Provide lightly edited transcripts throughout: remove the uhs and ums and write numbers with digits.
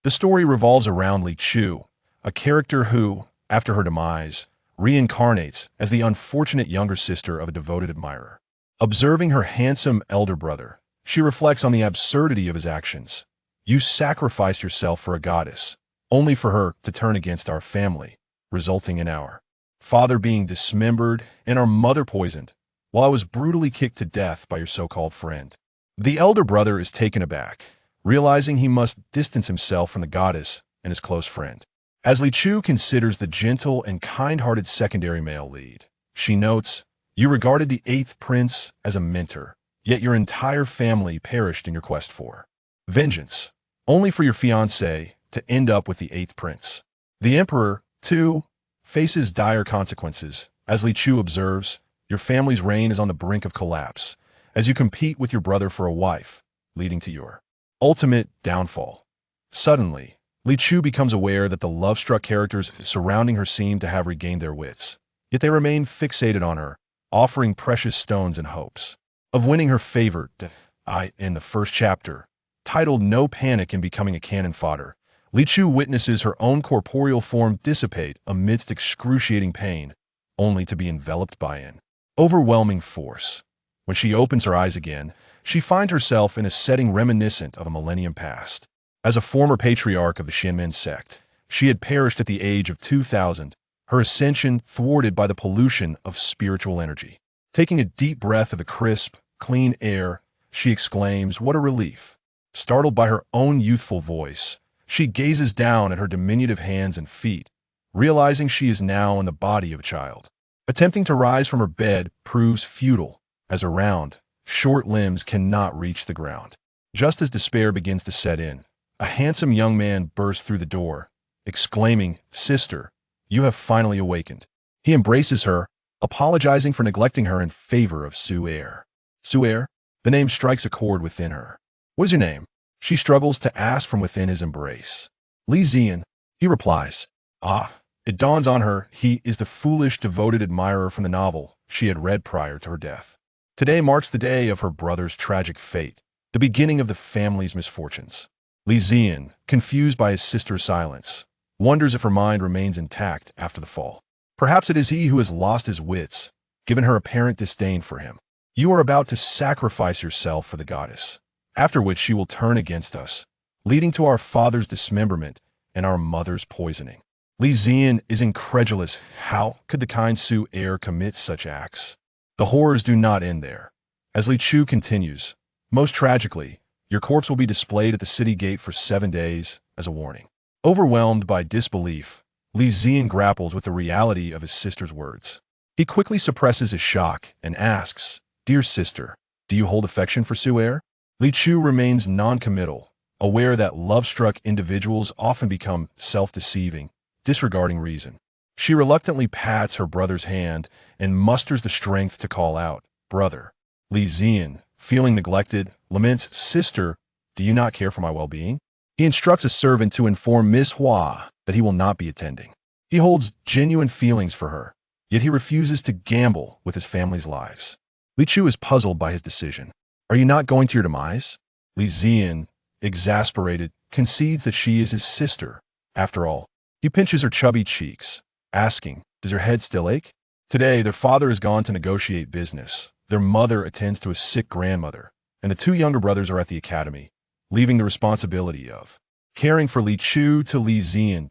The story revolves around Li Chu, a character who, after her demise, reincarnates as the unfortunate younger sister of a devoted admirer. Observing her handsome elder brother, she reflects on the absurdity of his actions. You sacrificed yourself for a goddess, only for her to turn against our family, resulting in our father being dismembered and our mother poisoned, while I was brutally kicked to death by your so-called friend. The elder brother is taken aback, realizing he must distance himself from the goddess and his close friend. As Li Chu considers the gentle and kind-hearted secondary male lead, she notes, you regarded the 8th prince as a mentor, yet your entire family perished in your quest for vengeance, only for your fiancée to end up with the 8th prince. The emperor, too, faces dire consequences. As Li Chu observes, your family's reign is on the brink of collapse, as you compete with your brother for a wife, leading to your ultimate downfall. Suddenly, Li Chu becomes aware that the love-struck characters surrounding her seem to have regained their wits, yet they remain fixated on her, offering precious stones and hopes of winning her favor. In the first chapter, titled No Panic in Becoming a Cannon Fodder, Li Chu witnesses her own corporeal form dissipate amidst excruciating pain, only to be enveloped by an overwhelming force. When she opens her eyes again, she finds herself in a setting reminiscent of a millennium past. As a former patriarch of the Shinmen sect, she had perished at the age of 2000, her ascension thwarted by the pollution of spiritual energy. Taking a deep breath of the crisp, clean air, she exclaims, "What a relief!" Startled by her own youthful voice, she gazes down at her diminutive hands and feet, realizing she is now in the body of a child. Attempting to rise from her bed proves futile, as her round, short limbs cannot reach the ground. Just as despair begins to set in, a handsome young man bursts through the door, exclaiming, "Sister, you have finally awakened." He embraces her, apologizing for neglecting her in favor of Su'er. Su'er? The name strikes a chord within her. "What is your name?" She struggles to ask from within his embrace. "Li Zian," he replies. It dawns on her he is the foolish, devoted admirer from the novel she had read prior to her death. Today marks the day of her brother's tragic fate, the beginning of the family's misfortunes. Li Zian, confused by his sister's silence, wonders if her mind remains intact after the fall. Perhaps it is he who has lost his wits, given her apparent disdain for him. "You are about to sacrifice yourself for the goddess, after which she will turn against us, leading to our father's dismemberment and our mother's poisoning." Li Zian is incredulous. How could the kind Su'er commit such acts? The horrors do not end there. As Li Chu continues, "Most tragically, your corpse will be displayed at the city gate for 7 days as a warning." Overwhelmed by disbelief, Li Zian grapples with the reality of his sister's words. He quickly suppresses his shock and asks, "Dear sister, do you hold affection for Su'er?" Li Chu remains non-committal, aware that love-struck individuals often become self-deceiving, disregarding reason. She reluctantly pats her brother's hand and musters the strength to call out, "Brother." Li Zian, feeling neglected, laments, "Sister, do you not care for my well-being?" He instructs a servant to inform Miss Hua that he will not be attending. He holds genuine feelings for her, yet he refuses to gamble with his family's lives. Li Chu is puzzled by his decision. "Are you not going to your demise?" Li Zian, exasperated, concedes that she is his sister. After all, he pinches her chubby cheeks, asking, "Does your head still ache?" Today, their father has gone to negotiate business. Their mother attends to a sick grandmother, and the 2 younger brothers are at the academy, leaving the responsibility of caring for Li Chu to Li Zian.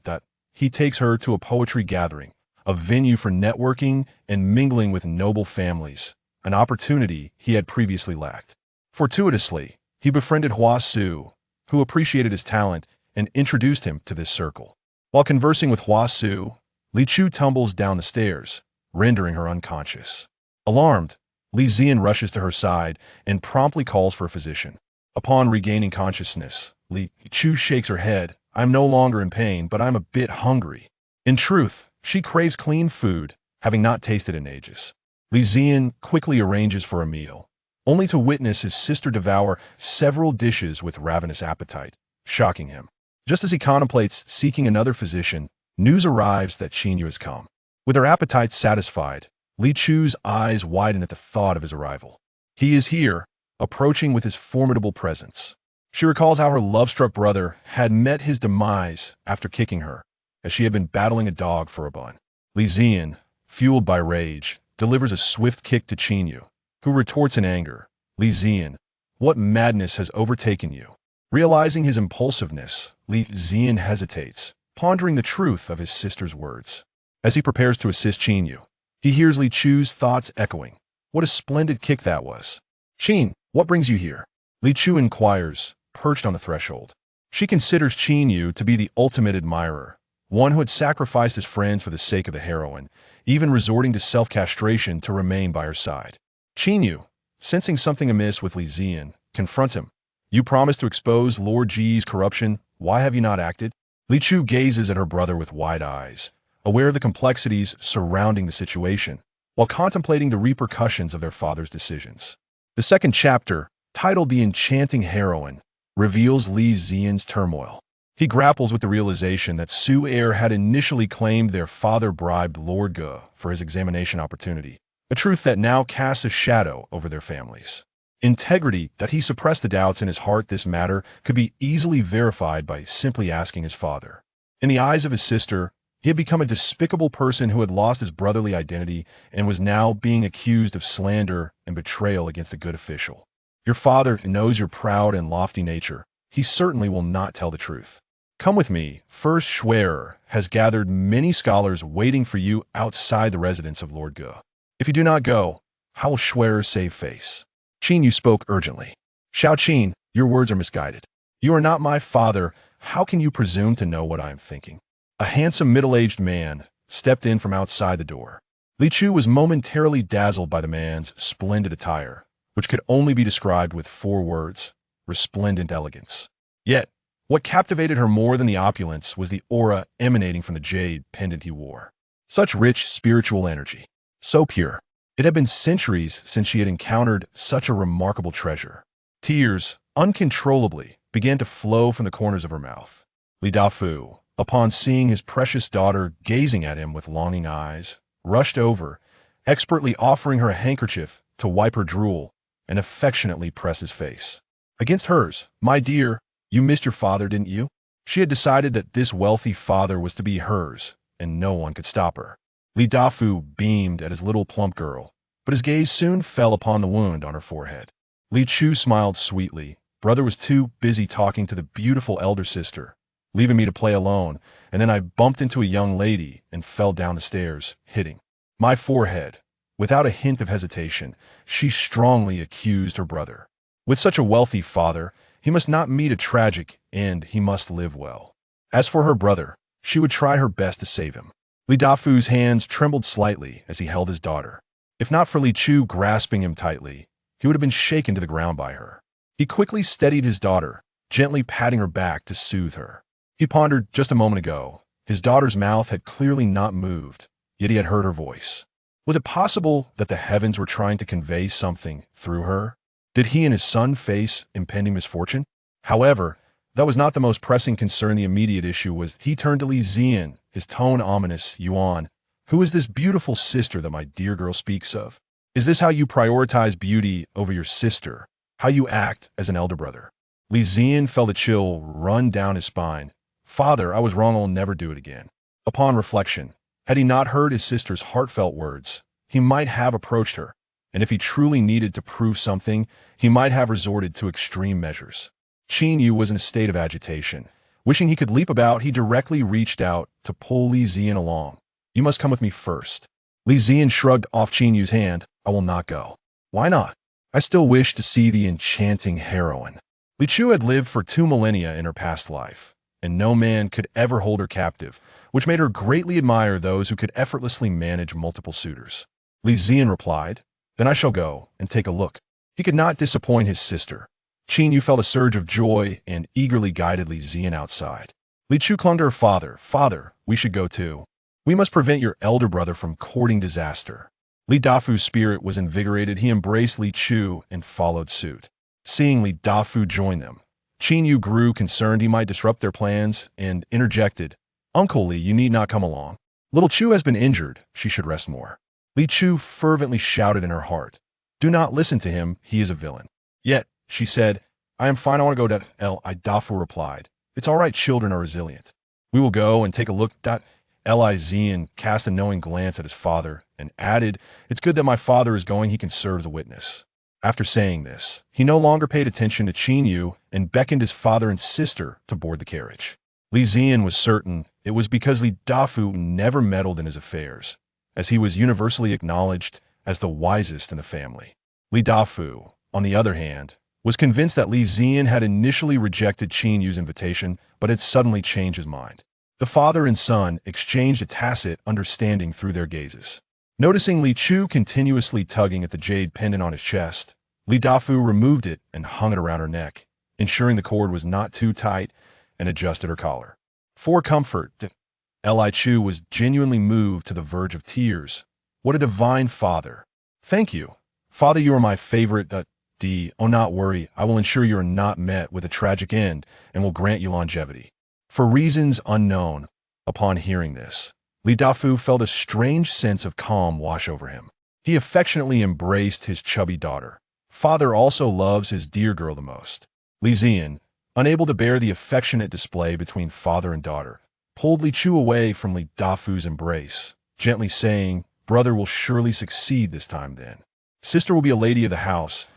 He takes her to a poetry gathering, a venue for networking and mingling with noble families, an opportunity he had previously lacked. Fortuitously, he befriended Hua Su, who appreciated his talent and introduced him to this circle. While conversing with Hua Su, Li Chu tumbles down the stairs, rendering her unconscious. Alarmed, Li Zian rushes to her side and promptly calls for a physician. Upon regaining consciousness, Li Chu shakes her head. "I'm no longer in pain, but I'm a bit hungry." In truth, she craves clean food, having not tasted in ages. Li Zian quickly arranges for a meal, only to witness his sister devour several dishes with ravenous appetite, shocking him. Just as he contemplates seeking another physician, news arrives that Xinyu has come. With her appetite satisfied, Li Chu's eyes widen at the thought of his arrival. He is here, approaching with his formidable presence. She recalls how her love-struck brother had met his demise after kicking her, as she had been battling a dog for a bun. Li Zian, fueled by rage, delivers a swift kick to Qinyu, who retorts in anger. Li Zian, what madness has overtaken you? Realizing his impulsiveness, Li Zian hesitates, pondering the truth of his sister's words. As he prepares to assist Qinyu, he hears Li Chu's thoughts echoing. What a splendid kick that was. Qin, what brings you here? Li Chu inquires, perched on the threshold. She considers Qinyu to be the ultimate admirer, one who had sacrificed his friends for the sake of the heroine, even resorting to self-castration to remain by her side. Qinyu, sensing something amiss with Li Zian, confronts him. You promised to expose Lord Ji's corruption. Why have you not acted? Li Chu gazes at her brother with wide eyes, aware of the complexities surrounding the situation, while contemplating the repercussions of their father's decisions. The second chapter, titled The Enchanting Heroine, reveals Li Zian's turmoil. He grapples with the realization that Su Heir had initially claimed their father bribed Lord Ge for his examination opportunity, a truth that now casts a shadow over their families. Integrity that he suppressed the doubts in his heart this matter could be easily verified by simply asking his father. In the eyes of his sister, he had become a despicable person who had lost his brotherly identity and was now being accused of slander and betrayal against a good official. Your father knows your proud and lofty nature. He certainly will not tell the truth. Come with me. First Schwerer has gathered many scholars waiting for you outside the residence of Lord Ge. If you do not go, how will Schwerer save face? Qinyu spoke urgently. Xiao Qin, your words are misguided. You are not my father. How can you presume to know what I am thinking? A handsome middle-aged man stepped in from outside the door. Li Chu was momentarily dazzled by the man's splendid attire, which could only be described with 4 words: resplendent elegance. Yet, what captivated her more than the opulence was the aura emanating from the jade pendant he wore. Such rich spiritual energy. So pure. It had been centuries since she had encountered such a remarkable treasure. Tears, uncontrollably, began to flow from the corners of her mouth. Li Dafu, upon seeing his precious daughter gazing at him with longing eyes, rushed over, expertly offering her a handkerchief to wipe her drool and affectionately press his face against hers. My dear, you missed your father, didn't you? She had decided that this wealthy father was to be hers, and no one could stop her. Li Dafu beamed at his little plump girl, but his gaze soon fell upon the wound on her forehead. Li Chu smiled sweetly. Brother was too busy talking to the beautiful elder sister, leaving me to play alone, and then I bumped into a young lady and fell down the stairs, hitting my forehead. Without a hint of hesitation, she strongly accused her brother. With such a wealthy father, he must not meet a tragic end. He must live well. As for her brother, she would try her best to save him. Li Dafu's hands trembled slightly as he held his daughter. If not for Li Chu grasping him tightly, he would have been shaken to the ground by her. He quickly steadied his daughter, gently patting her back to soothe her. He pondered just a moment ago. His daughter's mouth had clearly not moved, yet he had heard her voice. Was it possible that the heavens were trying to convey something through her? Did he and his son face impending misfortune? However, that was not the most pressing concern. The immediate issue was he turned to Li Zian, his tone ominous. Yuan, who is this beautiful sister that my dear girl speaks of? Is this how you prioritize beauty over your sister? How you act as an elder brother? Li Zian felt a chill run down his spine. Father, I was wrong. I'll never do it again. Upon reflection, had he not heard his sister's heartfelt words, he might have approached her, and if he truly needed to prove something, he might have resorted to extreme measures. Qinyu was in a state of agitation. Wishing he could leap about, he directly reached out to pull Li Zian along. You must come with me first. Li Zian shrugged off Qinyu's hand. I will not go. Why not? I still wish to see the enchanting heroine. Li Chu had lived for 2 millennia in her past life, and no man could ever hold her captive, which made her greatly admire those who could effortlessly manage multiple suitors. Li Zian replied, Then I shall go and take a look. He could not disappoint his sister. Qinyu felt a surge of joy and eagerly guided Li Zian outside. Li Chu clung to her father. Father, we should go too. We must prevent your elder brother from courting disaster. Li Dafu's spirit was invigorated. He embraced Li Chu and followed suit. Seeing Li Dafu join them, Qinyu grew concerned he might disrupt their plans and interjected, Uncle Li, you need not come along. Little Chu has been injured. She should rest more. Li Chu fervently shouted in her heart, Do not listen to him. He is a villain. Yet, she said, I am fine, I want to go. Dafu replied. It's all right, children are resilient. We will go and take a look. Zian cast a knowing glance at his father and added, it's good that my father is going, he can serve as a witness. After saying this, he no longer paid attention to Qin Yu and beckoned his father and sister to board the carriage. Li Zian was certain it was because Li Dafu never meddled in his affairs, as he was universally acknowledged as the wisest in the family. Li Dafu, on the other hand, was convinced that Li Zian had initially rejected Qin Yu's invitation, but had suddenly changed his mind. The father and son exchanged a tacit understanding through their gazes. Noticing Li Chu continuously tugging at the jade pendant on his chest, Li Dafu removed it and hung it around her neck, ensuring the cord was not too tight, and adjusted her collar. For comfort, Li Chu was genuinely moved to the verge of tears. What a divine father. Thank you. Father, you are my favorite. Oh, not worry. I will ensure you are not met with a tragic end and will grant you longevity. For reasons unknown, upon hearing this, Li Dafu felt a strange sense of calm wash over him. He affectionately embraced his chubby daughter. Father also loves his dear girl the most. Li Zian, unable to bear the affectionate display between father and daughter, pulled Li Chu away from Li Dafu's embrace, gently saying, brother will surely succeed this time then. Sister will be a lady of the house.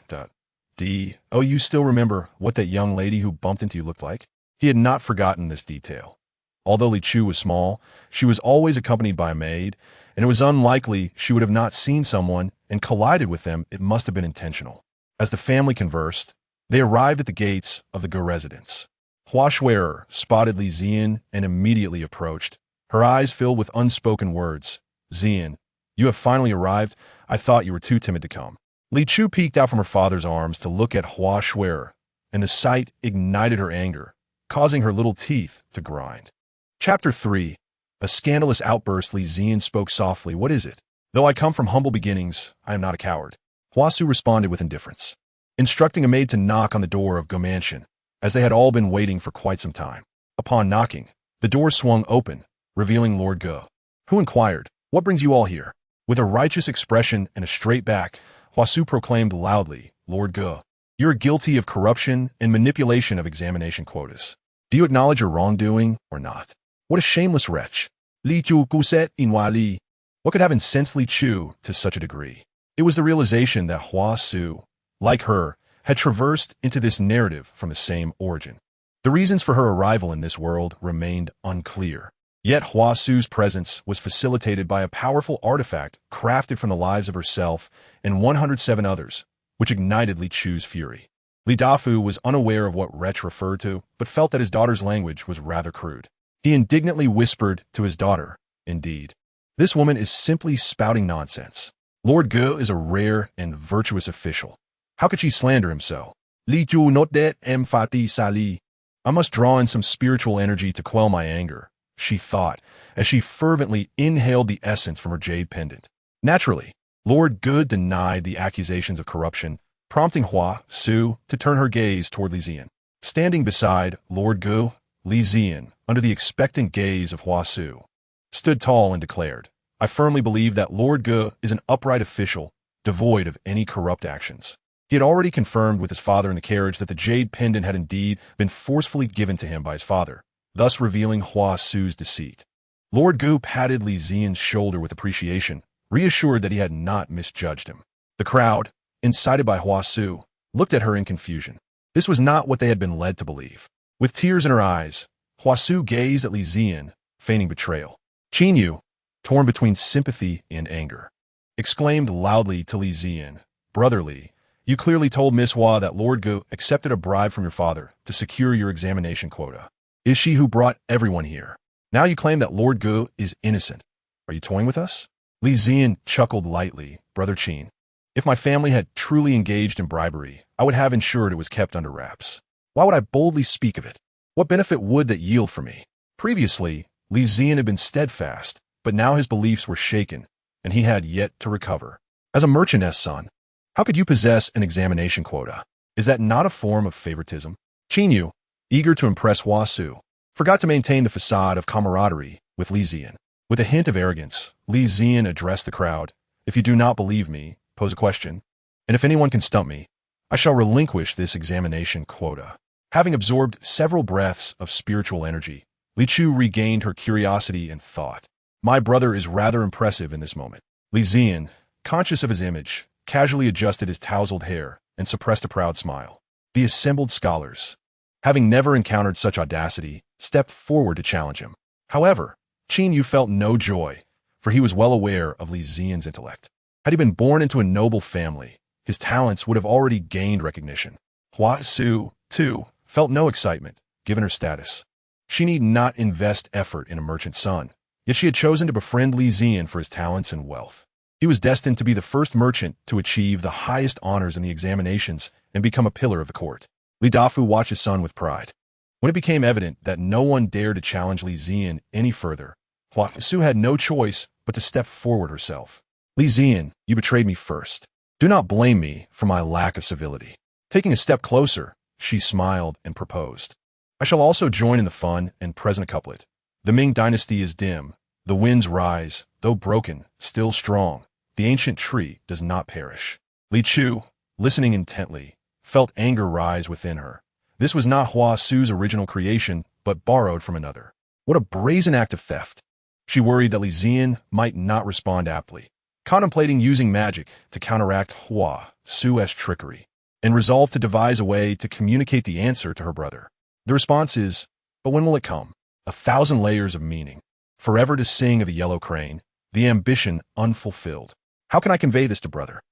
Oh, you still remember what that young lady who bumped into you looked like? He had not forgotten this detail. Although Li Chu was small, she was always accompanied by a maid, and it was unlikely she would have not seen someone and collided with them. It must have been intentional. As the family conversed, they arrived at the gates of the Ge residence. Hua Shui'er spotted Li Zian and immediately approached, her eyes filled with unspoken words. Zian, you have finally arrived. I thought you were too timid to come. Li Chu peeked out from her father's arms to look at Hua Shui'er, and the sight ignited her anger, causing her little teeth to grind. Chapter 3. A scandalous outburst. Li Zian spoke softly. What is it? Though I come from humble beginnings, I am not a coward. Hua Su responded with indifference, instructing a maid to knock on the door of Ge Mansion, as they had all been waiting for quite some time. Upon knocking, the door swung open, revealing Lord Ge, who inquired, what brings you all here? With a righteous expression and a straight back, Hua Su proclaimed loudly, Lord Ge, you are guilty of corruption and manipulation of examination quotas. Do you acknowledge your wrongdoing or not? What a shameless wretch. Li Chu Guset Inwali. What could have incensed Li Chu to such a degree? It was the realization that Hua Su, like her, had traversed into this narrative from the same origin. The reasons for her arrival in this world remained unclear. Yet Hua Su's presence was facilitated by a powerful artifact crafted from the lives of herself and 107 others, which ignited Li Chu's fury. Li Dafu was unaware of what wretch referred to, but felt that his daughter's language was rather crude. He indignantly whispered to his daughter, indeed, this woman is simply spouting nonsense. Lord Ge is a rare and virtuous official. How could she slander him so? Li Chu not det emphati sali. I must draw in some spiritual energy to quell my anger, she thought, as she fervently inhaled the essence from her jade pendant. Naturally, Lord Ge denied the accusations of corruption, prompting Hua Su to turn her gaze toward Li Zian. Standing beside Lord Ge, Li Zian, under the expectant gaze of Hua Su, stood tall and declared, I firmly believe that Lord Ge is an upright official, devoid of any corrupt actions. He had already confirmed with his father in the carriage that the jade pendant had indeed been forcefully given to him by his father, thus revealing Hua Su's deceit. Lord Ge patted Li Zian's shoulder with appreciation, reassured that he had not misjudged him. The crowd, incited by Hua Su, looked at her in confusion. This was not what they had been led to believe. With tears in her eyes, Hua Su gazed at Li Zian, feigning betrayal. Qin Yu, torn between sympathy and anger, exclaimed loudly to Li Zian, Brother Li, you clearly told Miss Hua that Lord Ge accepted a bribe from your father to secure your examination quota. Is she who brought everyone here? Now you claim that Lord Ge is innocent. Are you toying with us? Li Zian chuckled lightly, Brother Qin. If my family had truly engaged in bribery, I would have ensured it was kept under wraps. Why would I boldly speak of it? What benefit would that yield for me? Previously, Li Zian had been steadfast, but now his beliefs were shaken, and he had yet to recover. As a merchantess, son, how could you possess an examination quota? Is that not a form of favoritism? Qin Yu, eager to impress Hua Su, forgot to maintain the facade of camaraderie with Li Zian. With a hint of arrogance, Li Zian addressed the crowd. If you do not believe me, pose a question, and if anyone can stump me, I shall relinquish this examination quota. Having absorbed several breaths of spiritual energy, Li Chu regained her curiosity and thought. My brother is rather impressive in this moment. Li Zian, conscious of his image, casually adjusted his tousled hair and suppressed a proud smile. The assembled scholars, having never encountered such audacity, stepped forward to challenge him. However, Qin Yu felt no joy, for he was well aware of Li Zian's intellect. Had he been born into a noble family, his talents would have already gained recognition. Hua Su, too, felt no excitement, given her status. She need not invest effort in a merchant son, yet she had chosen to befriend Li Zian for his talents and wealth. He was destined to be the first merchant to achieve the highest honors in the examinations and become a pillar of the court. Li Dafu watched his son with pride. When it became evident that no one dared to challenge Li Zian any further, Hua Su had no choice but to step forward herself. Li Zian, you betrayed me first. Do not blame me for my lack of civility. Taking a step closer, she smiled and proposed. I shall also join in the fun and present a couplet. The Ming dynasty is dim. The winds rise, though broken, still strong. The ancient tree does not perish. Li Chu, listening intently, felt anger rise within her. This was not Hua Su's original creation, but borrowed from another. What a brazen act of theft! She worried that Li Zian might not respond aptly, contemplating using magic to counteract Hua Su's trickery, and resolved to devise a way to communicate the answer to her brother. The response is, but when will it come? 1,000 layers of meaning. Forever to sing of the yellow crane, the ambition unfulfilled. How can I convey this to brother?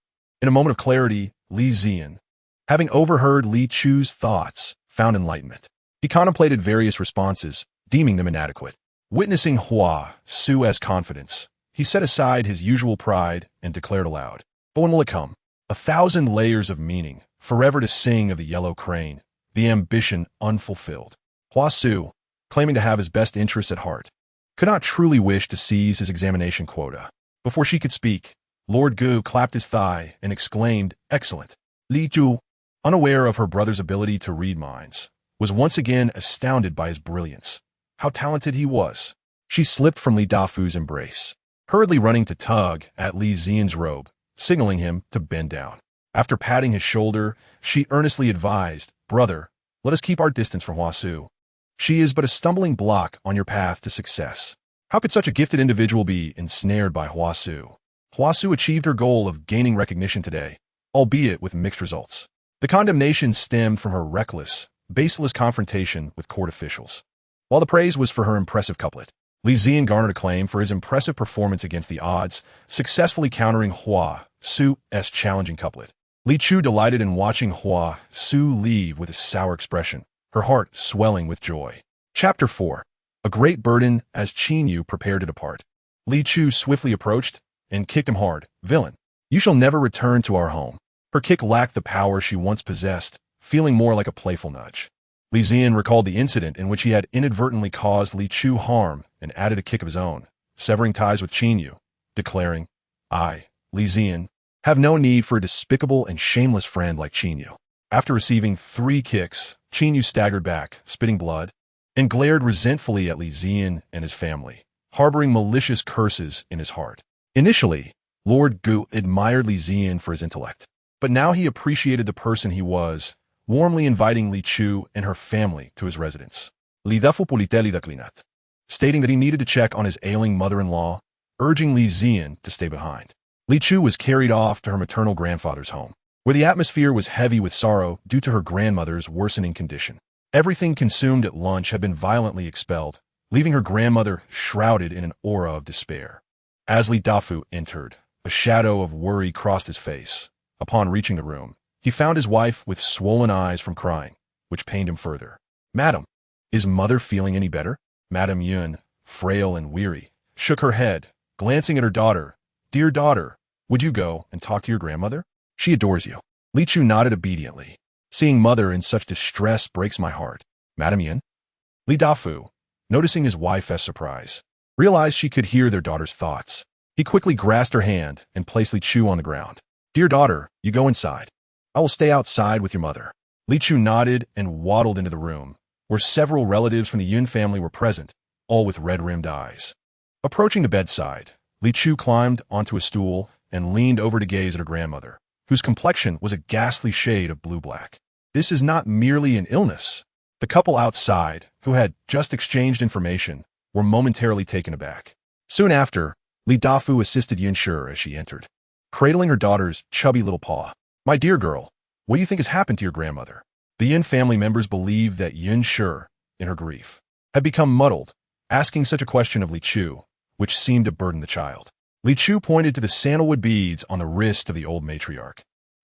In a moment of clarity, Li Zian, having overheard Li Chu's thoughts, found enlightenment. He contemplated various responses, deeming them inadequate. Witnessing Hua Su's confidence, he set aside his usual pride and declared aloud, but when will it come? 1,000 layers of meaning, forever to sing of the yellow crane, the ambition unfulfilled. Hua Su, claiming to have his best interests at heart, could not truly wish to seize his examination quota. Before she could speak, Lord Gu clapped his thigh and exclaimed, excellent. Li Chu, unaware of her brother's ability to read minds, was once again astounded by his brilliance. How talented he was. She slipped from Li Dafu's embrace, hurriedly running to tug at Li Zian's robe, signaling him to bend down. After patting his shoulder, she earnestly advised, brother, let us keep our distance from Hua Su. She is but a stumbling block on your path to success. How could such a gifted individual be ensnared by Hua Su? Hua Su achieved her goal of gaining recognition today, albeit with mixed results. The condemnation stemmed from her reckless, baseless confrontation with court officials, while the praise was for her impressive couplet. Li Zian garnered acclaim for his impressive performance against the odds, successfully countering Hua Su's challenging couplet. Li Chu delighted in watching Hua Su leave with a sour expression, her heart swelling with joy. Chapter 4. A great burden as Qin Yu prepared to depart. Li Chu swiftly approached and kicked him hard. Villain, you shall never return to our home. Her kick lacked the power she once possessed, feeling more like a playful nudge. Li Zian recalled the incident in which he had inadvertently caused Li Chu harm and added a kick of his own, severing ties with Qin Yu, declaring, I, Li Zian, have no need for a despicable and shameless friend like Qin Yu. After receiving 3 kicks, Qin Yu staggered back, spitting blood, and glared resentfully at Li Zian and his family, harboring malicious curses in his heart. Initially, Lord Gu admired Li Zian for his intellect, but now he appreciated the person he was, warmly inviting Li Chu and her family to his residence. Li Dafu Politeli declinat, stating that he needed to check on his ailing mother-in-law, urging Li Zian to stay behind. Li Chu was carried off to her maternal grandfather's home, where the atmosphere was heavy with sorrow due to her grandmother's worsening condition. Everything consumed at lunch had been violently expelled, leaving her grandmother shrouded in an aura of despair. As Li Dafu entered, a shadow of worry crossed his face. Upon reaching the room, he found his wife with swollen eyes from crying, which pained him further. Madam, is mother feeling any better? Madame Yun, frail and weary, shook her head, glancing at her daughter. Dear daughter, would you go and talk to your grandmother? She adores you. Li Chu nodded obediently. Seeing mother in such distress breaks my heart. Madame Yun? Li Dafu, noticing his wife's surprise, realized she could hear their daughter's thoughts. He quickly grasped her hand and placed Li Chu on the ground. Dear daughter, you go inside. I will stay outside with your mother. Li Chu nodded and waddled into the room, where several relatives from the Yun family were present, all with red-rimmed eyes. Approaching the bedside, Li Chu climbed onto a stool and leaned over to gaze at her grandmother, whose complexion was a ghastly shade of blue-black. This is not merely an illness. The couple outside, who had just exchanged information, were momentarily taken aback. Soon after, Li Dafu assisted Yunshi as she entered, cradling her daughter's chubby little paw. "My dear girl, what do you think has happened to your grandmother?" The Yin family members believed that Yunshi, in her grief, had become muddled, asking such a question of Li Chu, which seemed to burden the child. Li Chu pointed to the sandalwood beads on the wrist of the old matriarch,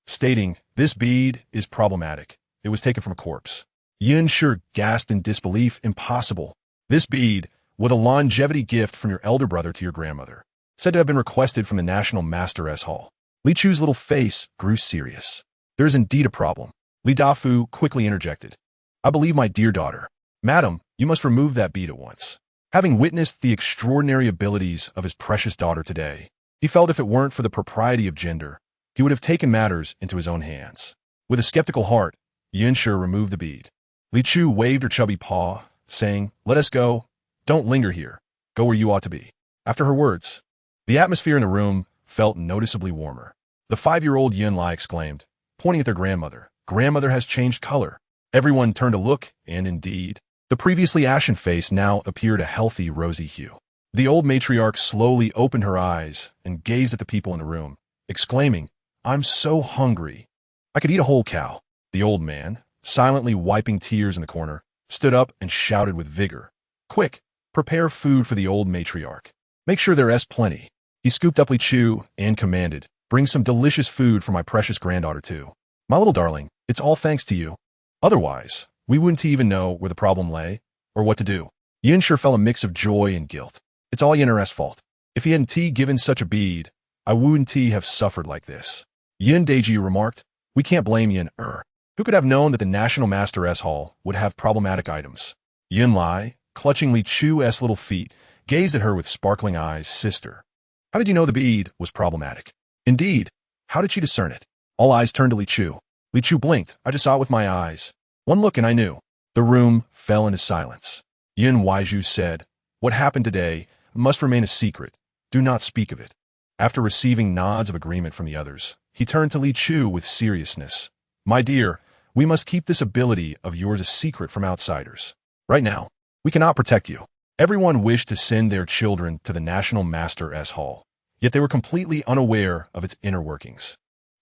stating, "This bead is problematic. It was taken from a corpse." Yunshi gasped in disbelief. "Impossible. This bead, with a longevity gift from your elder brother to your grandmother, said to have been requested from the National Master Hall." Li Chu's little face grew serious. "There is indeed a problem." Li Dafu quickly interjected, "I believe my dear daughter. Madam, you must remove that bead at once." Having witnessed the extraordinary abilities of his precious daughter today, he felt if it weren't for the propriety of gender, he would have taken matters into his own hands. With a skeptical heart, Yunshi removed the bead. Li Chu waved her chubby paw, saying, "Let us go. Don't linger here. Go where you ought to be." After her words, the atmosphere in the room felt noticeably warmer. The 5-year-old Yunli exclaimed, pointing at their grandmother, "Grandmother has changed color." Everyone turned to look, and indeed, the previously ashen face now appeared a healthy rosy hue. The old matriarch slowly opened her eyes and gazed at the people in the room, exclaiming, "I'm so hungry. I could eat a whole cow." The old man, silently wiping tears in the corner, stood up and shouted with vigor, "Quick, prepare food for the old matriarch. Make sure there is plenty." He scooped up Li Chu and commanded, "Bring some delicious food for my precious granddaughter too. My little darling, it's all thanks to you. Otherwise, we wouldn't even know where the problem lay or what to do." Yunshi felt a mix of joy and guilt. It's all Yun's fault. If he hadn't given such a bead, I wouldn't have suffered like this. Yin Deji remarked, "We can't blame Yin. Who could have known that the National Master Hall would have problematic items?" Yun Lai, clutching Li Chu's little feet, gazed at her with sparkling eyes. "Sister, how did you know the bead was problematic?" "Indeed, how did she discern it?" All eyes turned to Li Chu. Li Chu blinked. "I just saw it with my eyes. One look and I knew." The room fell into silence. Yin Waiju said, "What happened today must remain a secret. Do not speak of it." After receiving nods of agreement from the others, he turned to Li Chu with seriousness. "My dear, we must keep this ability of yours a secret from outsiders. Right now, we cannot protect you." Everyone wished to send their children to the National Master Hall, yet they were completely unaware of its inner workings,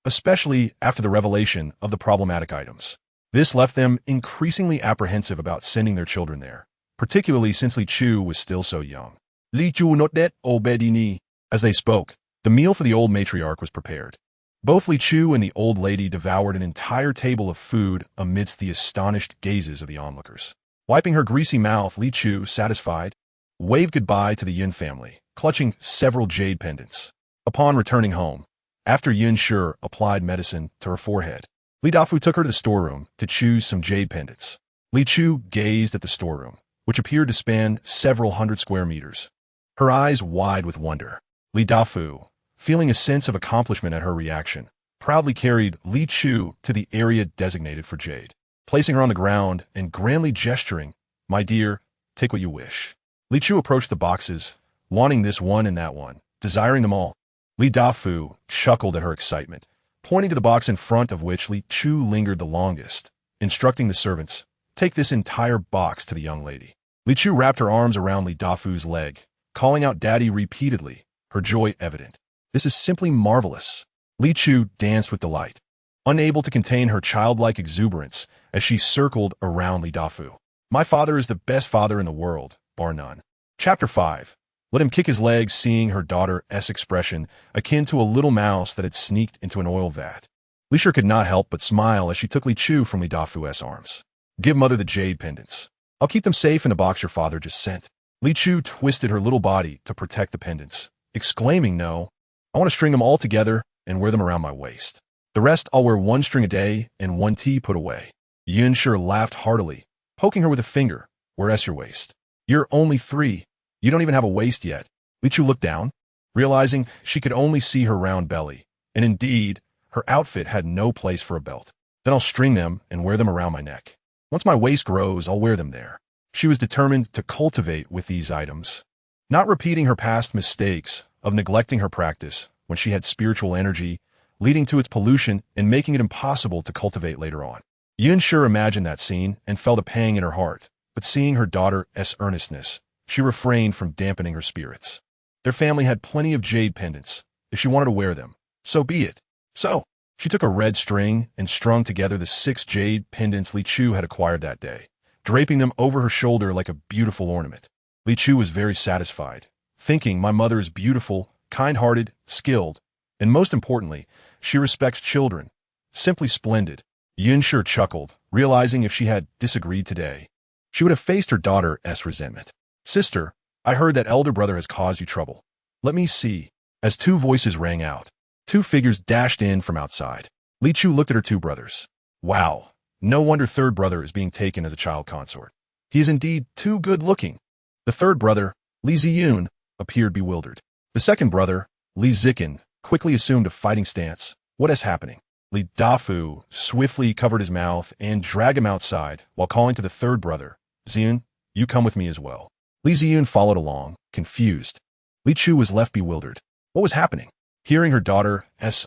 especially after the revelation of the problematic items. This left them increasingly apprehensive about sending their children there, particularly since Li Chu was still so young. "Li Chu not that obedini." As they spoke, the meal for the old matriarch was prepared. Both Li Chu and the old lady devoured an entire table of food amidst the astonished gazes of the onlookers. Wiping her greasy mouth, Li Chu, satisfied, waved goodbye to the Yin family, clutching several jade pendants. Upon returning home, after Yunshi applied medicine to her forehead, Li Dafu took her to the storeroom to choose some jade pendants. Li Chu gazed at the storeroom, which appeared to span several hundred square meters, her eyes wide with wonder. Li Dafu, feeling a sense of accomplishment at her reaction, proudly carried Li Chu to the area designated for jade, placing her on the ground and grandly gesturing, "My dear, take what you wish." Li Chu approached the boxes, wanting this one and that one, desiring them all. Li Dafu chuckled at her excitement, pointing to the box in front of which Li Chu lingered the longest, instructing the servants, "Take this entire box to the young lady." Li Chu wrapped her arms around Li Dafu's leg, calling out "Daddy" repeatedly, her joy evident. "This is simply marvelous." Li Chu danced with delight, unable to contain her childlike exuberance as she circled around Li Dafu. "My father is the best father in the world, bar none." Chapter 5. Let him kick his legs, seeing her daughter's expression akin to a little mouse that had sneaked into an oil vat. Li Shi could not help but smile as she took Li Chu from Li Dafu's arms. "Give mother the jade pendants. I'll keep them safe in the box your father just sent." Li Chu twisted her little body to protect the pendants, exclaiming, "No, I want to string them all together and wear them around my waist. The rest I'll wear one string a day and one tea put away." Yunshi laughed heartily, poking her with a finger. "Where's your waist? You're only 3. You don't even have a waist yet." Li Chu looked down, realizing she could only see her round belly, and indeed, her outfit had no place for a belt. "Then I'll string them and wear them around my neck. Once my waist grows, I'll wear them there." She was determined to cultivate with these items, not repeating her past mistakes of neglecting her practice when she had spiritual energy, leading to its pollution and making it impossible to cultivate later on. Yunshu imagined that scene and felt a pang in her heart, but seeing her daughter's earnestness, she refrained from dampening her spirits. Their family had plenty of jade pendants. If she wanted to wear them, so be it. So, she took a red string and strung together the 6 jade pendants Li Chu had acquired that day, draping them over her shoulder like a beautiful ornament. Li Chu was very satisfied, thinking, my mother is beautiful, kind-hearted, skilled, and most importantly, she respects children. Simply splendid. Yunshu chuckled, realizing if she had disagreed today, she would have faced her daughter's resentment. Sister, I heard that elder brother has caused you trouble. Let me see. As 2 voices rang out, 2 figures dashed in from outside. Li Chu looked at her 2 brothers. Wow, no wonder third brother is being taken as a child consort. He is indeed too good-looking. The third brother, Li Ziyun, appeared bewildered. The second brother, Li Zikin, quickly assumed a fighting stance. What is happening? Li Dafu swiftly covered his mouth and dragged him outside while calling to the third brother, Ziyun, you come with me as well. Li Ziyun followed along, confused. Li Chu was left bewildered. What was happening? Hearing her daughter's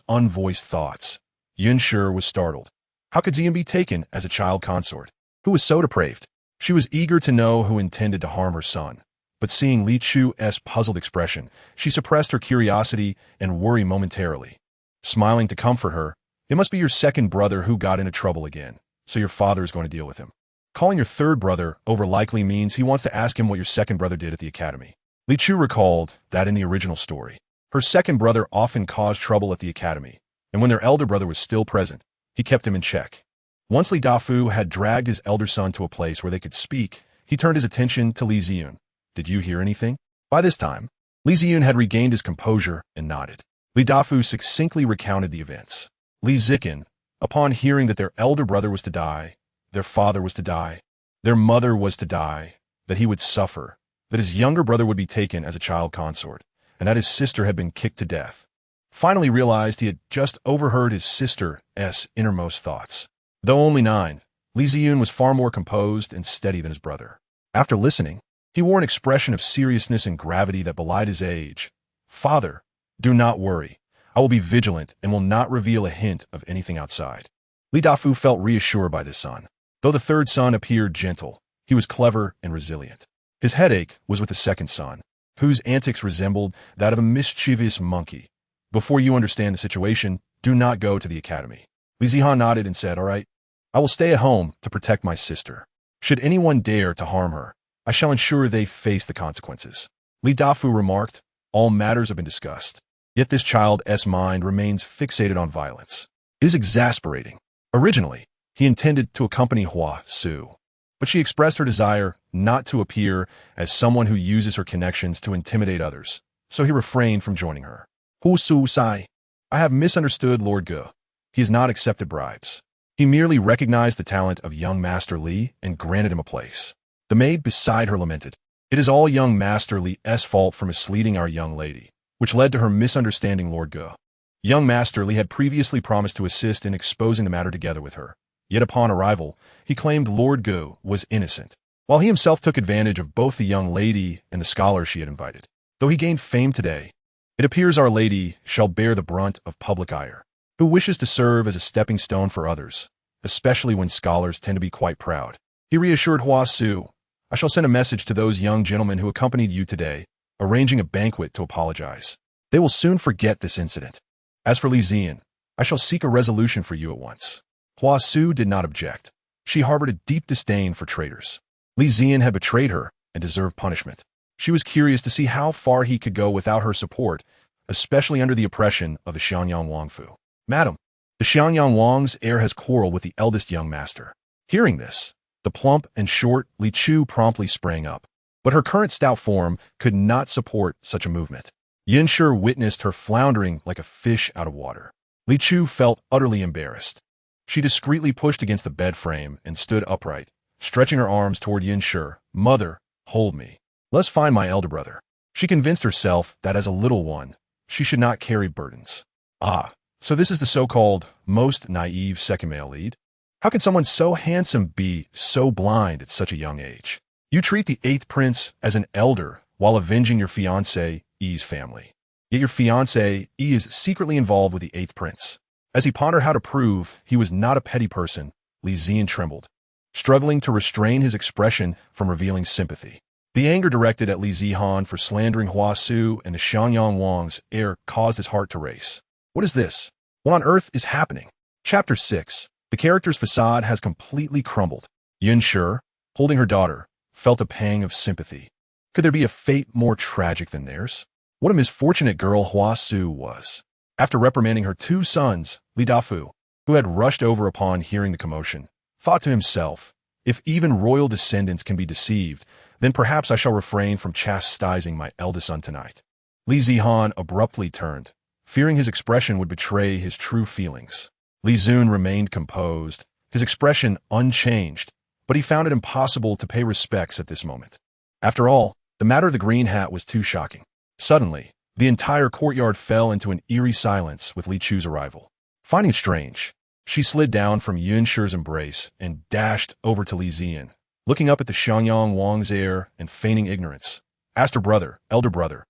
unvoiced thoughts, Yunshu was startled. How could Ziyun be taken as a child consort? Who was so depraved? She was eager to know who intended to harm her son, but seeing Li Chu's puzzled expression, she suppressed her curiosity and worry momentarily. Smiling to comfort her, it must be your second brother who got into trouble again, so your father is going to deal with him. Calling your third brother over likely means he wants to ask him what your second brother did at the academy. Li Chu recalled that in the original story, her second brother often caused trouble at the academy, and when their elder brother was still present, he kept him in check. Once Li Dafu had dragged his elder son to a place where they could speak, he turned his attention to Li Ziyun. Did you hear anything? By this time, Li Ziyun had regained his composure and nodded. Li Dafu succinctly recounted the events. Li Zikin, upon hearing that their elder brother was to die, their father was to die, their mother was to die, that he would suffer, that his younger brother would be taken as a child consort, and that his sister had been kicked to death, finally realized he had just overheard his sister's innermost thoughts. Though only 9, Li Ziyun was far more composed and steady than his brother. After listening, he wore an expression of seriousness and gravity that belied his age. Father, do not worry. I will be vigilant and will not reveal a hint of anything outside. Li Dafu felt reassured by this son. Though the third son appeared gentle, he was clever and resilient. His headache was with the second son, whose antics resembled that of a mischievous monkey. Before you understand the situation, do not go to the academy. Li Zihan nodded and said, all right, I will stay at home to protect my sister. Should anyone dare to harm her, I shall ensure they face the consequences. Li Dafu remarked, all matters have been discussed. Yet this child's mind remains fixated on violence. It is exasperating. Originally, he intended to accompany Hua Su, but she expressed her desire not to appear as someone who uses her connections to intimidate others, so he refrained from joining her. Hu Su Sai, I have misunderstood Lord Ge. He has not accepted bribes. He merely recognized the talent of young Master Li and granted him a place. The maid beside her lamented, it is all young Master Li's fault for misleading our young lady, which led to her misunderstanding Lord Ge. Young Master Li had previously promised to assist in exposing the matter together with her. Yet upon arrival, he claimed Lord Ge was innocent, while he himself took advantage of both the young lady and the scholar she had invited. Though he gained fame today, it appears Our Lady shall bear the brunt of public ire. Who wishes to serve as a stepping stone for others, especially when scholars tend to be quite proud. He reassured Hua Su, I shall send a message to those young gentlemen who accompanied you today, arranging a banquet to apologize. They will soon forget this incident. As for Li Ziyan, I shall seek a resolution for you at once. Hua Su did not object. She harbored a deep disdain for traitors. Li Ziyan had betrayed her and deserved punishment. She was curious to see how far he could go without her support, especially under the oppression of the Xianyang Wangfu. Madam, the Xianyang Wang's heir has quarreled with the eldest young master. Hearing this, the plump and short Li Chu promptly sprang up, but her current stout form could not support such a movement. Yunshu witnessed her floundering like a fish out of water. Li Chu felt utterly embarrassed. She discreetly pushed against the bed frame and stood upright, stretching her arms toward Yunshu. Mother, hold me. Let's find my elder brother. She convinced herself that as a little one, she should not carry burdens. Ah, so this is the so-called most naive second male lead? How can someone so handsome be so blind at such a young age? You treat the 8th prince as an elder while avenging your fiancée's family. Yet your fiancé, is secretly involved with the 8th prince. As he pondered how to prove he was not a petty person, Li Zian trembled, struggling to restrain his expression from revealing sympathy. The anger directed at Li Zihan for slandering Hua Su and the Xiangyang Wang's heir caused his heart to race. What is this? What on earth is happening? Chapter 6. The character's facade has completely crumbled. Yun Shi, holding her daughter, felt a pang of sympathy. Could there be a fate more tragic than theirs? What a misfortunate girl Hua Su was. After reprimanding her 2 sons, Li Dafu, who had rushed over upon hearing the commotion, thought to himself, if even royal descendants can be deceived, then perhaps I shall refrain from chastising my eldest son tonight. Li Zihan abruptly turned, fearing his expression would betray his true feelings. Li Zun remained composed, his expression unchanged, but he found it impossible to pay respects at this moment. After all, the matter of the green hat was too shocking. Suddenly, the entire courtyard fell into an eerie silence with Li Chu's arrival. Finding it strange, she slid down from Yun Shi's embrace and dashed over to Li Zian, looking up at the Xiangyang Wang's heir and feigning ignorance. Asked her brother, elder brother,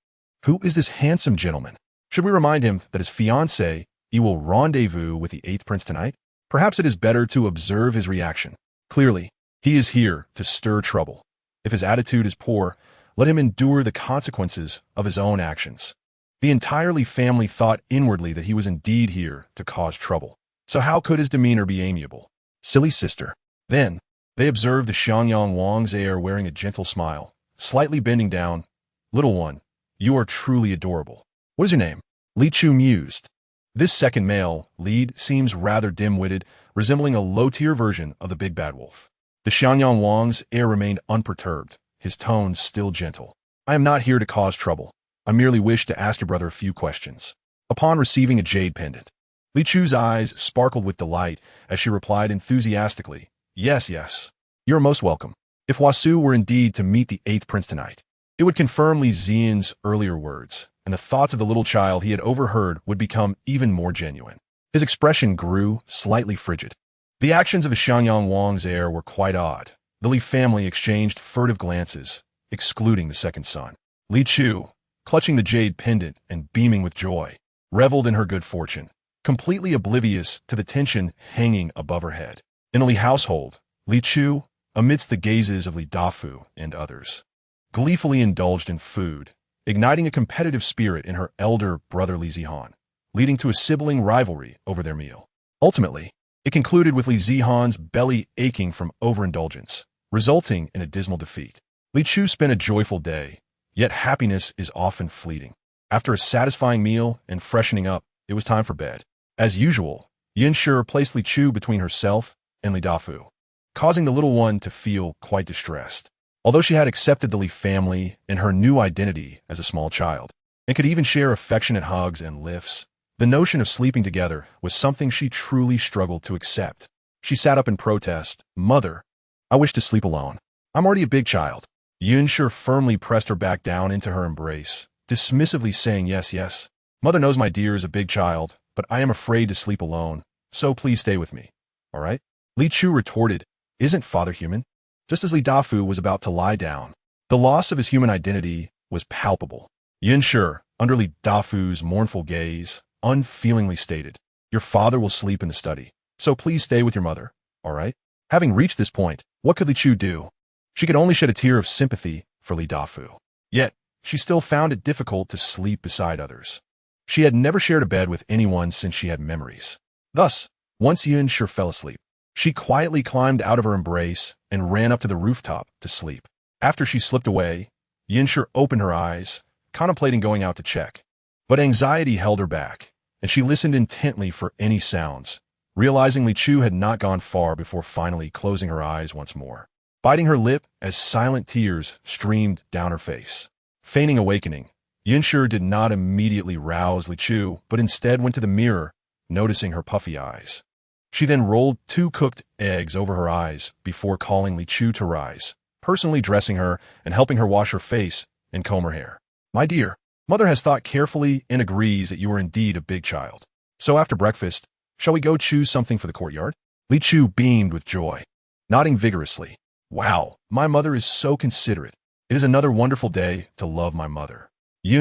who is this handsome gentleman? Should we remind him that his fiancée, he will rendezvous with the 8th prince tonight? Perhaps it is better to observe his reaction. Clearly, he is here to stir trouble. If his attitude is poor, let him endure the consequences of his own actions. The entire Li family thought inwardly that he was indeed here to cause trouble. So how could his demeanor be amiable? Silly sister. Then, they observed the Xiangyang Wang's heir wearing a gentle smile, slightly bending down. Little one, you are truly adorable. What is your name? Li Chu mused. This second male lead seems rather dim-witted, resembling a low-tier version of the big bad wolf. The Xiangyang Wang's heir remained unperturbed, his tones still gentle. I am not here to cause trouble. I merely wish to ask your brother a few questions. Upon receiving a jade pendant, Li Chu's eyes sparkled with delight as she replied enthusiastically, Yes, yes. You are most welcome. If Hua Su were indeed to meet the 8th prince tonight, it would confirm Li Zian's earlier words, and the thoughts of the little child he had overheard would become even more genuine. His expression grew slightly frigid. The actions of the Xiangyang Wang's heir were quite odd. The Li family exchanged furtive glances, excluding the second son. Li Chu, clutching the jade pendant and beaming with joy, reveled in her good fortune, completely oblivious to the tension hanging above her head. In the Li household, Li Chu, amidst the gazes of Li Dafu and others, gleefully indulged in food, igniting a competitive spirit in her elder brother Li Zihan, leading to a sibling rivalry over their meal. Ultimately, it concluded with Li Zihan's belly aching from overindulgence, resulting in a dismal defeat. Li Chu spent a joyful day, yet happiness is often fleeting. After a satisfying meal and freshening up, it was time for bed. As usual, Yun Shi placed Li Chu between herself and Li Dafu, causing the little one to feel quite distressed. Although she had accepted the Li family and her new identity as a small child, and could even share affectionate hugs and lifts, the notion of sleeping together was something she truly struggled to accept. She sat up in protest. Mother, I wish to sleep alone. I'm already a big child. Yun Shi firmly pressed her back down into her embrace, dismissively saying, Yes, yes. Mother knows my dear is a big child, but I am afraid to sleep alone, so please stay with me. All right? Li Chu retorted, Isn't father human? Just as Li Dafu was about to lie down, the loss of his human identity was palpable. Yun Shi, under Li Dafu's mournful gaze, unfeelingly stated, Your father will sleep in the study, so please stay with your mother, all right? Having reached this point, what could Li Chu do? She could only shed a tear of sympathy for Li Dafu. Yet, she still found it difficult to sleep beside others. She had never shared a bed with anyone since she had memories. Thus, once Yun Shi fell asleep, she quietly climbed out of her embrace and ran up to the rooftop to sleep. After she slipped away, Yun Shi opened her eyes, contemplating going out to check. But anxiety held her back, and she listened intently for any sounds, realizing Li Chu had not gone far before finally closing her eyes once more, biting her lip as silent tears streamed down her face. Feigning awakening, Yun Shi did not immediately rouse Li Chu, but instead went to the mirror, noticing her puffy eyes. She then rolled 2 cooked eggs over her eyes before calling Li Chu to rise, personally dressing her and helping her wash her face and comb her hair. My dear, mother has thought carefully and agrees that you are indeed a big child. So after breakfast, shall we go choose something for the courtyard? Li Chu beamed with joy, nodding vigorously. Wow, my mother is so considerate. It is another wonderful day to love my mother.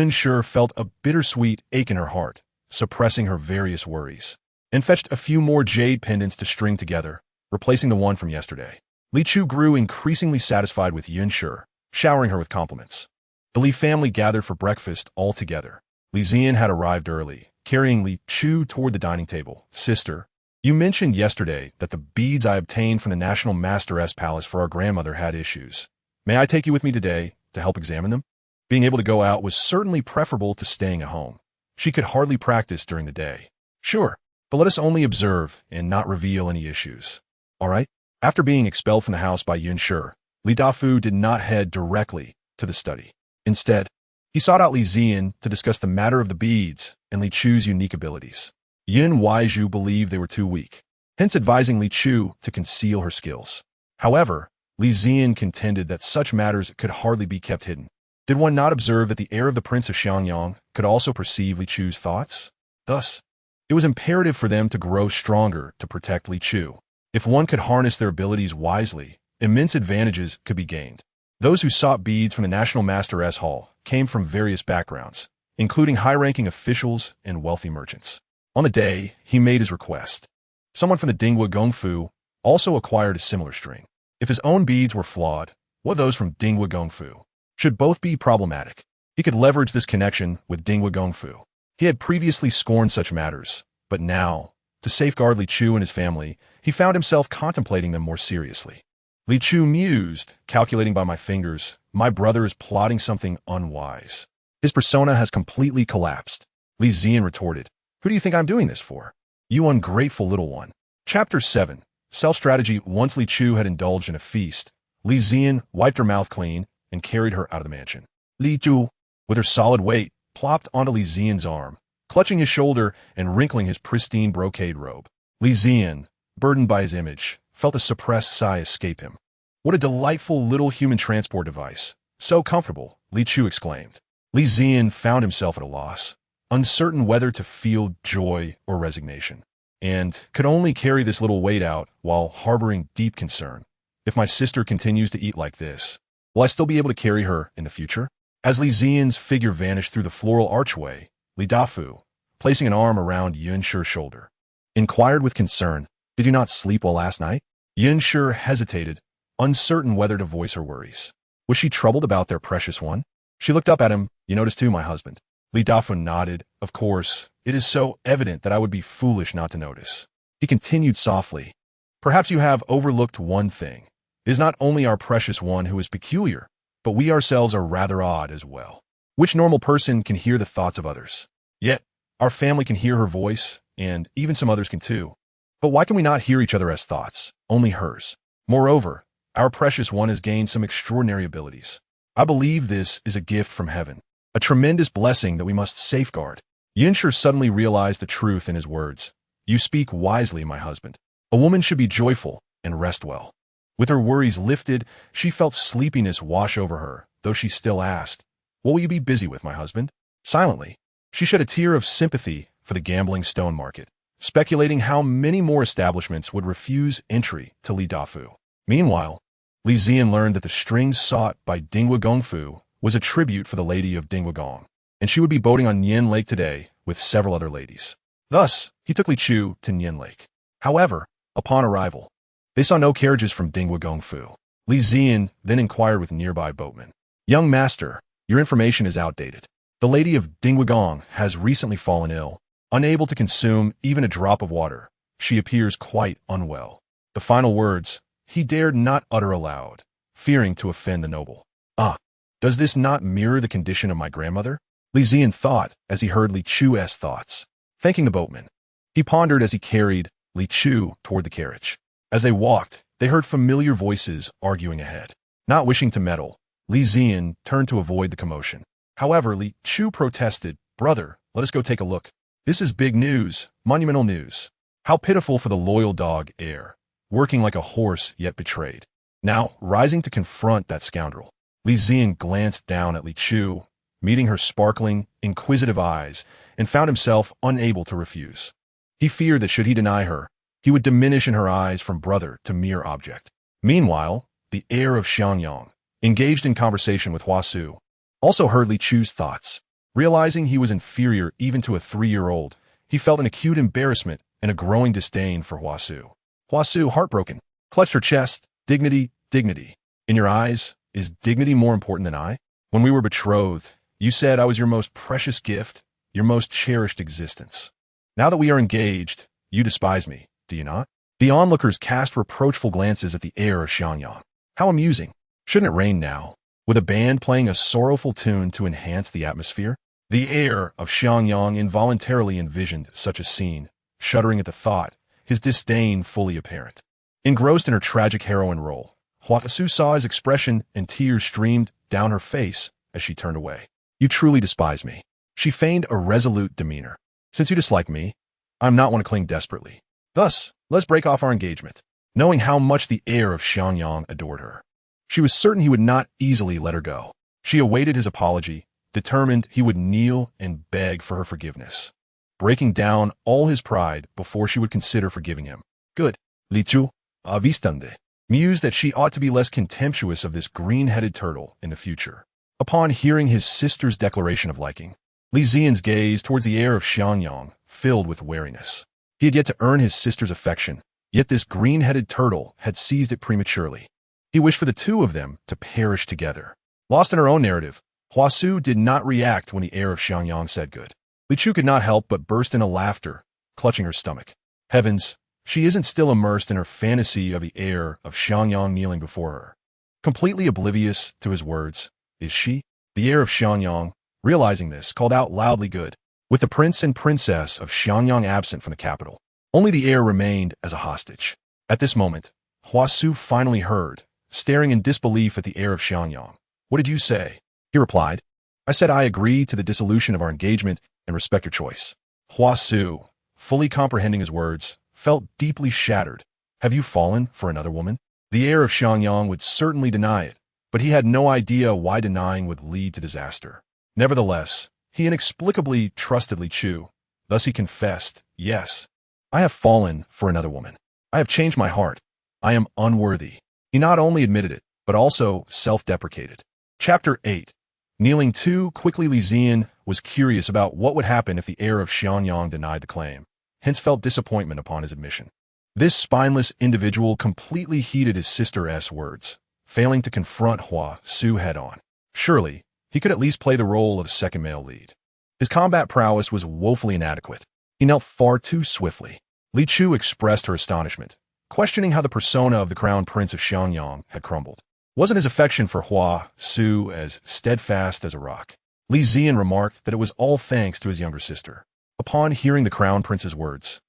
Sure felt a bittersweet ache in her heart, suppressing her various worries, and fetched a few more jade pendants to string together, replacing the one from yesterday. Li Chu grew increasingly satisfied with Sure, showering her with compliments. The Li family gathered for breakfast all together. Li Zian had arrived early, carrying Li Chu toward the dining table. Sister, you mentioned yesterday that the beads I obtained from the National Masteress Palace for our grandmother had issues. May I take you with me today to help examine them? Being able to go out was certainly preferable to staying at home. She could hardly practice during the day. Sure, but let us only observe and not reveal any issues. All right? After being expelled from the house by Sure, Li Dafu did not head directly to the study. Instead, he sought out Li Zian to discuss the matter of the beads and Li Chu's unique abilities. Yin Waizhu believed they were too weak, hence advising Li Chu to conceal her skills. However, Li Zian contended that such matters could hardly be kept hidden. Did one not observe that the heir of the Prince of Xiangyang could also perceive Li Chu's thoughts? Thus, it was imperative for them to grow stronger to protect Li Chu. If one could harness their abilities wisely, immense advantages could be gained. Those who sought beads from the National Masteress Hall came from various backgrounds, including high-ranking officials and wealthy merchants. On the day he made his request, someone from the Dinghua Gongfu also acquired a similar string. If his own beads were flawed, what those from Dinghua Gongfu? Should both be problematic. He could leverage this connection with Dinghua Gongfu. He had previously scorned such matters, but now, to safeguard Li Chu and his family, he found himself contemplating them more seriously. Li Chu mused, calculating by my fingers, my brother is plotting something unwise. His persona has completely collapsed. Li Zian retorted, who do you think I'm doing this for? You ungrateful little one. Chapter 7. Self-strategy. Once Li Chu had indulged in a feast, Li Zian wiped her mouth clean and carried her out of the mansion. Li Chu, with her solid weight, plopped onto Li Zian's arm, clutching his shoulder and wrinkling his pristine brocade robe. Li Zian, burdened by his image, felt a suppressed sigh escape him. What a delightful little human transport device. So comfortable, Li Chu exclaimed. Li Zian found himself at a loss, uncertain whether to feel joy or resignation, and could only carry this little weight out while harboring deep concern. If my sister continues to eat like this, will I still be able to carry her in the future? As Li Zian's figure vanished through the floral archway, Li Dafu, placing an arm around Shure's shoulder, inquired with concern, did you not sleep well last night? Shure hesitated, uncertain whether to voice her worries. Was she troubled about their precious one? She looked up at him. You noticed too, my husband. Li Dafu nodded. Of course, it is so evident that I would be foolish not to notice. He continued softly. Perhaps you have overlooked one thing. It is not only our precious one who is peculiar, but we ourselves are rather odd as well. Which normal person can hear the thoughts of others? Yet, our family can hear her voice, and even some others can too. But why can we not hear each other as thoughts, only hers? Moreover, our precious one has gained some extraordinary abilities. I believe this is a gift from heaven, a tremendous blessing that we must safeguard. Shure suddenly realized the truth in his words. You speak wisely, my husband. A woman should be joyful and rest well. With her worries lifted, she felt sleepiness wash over her, though she still asked, what will you be busy with, my husband? Silently, she shed a tear of sympathy for the gambling stone market, speculating how many more establishments would refuse entry to Li Dafu. Meanwhile, Li Zian learned that the strings sought by Dinghua Gongfu was a tribute for the lady of Dinghua Gong, and she would be boating on Nian Lake today with several other ladies. Thus, he took Li Chu to Nian Lake. However, upon arrival, they saw no carriages from Dinghua Gongfu. Li Zian then inquired with nearby boatmen. Young master, your information is outdated. The lady of Dinghua Gong has recently fallen ill. Unable to consume even a drop of water, she appears quite unwell. The final words he dared not utter aloud, fearing to offend the noble. Ah, does this not mirror the condition of my grandmother? Li Zian thought as he heard Li Chu's thoughts. Thanking the boatman, he pondered as he carried Li Chu toward the carriage. As they walked, they heard familiar voices arguing ahead. Not wishing to meddle, Li Zian turned to avoid the commotion. However, Li Chu protested, Brother, let us go take a look. This is big news, monumental news. How pitiful for the loyal dog heir, working like a horse yet betrayed. Now, rising to confront that scoundrel, Li Zian glanced down at Li Chu, meeting her sparkling, inquisitive eyes, and found himself unable to refuse. He feared that should he deny her, he would diminish in her eyes from brother to mere object. Meanwhile, the heir of Xiangyang, engaged in conversation with Hua Su, also heard Li Chu's thoughts. Realizing he was inferior even to a 3-year-old, he felt an acute embarrassment and a growing disdain for Hua-Su. Hua-Su, heartbroken, clutched her chest. Dignity, dignity. In your eyes, is dignity more important than I? When we were betrothed, you said I was your most precious gift, your most cherished existence. Now that we are engaged, you despise me, do you not? The onlookers cast reproachful glances at the heir of Xiangyang. How amusing. Shouldn't it rain now, with a band playing a sorrowful tune to enhance the atmosphere? The heir of Xiangyang involuntarily envisioned such a scene, shuddering at the thought, his disdain fully apparent. Engrossed in her tragic heroine role, Hua-Su saw his expression and tears streamed down her face as she turned away. You truly despise me. She feigned a resolute demeanor. Since you dislike me, I'm not one to cling desperately. Thus, let's break off our engagement. Knowing how much the heir of Xiangyang adored her, she was certain he would not easily let her go. She awaited his apology, determined he would kneel and beg for her forgiveness, breaking down all his pride before she would consider forgiving him. Good. Li Chu, avistande, mused that she ought to be less contemptuous of this green-headed turtle in the future. Upon hearing his sister's declaration of liking, Li Zian's gaze towards the heir of Xiangyang filled with wariness. He had yet to earn his sister's affection, yet this green-headed turtle had seized it prematurely. He wished for the two of them to perish together. Lost in her own narrative, Hua-Su did not react when the heir of Xiangyang said good. Li Chu could not help but burst into laughter, clutching her stomach. Heavens, she isn't still immersed in her fantasy of the heir of Xiangyang kneeling before her. Completely oblivious to his words, is she? The heir of Xiangyang, realizing this, called out loudly good. With the prince and princess of Xiangyang absent from the capital, only the heir remained as a hostage. At this moment, Hua-Su finally heard, staring in disbelief at the heir of Xiangyang. What did you say? He replied, I said I agree to the dissolution of our engagement and respect your choice. Hua-Su, fully comprehending his words, felt deeply shattered. Have you fallen for another woman? The heir of Xiangyang would certainly deny it, but he had no idea why denying would lead to disaster. Nevertheless, he inexplicably trusted Li Chu. Thus he confessed, yes, I have fallen for another woman. I have changed my heart. I am unworthy. He not only admitted it, but also self-deprecated. Chapter 8. Kneeling too quickly, Li Zian was curious about what would happen if the heir of Xiangyang denied the claim, hence felt disappointment upon his admission. This spineless individual completely heeded his sister's words, failing to confront Hua-Su head-on. Surely, he could at least play the role of second male lead. His combat prowess was woefully inadequate. He knelt far too swiftly. Li Chu expressed her astonishment, questioning how the persona of the crown prince of Xiangyang had crumbled. Wasn't his affection for Hua-Su as steadfast as a rock? Li Zian remarked that it was all thanks to his younger sister. Upon hearing the crown prince's words,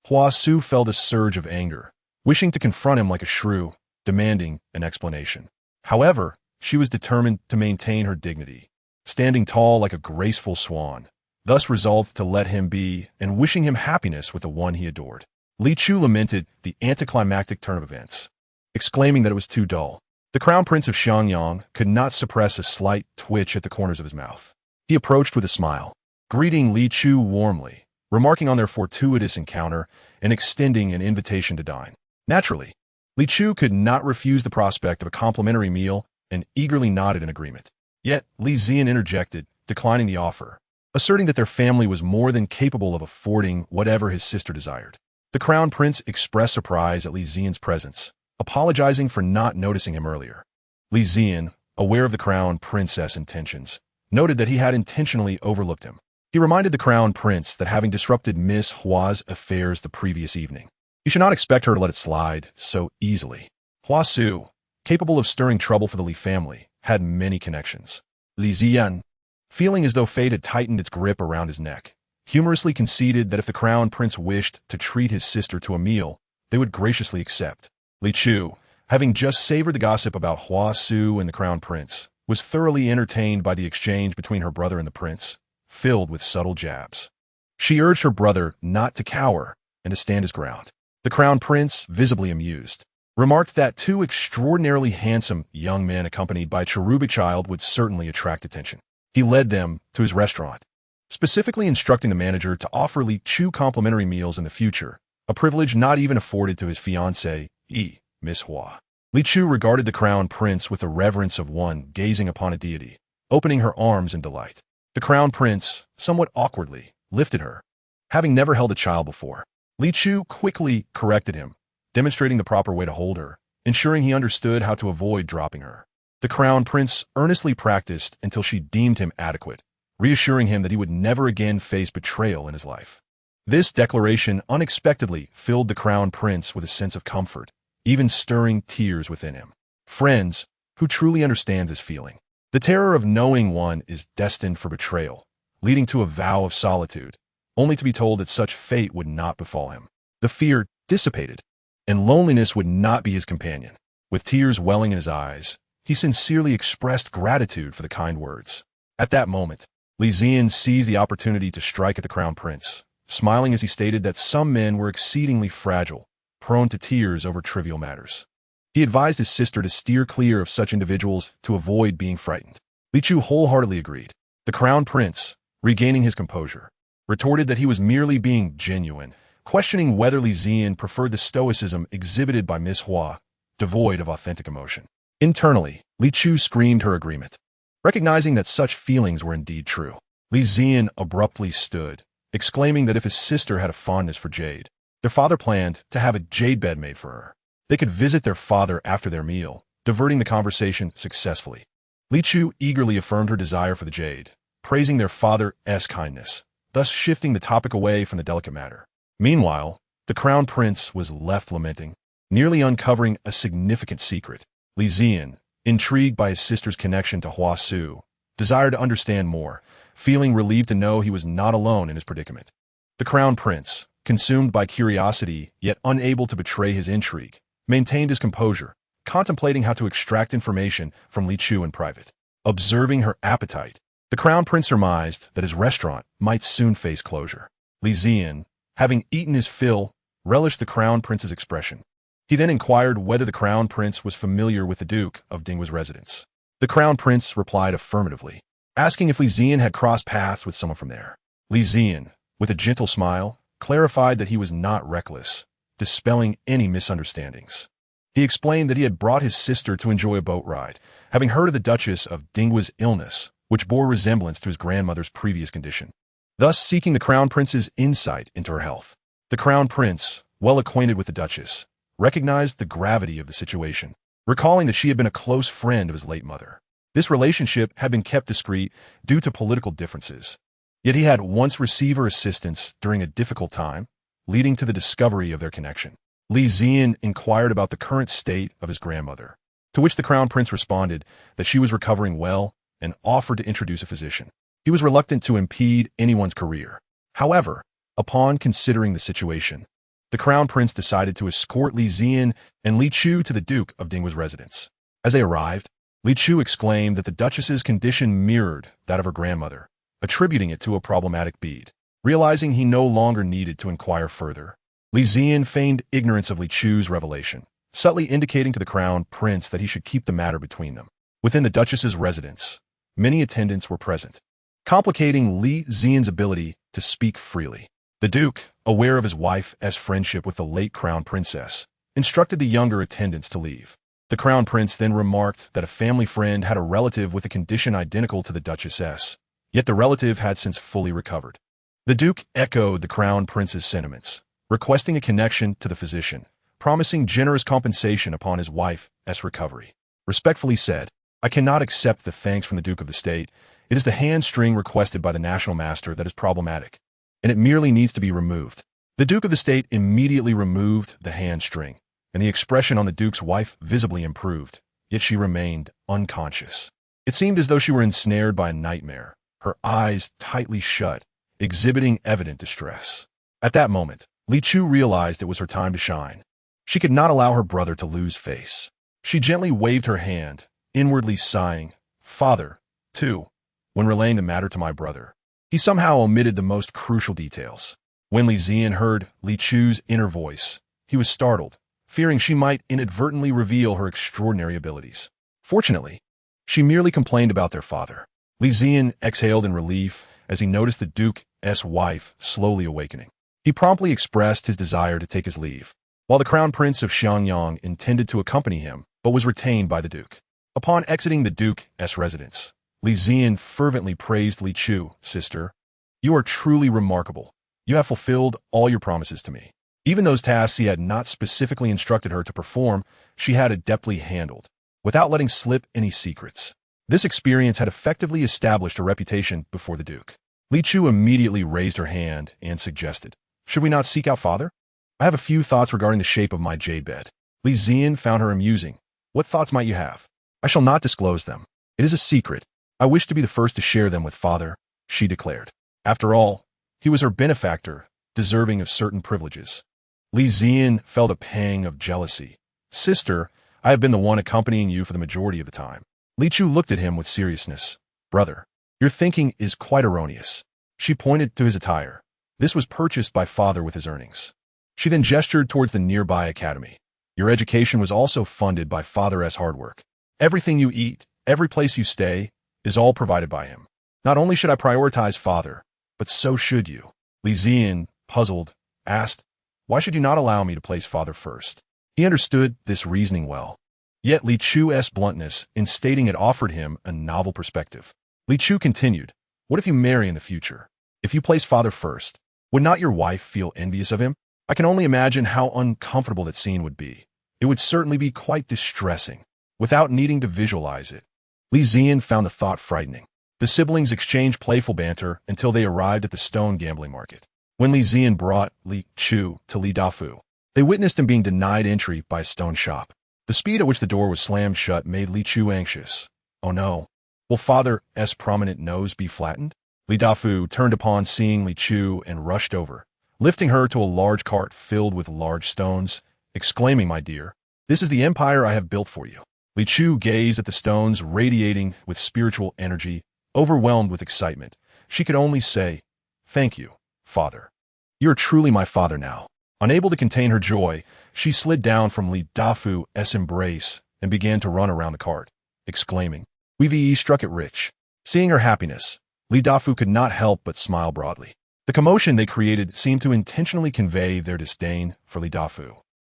Hua-Su felt a surge of anger, wishing to confront him like a shrew, demanding an explanation. However, she was determined to maintain her dignity, standing tall like a graceful swan, thus resolved to let him be and wishing him happiness with the one he adored. Li Chu lamented the anticlimactic turn of events, exclaiming that it was too dull. The crown prince of Xiangyang could not suppress a slight twitch at the corners of his mouth. He approached with a smile, greeting Li Chu warmly, remarking on their fortuitous encounter and extending an invitation to dine. Naturally, Li Chu could not refuse the prospect of a complimentary meal and eagerly nodded in agreement. Yet, Li Zian interjected, declining the offer, asserting that their family was more than capable of affording whatever his sister desired. The crown prince expressed surprise at Li Zian's presence, apologizing for not noticing him earlier. Li Zian, aware of the crown princess' intentions, noted that he had intentionally overlooked him. He reminded the crown prince that having disrupted Miss Hua's affairs the previous evening, he should not expect her to let it slide so easily. Hua-Su, capable of stirring trouble for the Li family, had many connections. Li Zian, feeling as though fate had tightened its grip around his neck, humorously conceded that if the crown prince wished to treat his sister to a meal, they would graciously accept. Li Chu, having just savored the gossip about Hua-Su and the crown prince, was thoroughly entertained by the exchange between her brother and the prince, filled with subtle jabs. She urged her brother not to cower and to stand his ground. The crown prince, visibly amused, remarked that two extraordinarily handsome young men accompanied by a cherubic child would certainly attract attention. He led them to his restaurant, specifically instructing the manager to offer Li Chu complimentary meals in the future, a privilege not even afforded to his fiancée, Miss Hua. Li Chu regarded the crown prince with the reverence of one gazing upon a deity, opening her arms in delight. The crown prince, somewhat awkwardly, lifted her. Having never held a child before, Li Chu quickly corrected him, demonstrating the proper way to hold her, ensuring he understood how to avoid dropping her. The crown prince earnestly practiced until she deemed him adequate, reassuring him that he would never again face betrayal in his life. This declaration unexpectedly filled the crown prince with a sense of comfort, even stirring tears within him. Friends, who truly understands his feeling? The terror of knowing one is destined for betrayal, leading to a vow of solitude, only to be told that such fate would not befall him. The fear dissipated, and loneliness would not be his companion. With tears welling in his eyes, he sincerely expressed gratitude for the kind words. At that moment, Li Zian seized the opportunity to strike at the crown prince, smiling as he stated that some men were exceedingly fragile, prone to tears over trivial matters. He advised his sister to steer clear of such individuals to avoid being frightened. Li Chu wholeheartedly agreed. The crown prince, regaining his composure, retorted that he was merely being genuine, questioning whether Li Zian preferred the stoicism exhibited by Miss Hua, devoid of authentic emotion. Internally, Li Chu screamed her agreement. Recognizing that such feelings were indeed true, Li Zian abruptly stood, exclaiming that if his sister had a fondness for jade, their father planned to have a jade bed made for her. They could visit their father after their meal, diverting the conversation successfully. Li Chu eagerly affirmed her desire for the jade, praising their father's kindness, thus shifting the topic away from the delicate matter. Meanwhile, the crown prince was left lamenting, nearly uncovering a significant secret. Li Zian, intrigued by his sister's connection to Hua Su, desired to understand more, feeling relieved to know he was not alone in his predicament. The crown prince, consumed by curiosity yet unable to betray his intrigue, maintained his composure, contemplating how to extract information from Li Chu in private. Observing her appetite, the crown prince surmised that his restaurant might soon face closure. Li Zian, having eaten his fill, relished the crown prince's expression. He then inquired whether the crown prince was familiar with the Duke of Dingwa's residence. The crown prince replied affirmatively, asking if Li Zian had crossed paths with someone from there. Li Zian, with a gentle smile, clarified that he was not reckless, dispelling any misunderstandings. He explained that he had brought his sister to enjoy a boat ride, having heard of the Duchess of Dingwa's illness, which bore resemblance to his grandmother's previous condition, thus seeking the crown prince's insight into her health. The crown prince, well acquainted with the Duchess, recognized the gravity of the situation, recalling that she had been a close friend of his late mother. This relationship had been kept discreet due to political differences, yet he had once received her assistance during a difficult time, leading to the discovery of their connection. Li Zian inquired about the current state of his grandmother, to which the crown prince responded that she was recovering well and offered to introduce a physician. He was reluctant to impede anyone's career. However, upon considering the situation, the crown prince decided to escort Li Zian and Li Chu to the Duke of Dingwa's residence. As they arrived, Li Chu exclaimed that the Duchess's condition mirrored that of her grandmother, attributing it to a problematic bead. Realizing he no longer needed to inquire further, Li Zian feigned ignorance of Li Chu's revelation, subtly indicating to the crown prince that he should keep the matter between them. Within the Duchess's residence, many attendants were present, complicating Li Zian's ability to speak freely. The Duke, aware of his wife's friendship with the late crown princess, instructed the younger attendants to leave. The crown prince then remarked that a family friend had a relative with a condition identical to the Duchess's, yet the relative had since fully recovered. The Duke echoed the crown prince's sentiments, requesting a connection to the physician, promising generous compensation upon his wife's recovery. Respectfully said, "I cannot accept the thanks from the Duke of the State. It is the hand string requested by the National Master that is problematic, and it merely needs to be removed." The Duke of the State immediately removed the hand string, and the expression on the Duke's wife visibly improved, yet she remained unconscious. It seemed as though she were ensnared by a nightmare, her eyes tightly shut, exhibiting evident distress. At that moment, Li Chu realized it was her time to shine. She could not allow her brother to lose face. She gently waved her hand, inwardly sighing, "Father, too," when relaying the matter to my brother. He somehow omitted the most crucial details. When Li Zian heard Li Chu's inner voice, he was startled, fearing she might inadvertently reveal her extraordinary abilities. Fortunately, she merely complained about their father. Li Zian exhaled in relief as he noticed the Duke's wife slowly awakening. He promptly expressed his desire to take his leave, while the Crown Prince of Xiangyang intended to accompany him, but was retained by the Duke. Upon exiting the Duke's residence, Li Zian fervently praised Li Chu. Sister, you are truly remarkable. You have fulfilled all your promises to me. Even those tasks he had not specifically instructed her to perform, she had adeptly handled, without letting slip any secrets. This experience had effectively established a reputation before the Duke. Li Chu immediately raised her hand and suggested, should we not seek out Father? I have a few thoughts regarding the shape of my jade bed. Li Zian found her amusing. What thoughts might you have? I shall not disclose them. It is a secret. I wish to be the first to share them with Father, she declared. After all, he was her benefactor, deserving of certain privileges. Li Zian felt a pang of jealousy. Sister, I have been the one accompanying you for the majority of the time. Li Chu looked at him with seriousness. Brother, your thinking is quite erroneous. She pointed to his attire. This was purchased by Father with his earnings. She then gestured towards the nearby academy. Your education was also funded by Father's hard work. Everything you eat, every place you stay, is all provided by him. Not only should I prioritize Father, but so should you. Li Zian, puzzled, asked, why should you not allow me to place Father first? He understood this reasoning well. Yet Li Chu's bluntness in stating it offered him a novel perspective. Li Chu continued, what if you marry in the future? If you place Father first, would not your wife feel envious of him? I can only imagine how uncomfortable that scene would be. It would certainly be quite distressing, without needing to visualize it. Li Zian found the thought frightening. The siblings exchanged playful banter until they arrived at the stone gambling market. When Li Zian brought Li Chu to Li Dafu, they witnessed him being denied entry by a stone shop. The speed at which the door was slammed shut made Li Chu anxious. Oh no. Will Father's prominent nose be flattened? Li Dafu turned upon seeing Li Chu and rushed over, lifting her to a large cart filled with large stones, exclaiming, my dear, this is the empire I have built for you. Li Chu gazed at the stones radiating with spiritual energy, overwhelmed with excitement. She could only say, thank you, Father. You are truly my father now. Unable to contain her joy, she slid down from Li Dafu's embrace and began to run around the cart, exclaiming, We've struck it rich. Seeing her happiness, Li Dafu could not help but smile broadly. The commotion they created seemed to intentionally convey their disdain for Li Dafu.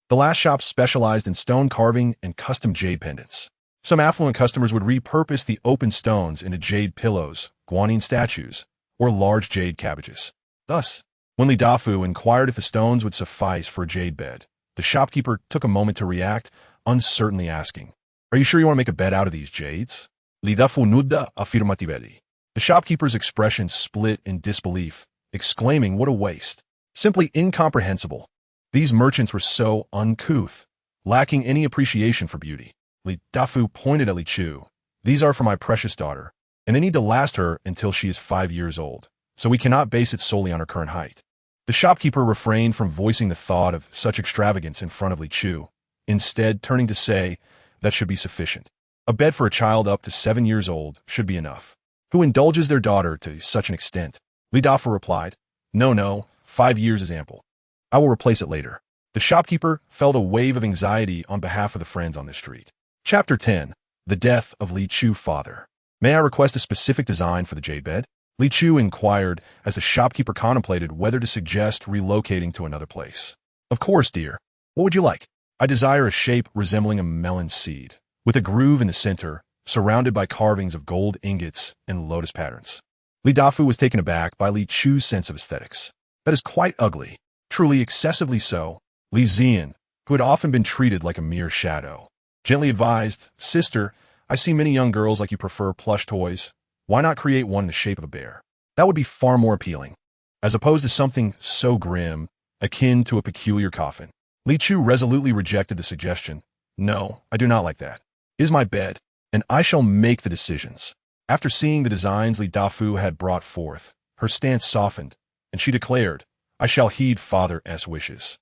The last shop specialized in stone carving and custom jade pendants. Some affluent customers would repurpose the open stones into jade pillows, guanine statues, or large jade cabbages. Thus, when Li Dafu inquired if the stones would suffice for a jade bed, the shopkeeper took a moment to react, uncertainly asking, are you sure you want to make a bed out of these jades? Li Dafu nudda affirmatively. The shopkeeper's expression split in disbelief, exclaiming, what a waste. Simply incomprehensible. These merchants were so uncouth, lacking any appreciation for beauty. Li Dafu pointed at Li Chu. These are for my precious daughter, and they need to last her until she is 5 years old, so we cannot base it solely on her current height. The shopkeeper refrained from voicing the thought of such extravagance in front of Li Chu, instead turning to say, that should be sufficient. A bed for a child up to 7 years old should be enough. Who indulges their daughter to such an extent? Li Dafu replied, no, 5 years is ample. I will replace it later. The shopkeeper felt a wave of anxiety on behalf of the friends on the street. Chapter 10. The Death of Li Chu Father. May I request a specific design for the jade bed? Li Chu inquired as the shopkeeper contemplated whether to suggest relocating to another place. Of course, dear. What would you like? I desire a shape resembling a melon seed, with a groove in the center, surrounded by carvings of gold ingots and lotus patterns. Li Dafu was taken aback by Li Chu's sense of aesthetics. That is quite ugly, truly excessively so. Li Zian, who had often been treated like a mere shadow, gently advised, Sister, I see many young girls like you prefer plush toys. Why not create one in the shape of a bear? That would be far more appealing, as opposed to something so grim, akin to a peculiar coffin. Li Chu resolutely rejected the suggestion. No, I do not like that. It is my bed, and I shall make the decisions. After seeing the designs Li Dafu had brought forth, her stance softened, and she declared, I shall heed Father's wishes.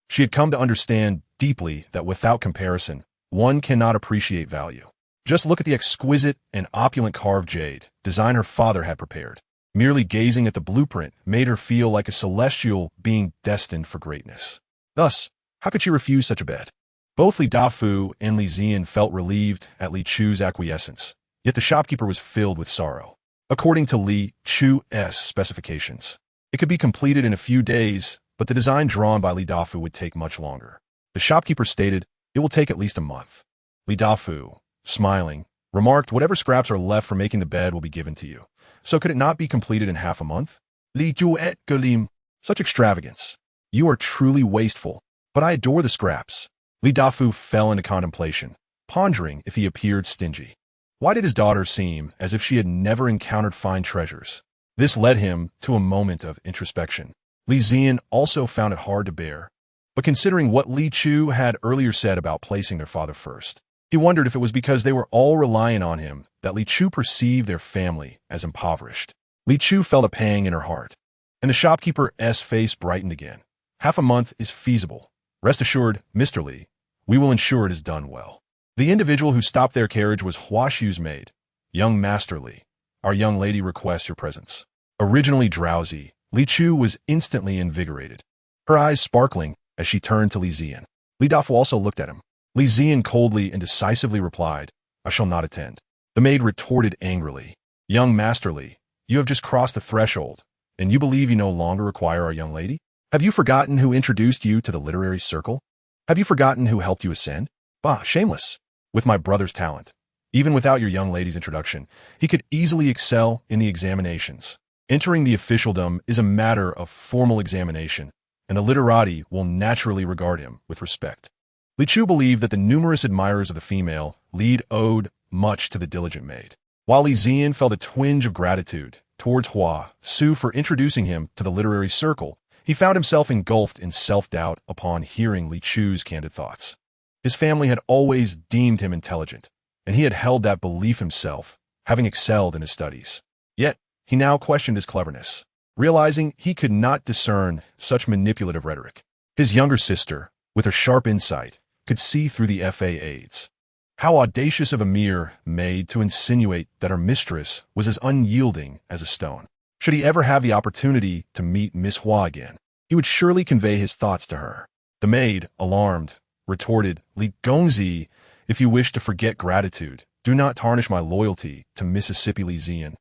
She had come to understand deeply that without comparison, one cannot appreciate value. Just look at the exquisite and opulent carved jade design her father had prepared. Merely gazing at the blueprint made her feel like a celestial being destined for greatness. Thus, how could she refuse such a bed? Both Li Dafu and Li Zian felt relieved at Li Chu's acquiescence, yet the shopkeeper was filled with sorrow. According to Li Chu's specifications, it could be completed in a few days, but the design drawn by Li Dafu would take much longer. The shopkeeper stated, it will take at least a month. Li Dafu, smiling, remarked, "Whatever scraps are left for making the bed will be given to you. So could it not be completed in half a month?" Li Ju et Galim. Such extravagance. You are truly wasteful, but I adore the scraps. Li Dafu fell into contemplation, pondering if he appeared stingy. Why did his daughter seem as if she had never encountered fine treasures? This led him to a moment of introspection. Li Zian also found it hard to bear, but considering what Li Chu had earlier said about placing their father first, he wondered if it was because they were all relying on him that Li Chu perceived their family as impoverished. Li Chu felt a pang in her heart, and the shopkeeper's face brightened again. Half a month is feasible. Rest assured, Mr. Li, we will ensure it is done well. The individual who stopped their carriage was Hua Xu's maid. Young Master Li, our young lady requests your presence. Originally drowsy, Li Chu was instantly invigorated, her eyes sparkling as she turned to Li Zian. Li Dafu also looked at him. Li Zian coldly and decisively replied, "I shall not attend." The maid retorted angrily, "Young Master Li, you have just crossed the threshold, and you believe you no longer require our young lady? Have you forgotten who introduced you to the literary circle? Have you forgotten who helped you ascend? Bah, shameless. With my brother's talent, even without your young lady's introduction, he could easily excel in the examinations. Entering the officialdom is a matter of formal examination, and the literati will naturally regard him with respect." Li Chu believed that the numerous admirers of the female lead owed much to the diligent maid, while Li Zian felt a twinge of gratitude towards Hua Su for introducing him to the literary circle. He found himself engulfed in self-doubt upon hearing Li Chu's candid thoughts. His family had always deemed him intelligent, and he had held that belief himself, having excelled in his studies. Yet, he now questioned his cleverness, realizing he could not discern such manipulative rhetoric. His younger sister, with her sharp insight, could see through the FAAs. How audacious of a mere maid to insinuate that her mistress was as unyielding as a stone. Should he ever have the opportunity to meet Miss Hua again, he would surely convey his thoughts to her. The maid, alarmed, retorted, "Li Gongzi, if you wish to forget gratitude, do not tarnish my loyalty to Mississippi Li Zian."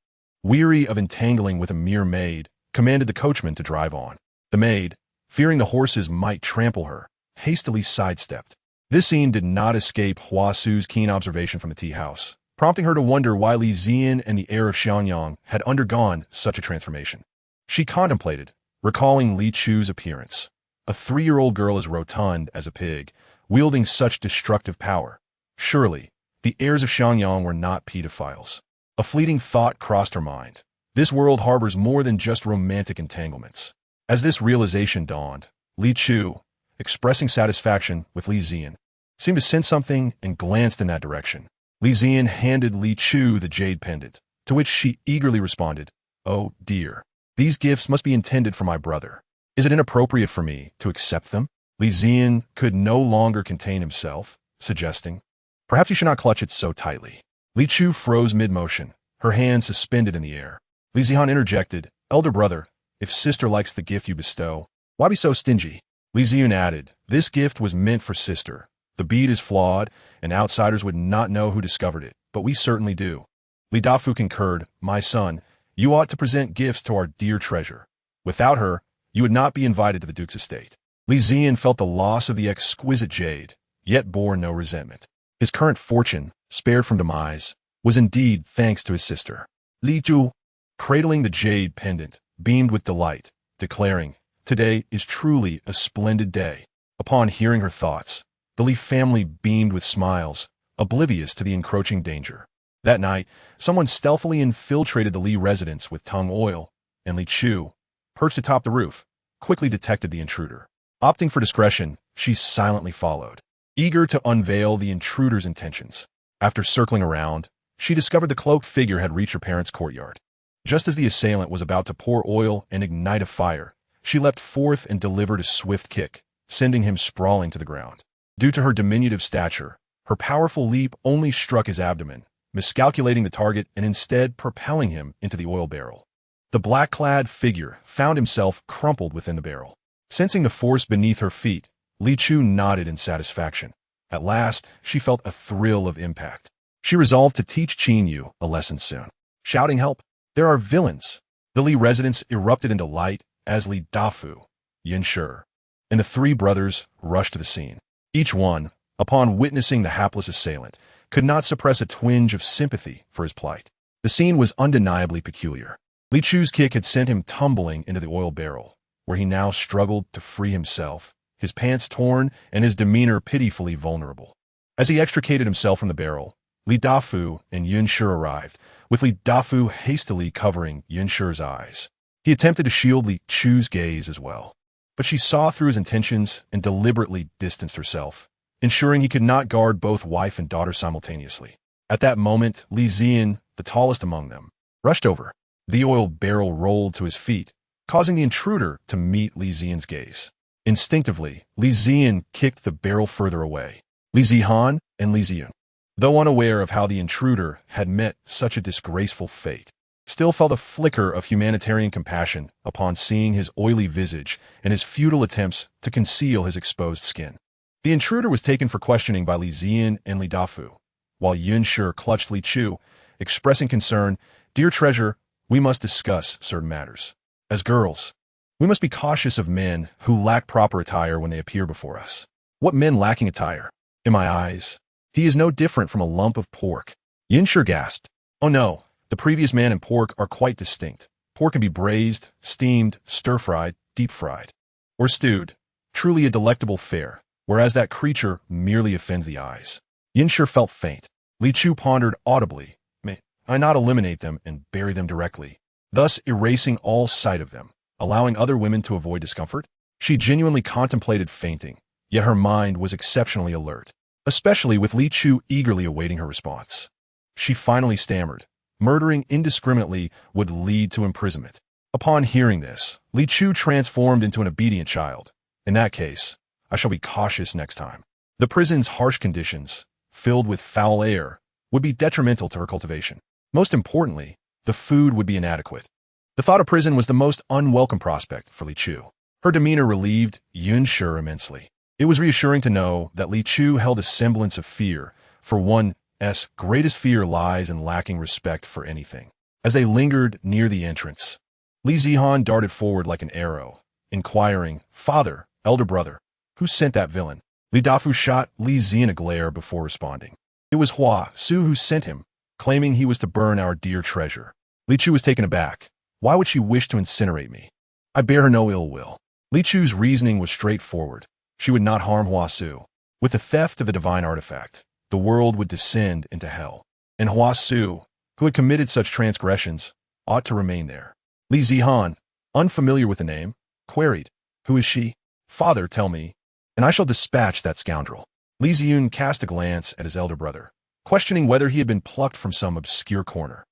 Weary of entangling with a mere maid, commanded the coachman to drive on. The maid, fearing the horses might trample her, hastily sidestepped. This scene did not escape Hua Su's keen observation from the tea house, prompting her to wonder why Li Zian and the heir of Xianyang had undergone such a transformation. She contemplated, recalling Li Chu's appearance. A 3-year-old girl as rotund as a pig, wielding such destructive power. Surely, the heirs of Xianyang were not pedophiles. A fleeting thought crossed her mind. This world harbors more than just romantic entanglements. As this realization dawned, Li Chu, expressing satisfaction with Li Zian, seemed to sense something and glanced in that direction. Li Zian handed Li Chu the jade pendant, to which she eagerly responded, "Oh dear, these gifts must be intended for my brother. Is it inappropriate for me to accept them?" Li Zian could no longer contain himself, suggesting, "Perhaps you should not clutch it so tightly." Li Chu froze mid-motion, her hand suspended in the air. Li Zihan interjected, "Elder brother, if sister likes the gift you bestow, why be so stingy?" Li Zian added, "This gift was meant for sister. The bead is flawed, and outsiders would not know who discovered it, but we certainly do." Li Dafu concurred, "My son, you ought to present gifts to our dear treasure. Without her, you would not be invited to the Duke's estate." Li Zian felt the loss of the exquisite jade, yet bore no resentment. His current fortune, spared from demise, was indeed thanks to his sister. Li Ju, cradling the jade pendant, beamed with delight, declaring, "Today is truly a splendid day." Upon hearing her thoughts, the Li family beamed with smiles, oblivious to the encroaching danger. That night, someone stealthily infiltrated the Li residence with tung oil, and Li Chu, perched atop the roof, quickly detected the intruder. Opting for discretion, she silently followed, eager to unveil the intruder's intentions. After circling around, she discovered the cloaked figure had reached her parents' courtyard. Just as the assailant was about to pour oil and ignite a fire, she leapt forth and delivered a swift kick, sending him sprawling to the ground. Due to her diminutive stature, her powerful leap only struck his abdomen, miscalculating the target and instead propelling him into the oil barrel. The black-clad figure found himself crumpled within the barrel. Sensing the force beneath her feet, Li Chu nodded in satisfaction. At last, she felt a thrill of impact. She resolved to teach Qin Yu a lesson soon. Shouting help, "There are villains!" The Li residence erupted into light as Li Dafu, Yin Shi, and the 3 brothers rushed to the scene. Each one, upon witnessing the hapless assailant, could not suppress a twinge of sympathy for his plight. The scene was undeniably peculiar. Li Chu's kick had sent him tumbling into the oil barrel, where he now struggled to free himself, his pants torn and his demeanor pitifully vulnerable. As he extricated himself from the barrel, Li Dafu and Yunshe arrived, with Li Dafu hastily covering Yunshe's eyes. He attempted to shield Li Chu's gaze as well, but she saw through his intentions and deliberately distanced herself, ensuring he could not guard both wife and daughter simultaneously. At that moment, Li Zian, the tallest among them, rushed over. The oil barrel rolled to his feet, causing the intruder to meet Li Zian's gaze. Instinctively, Li Zian kicked the barrel further away. Li Zihan and Li Ziyun, though unaware of how the intruder had met such a disgraceful fate, still felt a flicker of humanitarian compassion upon seeing his oily visage and his futile attempts to conceal his exposed skin. The intruder was taken for questioning by Li Zian and Li Dafu, while Yunshe clutched Li Chu, expressing concern. "Dear treasure, we must discuss certain matters. As girls, we must be cautious of men who lack proper attire when they appear before us." "What men lacking attire?" "In my eyes, he is no different from a lump of pork." Yunshe gasped. "Oh no, the previous man and pork are quite distinct. Pork can be braised, steamed, stir-fried, deep-fried, or stewed. Truly a delectable fare, whereas that creature merely offends the eyes." Yunshe felt faint. Li Chu pondered audibly. "May I not eliminate them and bury them directly, thus erasing all sight of them, allowing other women to avoid discomfort?" She genuinely contemplated fainting, yet her mind was exceptionally alert, especially with Li Chu eagerly awaiting her response. She finally stammered. Murdering indiscriminately would lead to imprisonment. Upon hearing this, Li Chu transformed into an obedient child. "In that case, I shall be cautious next time." The prison's harsh conditions, filled with foul air, would be detrimental to her cultivation. Most importantly, the food would be inadequate. The thought of prison was the most unwelcome prospect for Li Chu. Her demeanor relieved Yunshe immensely. It was reassuring to know that Li Chu held a semblance of fear, for one's greatest fear lies in lacking respect for anything. As they lingered near the entrance, Li Zihan darted forward like an arrow, inquiring, "Father, elder brother, who sent that villain?" Li Dafu shot Li Zian a glare before responding. "It was Hua Su who sent him, claiming he was to burn our dear treasure." Li Chu was taken aback. Why would she wish to incinerate me? I bear her no ill will. Li Chu's reasoning was straightforward. She would not harm Hua Su. With the theft of the divine artifact, the world would descend into hell, and Hua Su, who had committed such transgressions, ought to remain there. Li Zihan, unfamiliar with the name, queried, "Who is she?" "Father, tell me, and I shall dispatch that scoundrel." Li Ziyun cast a glance at his elder brother, questioning whether he had been plucked from some obscure corner.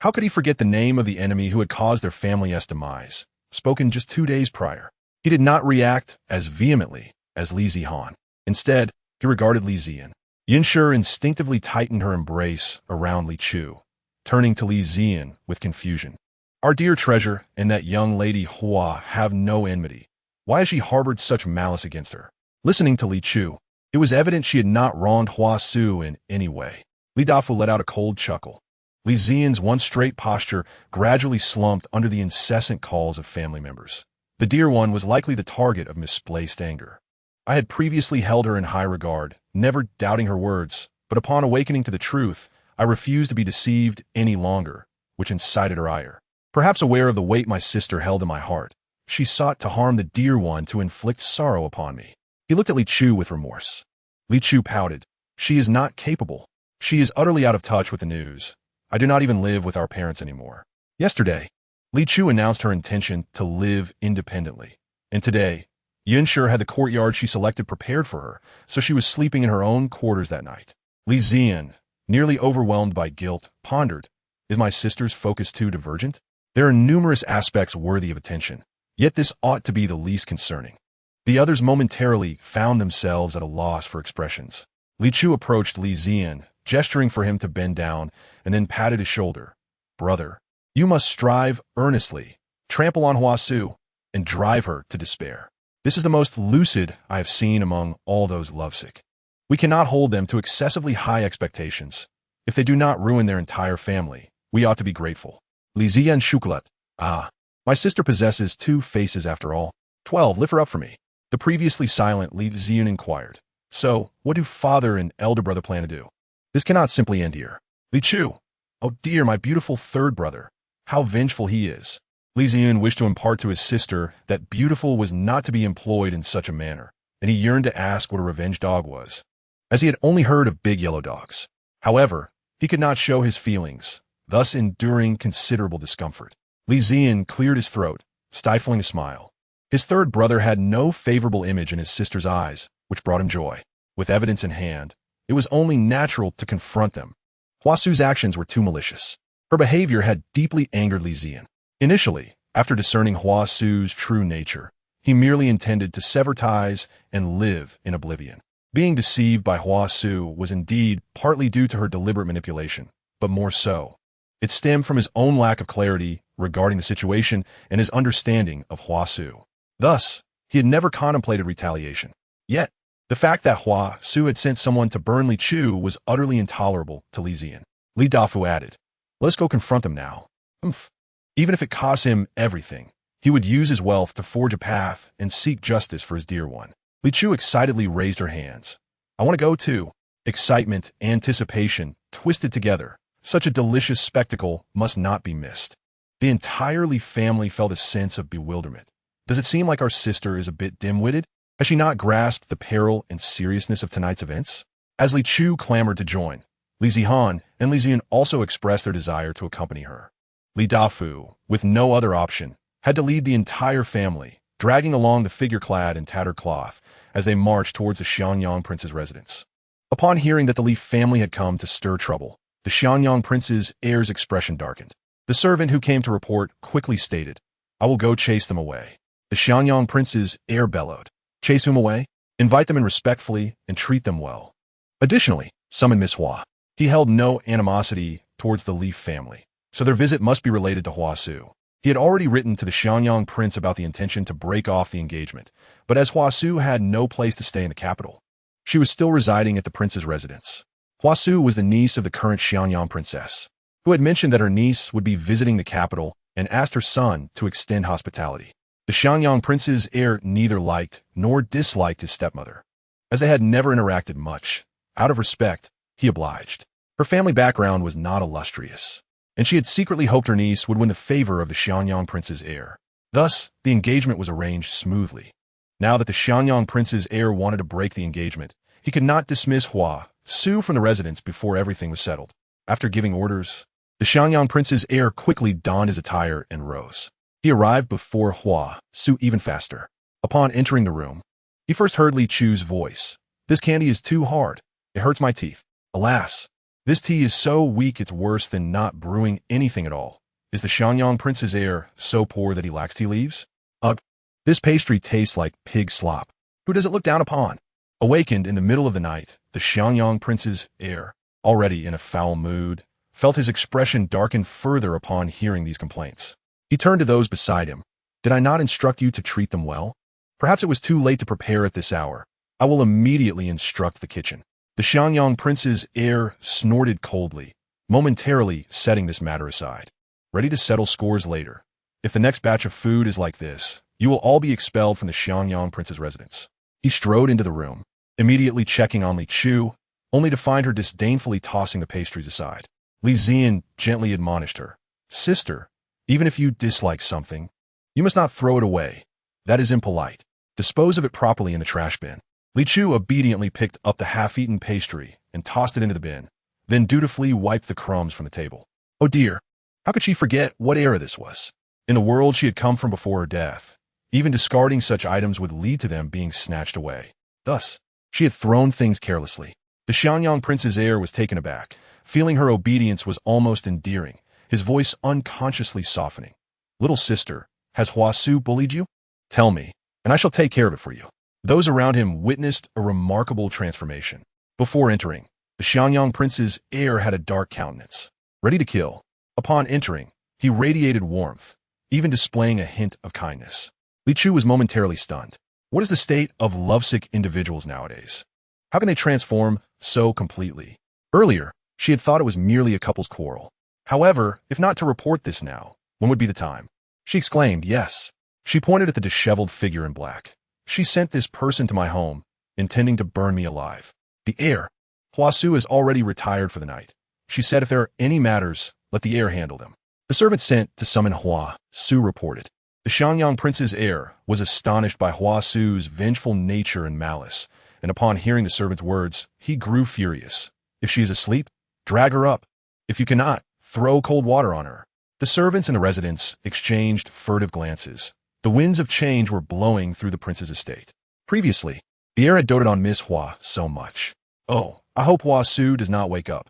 How could he forget the name of the enemy who had caused their family's demise, spoken just 2 days prior? He did not react as vehemently as Li Zihan. Instead, he regarded Li Zian. Yunshe instinctively tightened her embrace around Li Chu, turning to Li Zian with confusion. "Our dear treasure and that young lady Hua have no enmity. Why has she harbored such malice against her?" Listening to Li Chu, it was evident she had not wronged Hua Su in any way. Li Dafu let out a cold chuckle. Li Zian's once straight posture gradually slumped under the incessant calls of family members. The dear one was likely the target of misplaced anger. I had previously held her in high regard, never doubting her words, but upon awakening to the truth, I refused to be deceived any longer, which incited her ire. Perhaps aware of the weight my sister held in my heart, she sought to harm the dear one to inflict sorrow upon me. He looked at Li Chu with remorse. Li Chu pouted. "She is not capable. She is utterly out of touch with the news. I do not even live with our parents anymore." Yesterday, Li Chu announced her intention to live independently, and today, Yunshe had the courtyard she selected prepared for her, so she was sleeping in her own quarters that night. Li Zian, nearly overwhelmed by guilt, pondered, "Is my sister's focus too divergent? There are numerous aspects worthy of attention, yet this ought to be the least concerning." The others momentarily found themselves at a loss for expressions. Li Chu approached Li Zian, gesturing for him to bend down, and then patted his shoulder. "Brother, you must strive earnestly, trample on Hua Su, and drive her to despair. This is the most lucid I have seen among all those lovesick. We cannot hold them to excessively high expectations. If they do not ruin their entire family, we ought to be grateful." Li Zian Shukulat. "Ah, my sister possesses 2 faces after all. 12, lift her up for me." The previously silent Li Zian inquired. "So, what do father and elder brother plan to do?" This cannot simply end here. Li Chu. Oh dear, my beautiful third brother. How vengeful he is. Li Zian wished to impart to his sister that beautiful was not to be employed in such a manner, and he yearned to ask what a revenge dog was, as he had only heard of big yellow dogs. However, he could not show his feelings, thus enduring considerable discomfort. Li Zian cleared his throat, stifling a smile. His third brother had no favorable image in his sister's eyes, which brought him joy. With evidence in hand, it was only natural to confront them. Hua Su's actions were too malicious. Her behavior had deeply angered Li Zian. Initially, after discerning Hua Su's true nature, he merely intended to sever ties and live in oblivion. Being deceived by Hua Su was indeed partly due to her deliberate manipulation, but more so. It stemmed from his own lack of clarity regarding the situation and his understanding of Hua Su. Thus, he had never contemplated retaliation. Yet, the fact that Hua Su had sent someone to burn Li Chu was utterly intolerable to Li Zian. Li Dafu added, "Let's go confront him now. Even if it costs him everything, he would use his wealth to forge a path and seek justice for his dear one." Li Chu excitedly raised her hands. "I want to go too." Excitement, anticipation, twisted together. Such a delicious spectacle must not be missed. The entire Li family felt a sense of bewilderment. Does it seem like our sister is a bit dim-witted? Has she not grasped the peril and seriousness of tonight's events? As Li Chu clamored to join, Li Zihan and Li Zian also expressed their desire to accompany her. Li Dafu, with no other option, had to lead the entire family, dragging along the figure clad in tattered cloth as they marched towards the Xianyang prince's residence. Upon hearing that the Li family had come to stir trouble, the Xianyang prince's heir's expression darkened. The servant who came to report quickly stated, "I will go chase them away." The Xianyang prince's heir bellowed, "Chase whom away? Invite them in respectfully and treat them well. Additionally, summon Miss Hua." He held no animosity towards the Li family, so their visit must be related to Hua Su. He had already written to the Xianyang prince about the intention to break off the engagement, but as Hua Su had no place to stay in the capital, she was still residing at the prince's residence. Hua Su was the niece of the current Xianyang princess, who had mentioned that her niece would be visiting the capital and asked her son to extend hospitality. The Xianyang prince's heir neither liked nor disliked his stepmother. As they had never interacted much, out of respect, he obliged. Her family background was not illustrious, and she had secretly hoped her niece would win the favor of the Xianyang prince's heir. Thus, the engagement was arranged smoothly. Now that the Xianyang prince's heir wanted to break the engagement, he could not dismiss Hua Su from the residence before everything was settled. After giving orders, the Xianyang prince's heir quickly donned his attire and rose. He arrived before Hua Su even faster. Upon entering the room, he first heard Li Chu's voice. "This candy is too hard. It hurts my teeth. Alas, this tea is so weak it's worse than not brewing anything at all. Is the Xianyang prince's heir so poor that he lacks tea leaves? Ugh, this pastry tastes like pig slop. Who does it look down upon?" Awakened in the middle of the night, the Xianyang prince's heir, already in a foul mood, felt his expression darken further upon hearing these complaints. He turned to those beside him. "Did I not instruct you to treat them well? Perhaps it was too late to prepare at this hour. I will immediately instruct the kitchen." The Xianyang prince's heir snorted coldly, momentarily setting this matter aside. "Ready to settle scores later. If the next batch of food is like this, you will all be expelled from the Xianyang prince's residence." He strode into the room, immediately checking on Li Chu, only to find her disdainfully tossing the pastries aside. Li Zian gently admonished her, "Sister, even if you dislike something, you must not throw it away. That is impolite. Dispose of it properly in the trash bin." Li Chu obediently picked up the half-eaten pastry and tossed it into the bin, then dutifully wiped the crumbs from the table. Oh dear, how could she forget what era this was? In the world she had come from before her death, even discarding such items would lead to them being snatched away. Thus, she had thrown things carelessly. The Xianyang prince's heir was taken aback, feeling her obedience was almost endearing, his voice unconsciously softening. "Little sister, has Hua Su bullied you? Tell me, and I shall take care of it for you." Those around him witnessed a remarkable transformation. Before entering, the Xianyang prince's heir had a dark countenance, ready to kill. Upon entering, he radiated warmth, even displaying a hint of kindness. Li Chu was momentarily stunned. What is the state of lovesick individuals nowadays? How can they transform so completely? Earlier, she had thought it was merely a couple's quarrel. However, if not to report this now, when would be the time? She exclaimed, "Yes." She pointed at the disheveled figure in black. "She sent this person to my home, intending to burn me alive." The heir, Hua Su has already retired for the night. She said if there are any matters, let the heir handle them. The servant sent to summon Hua Su reported. The Xiangyang prince's heir was astonished by Hua Su's vengeful nature and malice, and upon hearing the servant's words, he grew furious. If she is asleep, drag her up. If you cannot, throw cold water on her. The servants in the residence exchanged furtive glances. The winds of change were blowing through the prince's estate. Previously, the heir had doted on Miss Hua so much. Oh, I hope Hua Su does not wake up.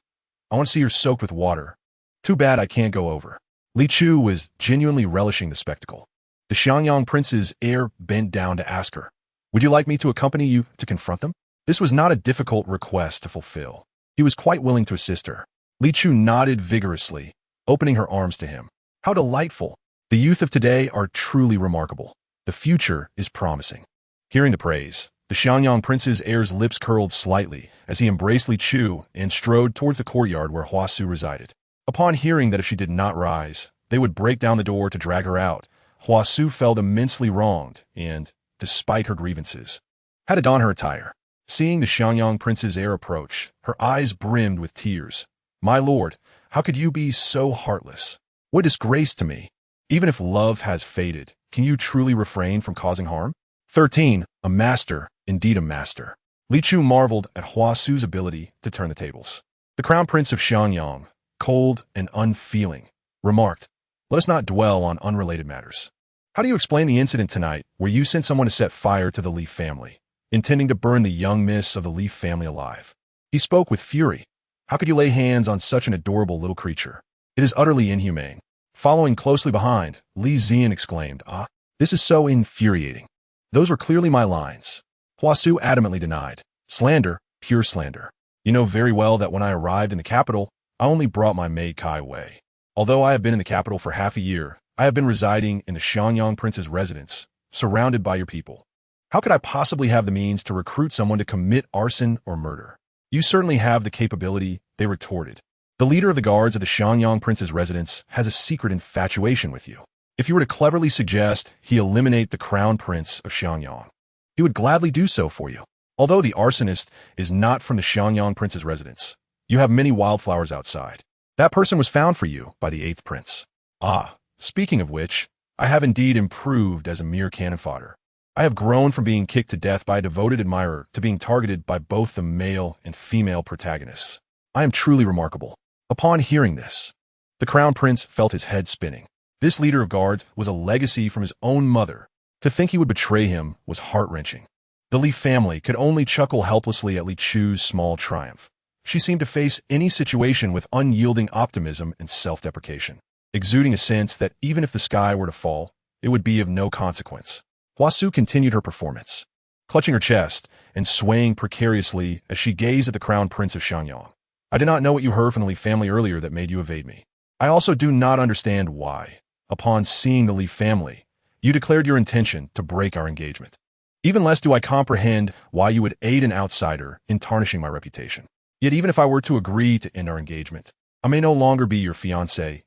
I want to see her soaked with water. Too bad I can't go over. Li Chu was genuinely relishing the spectacle. The Xiangyang prince's heir bent down to ask her, "Would you like me to accompany you to confront them?" This was not a difficult request to fulfill. He was quite willing to assist her. Li Chu nodded vigorously, opening her arms to him. How delightful! The youth of today are truly remarkable. The future is promising. Hearing the praise, the Xiangyang prince's heir's lips curled slightly as he embraced Li Chu and strode towards the courtyard where Hua Su resided. Upon hearing that if she did not rise, they would break down the door to drag her out, Hua Su felt immensely wronged and, despite her grievances, had to don her attire. Seeing the Xiangyang prince's heir approach, her eyes brimmed with tears. "My lord, how could you be so heartless? What disgrace to me! Even if love has faded, can you truly refrain from causing harm?" 13. A master, indeed a master. Li Chu marveled at Hua Su's ability to turn the tables. The crown prince of Xiangyang, cold and unfeeling, remarked, "Let us not dwell on unrelated matters. How do you explain the incident tonight where you sent someone to set fire to the Li family, intending to burn the young miss of the Li family alive?" He spoke with fury. "How could you lay hands on such an adorable little creature? It is utterly inhumane." Following closely behind, Li Zian exclaimed, "Ah, this is so infuriating. Those were clearly my lines." Hua Su adamantly denied. "Slander, pure slander. You know very well that when I arrived in the capital, I only brought my maid Kai Wei. Although I have been in the capital for half a year, I have been residing in the Xiangyang prince's residence, surrounded by your people. How could I possibly have the means to recruit someone to commit arson or murder?" "You certainly have the capability," they retorted. "The leader of the guards of the Xiangyang prince's residence has a secret infatuation with you. If you were to cleverly suggest he eliminate the crown prince of Xiangyang, he would gladly do so for you. Although the arsonist is not from the Xiangyang prince's residence, you have many wildflowers outside. That person was found for you by the 8th prince. Ah, speaking of which, I have indeed improved as a mere cannon fodder. I have grown from being kicked to death by a devoted admirer to being targeted by both the male and female protagonists. I am truly remarkable." Upon hearing this, the crown prince felt his head spinning. This leader of guards was a legacy from his own mother. To think he would betray him was heart-wrenching. The Li family could only chuckle helplessly at Li Chu's small triumph. She seemed to face any situation with unyielding optimism and self-deprecation, exuding a sense that even if the sky were to fall, it would be of no consequence. Hua Su continued her performance, clutching her chest and swaying precariously as she gazed at the crown prince of Xiangyang. "I did not know what you heard from the Li family earlier that made you evade me. I also do not understand why, upon seeing the Li family, you declared your intention to break our engagement. Even less do I comprehend why you would aid an outsider in tarnishing my reputation. Yet even if I were to agree to end our engagement, I may no longer be your fiancée,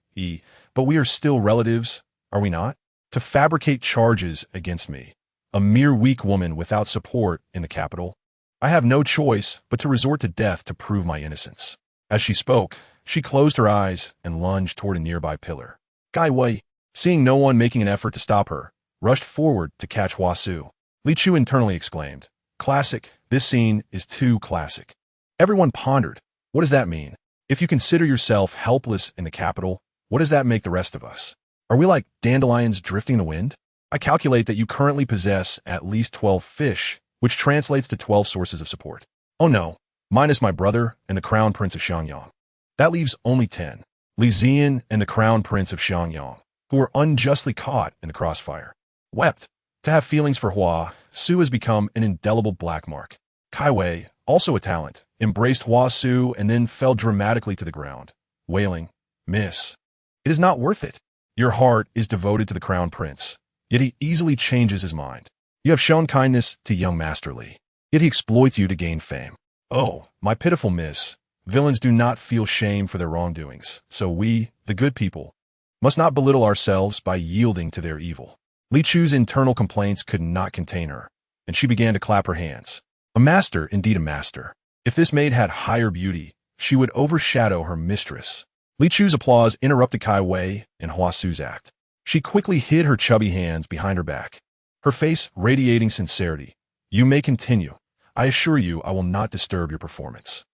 but we are still relatives, are we not? To fabricate charges against me, a mere weak woman without support in the capital, I have no choice but to resort to death to prove my innocence." As she spoke, she closed her eyes and lunged toward a nearby pillar. Kai Wei, seeing no one making an effort to stop her, rushed forward to catch Hua Su. Li Chu internally exclaimed, "Classic, this scene is too classic." Everyone pondered, what does that mean? If you consider yourself helpless in the capital, what does that make the rest of us? Are we like dandelions drifting in the wind? I calculate that you currently possess at least 12 fish, which translates to 12 sources of support. Oh no, minus my brother and the crown prince of Xiangyang. That leaves only 10. Li Zian and the crown prince of Xiangyang, who were unjustly caught in the crossfire. Wept. To have feelings for Hua Su has become an indelible black mark. Kai Wei, also a talent, embraced Hua Su and then fell dramatically to the ground, wailing, "Miss, it is not worth it. Your heart is devoted to the crown prince, yet he easily changes his mind. You have shown kindness to young Master Li, yet he exploits you to gain fame. Oh, my pitiful miss, villains do not feel shame for their wrongdoings, so we, the good people, must not belittle ourselves by yielding to their evil." Li Chu's internal complaints could not contain her, and she began to clap her hands. "A master, indeed a master. If this maid had higher beauty, she would overshadow her mistress. Li Chu's applause interrupted Kai Wei and Hua Su's act. She quickly hid her chubby hands behind her back, her face radiating sincerity. You may continue. I assure you I will not disturb your performance.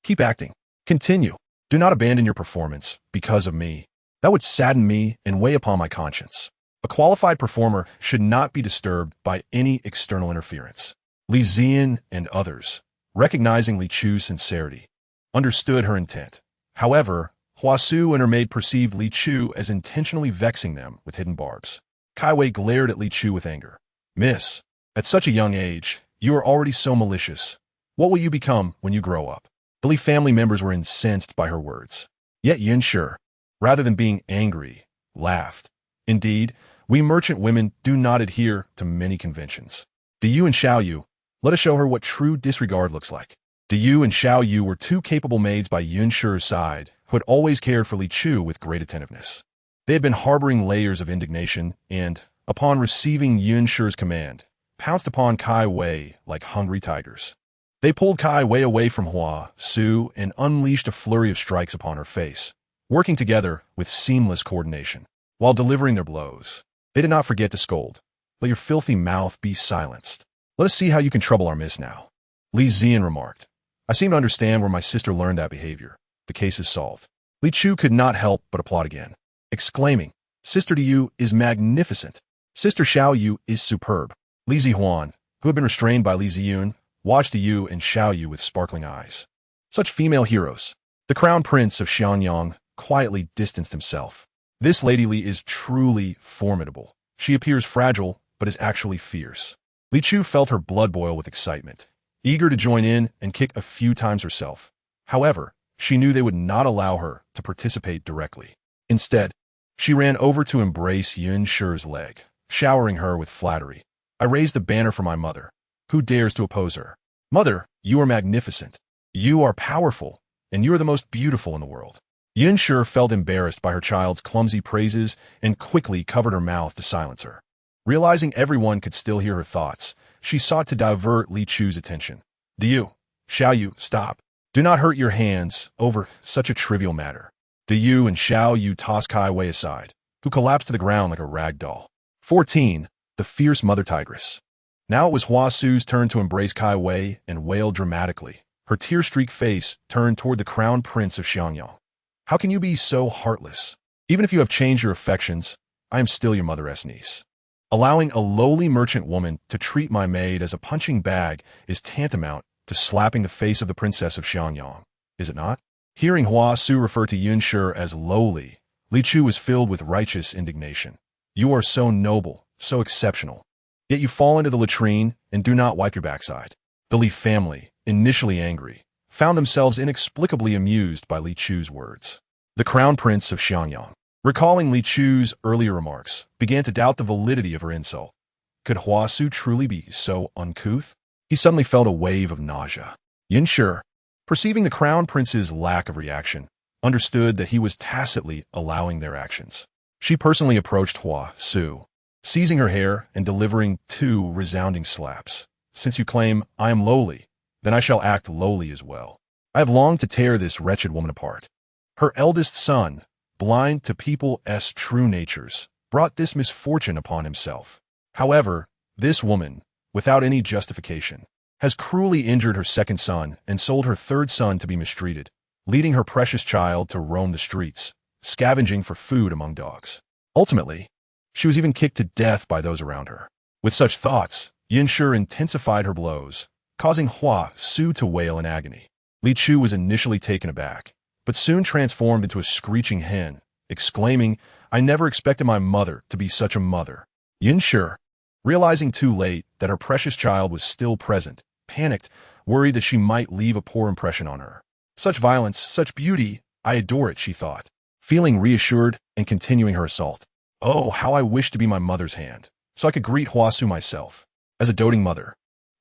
Keep acting. Continue. Do not abandon your performance because of me. That would sadden me and weigh upon my conscience. A qualified performer should not be disturbed by any external interference. Li Ziyan and others, recognizing Li Chu's sincerity, understood her intent. However, Hua Su and her maid perceived Li Chu as intentionally vexing them with hidden barbs. Kai Wei glared at Li Chu with anger. Miss, at such a young age, you are already so malicious. What will you become when you grow up? The Li family members were incensed by her words. Yet Yunshi, rather than being angry, laughed. Indeed, we merchant women do not adhere to many conventions. Du Yu and Xiao Yu, let us show her what true disregard looks like. Du Yu and Xiao Yu were two capable maids by Yunshi's side who had always cared for Li Chu with great attentiveness. They had been harboring layers of indignation and, upon receiving Yunshi's command, pounced upon Kai Wei like hungry tigers. They pulled Kai Wei away from Hua Su and unleashed a flurry of strikes upon her face, working together with seamless coordination. While delivering their blows, they did not forget to scold. Let your filthy mouth be silenced. Let us see how you can trouble our miss now. Li Ziyan remarked. I seem to understand where my sister learned that behavior. The case is solved. Li Chu could not help but applaud again, exclaiming, Sister Du Yu is magnificent. Sister Xiao Yu is superb. Li Zihuan, who had been restrained by Li Ziyun, watched Du Yu and Xiao Yu with sparkling eyes. Such female heroes. The crown prince of Xianyang quietly distanced himself. This Lady Li is truly formidable. She appears fragile, but is actually fierce. Li Chu felt her blood boil with excitement, eager to join in and kick a few times herself. However, she knew they would not allow her to participate directly. Instead, she ran over to embrace Yunshi's leg, showering her with flattery. I raised the banner for my mother. Who dares to oppose her? Mother, you are magnificent. You are powerful, and you are the most beautiful in the world. Yunshi felt embarrassed by her child's clumsy praises and quickly covered her mouth to silence her. Realizing everyone could still hear her thoughts, she sought to divert Li Chu's attention. Du Yu, Xiao Yu, stop. Do not hurt your hands over such a trivial matter. Du Yu and Xiao Yu tossed Kai Wei aside, who collapsed to the ground like a rag doll. 14. The Fierce Mother Tigress. Now it was Hua Su's turn to embrace Kai Wei and wail dramatically, her tear-streaked face turned toward the crown prince of Xianyang. How can you be so heartless? Even if you have changed your affections, I am still your mother's niece. Allowing a lowly merchant woman to treat my maid as a punching bag is tantamount to slapping the face of the princess of Xianyang, is it not? Hearing Hua Su refer to Yunshi as lowly, Li Chu was filled with righteous indignation. You are so noble, so exceptional. Yet you fall into the latrine and do not wipe your backside. The Li family, initially angry, found themselves inexplicably amused by Li Chu's words. The crown prince of Xianyang, recalling Li Chu's earlier remarks, began to doubt the validity of her insult. Could Hua Su truly be so uncouth? He suddenly felt a wave of nausea. Yunshi, perceiving the crown prince's lack of reaction, understood that he was tacitly allowing their actions. She personally approached Hua Su, seizing her hair and delivering 2 resounding slaps. Since you claim I am lowly, then I shall act lowly as well. I have longed to tear this wretched woman apart. Her eldest son, blind to people's true natures, brought this misfortune upon himself. However, this woman, without any justification, has cruelly injured her second son and sold her third son to be mistreated, leading her precious child to roam the streets, scavenging for food among dogs. Ultimately, she was even kicked to death by those around her. With such thoughts, Yunshi intensified her blows, causing Hua Su to wail in agony. Li Chu was initially taken aback, but soon transformed into a screeching hen, exclaiming, I never expected my mother to be such a mother. Yunshi, realizing too late that her precious child was still present, panicked, worried that she might leave a poor impression on her. Such violence, such beauty, I adore it, she thought, feeling reassured and continuing her assault. Oh, how I wish to be my mother's hand, so I could greet Hua Su myself. As a doting mother,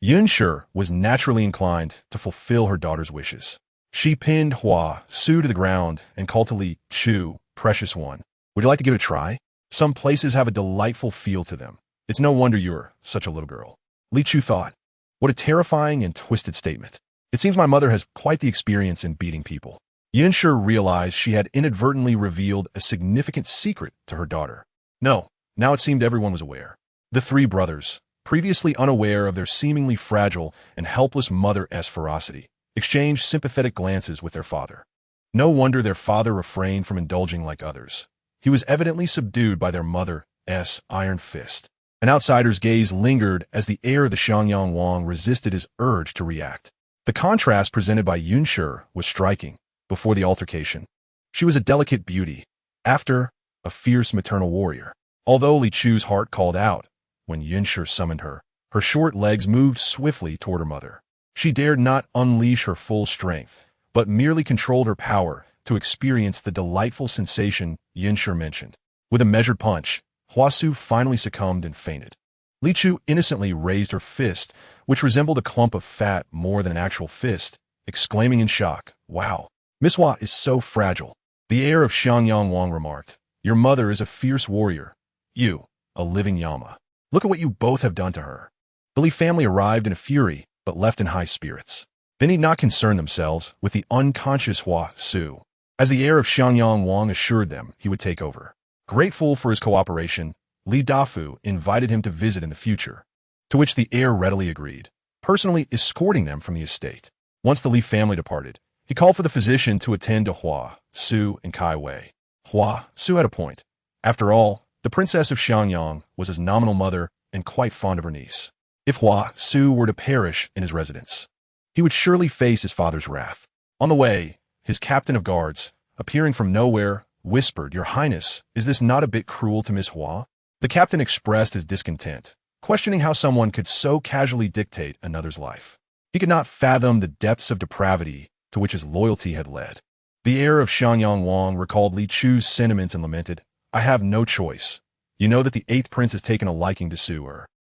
Yunshi was naturally inclined to fulfill her daughter's wishes. She pinned Hua Su to the ground and called to Li Chu, precious one. Would you like to give it a try? Some places have a delightful feel to them. It's no wonder you're such a little girl. Li Chu thought, what a terrifying and twisted statement. It seems my mother has quite the experience in beating people. Yunshi realized she had inadvertently revealed a significant secret to her daughter. No, now it seemed everyone was aware. The three brothers, previously unaware of their seemingly fragile and helpless mother's ferocity, exchanged sympathetic glances with their father. No wonder their father refrained from indulging like others. He was evidently subdued by their mother's iron fist. An outsider's gaze lingered as the heir of the Xiangyang Wang resisted his urge to react. The contrast presented by Yunshi was striking. Before the altercation, she was a delicate beauty. After, a fierce maternal warrior. Although Li Chu's heart called out when Yunshi summoned her, her short legs moved swiftly toward her mother. She dared not unleash her full strength, but merely controlled her power to experience the delightful sensation Yunshi mentioned. With a measured punch, Huasu finally succumbed and fainted. Li Chu innocently raised her fist, which resembled a clump of fat more than an actual fist, exclaiming in shock, "Wow, Miss Hua is so fragile." The heir of Xiangyang Wang remarked, "Your mother is a fierce warrior. You, a living Yama. Look at what you both have done to her." The Li family arrived in a fury, but left in high spirits. They need not concern themselves with the unconscious Huasu, as the heir of Xiangyang Wang assured them he would take over. Grateful for his cooperation, Li Dafu invited him to visit in the future, to which the heir readily agreed, personally escorting them from the estate. Once the Li family departed, he called for the physician to attend to Hua, Su, and Kai Wei. Hua, Su had a point. After all, the princess of Xiangyang was his nominal mother and quite fond of her niece. If Hua, Su were to perish in his residence, he would surely face his father's wrath. On the way, his captain of guards, appearing from nowhere, whispered, "Your Highness, is this not a bit cruel to Miss Hua?" The captain expressed his discontent, questioning how someone could so casually dictate another's life. He could not fathom the depths of depravity to which his loyalty had led. The heir of Xiangyang Wang recalled Li Chu's sentiments and lamented, "I have no choice. You know that the 8th prince has taken a liking to Su.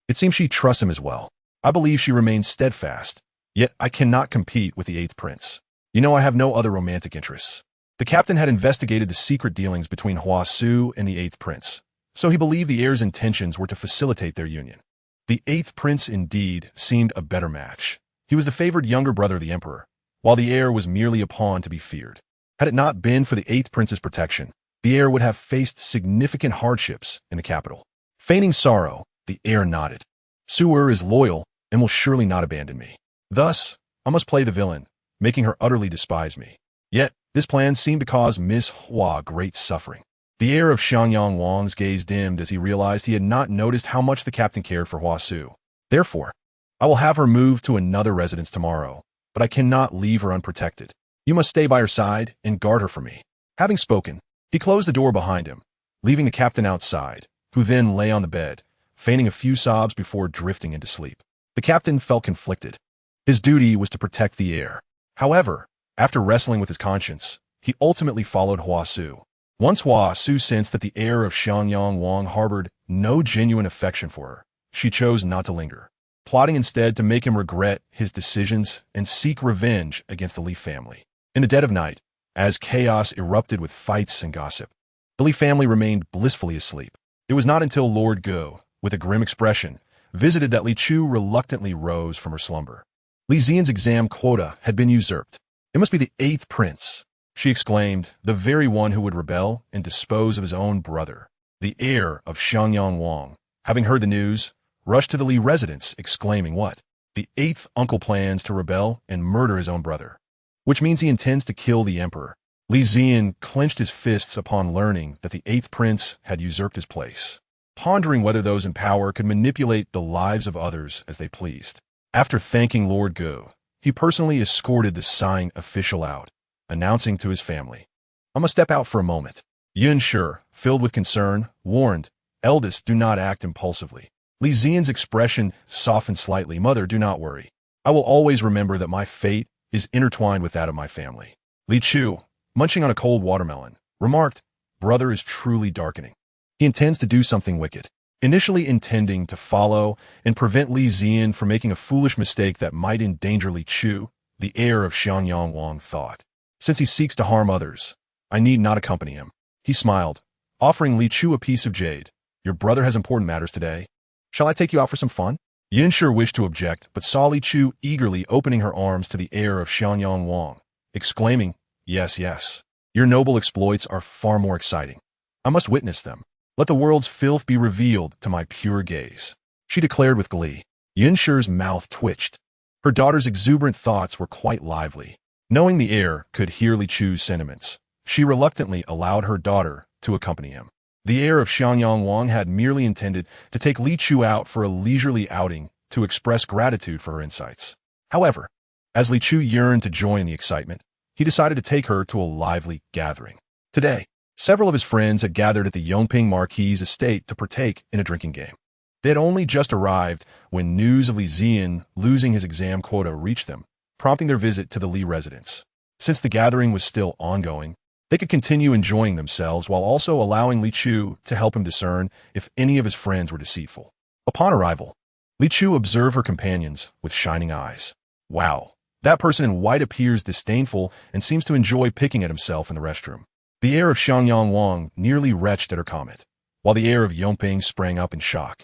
It seems she trusts him as well. I believe she remains steadfast, yet I cannot compete with the 8th prince. You know I have no other romantic interests." The captain had investigated the secret dealings between Hua Su and the 8th prince, so he believed the heir's intentions were to facilitate their union. The 8th prince indeed seemed a better match. He was the favored younger brother of the emperor, while the heir was merely a pawn to be feared. Had it not been for the 8th prince's protection, the heir would have faced significant hardships in the capital. Feigning sorrow, the heir nodded. Su is loyal and will surely not abandon me. Thus, I must play the villain, making her utterly despise me. Yet, this plan seemed to cause Miss Hua great suffering. The heir of Xiangyang Wang's gaze dimmed as he realized he had not noticed how much the captain cared for Hua Su. Therefore, I will have her moved to another residence tomorrow, but I cannot leave her unprotected. You must stay by her side and guard her for me." Having spoken, he closed the door behind him, leaving the captain outside, who then lay on the bed, feigning a few sobs before drifting into sleep. The captain felt conflicted. His duty was to protect the heir. However, after wrestling with his conscience, he ultimately followed Hua Su. Once Hua Su sensed that the heir of Xiangyang Wang harbored no genuine affection for her, she chose not to linger, plotting instead to make him regret his decisions and seek revenge against the Li family. In the dead of night, as chaos erupted with fights and gossip, the Li family remained blissfully asleep. It was not until Lord Go, with a grim expression, visited that Li Chu reluctantly rose from her slumber. Li Xian's exam quota had been usurped. "It must be the 8th prince," she exclaimed, "the very one who would rebel and dispose of his own brother." The heir of Xiangyang Wang, having heard the news, rushed to the Li residence, exclaiming, "What? The 8th uncle plans to rebel and murder his own brother, which means he intends to kill the emperor." Li Xian clenched his fists upon learning that the 8th prince had usurped his place, pondering whether those in power could manipulate the lives of others as they pleased. After thanking Lord Go, he personally escorted the sighing official out, announcing to his family, "I must step out for a moment." Yunshi, filled with concern, warned, "Eldest, do not act impulsively." Li Xian's expression softened slightly. "Mother, do not worry. I will always remember that my fate is intertwined with that of my family." Li Chu, munching on a cold watermelon, remarked, "Brother is truly darkening. He intends to do something wicked." Initially intending to follow and prevent Li Xian from making a foolish mistake that might endanger Li Chu, the heir of Xiangyang Wang thought, "Since he seeks to harm others, I need not accompany him." He smiled, offering Li Chu a piece of jade. "Your brother has important matters today. Shall I take you out for some fun?" Yin sure wished to object, but saw Li Chu eagerly opening her arms to the heir of Xianyang Wang, exclaiming, "Yes, yes. Your noble exploits are far more exciting. I must witness them. Let the world's filth be revealed to my pure gaze," she declared with glee. Yin Shu's mouth twitched. Her daughter's exuberant thoughts were quite lively. Knowing the heir could hear Li Chu's sentiments, she reluctantly allowed her daughter to accompany him. The heir of Xianyang Wang had merely intended to take Li Chu out for a leisurely outing to express gratitude for her insights. However, as Li Chu yearned to join the excitement, he decided to take her to a lively gathering. Today, several of his friends had gathered at the Yongping Marquis's estate to partake in a drinking game. They had only just arrived when news of Li Ziyan losing his exam quota reached them, prompting their visit to the Li residence. Since the gathering was still ongoing, they could continue enjoying themselves while also allowing Li Chu to help him discern if any of his friends were deceitful. Upon arrival, Li Chu observed her companions with shining eyes. Wow, that person in white appears disdainful and seems to enjoy picking at himself in the restroom. The heir of Xianyang Wang nearly retched at her comment, while the heir of Yongping sprang up in shock.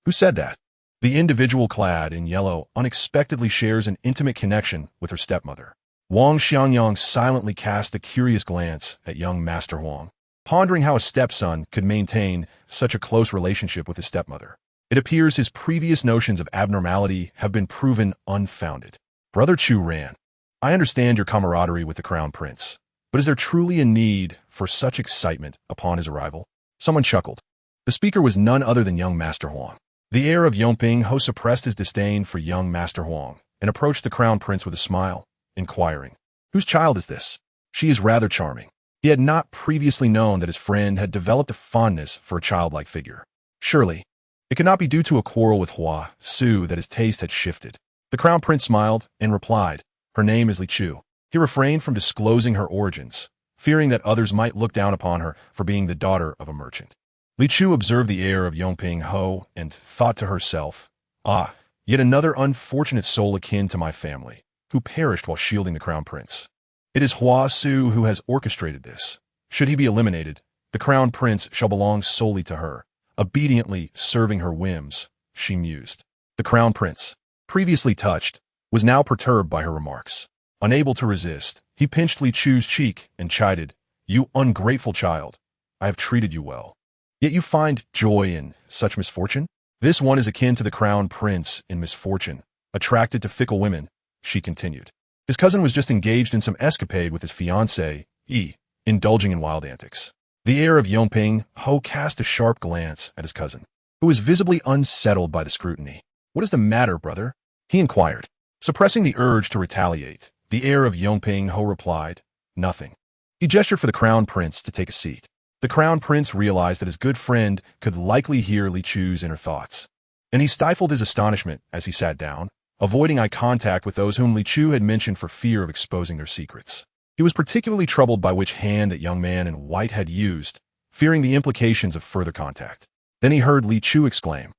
Who said that? The individual clad in yellow unexpectedly shares an intimate connection with her stepmother. Wang Xianyang silently cast a curious glance at young Master Huang, pondering how a stepson could maintain such a close relationship with his stepmother. It appears his previous notions of abnormality have been proven unfounded. Brother Chu ran. I understand your camaraderie with the Crown Prince, but is there truly a need for such excitement upon his arrival? Someone chuckled. The speaker was none other than young Master Huang. The heir of Yongping Ho suppressed his disdain for young Master Huang and approached the Crown Prince with a smile, inquiring, "Whose child is this? She is rather charming." He had not previously known that his friend had developed a fondness for a childlike figure. Surely, it could not be due to a quarrel with Hua Su that his taste had shifted. The Crown Prince smiled and replied, "Her name is Li Chu." He refrained from disclosing her origins, fearing that others might look down upon her for being the daughter of a merchant. Li Chu observed the heir of Yongping Ho and thought to herself, "Ah, yet another unfortunate soul akin to my family, who perished while shielding the Crown Prince. It is Hua Su who has orchestrated this. Should he be eliminated, the Crown Prince shall belong solely to her, obediently serving her whims," she mused. The Crown Prince, previously touched, was now perturbed by her remarks. Unable to resist, he pinched Li Chu's cheek and chided, "You ungrateful child, I have treated you well. Yet you find joy in such misfortune? This one is akin to the Crown Prince in misfortune, attracted to fickle women," she continued. His cousin was just engaged in some escapade with his fiancée, indulging in wild antics. The heir of Yongping Ho cast a sharp glance at his cousin, who was visibly unsettled by the scrutiny. "What is the matter, brother?" he inquired. Suppressing the urge to retaliate, the heir of Yongping Ho replied, "Nothing." He gestured for the Crown Prince to take a seat. The Crown Prince realized that his good friend could likely hear Li Chu's inner thoughts, and he stifled his astonishment as he sat down, avoiding eye contact with those whom Li Chu had mentioned for fear of exposing their secrets. He was particularly troubled by which hand that young man in white had used, fearing the implications of further contact. Then he heard Li Chu exclaim,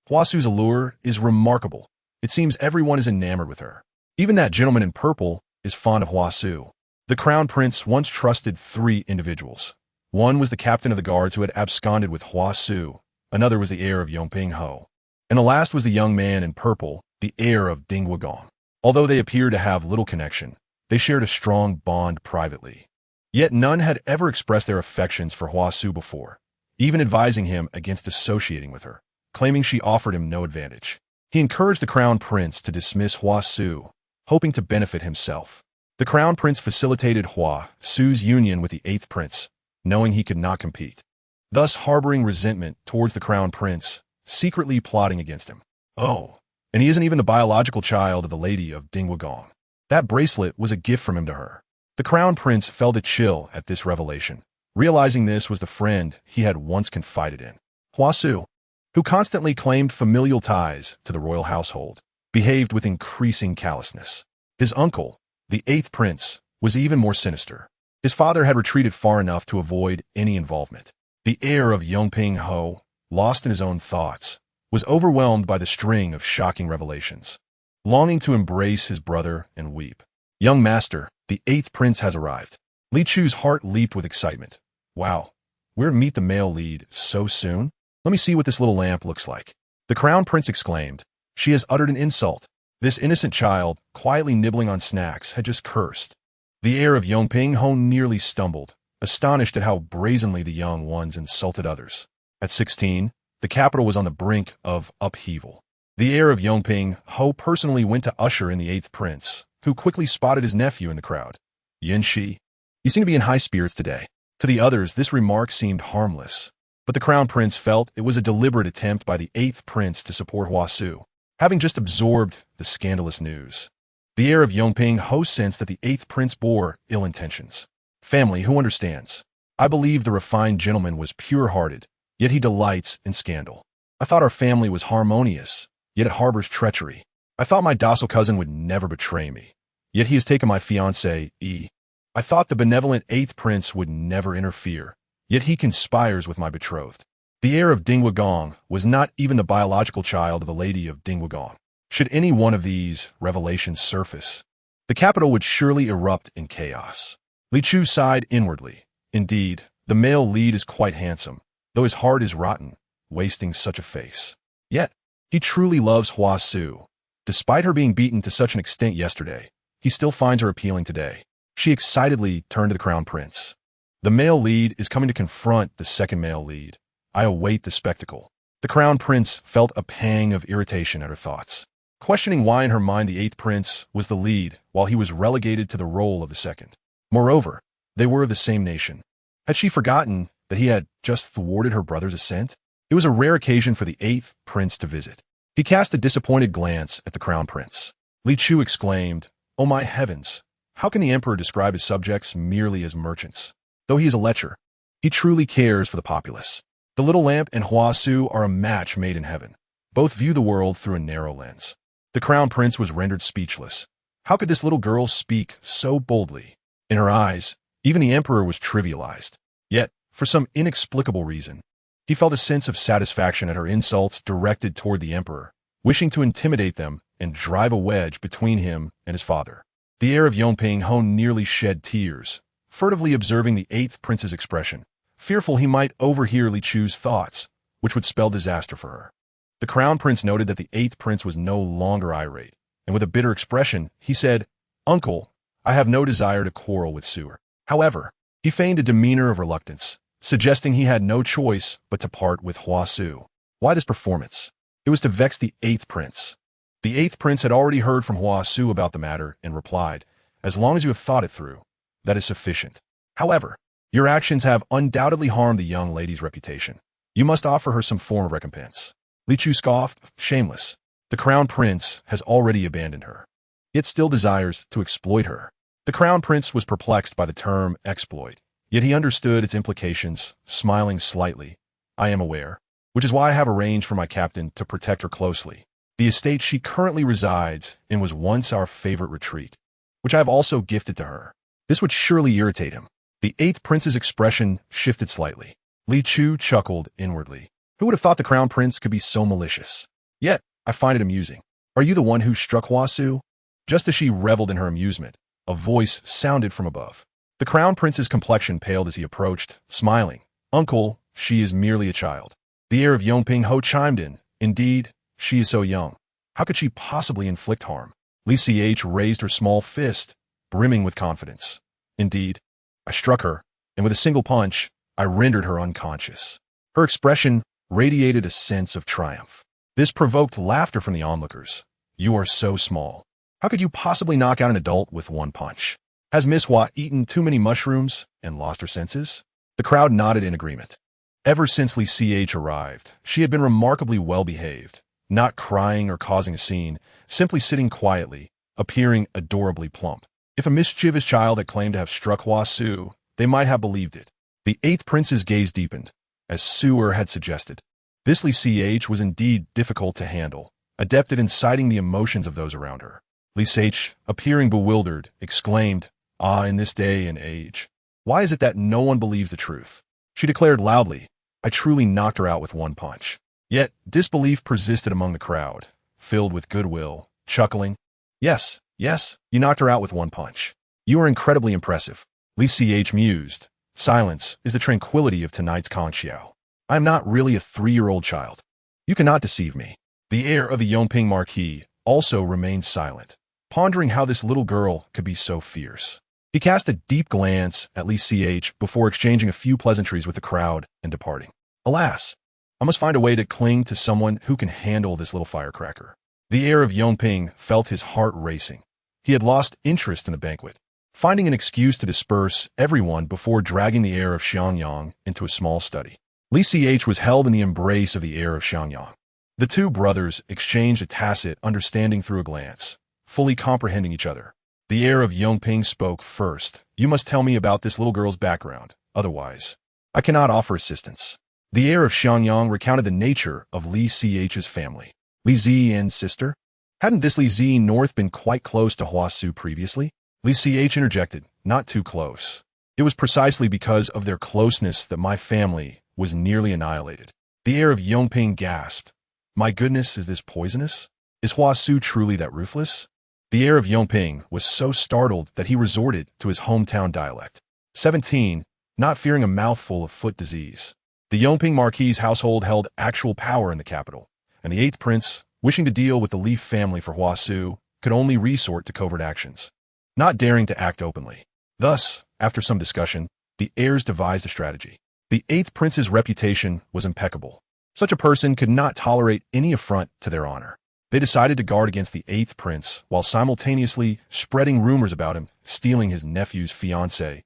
"Hua Su's allure is remarkable. It seems everyone is enamored with her. Even that gentleman in purple is fond of Hua Su." The Crown Prince once trusted 3 individuals. One was the captain of the guards who had absconded with Hua Su, another was the heir of Yongping Ho, and the last was the young man in purple, the heir of Dingwagong. Although they appeared to have little connection, they shared a strong bond privately. Yet none had ever expressed their affections for Hua Su before, even advising him against associating with her, claiming she offered him no advantage. He encouraged the Crown Prince to dismiss Hua Su, hoping to benefit himself. The Crown Prince facilitated Hua Su's union with the 8th Prince, knowing he could not compete, thus harboring resentment towards the Crown Prince, secretly plotting against him. Oh, and he isn't even the biological child of the Lady of Dingwagong. That bracelet was a gift from him to her. The Crown Prince felt a chill at this revelation, realizing this was the friend he had once confided in. Hua Su, who constantly claimed familial ties to the royal household, behaved with increasing callousness. His uncle, the 8th Prince, was even more sinister. His father had retreated far enough to avoid any involvement. The heir of Yongping Ho, lost in his own thoughts, was overwhelmed by the string of shocking revelations, longing to embrace his brother and weep. "Young master, the 8th Prince has arrived." Li Chu's heart leaped with excitement. "Wow, we're to meet the male lead so soon? Let me see what this little lamp looks like." The Crown Prince exclaimed, She has uttered an insult. This innocent child, quietly nibbling on snacks, had just cursed. The heir of Yongping Ho nearly stumbled, astonished at how brazenly the young ones insulted others. At 16, the capital was on the brink of upheaval. The heir of Yongping Ho personally went to usher in the 8th prince, who quickly spotted his nephew in the crowd. Yin Shi, you seem to be in high spirits today. To the others, this remark seemed harmless, but the crown prince felt it was a deliberate attempt by the 8th prince to support Hua Su, having just absorbed the scandalous news. The heir of Yongping Ho sensed that the 8th prince bore ill intentions. Family, who understands? I believe the refined gentleman was pure-hearted, yet he delights in scandal. I thought our family was harmonious, yet it harbors treachery. I thought my docile cousin would never betray me, yet he has taken my fiancée, E. I thought the benevolent 8th prince would never interfere, yet he conspires with my betrothed. The heir of Dingwagong was not even the biological child of a lady of Dingwagong. Should any one of these revelations surface, the capital would surely erupt in chaos. Li Chu sighed inwardly. Indeed, the male lead is quite handsome, though his heart is rotten, wasting such a face. Yet, he truly loves Hua Su. Despite her being beaten to such an extent yesterday, he still finds her appealing today. She excitedly turned to the crown prince. The male lead is coming to confront the second male lead. I await the spectacle. The crown prince felt a pang of irritation at her thoughts, questioning why in her mind the 8th prince was the lead while he was relegated to the role of the second. Moreover, they were of the same nation. Had she forgotten that he had just thwarted her brother's ascent? It was a rare occasion for the 8th prince to visit. He cast a disappointed glance at the crown prince. Li Chu exclaimed, "Oh my heavens! How can the emperor describe his subjects merely as merchants? Though he is a lecher, he truly cares for the populace. The little lamp and Hua Su are a match made in heaven. Both view the world through a narrow lens." The crown prince was rendered speechless. How could this little girl speak so boldly? In her eyes, even the emperor was trivialized. Yet, for some inexplicable reason, he felt a sense of satisfaction at her insults directed toward the emperor, wishing to intimidate them and drive a wedge between him and his father. The heir of Yongping Ho nearly shed tears, furtively observing the 8th prince's expression, fearful he might overhear Li Chu's thoughts, which would spell disaster for her. The crown prince noted that the 8th prince was no longer irate, and with a bitter expression, he said, "Uncle, I have no desire to quarrel with Sewer." However, he feigned a demeanor of reluctance, suggesting he had no choice but to part with Hua Su. Why this performance? It was to vex the 8th prince. The 8th prince had already heard from Hua Su about the matter and replied, "As long as you have thought it through, that is sufficient. However, your actions have undoubtedly harmed the young lady's reputation. You must offer her some form of recompense." Li Chu scoffed, "Shameless. The crown prince has already abandoned her, yet still desires to exploit her." The crown prince was perplexed by the term exploit, yet he understood its implications, smiling slightly. "I am aware, which is why I have arranged for my captain to protect her closely. The estate she currently resides in was once our favorite retreat, which I have also gifted to her. This would surely irritate him." The 8th prince's expression shifted slightly. Li Chu chuckled inwardly. Who would have thought the crown prince could be so malicious? Yet, I find it amusing. "Are you the one who struck Hua Su?" Just as she reveled in her amusement, a voice sounded from above. The crown prince's complexion paled as he approached, smiling. "Uncle, she is merely a child." The heir of Yongping Ho chimed in. "Indeed, she is so young. How could she possibly inflict harm?" Li Ch raised her small fist, brimming with confidence. "Indeed, I struck her, and with a single punch, I rendered her unconscious." Her expression radiated a sense of triumph. This provoked laughter from the onlookers. "You are so small. How could you possibly knock out an adult with one punch? Has Miss Hua eaten too many mushrooms and lost her senses?" The crowd nodded in agreement. Ever since Li Ch arrived, she had been remarkably well-behaved, not crying or causing a scene, simply sitting quietly, appearing adorably plump. If a mischievous child had claimed to have struck Hua Su, they might have believed it. The 8th prince's gaze deepened, as Sewer had suggested. This Li Ch was indeed difficult to handle, adept at inciting the emotions of those around her. Li Ch, appearing bewildered, exclaimed, "Ah, in this day and age, why is it that no one believes the truth?" She declared loudly, "I truly knocked her out with one punch." Yet, disbelief persisted among the crowd, filled with goodwill, chuckling. Yes, you knocked her out with one punch. You are incredibly impressive." Li Ch mused. "Silence is the tranquility of tonight's Kongxiao. I am not really a 3-year-old child. You cannot deceive me." The heir of the Yongping Marquis also remained silent, pondering how this little girl could be so fierce. He cast a deep glance at Li Ch before exchanging a few pleasantries with the crowd and departing. Alas, I must find a way to cling to someone who can handle this little firecracker. The heir of Yongping felt his heart racing. He had lost interest in the banquet, finding an excuse to disperse everyone before dragging the heir of Xiangyang into a small study. Li Ch was held in the embrace of the heir of Xiangyang. The two brothers exchanged a tacit understanding through a glance, fully comprehending each other. The heir of Yongping spoke first. You must tell me about this little girl's background, otherwise I cannot offer assistance. The heir of Xiangyang recounted the nature of Li Ch's family. Li Zi and sister? Hadn't this Li Zi North been quite close to Hua Su previously? Li Ch interjected, not too close. It was precisely because of their closeness that my family was nearly annihilated. The heir of Yongping gasped. My goodness, is this poisonous? Is Hua Su truly that ruthless? The heir of Yongping was so startled that he resorted to his hometown dialect. 17, not fearing a mouthful of foot disease. The Yongping Marquis' household held actual power in the capital, and the 8th prince, wishing to deal with the Li family for Hua Su, could only resort to covert actions, not daring to act openly. Thus, after some discussion, the heirs devised a strategy. The 8th prince's reputation was impeccable. Such a person could not tolerate any affront to their honor. They decided to guard against the 8th prince while simultaneously spreading rumors about him stealing his nephew's fiancée.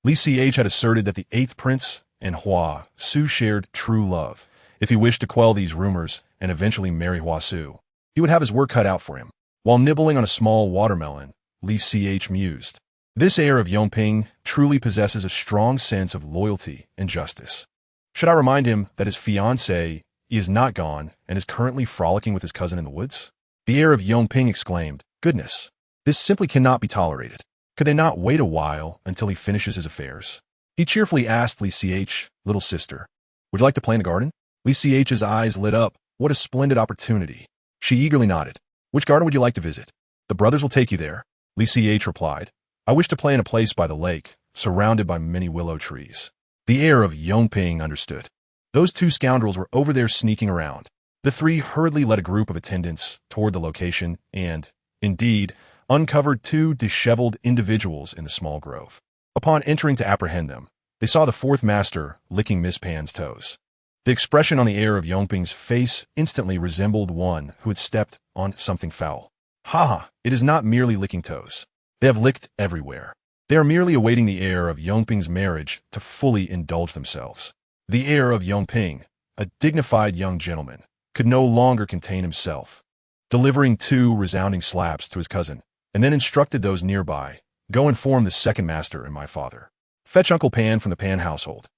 Li Ch had asserted that the 8th prince and Hua Su shared true love. If he wished to quell these rumors and eventually marry Hua Su, he would have his work cut out for him. While nibbling on a small watermelon, Li Ch mused. This heir of Yongping truly possesses a strong sense of loyalty and justice. Should I remind him that his fiancée is not gone and is currently frolicking with his cousin in the woods? The heir of Yongping exclaimed, Goodness, this simply cannot be tolerated. Could they not wait a while until he finishes his affairs? He cheerfully asked Li Ch, Little sister, would you like to play in the garden? Li Ch's eyes lit up. What a splendid opportunity. She eagerly nodded. Which garden would you like to visit? The brothers will take you there. Li Ch replied, I wish to play in a place by the lake, surrounded by many willow trees. The heir of Yongping understood. Those two scoundrels were over there sneaking around. The three hurriedly led a group of attendants toward the location and, indeed, uncovered two disheveled individuals in the small grove. Upon entering to apprehend them, they saw the 4th master licking Miss Pan's toes. The expression on the heir of Yongping's face instantly resembled one who had stepped on something foul. Ha! It is not merely licking toes. They have licked everywhere. They are merely awaiting the heir of Yongping's marriage to fully indulge themselves. The heir of Yongping, a dignified young gentleman, could no longer contain himself, delivering 2 resounding slaps to his cousin, and then instructed those nearby, Go inform the 2nd master and my father. Fetch Uncle Pan from the Pan household.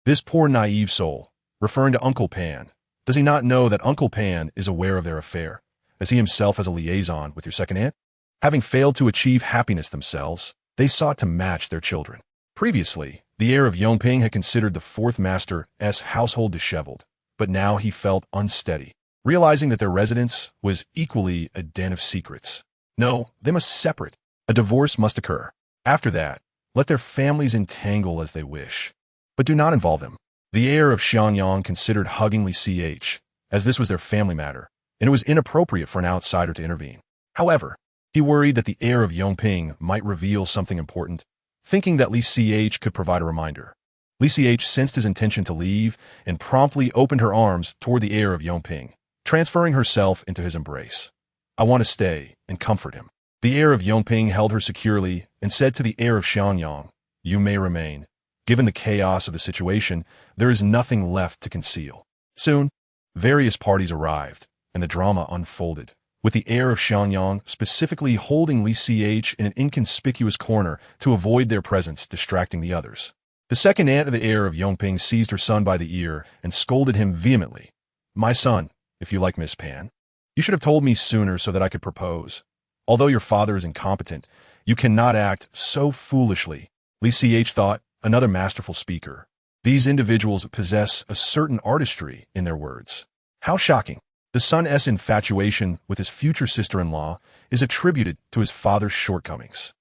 This poor naive soul, referring to Uncle Pan, does he not know that Uncle Pan is aware of their affair, as he himself has a liaison with your 2nd aunt? Having failed to achieve happiness themselves, they sought to match their children. Previously, the heir of Yongping had considered the 4th master's household disheveled, but now he felt unsteady, realizing that their residence was equally a den of secrets. No, they must separate. A divorce must occur. After that, let their families entangle as they wish, but do not involve them. The heir of Xiangyang considered hugging Li Ch, as this was their family matter, and it was inappropriate for an outsider to intervene. However, he worried that the heir of Yongping might reveal something important, thinking that Li Ch could provide a reminder. Li Ch sensed his intention to leave and promptly opened her arms toward the heir of Yongping, transferring herself into his embrace. I want to stay and comfort him. The heir of Yongping held her securely and said to the heir of Xiangyang, You may remain. Given the chaos of the situation, there is nothing left to conceal. Soon, various parties arrived, and the drama unfolded, with the heir of Xiangyang specifically holding Li Ch in an inconspicuous corner to avoid their presence distracting the others. The 2nd aunt of the heir of Yongping seized her son by the ear and scolded him vehemently. My son, if you like Miss Pan, you should have told me sooner so that I could propose. Although your father is incompetent, you cannot act so foolishly. Li Ch thought, another masterful speaker. These individuals possess a certain artistry in their words. How shocking. The son's infatuation with his future sister-in-law is attributed to his father's shortcomings.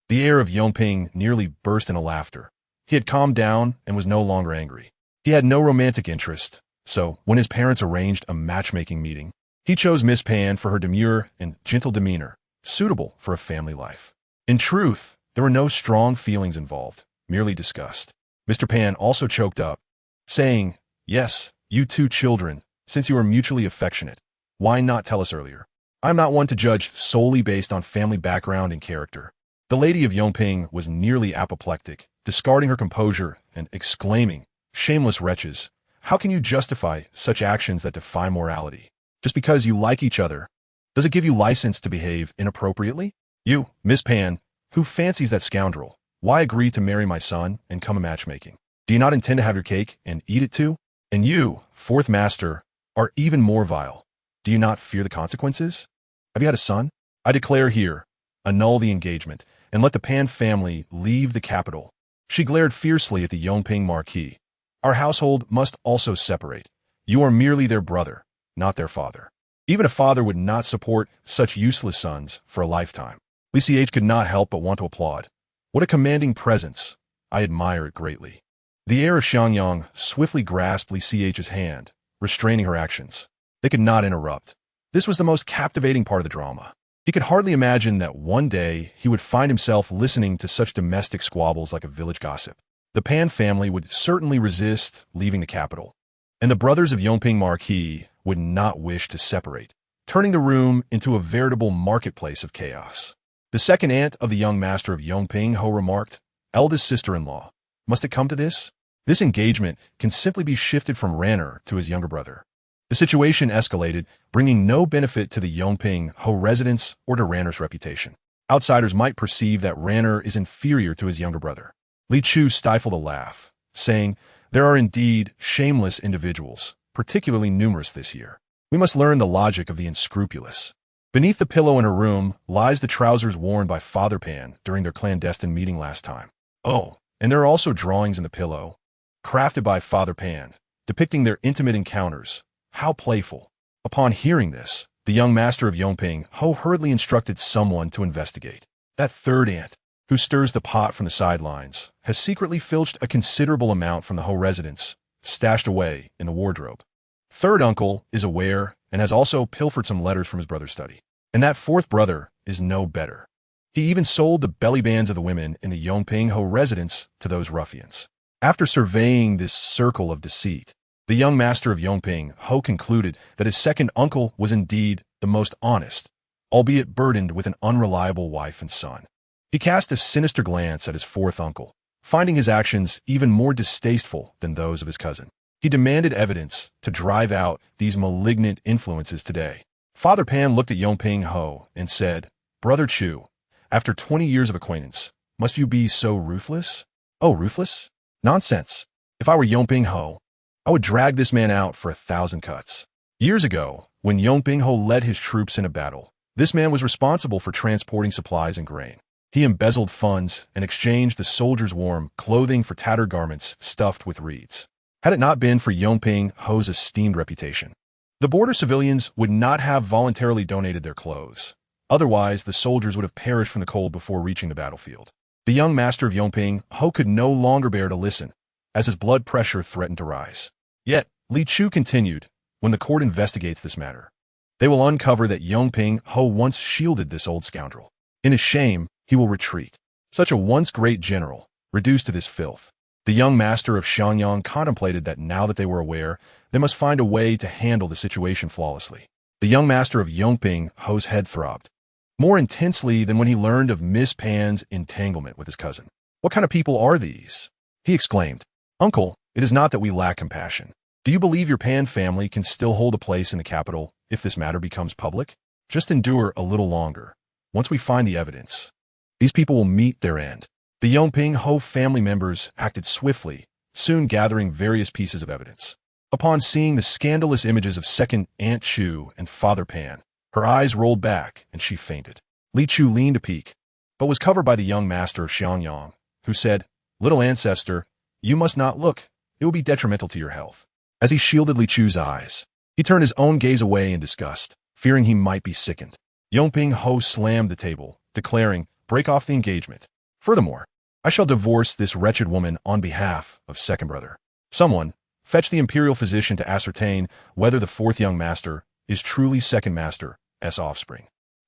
The heir of Yongping nearly burst into laughter. He had calmed down and was no longer angry. He had no romantic interest, So, when his parents arranged a matchmaking meeting, he chose Miss Pan for her demure and gentle demeanor, suitable for a family life. In truth, there were no strong feelings involved, merely disgust. Mr. Pan also choked up, saying, "Yes, you two children, since you are mutually affectionate, why not tell us earlier? I'm not one to judge solely based on family background and character." The lady of Yongping was nearly apoplectic, discarding her composure and exclaiming, "Shameless wretches, how can you justify such actions that defy morality? Just because you like each other, does it give you license to behave inappropriately? You, Miss Pan, who fancies that scoundrel, why agree to marry my son and come a matchmaking? Do you not intend to have your cake and eat it too? And you, fourth master, are even more vile. Do you not fear the consequences? Have you had a son? I declare here, annul the engagement, and let the Pan family leave the capital." She glared fiercely at the Yongping Marquis. "Our household must also separate. You are merely their brother, not their father. Even a father would not support such useless sons for a lifetime." Li Ch could not help but want to applaud. "What a commanding presence. I admire it greatly." The heir of Xiangyang swiftly grasped Li Ch's hand, restraining her actions. They could not interrupt. This was the most captivating part of the drama. He could hardly imagine that one day he would find himself listening to such domestic squabbles like a village gossip. The Pan family would certainly resist leaving the capital, and the brothers of Yongping Marquis would not wish to separate, turning the room into a veritable marketplace of chaos. The second aunt of the young master of Yongping Ho remarked, "Eldest sister-in-law, must it come to this? This engagement can simply be shifted from Ranner to his younger brother." The situation escalated, bringing no benefit to the Yongping Ho residents or to Ranner's reputation. Outsiders might perceive that Ranner is inferior to his younger brother. Li Chu stifled a laugh, saying, "There are indeed shameless individuals, particularly numerous this year. We must learn the logic of the unscrupulous." Beneath the pillow in her room lies the trousers worn by Father Pan during their clandestine meeting last time. Oh, and there are also drawings in the pillow, crafted by Father Pan, depicting their intimate encounters. How playful. Upon hearing this, the young master of Yongping Ho hurriedly instructed someone to investigate. That third aunt, who stirs the pot from the sidelines, has secretly filched a considerable amount from the Ho residence, stashed away in the wardrobe. Third uncle is aware and has also pilfered some letters from his brother's study. And that fourth brother is no better. He even sold the belly bands of the women in the Yongping Ho residence to those ruffians. After surveying this circle of deceit, the young master of Yongping Ho concluded that his second uncle was indeed the most honest, albeit burdened with an unreliable wife and son. He cast a sinister glance at his fourth uncle, finding his actions even more distasteful than those of his cousin. He demanded evidence to drive out these malignant influences today. Father Pan looked at Yongping Ho and said, "Brother Chu, after 20 years of acquaintance, must you be so ruthless?" "Oh, ruthless? Nonsense. If I were Yongping Ho, I would drag this man out for 1,000 cuts." Years ago, when Yongping Ho led his troops in a battle, this man was responsible for transporting supplies and grain. He embezzled funds and exchanged the soldiers' warm clothing for tattered garments stuffed with reeds. Had it not been for Yongping Ho's esteemed reputation, the border civilians would not have voluntarily donated their clothes. Otherwise, the soldiers would have perished from the cold before reaching the battlefield. The young master of Yongping Ho could no longer bear to listen, as his blood pressure threatened to rise. Yet, Li Chu continued, "When the court investigates this matter, they will uncover that Yongping Ho once shielded this old scoundrel. In his shame, he will retreat. Such a once great general, reduced to this filth." The young master of Xiangyang contemplated that now that they were aware, they must find a way to handle the situation flawlessly. The young master of Yongping Ho's head throbbed, more intensely than when he learned of Miss Pan's entanglement with his cousin. "What kind of people are these?" he exclaimed. "Uncle, it is not that we lack compassion. Do you believe your Pan family can still hold a place in the capital if this matter becomes public? Just endure a little longer. Once we find the evidence, these people will meet their end." The Yongping Ho family members acted swiftly, soon gathering various pieces of evidence. Upon seeing the scandalous images of second Aunt Chu and Father Pan, her eyes rolled back and she fainted. Li Chu leaned to peek, but was covered by the young master of Xiangyang, who said, "Little Ancestor, you must not look. It will be detrimental to your health." As he shielded Li Chu's eyes, he turned his own gaze away in disgust, fearing he might be sickened. Yongping Ho slammed the table, declaring, "Break off the engagement. Furthermore, I shall divorce this wretched woman on behalf of second brother." Someone, Fetch the imperial physician to ascertain whether the fourth young master is truly second master's offspring.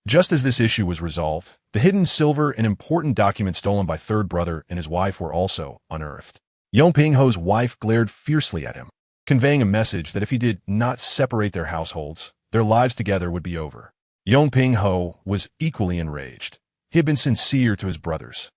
Just as this issue was resolved, the hidden silver and important document stolen by third brother and his wife were also unearthed. Yongping-ho's wife glared fiercely at him, conveying a message that if he did not separate their households, their lives together would be over. Yongping-ho was equally enraged. He had been sincere to his brothers,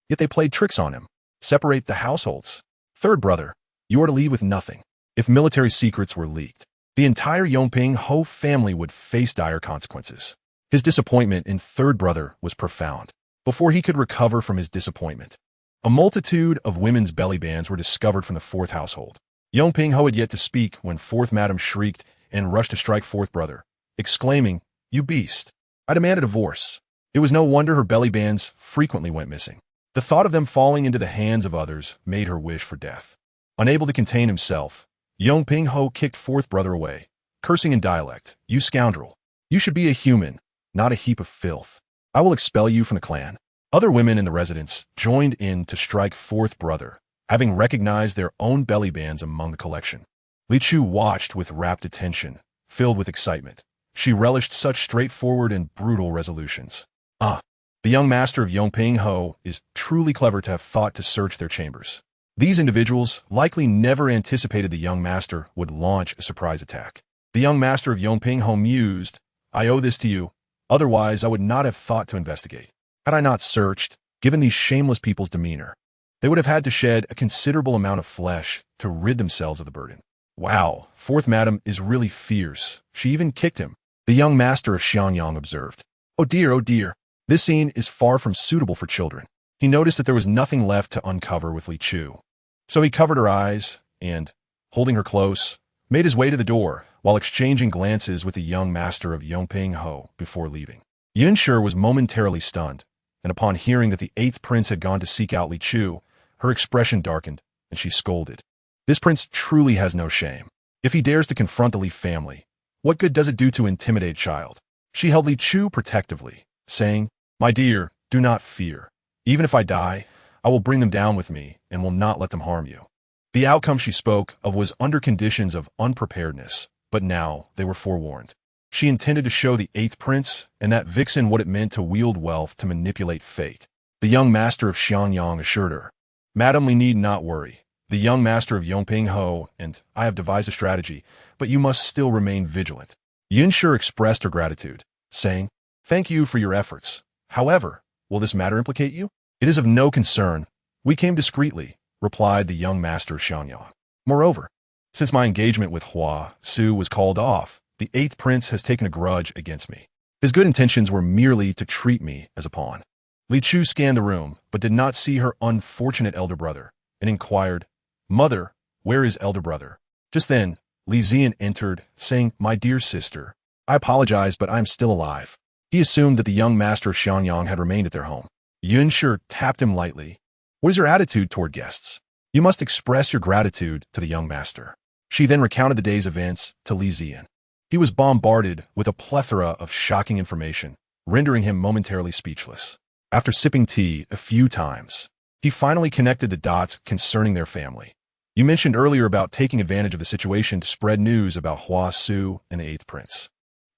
yet they played tricks on him. Separate the households. Third brother, you are to leave with nothing. If military secrets were leaked, the entire Yongping-ho family would face dire consequences. His disappointment in third brother was profound. Before he could recover from his disappointment, a multitude of women's belly bands were discovered from the fourth household. Yongping-ho had yet to speak when fourth madam shrieked and rushed to strike fourth brother, exclaiming, "You beast! I demand a divorce." It was no wonder her belly bands frequently went missing. The thought of them falling into the hands of others made her wish for death. Unable to contain himself, Yongping-ho kicked fourth brother away, cursing in dialect, "You scoundrel! You should be a human, not a heap of filth. I will expel you from the clan." Other women in the residence joined in to strike fourth brother, having recognized their own belly bands among the collection. Li Chu watched with rapt attention, filled with excitement. She relished such straightforward and brutal resolutions. The young master of Yongping-ho is truly clever to have thought to search their chambers. These individuals likely never anticipated the young master would launch a surprise attack. The young master of Yongping-ho mused, "I owe this to you, otherwise I would not have thought to investigate. Had I not searched, given these shameless people's demeanor, they would have had to shed a considerable amount of flesh to rid themselves of the burden." "Wow, fourth madam is really fierce. She even kicked him," the young master of Xianyang observed. Oh dear. This scene is far from suitable for children. He noticed that there was nothing left to uncover with Li Chu. So he covered her eyes and, holding her close, made his way to the door while exchanging glances with the young master of Yongping-ho before leaving. Yunshi was momentarily stunned, and upon hearing that the eighth prince had gone to seek out Li Chu, her expression darkened, and she scolded. This prince truly has no shame. If he dares to confront the Li family, what good does it do to intimidate a child? She held Li Chu protectively, saying, "My dear, do not fear. Even if I die, I will bring them down with me and will not let them harm you." The outcome she spoke of was under conditions of unpreparedness, but now they were forewarned. She intended to show the eighth prince and that vixen what it meant to wield wealth to manipulate fate. The young master of Xianyang assured her, "Madam, we need not worry. The young master of Yongping-ho and I have devised a strategy, but you must still remain vigilant." Yunshi expressed her gratitude, saying, "Thank you for your efforts. However, will this matter implicate you?" "It is of no concern. We came discreetly," replied the young master of Xianyang. "Moreover, since my engagement with Hua Su was called off, the eighth prince has taken a grudge against me. His good intentions were merely to treat me as a pawn." Li Chu scanned the room, but did not see her unfortunate elder brother, and inquired, "Mother, where is elder brother?" Just then, Li Zian entered, saying, "My dear sister, I apologize, but I am still alive." He assumed that the young master of Xianyang had remained at their home. Yunshi tapped him lightly. "What is your attitude toward guests? You must express your gratitude to the young master." She then recounted the day's events to Li Zian. He was bombarded with a plethora of shocking information, rendering him momentarily speechless. After sipping tea a few times, he finally connected the dots concerning their family. "You mentioned earlier about taking advantage of the situation to spread news about Hua Su and the eighth prince.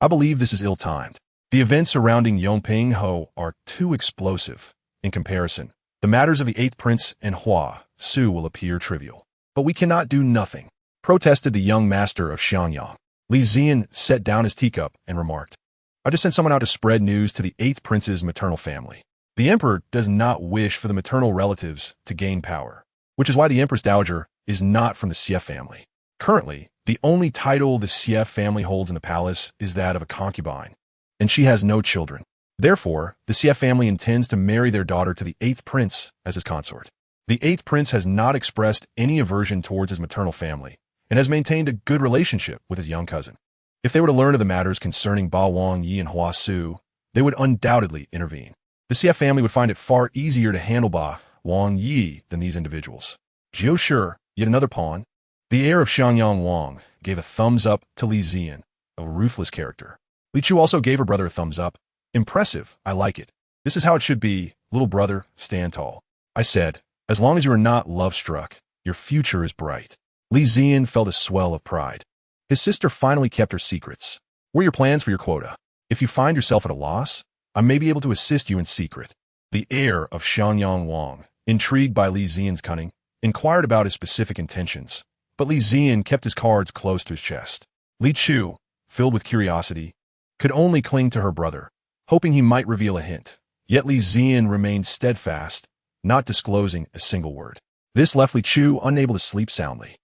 I believe this is ill-timed. The events surrounding Yongping-ho are too explosive. In comparison, the matters of the eighth prince and Hua Su will appear trivial. But we cannot do nothing," protested the young master of Xianyang. Li Zian set down his teacup and remarked, "I just sent someone out to spread news to the eighth prince's maternal family. The emperor does not wish for the maternal relatives to gain power, which is why the empress dowager is not from the Xie family. Currently, the only title the Xie family holds in the palace is that of a concubine, and she has no children. Therefore, the Xie family intends to marry their daughter to the eighth prince as his consort. The eighth prince has not expressed any aversion towards his maternal family, and has maintained a good relationship with his young cousin. If they were to learn of the matters concerning Ba Wang Yi and Hua Su, they would undoubtedly intervene. The Xie family would find it far easier to handle Ba Wang Yi than these individuals." Jiu Shi, yet another pawn. The heir of Xianyang Wang gave a thumbs up to Li Zian, a ruthless character. Li Chu also gave her brother a thumbs up. "Impressive, I like it. This is how it should be, little brother, stand tall." I said, "As long as you are not love-struck, your future is bright." Li Zian felt a swell of pride. His sister finally kept her secrets. What are your plans for your quota? If you find yourself at a loss, I may be able to assist you in secret. The heir of Xianyang Wang, intrigued by Li Zian's cunning, inquired about his specific intentions, but Li Zian kept his cards close to his chest. Li Chu, filled with curiosity, could only cling to her brother, hoping he might reveal a hint. Yet Li Zian remained steadfast, not disclosing a single word. This left Li Chu unable to sleep soundly.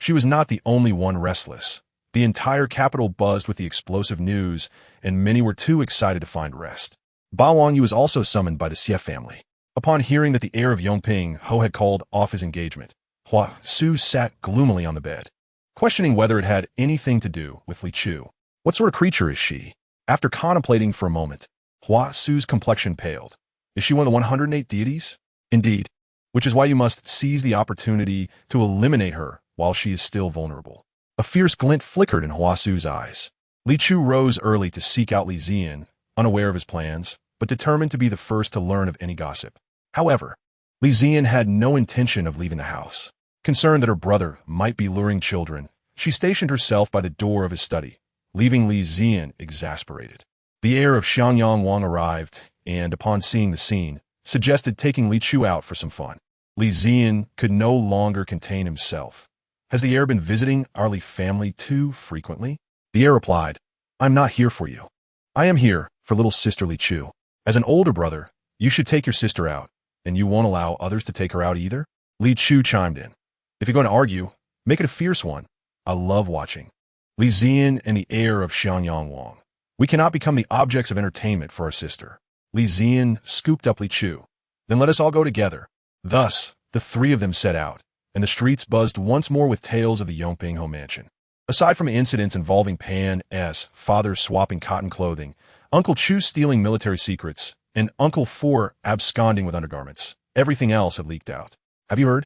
She was not the only one restless. The entire capital buzzed with the explosive news, and many were too excited to find rest. Ba Wangyu was also summoned by the Xie family. Upon hearing that the heir of Yongping Ho had called off his engagement, Hua Su sat gloomily on the bed, questioning whether it had anything to do with Li Chu. What sort of creature is she? After contemplating for a moment, Hua Su's complexion paled. Is she one of the 108 deities? Indeed, which is why you must seize the opportunity to eliminate her while she is still vulnerable. A fierce glint flickered in Hua Su's eyes. Li Chu rose early to seek out Li Zian, unaware of his plans, but determined to be the first to learn of any gossip. However, Li Zian had no intention of leaving the house. Concerned that her brother might be luring children, she stationed herself by the door of his study, leaving Li Zian exasperated. The heir of Xianyang Wang arrived, and upon seeing the scene, suggested taking Li Chu out for some fun. Li Zian could no longer contain himself. Has the heir been visiting our Li family too frequently? The heir replied, I'm not here for you. I am here for little sister Li Chu. As an older brother, you should take your sister out, and you won't allow others to take her out either? Li Chu chimed in. If you're going to argue, make it a fierce one. I love watching. Li Zian and the heir of Xianyang Wang. We cannot become the objects of entertainment for our sister. Li Zian scooped up Li Chu. Then let us all go together. Thus, the three of them set out, and the streets buzzed once more with tales of the Yongping Ho mansion. Aside from incidents involving Pan's father swapping cotton clothing, Uncle Chu stealing military secrets, and Uncle Four absconding with undergarments, everything else had leaked out. Have you heard?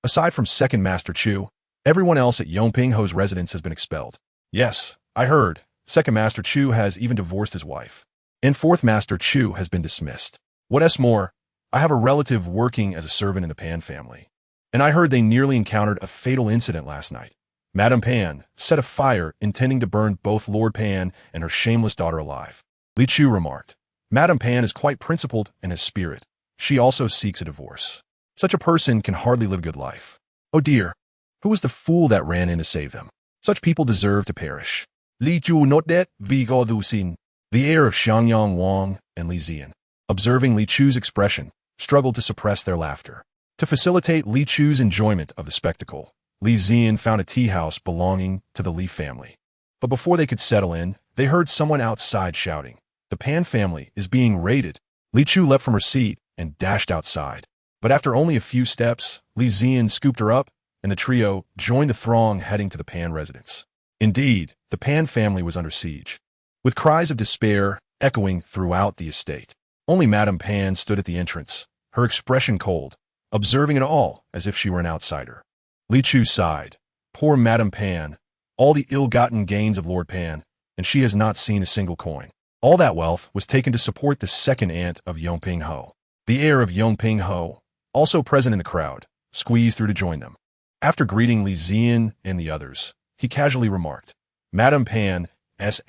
Aside from Second Master Chu, everyone else at Yongping Ho's residence has been expelled. Yes, I heard. Second Master Chu has even divorced his wife. And Fourth Master Chu has been dismissed. What else more? I have a relative working as a servant in the Pan family, and I heard they nearly encountered a fatal incident last night. Madame Pan set a fire intending to burn both Lord Pan and her shameless daughter alive. Li Chu remarked, Madame Pan is quite principled and has spirit. She also seeks a divorce. Such a person can hardly live a good life. Oh dear, who was the fool that ran in to save them? Such people deserve to perish. Li Chu not that vigo dusin. The heir of Xianyang Wang and Li Zian, observing Li Chu's expression, struggled to suppress their laughter. To facilitate Li Chu's enjoyment of the spectacle, Li Zian found a tea house belonging to the Li family. But before they could settle in, they heard someone outside shouting, The Pan family is being raided. Li Chu leapt from her seat and dashed outside. But after only a few steps, Li Zian scooped her up, and the trio joined the throng heading to the Pan residence. Indeed, the Pan family was under siege, with cries of despair echoing throughout the estate. Only Madame Pan stood at the entrance, her expression cold, observing it all as if she were an outsider. Li Chu sighed. Poor Madame Pan, all the ill-gotten gains of Lord Pan, and she has not seen a single coin. All that wealth was taken to support the second aunt of Yongping Ho. The heir of Yongping Ho, also present in the crowd, squeezed through to join them. After greeting Li Zian and the others, he casually remarked, Madame Pan's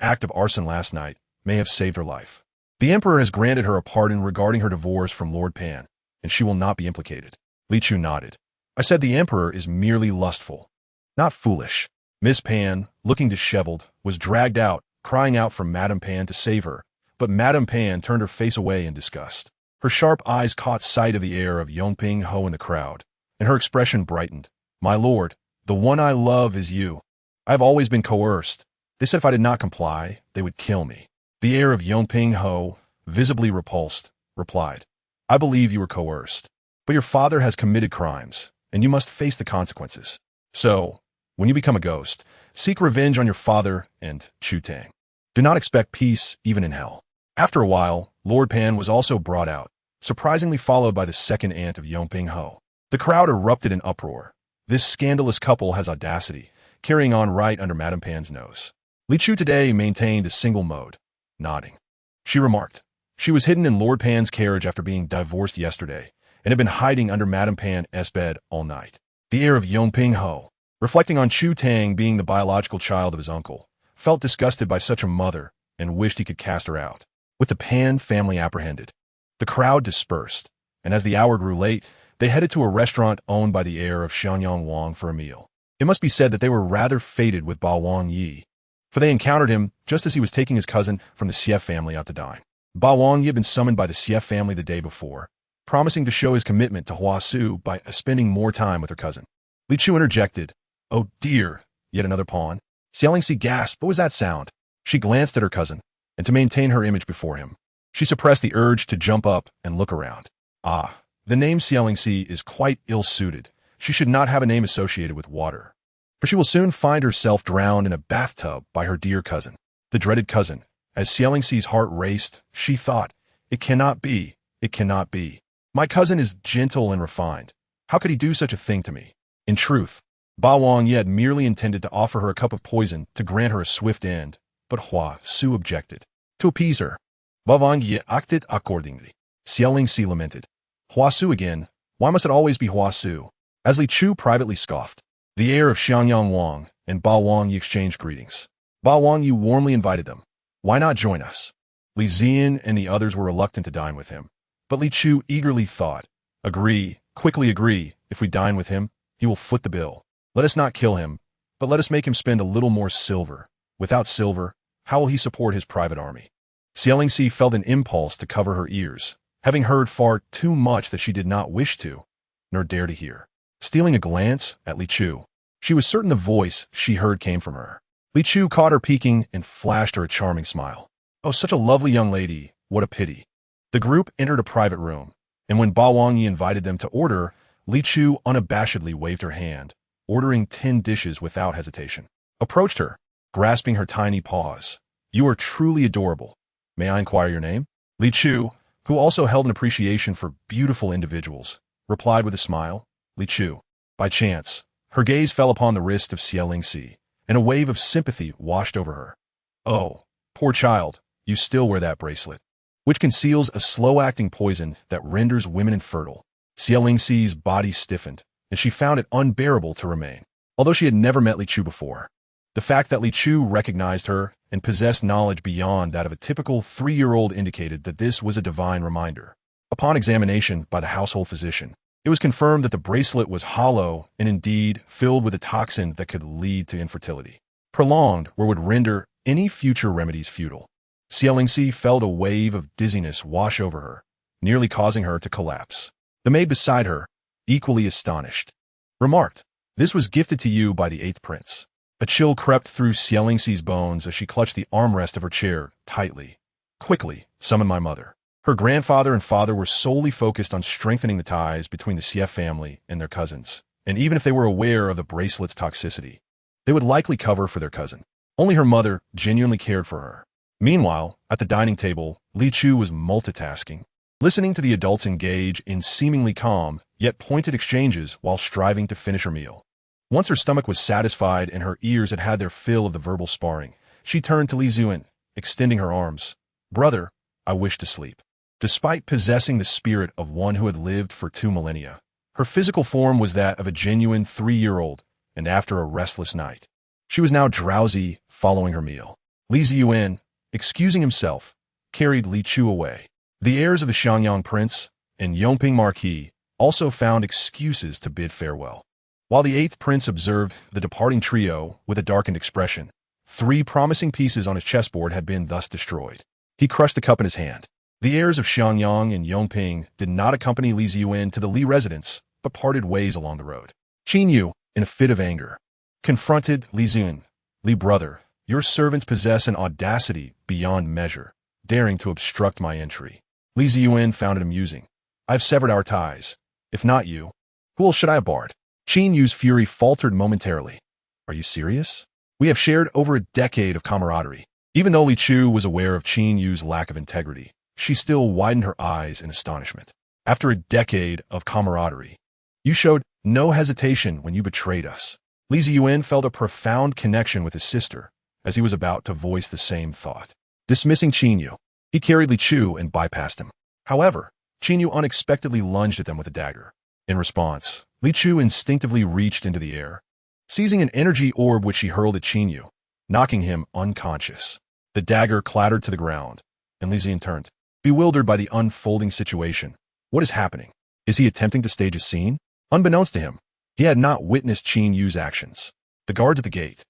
act of arson last night may have saved her life. The Emperor has granted her a pardon regarding her divorce from Lord Pan, and she will not be implicated. Li Chu nodded. I said the Emperor is merely lustful, not foolish. Miss Pan, looking disheveled, was dragged out, crying out for Madame Pan to save her, but Madame Pan turned her face away in disgust. Her sharp eyes caught sight of the heir of Yongping Ho in the crowd, and her expression brightened. My lord, the one I love is you. I have always been coerced. They said if I did not comply, they would kill me. The heir of Yongping Ho, visibly repulsed, replied, I believe you were coerced, but your father has committed crimes, and you must face the consequences. So, when you become a ghost, seek revenge on your father and Chu Tang. Do not expect peace even in hell. After a while, Lord Pan was also brought out, surprisingly followed by the second aunt of Yongping Ho. The crowd erupted in uproar. This scandalous couple has audacity, carrying on right under Madame Pan's nose. Li Chu today maintained a single mode, nodding. She remarked, she was hidden in Lord Pan's carriage after being divorced yesterday, and had been hiding under Madame Pan's bed all night. The heir of Yongping Ho Reflecting on Chu Tang being the biological child of his uncle, felt disgusted by such a mother and wished he could cast her out. With the Pan family apprehended, the crowd dispersed, and as the hour grew late, they headed to a restaurant owned by the heir of Xianyang Wang for a meal. It must be said that they were rather fated with Ba Wang Yi, for they encountered him just as he was taking his cousin from the Xie family out to dine. Ba Wang Yi had been summoned by the Xie family the day before, promising to show his commitment to Hua Su by spending more time with her cousin. Li Chu interjected, "Oh dear, yet another pawn." Xiaolingxi gasped, "What was that sound?" She glanced at her cousin, and to maintain her image before him, she suppressed the urge to jump up and look around. Ah, the name Xiaolingxi is quite ill-suited. She should not have a name associated with water, for she will soon find herself drowned in a bathtub by her dear cousin. The dreaded cousin. As Xiaolingxi's heart raced, she thought, "It cannot be, it cannot be. My cousin is gentle and refined. How could he do such a thing to me?" In truth, Ba Wang Yi had merely intended to offer her a cup of poison to grant her a swift end, but Hua Su objected. To appease her, Ba Wang Yi acted accordingly. Xiaolingxi lamented. "Hua Su again? Why must it always be Hua Su?" As Li Chu privately scoffed, the heir of Xianyang Wang and Ba Wang Yi exchanged greetings. Ba Wang Yi warmly invited them. "Why not join us?" Li Ziyan and the others were reluctant to dine with him, but Li Chu eagerly thought, "Agree, quickly agree. If we dine with him, he will foot the bill. Let us not kill him, but let us make him spend a little more silver. Without silver, how will he support his private army?" Xiaolingxi felt an impulse to cover her ears, having heard far too much that she did not wish to, nor dare to hear. Stealing a glance at Li Chu, she was certain the voice she heard came from her. Li Chu caught her peeking and flashed her a charming smile. "Oh, such a lovely young lady. What a pity." The group entered a private room, and when Ba Wang Yi invited them to order, Li Chu unabashedly waved her hand, ordering 10 dishes without hesitation. Approached her, grasping her tiny paws. "You are truly adorable. May I inquire your name?" Li Chu, who also held an appreciation for beautiful individuals, replied with a smile, "Li Chu." By chance, her gaze fell upon the wrist of Xiaolingxi, and a wave of sympathy washed over her. "Oh, poor child, you still wear that bracelet, which conceals a slow-acting poison that renders women infertile." Xiaolingxi's body stiffened, and she found it unbearable to remain, although she had never met Li Chu before. The fact that Li Chu recognized her and possessed knowledge beyond that of a typical 3-year-old indicated that this was a divine reminder. Upon examination by the household physician, it was confirmed that the bracelet was hollow and indeed filled with a toxin that could lead to infertility, prolonged or would render any future remedies futile. Xiaolingxi felt a wave of dizziness wash over her, nearly causing her to collapse. The maid beside her, equally astonished, remarked, "This was gifted to you by the 8th prince." A chill crept through Xiaolingxi's bones as she clutched the armrest of her chair tightly. "Quickly, summon my mother." Her grandfather and father were solely focused on strengthening the ties between the Xie family and their cousins, and even if they were aware of the bracelet's toxicity, they would likely cover for their cousin. Only her mother genuinely cared for her. Meanwhile, at the dining table, Li Chu was multitasking, listening to the adults engage in seemingly calm, yet pointed exchanges while striving to finish her meal. Once her stomach was satisfied and her ears had had their fill of the verbal sparring, she turned to Li Ziyan, extending her arms. "Brother, I wish to sleep." Despite possessing the spirit of one who had lived for 2 millennia, her physical form was that of a genuine 3-year-old, and after a restless night, she was now drowsy following her meal. Li Ziyan, excusing himself, carried Li Chu away. The heirs of the Xianyang prince and Yongping marquis also found excuses to bid farewell. While the 8th prince observed the departing trio with a darkened expression, 3 promising pieces on his chessboard had been thus destroyed. He crushed the cup in his hand. The heirs of Xianyang and Yongping did not accompany Li Ziyan to the Li residence, but parted ways along the road. Qin Yu, in a fit of anger, confronted Li Ziyan. "Li brother, your servants possess an audacity beyond measure, daring to obstruct my entry." Li Ziyan found it amusing. "I've severed our ties. If not you, who else should I have barred?" Qin Yu's fury faltered momentarily. "Are you serious? We have shared over a decade of camaraderie." Even though Li Chu was aware of Qin Yu's lack of integrity, she still widened her eyes in astonishment. "After a decade of camaraderie, you showed no hesitation when you betrayed us." Li Ziyan felt a profound connection with his sister, as he was about to voice the same thought. Dismissing Qin Yu, he carried Li Chu and bypassed him. However, Qin Yu unexpectedly lunged at them with a dagger. In response, Li Chu instinctively reached into the air, seizing an energy orb which she hurled at Qin Yu, knocking him unconscious. The dagger clattered to the ground, and Li Ziyan turned, bewildered by the unfolding situation. What is happening? Is he attempting to stage a scene? Unbeknownst to him, he had not witnessed Qin Yu's actions. The guards at the gate,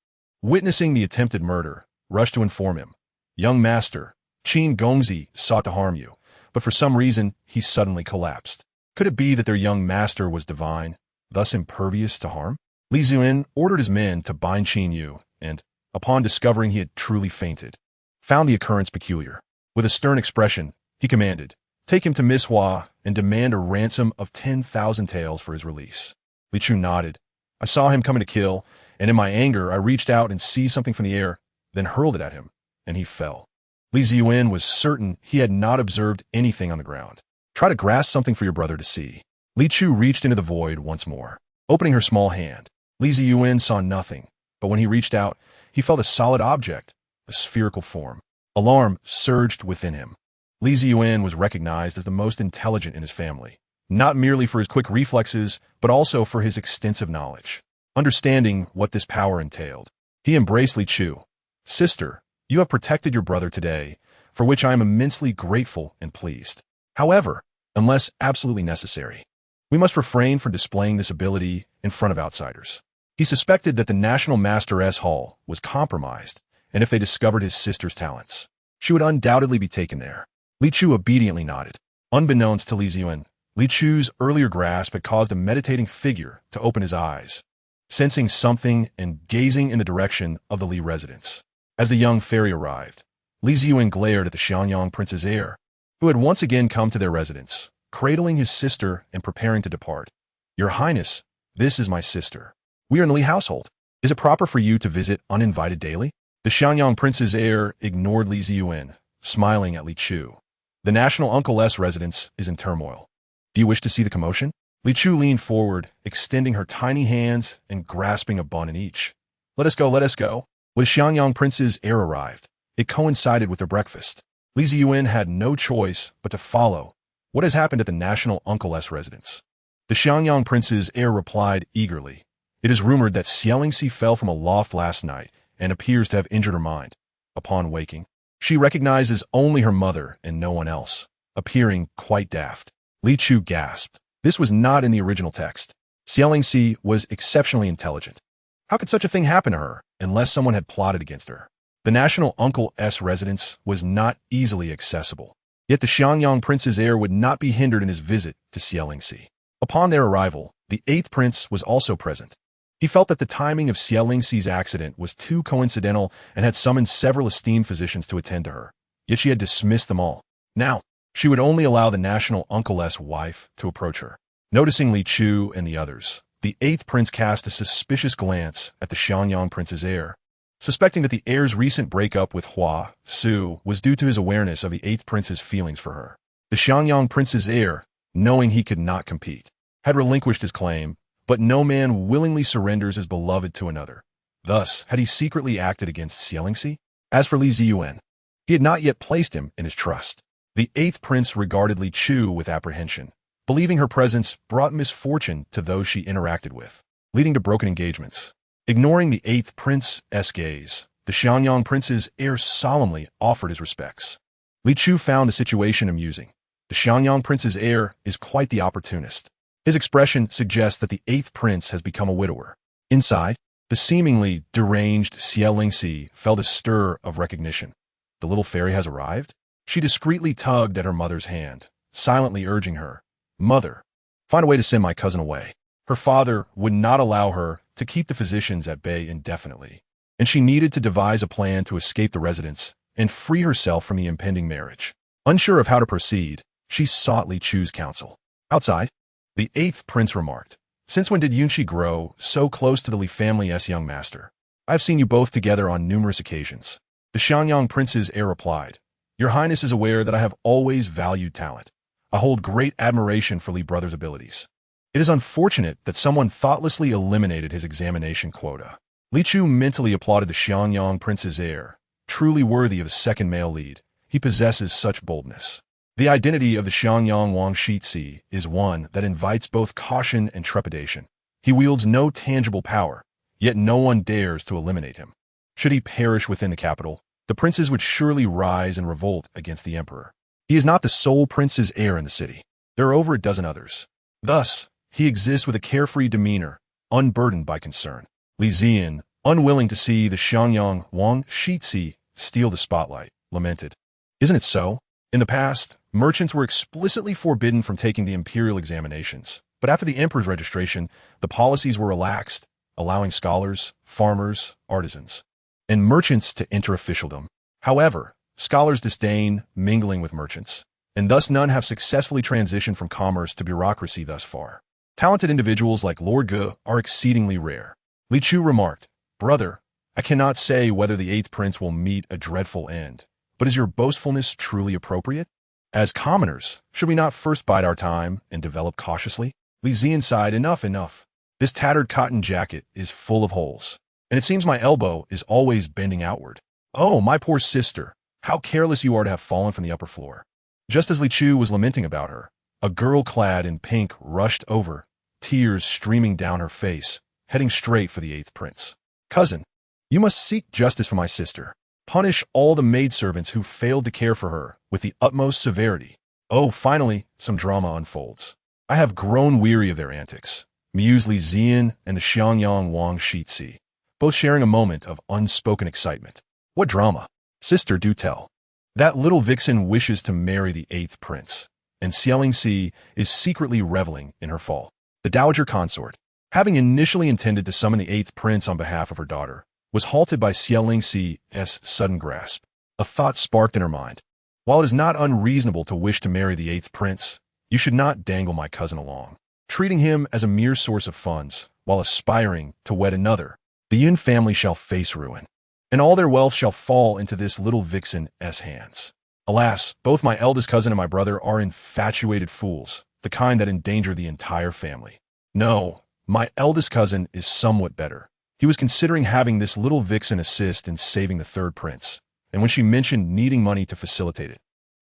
witnessing the attempted murder, rushed to inform him. Young master, Qin Gongzi sought to harm you, but for some reason he suddenly collapsed. Could it be that their young master was divine, thus impervious to harm? Li Ziyan ordered his men to bind Qin Yu, and, upon discovering he had truly fainted, found the occurrence peculiar. With a stern expression, he commanded, "Take him to Mishua and demand a ransom of 10,000 taels for his release." Li Chu nodded. "I saw him coming to kill, and in my anger I reached out and seized something from the air, then hurled it at him, and he fell." Li Ziyan was certain he had not observed anything on the ground. "Try to grasp something for your brother to see." Li Chu reached into the void once more, opening her small hand. Li Ziyan saw nothing, but when he reached out, he felt a solid object, a spherical form. Alarm surged within him. Li Ziyan was recognized as the most intelligent in his family, not merely for his quick reflexes, but also for his extensive knowledge. Understanding what this power entailed, he embraced Li Chu. "Sister, you have protected your brother today, for which I am immensely grateful and pleased. However, unless absolutely necessary, we must refrain from displaying this ability in front of outsiders." He suspected that the National Master's Hall was compromised, and if they discovered his sister's talents, she would undoubtedly be taken there. Li Chu obediently nodded. Unbeknownst to Li Ziyan, Li Chu's earlier grasp had caused a meditating figure to open his eyes, sensing something and gazing in the direction of the Li residence. As the young fairy arrived, Li Ziyan glared at the Xianyang prince's heir, who had once again come to their residence, cradling his sister and preparing to depart. "Your Highness, this is my sister. We are in the Li household. Is it proper for you to visit uninvited daily?" The Xianyang prince's heir ignored Li Ziyan, smiling at Li Chu. "The national uncle's residence is in turmoil. Do you wish to see the commotion?" Li Chu leaned forward, extending her tiny hands and grasping a bun in each. Let us go, let us go." When Xianyang prince's heir arrived, it coincided with their breakfast. Li Ziyan had no choice but to follow. "What has happened at the national uncle's residence?" The Xianyang prince's heir replied eagerly. "It is rumored that Xielingxi fell from a loft last night and appears to have injured her mind. Upon waking, she recognizes only her mother and no one else, appearing quite daft." Li Chu gasped. This was not in the original text. Xielingxi was exceptionally intelligent. How could such a thing happen to her, unless someone had plotted against her? The national uncle's residence was not easily accessible. Yet the Xianyang prince's heir would not be hindered in his visit to Xielingxi. Upon their arrival, the 8th prince was also present. He felt that the timing of Xielingxi's accident was too coincidental and had summoned several esteemed physicians to attend to her. Yet she had dismissed them all. Now, she would only allow the national uncle's wife to approach her. Noticing Li Chu and the others, the 8th prince cast a suspicious glance at the Xianyang prince's heir. Suspecting that the heir's recent breakup with Hua Su was due to his awareness of the 8th prince's feelings for her, the Xianyang prince's heir, knowing he could not compete, had relinquished his claim, but no man willingly surrenders his beloved to another. Thus, had he secretly acted against Xielingxi? As for Li Ziyan, he had not yet placed him in his trust. The 8th prince regarded Li Chu with apprehension, believing her presence brought misfortune to those she interacted with, leading to broken engagements. Ignoring the 8th prince's gaze, the Xianyang prince's heir solemnly offered his respects. Li Chu found the situation amusing. The Xianyang prince's heir is quite the opportunist. His expression suggests that the 8th prince has become a widower. Inside, the seemingly deranged Xielingxi felt a stir of recognition. The little fairy has arrived? She discreetly tugged at her mother's hand, silently urging her, "Mother, find a way to send my cousin away." Her father would not allow her to keep the physicians at bay indefinitely, and she needed to devise a plan to escape the residence and free herself from the impending marriage. Unsure of how to proceed, she sought Li Chu's counsel. Outside, the 8th prince remarked, "Since when did Yunxi grow so close to the Li family's young master? I have seen you both together on numerous occasions." The Xianyang prince's heir replied, "Your Highness is aware that I have always valued talent. I hold great admiration for Li brother's abilities. It is unfortunate that someone thoughtlessly eliminated his examination quota." Li Chu mentally applauded the Xianyang prince's heir. Truly worthy of a second male lead, he possesses such boldness. The identity of the Xianyang Wang Shitzi is one that invites both caution and trepidation. He wields no tangible power, yet no one dares to eliminate him. Should he perish within the capital, the princes would surely rise and revolt against the emperor. He is not the sole prince's heir in the city. There are over a dozen others. Thus, he exists with a carefree demeanor, unburdened by concern. Li Ziyan, unwilling to see the Xiangyang Wang Shixi steal the spotlight, lamented. Isn't it so? In the past, merchants were explicitly forbidden from taking the imperial examinations, but after the emperor's registration, the policies were relaxed, allowing scholars, farmers, artisans, and merchants to enter officialdom. However, scholars disdain mingling with merchants, and thus none have successfully transitioned from commerce to bureaucracy thus far. Talented individuals like Lord Ge are exceedingly rare. Li Chu remarked, "Brother, I cannot say whether the 8th prince will meet a dreadful end, but is your boastfulness truly appropriate? As commoners, should we not first bide our time and develop cautiously?" Li Ziyan sighed, enough. This tattered cotton jacket is full of holes, and it seems my elbow is always bending outward. Oh, my poor sister, how careless you are to have fallen from the upper floor. Just as Li Chu was lamenting about her, a girl clad in pink rushed over, tears streaming down her face, heading straight for the 8th prince. "Cousin, you must seek justice for my sister. Punish all the maidservants who failed to care for her with the utmost severity." Oh, finally, some drama unfolds. I have grown weary of their antics. mused Li Ziyan and the Xiangyang Wang Shixi, both sharing a moment of unspoken excitement. What drama? Sister, do tell. That little vixen wishes to marry the 8th prince, and Xiaolingxi is secretly reveling in her fall. The dowager consort, having initially intended to summon the 8th prince on behalf of her daughter, was halted by Xiaolingxi's sudden grasp. A thought sparked in her mind. While it is not unreasonable to wish to marry the 8th prince, you should not dangle my cousin along, treating him as a mere source of funds, while aspiring to wed another. The Yun family shall face ruin, and all their wealth shall fall into this little vixen's hands. Alas, both my eldest cousin and my brother are infatuated fools, the kind that endanger the entire family. No, my eldest cousin is somewhat better. He was considering having this little vixen assist in saving the 3rd prince, and when she mentioned needing money to facilitate it,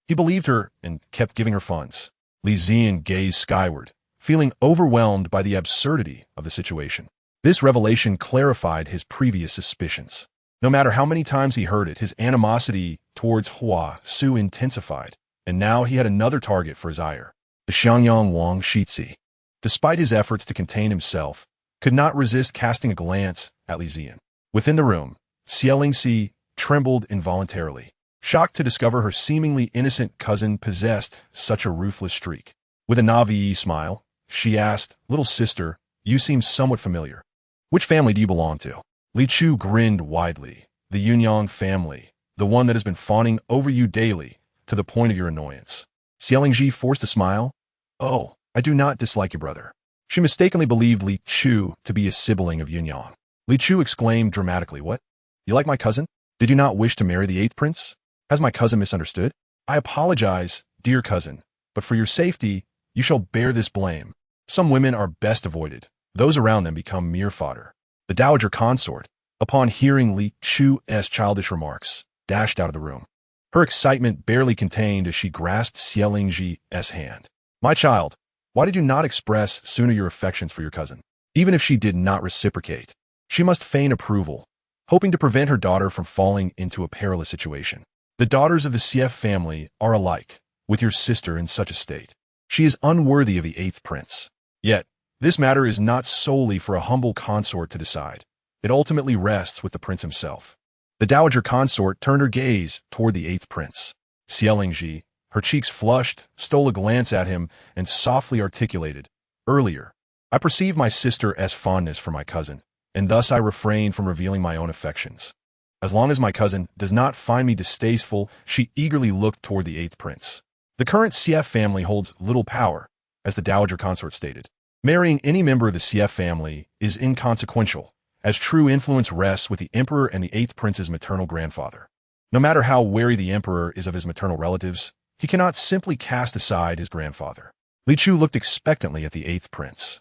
he believed her and kept giving her funds. Li Ziyan gazed skyward, feeling overwhelmed by the absurdity of the situation. This revelation clarified his previous suspicions. No matter how many times he heard it, his animosity towards Hua Su intensified, and now he had another target for his ire. The Xiangyang Wang Shixi, despite his efforts to contain himself, could not resist casting a glance at Li Ziyan. Within the room, Xiaolingxi trembled involuntarily, shocked to discover her seemingly innocent cousin possessed such a ruthless streak. With a naïve smile, she asked, "Little sister, you seem somewhat familiar. Which family do you belong to?" Li Chu grinned widely. "The Yunyang family, the one that has been fawning over you daily, to the point of your annoyance." Xiaolingxi forced a smile. "Oh, I do not dislike your brother." She mistakenly believed Li Chu to be a sibling of Yunyang. Li Chu exclaimed dramatically, "What? You like my cousin? Did you not wish to marry the 8th prince? Has my cousin misunderstood? I apologize, dear cousin, but for your safety, you shall bear this blame. Some women are best avoided. Those around them become mere fodder." The dowager consort, upon hearing Li Chu's childish remarks, dashed out of the room. Her excitement barely contained as she grasped Xiaolingxi's hand. "My child, why did you not express sooner your affections for your cousin? Even if she did not reciprocate, she must feign approval, hoping to prevent her daughter from falling into a perilous situation. The daughters of the Sief family are alike, with your sister in such a state. She is unworthy of the 8th prince. Yet, this matter is not solely for a humble consort to decide. It ultimately rests with the prince himself." The dowager consort turned her gaze toward the 8th prince. Xiaolingxi, her cheeks flushed, stole a glance at him and softly articulated, "Earlier, I perceived my sister's fondness for my cousin, and thus I refrained from revealing my own affections. As long as my cousin does not find me distasteful," she eagerly looked toward the 8th prince. The current Sief family holds little power, as the dowager consort stated. Marrying any member of the Sief family is inconsequential, as true influence rests with the emperor and the 8th prince's maternal grandfather. No matter how wary the emperor is of his maternal relatives, he cannot simply cast aside his grandfather. Li Chu looked expectantly at the 8th prince.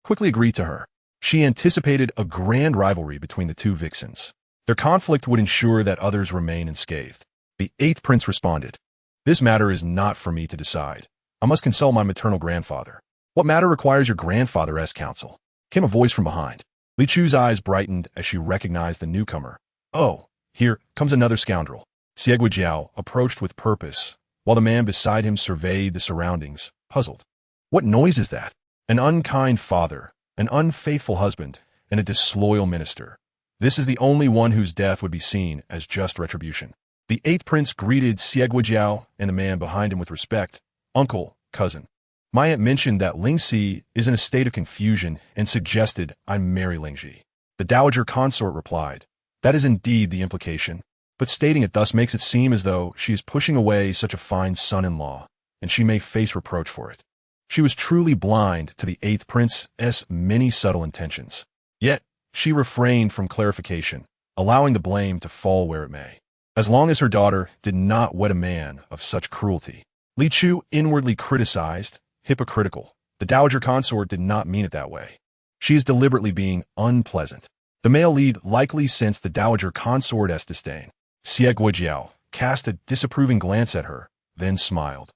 Quickly agreed to her. She anticipated a grand rivalry between the two vixens. Their conflict would ensure that others remain unscathed. The 8th prince responded, "This matter is not for me to decide. I must consult my maternal grandfather." "What matter requires your grandfather's counsel?" came a voice from behind. Li Chu's eyes brightened as she recognized the newcomer. Oh, here comes another scoundrel. Xie Guijiao approached with purpose, while the man beside him surveyed the surroundings, puzzled. What noise is that? An unkind father, an unfaithful husband, and a disloyal minister. This is the only one whose death would be seen as just retribution. The 8th prince greeted Xie Guijiao and the man behind him with respect. Uncle, cousin. My aunt mentioned that Lingxi is in a state of confusion and suggested I marry Lingxi. The dowager consort replied, that is indeed the implication, but stating it thus makes it seem as though she is pushing away such a fine son-in-law, and she may face reproach for it. She was truly blind to the 8th prince's many subtle intentions. Yet, she refrained from clarification, allowing the blame to fall where it may. As long as her daughter did not wed a man of such cruelty. Li Chu inwardly criticized, hypocritical. The dowager consort did not mean it that way. She is deliberately being unpleasant. The male lead likely sensed the dowager consort's disdain. Xie Guijiao cast a disapproving glance at her, then smiled.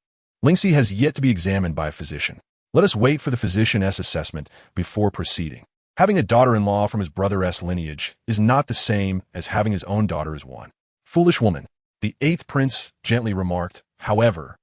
Lingxi has yet to be examined by a physician. Let us wait for the physician's assessment before proceeding. Having a daughter-in-law from his brother's lineage is not the same as having his own daughter as one. Foolish woman, the 8th prince gently remarked. However,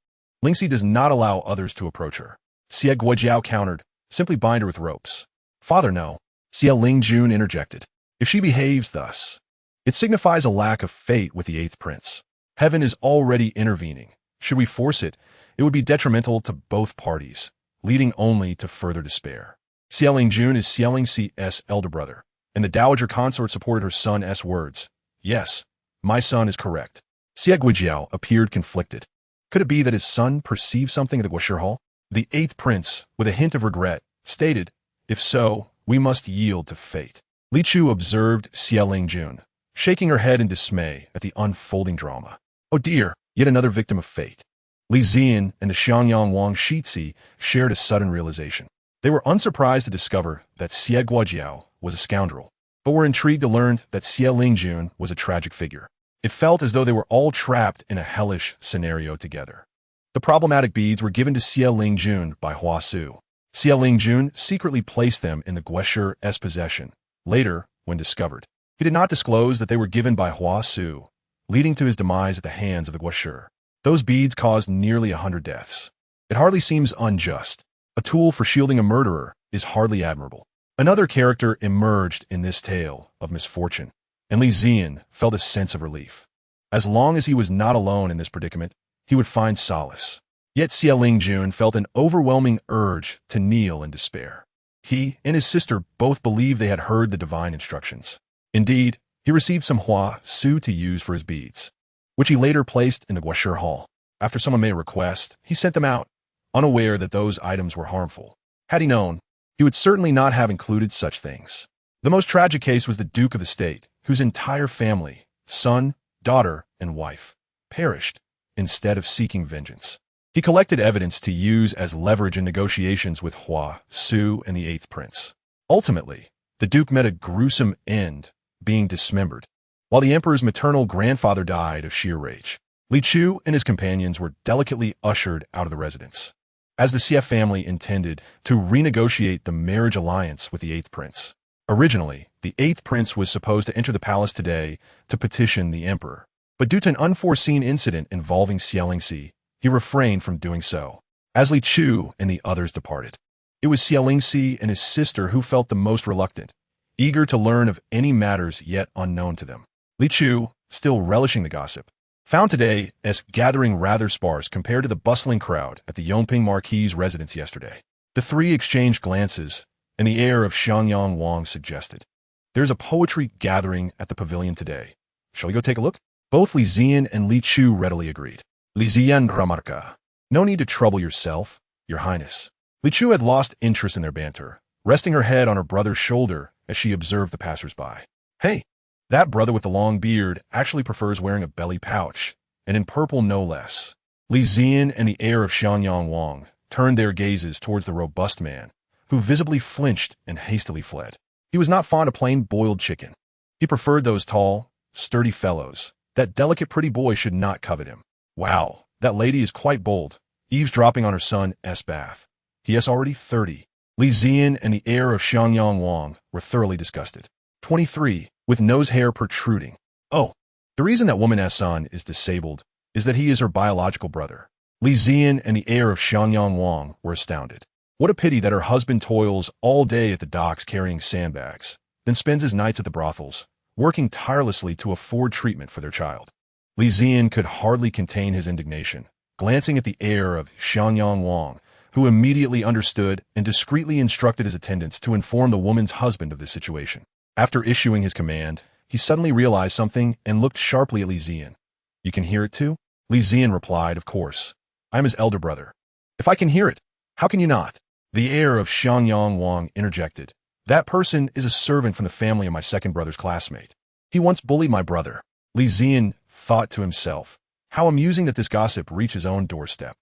Lingxi does not allow others to approach her. Xie Guijiao countered, simply bind her with ropes. Father, no. Xie Lingjun interjected. If she behaves thus, it signifies a lack of faith with the 8th prince. Heaven is already intervening. Should we force it, it would be detrimental to both parties, leading only to further despair. Xie Lingjun is Xie Lingxi's elder brother, and the dowager consort supported her son's words. Yes, my son is correct. Xie Guijiao appeared conflicted. Could it be that his son perceived something at the Guoshi Hall? The 8th prince, with a hint of regret, stated, if so, we must yield to fate. Li Chu observed Xie Lingjun, shaking her head in dismay at the unfolding drama. Oh dear, yet another victim of fate. Li Zian and the Xiangyang Wang Shizi shared a sudden realization. They were unsurprised to discover that Xie Guijiao was a scoundrel, but were intrigued to learn that Xie Lingjun was a tragic figure. It felt as though they were all trapped in a hellish scenario together. The problematic beads were given to Xie Lingjun by Hua Su. Xie Lingjun secretly placed them in the Guoshir's possession. Later, when discovered, he did not disclose that they were given by Hua Su, leading to his demise at the hands of the Guoshir. Those beads caused nearly 100 deaths. It hardly seems unjust. A tool for shielding a murderer is hardly admirable. Another character emerged in this tale of misfortune, and Li Zian felt a sense of relief. As long as he was not alone in this predicament, he would find solace. Yet Xie Lingjun felt an overwhelming urge to kneel in despair. He and his sister both believed they had heard the divine instructions. Indeed, he received some Hua Su to use for his beads, which he later placed in the Guoshir Hall. After someone made a request, he sent them out, unaware that those items were harmful. Had he known, he would certainly not have included such things. The most tragic case was the Duke of the State, whose entire family, son, daughter, and wife, perished instead of seeking vengeance. He collected evidence to use as leverage in negotiations with Hua Su and the 8th prince. Ultimately, the Duke met a gruesome end, being dismembered, while the emperor's maternal grandfather died of sheer rage. Li Chu and his companions were delicately ushered out of the residence, as the Xie family intended to renegotiate the marriage alliance with the 8th prince. Originally, the 8th prince was supposed to enter the palace today to petition the emperor, but due to an unforeseen incident involving Xie Lingxi, he refrained from doing so. As Li Chu and the others departed, it was Xie Lingxi and his sister who felt the most reluctant, eager to learn of any matters yet unknown to them. Li Chu, still relishing the gossip, found today's gathering rather sparse compared to the bustling crowd at the Yongping Marquis's residence yesterday. The three exchanged glances, and the air of Xiangyang Wang suggested, there's a poetry gathering at the pavilion today. Shall we go take a look? Both Li Zian and Li Chu readily agreed. Li Zian remarca. No need to trouble yourself, Your Highness. Li Chu had lost interest in their banter, resting her head on her brother's shoulder as she observed the passers-by. Hey, that brother with the long beard actually prefers wearing a belly pouch, and in purple no less. Li Zian and the heir of Xiangyang Wang turned their gazes towards the robust man, who visibly flinched and hastily fled. He was not fond of plain boiled chicken. He preferred those tall, sturdy fellows. That delicate pretty boy should not covet him. Wow, that lady is quite bold, eavesdropping on her son's bath. He is already 30. Li Zian and the heir of Xiangyang Wang were thoroughly disgusted. 23. With nose hair protruding. Oh, the reason that woman S son is disabled is that he is her biological brother. Li Zian and the heir of Xiangyang Wang were astounded. What a pity that her husband toils all day at the docks carrying sandbags, then spends his nights at the brothels, working tirelessly to afford treatment for their child. Li Zian could hardly contain his indignation, glancing at the heir of Xiangyang Wang, who immediately understood and discreetly instructed his attendants to inform the woman's husband of the situation. After issuing his command, he suddenly realized something and looked sharply at Li Zian. You can hear it too? Li Zian replied, of course. I am his elder brother. If I can hear it, how can you not? The heir of Xiangyang Wang interjected. That person is a servant from the family of my second brother's classmate. He once bullied my brother. Li Zian thought to himself, how amusing that this gossip reached his own doorstep.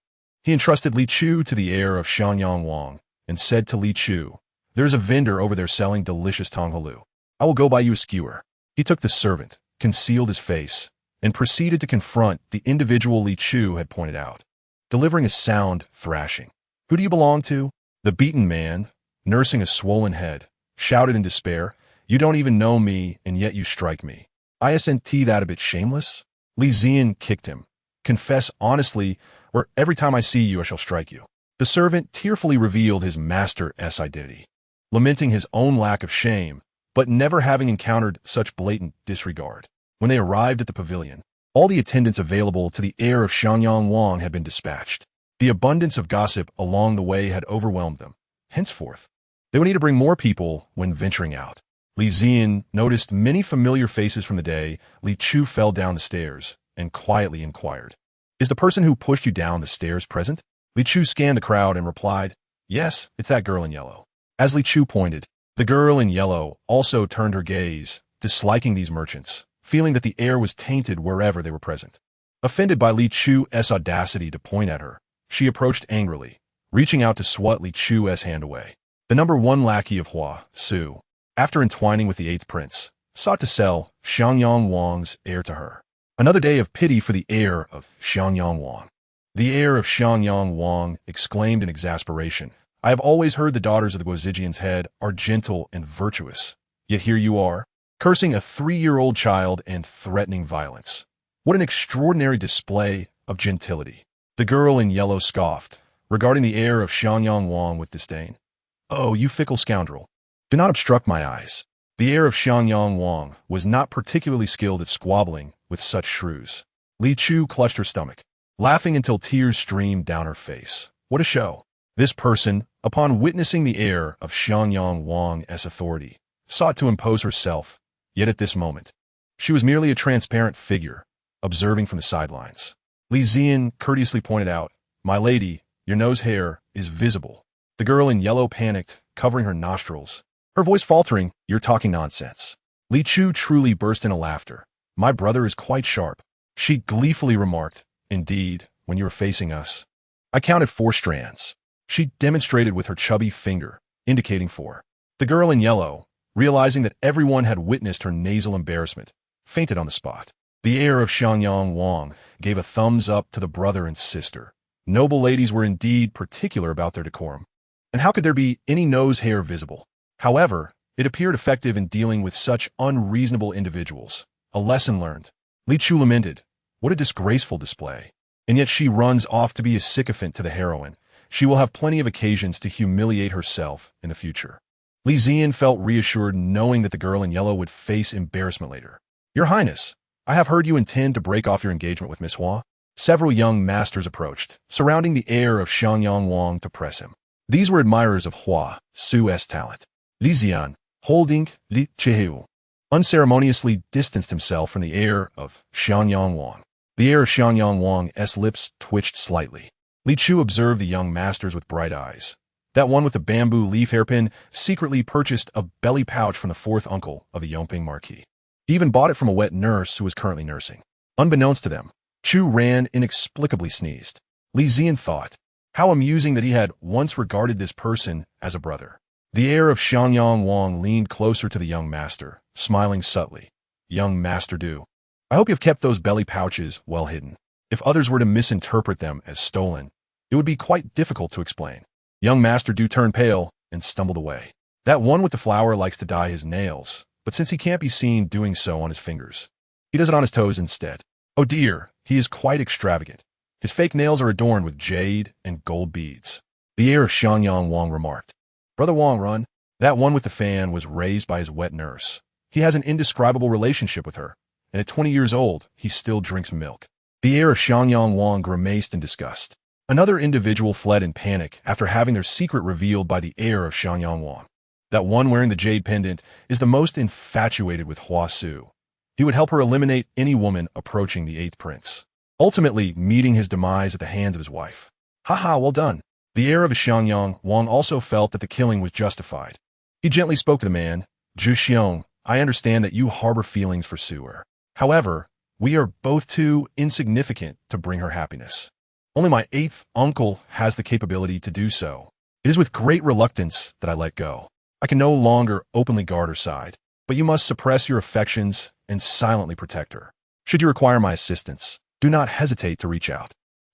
He entrusted Li Chu to the heir of Xiangyang Wang and said to Li Chu, there is a vendor over there selling delicious tonghalu. I will go buy you a skewer. He took the servant, concealed his face, and proceeded to confront the individual Li Chu had pointed out, delivering a sound thrashing. Who do you belong to? The beaten man, nursing a swollen head, shouted in despair, you don't even know me, and yet you strike me. Isn't that a bit shameless? Li Zian kicked him. Confess honestly, or every time I see you I shall strike you. The servant tearfully revealed his master's identity, lamenting his own lack of shame, but never having encountered such blatant disregard. When they arrived at the pavilion, all the attendants available to the heir of Xiangyang Wang had been dispatched. The abundance of gossip along the way had overwhelmed them. Henceforth, they would need to bring more people when venturing out. Li Zian noticed many familiar faces from the day Li Chu fell down the stairs and quietly inquired, is the person who pushed you down the stairs present? Li Chu scanned the crowd and replied, yes, it's that girl in yellow. As Li Chu pointed, the girl in yellow also turned her gaze, disliking these merchants, feeling that the air was tainted wherever they were present. Offended by Li Chu's audacity to point at her, she approached angrily, reaching out to swat Li Chu's hand away. The number 1 lackey of Hua, Su, after entwining with the 8th prince, sought to sell Xiangyang Wang's heir to her. Another day of pity for the heir of Xiangyang Wang. The heir of Xiangyang Wang exclaimed in exasperation, I have always heard the daughters of the Guozijian's head are gentle and virtuous, yet here you are, cursing a 3-year-old child and threatening violence. What an extraordinary display of gentility. The girl in yellow scoffed, regarding the heir of Xiangyang Wang with disdain. Oh, you fickle scoundrel. Do not obstruct my eyes. The heir of Xiangyang Wang was not particularly skilled at squabbling with such shrews. Li Chu clutched her stomach, laughing until tears streamed down her face. What a show. This person, upon witnessing the heir of Xiangyang Wang's authority, sought to impose herself, yet at this moment, she was merely a transparent figure, observing from the sidelines. Li Zian courteously pointed out, my lady, your nose hair is visible. The girl in yellow panicked, covering her nostrils, her voice faltering, you're talking nonsense. Li Chu truly burst into laughter. My brother is quite sharp. She gleefully remarked, indeed, when you were facing us. I counted 4 strands. She demonstrated with her chubby finger, indicating 4. The girl in yellow, realizing that everyone had witnessed her nasal embarrassment, fainted on the spot. The heir of Xiangyang Wang gave a thumbs up to the brother and sister. Noble ladies were indeed particular about their decorum. And how could there be any nose hair visible? However, it appeared effective in dealing with such unreasonable individuals. A lesson learned. Li Chu lamented, what a disgraceful display. And yet she runs off to be a sycophant to the heroine. She will have plenty of occasions to humiliate herself in the future. Li Zian felt reassured knowing that the girl in yellow would face embarrassment later. Your Highness, I have heard you intend to break off your engagement with Miss Hua. Several young masters approached, surrounding the heir of Xiangyang Wang to press him. These were admirers of Hua Su's talent. Li Zian, holding Li Chehu, unceremoniously distanced himself from the heir of Xiangyang Wang. The heir of Xiangyang Wang's lips twitched slightly. Li Chu observed the young masters with bright eyes. That one with the bamboo leaf hairpin secretly purchased a belly pouch from the 4th uncle of the Yongping Marquis. He even bought it from a wet nurse who was currently nursing. Unbeknownst to them, Chu Ran inexplicably sneezed. Li Zian thought, how amusing that he had once regarded this person as a brother. The heir of Xiangyang Wang leaned closer to the young master, smiling subtly. Young Master Du, I hope you've kept those belly pouches well hidden. If others were to misinterpret them as stolen, it would be quite difficult to explain. Young Master Du turned pale, and stumbled away. That one with the flower likes to dye his nails, but since he can't be seen doing so on his fingers, he does it on his toes instead. Oh dear, he is quite extravagant. His fake nails are adorned with jade and gold beads. The heir of Xiangyang Wang remarked. Brother Wang, run. That one with the fan was raised by his wet nurse. He has an indescribable relationship with her, and at 20 years old, he still drinks milk. The heir of Xiangyang Wang grimaced in disgust. Another individual fled in panic after having their secret revealed by the heir of Xiangyang Wang. That one wearing the jade pendant is the most infatuated with Hua Su. He would help her eliminate any woman approaching the 8th prince, ultimately meeting his demise at the hands of his wife. Haha, well done. The heir of Xiangyang Wang also felt that the killing was justified. He gently spoke to the man. Zhu Xiong, I understand that you harbor feelings for Su'er. However, we are both too insignificant to bring her happiness. Only my 8th uncle has the capability to do so. It is with great reluctance that I let go. I can no longer openly guard her side, but you must suppress your affections and silently protect her. Should you require my assistance, do not hesitate to reach out.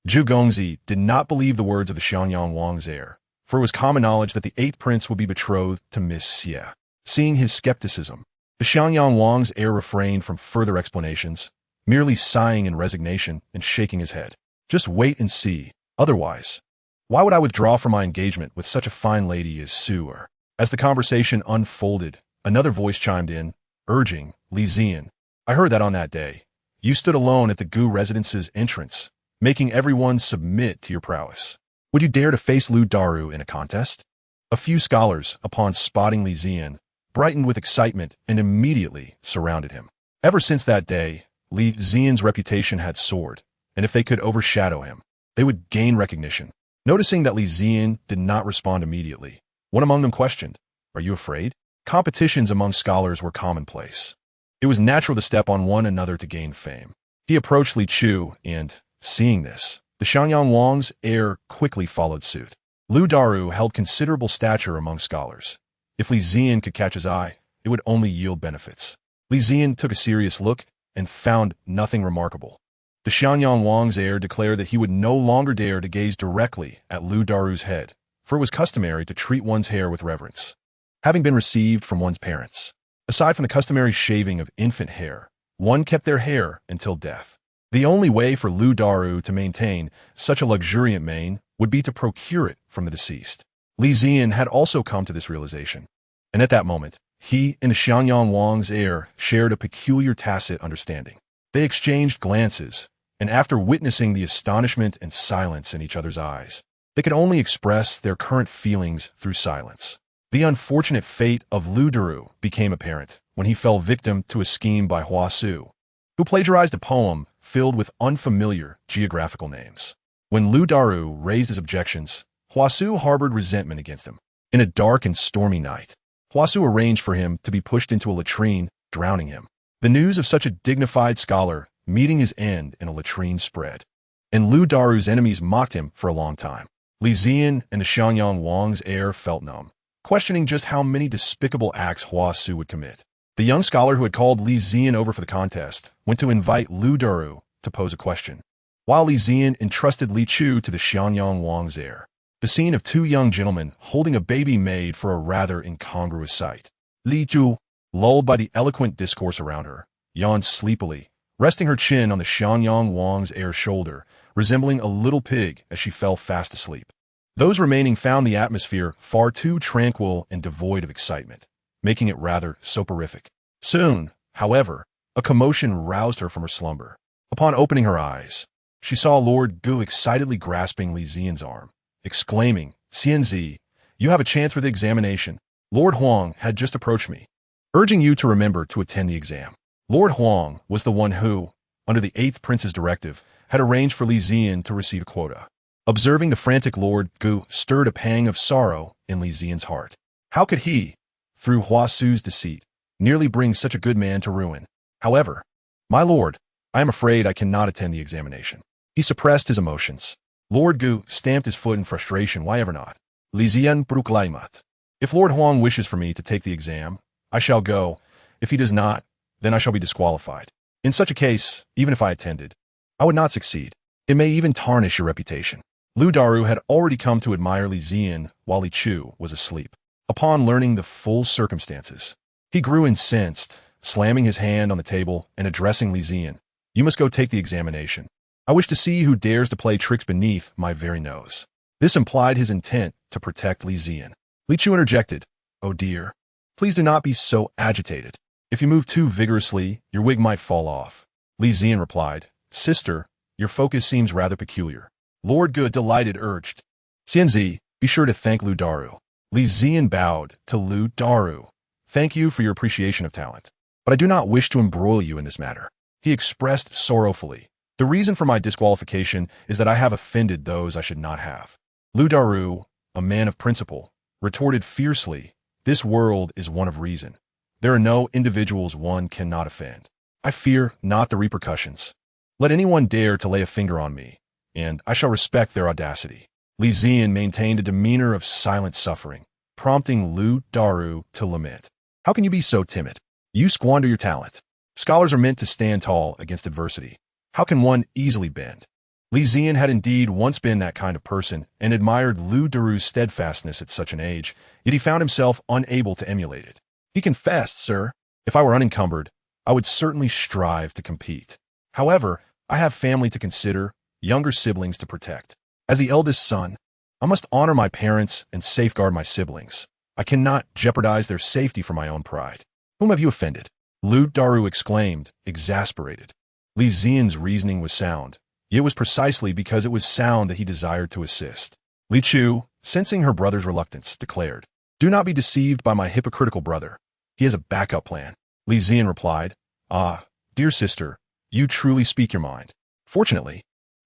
Zhu Gongzi did not believe the words of the Xiangyang Wang's heir, for it was common knowledge that the 8th prince would be betrothed to Miss Xie. Seeing his skepticism, the Xiangyang Wang's heir refrained from further explanations, merely sighing in resignation and shaking his head. Just wait and see. Otherwise, why would I withdraw from my engagement with such a fine lady as Su'er? As the conversation unfolded, another voice chimed in, urging, Li Zian, I heard that on that day, you stood alone at the Gu residence's entrance, making everyone submit to your prowess. Would you dare to face Lu Daru in a contest? A few scholars, upon spotting Li Zian, brightened with excitement and immediately surrounded him. Ever since that day, Li Zian's reputation had soared, and if they could overshadow him, they would gain recognition. Noticing that Li Zian did not respond immediately, one among them questioned, Are you afraid? Competitions among scholars were commonplace. It was natural to step on one another to gain fame. He approached Li Chu and, seeing this, the Xiangyang Wang's heir quickly followed suit. Lu Daru held considerable stature among scholars. If Li Zian could catch his eye, it would only yield benefits. Li Zian took a serious look and found nothing remarkable. The Xiangyang Wang's heir declared that he would no longer dare to gaze directly at Lu Daru's head, for it was customary to treat one's hair with reverence, having been received from one's parents. Aside from the customary shaving of infant hair, one kept their hair until death. The only way for Lu Daru to maintain such a luxuriant mane would be to procure it from the deceased. Li Zian had also come to this realization, and at that moment, he and the Xiangyang Wang's heir shared a peculiar tacit understanding. They exchanged glances, and after witnessing the astonishment and silence in each other's eyes, they could only express their current feelings through silence. The unfortunate fate of Lu Daru became apparent when he fell victim to a scheme by Hua Su, who plagiarized a poem filled with unfamiliar geographical names. When Lu Daru raised his objections, Hua Su harbored resentment against him. In a dark and stormy night, Hua Su arranged for him to be pushed into a latrine, drowning him. The news of such a dignified scholar meeting his end in a latrine spread, and Lu Daru's enemies mocked him for a long time. Li Zian and the Xiangyang Wang's heir felt numb, questioning just how many despicable acts Hua Su would commit. The young scholar who had called Li Zian over for the contest went to invite Lu Daru to pose a question, while Li Zian entrusted Li Chu to the Xiangyang Wang's heir. The scene of two young gentlemen holding a baby made for a rather incongruous sight. Li Chu, lulled by the eloquent discourse around her, yawned sleepily, resting her chin on the Xiangyang Wang's heir's shoulder, resembling a little pig as she fell fast asleep. Those remaining found the atmosphere far too tranquil and devoid of excitement, making it rather soporific. Soon, however, a commotion roused her from her slumber. Upon opening her eyes, she saw Lord Gu excitedly grasping Li Zian's arm, exclaiming, Xianzi, you have a chance for the examination. Lord Huang had just approached me, urging you to remember to attend the exam. Lord Huang was the one who, under the 8th prince's directive, had arranged for Li Zian to receive a quota. Observing the frantic Lord Gu stirred a pang of sorrow in Li Zian's heart. How could he, through Hua Su's deceit, nearly bring such a good man to ruin? However, my lord, I am afraid I cannot attend the examination. He suppressed his emotions. Lord Gu stamped his foot in frustration. Why ever not? Li Zian proclaimed, if Lord Huang wishes for me to take the exam, I shall go. If he does not, then I shall be disqualified. In such a case, even if I attended, I would not succeed. It may even tarnish your reputation. Lu Daru had already come to admire Li Zian while Li Chu was asleep. Upon learning the full circumstances, he grew incensed, slamming his hand on the table and addressing Li Zian. You must go take the examination. I wish to see who dares to play tricks beneath my very nose. This implied his intent to protect Li Zian. Li Chu interjected, Oh dear. Please do not be so agitated. If you move too vigorously, your wig might fall off. Li Zian replied, Sister, your focus seems rather peculiar. Lord Good delighted urged, Xianzi, be sure to thank Lu Daru. Li Zian bowed to Lu Daru. Thank you for your appreciation of talent, but I do not wish to embroil you in this matter. He expressed sorrowfully, The reason for my disqualification is that I have offended those I should not have. Lu Daru, a man of principle, retorted fiercely, This world is one of reason. There are no individuals one cannot offend. I fear not the repercussions. Let anyone dare to lay a finger on me, and I shall respect their audacity. Li Zian maintained a demeanor of silent suffering, prompting Lu Daru to lament. How can you be so timid? You squander your talent. Scholars are meant to stand tall against adversity. How can one easily bend? Li Zian had indeed once been that kind of person and admired Lu Daru's steadfastness at such an age, yet he found himself unable to emulate it. He confessed, Sir, if I were unencumbered, I would certainly strive to compete. However, I have family to consider, younger siblings to protect. As the eldest son, I must honor my parents and safeguard my siblings. I cannot jeopardize their safety for my own pride. Whom have you offended? Lu Daru exclaimed, exasperated. Li Zian's reasoning was sound. It was precisely because it was sound that he desired to assist. Li Chu, sensing her brother's reluctance, declared, Do not be deceived by my hypocritical brother. He has a backup plan. Li Zian replied, Ah, dear sister, you truly speak your mind. Fortunately,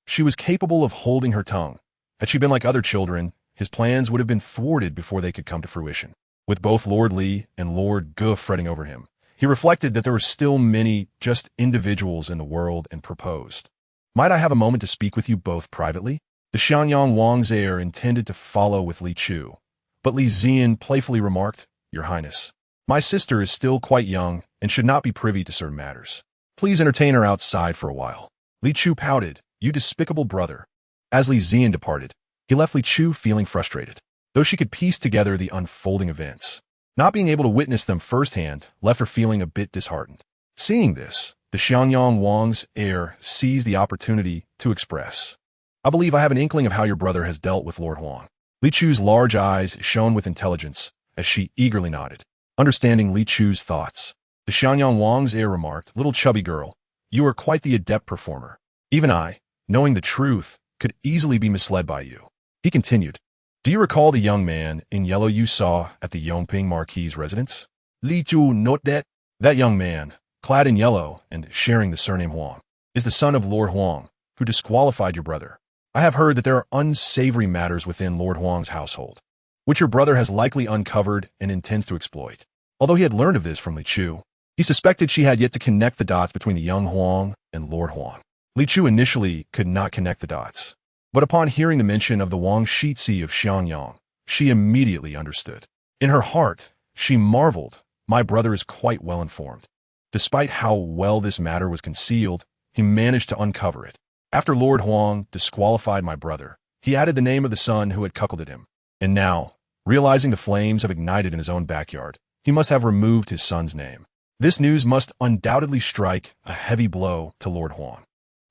she was capable of holding her tongue. Had she been like other children, his plans would have been thwarted before they could come to fruition. With both Lord Li and Lord Ge fretting over him, he reflected that there were still many just individuals in the world and proposed. Might I have a moment to speak with you both privately? The Xianyang Wang's heir intended to follow with Li Chu, but Li Zian playfully remarked, Your Highness, my sister is still quite young and should not be privy to certain matters. Please entertain her outside for a while. Li Chu pouted, You despicable brother. As Li Zian departed, he left Li Chu feeling frustrated, though she could piece together the unfolding events. Not being able to witness them firsthand left her feeling a bit disheartened. Seeing this, the Xianyang Wang's heir seized the opportunity to express, I believe I have an inkling of how your brother has dealt with Lord Huang. Li Chu's large eyes shone with intelligence as she eagerly nodded. Understanding Li Chu's thoughts, the Xianyang Wang's heir remarked, Little chubby girl, you are quite the adept performer. Even I, knowing the truth, could easily be misled by you. He continued, Do you recall the young man in yellow you saw at the Yongping Marquis's residence? Li Chu note that. That young man, clad in yellow and sharing the surname Huang, is the son of Lord Huang, who disqualified your brother. I have heard that there are unsavory matters within Lord Huang's household, which your brother has likely uncovered and intends to exploit. Although he had learned of this from Li Chu, he suspected she had yet to connect the dots between the young Huang and Lord Huang. Li Chu initially could not connect the dots, but upon hearing the mention of the Wang Shitsi of Xianyang, she immediately understood. In her heart, she marveled, My brother is quite well informed. Despite how well this matter was concealed, he managed to uncover it. After Lord Huang disqualified my brother, he added the name of the son who had cuckolded him. And now, realizing the flames have ignited in his own backyard, he must have removed his son's name. This news must undoubtedly strike a heavy blow to Lord Huang.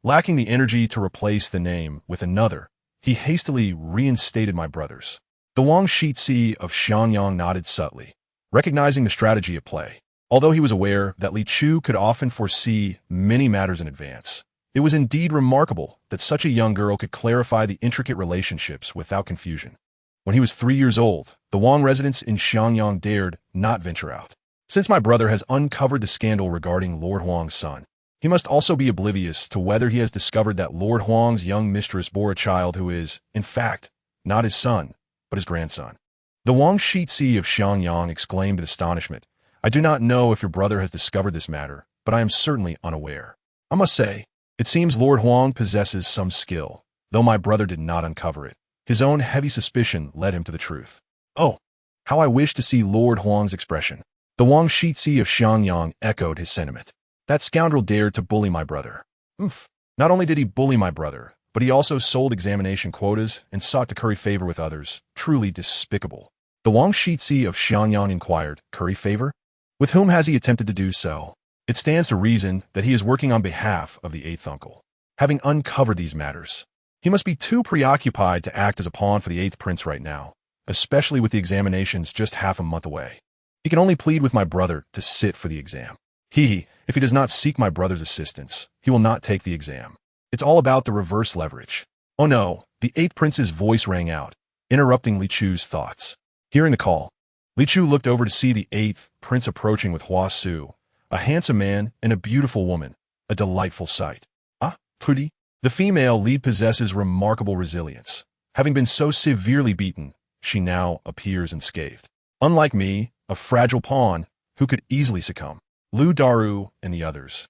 Lacking the energy to replace the name with another, he hastily reinstated my brothers. The Wang Shitsi of Xianyang nodded subtly, recognizing the strategy at play. Although he was aware that Li Chu could often foresee many matters in advance, it was indeed remarkable that such a young girl could clarify the intricate relationships without confusion. When he was 3 years old, the Wang residents in Xianyang dared not venture out. Since my brother has uncovered the scandal regarding Lord Huang's son, he must also be oblivious to whether he has discovered that Lord Huang's young mistress bore a child who is, in fact, not his son, but his grandson. The Wang Shitsi of Xianyang exclaimed in astonishment, I do not know if your brother has discovered this matter, but I am certainly unaware. I must say, it seems Lord Huang possesses some skill, though my brother did not uncover it. His own heavy suspicion led him to the truth. Oh, how I wish to see Lord Huang's expression. The Wang Shitsi of Xianyang echoed his sentiment. That scoundrel dared to bully my brother. Oof. Not only did he bully my brother, but he also sold examination quotas and sought to curry favor with others. Truly despicable. The Wang Shixi of Xiangyang inquired, curry favor? With whom has he attempted to do so? It stands to reason that he is working on behalf of the eighth uncle. Having uncovered these matters, he must be too preoccupied to act as a pawn for the eighth prince right now, especially with the examinations just half a month away. He can only plead with my brother to sit for the exam. If he does not seek my brother's assistance, he will not take the exam. It's all about the reverse leverage. Oh no, the eighth prince's voice rang out, interrupting Li Chu's thoughts. Hearing the call, Li Chu looked over to see the eighth prince approaching with Hua Su, a handsome man and a beautiful woman, a delightful sight. Ah, Trudy. The female lead possesses remarkable resilience. Having been so severely beaten, she now appears unscathed. Unlike me, a fragile pawn who could easily succumb. Lu Daru and the others,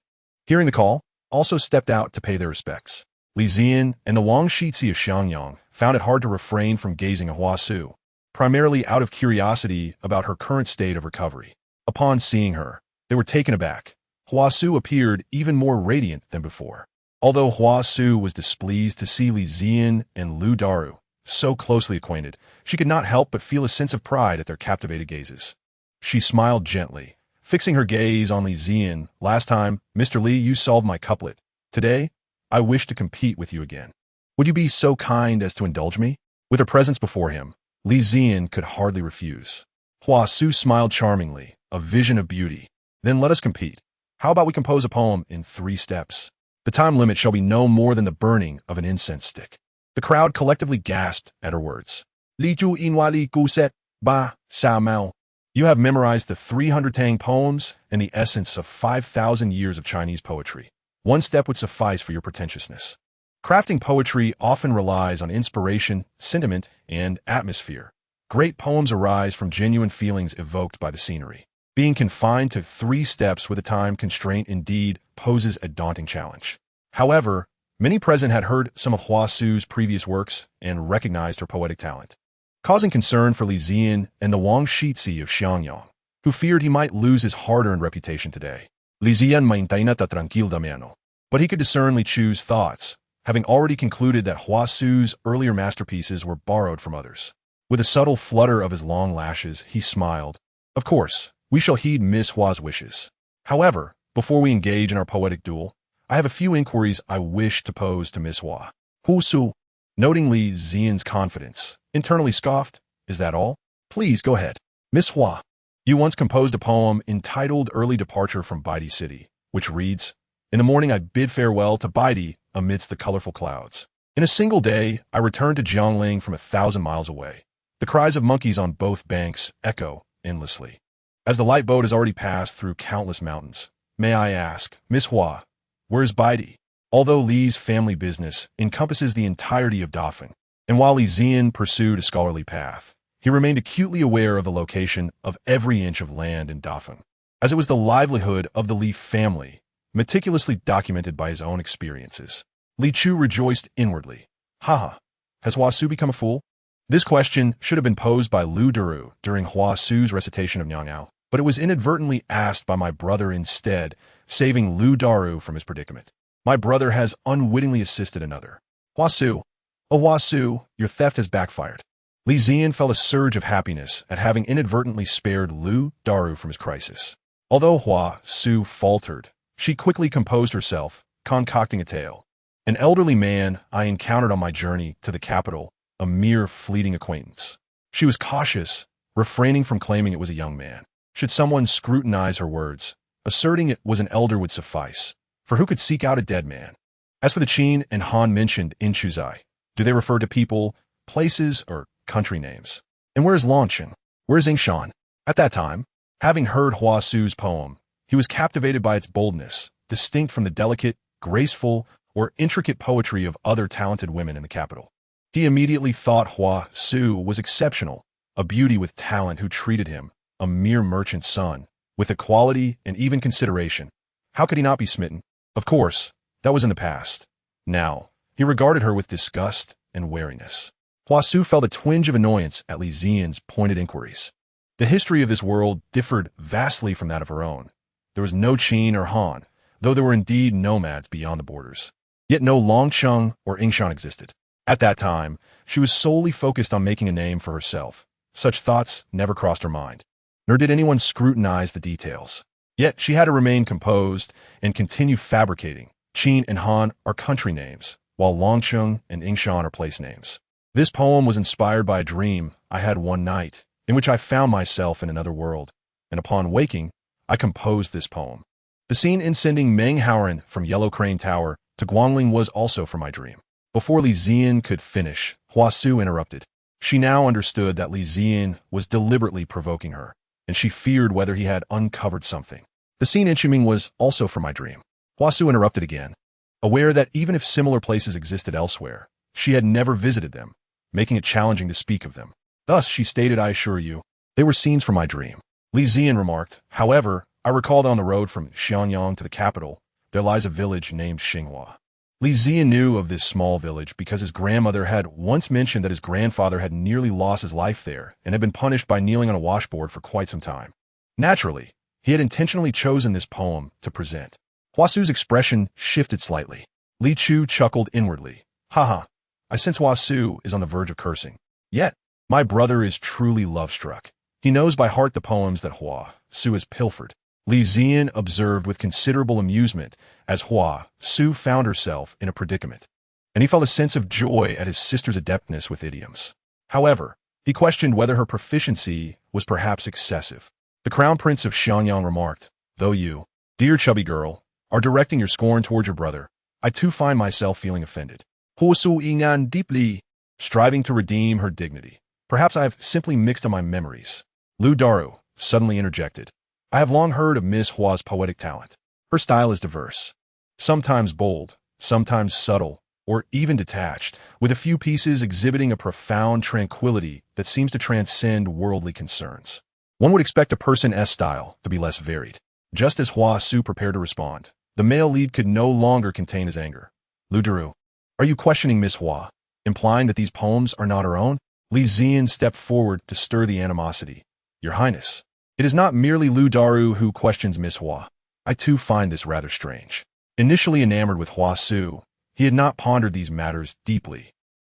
hearing the call, also stepped out to pay their respects. Li Zian and the Wang Shixi of Xiangyang found it hard to refrain from gazing at Hua Su, primarily out of curiosity about her current state of recovery. Upon seeing her, they were taken aback. Hua Su appeared even more radiant than before. Although Hua Su was displeased to see Li Zian and Lu Daru so closely acquainted, she could not help but feel a sense of pride at their captivated gazes. She smiled gently, fixing her gaze on Li Zian. Last time, Mr. Li, you solved my couplet. Today, I wish to compete with you again. Would you be so kind as to indulge me? With her presence before him, Li Zian could hardly refuse. Hua Su smiled charmingly, a vision of beauty. Then let us compete. How about we compose a poem in 3 steps? The time limit shall be no more than the burning of an incense stick. The crowd collectively gasped at her words. Li Ju Inwa Li Gu Set Ba Sa Mao. You have memorized the 300 Tang poems and the essence of 5,000 years of Chinese poetry. 1 step would suffice for your pretentiousness. Crafting poetry often relies on inspiration, sentiment, and atmosphere. Great poems arise from genuine feelings evoked by the scenery. Being confined to 3 steps with a time constraint indeed poses a daunting challenge. However, many present had heard some of Hua Su's previous works and recognized her poetic talent, causing concern for Li Zian and the Wang Shixi of Xiangyang, who feared he might lose his hard-earned reputation today. Li Zian maintained a tranquil mano, but he could discern Li Chu's thoughts, having already concluded that Hua Su's earlier masterpieces were borrowed from others. With a subtle flutter of his long lashes, he smiled. Of course, we shall heed Miss Hua's wishes. However, before we engage in our poetic duel, I have a few inquiries I wish to pose to Miss Hua. Hu Su, noting Li Zian's confidence, internally scoffed, is that all? Please go ahead. Miss Hua, you once composed a poem entitled Early Departure from Baidi City, which reads, In the morning I bid farewell to Baidi amidst the colorful clouds. In a single day, I returned to Jiangling from 1,000 miles away. The cries of monkeys on both banks echo endlessly. As the light boat has already passed through countless mountains, may I ask, Miss Hua, where is Baidi? Although Li's family business encompasses the entirety of Dafeng, and while Li Zian pursued a scholarly path, he remained acutely aware of the location of every inch of land in Dafeng, as it was the livelihood of the Li family, meticulously documented by his own experiences. Li Chu rejoiced inwardly. Haha, has Hua Su become a fool? This question should have been posed by Lu Daru during Hua Su's recitation of Nyang'ao, but it was inadvertently asked by my brother instead, saving Lu Daru from his predicament. My brother has unwittingly assisted another. Hua Su, oh Hua Su, your theft has backfired. Li Zian felt a surge of happiness at having inadvertently spared Lu Daru from his crisis. Although Hua Su faltered, she quickly composed herself, concocting a tale. An elderly man I encountered on my journey to the capital, a mere fleeting acquaintance. She was cautious, refraining from claiming it was a young man. Should someone scrutinize her words, asserting it was an elder would suffice, for who could seek out a dead man? As for the Qin and Han mentioned in Chuzai, do they refer to people, places, or country names? And where is Longqing? Where is Yingshan? At that time, having heard Hua Su's poem, he was captivated by its boldness, distinct from the delicate, graceful, or intricate poetry of other talented women in the capital. He immediately thought Hua Su was exceptional, a beauty with talent who treated him, a mere merchant's son, with equality and even consideration. How could he not be smitten? Of course, that was in the past. Now, he regarded her with disgust and wariness. Hua Su felt a twinge of annoyance at Li Zian's pointed inquiries. The history of this world differed vastly from that of her own. There was no Qin or Han, though there were indeed nomads beyond the borders. Yet no Longqing or Yingshan existed. At that time, she was solely focused on making a name for herself, Such thoughts never crossed her mind, nor did anyone scrutinize the details. Yet she had to remain composed and continue fabricating. Qin and Han are country names, while Longcheng and Yingshan are place names. This poem was inspired by a dream I had one night, in which I found myself in another world, and upon waking, I composed this poem. The scene in sending Meng Haoran from Yellow Crane Tower to Guangling was also from my dream. Before Li Ziyan could finish, Hua Su interrupted. She now understood that Li Ziyan was deliberately provoking her, and she feared whether he had uncovered something. The scene in Qiming was also from my dream. Hua Su interrupted again, aware that even if similar places existed elsewhere, she had never visited them, making it challenging to speak of them. Thus, she stated, I assure you, they were scenes from my dream. Li Ziyan remarked, however, I recall that on the road from Xianyang to the capital, there lies a village named Xinghua. Li Ziyan knew of this small village because his grandmother had once mentioned that his grandfather had nearly lost his life there and had been punished by kneeling on a washboard for quite some time. Naturally, he had intentionally chosen this poem to present. Hua Su's expression shifted slightly. Li Chu chuckled inwardly. Haha, I sense Hua Su is on the verge of cursing. Yet, my brother is truly love-struck. He knows by heart the poems that Hua Su has pilfered. Li Ziyan observed with considerable amusement as Hua Su found herself in a predicament, and he felt a sense of joy at his sister's adeptness with idioms. However, he questioned whether her proficiency was perhaps excessive. The Crown Prince of Xianyang remarked, though you, dear chubby girl, are directing your scorn towards your brother, I too find myself feeling offended. Hua Su Yingan deeply, striving to redeem her dignity. Perhaps I have simply mixed up my memories. Lu Daru suddenly interjected. I have long heard of Miss Hua's poetic talent. Her style is diverse, sometimes bold, sometimes subtle, or even detached, with a few pieces exhibiting a profound tranquility that seems to transcend worldly concerns. One would expect a person's style to be less varied. Just as Hua Su prepared to respond, the male lead could no longer contain his anger. Lu Daru, are you questioning Miss Hua, implying that these poems are not her own? Li Ziyan stepped forward to stir the animosity. Your Highness, it is not merely Lu Daru who questions Miss Hua. I too find this rather strange. Initially enamored with Hua Su, he had not pondered these matters deeply.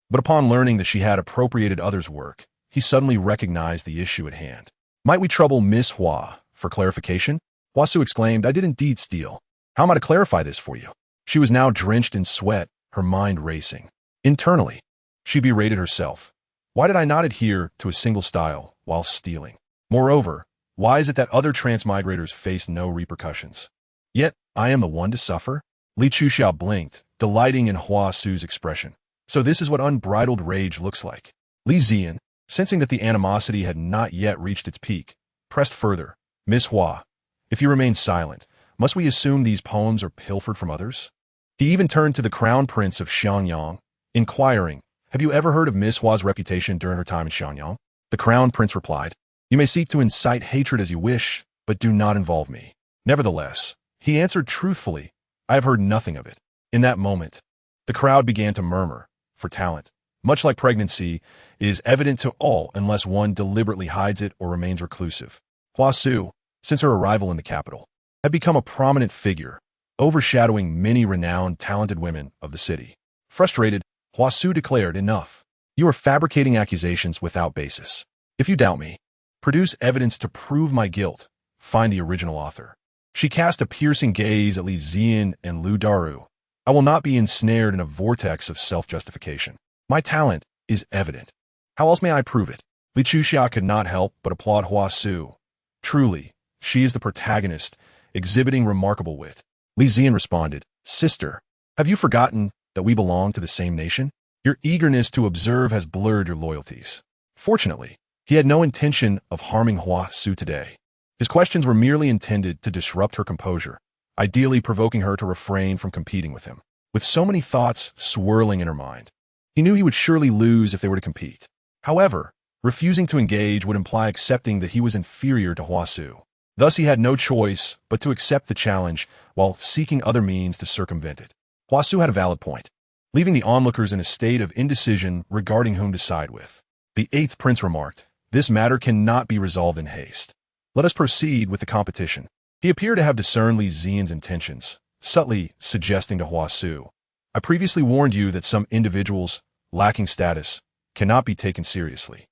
But upon learning that she had appropriated others' work, he suddenly recognized the issue at hand. Might we trouble Miss Hua for clarification? Hua Su exclaimed, I did indeed steal. How am I to clarify this for you? She was now drenched in sweat, her mind racing. Internally, she berated herself. Why did I not adhere to a single style while stealing? Moreover, why is it that other transmigrators face no repercussions? Yet, I am the one to suffer? Li Chuxiao blinked, delighting in Hua Su's expression. So this is what unbridled rage looks like. Li Ziyan, sensing that the animosity had not yet reached its peak, pressed further. Miss Hua, if you remain silent, must we assume these poems are pilfered from others? He even turned to the Crown Prince of Xianyang, inquiring, have you ever heard of Miss Hua's reputation during her time in Xianyang? The Crown Prince replied, you may seek to incite hatred as you wish, but do not involve me. Nevertheless, he answered truthfully, I have heard nothing of it. In that moment, the crowd began to murmur, for talent, much like pregnancy, is evident to all unless one deliberately hides it or remains reclusive. Hua Su, since her arrival in the capital, had become a prominent figure, overshadowing many renowned, talented women of the city. Frustrated, Hua Su declared, enough. You are fabricating accusations without basis. If you doubt me, produce evidence to prove my guilt. Find the original author. She cast a piercing gaze at Li Ziyan and Lu Daru. I will not be ensnared in a vortex of self-justification. My talent is evident. How else may I prove it? Li Chuxia could not help but applaud Hua Su. Truly, she is the protagonist, exhibiting remarkable wit. Li Ziyan responded, Sister, have you forgotten that we belong to the same nation? Your eagerness to observe has blurred your loyalties. Fortunately, he had no intention of harming Hua Su today. His questions were merely intended to disrupt her composure, ideally provoking her to refrain from competing with him. With so many thoughts swirling in her mind, he knew he would surely lose if they were to compete. However, refusing to engage would imply accepting that he was inferior to Hua Su. Thus, he had no choice but to accept the challenge while seeking other means to circumvent it. Hua Su had a valid point, leaving the onlookers in a state of indecision regarding whom to side with. The eighth prince remarked, this matter cannot be resolved in haste. Let us proceed with the competition. He appeared to have discerned Li Ziyan's intentions, subtly suggesting to Hua Su, I previously warned you that some individuals, lacking status, cannot be taken seriously.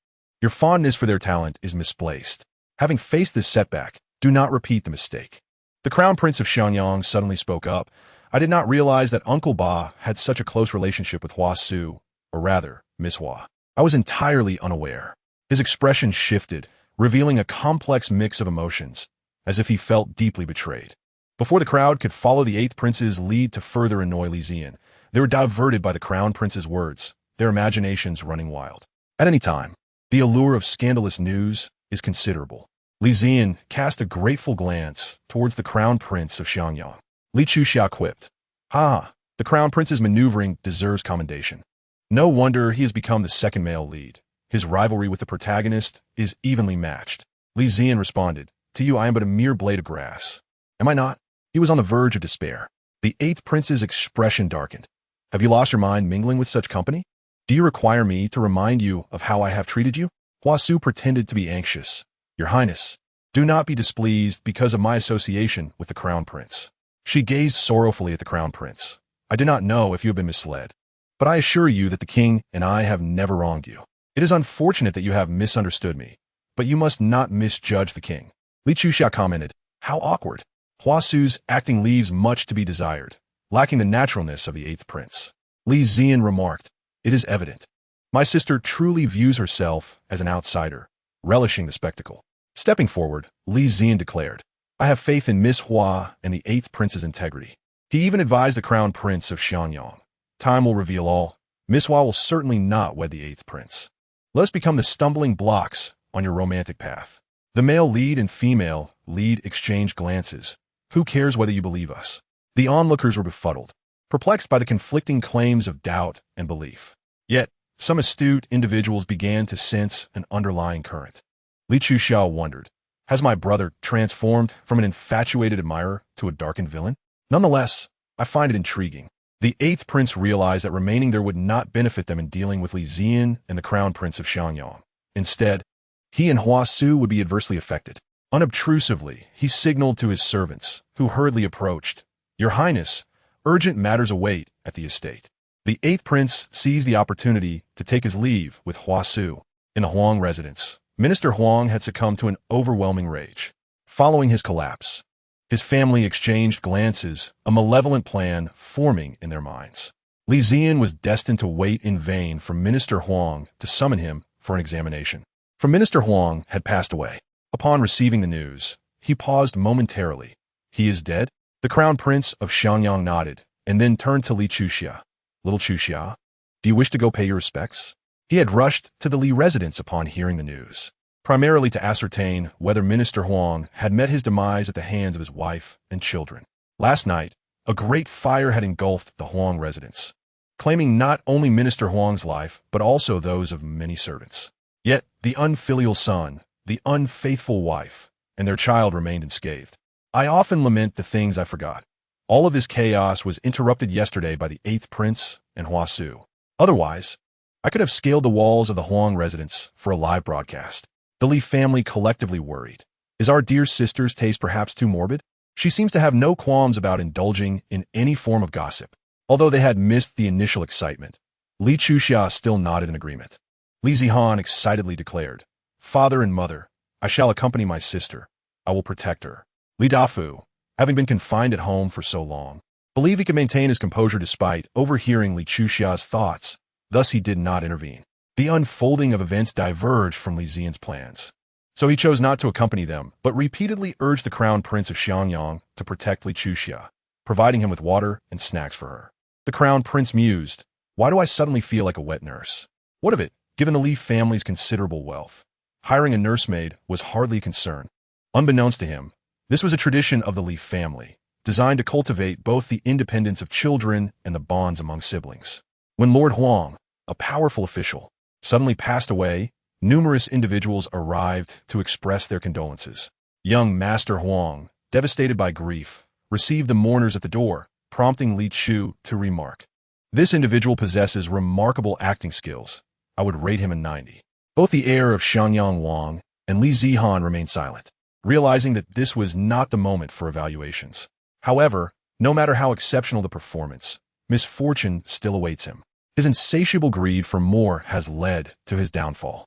Your fondness for their talent is misplaced. Having faced this setback, do not repeat the mistake. The Crown Prince of Xianyang suddenly spoke up. I did not realize that Uncle Ba had such a close relationship with Hua Su, or rather, Miss Hua. I was entirely unaware. His expression shifted, revealing a complex mix of emotions, as if he felt deeply betrayed. Before the crowd could follow the Eighth Prince's lead to further annoy Li Zian, they were diverted by the Crown Prince's words, their imaginations running wild. At any time, the allure of scandalous news is considerable. Li Zian cast a grateful glance towards the Crown Prince of Xianyang. Li Chuxia quipped, "Ha, the Crown Prince's maneuvering deserves commendation. No wonder he has become the second male lead. His rivalry with the protagonist is evenly matched." Li Zian responded, "To you I am but a mere blade of grass. Am I not?" He was on the verge of despair. The Eighth Prince's expression darkened. "Have you lost your mind mingling with such company? Do you require me to remind you of how I have treated you?" Hua Su pretended to be anxious. "Your Highness, do not be displeased because of my association with the Crown Prince." She gazed sorrowfully at the Crown Prince. "I do not know if you have been misled, but I assure you that the king and I have never wronged you. It is unfortunate that you have misunderstood me, but you must not misjudge the king." Li Chuxia commented, "How awkward." Hua Su's acting leaves much to be desired, lacking the naturalness of the Eighth Prince. Li Zian remarked, "It is evident. My sister truly views herself as an outsider, relishing the spectacle." Stepping forward, Li Zian declared, "I have faith in Miss Hua and the Eighth Prince's integrity." He even advised the Crown Prince of Xianyang, "Time will reveal all. Miss Hua will certainly not wed the Eighth Prince. Let us become the stumbling blocks on your romantic path." The male lead and female lead exchanged glances. Who cares whether you believe us? The onlookers were befuddled, perplexed by the conflicting claims of doubt and belief. Yet, some astute individuals began to sense an underlying current. Li Chuxia wondered, has my brother transformed from an infatuated admirer to a darkened villain? Nonetheless, I find it intriguing. The Eighth Prince realized that remaining there would not benefit them in dealing with Li Zian and the Crown Prince of Xianyang. Instead, he and Hua Su would be adversely affected. Unobtrusively, he signaled to his servants, who hurriedly approached, "Your Highness, urgent matters await at the estate." The Eighth Prince seized the opportunity to take his leave with Hua Su. In the Huang residence, Minister Huang had succumbed to an overwhelming rage. Following his collapse, his family exchanged glances, a malevolent plan forming in their minds. Li Zian was destined to wait in vain for Minister Huang to summon him for an examination. For Minister Huang had passed away. Upon receiving the news, he paused momentarily. "He is dead?" The Crown Prince of Xianyang nodded, and then turned to Li Chuxia. "Little Chuxia, do you wish to go pay your respects?" He had rushed to the Li residence upon hearing the news, primarily to ascertain whether Minister Huang had met his demise at the hands of his wife and children. Last night, a great fire had engulfed the Huang residence, claiming not only Minister Huang's life, but also those of many servants. Yet, the unfilial son, the unfaithful wife, and their child remained unscathed. I often lament the things I forgot. All of this chaos was interrupted yesterday by the Eighth Prince and Hua Su. Otherwise, I could have scaled the walls of the Huang residence for a live broadcast. The Li family collectively worried. Is our dear sister's taste perhaps too morbid? She seems to have no qualms about indulging in any form of gossip. Although they had missed the initial excitement, Li Chuxia still nodded in agreement. Li Zihan excitedly declared, "Father and mother, I shall accompany my sister. I will protect her." Li Dafu, having been confined at home for so long, believed he could maintain his composure despite overhearing Li Chuxia's thoughts, thus he did not intervene. The unfolding of events diverged from Li Zian's plans, so he chose not to accompany them, but repeatedly urged the Crown Prince of Xianyang to protect Li Chuxia, providing him with water and snacks for her. The Crown Prince mused, "Why do I suddenly feel like a wet nurse? What of it, given the Li family's considerable wealth? Hiring a nursemaid was hardly a concern." Unbeknownst to him, this was a tradition of the Li family, designed to cultivate both the independence of children and the bonds among siblings. When Lord Huang, a powerful official, suddenly passed away, numerous individuals arrived to express their condolences. Young Master Huang, devastated by grief, received the mourners at the door, prompting Li Chu to remark, "This individual possesses remarkable acting skills. I would rate him a 90. Both the heir of Xianyang Wang and Li Zihan remained silent, realizing that this was not the moment for evaluations. However, no matter how exceptional the performance, misfortune still awaits him. His insatiable greed for more has led to his downfall.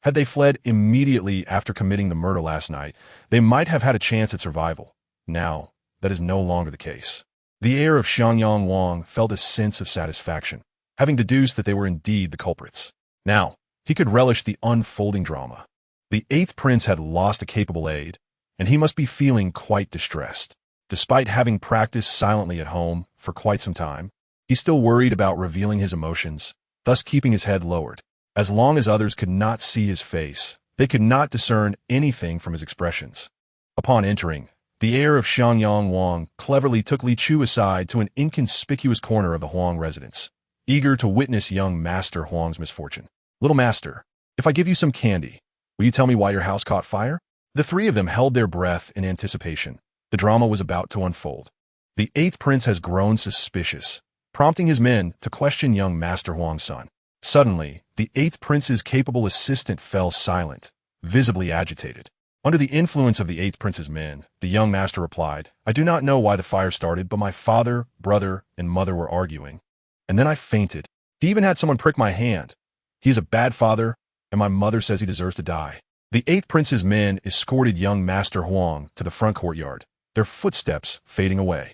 Had they fled immediately after committing the murder last night, they might have had a chance at survival. Now, that is no longer the case. The heir of Xiangyang Wang felt a sense of satisfaction, having deduced that they were indeed the culprits. Now, he could relish the unfolding drama. The eighth prince had lost a capable aide, and he must be feeling quite distressed. Despite having practiced silently at home for quite some time, he still worried about revealing his emotions, thus keeping his head lowered. As long as others could not see his face, they could not discern anything from his expressions. Upon entering, the heir of Xiangyang Wang cleverly took Li Chu aside to an inconspicuous corner of the Huang residence, eager to witness young Master Huang's misfortune. "Little master, if I give you some candy, will you tell me why your house caught fire?" The three of them held their breath in anticipation. The drama was about to unfold. The eighth prince has grown suspicious, prompting his men to question young Master Huang's son. Suddenly, the eighth prince's capable assistant fell silent, visibly agitated. Under the influence of the eighth prince's men, the young master replied, "I do not know why the fire started, but my father, brother, and mother were arguing. And then I fainted. He even had someone prick my hand. He is a bad father, and my mother says he deserves to die." The eighth prince's men escorted young Master Huang to the front courtyard, their footsteps fading away.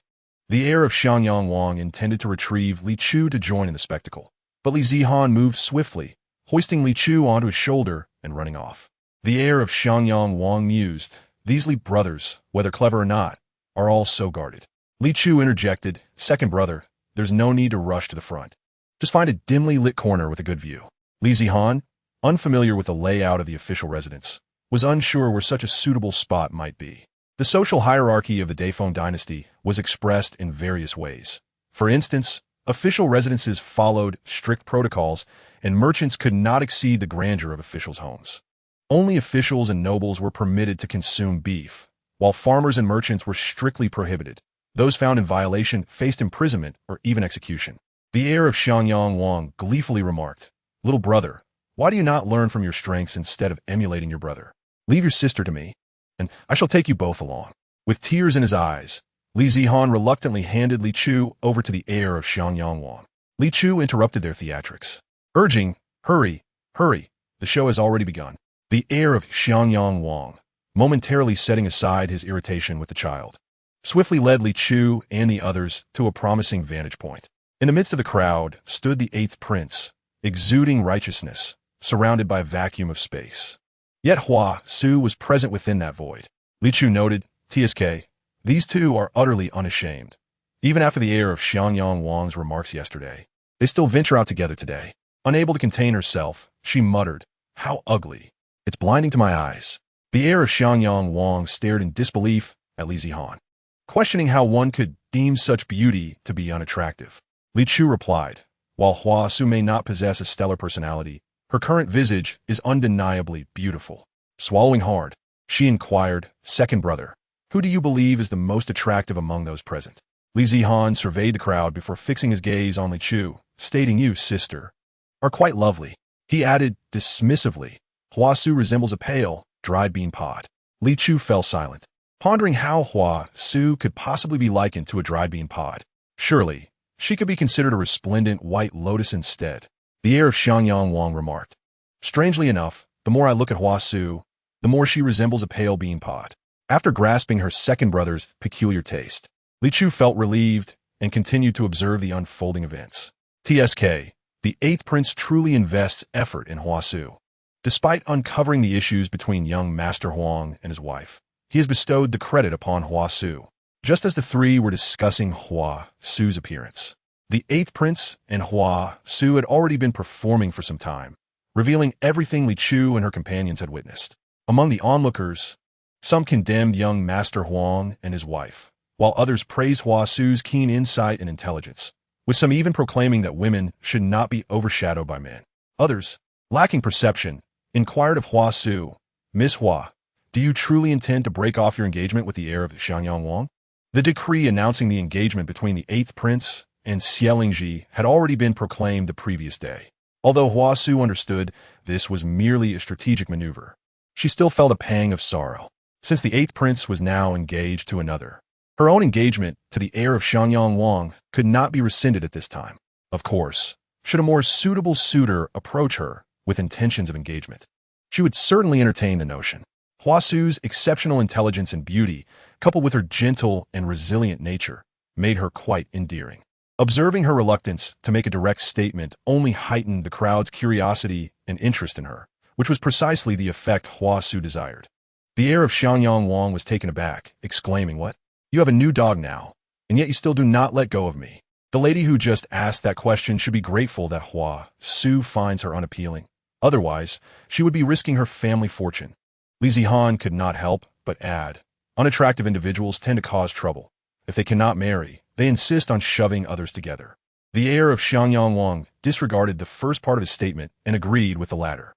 The heir of Xiangyang Wang intended to retrieve Li Chu to join in the spectacle, but Li Zihan moved swiftly, hoisting Li Chu onto his shoulder and running off. The heir of Xiangyang Wang mused, "These Li brothers, whether clever or not, are all so guarded." Li Chu interjected, "Second brother, there's no need to rush to the front. Just find a dimly lit corner with a good view." Li Zihan, unfamiliar with the layout of the official residence, was unsure where such a suitable spot might be. The social hierarchy of the Daifeng dynasty was expressed in various ways. For instance, official residences followed strict protocols, and merchants could not exceed the grandeur of officials' homes. Only officials and nobles were permitted to consume beef, while farmers and merchants were strictly prohibited. Those found in violation faced imprisonment or even execution. The heir of Xiangyang Wang gleefully remarked, "Little brother, why do you not learn from your strengths instead of emulating your brother? Leave your sister to me, and I shall take you both along." With tears in his eyes, Li Zihan reluctantly handed Li Chu over to the heir of Xiangyang Wang. Li Chu interrupted their theatrics, urging, "Hurry, hurry, the show has already begun." The heir of Xiangyang Wang, momentarily setting aside his irritation with the child, swiftly led Li Chu and the others to a promising vantage point. In the midst of the crowd stood the eighth prince, exuding righteousness, surrounded by a vacuum of space. Yet Hua Su was present within that void. Li Chu noted, "TSK, these two are utterly unashamed. Even after the heir of Xiangyang Wang's remarks yesterday, they still venture out together today." Unable to contain herself, she muttered, "How ugly. It's blinding to my eyes." The heir of Xiangyang Wang stared in disbelief at Li Zihan, questioning how one could deem such beauty to be unattractive. Li Chu replied, "While Hua Su may not possess a stellar personality, her current visage is undeniably beautiful." Swallowing hard, she inquired, "Second brother, who do you believe is the most attractive among those present?" Li Zihan surveyed the crowd before fixing his gaze on Li Chu, stating, "You, sister, are quite lovely." He added dismissively, "Hua Su resembles a pale, dried bean pod." Li Chu fell silent, pondering how Hua Su could possibly be likened to a dried bean pod. Surely, she could be considered a resplendent white lotus instead. The heir of Xiangyang Wang remarked, "Strangely enough, the more I look at Hua Su, the more she resembles a pale bean pod." After grasping her second brother's peculiar taste, Li Chu felt relieved and continued to observe the unfolding events. TSK, the eighth prince truly invests effort in Hua Su. Despite uncovering the issues between young Master Huang and his wife, he has bestowed the credit upon Hua Su. Just as the three were discussing Hua Su's appearance, the eighth prince and Hua Su had already been performing for some time, revealing everything Li Chu and her companions had witnessed. Among the onlookers, some condemned young Master Huang and his wife, while others praised Hua Su's keen insight and intelligence, with some even proclaiming that women should not be overshadowed by men. Others, lacking perception, inquired of Hua Su, "Miss Hua, do you truly intend to break off your engagement with the heir of Xiangyang Wang?" The decree announcing the engagement between the eighth prince and Xie Lingji had already been proclaimed the previous day. Although Hua Su understood this was merely a strategic maneuver, she still felt a pang of sorrow, since the eighth prince was now engaged to another. Her own engagement to the heir of Xiangyang Wang could not be rescinded at this time. Of course, should a more suitable suitor approach her with intentions of engagement, she would certainly entertain the notion. Huasu's exceptional intelligence and beauty, coupled with her gentle and resilient nature, made her quite endearing. Observing her reluctance to make a direct statement only heightened the crowd's curiosity and interest in her, which was precisely the effect Huasu desired. The heir of Xiangyang Wang was taken aback, exclaiming, "What? You have a new dog now, and yet you still do not let go of me." The lady who just asked that question should be grateful that Huasu finds her unappealing. Otherwise, she would be risking her family fortune. Li Zihan could not help but add, "Unattractive individuals tend to cause trouble. If they cannot marry, they insist on shoving others together." The heir of Xiangyang Wang disregarded the first part of his statement and agreed with the latter.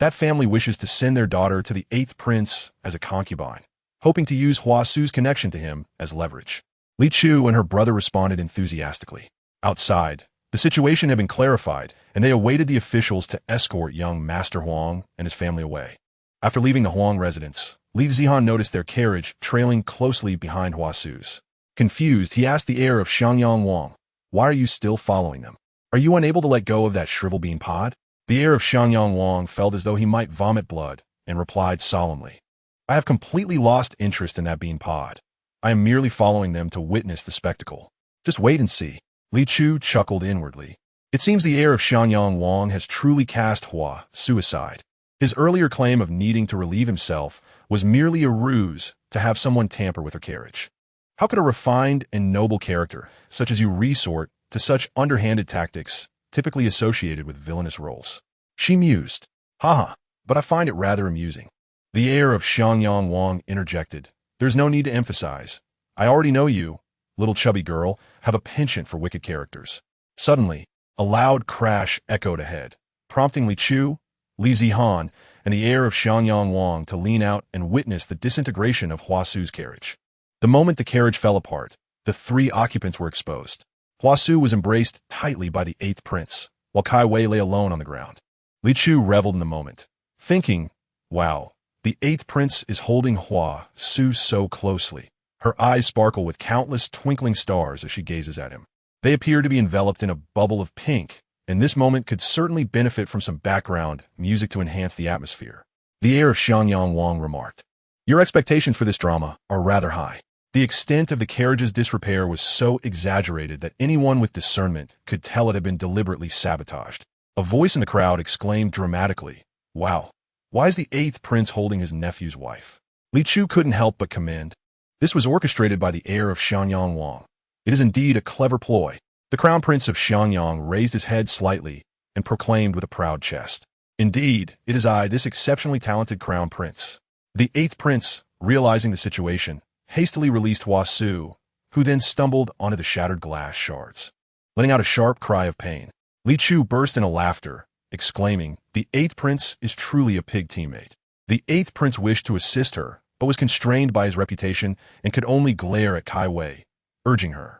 That family wishes to send their daughter to the 8th prince as a concubine, hoping to use Huasu's connection to him as leverage. Li Chu and her brother responded enthusiastically. Outside, the situation had been clarified, and they awaited the officials to escort young Master Huang and his family away. After leaving the Huang residence, Li Zihan noticed their carriage trailing closely behind Huasu's. Confused, he asked the heir of Xiangyang Wang, "Why are you still following them? Are you unable to let go of that shrivel bean pod?" The heir of Xiangyang Wang felt as though he might vomit blood and replied solemnly, "I have completely lost interest in that bean pod. I am merely following them to witness the spectacle. Just wait and see." Li Chu chuckled inwardly. It seems the heir of Xiangyang Wang has truly cast Hua suicide. His earlier claim of needing to relieve himself was merely a ruse to have someone tamper with her carriage. How could a refined and noble character such as you resort to such underhanded tactics typically associated with villainous roles? She mused. "Haha, but I find it rather amusing." The heir of Xiangyang Wang interjected, "There's no need to emphasize. I already know you, little chubby girl, have a penchant for wicked characters." Suddenly, a loud crash echoed ahead, prompting Li Chu, Li Zihan, and the heir of Xiangyang Wang to lean out and witness the disintegration of Huasu's carriage. The moment the carriage fell apart, the 3 occupants were exposed. Huasu was embraced tightly by the 8th prince, while Kai Wei lay alone on the ground. Li Chu reveled in the moment, thinking, "Wow, the 8th prince is holding Huasu so closely." Her eyes sparkle with countless twinkling stars as she gazes at him. They appear to be enveloped in a bubble of pink, and this moment could certainly benefit from some background music to enhance the atmosphere. The heir of Xiangyang Wang remarked, "Your expectations for this drama are rather high." The extent of the carriage's disrepair was so exaggerated that anyone with discernment could tell it had been deliberately sabotaged. A voice in the crowd exclaimed dramatically, "Wow, why is the 8th prince holding his nephew's wife?" Li Chu couldn't help but commend. This was orchestrated by the heir of Xiangyang Wang. It is indeed a clever ploy. The crown prince of Xiangyang raised his head slightly and proclaimed with a proud chest, "Indeed, it is I, this exceptionally talented crown prince." The 8th prince, realizing the situation, hastily released Huasu, who then stumbled onto the shattered glass shards. Letting out a sharp cry of pain, Li Chu burst into laughter, exclaiming, "The 8th prince is truly a pig teammate." The 8th prince wished to assist her, but was constrained by his reputation and could only glare at Kai Wei, urging her,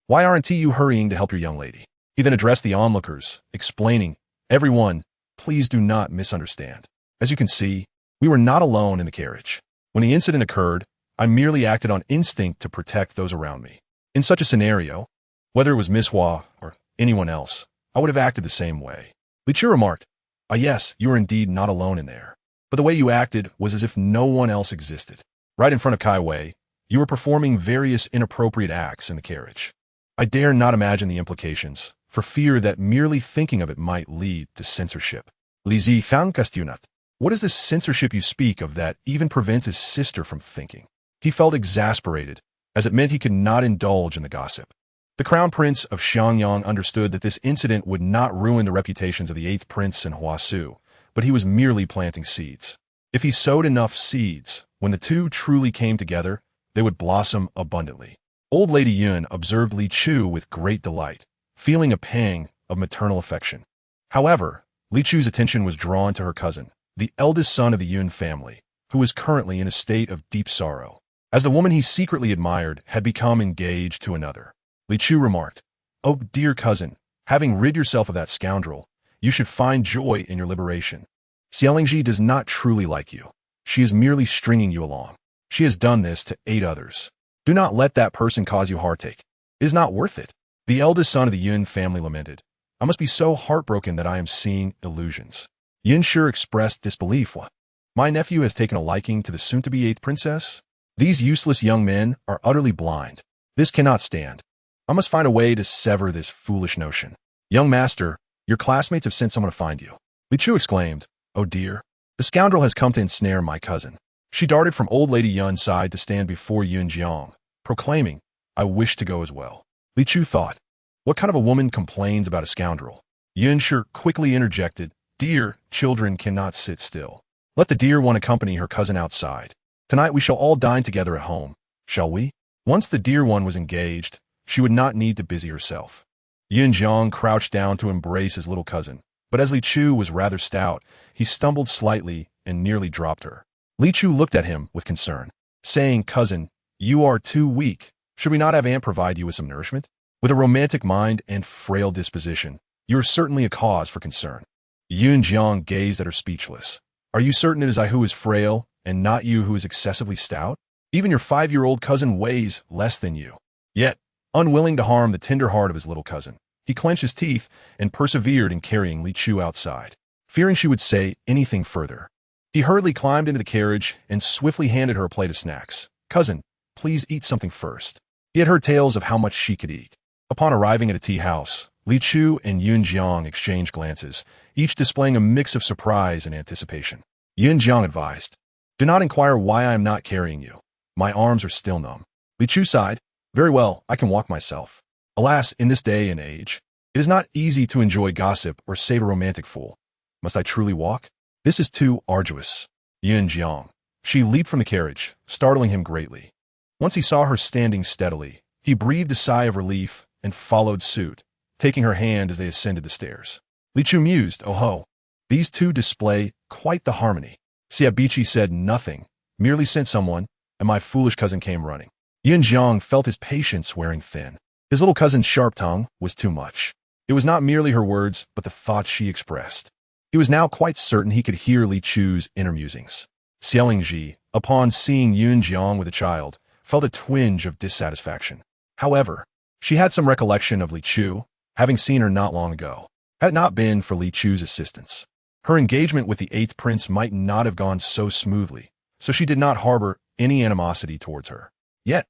"Why aren't you hurrying to help your young lady?" He then addressed the onlookers, explaining, "Everyone, please do not misunderstand. As you can see, we were not alone in the carriage. When the incident occurred, I merely acted on instinct to protect those around me. In such a scenario, whether it was Miss Hua or anyone else, I would have acted the same way." Li Chu remarked, "Ah yes, you are indeed not alone in there. But the way you acted was as if no one else existed. Right in front of Kai Wei, you were performing various inappropriate acts in the carriage. I dare not imagine the implications, for fear that merely thinking of it might lead to censorship." Li Zi found Castunat. "What is this censorship you speak of that even prevents his sister from thinking?" He felt exasperated, as it meant he could not indulge in the gossip. The crown prince of Xiangyang understood that this incident would not ruin the reputations of the 8th prince and Huasu, but he was merely planting seeds. If he sowed enough seeds, when the two truly came together, they would blossom abundantly. Old Lady Yun observed Li Chu with great delight, feeling a pang of maternal affection. However, Li Chu's attention was drawn to her cousin, the eldest son of the Yun family, who was currently in a state of deep sorrow, as the woman he secretly admired had become engaged to another. Li Chu remarked, "Oh, dear cousin, having rid yourself of that scoundrel, you should find joy in your liberation. Xiaolingji does not truly like you. She is merely stringing you along. She has done this to 8 others. Do not let that person cause you heartache. It is not worth it." The eldest son of the Yun family lamented, "I must be so heartbroken that I am seeing illusions." Yunshi expressed disbelief. What? My nephew has taken a liking to the soon-to-be 8th princess? These useless young men are utterly blind. This cannot stand. I must find a way to sever this foolish notion. Young master, your classmates have sent someone to find you. Li Chu exclaimed, Oh dear. The scoundrel has come to ensnare my cousin. She darted from old lady Yun's side to stand before Yunjiang, proclaiming, I wish to go as well. Li Chu thought, what kind of a woman complains about a scoundrel? Yunshi quickly interjected, Dear children cannot sit still. Let the dear one accompany her cousin outside. Tonight we shall all dine together at home, shall we? Once the dear one was engaged, she would not need to busy herself. Yunjiang crouched down to embrace his little cousin, but as Li Chu was rather stout, he stumbled slightly and nearly dropped her. Li Chu looked at him with concern, saying, Cousin, you are too weak. Should we not have Aunt provide you with some nourishment? With a romantic mind and frail disposition, you are certainly a cause for concern. Yunjiang gazed at her speechless. Are you certain it is I who is frail, and not you who is excessively stout? Even your 5-year-old cousin weighs less than you. Yet, unwilling to harm the tender heart of his little cousin, he clenched his teeth and persevered in carrying Li Chu outside, fearing she would say anything further. He hurriedly climbed into the carriage and swiftly handed her a plate of snacks. Cousin, please eat something first. He had heard tales of how much she could eat. Upon arriving at a tea house, Li Chu and Yunjiang exchanged glances, each displaying a mix of surprise and anticipation. Yunjiang advised, Do not inquire why I am not carrying you. My arms are still numb. Li Chu sighed, Very well, I can walk myself. Alas, in this day and age, it is not easy to enjoy gossip or save a romantic fool. Must I truly walk? This is too arduous. Yunjiang. She leaped from the carriage, startling him greatly. Once he saw her standing steadily, he breathed a sigh of relief and followed suit, taking her hand as they ascended the stairs. Li Chu mused, Oh ho, these two display quite the harmony. Xiabichi said nothing, merely sent someone, and my foolish cousin came running. Yunjiang felt his patience wearing thin. His little cousin's sharp tongue was too much. It was not merely her words, but the thoughts she expressed. He was now quite certain he could hear Li Chu's inner musings. Xiaolingji, upon seeing Yunjiang with a child, felt a twinge of dissatisfaction. However, she had some recollection of Li Chu, having seen her not long ago. Had it not been for Li Chu's assistance, her engagement with the 8th prince might not have gone so smoothly, so she did not harbor any animosity towards her. Yet,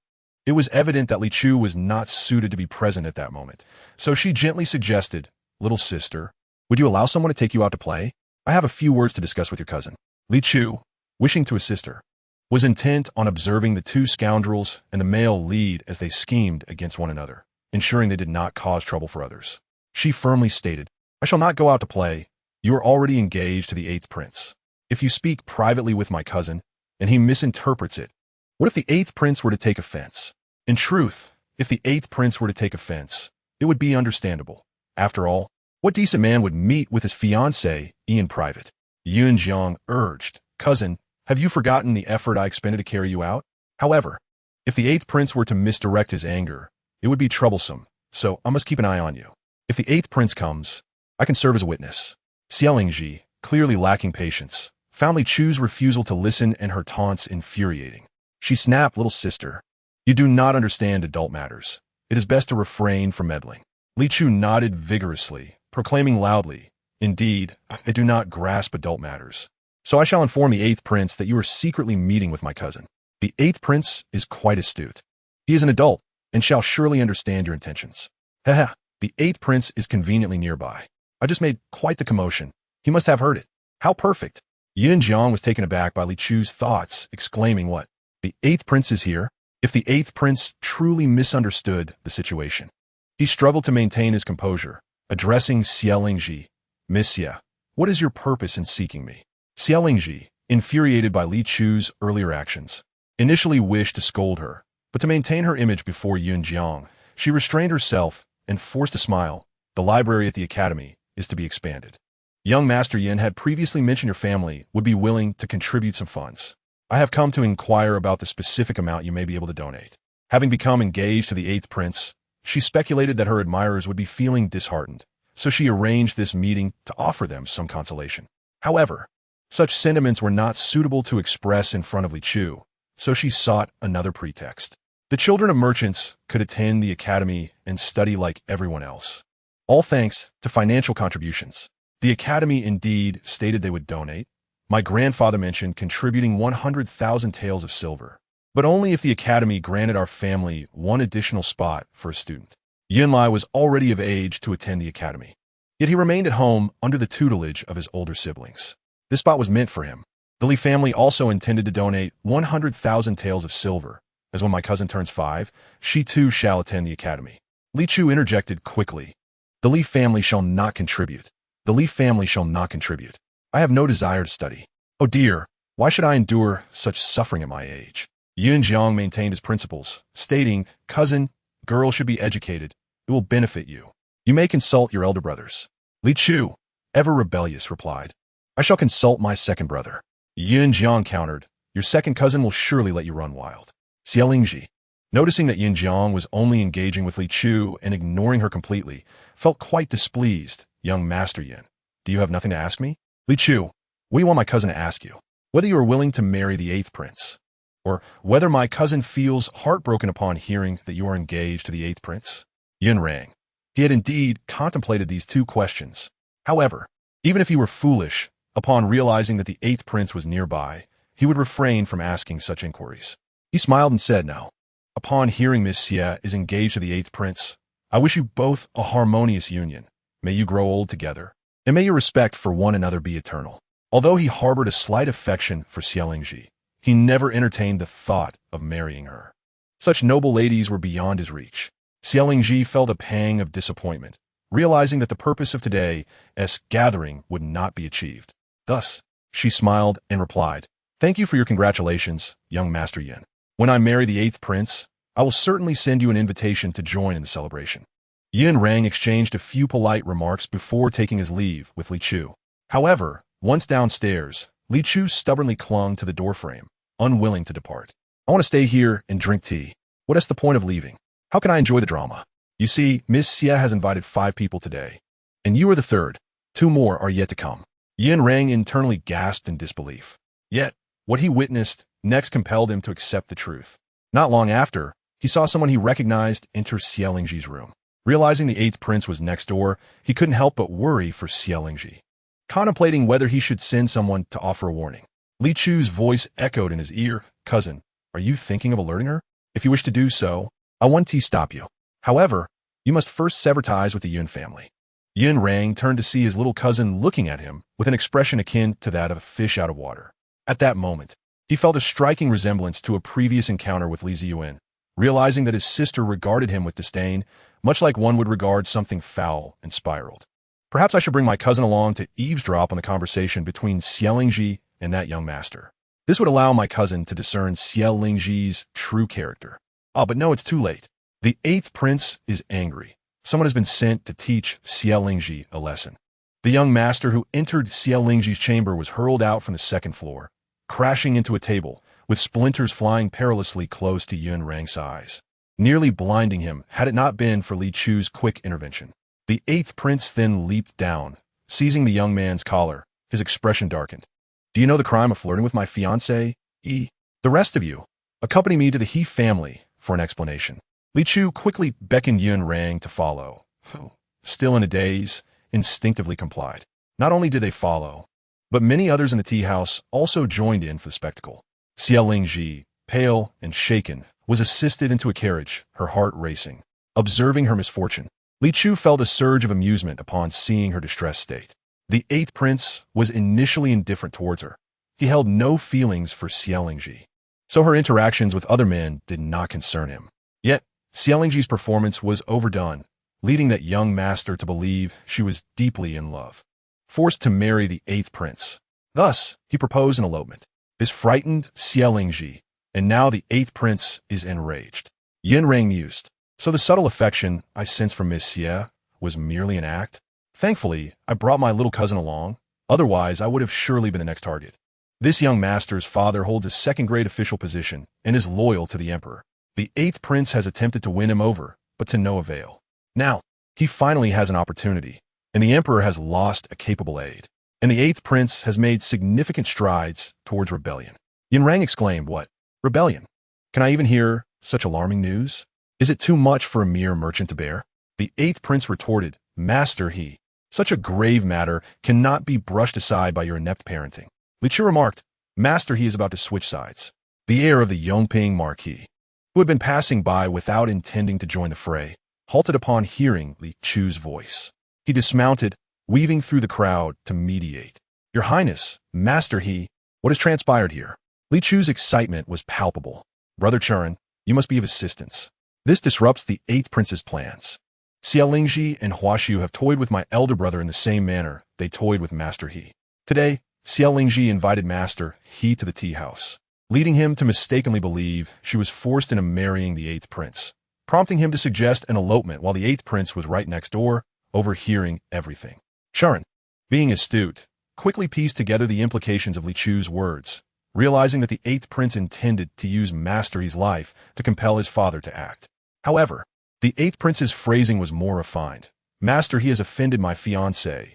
it was evident that Li Chu was not suited to be present at that moment, so she gently suggested, Little sister, would you allow someone to take you out to play? I have a few words to discuss with your cousin. Li Chu, wishing to assist her, was intent on observing the two scoundrels and the male lead as they schemed against one another, ensuring they did not cause trouble for others. She firmly stated, I shall not go out to play. You are already engaged to the 8th prince. If you speak privately with my cousin, and he misinterprets it, what if the 8th prince were to take offense? In truth, if the 8th prince were to take offense, it would be understandable. After all, what decent man would meet with his fiancée in private? Yunjiang urged, Cousin, have you forgotten the effort I expended to carry you out? However, if the 8th prince were to misdirect his anger, it would be troublesome, so I must keep an eye on you. If the 8th prince comes, I can serve as a witness. Xiaolingji, clearly lacking patience, found Li Chu's refusal to listen and her taunts infuriating. She snapped, Little sister, you do not understand adult matters. It is best to refrain from meddling. Li Chu nodded vigorously, proclaiming loudly, Indeed, I do not grasp adult matters. So I shall inform the 8th prince that you are secretly meeting with my cousin. The 8th prince is quite astute. He is an adult, and shall surely understand your intentions. Haha, the 8th prince is conveniently nearby. I just made quite the commotion. He must have heard it. How perfect. Yunjiang was taken aback by Li Chu's thoughts, exclaiming, What? The 8th prince is here? If the 8th prince truly misunderstood the situation. He struggled to maintain his composure, addressing Xiaolingji, Miss Xia, what is your purpose in seeking me? Xiaolingji, infuriated by Li Chu's earlier actions, initially wished to scold her, but to maintain her image before Yunjiang, she restrained herself and forced a smile. The library at the academy is to be expanded. Young Master Yin had previously mentioned your family would be willing to contribute some funds. I have come to inquire about the specific amount you may be able to donate. Having become engaged to the 8th prince, she speculated that her admirers would be feeling disheartened, so she arranged this meeting to offer them some consolation. However, such sentiments were not suitable to express in front of Li Chu, so she sought another pretext. The children of merchants could attend the academy and study like everyone else. All thanks to financial contributions. The academy indeed stated they would donate. My grandfather mentioned contributing 100,000 taels of silver, but only if the academy granted our family one additional spot for a student. Yunlai was already of age to attend the academy, yet he remained at home under the tutelage of his older siblings. This spot was meant for him. The Li family also intended to donate 100,000 taels of silver, as when my cousin turns 5, she too shall attend the academy. Li Chu interjected quickly. The Li family shall not contribute. The Li family shall not contribute. I have no desire to study. Oh dear, why should I endure such suffering at my age? Yun Jiang maintained his principles, stating, cousin, girls should be educated. It will benefit you. You may consult your elder brothers. Li Chu, ever rebellious, replied, I shall consult my second brother. Yun Jiang countered, your second cousin will surely let you run wild. Xie Lingji, noticing that Yun Jiang was only engaging with Li Chu and ignoring her completely, felt quite displeased. Young Master Yin, do you have nothing to ask me? Li Chu, what do you want my cousin to ask you? Whether you are willing to marry the 8th prince, or whether my cousin feels heartbroken upon hearing that you are engaged to the 8th prince? Yun rang. He had indeed contemplated these 2 questions. However, even if he were foolish, upon realizing that the 8th prince was nearby, he would refrain from asking such inquiries. He smiled and said, no. Upon hearing Miss Xie is engaged to the 8th prince, I wish you both a harmonious union. May you grow old together, and may your respect for one another be eternal. Although he harbored a slight affection for Xie Lingji, he never entertained the thought of marrying her. Such noble ladies were beyond his reach. Xie Lingji felt a pang of disappointment, realizing that the purpose of today's gathering would not be achieved. Thus, she smiled and replied, thank you for your congratulations, young Master Yin. When I marry the 8th prince, I will certainly send you an invitation to join in the celebration. Yin Rang exchanged a few polite remarks before taking his leave with Li Chu. However, once downstairs, Li Chu stubbornly clung to the doorframe, unwilling to depart. I want to stay here and drink tea. What is the point of leaving? How can I enjoy the drama? You see, Miss Xie has invited 5 people today, and you are the 3rd. 2 more are yet to come. Yin Rang internally gasped in disbelief. Yet, what he witnessed next compelled him to accept the truth. Not long after, he saw someone he recognized enter Xie Lingji's room. Realizing the 8th prince was next door, he couldn't help but worry for Xie Lingji. Contemplating whether he should send someone to offer a warning, Li Chu's voice echoed in his ear, cousin, are you thinking of alerting her? If you wish to do so, I won't stop you. However, you must first sever ties with the Yun family. Yin Rang turned to see his little cousin looking at him with an expression akin to that of a fish out of water. At that moment, he felt a striking resemblance to a previous encounter with Li Ziyuan, realizing that his sister regarded him with disdain, much like one would regard something foul and spiraled. Perhaps I should bring my cousin along to eavesdrop on the conversation between Xie Lingji and that young master. This would allow my cousin to discern Xie Lingji's true character. But no, it's too late. The 8th prince is angry. Someone has been sent to teach Xie Lingji a lesson. The young master who entered Xie Lingji's chamber was hurled out from the 2nd floor, crashing into a table, with splinters flying perilously close to Yun Rang's eyes, nearly blinding him had it not been for Li Chu's quick intervention. The 8th prince then leaped down, seizing the young man's collar. His expression darkened. Do you know the crime of flirting with my fiancée? The rest of you, accompany me to the He family for an explanation. Li Chu quickly beckoned Yun Rang to follow, who, still in a daze, instinctively complied. Not only did they follow, but many others in the tea house also joined in for the spectacle. Xie Lingji, pale and shaken, was assisted into a carriage, her heart racing. Observing her misfortune, Li Chu felt a surge of amusement upon seeing her distressed state. The 8th prince was initially indifferent towards her. He held no feelings for Xie Lingji, so her interactions with other men did not concern him. Yet, Xie Lingji's performance was overdone, leading that young master to believe she was deeply in love. Forced to marry the 8th prince. Thus, he proposed an elopement. This frightened Xie Lingji, and now the 8th prince is enraged. Yin Rang mused. So the subtle affection I sensed from Miss Xie was merely an act? Thankfully, I brought my little cousin along. Otherwise, I would have surely been the next target. This young master's father holds a 2nd-grade official position and is loyal to the emperor. The 8th prince has attempted to win him over, but to no avail. Now, he finally has an opportunity, and the emperor has lost a capable aide. And the 8th prince has made significant strides towards rebellion. Yin Rang exclaimed, what? Rebellion? Can I even hear such alarming news? Is it too much for a mere merchant to bear? The 8th prince retorted, Master he. Such a grave matter cannot be brushed aside by your inept parenting. Li Chu remarked, Master He is about to switch sides. The heir of the Yongping Marquis, who had been passing by without intending to join the fray, halted upon hearing Li Chu's voice. He dismounted, weaving through the crowd to mediate. Your Highness, Master He, what has transpired here? Li Chu's excitement was palpable. Brother Churin, you must be of assistance. This disrupts the 8th Prince's plans. Xia Lingji and Huashu have toyed with my elder brother in the same manner they toyed with Master He. Today, Xia Lingji invited Master He to the tea house, leading him to mistakenly believe she was forced into marrying the 8th Prince, prompting him to suggest an elopement while the 8th Prince was right next door, overhearing everything. Churin, being astute, quickly pieced together the implications of Li Chu's words, realizing that the 8th Prince intended to use Master He's life to compel his father to act. However, the 8th Prince's phrasing was more refined. Master He has offended my fiancée.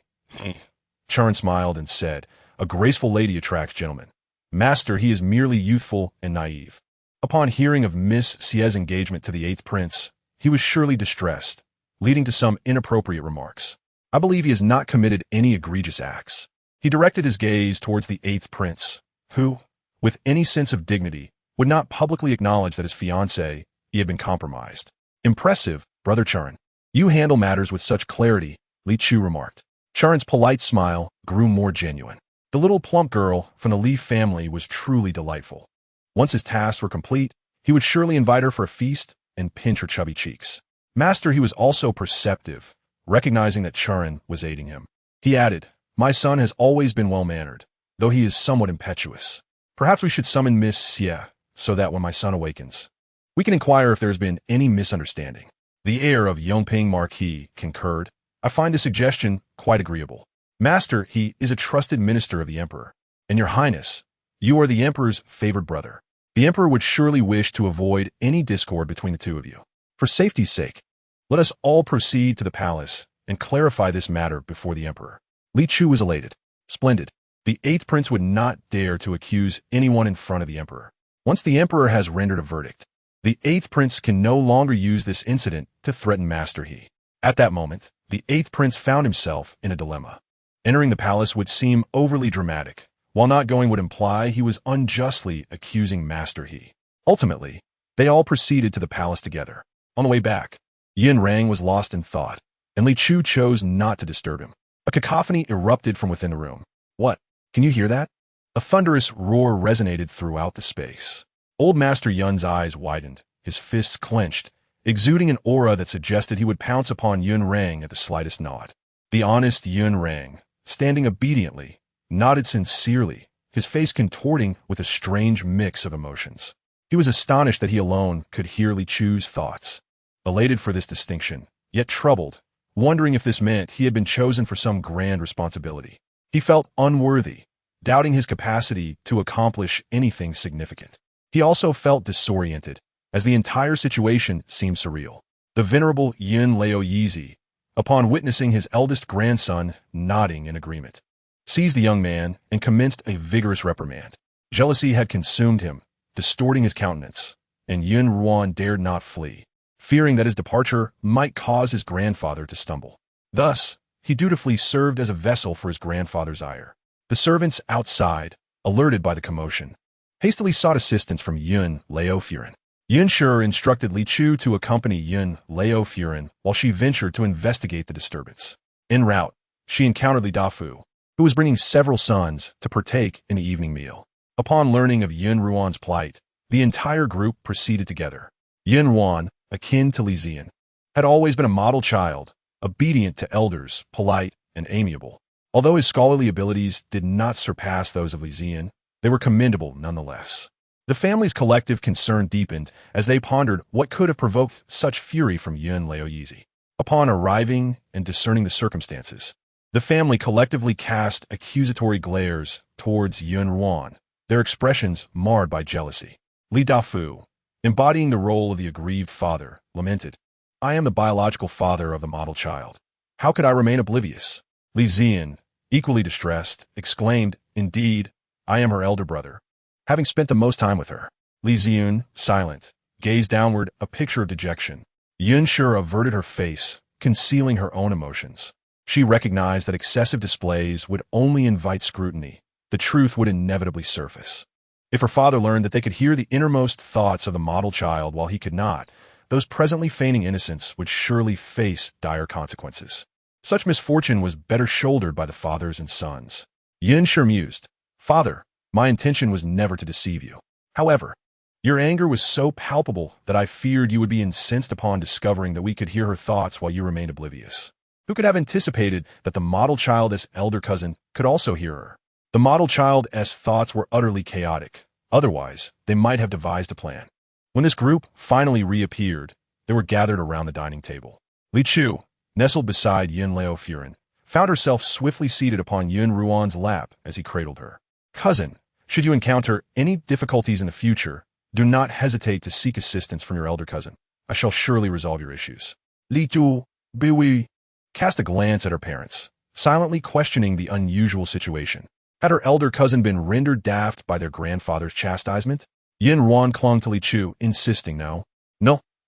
Churin smiled and said, a graceful lady attracts gentlemen. Master He is merely youthful and naive. Upon hearing of Miss Xia's engagement to the 8th Prince, he was surely distressed, leading to some inappropriate remarks. I believe he has not committed any egregious acts. He directed his gaze towards the 8th Prince, who, with any sense of dignity, would not publicly acknowledge that his fiancée he had been compromised. Impressive, Brother Churin. You handle matters with such clarity, Li Chu remarked. Churin's polite smile grew more genuine. The little plump girl from the Li family was truly delightful. Once his tasks were complete, he would surely invite her for a feast and pinch her chubby cheeks. Master He was also perceptive, recognizing that Churin was aiding him. He added, my son has always been well-mannered, though he is somewhat impetuous. Perhaps we should summon Miss Xia, so that when my son awakens, we can inquire if there has been any misunderstanding. The heir of Yongping Marquis concurred. I find the suggestion quite agreeable. Master He is a trusted minister of the Emperor, and your Highness, you are the Emperor's favored brother. The Emperor would surely wish to avoid any discord between the two of you. For safety's sake, let us all proceed to the palace and clarify this matter before the Emperor. Li Chu was elated. Splendid. The 8th Prince would not dare to accuse anyone in front of the Emperor. Once the Emperor has rendered a verdict, the 8th Prince can no longer use this incident to threaten Master He. At that moment, the 8th Prince found himself in a dilemma. Entering the palace would seem overly dramatic, while not going would imply he was unjustly accusing Master He. Ultimately, they all proceeded to the palace together. On the way back, Yin Rang was lost in thought, and Li Chu chose not to disturb him. A cacophony erupted from within the room. What? Can you hear that? A thunderous roar resonated throughout the space. Old Master Yun's eyes widened, his fists clenched, exuding an aura that suggested he would pounce upon Yun Rang at the slightest nod. The honest Yun Rang, standing obediently, nodded sincerely, his face contorting with a strange mix of emotions. He was astonished that he alone could hear Li Chu's thoughts. Elated for this distinction, yet troubled, wondering if this meant he had been chosen for some grand responsibility. He felt unworthy, doubting his capacity to accomplish anything significant. He also felt disoriented, as the entire situation seemed surreal. The venerable Yin Lao Yizi, upon witnessing his eldest grandson nodding in agreement, seized the young man and commenced a vigorous reprimand. Jealousy had consumed him, distorting his countenance, and Yun Ruan dared not flee, fearing that his departure might cause his grandfather to stumble. Thus, he dutifully served as a vessel for his grandfather's ire. The servants outside, alerted by the commotion, hastily sought assistance from Yun Lao Furin. Yun Shi instructed Li Chu to accompany Yun Lao Furin while she ventured to investigate the disturbance. En route, she encountered Li Dafu, who was bringing several sons to partake in the evening meal. Upon learning of Yun Ruan's plight, the entire group proceeded together. Yun Ruan, akin to Li Zian, had always been a model child, obedient to elders, polite, and amiable. Although his scholarly abilities did not surpass those of Li Zian, they were commendable nonetheless. The family's collective concern deepened as they pondered what could have provoked such fury from Yun Lao Yizi. Upon arriving and discerning the circumstances, the family collectively cast accusatory glares towards Yun Ruan, their expressions marred by jealousy. Li Dafu, embodying the role of the aggrieved father, lamented, I am the biological father of the model child. How could I remain oblivious? Li Zian, equally distressed, exclaimed, Indeed, I am her elder brother, having spent the most time with her. Li Zian, silent, gazed downward, a picture of dejection. Yun Shi averted her face, concealing her own emotions. She recognized that excessive displays would only invite scrutiny. The truth would inevitably surface. If her father learned that they could hear the innermost thoughts of the model child while he could not, those presently feigning innocence would surely face dire consequences. Such misfortune was better shouldered by the fathers and sons. Yin Shi mused, "Father, my intention was never to deceive you. However, your anger was so palpable that I feared you would be incensed upon discovering that we could hear her thoughts while you remained oblivious. Who could have anticipated that the model child's elder cousin could also hear her? The model child's thoughts were utterly chaotic. Otherwise, they might have devised a plan." When this group finally reappeared, they were gathered around the dining table. Li Chu, nestled beside Yin Lao Furin, found herself swiftly seated upon Yin Ruan's lap as he cradled her. "Cousin, should you encounter any difficulties in the future, do not hesitate to seek assistance from your elder cousin. I shall surely resolve your issues." Li Chu, Biwi, cast a glance at her parents, silently questioning the unusual situation. Had her elder cousin been rendered daft by their grandfather's chastisement? Yin Ruan clung to Li Chu, insisting, No,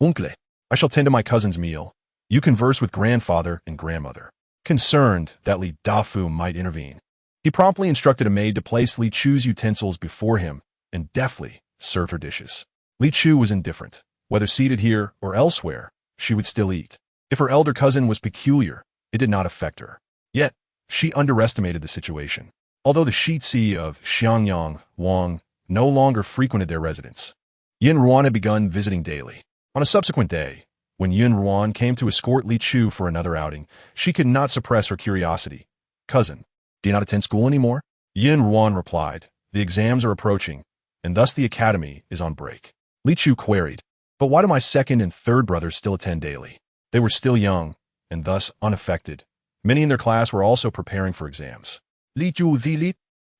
uncle. I shall tend to my cousin's meal. You converse with grandfather and grandmother." Concerned that Li Dafu might intervene, he promptly instructed a maid to place Li Chu's utensils before him and deftly served her dishes. Li Chu was indifferent. Whether seated here or elsewhere, she would still eat. If her elder cousin was peculiar, it did not affect her. Yet, she underestimated the situation. Although the Shitsi of Xiangyang Wang no longer frequented their residence, Yin Ruan had begun visiting daily. On a subsequent day, when Yin Ruan came to escort Li Chu for another outing, she could not suppress her curiosity. "Cousin, do you not attend school anymore?" Yin Ruan replied, "The exams are approaching, and thus the academy is on break." Li Chu queried, "But why do my second and third brothers still attend daily?" They were still young, and thus unaffected. Many in their class were also preparing for exams. Li Chu Zilit?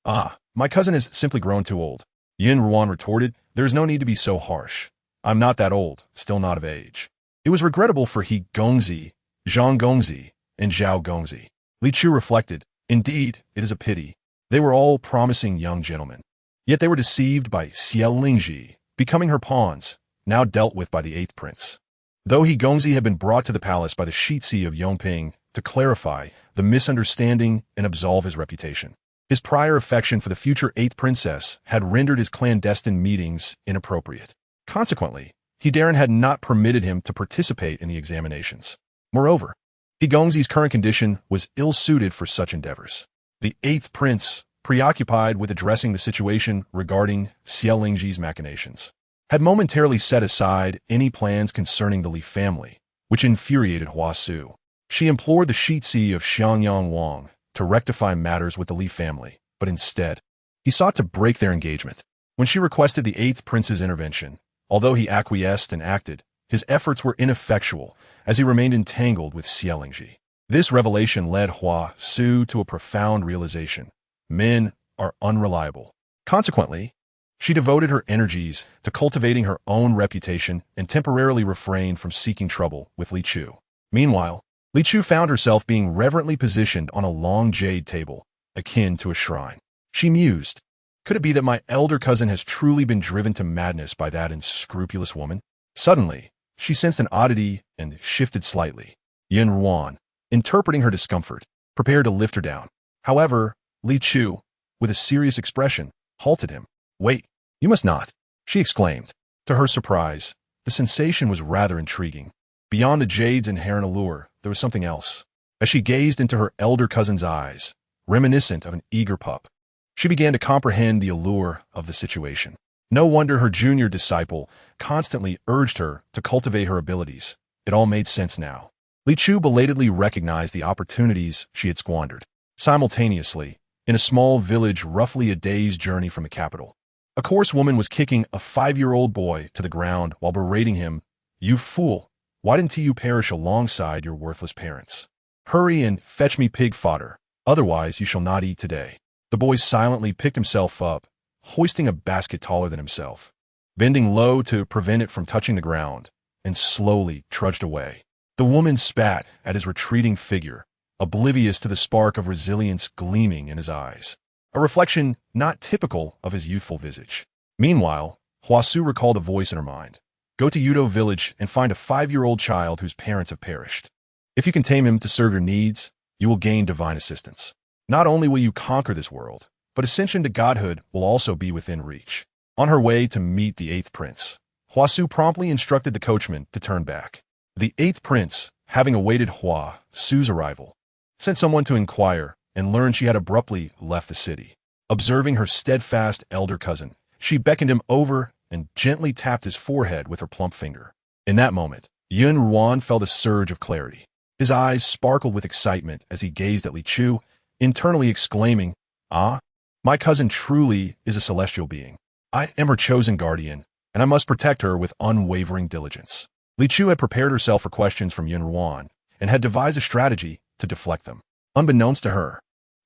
"Ah, my cousin has simply grown too old." Yin Ruan retorted, "There is no need to be so harsh. I'm not that old, still not of age." It was regrettable for He Gongzi, Zhang Gongzi, and Zhao Gongzi. Li Chu reflected, "Indeed, it is a pity. They were all promising young gentlemen. Yet they were deceived by Xiao Lingji, becoming her pawns, now dealt with by the 8th prince." Though He Gongzi had been brought to the palace by the Shitsi of Yongping to clarify the misunderstanding and absolve his reputation, his prior affection for the future 8th princess had rendered his clandestine meetings inappropriate. Consequently, Hedarin had not permitted him to participate in the examinations. Moreover, He Gongzi's current condition was ill-suited for such endeavors. The 8th prince, preoccupied with addressing the situation regarding Xiao Lingji's machinations, had momentarily set aside any plans concerning the Li family, which infuriated Hua Su. She implored the Shitsi of Xiangyang Wang to rectify matters with the Li family, but instead, he sought to break their engagement. When she requested the 8th prince's intervention, although he acquiesced and acted, his efforts were ineffectual as he remained entangled with Xiao Lingji. This revelation led Hua Su to a profound realization. Men are unreliable. Consequently, she devoted her energies to cultivating her own reputation and temporarily refrained from seeking trouble with Li Chu. Meanwhile, Li Chu found herself being reverently positioned on a long jade table, akin to a shrine. She mused, "Could it be that my elder cousin has truly been driven to madness by that unscrupulous woman?" Suddenly, she sensed an oddity and shifted slightly. Yin Ruan, interpreting her discomfort, prepared to lift her down. However, Li Chu, with a serious expression, halted him. "Wait, you must not," she exclaimed. To her surprise, the sensation was rather intriguing. Beyond the jade's inherent allure, there was something else. As she gazed into her elder cousin's eyes, reminiscent of an eager pup, she began to comprehend the allure of the situation. No wonder her junior disciple constantly urged her to cultivate her abilities. It all made sense now. Li Chu belatedly recognized the opportunities she had squandered. Simultaneously, in a small village roughly a day's journey from the capital, a coarse woman was kicking a 5-year-old boy to the ground while berating him, "You fool! Why didn't you perish alongside your worthless parents? Hurry and fetch me pig fodder, otherwise you shall not eat today." The boy silently picked himself up, hoisting a basket taller than himself, bending low to prevent it from touching the ground, and slowly trudged away. The woman spat at his retreating figure, oblivious to the spark of resilience gleaming in his eyes, a reflection not typical of his youthful visage. Meanwhile, Hua Su recalled a voice in her mind. "Go to Yudo village and find a 5-year-old child whose parents have perished. If you can tame him to serve your needs, you will gain divine assistance. Not only will you conquer this world, but ascension to godhood will also be within reach. On her way to meet the 8th prince, Huasu promptly instructed the coachman to turn back. The 8th prince, having awaited Huasu's arrival, sent someone to inquire and learned she had abruptly left the city. Observing her steadfast elder cousin, she beckoned him over and gently tapped his forehead with her plump finger. In that moment, Yun Ruan felt a surge of clarity. His eyes sparkled with excitement as he gazed at Li Chu, internally exclaiming, "Ah, my cousin truly is a celestial being. I am her chosen guardian, and I must protect her with unwavering diligence." Li Chu had prepared herself for questions from Yun Ruan and had devised a strategy to deflect them. Unbeknownst to her,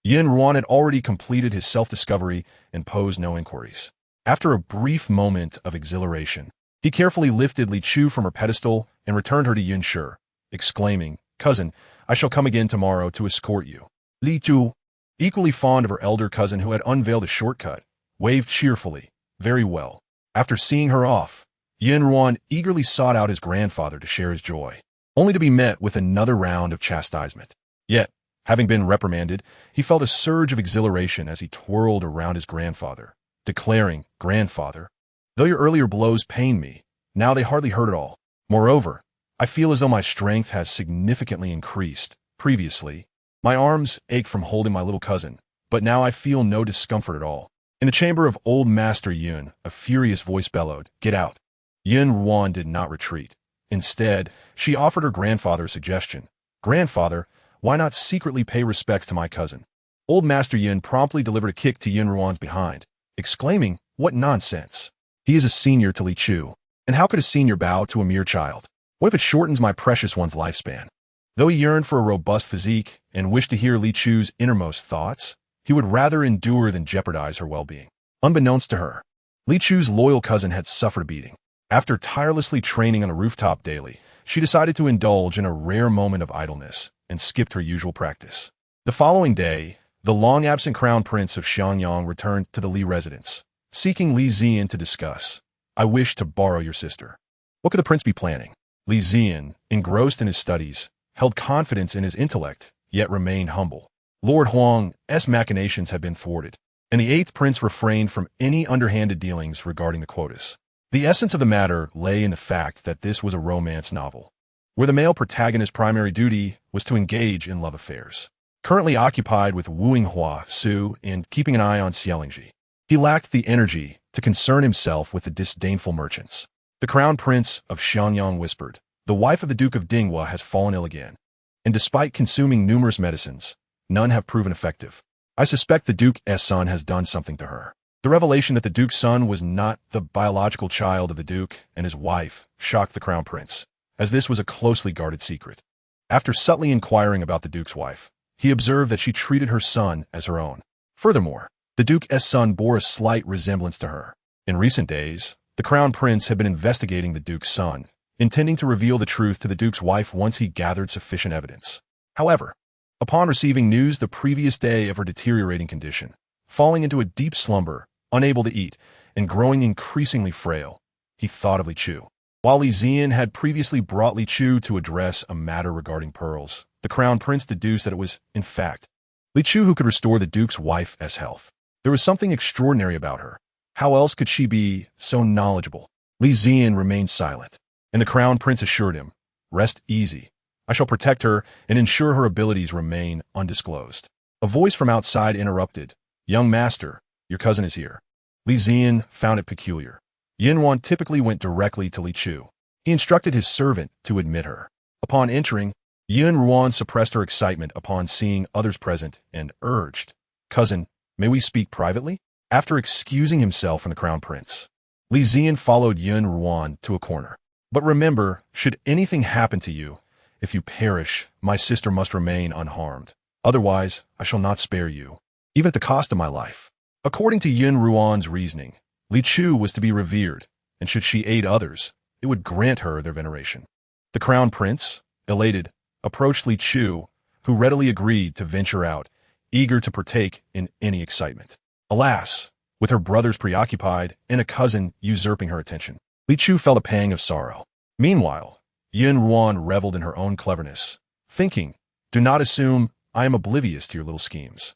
Yun Ruan had already completed his self-discovery and posed no inquiries. After a brief moment of exhilaration, he carefully lifted Li Chu from her pedestal and returned her to Yun Shi, exclaiming, "Cousin, I shall come again tomorrow to escort you." Li Chu, equally fond of her elder cousin who had unveiled a shortcut, waved cheerfully, "Very well." After seeing her off, Yun Ruan eagerly sought out his grandfather to share his joy, only to be met with another round of chastisement. Yet, having been reprimanded, he felt a surge of exhilaration as he twirled around his grandfather, declaring, "Grandfather, though your earlier blows pained me, now they hardly hurt at all. Moreover, I feel as though my strength has significantly increased. Previously, my arms ached from holding my little cousin, but now I feel no discomfort at all." In the chamber of old Master Yun, a furious voice bellowed, "Get out." Yun Ruan did not retreat. Instead, she offered her grandfather a suggestion. "Grandfather, why not secretly pay respects to my cousin?" Old Master Yun promptly delivered a kick to Yun Ruan's behind, exclaiming, "What nonsense! He is a senior to Li Chu, and how could a senior bow to a mere child? What if it shortens my precious one's lifespan?" Though he yearned for a robust physique and wished to hear Li Chu's innermost thoughts, he would rather endure than jeopardize her well-being. Unbeknownst to her, Li Chu's loyal cousin had suffered a beating. After tirelessly training on a rooftop daily, she decided to indulge in a rare moment of idleness and skipped her usual practice. The following day, the long-absent crown prince of Xianyang returned to the Li residence, seeking Li Zian to discuss. "I wish to borrow your sister." What could the prince be planning? Li Zian, engrossed in his studies, held confidence in his intellect, yet remained humble. Lord Huang's machinations had been thwarted, and the 8th prince refrained from any underhanded dealings regarding the quotas. The essence of the matter lay in the fact that this was a romance novel, where the male protagonist's primary duty was to engage in love affairs. Currently occupied with wooing Huasu and keeping an eye on Xielingji, he lacked the energy to concern himself with the disdainful merchants. The crown prince of Xianyang whispered, "The wife of the Duke of Dinghua has fallen ill again, and despite consuming numerous medicines, none have proven effective. I suspect the Duke's son has done something to her." The revelation that the Duke's son was not the biological child of the Duke and his wife shocked the crown prince, as this was a closely guarded secret. After subtly inquiring about the Duke's wife, he observed that she treated her son as her own. Furthermore, the Duke's son bore a slight resemblance to her. In recent days, the crown prince had been investigating the Duke's son, intending to reveal the truth to the Duke's wife once he gathered sufficient evidence. However, upon receiving news the previous day of her deteriorating condition, falling into a deep slumber, unable to eat, and growing increasingly frail, he thought of Li Chu. While Li Zian had previously brought Li Chu to address a matter regarding pearls, the crown prince deduced that it was, in fact, Li Chu who could restore the Duke's wife's health. There was something extraordinary about her. How else could she be so knowledgeable? Li Zian remained silent, and the crown prince assured him, "Rest easy. I shall protect her and ensure her abilities remain undisclosed." A voice from outside interrupted, "Young master, your cousin is here." Li Zian found it peculiar. Yin Wan typically went directly to Li Chu. He instructed his servant to admit her. Upon entering, Yin Ruan suppressed her excitement upon seeing others present and urged, "Cousin, may we speak privately?" After excusing himself from the crown prince, Li Zian followed Yin Ruan to a corner. "But remember, should anything happen to you, if you perish, my sister must remain unharmed. Otherwise, I shall not spare you, even at the cost of my life." According to Yin Ruan's reasoning, Li Chu was to be revered, and should she aid others, it would grant her their veneration. The crown prince, elated, approached Li Chu, who readily agreed to venture out, eager to partake in any excitement. Alas, with her brothers preoccupied and a cousin usurping her attention, Li Chu felt a pang of sorrow. Meanwhile, Yin Ruan reveled in her own cleverness, thinking, "Do not assume I am oblivious to your little schemes.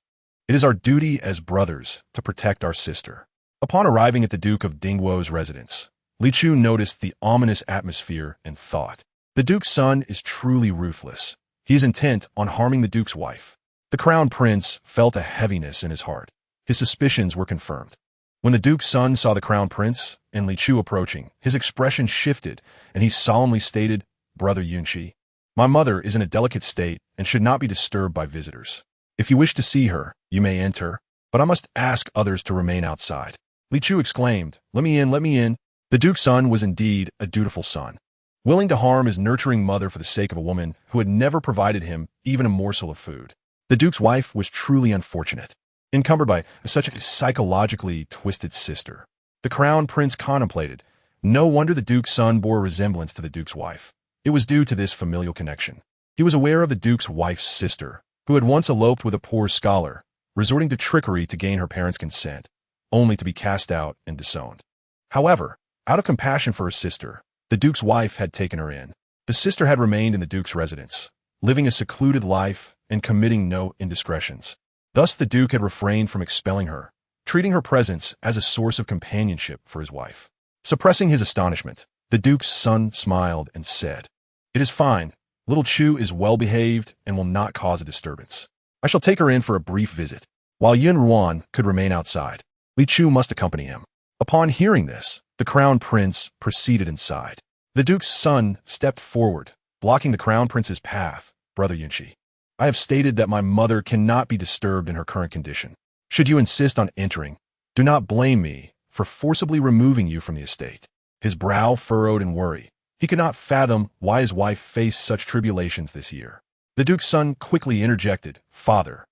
It is our duty as brothers to protect our sister. Upon arriving at the Duke of Dingwo's residence, Li Chu noticed the ominous atmosphere and thought, the Duke's son is truly ruthless. He is intent on harming the Duke's wife. The Crown Prince felt a heaviness in his heart. His suspicions were confirmed. When the Duke's son saw the Crown Prince and Li Chu approaching, his expression shifted, and he solemnly stated, Brother Yunqi, my mother is in a delicate state and should not be disturbed by visitors. If you wish to see her, you may enter, but I must ask others to remain outside. Li Chu exclaimed, let me in, let me in. The Duke's son was indeed a dutiful son, willing to harm his nurturing mother for the sake of a woman who had never provided him even a morsel of food. The Duke's wife was truly unfortunate, encumbered by such a psychologically twisted sister. The Crown Prince contemplated. No wonder the Duke's son bore a resemblance to the Duke's wife. It was due to this familial connection. He was aware of the Duke's wife's sister, who had once eloped with a poor scholar, resorting to trickery to gain her parents' consent, only to be cast out and disowned. However, out of compassion for her sister, the Duke's wife had taken her in. The sister had remained in the Duke's residence, living a secluded life and committing no indiscretions. Thus the Duke had refrained from expelling her, treating her presence as a source of companionship for his wife. Suppressing his astonishment, the Duke's son smiled and said, it is fine. Little Chu is well-behaved and will not cause a disturbance. I shall take her in for a brief visit. While Yun Ruan could remain outside, Li Chu must accompany him. Upon hearing this, the Crown Prince proceeded inside. The Duke's son stepped forward, blocking the Crown Prince's path. Brother Yunqi, I have stated that my mother cannot be disturbed in her current condition. Should you insist on entering, do not blame me for forcibly removing you from the estate. His brow furrowed in worry. He could not fathom why his wife faced such tribulations this year. The Duke's son quickly interjected, Father,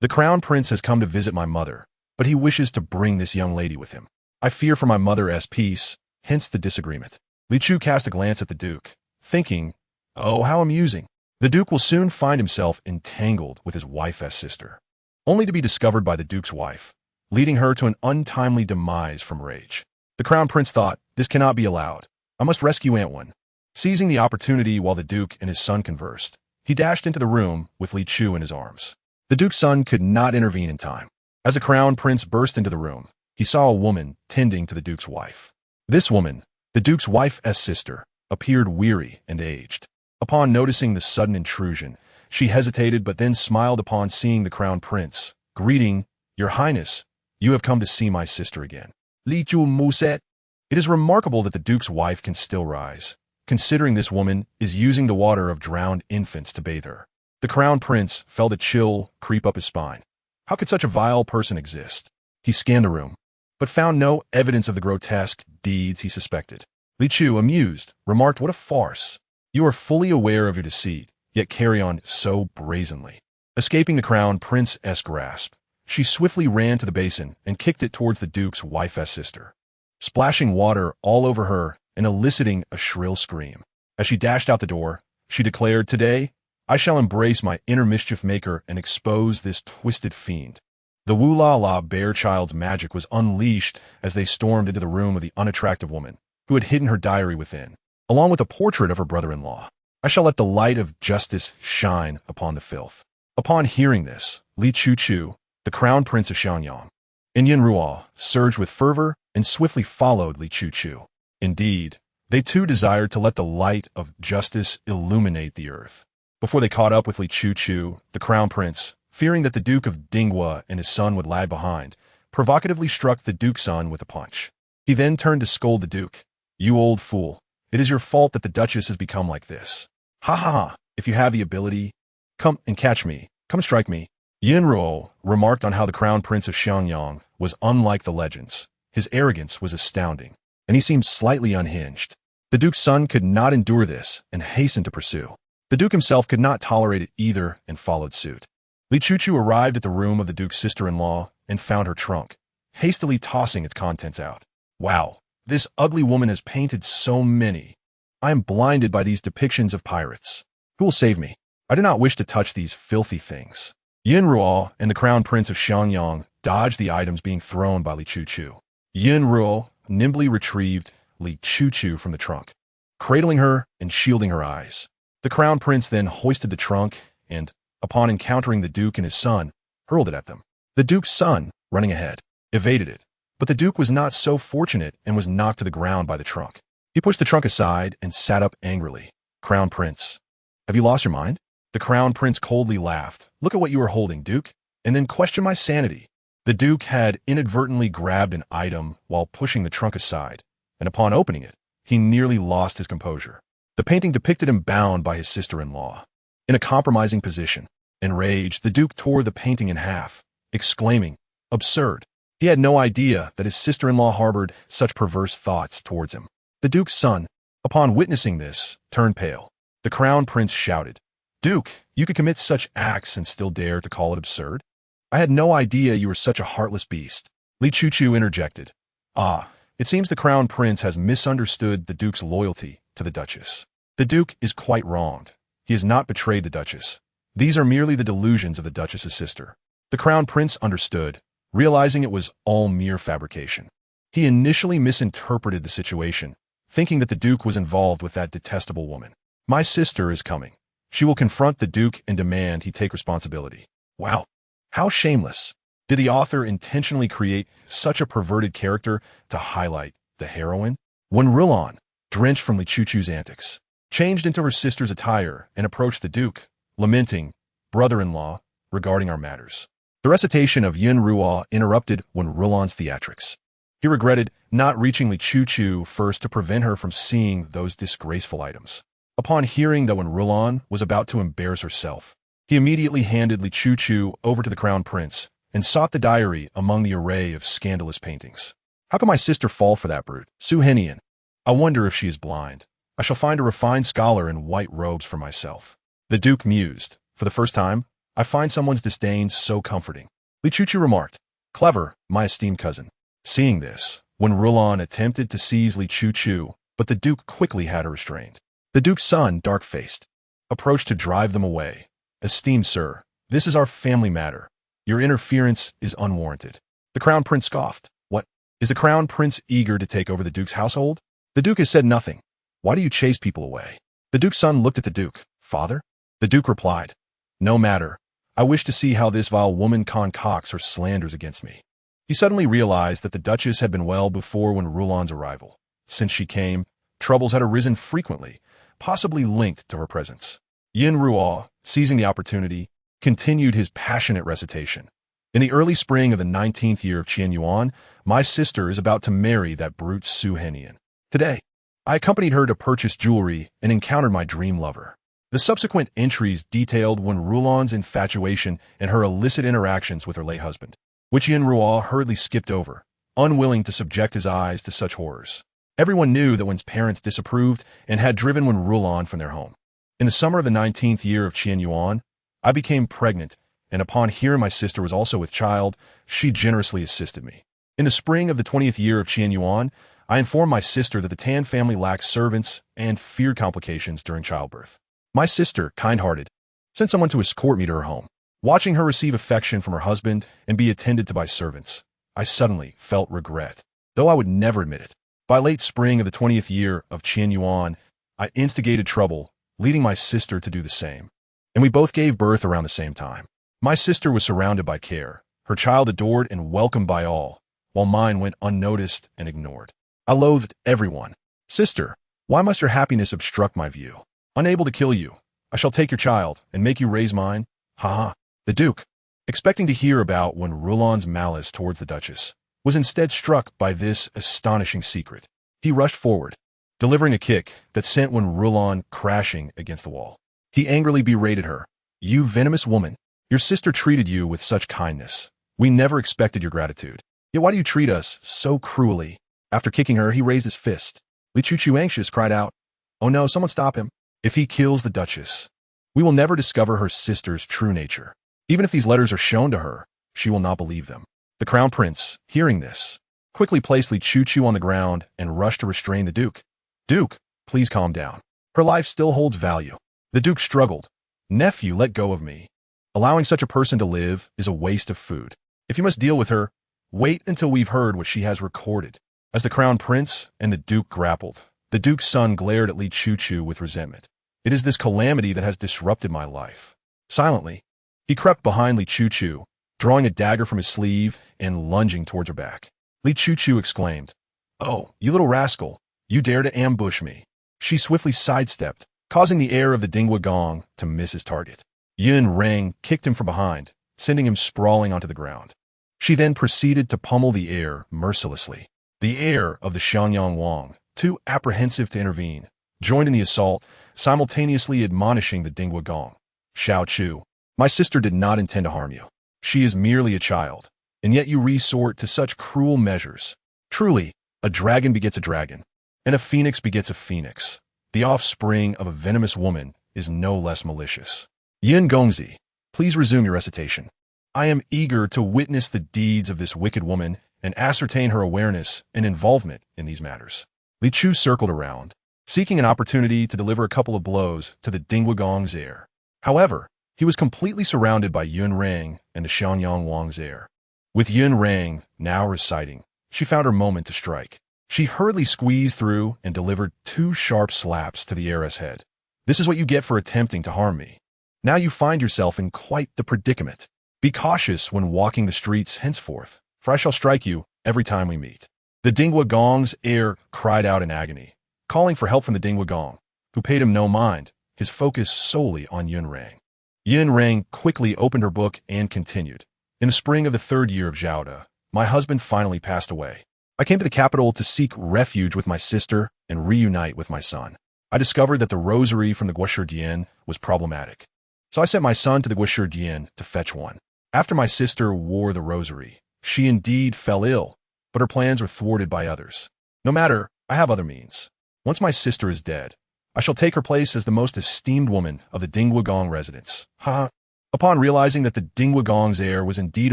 the Crown Prince has come to visit my mother, but he wishes to bring this young lady with him. I fear for my mother's peace, hence the disagreement. Li Chu cast a glance at the Duke, thinking, oh, how amusing. The Duke will soon find himself entangled with his wife's sister, only to be discovered by the Duke's wife, leading her to an untimely demise from rage. The Crown Prince thought, this cannot be allowed. I must rescue Aunt One. Seizing the opportunity while the Duke and his son conversed, he dashed into the room with Li Chu in his arms. The Duke's son could not intervene in time. As the Crown Prince burst into the room, he saw a woman tending to the Duke's wife. This woman, the Duke's wife's sister, appeared weary and aged. Upon noticing the sudden intrusion, she hesitated but then smiled upon seeing the Crown Prince. Greeting, Your Highness, you have come to see my sister again. Li Chu Muset. It is remarkable that the Duke's wife can still rise, considering this woman is using the water of drowned infants to bathe her. The Crown Prince felt a chill creep up his spine. How could such a vile person exist? He scanned the room, but found no evidence of the grotesque deeds he suspected. Li Chu, amused, remarked, What a farce! You are fully aware of your deceit, yet carry on so brazenly. Escaping the Crown Prince's grasp, she swiftly ran to the basin and kicked it towards the Duke's wife's sister, splashing water all over her and eliciting a shrill scream. As she dashed out the door, she declared, Today, I shall embrace my inner mischief maker and expose this twisted fiend. The Wu-La-La bear child's magic was unleashed as they stormed into the room of the unattractive woman, who had hidden her diary within, along with a portrait of her brother-in-law. I shall let the light of justice shine upon the filth. Upon hearing this, Li Chu, the Crown Prince of Xianyang, and Yin Ruo surged with fervor and swiftly followed Li Chu. Indeed, they too desired to let the light of justice illuminate the earth. Before they caught up with Li Chu, the Crown Prince, fearing that the Duke of Dingwa and his son would lag behind, provocatively struck the Duke's son with a punch. He then turned to scold the Duke. You old fool, it is your fault that the Duchess has become like this. Ha ha ha, if you have the ability, come and catch me, come strike me. Yin Ruo remarked on how the Crown Prince of Xianyang was unlike the legends. His arrogance was astounding, and he seemed slightly unhinged. The Duke's son could not endure this and hastened to pursue. The Duke himself could not tolerate it either and followed suit. Li Chu arrived at the room of the Duke's sister-in-law and found her trunk, hastily tossing its contents out. Wow, this ugly woman has painted so many. I am blinded by these depictions of pirates. Who will save me? I do not wish to touch these filthy things. Yin Ruo and the Crown Prince of Xianyang dodged the items being thrown by Li Chu. Yin Ruo nimbly retrieved Li Chu from the trunk, cradling her and shielding her eyes. The Crown Prince then hoisted the trunk and, upon encountering the Duke and his son, hurled it at them. The Duke's son, running ahead, evaded it, but the Duke was not so fortunate and was knocked to the ground by the trunk. He pushed the trunk aside and sat up angrily. Crown Prince, have you lost your mind? The Crown Prince coldly laughed. Look at what you are holding, Duke, and then question my sanity. The Duke had inadvertently grabbed an item while pushing the trunk aside, and upon opening it, he nearly lost his composure. The painting depicted him bound by his sister-in-law. In a compromising position, enraged, the Duke tore the painting in half, exclaiming, "Absurd." He had no idea that his sister-in-law harbored such perverse thoughts towards him. The Duke's son, upon witnessing this, turned pale. The Crown Prince shouted, "Duke, you could commit such acts and still dare to call it absurd? I had no idea you were such a heartless beast." Li Chuchu interjected. "Ah, it seems the Crown Prince has misunderstood the Duke's loyalty to the Duchess. The Duke is quite wronged. He has not betrayed the Duchess. These are merely the delusions of the Duchess's sister." The Crown Prince understood, realizing it was all mere fabrication. He initially misinterpreted the situation, thinking that the Duke was involved with that detestable woman. "My sister is coming. She will confront the Duke and demand he take responsibility." Wow, how shameless. Did the author intentionally create such a perverted character to highlight the heroine? When Rulon, drenched from Li Chuchu's antics, changed into her sister's attire and approached the Duke, lamenting, "Brother-in-law, regarding our matters." The recitation of Yin Ruo interrupted when Rulon's theatrics. He regretted not reaching Li Chuchu first to prevent her from seeing those disgraceful items. Upon hearing that when Rulon was about to embarrass herself, he immediately handed Li Chuchu over to the Crown Prince and sought the diary among the array of scandalous paintings. "How can my sister fall for that brute, Su Henian? I wonder if she is blind. I shall find a refined scholar in white robes for myself." The Duke mused. "For the first time, I find someone's disdain so comforting." Li Chuchu remarked, "Clever, my esteemed cousin." Seeing this, when Rulon attempted to seize Li Chuchu, but the Duke quickly had her restrained. The Duke's son, dark-faced, approached to drive them away. "Esteemed sir, this is our family matter. Your interference is unwarranted." The Crown Prince scoffed. "What? Is the Crown Prince eager to take over the Duke's household? The Duke has said nothing. Why do you chase people away?" The Duke's son looked at the Duke. "Father?" The Duke replied, "No matter. I wish to see how this vile woman concocts her slanders against me." He suddenly realized that the Duchess had been well before when Rulon's arrival. Since she came, troubles had arisen frequently, possibly linked to her presence. Yin Ruo, seizing the opportunity, continued his passionate recitation. "In the early spring of the 19th year of Qian Yuan, my sister is about to marry that brute Su Henian. Today, I accompanied her to purchase jewelry and encountered my dream lover." The subsequent entries detailed when Rulon's infatuation and her illicit interactions with her late husband, which Yin Ruo hurriedly skipped over, unwilling to subject his eyes to such horrors. Everyone knew that one's parents disapproved and had driven when Rulon from their home. "In the summer of the 19th year of Qian Yuan, I became pregnant, and upon hearing my sister was also with child, she generously assisted me. In the spring of the 20th year of Qian Yuan, I informed my sister that the Tan family lacked servants and feared complications during childbirth. My sister, kind-hearted, sent someone to escort me to her home. Watching her receive affection from her husband and be attended to by servants, I suddenly felt regret, though I would never admit it. By late spring of the 20th year of Qian Yuan, I instigated trouble, leading my sister to do the same, and we both gave birth around the same time. My sister was surrounded by care, her child adored and welcomed by all, while mine went unnoticed and ignored. I loathed everyone. Sister, why must your happiness obstruct my view? Unable to kill you, I shall take your child and make you raise mine. Ha. The Duke, expecting to hear about when Rulon's malice towards the Duchess, was instead struck by this astonishing secret. He rushed forward, delivering a kick that sent when Rulon crashing against the wall. He angrily berated her. "You venomous woman, your sister treated you with such kindness. We never expected your gratitude. Yet why do you treat us so cruelly?" After kicking her, he raised his fist. Li Chuchu, anxious, cried out, "Oh no, someone stop him. If he kills the Duchess, we will never discover her sister's true nature. Even if these letters are shown to her, she will not believe them." The Crown Prince, hearing this, quickly placed Li Chuchu on the ground and rushed to restrain the Duke. "Duke, please calm down. Her life still holds value." The Duke struggled. "Nephew, let go of me. Allowing such a person to live is a waste of food. If you must deal with her, wait until we've heard what she has recorded." As the Crown Prince and the Duke grappled, the Duke's son glared at Li Chuchu with resentment. "It is this calamity that has disrupted my life." Silently, He crept behind Li Chu, drawing a dagger from his sleeve and lunging towards her back. Li Chu exclaimed, "Oh, you little rascal, you dare to ambush me." She swiftly sidestepped, causing the heir of the Dingwa Gong to miss his target. Yun Rang kicked him from behind, sending him sprawling onto the ground. She then proceeded to pummel the heir mercilessly. The heir of the Xianyang Wang, too apprehensive to intervene, joined in the assault, simultaneously admonishing the Dingwa Gong. "Xiao Chu, my sister did not intend to harm you. She is merely a child, and yet you resort to such cruel measures. Truly, a dragon begets a dragon, and a phoenix begets a phoenix. The offspring of a venomous woman is no less malicious. Yin Gongzi, please resume your recitation. I am eager to witness the deeds of this wicked woman and ascertain her awareness and involvement in these matters." Li Chu circled around, seeking an opportunity to deliver a couple of blows to the Dingwa Gong's heir. However, he was completely surrounded by Yun Rang and the Xianyang Wang's heir. With Yun Rang now reciting, she found her moment to strike. She hurriedly squeezed through and delivered 2 sharp slaps to the heiress' head. "This is what you get for attempting to harm me. Now you find yourself in quite the predicament. Be cautious when walking the streets henceforth, for I shall strike you every time we meet." The Dingwa Gong's heir cried out in agony, calling for help from the Dingwa Gong, who paid him no mind, his focus solely on Yun Rang. Yun Rang quickly opened her book and continued. "In the spring of the 3rd year of Zhaoda, my husband finally passed away. I came to the capital to seek refuge with my sister and reunite with my son. I discovered that the rosary from the Guoshi Dian was problematic. So I sent my son to the Guoshi Dian to fetch one. After my sister wore the rosary, she indeed fell ill, but her plans were thwarted by others. No matter, I have other means. Once my sister is dead, I shall take her place as the most esteemed woman of the Dingwa Gong residence." Ha! Upon realizing that the Dingwa Gong's heir was indeed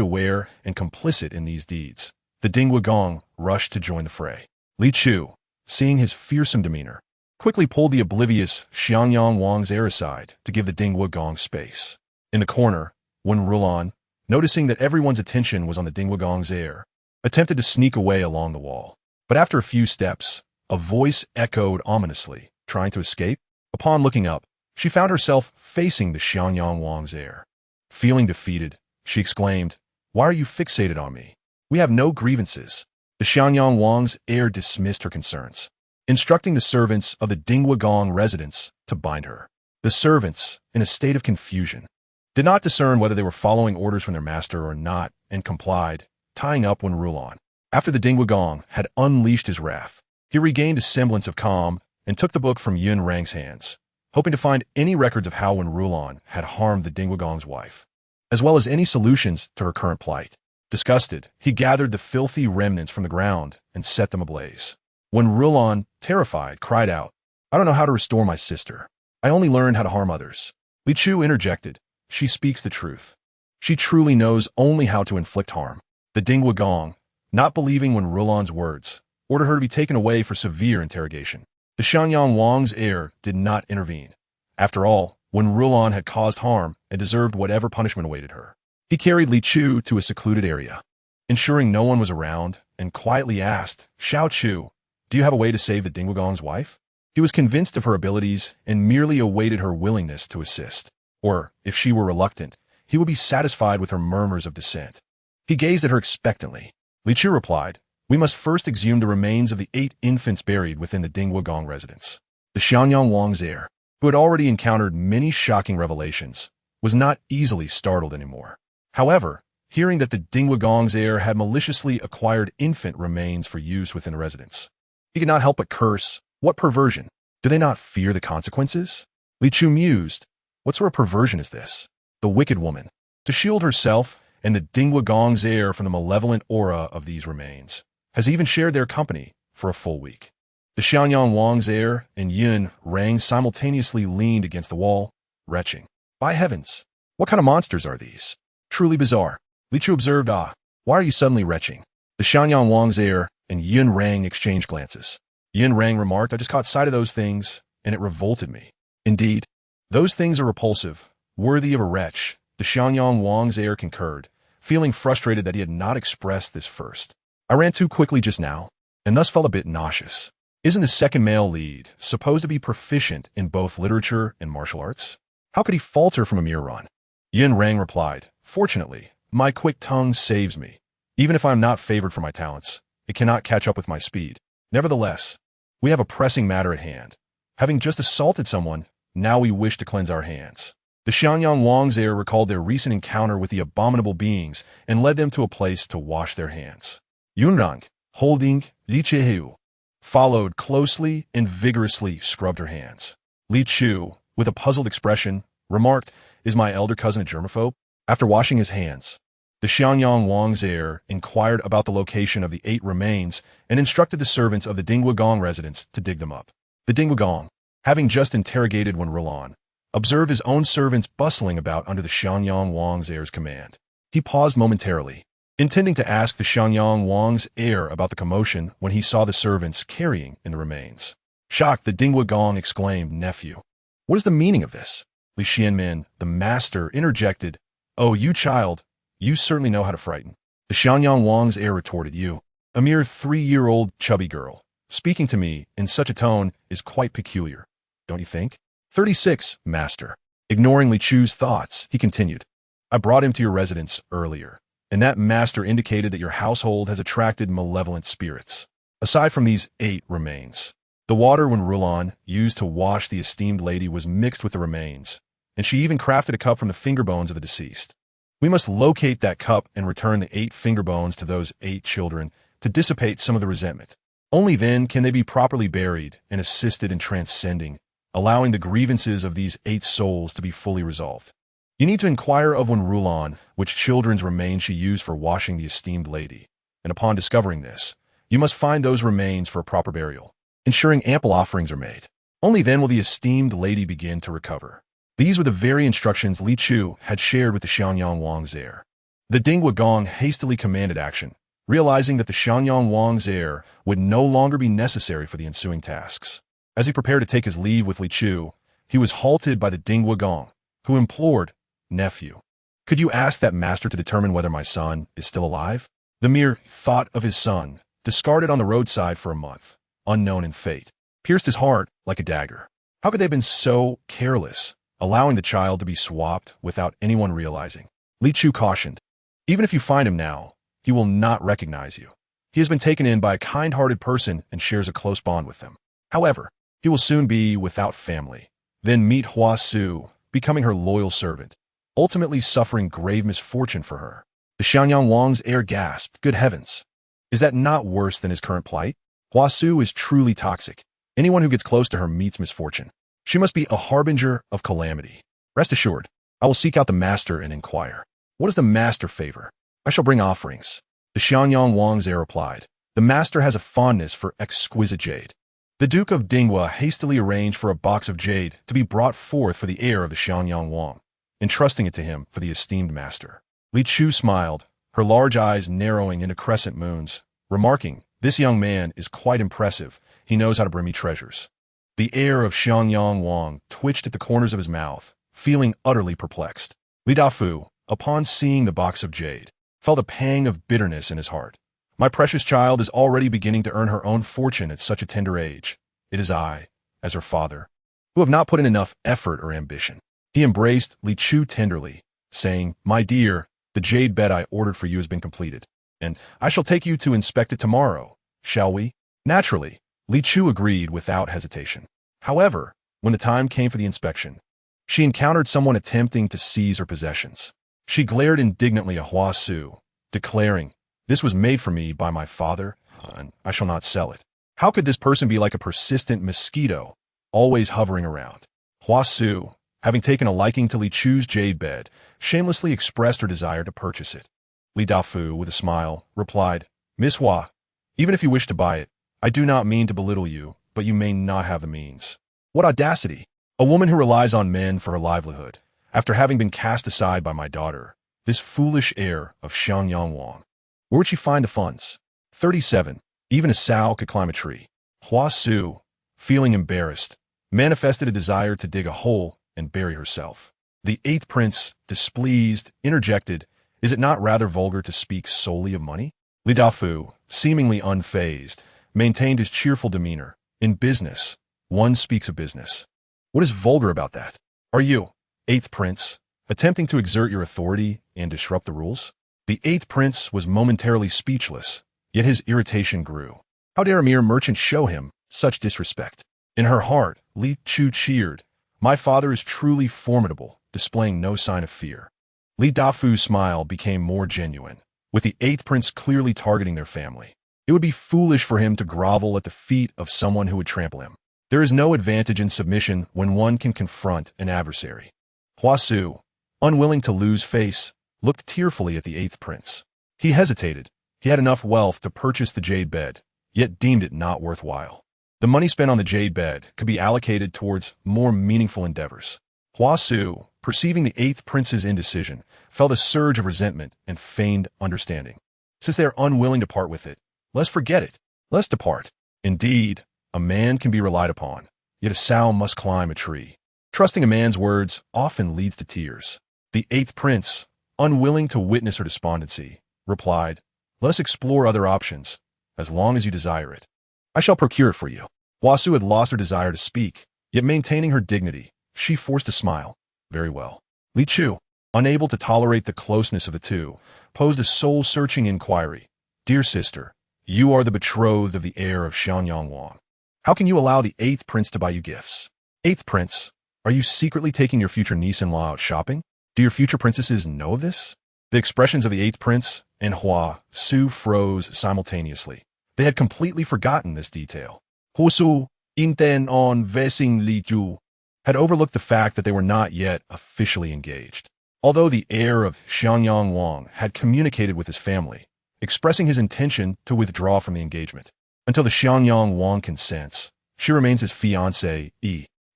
aware and complicit in these deeds, the Dingwa Gong rushed to join the fray. Li Chu, seeing his fearsome demeanor, quickly pulled the oblivious Xianyang Wang's heir aside to give the Dingwa Gong space. In the corner, Wen Rulan, noticing that everyone's attention was on the Dingwa Gong's heir, attempted to sneak away along the wall. But after a few steps, a voice echoed ominously, trying to escape. Upon looking up, she found herself facing the Xianyang Wang's heir. Feeling defeated, she exclaimed, "Why are you fixated on me? We have no grievances." The Xianyang Wang's heir dismissed her concerns, instructing the servants of the Dingwa Gong residence to bind her. The servants, in a state of confusion, did not discern whether they were following orders from their master or not, and complied, tying up Wen Rulan. After the Dingwa Gong had unleashed his wrath, he regained a semblance of calm and took the book from Yun Rang's hands, hoping to find any records of how Wen Rulan had harmed the Dingwa Gong's wife, as well as any solutions to her current plight. Disgusted, he gathered the filthy remnants from the ground and set them ablaze. Wen Rulan, terrified, cried out, "I don't know how to restore my sister. I only learned how to harm others." Li Chu interjected, "She speaks the truth. She truly knows only how to inflict harm." The Dingwa Gong, not believing Wen Rulan's words, ordered her to be taken away for severe interrogation. The Xianyang Wang's heir did not intervene. After all, Wen Rulan had caused harm and deserved whatever punishment awaited her. He carried Li Chu to a secluded area, ensuring no one was around, and quietly asked, "Xiao Chu, do you have a way to save the Dingwa Gong's wife?" He was convinced of her abilities and merely awaited her willingness to assist. Or, if she were reluctant, he would be satisfied with her murmurs of dissent. He gazed at her expectantly. Li Chu replied, "We must first exhume the remains of the 8 infants buried within the Dingwa Gong residence." The Xianyang Wang's heir, who had already encountered many shocking revelations, was not easily startled anymore. However, hearing that the Dingwa Gong's heir had maliciously acquired infant remains for use within the residence, he could not help but curse. What perversion? Do they not fear the consequences? Li Chu mused, what sort of perversion is this? The wicked woman, to shield herself and the Dingwa Gong's heir from the malevolent aura of these remains, has even shared their company for a full week. The Xianyang Wang's heir and Yun Rang simultaneously leaned against the wall, retching. By heavens, what kind of monsters are these? Truly bizarre. Li Chu observed, why are you suddenly retching? The Xianyang Wang's heir and Yun Rang exchanged glances. Yun Rang remarked, I just caught sight of those things, and it revolted me. Indeed, those things are repulsive, worthy of a wretch. The Xianyang Wang's heir concurred, feeling frustrated that he had not expressed this first. I ran too quickly just now, and thus felt a bit nauseous. Isn't the second male lead supposed to be proficient in both literature and martial arts? How could he falter from a mere run? Yin Rang replied, "Fortunately, my quick tongue saves me. Even if I am not favored for my talents, it cannot catch up with my speed. Nevertheless, we have a pressing matter at hand. Having just assaulted someone, now we wish to cleanse our hands." The Xianyang Wang's heir recalled their recent encounter with the abominable beings and led them to a place to wash their hands. Yunrang, holding Li Chihu, followed closely and vigorously scrubbed her hands. Li Chu, with a puzzled expression, remarked, "Is my elder cousin a germaphobe?" After washing his hands, the Xianyang Wang's heir inquired about the location of the 8 remains and instructed the servants of the Dingwagong residence to dig them up. The Dingwagong, having just interrogated Wen Rulan, observed his own servants bustling about under the Xianyang Wang's heir's command. He paused momentarily, intending to ask the Xianyang Wang's heir about the commotion when he saw the servants carrying in the remains. Shocked, the Dingwagong exclaimed, "Nephew, what is the meaning of this?" Li Xianmin, the master, interjected, "Oh, you child, you certainly know how to frighten." The Xianyang Wang's heir retorted, "You, a mere 3-year-old chubby girl, speaking to me in such a tone is quite peculiar, don't you think?" 36, Master. Ignoring Li Chu's thoughts, he continued, "I brought him to your residence earlier, and that master indicated that your household has attracted malevolent spirits. Aside from these 8 remains, the water Wen Rulan used to wash the esteemed lady was mixed with the remains, and she even crafted a cup from the finger bones of the deceased. We must locate that cup and return the 8 finger bones to those 8 children to dissipate some of the resentment. Only then can they be properly buried and assisted in transcending, allowing the grievances of these 8 souls to be fully resolved. You need to inquire of Wen Rulan which children's remains she used for washing the esteemed lady, and upon discovering this, you must find those remains for a proper burial, ensuring ample offerings are made. Only then will the esteemed lady begin to recover." These were the very instructions Li Chu had shared with the Xianyang Wang's heir. The Dingwagong hastily commanded action, realizing that the Xianyang Wang's heir would no longer be necessary for the ensuing tasks. As he prepared to take his leave with Li Chu, he was halted by the Dingwagong, who implored, "Nephew, could you ask that master to determine whether my son is still alive?" The mere thought of his son, discarded on the roadside for a month, unknown in fate, pierced his heart like a dagger. How could they have been so careless, allowing the child to be swapped without anyone realizing? Li Chu cautioned, "Even if you find him now, he will not recognize you. He has been taken in by a kind-hearted person and shares a close bond with them. However, he will soon be without family, then meet Hua Su, becoming her loyal servant, ultimately suffering grave misfortune for her." The Xianyang Wang's heir gasped, "Good heavens! Is that not worse than his current plight? Hua Su is truly toxic. Anyone who gets close to her meets misfortune. She must be a harbinger of calamity. Rest assured, I will seek out the master and inquire. What does the master favor? I shall bring offerings." The Xianyang Wang's heir replied, "The master has a fondness for exquisite jade." The Duke of Dingwa hastily arranged for a box of jade to be brought forth for the heir of the Xianyang Wang, entrusting it to him for the esteemed master. Li Chu smiled, her large eyes narrowing into crescent moons, remarking, "This young man is quite impressive. He knows how to bring me treasures." The heir of Xianyang Wang twitched at the corners of his mouth, feeling utterly perplexed. Li Dafu, upon seeing the box of jade, felt a pang of bitterness in his heart. "My precious child is already beginning to earn her own fortune at such a tender age. It is I, as her father, who have not put in enough effort or ambition." He embraced Li Chu tenderly, saying, "My dear, the jade bed I ordered for you has been completed, and I shall take you to inspect it tomorrow. Shall we?" Naturally, Li Chu agreed without hesitation. However, when the time came for the inspection, she encountered someone attempting to seize her possessions. She glared indignantly at Hua Su, declaring, "This was made for me by my father, and I shall not sell it." How could this person be like a persistent mosquito, always hovering around? Hua Su, having taken a liking to Li Chu's jade bed, shamelessly expressed her desire to purchase it. Li Dafu, with a smile, replied, "Miss Hua, even if you wish to buy it, I do not mean to belittle you, but you may not have the means." What audacity! A woman who relies on men for her livelihood, after having been cast aside by my daughter, this foolish heir of Xianyang Wang. Where would she find the funds? 37. Even a sow could climb a tree. Hua Su, feeling embarrassed, manifested a desire to dig a hole and bury herself. The 8th prince, displeased, interjected, "Is it not rather vulgar to speak solely of money?" Li Dafu, seemingly unfazed, maintained his cheerful demeanor. "In business, one speaks of business. What is vulgar about that? Are you, 8th prince, attempting to exert your authority and disrupt the rules? The eighth prince was momentarily speechless, yet his irritation grew. How dare a mere merchant show him such disrespect? In her heart, Li Chu cheered. My father is truly formidable, displaying no sign of fear. Li Dafu's smile became more genuine, with the eighth prince clearly targeting their family. It would be foolish for him to grovel at the feet of someone who would trample him. There is no advantage in submission when one can confront an adversary. Hua Su, unwilling to lose face, looked tearfully at the eighth prince. He hesitated. He had enough wealth to purchase the jade bed, yet deemed it not worthwhile. The money spent on the jade bed could be allocated towards more meaningful endeavors. Hua Su, perceiving the eighth prince's indecision, felt a surge of resentment and feigned understanding. Since they are unwilling to part with it, let's forget it. Let's depart. Indeed, a man can be relied upon, yet a sow must climb a tree. Trusting a man's words often leads to tears. The eighth prince, unwilling to witness her despondency, replied, let's explore other options, as long as you desire it. I shall procure it for you. Hua Su had lost her desire to speak, yet maintaining her dignity, she forced a smile. Very well. Li Chu, unable to tolerate the closeness of the two, posed a soul-searching inquiry. Dear sister, you are the betrothed of the heir of Xianyang Wang. How can you allow the eighth prince to buy you gifts? Eighth prince, are you secretly taking your future niece-in-law out shopping? Do your future princesses know of this? The expressions of the eighth prince and Hua Su froze simultaneously. They had completely forgotten this detail. Hua Su, inten on vesing Li Chu, had overlooked the fact that they were not yet officially engaged. Although the heir of Xianyang Wang had communicated with his family, expressing his intention to withdraw from the engagement. Until the Xianyang Wang consents, she remains his fiancée.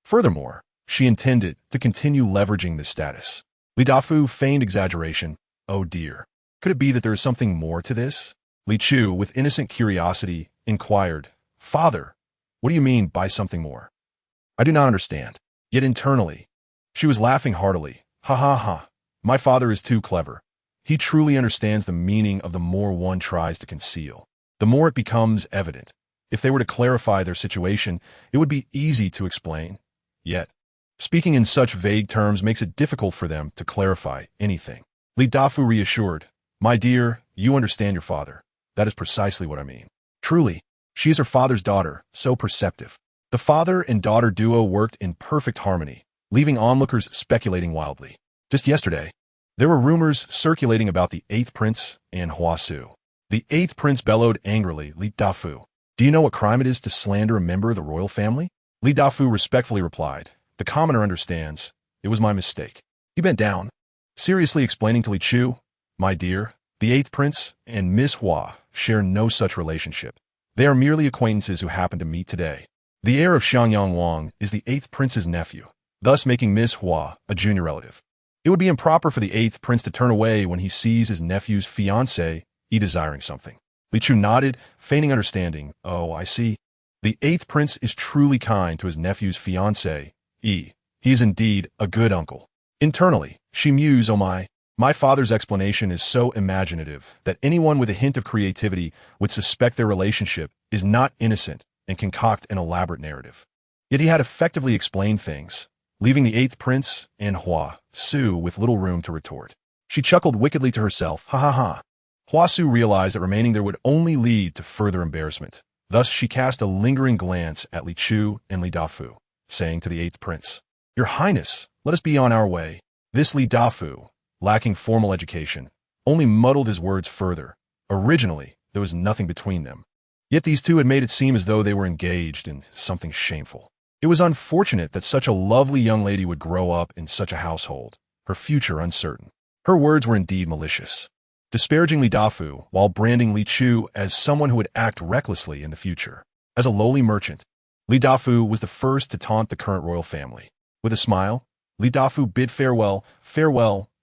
Furthermore, she intended to continue leveraging this status. Li Dafu feigned exaggeration. Oh dear. Could it be that there is something more to this? Li Chu, with innocent curiosity, inquired, Father, what do you mean by something more? I do not understand. Yet internally, she was laughing heartily. Ha ha ha. My father is too clever. He truly understands the meaning of the more one tries to conceal. The more it becomes evident. If they were to clarify their situation, it would be easy to explain. Yet, speaking in such vague terms makes it difficult for them to clarify anything. Li Dafu reassured, My dear, you understand your father. That is precisely what I mean. Truly, she is her father's daughter, so perceptive. The father and daughter duo worked in perfect harmony, leaving onlookers speculating wildly. Just yesterday, there were rumors circulating about the eighth prince and Hua Su. The eighth prince bellowed angrily, Li Dafu, do you know what crime it is to slander a member of the royal family? Li Dafu respectfully replied, the commoner understands. It was my mistake. He bent down, seriously explaining to Li Chu, My dear, the eighth prince and Miss Hua share no such relationship. They are merely acquaintances who happen to meet today. The heir of Xianyang Wang is the eighth prince's nephew, thus making Miss Hua a junior relative. It would be improper for the eighth prince to turn away when he sees his nephew's fiancée desiring something. Li Chu nodded, feigning understanding. Oh, I see. The eighth prince is truly kind to his nephew's fiancée. He is indeed a good uncle. Internally, she mused, oh my father's explanation is so imaginative that anyone with a hint of creativity would suspect their relationship is not innocent and concoct an elaborate narrative. Yet he had effectively explained things, leaving the eighth prince and Hua Su with little room to retort. She chuckled wickedly to herself, ha ha ha. Hua Su realized that remaining there would only lead to further embarrassment. Thus she cast a lingering glance at Li Chu and Li Dafu, saying to the eighth prince, Your Highness, let us be on our way. This Li Dafu, lacking formal education, only muddled his words further. Originally, there was nothing between them. Yet these two had made it seem as though they were engaged in something shameful. It was unfortunate that such a lovely young lady would grow up in such a household, her future uncertain. Her words were indeed malicious, disparaging Li Dafu while branding Li Chu as someone who would act recklessly in the future. As a lowly merchant, Li Dafu was the first to taunt the current royal family. With a smile, Li Dafu bid farewell,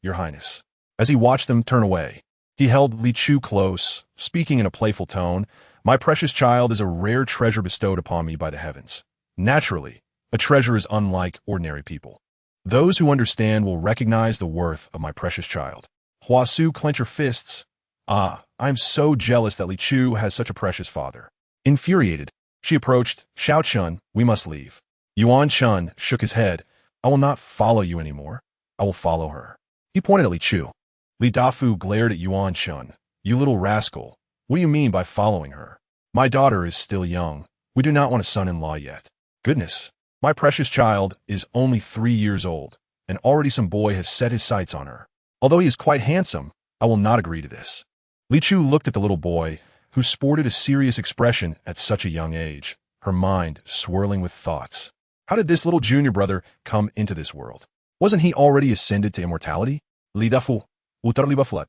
Your Highness. As he watched them turn away, he held Li Chu close, speaking in a playful tone, My precious child is a rare treasure bestowed upon me by the heavens. Naturally, a treasure is unlike ordinary people. Those who understand will recognize the worth of my precious child. Hua Su clenched her fists. I am so jealous that Li Chu has such a precious father. Infuriated, she approached. Xiao Chun, we must leave. Yuan Chun shook his head. I will not follow you anymore. I will follow her. He pointed at Li Chu. Li Dafu glared at Yuan Chun. You little rascal. What do you mean by following her? My daughter is still young. We do not want a son-in-law yet. Goodness. My precious child is only 3 years old, and already some boy has set his sights on her. Although he is quite handsome, I will not agree to this. Li Chu looked at the little boy, who sported a serious expression at such a young age, her mind swirling with thoughts. How did this little junior brother come into this world? Wasn't he already ascended to immortality? Li Dafu, utarli baflet.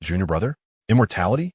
Junior brother? Immortality?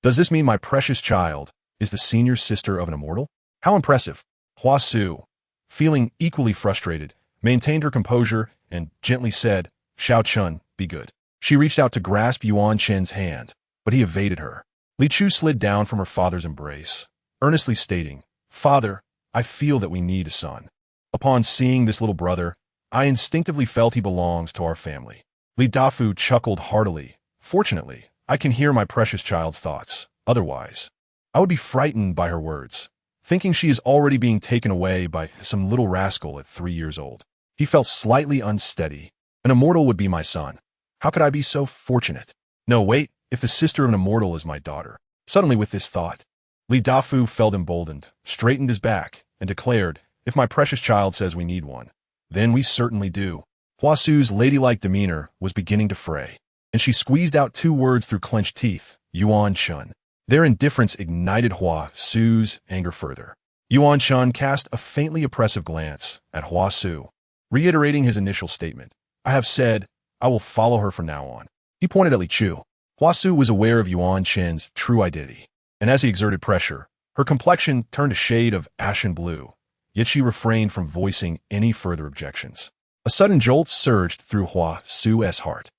Does this mean my precious child is the senior sister of an immortal? How impressive. Hua Su, feeling equally frustrated, maintained her composure and gently said, Xiao Chun, be good. She reached out to grasp Yuan Chen's hand, but he evaded her. Li Chu slid down from her father's embrace, earnestly stating, Father, I feel that we need a son. Upon seeing this little brother, I instinctively felt he belongs to our family. Li Dafu chuckled heartily. Fortunately, I can hear my precious child's thoughts. Otherwise, I would be frightened by her words, thinking she is already being taken away by some little rascal at 3 years old. He felt slightly unsteady. An immortal would be my son. How could I be so fortunate? No, wait, if the sister of an immortal is my daughter. Suddenly with this thought, Li Dafu felt emboldened, straightened his back, and declared, if my precious child says we need one, then we certainly do. Hua Su's ladylike demeanor was beginning to fray, and she squeezed out 2 words through clenched teeth, Yuan Chun. Their indifference ignited Hua Su's anger further. Yuan Chun cast a faintly oppressive glance at Hua Su, reiterating his initial statement. I have said, I will follow her from now on. He pointed at Li Chu. Hua Su was aware of Yuan Chen's true identity, and as he exerted pressure, her complexion turned a shade of ashen blue, yet she refrained from voicing any further objections. A sudden jolt surged through Hua Su's heart.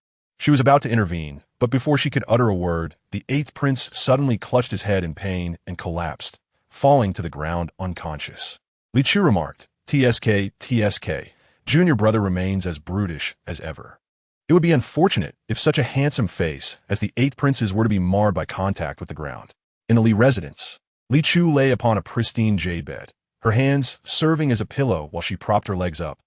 She was about to intervene, but before she could utter a word, the 8th prince suddenly clutched his head in pain and collapsed, falling to the ground unconscious. Li Chu remarked, TSK, junior brother remains as brutish as ever. It would be unfortunate if such a handsome face as the 8th prince's were to be marred by contact with the ground. In the Li residence, Li Chu lay upon a pristine jade bed, her hands serving as a pillow while she propped her legs up,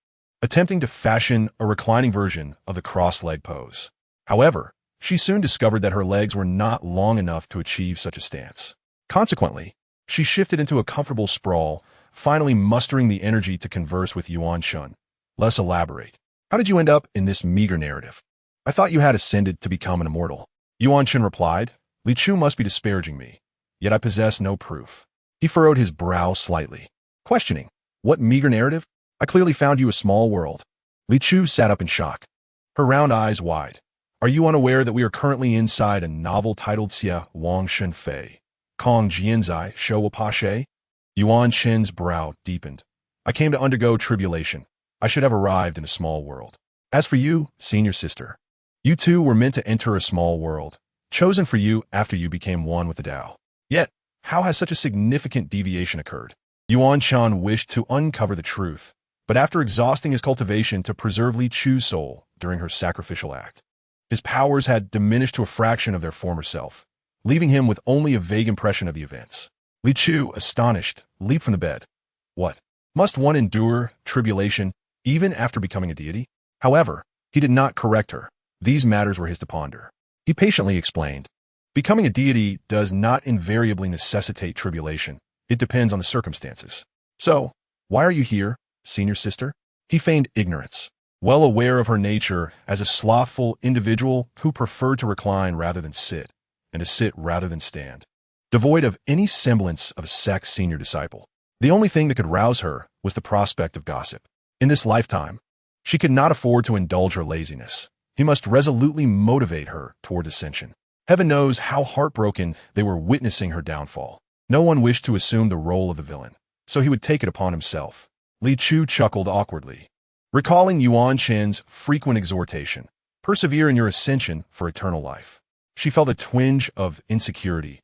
attempting to fashion a reclining version of the cross-leg pose. However, she soon discovered that her legs were not long enough to achieve such a stance. Consequently, she shifted into a comfortable sprawl, finally mustering the energy to converse with Yuan Chun. Let's elaborate. How did you end up in this meager narrative? I thought you had ascended to become an immortal. Yuan Chun replied, Li Chu must be disparaging me, yet I possess no proof. He furrowed his brow slightly, questioning, what meager narrative? I clearly found you a small world. Li Chu sat up in shock, her round eyes wide. Are you unaware that we are currently inside a novel titled Xia Wang Shen Fei, Kong Jianzai Shou Apashe? Yuan Chen's brow deepened. I came to undergo tribulation. I should have arrived in a small world. As for you, senior sister, you too were meant to enter a small world, chosen for you after you became one with the Tao. Yet, how has such a significant deviation occurred? Yuan Chun wished to uncover the truth, but after exhausting his cultivation to preserve Li Chu's soul during her sacrificial act, his powers had diminished to a fraction of their former self, leaving him with only a vague impression of the events. Li Chu, astonished, leaped from the bed. What? Must one endure tribulation even after becoming a deity? However, he did not correct her. These matters were his to ponder. He patiently explained, becoming a deity does not invariably necessitate tribulation. It depends on the circumstances. So, why are you here, senior sister? He feigned ignorance, well aware of her nature as a slothful individual who preferred to recline rather than sit, and to sit rather than stand. Devoid of any semblance of a sex senior disciple, the only thing that could rouse her was the prospect of gossip. In this lifetime, she could not afford to indulge her laziness. He must resolutely motivate her toward ascension. Heaven knows how heartbroken they were witnessing her downfall. No one wished to assume the role of the villain, so he would take it upon himself. Li Chu chuckled awkwardly, recalling Yuan Chen's frequent exhortation, persevere in your ascension for eternal life. She felt a twinge of insecurity.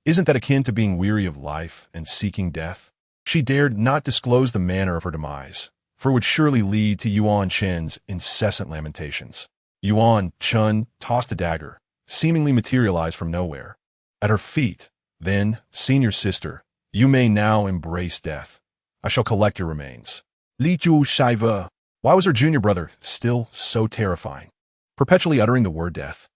Isn't that akin to being weary of life and seeking death? She dared not disclose the manner of her demise, for it would surely lead to Yuan Chen's incessant lamentations. Yuan Chun tossed a dagger, seemingly materialized from nowhere, at her feet. Then, senior sister, you may now embrace death. I shall collect your remains. Li Chu Shaiva. Why was her junior brother still so terrifying, perpetually uttering the word death?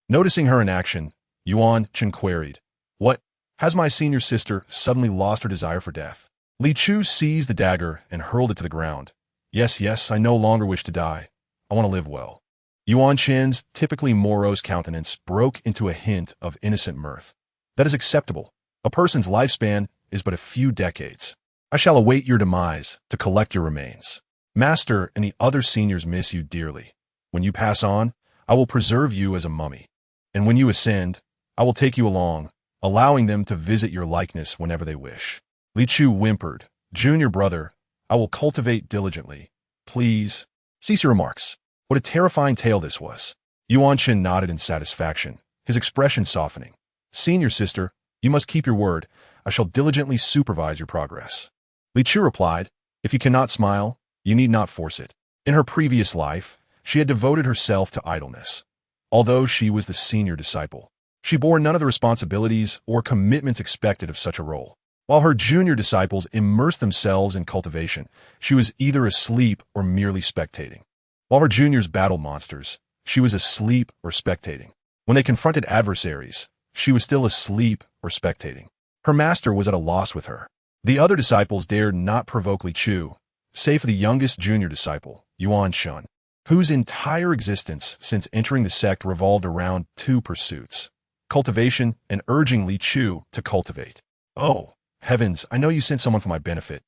Noticing her in action, Yuan Chen queried, "What? Has my senior sister suddenly lost her desire for death?" Li Chu seized the dagger and hurled it to the ground. Yes, I no longer wish to die. I want to live well." Yuan Chen's typically morose countenance broke into a hint of innocent mirth. "That is acceptable. A person's lifespan is but a few decades. I shall await your demise to collect your remains. Master and the other seniors miss you dearly. When you pass on, I will preserve you as a mummy. And when you ascend, I will take you along, allowing them to visit your likeness whenever they wish." Li Chu whimpered, "Junior brother, I will cultivate diligently. Please, cease your remarks." What a terrifying tale this was. Yuan Chen nodded in satisfaction, his expression softening. "Senior sister, you must keep your word. I shall diligently supervise your progress." Li Chu replied, "If you cannot smile, you need not force it." In her previous life, she had devoted herself to idleness. Although she was the senior disciple, she bore none of the responsibilities or commitments expected of such a role. While her junior disciples immersed themselves in cultivation, she was either asleep or merely spectating. While her juniors battled monsters, she was asleep or spectating. When they confronted adversaries, she was still asleep or spectating. Her master was at a loss with her. The other disciples dared not provoke Li Chu, save for the youngest junior disciple, Yuan Shun, whose entire existence since entering the sect revolved around two pursuits: cultivation and urging Li Chu to cultivate. "Oh, heavens, I know you sent someone for my benefit,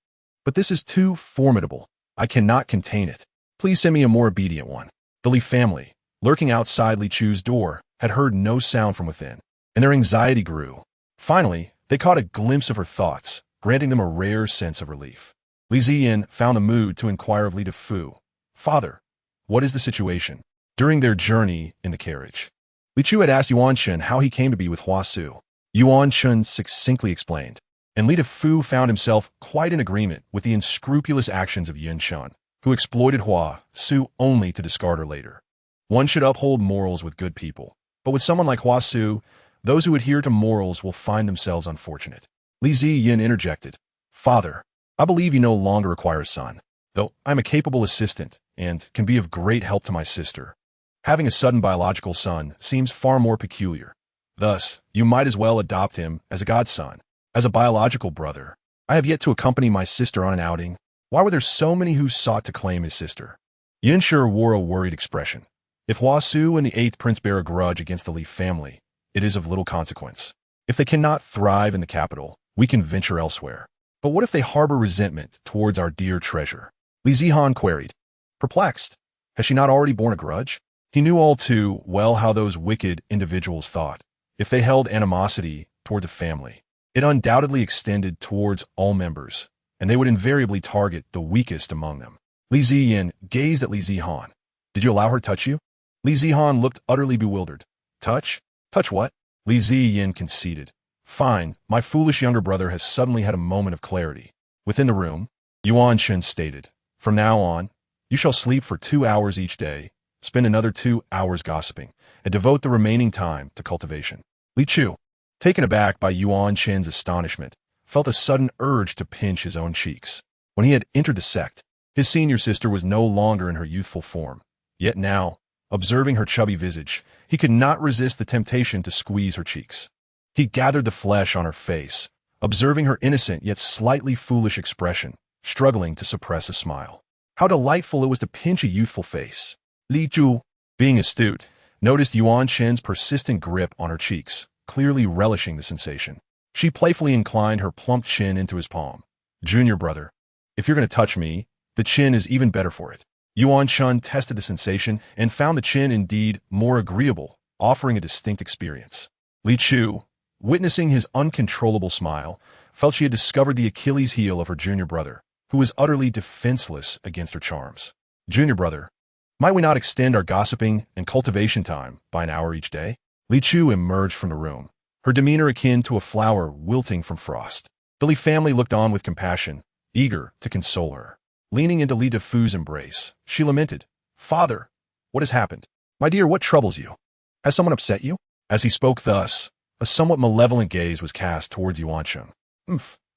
but this is too formidable. I cannot contain it. Please send me a more obedient one." The Li family, lurking outside Li Chu's door, had heard no sound from within, and their anxiety grew. Finally, they caught a glimpse of her thoughts, granting them a rare sense of relief. Li Ziyin found the mood to inquire of Li Defu, "Father, what is the situation?" During their journey in the carriage, Li Chu had asked Yuan Chen how he came to be with Hua Su. Yuan Chen succinctly explained, and Li Defu found himself quite in agreement with the unscrupulous actions of Yin Shun, who exploited Hua Su only to discard her later. One should uphold morals with good people, but with someone like Hua Su, those who adhere to morals will find themselves unfortunate. Li Ziyin interjected, "Father, I believe you no longer require a son, though I am a capable assistant and can be of great help to my sister. Having a sudden biological son seems far more peculiar. Thus, you might as well adopt him as a godson. As a biological brother, I have yet to accompany my sister on an outing. Why were there so many who sought to claim his sister?" Yin Shi wore a worried expression. If Hua Su and the 8th Prince bear a grudge against the Li family, it is of little consequence. If they cannot thrive in the capital, we can venture elsewhere. But what if they harbor resentment towards our dear treasure? Li Zihan queried, perplexed. Has she not already borne a grudge? He knew all too well how those wicked individuals thought. If they held animosity towards a family, it undoubtedly extended towards all members, and they would invariably target the weakest among them. Li Ziyin gazed at Li Zihan. "Did you allow her to touch you?" Li Zihan looked utterly bewildered. "Touch? Touch what?" Li Ziyin conceded. "Fine, my foolish younger brother has suddenly had a moment of clarity." Within the room, Yuan Chen stated, "From now on, you shall sleep for 2 hours each day, spend another 2 hours gossiping, and devote the remaining time to cultivation." Li Chu, taken aback by Yuan Chen's astonishment, felt a sudden urge to pinch his own cheeks. When he had entered the sect, his senior sister was no longer in her youthful form. Yet now, observing her chubby visage, he could not resist the temptation to squeeze her cheeks. He gathered the flesh on her face, observing her innocent yet slightly foolish expression, struggling to suppress a smile. How delightful it was to pinch a youthful face. Li Chu, being astute, noticed Yuan Chen's persistent grip on her cheeks, clearly relishing the sensation. She playfully inclined her plump chin into his palm. "Junior brother, if you're going to touch me, the chin is even better for it." Yuan Shun tested the sensation and found the chin indeed more agreeable, offering a distinct experience. Li Chu, witnessing his uncontrollable smile, felt she had discovered the Achilles heel of her junior brother, who was utterly defenseless against her charms. "Junior brother, might we not extend our gossiping and cultivation time by an hour each day?" Li Chu emerged from the room, her demeanor akin to a flower wilting from frost. The Li family looked on with compassion, eager to console her. Leaning into Li Defu's embrace, she lamented, "Father, what has happened? My dear, what troubles you? Has someone upset you?" As he spoke thus, a somewhat malevolent gaze was cast towards Yuancheng.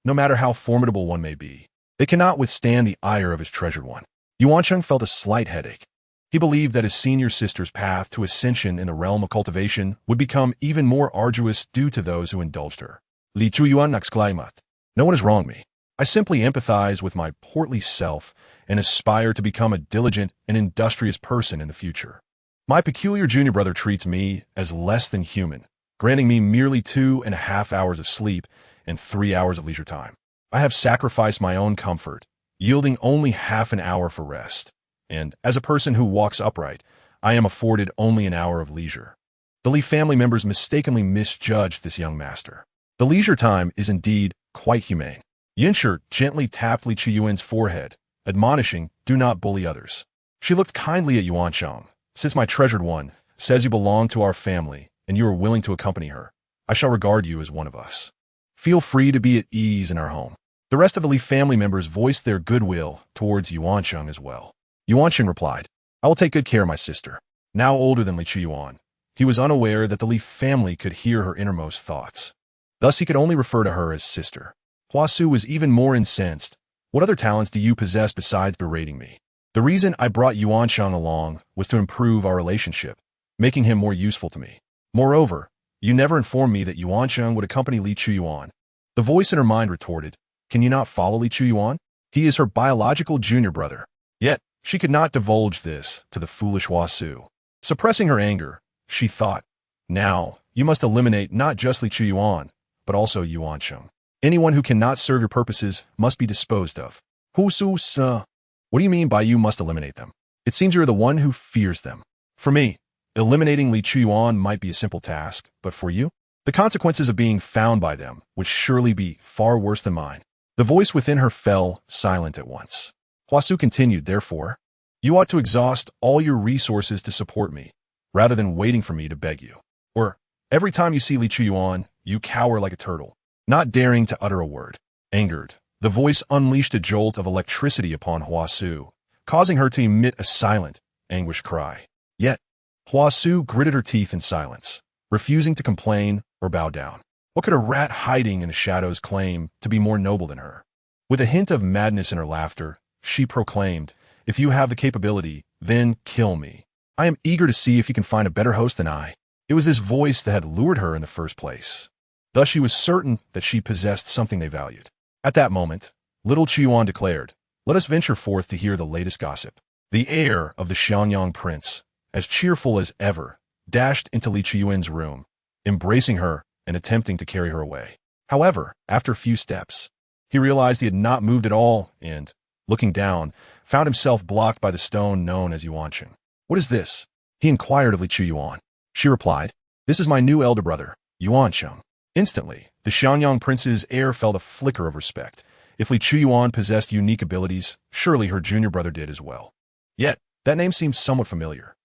No matter how formidable one may be, they cannot withstand the ire of his treasured one. Yuancheng felt a slight headache. He believed that his senior sister's path to ascension in the realm of cultivation would become even more arduous due to those who indulged her. Li Chuyuan exclaimed, "No one has wronged me. I simply empathize with my portly self and aspire to become a diligent and industrious person in the future. My peculiar junior brother treats me as less than human, granting me merely 2.5 hours of sleep and 3 hours of leisure time. I have sacrificed my own comfort, yielding only half an hour for rest. And as a person who walks upright, I am afforded only an hour of leisure." The Li family members mistakenly misjudged this young master. The leisure time is indeed quite humane. Yinshi gently tapped Li Chuyuan's forehead, admonishing, "Do not bully others." She looked kindly at Yuancheng. "Since my treasured one says you belong to our family and you are willing to accompany her, I shall regard you as one of us. Feel free to be at ease in our home." The rest of the Li family members voiced their goodwill towards Yuancheng as well. Yuancheng replied, "I will take good care of my sister." Now older than Li Chuyuan, he was unaware that the Li family could hear her innermost thoughts. Thus he could only refer to her as sister. Huasu was even more incensed. "What other talents do you possess besides berating me? The reason I brought Yuancheng along was to improve our relationship, making him more useful to me. Moreover, you never informed me that Yuancheng would accompany Li Chuyuan." The voice in her mind retorted, "Can you not follow Li Chuyuan? He is her biological junior brother." Yet, she could not divulge this to the foolish Huasu. Suppressing her anger, she thought, "Now, you must eliminate not just Li Chuyuan, but also Yuancheng. Anyone who cannot serve your purposes must be disposed of." "Husu-sa, what do you mean by you must eliminate them? It seems you are the one who fears them. For me, eliminating Li Chuyuan might be a simple task, but for you, the consequences of being found by them would surely be far worse than mine." The voice within her fell silent at once. Huasu continued, "Therefore, you ought to exhaust all your resources to support me, rather than waiting for me to beg you. Or, every time you see Li Chuyuan, you cower like a turtle, not daring to utter a word." Angered, the voice unleashed a jolt of electricity upon Huasu, causing her to emit a silent, anguished cry. Yet, Huasu gritted her teeth in silence, refusing to complain or bow down. What could a rat hiding in the shadows claim to be more noble than her? With a hint of madness in her laughter, she proclaimed, "If you have the capability, then kill me. I am eager to see if you can find a better host than I." It was this voice that had lured her in the first place. Thus she was certain that she possessed something they valued. At that moment, little Chuyuan declared, "Let us venture forth to hear the latest gossip." The heir of the Xianyang prince, as cheerful as ever, dashed into Li Chuyuan's room, embracing her and attempting to carry her away. However, after a few steps, he realized he had not moved at all and, looking down, found himself blocked by the stone known as Yuancheng. "What is this?" he inquired of Li Chuyuan. She replied, "This is my new elder brother, Yuancheng." Instantly, the Xianyang prince's air felt a flicker of respect. If Li Chuyuan possessed unique abilities, surely her junior brother did as well. Yet, that name seemed somewhat familiar.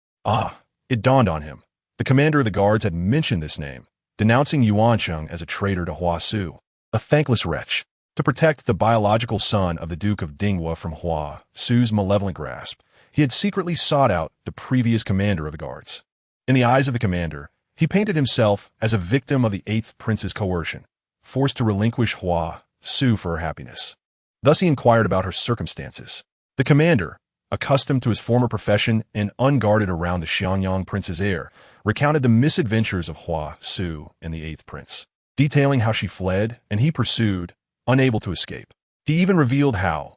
It dawned on him. The commander of the guards had mentioned this name, denouncing Yuancheng as a traitor to Huasu, a thankless wretch. To protect the biological son of the Duke of Dinghua from Huasu's malevolent grasp, he had secretly sought out the previous commander of the guards. In the eyes of the commander, he painted himself as a victim of the 8th prince's coercion, forced to relinquish Huasu for her happiness. Thus he inquired about her circumstances. The commander, accustomed to his former profession and unguarded around the Xianyang prince's heir, recounted the misadventures of Huasu and the 8th prince, detailing how she fled and he pursued, unable to escape. He even revealed how,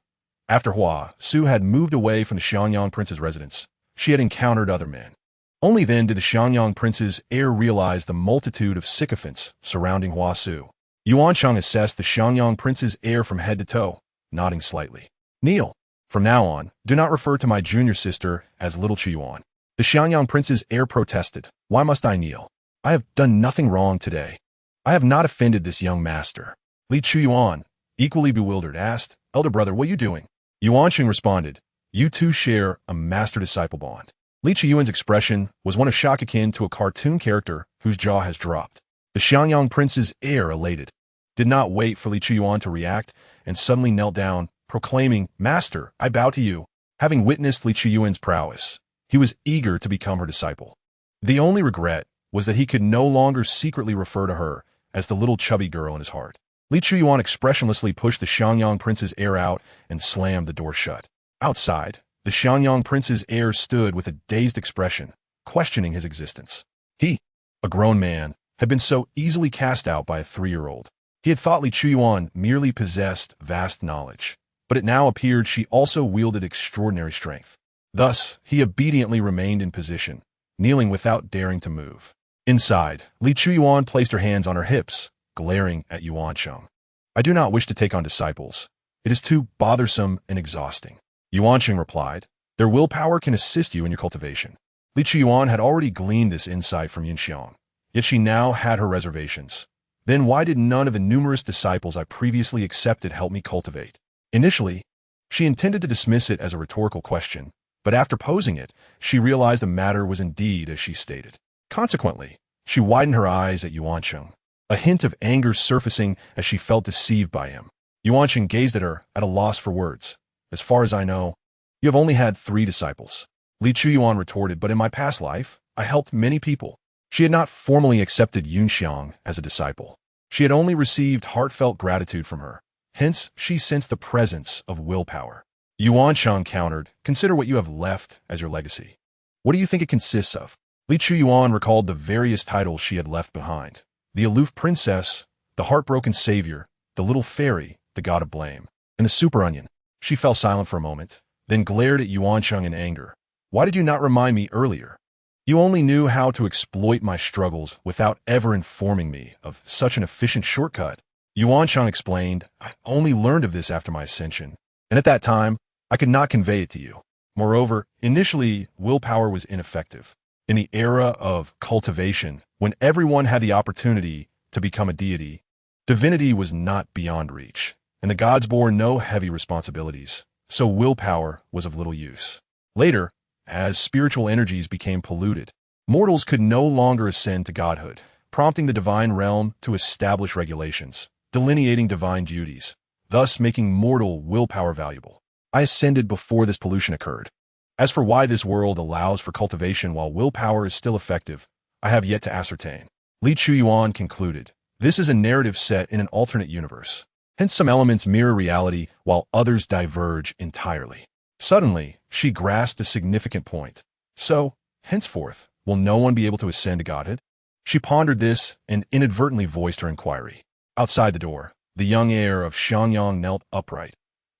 after Huasu had moved away from the Xianyang prince's residence, she had encountered other men. Only then did the Xianyang prince's heir realize the multitude of sycophants surrounding Huasu. Yuancheng assessed the Xianyang prince's heir from head to toe, nodding slightly. "Kneel. From now on, do not refer to my junior sister as Little Chuyuan." The Xianyang prince's heir protested, "Why must I kneel? I have done nothing wrong today. I have not offended this young master." Li Chuyuan, equally bewildered, asked, "Elder brother, what are you doing?" Yuancheng responded, "You two share a master-disciple bond." Li Chuyuan's expression was one of shock akin to a cartoon character whose jaw has dropped. The Xianyang prince's heir, elated, did not wait for Li Chuyuan to react and suddenly knelt down, proclaiming, "Master, I bow to you." Having witnessed Li Chuyuan's prowess, he was eager to become her disciple. The only regret was that he could no longer secretly refer to her as the little chubby girl in his heart. Li Chuyuan expressionlessly pushed the Xianyang prince's heir out and slammed the door shut. Outside, The Xiangyang prince's heir stood with a dazed expression, questioning his existence. He, a grown man, had been so easily cast out by a 3-year-old. He had thought Li Chuyuan merely possessed vast knowledge, but it now appeared she also wielded extraordinary strength. Thus, he obediently remained in position, kneeling without daring to move. Inside, Li Chuyuan placed her hands on her hips, glaring at Yuancheng. I do not wish to take on disciples. It is too bothersome and exhausting. Yuancheng replied, their willpower can assist you in your cultivation. Li Chuyuan had already gleaned this insight from Yunxiang, yet she now had her reservations. Then why did none of the numerous disciples I previously accepted help me cultivate? Initially, she intended to dismiss it as a rhetorical question, but after posing it, she realized the matter was indeed as she stated. Consequently, she widened her eyes at Yuancheng, a hint of anger surfacing as she felt deceived by him. Yuancheng gazed at her, at a loss for words. As far as I know, you have only had 3 disciples. Li Chuyuan retorted, but in my past life, I helped many people. She had not formally accepted Yunxiang as a disciple. She had only received heartfelt gratitude from her. Hence, she sensed the presence of willpower. Yuancheng countered, consider what you have left as your legacy. What do you think it consists of? Li Chuyuan recalled the various titles she had left behind. The aloof princess, the heartbroken savior, the little fairy, the god of blame, and the super onion. She fell silent for a moment, then glared at Yuancheng in anger. Why did you not remind me earlier? You only knew how to exploit my struggles without ever informing me of such an efficient shortcut. Yuancheng explained, I only learned of this after my ascension, and at that time, I could not convey it to you. Moreover, initially, willpower was ineffective. In the era of cultivation, when everyone had the opportunity to become a deity, divinity was not beyond reach, and the gods bore no heavy responsibilities, so willpower was of little use. Later, as spiritual energies became polluted, mortals could no longer ascend to godhood, prompting the divine realm to establish regulations, delineating divine duties, thus making mortal willpower valuable. I ascended before this pollution occurred. As for why this world allows for cultivation while willpower is still effective, I have yet to ascertain. Li Chuyuan concluded, this is a narrative set in an alternate universe. Hence some elements mirror reality while others diverge entirely. Suddenly, she grasped a significant point. So, henceforth, will no one be able to ascend to godhood? She pondered this and inadvertently voiced her inquiry. Outside the door, the young heir of Xiangyang knelt upright.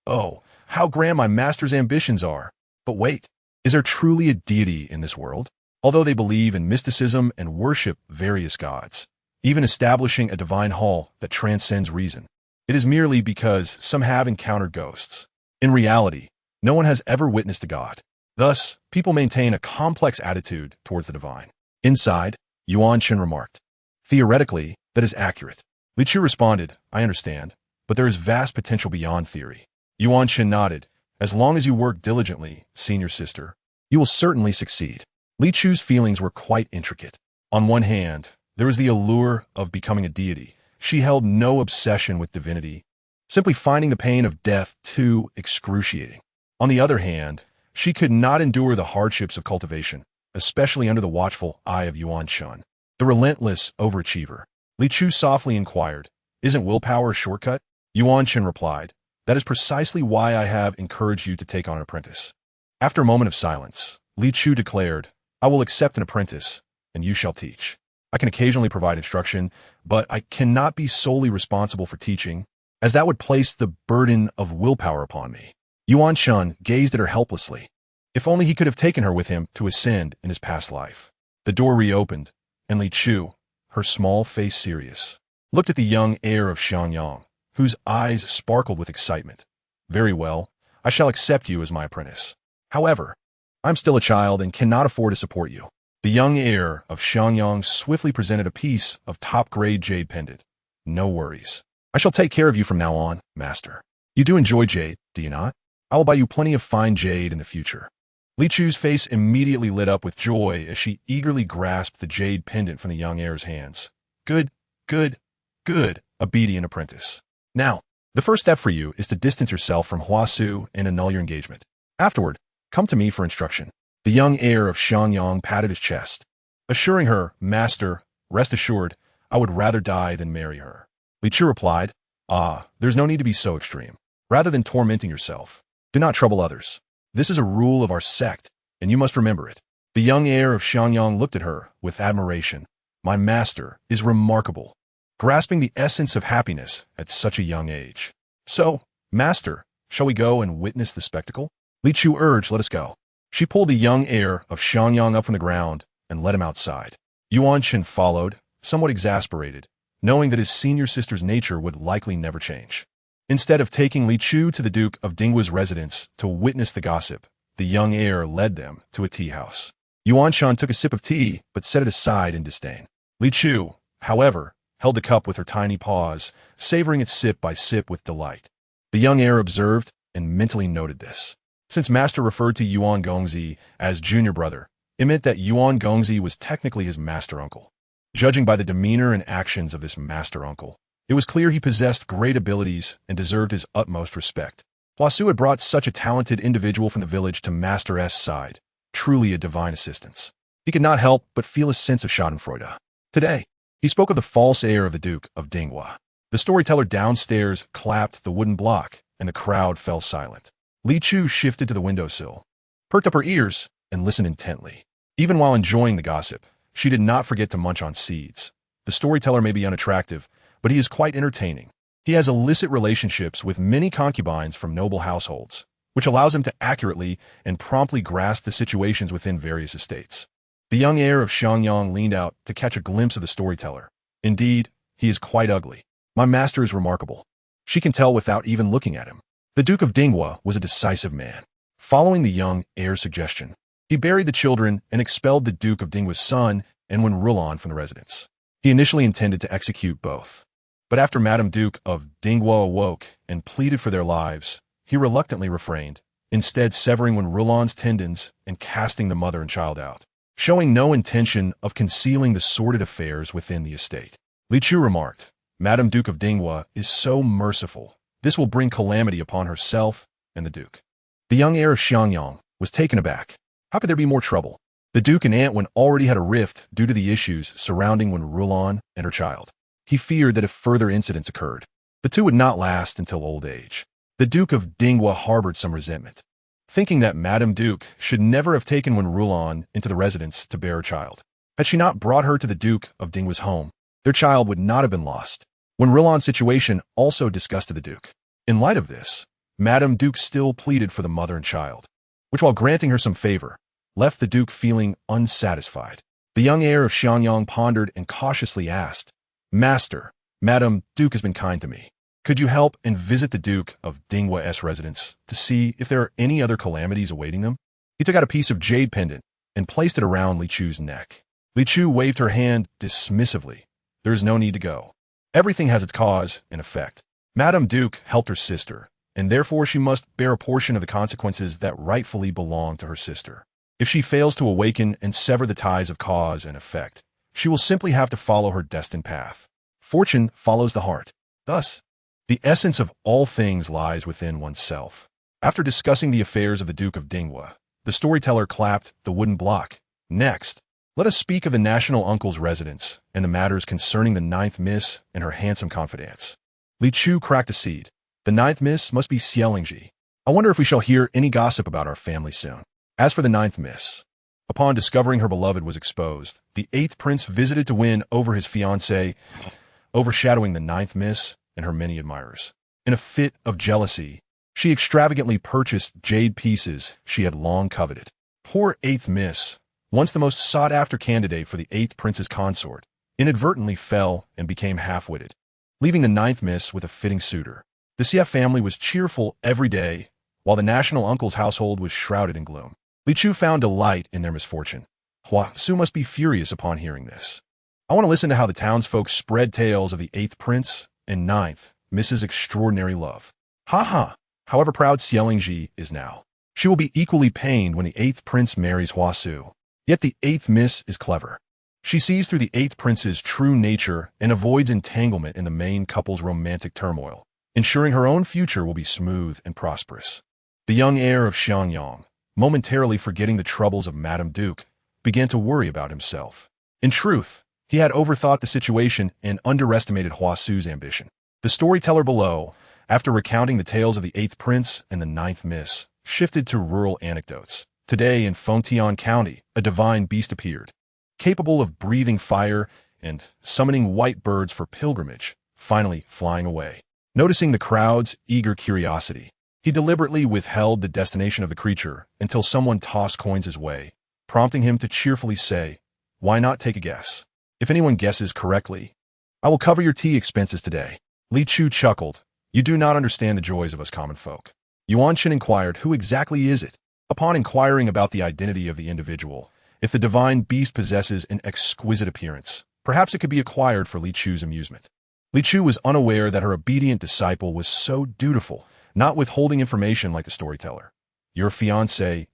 Oh, how grand my master's ambitions are! But wait, is there truly a deity in this world? Although they believe in mysticism and worship various gods, even establishing a divine hall that transcends reason, it is merely because some have encountered ghosts. In reality, no one has ever witnessed a god. Thus, people maintain a complex attitude towards the divine. Inside, Yuancheng remarked, theoretically, that is accurate. Li Chu responded, I understand, but there is vast potential beyond theory. Yuancheng nodded, as long as you work diligently, senior sister, you will certainly succeed. Li Chu's feelings were quite intricate. On one hand, there was the allure of becoming a deity. She held no obsession with divinity, simply finding the pain of death too excruciating. On the other hand, she could not endure the hardships of cultivation, especially under the watchful eye of Yuancheng, the relentless overachiever. Li Chu softly inquired, isn't willpower a shortcut? Yuancheng replied, that is precisely why I have encouraged you to take on an apprentice. After a moment of silence, Li Chu declared, I will accept an apprentice, and you shall teach. I can occasionally provide instruction, but I cannot be solely responsible for teaching, as that would place the burden of willpower upon me. Yuancheng gazed at her helplessly. If only he could have taken her with him to ascend in his past life. The door reopened, and Li Chu, her small face serious, looked at the young heir of Xiangyang, whose eyes sparkled with excitement. Very well, I shall accept you as my apprentice. However, I'm still a child and cannot afford to support you. The young heir of Xiangyang swiftly presented a piece of top-grade jade pendant. No worries. I shall take care of you from now on, master. You do enjoy jade, do you not? I will buy you plenty of fine jade in the future. Li Chu's face immediately lit up with joy as she eagerly grasped the jade pendant from the young heir's hands. Good, good, good, obedient apprentice. Now, the first step for you is to distance yourself from Huasu and annul your engagement. Afterward, come to me for instruction. The young heir of Xiangyang patted his chest, assuring her, Master, rest assured, I would rather die than marry her. Li Chu replied, there's no need to be so extreme. Rather than tormenting yourself, do not trouble others. This is a rule of our sect, and you must remember it. The young heir of Xiangyang looked at her with admiration. My master is remarkable, grasping the essence of happiness at such a young age. So, master, shall we go and witness the spectacle? Li Chu urged, let us go. She pulled the young heir of Xiangyang up from the ground and led him outside. Yuan Chen followed, somewhat exasperated, knowing that his senior sister's nature would likely never change. Instead of taking Li Chu to the Duke of Dinghua's residence to witness the gossip, the young heir led them to a tea house. Yuan Shan took a sip of tea, but set it aside in disdain. Li Chu, however, held the cup with her tiny paws, savoring it sip by sip with delight. The young heir observed and mentally noted this. Since Master referred to Yuan Gongzi as junior brother, it meant that Yuan Gongzi was technically his master uncle. Judging by the demeanor and actions of this master uncle, it was clear he possessed great abilities and deserved his utmost respect. Huasu had brought such a talented individual from the village to Master S' side, truly a divine assistance. He could not help but feel a sense of schadenfreude. Today, he spoke of the false heir of the Duke of Dinghua. The storyteller downstairs clapped the wooden block, and the crowd fell silent. Li Chu shifted to the windowsill, perked up her ears, and listened intently. Even while enjoying the gossip, she did not forget to munch on seeds. The storyteller may be unattractive, but he is quite entertaining. He has illicit relationships with many concubines from noble households, which allows him to accurately and promptly grasp the situations within various estates. The young heir of Xiangyang leaned out to catch a glimpse of the storyteller. Indeed, he is quite ugly. My master is remarkable. She can tell without even looking at him. The Duke of Dinghua was a decisive man. Following the young heir's suggestion, he buried the children and expelled the Duke of Dinghua's son and Wen Rulan from the residence. He initially intended to execute both. But after Madame Duke of Dinghua awoke and pleaded for their lives, he reluctantly refrained, instead severing Wen Rulan's tendons and casting the mother and child out, showing no intention of concealing the sordid affairs within the estate. Li Chu remarked, Madame Duke of Dinghua is so merciful. This will bring calamity upon herself and the Duke. The young heir of Xiangyang was taken aback. How could there be more trouble? The Duke and Aunt Wen already had a rift due to the issues surrounding Wen Rulan and her child. He feared that if further incidents occurred, the two would not last until old age. The Duke of Dinghua harbored some resentment, thinking that Madame Duke should never have taken Wen Rulan into the residence to bear her child. Had she not brought her to the Duke of Dinghua's home, their child would not have been lost. Wen Rulan's situation also disgusted the Duke. In light of this, Madame Duke still pleaded for the mother and child, which, while granting her some favor, left the Duke feeling unsatisfied. The young heir of Xiangyang pondered and cautiously asked, Master, Madame Duke has been kind to me. Could you help and visit the Duke of Dinghua's residence to see if there are any other calamities awaiting them? He took out a piece of jade pendant and placed it around Li Chu's neck. Li Chu waved her hand dismissively. There is no need to go. Everything has its cause and effect. Madame Duke helped her sister, and therefore she must bear a portion of the consequences that rightfully belong to her sister. If she fails to awaken and sever the ties of cause and effect, she will simply have to follow her destined path. Fortune follows the heart. Thus, the essence of all things lies within oneself. After discussing the affairs of the Duke of Dinghua, the storyteller clapped the wooden block. Next, let us speak of the national uncle's residence and the matters concerning the ninth miss and her handsome confidants. Li Chu cracked a seed. The ninth miss must be Xielingji. I wonder if we shall hear any gossip about our family soon. As for the ninth miss, upon discovering her beloved was exposed, the eighth prince visited to win over his fiancée, overshadowing the ninth miss and her many admirers. In a fit of jealousy, she extravagantly purchased jade pieces she had long coveted. Poor eighth miss, once the most sought-after candidate for the eighth prince's consort, inadvertently fell and became half-witted, leaving the ninth miss with a fitting suitor. The Xie family was cheerful every day, while the national uncle's household was shrouded in gloom. Li Chu found delight in their misfortune. Huasu must be furious upon hearing this. I want to listen to how the townsfolk spread tales of the eighth prince and ninth Mrs. Extraordinary Love. Ha ha! However proud Xielingji is now, she will be equally pained when the eighth prince marries Huasu. Yet the eighth miss is clever. She sees through the eighth prince's true nature and avoids entanglement in the main couple's romantic turmoil, ensuring her own future will be smooth and prosperous. The young heir of Xiangyang, momentarily forgetting the troubles of Madame Duke, began to worry about himself. In truth, he had overthought the situation and underestimated Huasu's ambition. The storyteller below, after recounting the tales of the eighth prince and the ninth miss, shifted to rural anecdotes. Today in Fontian County, a divine beast appeared, capable of breathing fire and summoning white birds for pilgrimage, finally flying away. Noticing the crowd's eager curiosity, he deliberately withheld the destination of the creature until someone tossed coins his way, prompting him to cheerfully say, "Why not take a guess? If anyone guesses correctly, I will cover your tea expenses today." Li Chu chuckled. "You do not understand the joys of us common folk." Yuan Shen inquired, "Who exactly is it?" Upon inquiring about the identity of the individual, if the divine beast possesses an exquisite appearance, perhaps it could be acquired for Li Chu's amusement. Li Chu was unaware that her obedient disciple was so dutiful, not withholding information like the storyteller. "Your fiancé,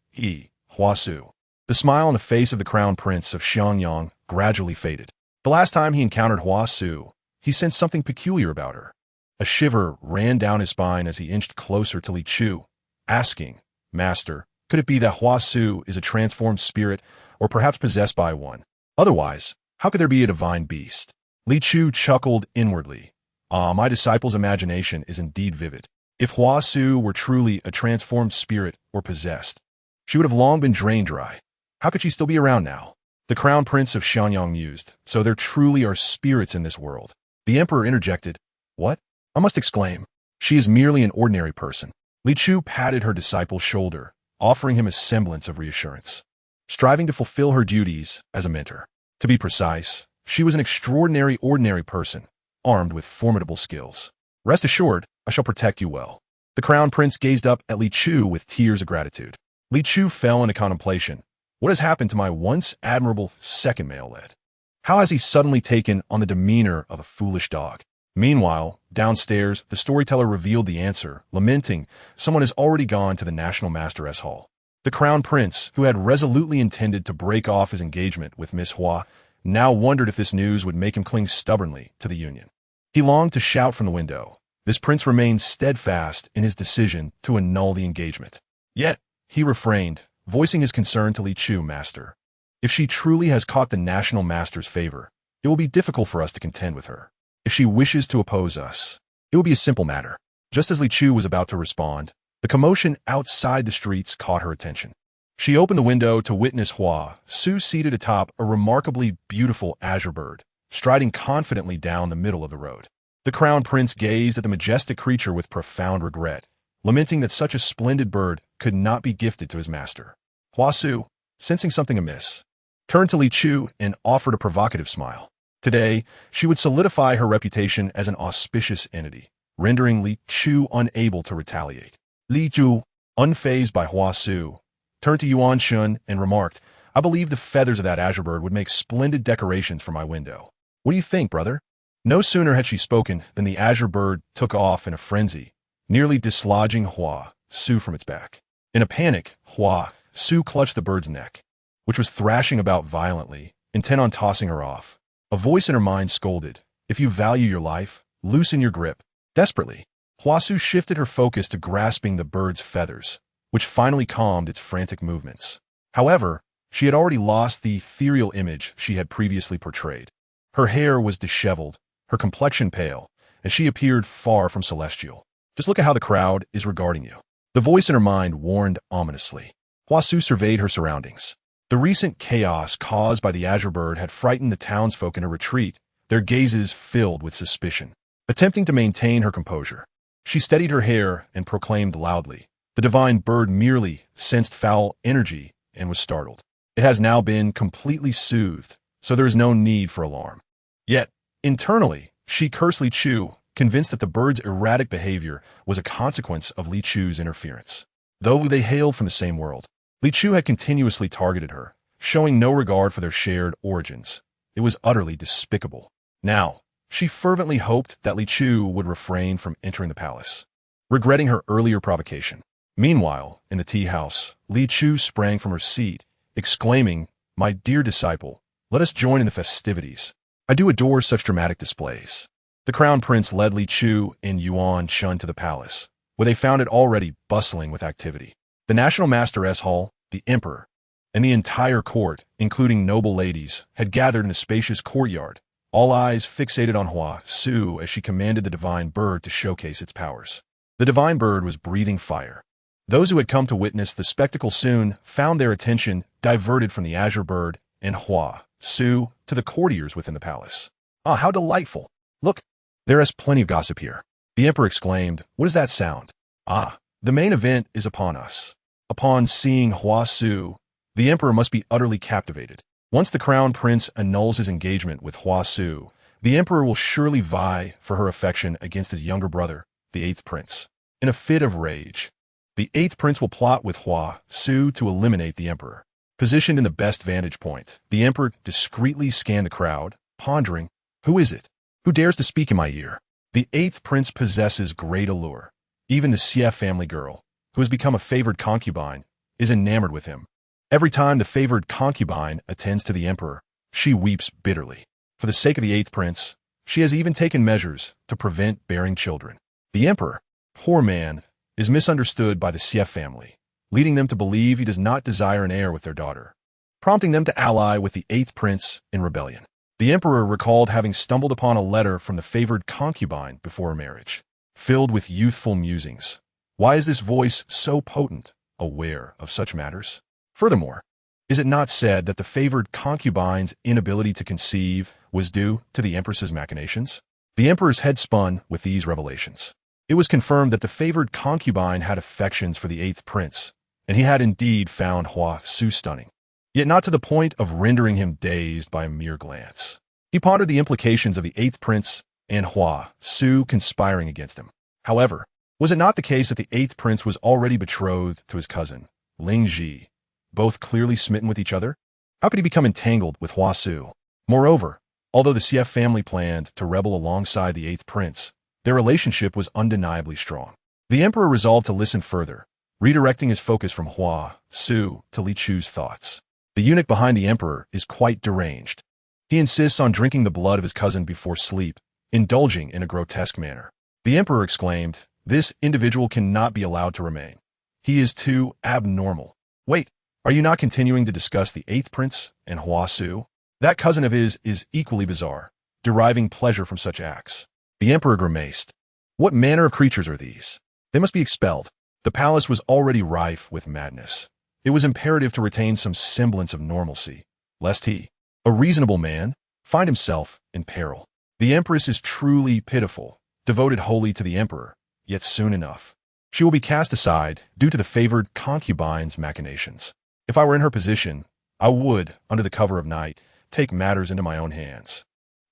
Hua Su." The smile on the face of the crown prince of Xiangyang gradually faded. The last time he encountered Hua Su, he sensed something peculiar about her. A shiver ran down his spine as he inched closer to Li Chu, asking, "Master, could it be that Hua Su is a transformed spirit or perhaps possessed by one? Otherwise, how could there be a divine beast?" Li Chu chuckled inwardly. My disciple's imagination is indeed vivid. If Hua Su were truly a transformed spirit or possessed, she would have long been drained dry. How could she still be around now?" The crown prince of Xianyang mused. "So there truly are spirits in this world." The emperor interjected, "What?" I must exclaim. "She is merely an ordinary person." Li Chu patted her disciple's shoulder, offering him a semblance of reassurance, striving to fulfill her duties as a mentor. To be precise, she was an extraordinary ordinary person, armed with formidable skills. "Rest assured, I shall protect you well." The crown prince gazed up at Li Chu with tears of gratitude. Li Chu fell into contemplation. What has happened to my once admirable second male led? How has he suddenly taken on the demeanor of a foolish dog? Meanwhile, downstairs, the storyteller revealed the answer, lamenting, "Someone has already gone to the National Master's Hall." The crown prince, who had resolutely intended to break off his engagement with Miss Hua, now wondered if this news would make him cling stubbornly to the union. He longed to shout from the window. This prince remained steadfast in his decision to annul the engagement. Yet, he refrained, voicing his concern to Li Chu, "Master, if she truly has caught the National Master's favor, it will be difficult for us to contend with her. If she wishes to oppose us, it will be a simple matter." Just as Li Chu was about to respond, the commotion outside the streets caught her attention. She opened the window to witness Hua Su seated atop a remarkably beautiful azure bird, striding confidently down the middle of the road. The crown prince gazed at the majestic creature with profound regret, lamenting that such a splendid bird could not be gifted to his master. Hua Su, sensing something amiss, turned to Li Chu and offered a provocative smile. Today, she would solidify her reputation as an auspicious entity, rendering Li Chu unable to retaliate. Li Chu, unfazed by Hua Su, turned to Yuan Shun and remarked, "I believe the feathers of that azure bird would make splendid decorations for my window. What do you think, brother?" No sooner had she spoken than the azure bird took off in a frenzy, nearly dislodging Hua Su from its back. In a panic, Hua Su clutched the bird's neck, which was thrashing about violently, intent on tossing her off. A voice in her mind scolded, "If you value your life, loosen your grip." Desperately, Hua Su shifted her focus to grasping the bird's feathers, which finally calmed its frantic movements. However, she had already lost the ethereal image she had previously portrayed. Her hair was disheveled, her complexion pale, and she appeared far from celestial. "Just look at how the crowd is regarding you." The voice in her mind warned ominously. Hua Su surveyed her surroundings. The recent chaos caused by the azure bird had frightened the townsfolk into retreat, their gazes filled with suspicion. Attempting to maintain her composure, she steadied her hair and proclaimed loudly. The divine bird merely sensed foul energy and was startled. It has now been completely soothed, so there is no need for alarm. Yet, internally, she cursed Li Chu, convinced that the bird's erratic behavior was a consequence of Li Chu's interference. Though they hailed from the same world, Li Chu had continuously targeted her, showing no regard for their shared origins. It was utterly despicable. Now, she fervently hoped that Li Chu would refrain from entering the palace, regretting her earlier provocation. Meanwhile, in the tea house, Li Chu sprang from her seat, exclaiming, "My dear disciple, let us join in the festivities. I do adore such dramatic displays." The crown prince led Li Chu and Yuan Shun to the palace, where they found it already bustling with activity. The National Master's Hall, the emperor, and the entire court, including noble ladies, had gathered in a spacious courtyard, all eyes fixated on Hua Su as she commanded the divine bird to showcase its powers. The divine bird was breathing fire, Those who had come to witness the spectacle soon found their attention diverted from the azure bird and Hua, Su, to the courtiers within the palace. Ah, how delightful! Look, there is plenty of gossip here. The emperor exclaimed, "What does that sound?" Ah, the main event is upon us. Upon seeing Hua Su, the emperor must be utterly captivated. Once the crown prince annuls his engagement with Hua Su, the emperor will surely vie for her affection against his younger brother, the 8th prince. In a fit of rage, the 8th prince will plot with Hua Su to eliminate the emperor. Positioned in the best vantage point, the emperor discreetly scanned the crowd, pondering, "Who is it? Who dares to speak in my ear?" The 8th prince possesses great allure. Even the Xie family girl, who has become a favored concubine, is enamored with him. Every time the favored concubine attends to the emperor, she weeps bitterly. For the sake of the 8th prince, she has even taken measures to prevent bearing children. The emperor, poor man, is misunderstood by the Xie family, leading them to believe he does not desire an heir with their daughter, prompting them to ally with the 8th prince in rebellion. The emperor recalled having stumbled upon a letter from the favored concubine before her marriage, filled with youthful musings. Why is this voice so potent, aware of such matters? Furthermore, is it not said that the favored concubine's inability to conceive was due to the empress's machinations? The emperor's head spun with these revelations. It was confirmed that the favored concubine had affections for the 8th prince, and he had indeed found Hua Su stunning, yet not to the point of rendering him dazed by a mere glance. He pondered the implications of the 8th prince and Hua Su conspiring against him. However, was it not the case that the 8th prince was already betrothed to his cousin, Ling Ji, both clearly smitten with each other? How could he become entangled with Hua Su? Moreover, although the Xie family planned to rebel alongside the 8th prince, their relationship was undeniably strong. The emperor resolved to listen further, redirecting his focus from Hua Su to Li Chu's thoughts. The eunuch behind the emperor is quite deranged. He insists on drinking the blood of his cousin before sleep, indulging in a grotesque manner. The emperor exclaimed, "This individual cannot be allowed to remain. He is too abnormal." Wait, are you not continuing to discuss the 8th prince and Hua Su? That cousin of his is equally bizarre, deriving pleasure from such acts. The emperor grimaced. What manner of creatures are these? They must be expelled. The palace was already rife with madness. It was imperative to retain some semblance of normalcy, lest he, a reasonable man, find himself in peril. The empress is truly pitiful, devoted wholly to the emperor, yet soon enough, she will be cast aside due to the favored concubine's machinations. If I were in her position, I would, under the cover of night, take matters into my own hands.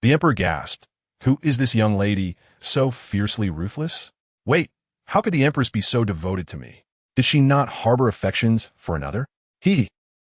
The emperor gasped. Who is this young lady, so fiercely ruthless? Wait, how could the empress be so devoted to me? Did she not harbor affections for another?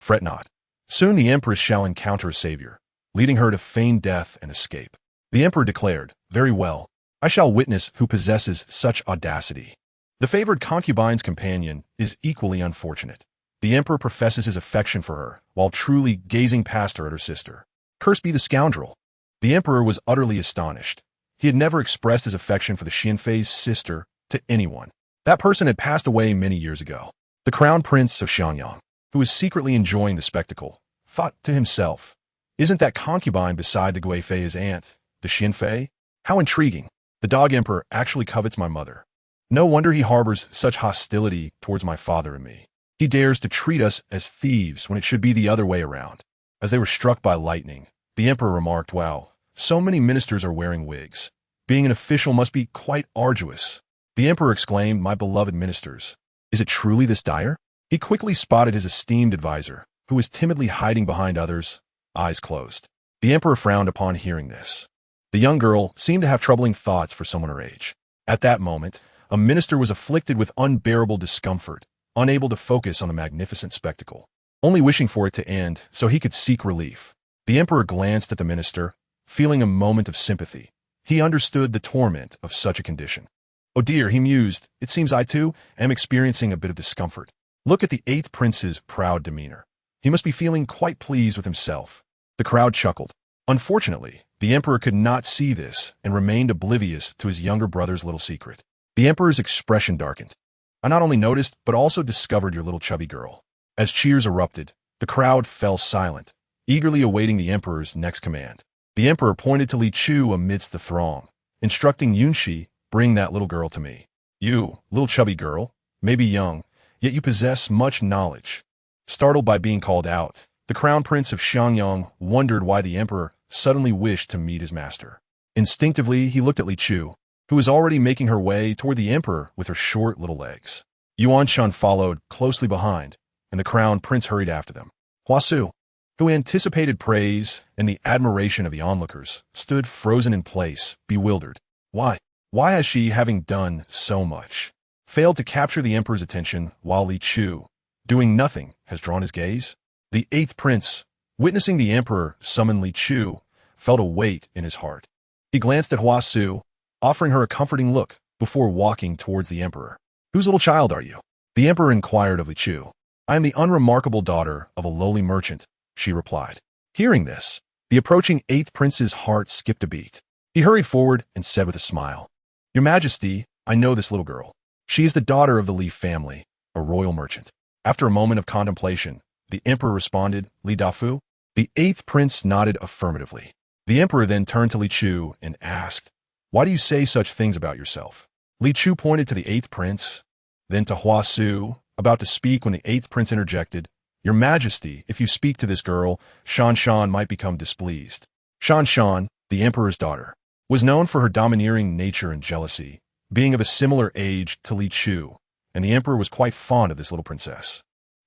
Fret not. Soon the empress shall encounter a savior, leading her to feign death and escape. The emperor declared, "Very well, I shall witness who possesses such audacity." The favored concubine's companion is equally unfortunate. The emperor professes his affection for her, while truly gazing past her at her sister. Cursed be the scoundrel! The emperor was utterly astonished. He had never expressed his affection for the Xianfei's sister to anyone. That person had passed away many years ago. The crown prince of Xiangyang, who was secretly enjoying the spectacle, thought to himself, "Isn't that concubine beside the Guifei his aunt, the Xianfei? How intriguing! The dog emperor actually covets my mother. No wonder he harbors such hostility towards my father and me. He dares to treat us as thieves when it should be the other way around." As they were struck by lightning, the emperor remarked, "Wow, so many ministers are wearing wigs. Being an official must be quite arduous." The emperor exclaimed, "My beloved ministers, is it truly this dire?" He quickly spotted his esteemed advisor, who was timidly hiding behind others, eyes closed. The emperor frowned upon hearing this. The young girl seemed to have troubling thoughts for someone her age. At that moment, a minister was afflicted with unbearable discomfort, unable to focus on the magnificent spectacle, only wishing for it to end so he could seek relief. The emperor glanced at the minister, feeling a moment of sympathy. He understood the torment of such a condition. "Oh dear," he mused, "it seems I too am experiencing a bit of discomfort. Look at the 8th prince's proud demeanor. He must be feeling quite pleased with himself." The crowd chuckled. Unfortunately, the emperor could not see this and remained oblivious to his younger brother's little secret. The emperor's expression darkened. "I not only noticed, but also discovered your little chubby girl." As cheers erupted, the crowd fell silent, eagerly awaiting the emperor's next command. The emperor pointed to Li Chu amidst the throng, instructing Yunshi, "Bring that little girl to me. You, little chubby girl, may be young, yet you possess much knowledge. Startled by being called out, the Crown Prince of Xiangyang wondered why the Emperor suddenly wished to meet his master. Instinctively, he looked at Li Chu, who was already making her way toward the Emperor with her short little legs. Yuan Shun followed closely behind, and the Crown Prince hurried after them. Hua Su, who anticipated praise and the admiration of the onlookers, stood frozen in place, bewildered. Why has she, having done so much, failed to capture the Emperor's attention while Li Chu, doing nothing, has drawn his gaze? The 8th Prince, witnessing the Emperor summon Li Chu, felt a weight in his heart. He glanced at Hua Su, offering her a comforting look before walking towards the Emperor. Whose little child are you? The Emperor inquired of Li Chu. I am the unremarkable daughter of a lowly merchant, she replied. Hearing this, the approaching 8th Prince's heart skipped a beat. He hurried forward and said with a smile, Your Majesty, I know this little girl. She is the daughter of the Li family, a royal merchant. After a moment of contemplation, the Emperor responded, Li Dafu? The 8th Prince nodded affirmatively. The Emperor then turned to Li Chu and asked, Why do you say such things about yourself? Li Chu pointed to the 8th Prince, then to Hua Su, about to speak when the 8th Prince interjected, Your Majesty, if you speak to this girl, Shan Shan might become displeased. Shan Shan, the Emperor's daughter, was known for her domineering nature and jealousy, being of a similar age to Li Chu, and the Emperor was quite fond of this little princess.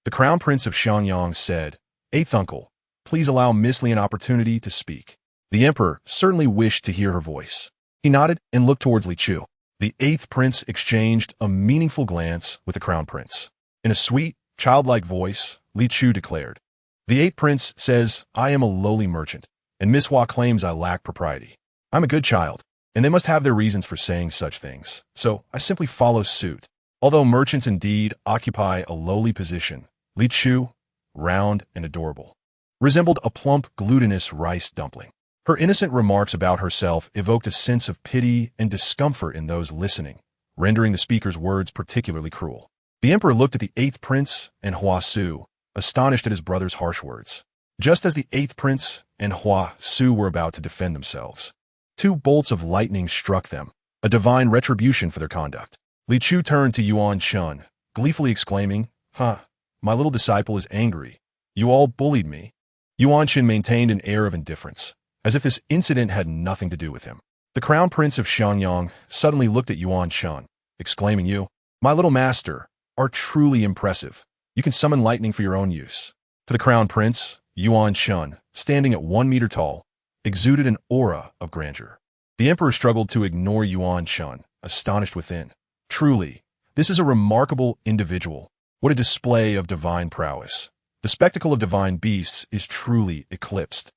The Crown Prince of Xiangyang said, 8th Uncle, please allow Miss Li an opportunity to speak. The Emperor certainly wished to hear her voice. He nodded and looked towards Li Chu. The 8th Prince exchanged a meaningful glance with the Crown Prince. In a sweet, childlike voice, Li Chu declared, The 8th Prince says, I am a lowly merchant, and Miss Hua claims I lack propriety. I'm a good child, and they must have their reasons for saying such things, so I simply follow suit. Although merchants indeed occupy a lowly position, Li Chu, round and adorable, resembled a plump, glutinous rice dumpling. Her innocent remarks about herself evoked a sense of pity and discomfort in those listening, rendering the speaker's words particularly cruel. The Emperor looked at the 8th Prince and Hua Su, astonished at his brother's harsh words. Just as the 8th Prince and Hua Su were about to defend themselves, 2 bolts of lightning struck them, a divine retribution for their conduct. Li Chu turned to Yuan Shun, gleefully exclaiming, My little disciple is angry. You all bullied me. Yuan Shun maintained an air of indifference, as if this incident had nothing to do with him. The Crown Prince of Xiangyang suddenly looked at Yuan Shun, exclaiming, You, my little master, are truly impressive. You can summon lightning for your own use. To the Crown Prince, Yuan Shun, standing at 1 meter tall, exuded an aura of grandeur. The Emperor struggled to ignore Yuan Shun, astonished within. Truly, this is a remarkable individual. What a display of divine prowess. The spectacle of divine beasts is truly eclipsed.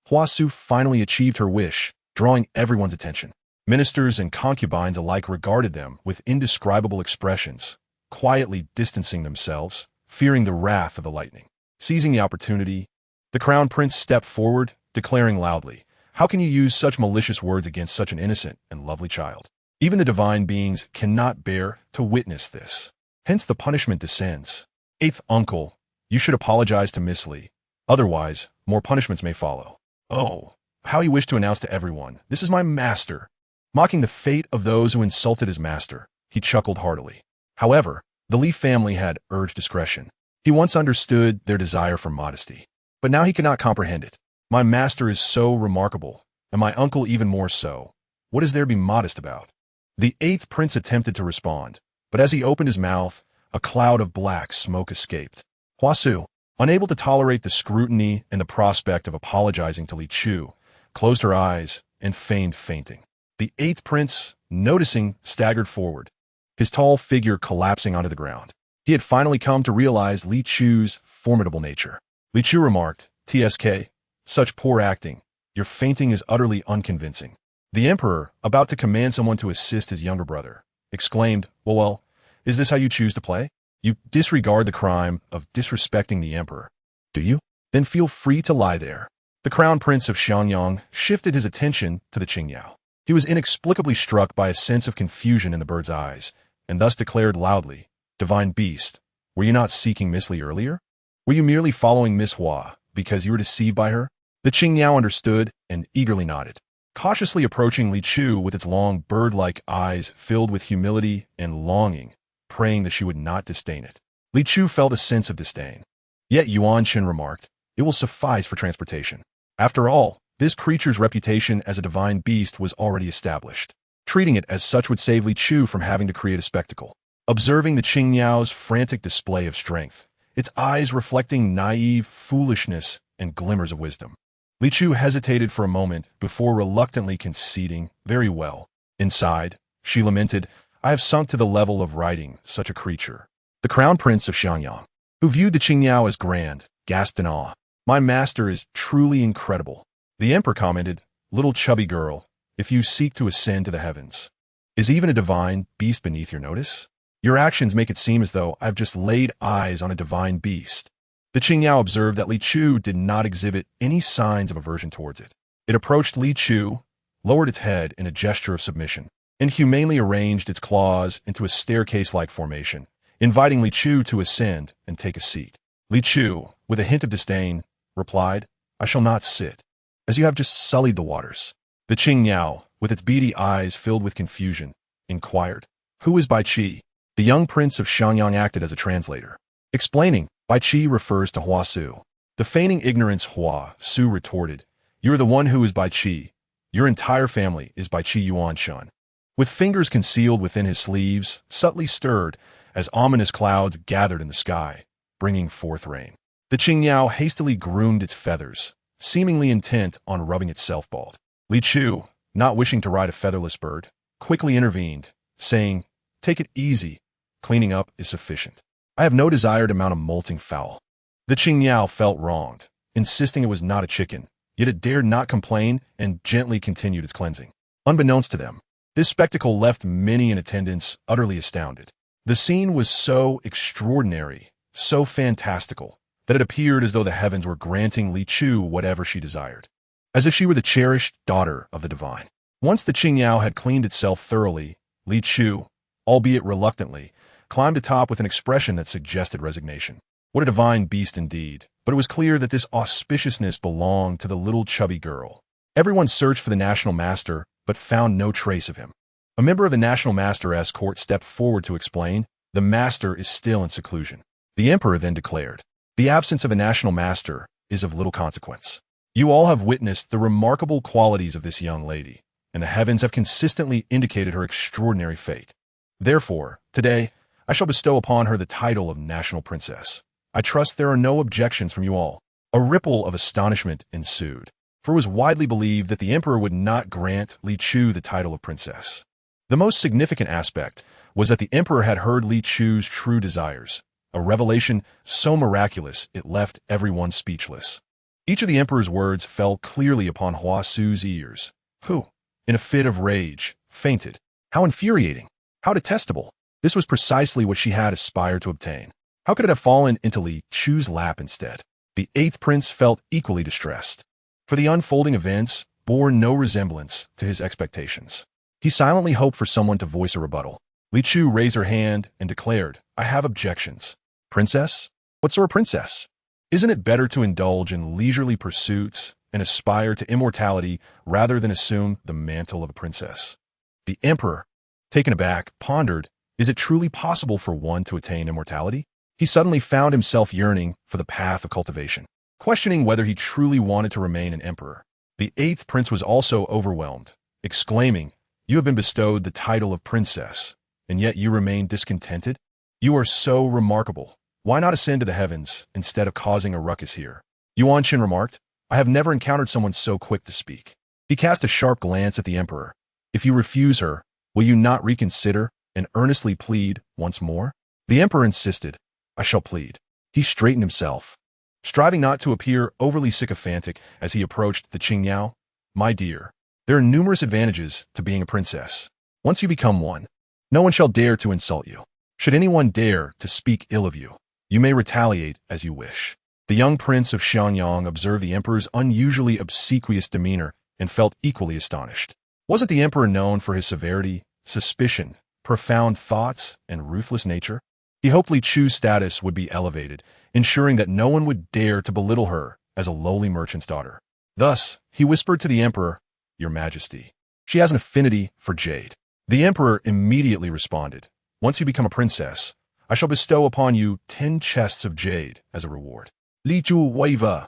Hua Su finally achieved her wish, drawing everyone's attention. Ministers and concubines alike regarded them with indescribable expressions, quietly distancing themselves, fearing the wrath of the lightning. Seizing the opportunity, the Crown Prince stepped forward, declaring loudly, How can you use such malicious words against such an innocent and lovely child? Even the divine beings cannot bear to witness this. Hence the punishment descends. 8th Uncle, you should apologize to Miss Li. Otherwise, more punishments may follow. Oh, how he wished to announce to everyone, This is my master. Mocking the fate of those who insulted his master, he chuckled heartily. However, the Li family had urged discretion. He once understood their desire for modesty, but now he cannot comprehend it. My master is so remarkable, and my uncle even more so. What is there to be modest about? The 8th Prince attempted to respond, but as he opened his mouth, a cloud of black smoke escaped. Hua Su, unable to tolerate the scrutiny and the prospect of apologizing to Li Chu, closed her eyes and feigned fainting. The 8th Prince, noticing, staggered forward, his tall figure collapsing onto the ground. He had finally come to realize Li Chu's formidable nature. Li Chu remarked, TSK, such poor acting. Your fainting is utterly unconvincing. The Emperor, about to command someone to assist his younger brother, exclaimed, Well, is this how you choose to play? You disregard the crime of disrespecting the Emperor, do you? Then feel free to lie there. The Crown Prince of Xiangyang shifted his attention to the Qingyao. He was inexplicably struck by a sense of confusion in the bird's eyes, and thus declared loudly, Divine Beast, were you not seeking Miss Li earlier? Were you merely following Miss Hua because you were deceived by her? The Qingyao understood and eagerly nodded, cautiously approaching Li Chu with its long bird-like eyes filled with humility and longing, praying that she would not disdain it. Li Chu felt a sense of disdain. Yet Yuan Shen remarked, "It will suffice for transportation. After all, this creature's reputation as a divine beast was already established. Treating it as such would save Li Chu from having to create a spectacle." Observing the Qingyao's frantic display of strength, its eyes reflecting naive foolishness and glimmers of wisdom, Li Chu hesitated for a moment before reluctantly conceding, "Very well." Inside, she lamented, "I have sunk to the level of riding such a creature." The crown prince of Xiangyang, who viewed the Qingyao as grand, gasped in awe. "My master is truly incredible." The emperor commented, "Little chubby girl, if you seek to ascend to the heavens, is even a divine beast beneath your notice? Your actions make it seem as though I've just laid eyes on a divine beast." The Qingyao observed that Li Chu did not exhibit any signs of aversion towards it. It approached Li Chu, lowered its head in a gesture of submission, and humanely arranged its claws into a staircase-like formation, inviting Li Chu to ascend and take a seat. Li Chu, with a hint of disdain, replied, "I shall not sit, as you have just sullied the waters." The Qingyao, with its beady eyes filled with confusion, inquired, "Who is Bai Qi?" The young prince of Xiangyang acted as a translator, explaining, "Bai Qi refers to Hua Su." The feigning ignorance Hua Su retorted, "You are the one who is Bai Qi. Your entire family is Bai Qi Yuan Shan." With fingers concealed within his sleeves, subtly stirred as ominous clouds gathered in the sky, bringing forth rain. The Qingyao hastily groomed its feathers, seemingly intent on rubbing itself bald. Li Chu, not wishing to ride a featherless bird, quickly intervened, saying, "Take it easy. Cleaning up is sufficient. I have no desire to mount a molting fowl." The Qingyao felt wronged, insisting it was not a chicken, yet it dared not complain and gently continued its cleansing. Unbeknownst to them, this spectacle left many in attendance utterly astounded. The scene was so extraordinary, so fantastical, that it appeared as though the heavens were granting Li Chu whatever she desired, as if she were the cherished daughter of the divine. Once the Qingyao had cleaned itself thoroughly, Li Chu, albeit reluctantly, climbed atop with an expression that suggested resignation. What a divine beast indeed, but it was clear that this auspiciousness belonged to the little chubby girl. Everyone searched for the national master, but found no trace of him. A member of the national master's court stepped forward to explain, "The master is still in seclusion." The emperor then declared, "The absence of a national master is of little consequence. You all have witnessed the remarkable qualities of this young lady, and the heavens have consistently indicated her extraordinary fate. Therefore, today, I shall bestow upon her the title of national princess. I trust there are no objections from you all." A ripple of astonishment ensued, for it was widely believed that the emperor would not grant Li Chu the title of princess. The most significant aspect was that the emperor had heard Li Chu's true desires, a revelation so miraculous it left everyone speechless. Each of the emperor's words fell clearly upon Hua Su's ears, who, in a fit of rage, fainted. How infuriating! How detestable! This was precisely what she had aspired to obtain. How could it have fallen into Li Chu's lap instead? The eighth prince felt equally distressed, for the unfolding events bore no resemblance to his expectations. He silently hoped for someone to voice a rebuttal. Li Chu raised her hand and declared, "I have objections." "Princess? What sort of princess? Isn't it better to indulge in leisurely pursuits and aspire to immortality rather than assume the mantle of a princess?" The emperor, taken aback, pondered, is it truly possible for one to attain immortality? He suddenly found himself yearning for the path of cultivation, questioning whether he truly wanted to remain an emperor. The eighth prince was also overwhelmed, exclaiming, "You have been bestowed the title of princess, and yet you remain discontented? You are so remarkable. Why not ascend to the heavens instead of causing a ruckus here?" Yuan Shen remarked, "I have never encountered someone so quick to speak." He cast a sharp glance at the emperor. "If you refuse her, will you not reconsider and earnestly plead once more?" The emperor insisted, "I shall plead." He straightened himself, striving not to appear overly sycophantic as he approached the Qingyao. "My dear, there are numerous advantages to being a princess. Once you become one, no one shall dare to insult you. Should anyone dare to speak ill of you, you may retaliate as you wish." The young prince of Xiangyang observed the emperor's unusually obsequious demeanor and felt equally astonished. Wasn't the emperor known for his severity, suspicion, profound thoughts, and ruthless nature? He hoped Li Chu's status would be elevated, ensuring that no one would dare to belittle her as a lowly merchant's daughter. Thus, he whispered to the emperor, "Your Majesty, she has an affinity for jade." The emperor immediately responded, "Once you become a princess, I shall bestow upon you 10 chests of jade as a reward. Li Ju waver.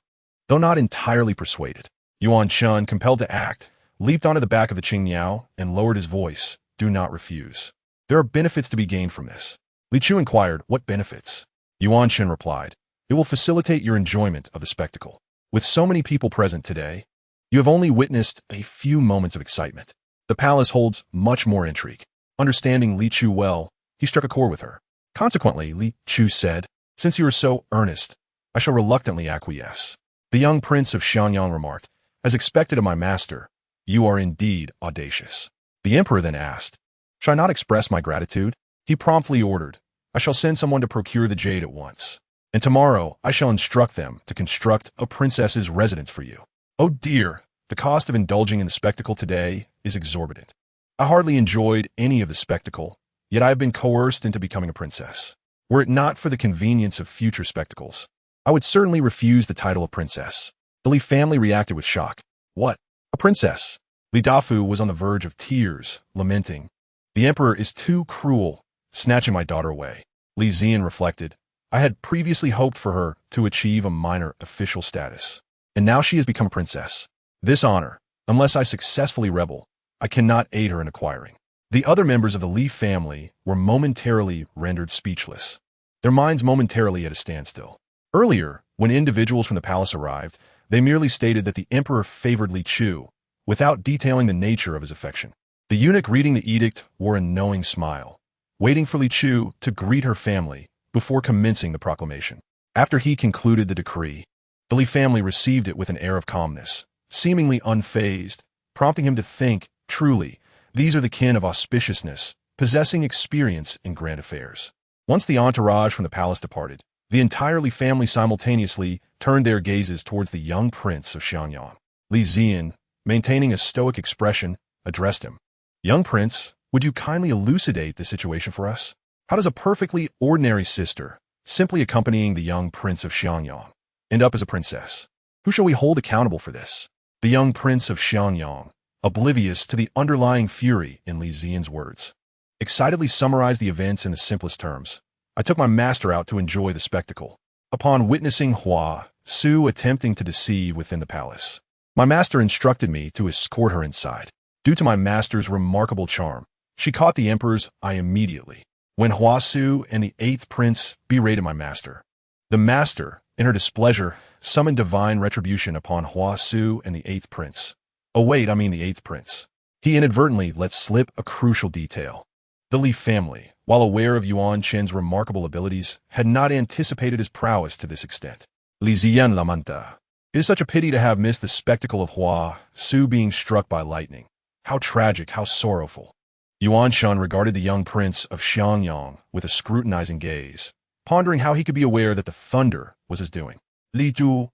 Though not entirely persuaded, Yuan Shen, compelled to act, leaped onto the back of the Qingniao and lowered his voice. Do not refuse. There are benefits to be gained from this. Li Chu inquired, what benefits? Yuan Shen replied, it will facilitate your enjoyment of the spectacle. With so many people present today, you have only witnessed a few moments of excitement. The palace holds much more intrigue. Understanding Li Chu well, he struck a chord with her. Consequently, Li Chu said, since you are so earnest, I shall reluctantly acquiesce. The young prince of Xianyang remarked, as expected of my master, you are indeed audacious. The emperor then asked, shall I not express my gratitude? He promptly ordered, I shall send someone to procure the jade at once. And tomorrow I shall instruct them to construct a princess's residence for you. Oh dear, the cost of indulging in the spectacle today is exorbitant. I hardly enjoyed any of the spectacle, yet I have been coerced into becoming a princess. Were it not for the convenience of future spectacles, I would certainly refuse the title of princess. The Li family reacted with shock. What? A princess? Li Dafu was on the verge of tears, lamenting. The emperor is too cruel, snatching my daughter away. Li Zian reflected. I had previously hoped for her to achieve a minor official status, and now she has become a princess. This honor, unless I successfully rebel, I cannot aid her in acquiring. The other members of the Li family were momentarily rendered speechless, their minds momentarily at a standstill. Earlier, when individuals from the palace arrived, they merely stated that the emperor favored Li Chu, without detailing the nature of his affection. The eunuch reading the edict wore a knowing smile, waiting for Li Chu to greet her family before commencing the proclamation. After he concluded the decree, the Li family received it with an air of calmness, seemingly unfazed, prompting him to think, truly, these are the kin of auspiciousness, possessing experience in grand affairs. Once the entourage from the palace departed, the entire Li family simultaneously turned their gazes towards the young prince of Xianyang. Li Zian, maintaining a stoic expression, addressed him. Young prince, would you kindly elucidate the situation for us? How does a perfectly ordinary sister, simply accompanying the young prince of Xianyang, end up as a princess? Who shall we hold accountable for this? The young prince of Xianyang, oblivious to the underlying fury in Li Zian's words, excitedly summarized the events in the simplest terms. I took my master out to enjoy the spectacle. Upon witnessing Hua Su attempting to deceive within the palace, my master instructed me to escort her inside. Due to my master's remarkable charm, she caught the emperor's eye immediately. When Hua Su and the 8th prince berated my master, the master, in her displeasure, summoned divine retribution upon Hua Su and the 8th prince. Oh wait, I mean the 8th prince. He inadvertently let slip a crucial detail. The Li family, while aware of Yuan Chen's remarkable abilities, had not anticipated his prowess to this extent. Li Zian lamenta. It is such a pity to have missed the spectacle of Hua Su being struck by lightning. How tragic, how sorrowful. Yuan Shen regarded the young prince of Xianyang with a scrutinizing gaze, pondering how he could be aware that the thunder was his doing. Li Zhu,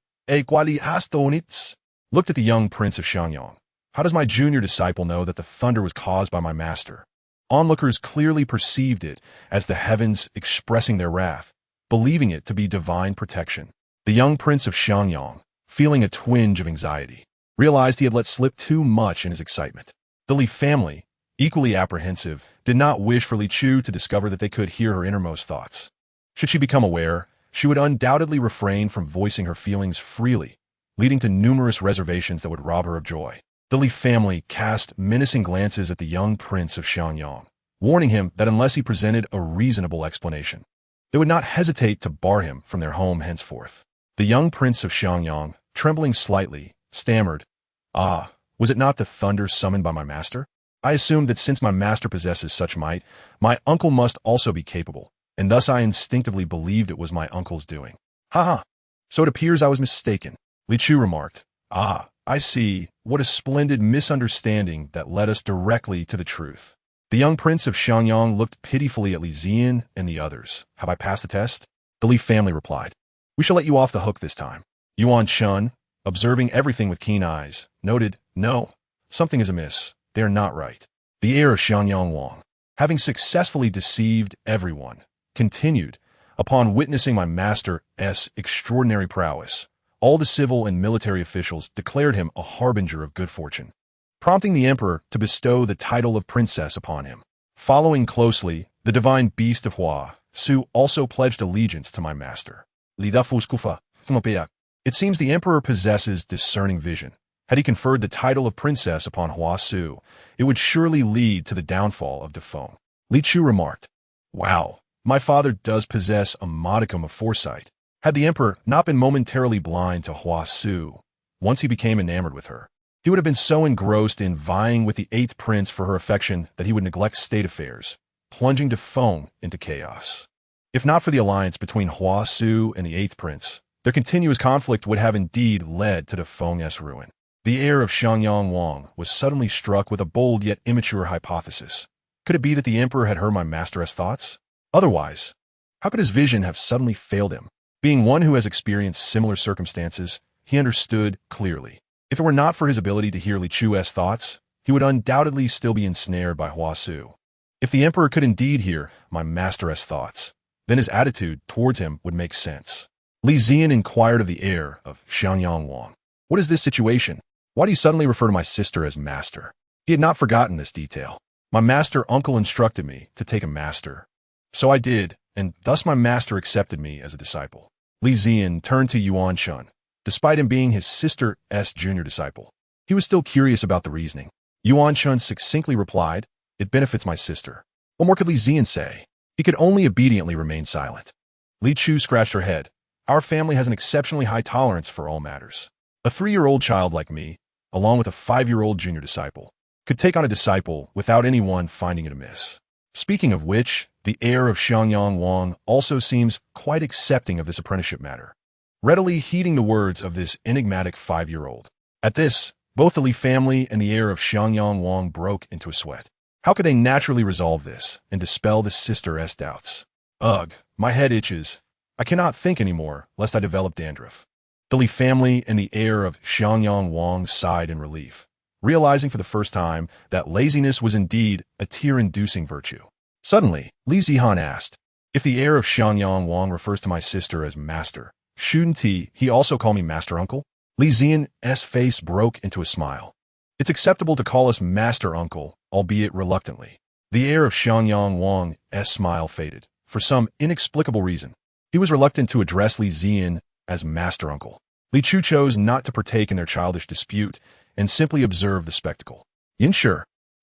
quali astonits, looked at the young prince of Xianyang. How does my junior disciple know that the thunder was caused by my master? Onlookers clearly perceived it as the heavens expressing their wrath, believing it to be divine protection. The young prince of Xianyang, feeling a twinge of anxiety, realized he had let slip too much in his excitement. The Li family, equally apprehensive, did not wish for Li Chu to discover that they could hear her innermost thoughts. Should she become aware, she would undoubtedly refrain from voicing her feelings freely, leading to numerous reservations that would rob her of joy. The Li family cast menacing glances at the young prince of Xianyang, warning him that unless he presented a reasonable explanation, they would not hesitate to bar him from their home henceforth. The young prince of Xianyang, trembling slightly, stammered, "Ah, was it not the thunder summoned by my master? I assumed that since my master possesses such might, my uncle must also be capable, and thus I instinctively believed it was my uncle's doing. Ha ha! So it appears I was mistaken." Li Chu remarked, "Ah, I see. What a splendid misunderstanding that led us directly to the truth." The young prince of Xianyang looked pitifully at Li Zian and the others. "Have I passed the test?" The Li family replied, "We shall let you off the hook this time." Yuan Shen, observing everything with keen eyes, noted, "No, something is amiss. They are not right." The heir of Xianyang Wang, having successfully deceived everyone, continued, "Upon witnessing my master's extraordinary prowess, all the civil and military officials declared him a harbinger of good fortune, prompting the emperor to bestow the title of princess upon him. Following closely, the divine beast of Hua Su also pledged allegiance to my master. It seems the emperor possesses discerning vision. Had he conferred the title of princess upon Hua Su, it would surely lead to the downfall of Defeng. Li Chu remarked, "Wow, my father does possess a modicum of foresight. Had the emperor not been momentarily blind to Hua Su, once he became enamored with her, he would have been so engrossed in vying with the 8th prince for her affection that he would neglect state affairs, plunging Defeng into chaos. If not for the alliance between Hua Su and the 8th prince, their continuous conflict would have indeed led to Defeng's ruin." The heir of Xiangyang Wang was suddenly struck with a bold yet immature hypothesis. Could it be that the emperor had heard my master's thoughts? Otherwise, how could his vision have suddenly failed him? Being one who has experienced similar circumstances, he understood clearly. If it were not for his ability to hear Li Chu's thoughts, he would undoubtedly still be ensnared by Hua Su. If the emperor could indeed hear my master's thoughts, then his attitude towards him would make sense. Li Ziyan inquired of the heir of Xiangyang Wang, "What is this situation? Why do you suddenly refer to my sister as master?" He had not forgotten this detail. "My master uncle instructed me to take a master. So I did, and thus my master accepted me as a disciple." Li Ziyan turned to Yuan Shun. Despite him being his sister's junior disciple, he was still curious about the reasoning. Yuan Shun succinctly replied, "It benefits my sister." What more could Li Ziyan say? He could only obediently remain silent. Li Chu scratched her head. "Our family has an exceptionally high tolerance for all matters. A 3-year-old child like me, along with a 5-year-old junior disciple, could take on a disciple without anyone finding it amiss. Speaking of which, the heir of Xiangyang Wang also seems quite accepting of this apprenticeship matter, readily heeding the words of this enigmatic 5-year-old. At this, both the Li family and the heir of Xiangyang Wang broke into a sweat. How could they naturally resolve this and dispel the sister's doubts? Ugh, my head itches. I cannot think anymore, lest I develop dandruff. The Li family and the heir of Xiangyang Wang sighed in relief, realizing for the first time that laziness was indeed a tear-inducing virtue. Suddenly, Li Zihan asked, "If the heir of Xiangyang Wang refers to my sister as master, shouldn't he also call me master uncle?" Li Ziyan's face broke into a smile. "It's acceptable to call us master uncle, albeit reluctantly." The heir of Xiangyang Wang's smile faded. For some inexplicable reason, he was reluctant to address Li Ziyan as master uncle. Li Chu chose not to partake in their childish dispute and simply observe the spectacle. Yin Shi,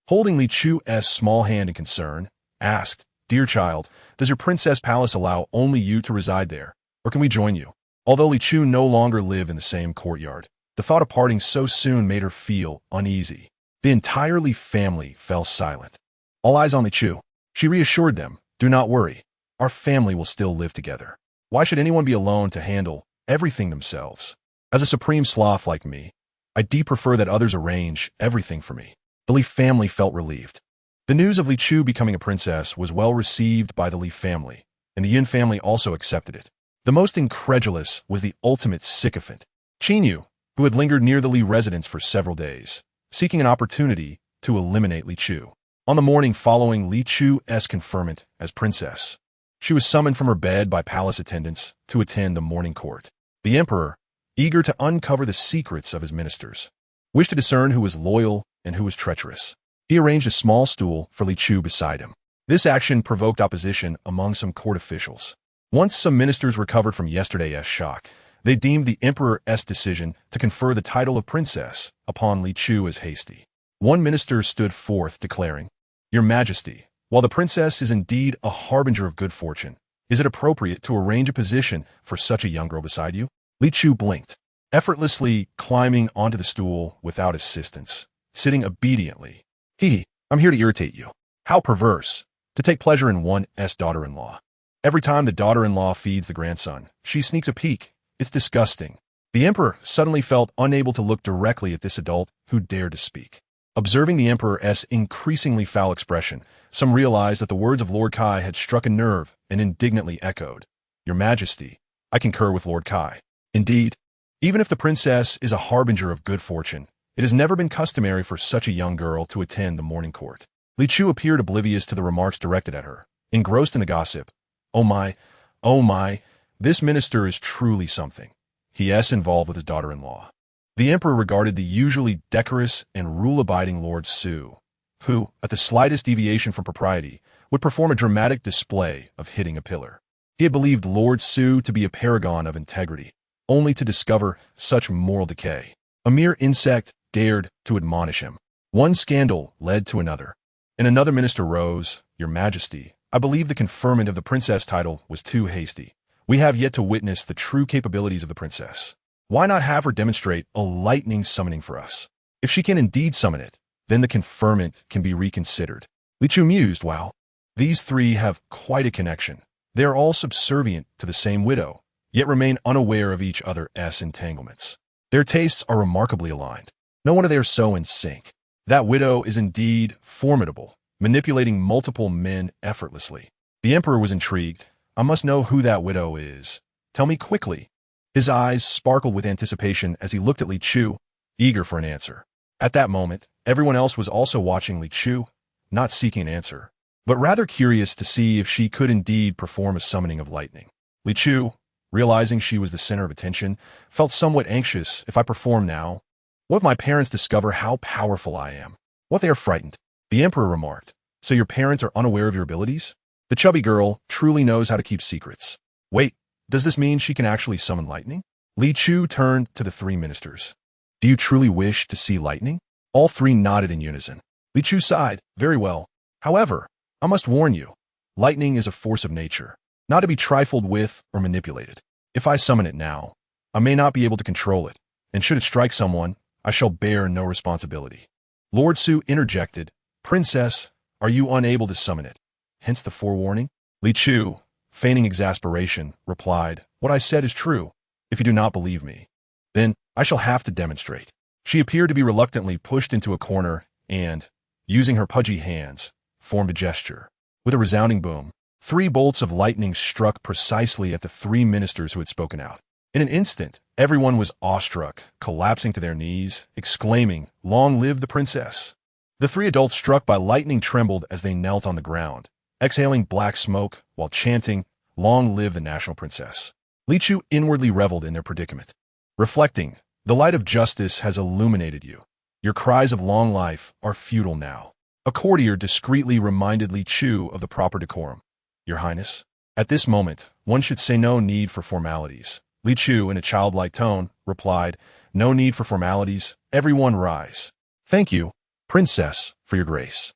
holding Li Chu's small hand in concern, asked, "Dear child, does your princess palace allow only you to reside there, or can we join you?" Although Li Chu no longer lived in the same courtyard, the thought of parting so soon made her feel uneasy. The entire Li family fell silent. All eyes on Li Chu. She reassured them, "Do not worry. Our family will still live together. Why should anyone be alone to handle everything themselves? As a supreme sloth like me, I prefer that others arrange everything for me." The Li family felt relieved. The news of Li Chu becoming a princess was well received by the Li family, and the Yin family also accepted it. The most incredulous was the ultimate sycophant, Qin Yu, who had lingered near the Li residence for several days, seeking an opportunity to eliminate Li Chu. On the morning following Li Chu's conferment as princess, she was summoned from her bed by palace attendants to attend the morning court. The emperor, eager to uncover the secrets of his ministers, wished to discern who was loyal and who was treacherous. He arranged a small stool for Li Chu beside him. This action provoked opposition among some court officials. Once some ministers recovered from yesterday's shock, they deemed the emperor's decision to confer the title of princess upon Li Chu as hasty. One minister stood forth declaring, "Your Majesty, while the princess is indeed a harbinger of good fortune, is it appropriate to arrange a position for such a young girl beside you?" Li Chu blinked, effortlessly climbing onto the stool without assistance, sitting obediently. "I'm here to irritate you. How perverse, to take pleasure in one's daughter-in-law. Every time the daughter-in-law feeds the grandson, she sneaks a peek. It's disgusting." The emperor suddenly felt unable to look directly at this adult who dared to speak. Observing the emperor's increasingly foul expression, some realized that the words of Lord Kai had struck a nerve and indignantly echoed, "Your Majesty, I concur with Lord Kai. Indeed, even if the princess is a harbinger of good fortune, it has never been customary for such a young girl to attend the morning court." Li Chu appeared oblivious to the remarks directed at her, engrossed in the gossip. Oh my, this minister is truly something. He is involved with his daughter-in-law." The emperor regarded the usually decorous and rule-abiding Lord Su, who, at the slightest deviation from propriety, would perform a dramatic display of hitting a pillar. He had believed Lord Su to be a paragon of integrity, only to discover such moral decay. A mere insect dared to admonish him. One scandal led to another. And another minister rose, "Your Majesty, I believe the conferment of the princess title was too hasty. We have yet to witness the true capabilities of the princess. Why not have her demonstrate a lightning summoning for us? If she can indeed summon it, then the conferment can be reconsidered." Li Chu mused, "Wow, these three have quite a connection. They are all subservient to the same widow, yet remain unaware of each other's entanglements. Their tastes are remarkably aligned. No wonder they are so in sync. That widow is indeed formidable, manipulating multiple men effortlessly." The emperor was intrigued. "I must know who that widow is. Tell me quickly." His eyes sparkled with anticipation as he looked at Li Chu, eager for an answer. At that moment, everyone else was also watching Li Chu, not seeking an answer, but rather curious to see if she could indeed perform a summoning of lightning. Li Chu, realizing she was the center of attention, felt somewhat anxious. "If I perform now, what if my parents discover how powerful I am? What if they are frightened?" The emperor remarked, "So your parents are unaware of your abilities? The chubby girl truly knows how to keep secrets. Wait, does this mean she can actually summon lightning?" Li Chu turned to the three ministers. "Do you truly wish to see lightning?" All three nodded in unison. Li Chu sighed, "Very well. However, I must warn you, lightning is a force of nature, not to be trifled with or manipulated. If I summon it now, I may not be able to control it, and should it strike someone, I shall bear no responsibility." Lord Su interjected, "Princess, are you unable to summon it? Hence the forewarning?" Li Chu, feigning exasperation, replied, "What I said is true. If you do not believe me, then I shall have to demonstrate." She appeared to be reluctantly pushed into a corner and, using her pudgy hands, formed a gesture. With a resounding boom, 3 bolts of lightning struck precisely at the 3 ministers who had spoken out. In an instant, everyone was awestruck, collapsing to their knees, exclaiming, "Long live the princess!" The 3 adults struck by lightning trembled as they knelt on the ground, exhaling black smoke while chanting, "Long live the national princess." Li Chu inwardly reveled in their predicament. Reflecting, "The light of justice has illuminated you. Your cries of long life are futile now." A courtier discreetly reminded Li Chu of the proper decorum. "Your Highness, at this moment, one should say no need for formalities." Li Chu, in a childlike tone, replied, "No need for formalities. Everyone rise." "Thank you, Princess, for your grace."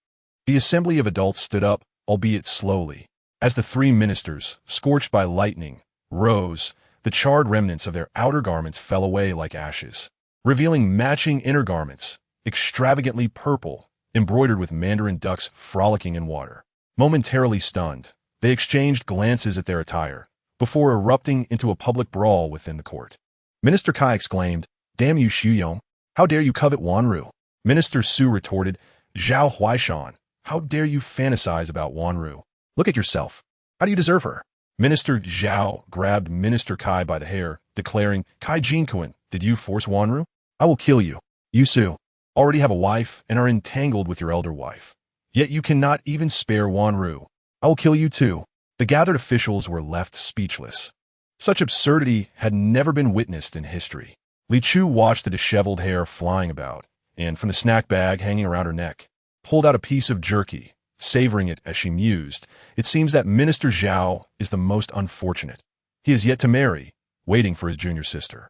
The assembly of adults stood up, albeit slowly. As the 3 ministers, scorched by lightning, rose, the charred remnants of their outer garments fell away like ashes, revealing matching inner garments, extravagantly purple, embroidered with mandarin ducks frolicking in water. Momentarily stunned, they exchanged glances at their attire, before erupting into a public brawl within the court. Minister Kai exclaimed, "Damn you, Xu Yong! How dare you covet Wanru?" Minister Su retorted, "Zhao Huaishan, how dare you fantasize about Wanru? Look at yourself. How do you deserve her?" Minister Zhao grabbed Minister Kai by the hair, declaring, "Kai Jinkuan, did you force Wanru? I will kill you. You, Su, already have a wife and are entangled with your elder wife. Yet you cannot even spare Wanru. I will kill you too." The gathered officials were left speechless. Such absurdity had never been witnessed in history. Li Chu watched the disheveled hair flying about, and from the snack bag hanging around her neck, pulled out a piece of jerky, savoring it as she mused. It seems that Minister Zhao is the most unfortunate. He is yet to marry, waiting for his junior sister.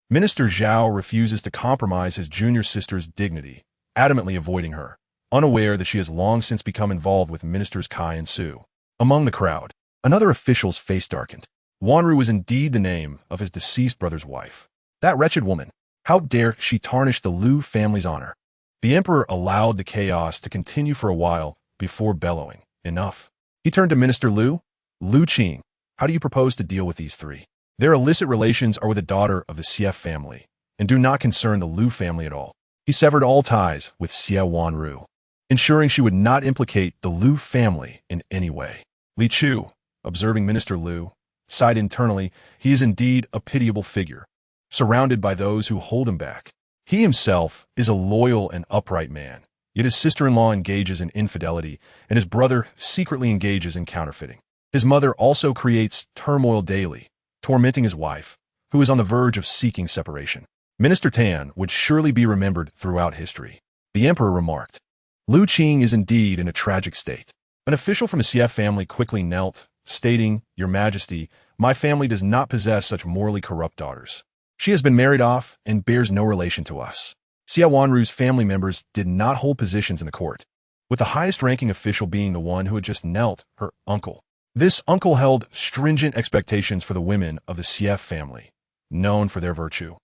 Minister Zhao refuses to compromise his junior sister's dignity, adamantly avoiding her, unaware that she has long since become involved with Ministers Kai and Su. Among the crowd, another official's face darkened. Wanru was indeed the name of his deceased brother's wife. That wretched woman! How dare she tarnish the Lu family's honor? The emperor allowed the chaos to continue for a while before bellowing, "Enough." He turned to Minister Lu. "Lu Qing, how do you propose to deal with these 3? Their illicit relations are with a daughter of the Xie family, and do not concern the Lu family at all." He severed all ties with Xie Wanru, ensuring she would not implicate the Lu family in any way. Li Chu, observing Minister Lu, sighed internally. He is indeed a pitiable figure, surrounded by those who hold him back. He himself is a loyal and upright man, yet his sister-in-law engages in infidelity, and his brother secretly engages in counterfeiting. His mother also creates turmoil daily, tormenting his wife, who is on the verge of seeking separation. Minister Tan would surely be remembered throughout history. The emperor remarked, "Lu Qing is indeed in a tragic state. An official from the CF family quickly knelt, stating, "Your Majesty, my family does not possess such morally corrupt daughters. She has been married off and bears no relation to us." Xia Wanru's family members did not hold positions in the court, with the highest-ranking official being the one who had just knelt, her uncle. This uncle held stringent expectations for the women of the CF family, known for their virtue,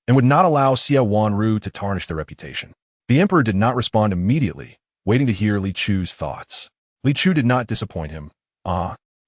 and would not allow Xia Wanru to tarnish their reputation. The emperor did not respond immediately, waiting to hear Li Chu's thoughts. Li Chu did not disappoint him.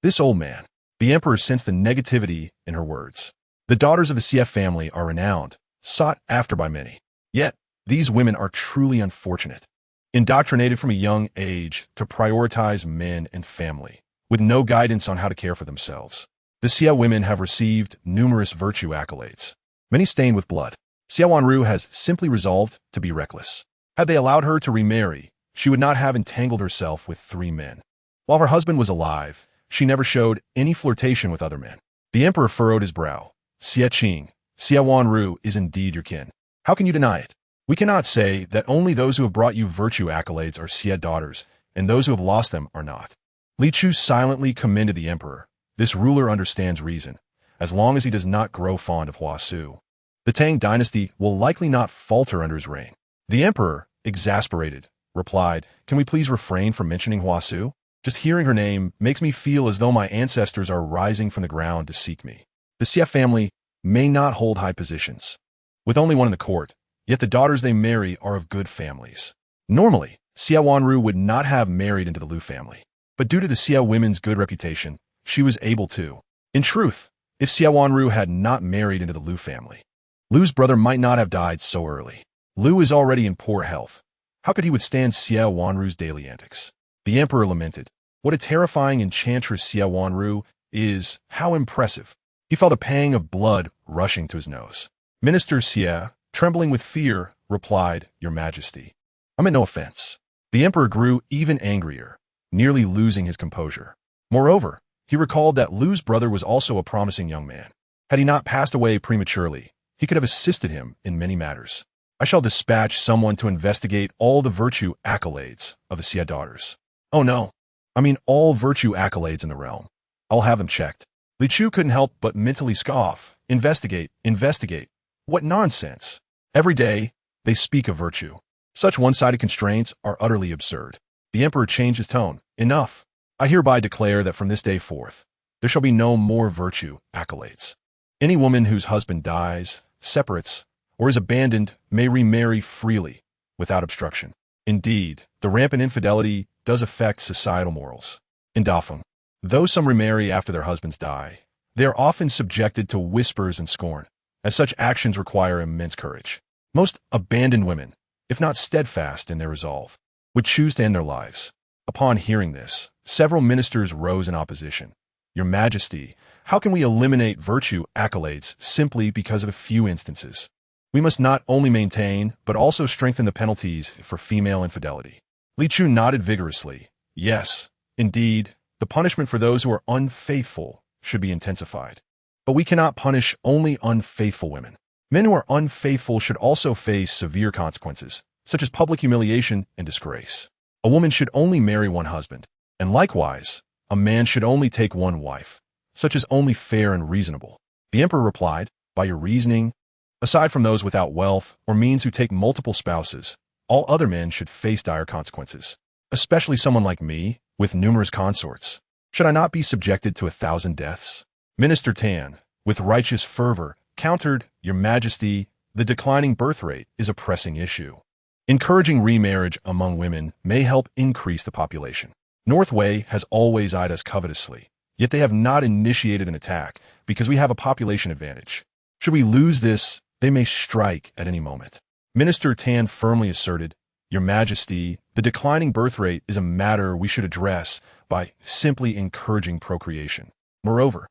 This old man. The emperor sensed the negativity in her words. The daughters of the CF family are renowned, sought after by many. Yet, these women are truly unfortunate. Indoctrinated from a young age to prioritize men and family, with no guidance on how to care for themselves. The Xia women have received numerous virtue accolades, many stained with blood. Xia Wanru has simply resolved to be reckless. Had they allowed her to remarry, she would not have entangled herself with 3 men. While her husband was alive, she never showed any flirtation with other men. The emperor furrowed his brow. "Xia Qing, Xia Wanru is indeed your kin. How can you deny it? We cannot say that only those who have brought you virtue accolades are Xia daughters, and those who have lost them are not." Li Chu silently commended the emperor. This ruler understands reason, as long as he does not grow fond of Huasu. The Tang dynasty will likely not falter under his reign. The emperor, exasperated, replied, "Can we please refrain from mentioning Huasu? Just hearing her name makes me feel as though my ancestors are rising from the ground to seek me." The Xia family may not hold high positions, with only one in the court, yet the daughters they marry are of good families. Normally, Xia Wanru would not have married into the Lu family, but due to the Xia women's good reputation, she was able to. In truth, if Xia Wanru had not married into the Lu family, Lu's brother might not have died so early. Lu is already in poor health. How could he withstand Xia Wanru's daily antics? The emperor lamented. What a terrifying enchantress Xia Wanru is, how impressive. He felt a pang of blood rushing to his nose. Minister Xia, trembling with fear, replied, "Your Majesty, I meant no offense." The emperor grew even angrier, nearly losing his composure. Moreover, he recalled that Lu's brother was also a promising young man. Had he not passed away prematurely, he could have assisted him in many matters. "I shall dispatch someone to investigate all the virtue accolades of the Xia daughters." "Oh no, I mean all virtue accolades in the realm. I'll have them checked." Li Chu couldn't help but mentally scoff. Investigate. What nonsense. Every day, they speak of virtue. Such one-sided constraints are utterly absurd. The emperor changed his tone. "Enough. I hereby declare that from this day forth, there shall be no more virtue accolades. Any woman whose husband dies, separates, or is abandoned may remarry freely, without obstruction. Indeed, the rampant infidelity does affect societal morals. In Dafeng, though some remarry after their husbands die, they are often subjected to whispers and scorn, as such actions require immense courage. Most abandoned women, if not steadfast in their resolve, would choose to end their lives." Upon hearing this, several ministers rose in opposition. "Your Majesty, how can we eliminate virtue accolades simply because of a few instances? We must not only maintain, but also strengthen the penalties for female infidelity." Li Chu nodded vigorously. "Yes, indeed, the punishment for those who are unfaithful should be intensified. But we cannot punish only unfaithful women. Men who are unfaithful should also face severe consequences, such as public humiliation and disgrace. A woman should only marry one husband, and likewise, a man should only take one wife. Such is only fair and reasonable." The emperor replied, "By your reasoning, aside from those without wealth or means who take multiple spouses, all other men should face dire consequences, especially someone like me, with numerous consorts. Should I not be subjected to 1,000 deaths?" Minister Tan, with righteous fervor, countered, "Your Majesty, the declining birth rate is a pressing issue. Encouraging remarriage among women may help increase the population. Northway has always eyed us covetously, yet they have not initiated an attack because we have a population advantage. Should we lose this, they may strike at any moment." Minister Tan firmly asserted, "Your Majesty, the declining birth rate is a matter we should address by simply encouraging procreation. Moreover,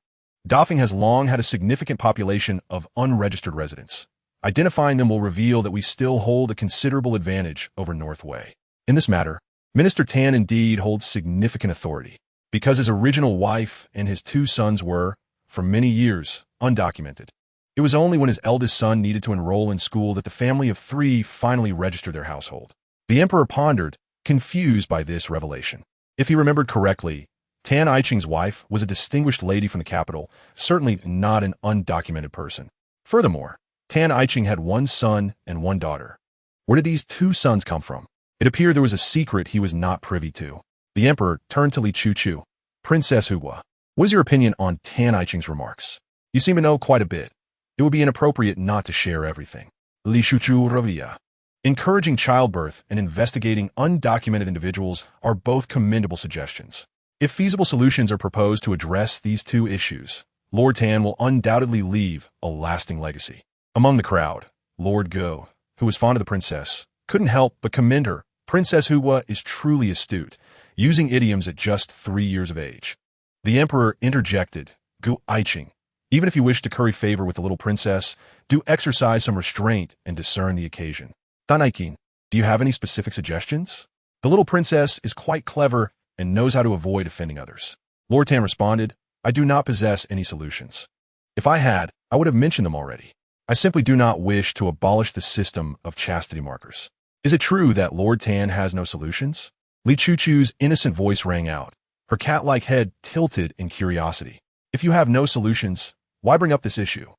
Dafeng has long had a significant population of unregistered residents. Identifying them will reveal that we still hold a considerable advantage over Northway. In this matter, Minister Tan indeed holds significant authority, because his original wife and his 2 sons were, for many years, undocumented. It was only when his eldest son needed to enroll in school that the family of 3 finally registered their household." The emperor pondered, confused by this revelation. If he remembered correctly, Tan Aiching's wife was a distinguished lady from the capital, certainly not an undocumented person. Furthermore, Tan Aiching had one son and one daughter. Where did these two sons come from? It appeared there was a secret he was not privy to. The emperor turned to Li Chuchu. Princess Hua, what is your opinion on Tan Aiching's remarks? You seem to know quite a bit. It would be inappropriate not to share everything. Li Chuchu Ravia. Encouraging childbirth and investigating undocumented individuals are both commendable suggestions. If feasible solutions are proposed to address these two issues, Lord Tan will undoubtedly leave a lasting legacy. Among the crowd, Lord Go, who was fond of the princess, couldn't help but commend her. Princess Hua is truly astute, using idioms at just 3 years of age. The emperor interjected, Gu Aiching, even if you wish to curry favor with the little princess, do exercise some restraint and discern the occasion. Tanaikin, do you have any specific suggestions? The little princess is quite clever and knows how to avoid offending others. Lord Tan responded, I do not possess any solutions. If I had, I would have mentioned them already. I simply do not wish to abolish the system of chastity markers. Is it true that Lord Tan has no solutions? Li Chuchu's innocent voice rang out, her cat-like head tilted in curiosity. If you have no solutions, why bring up this issue?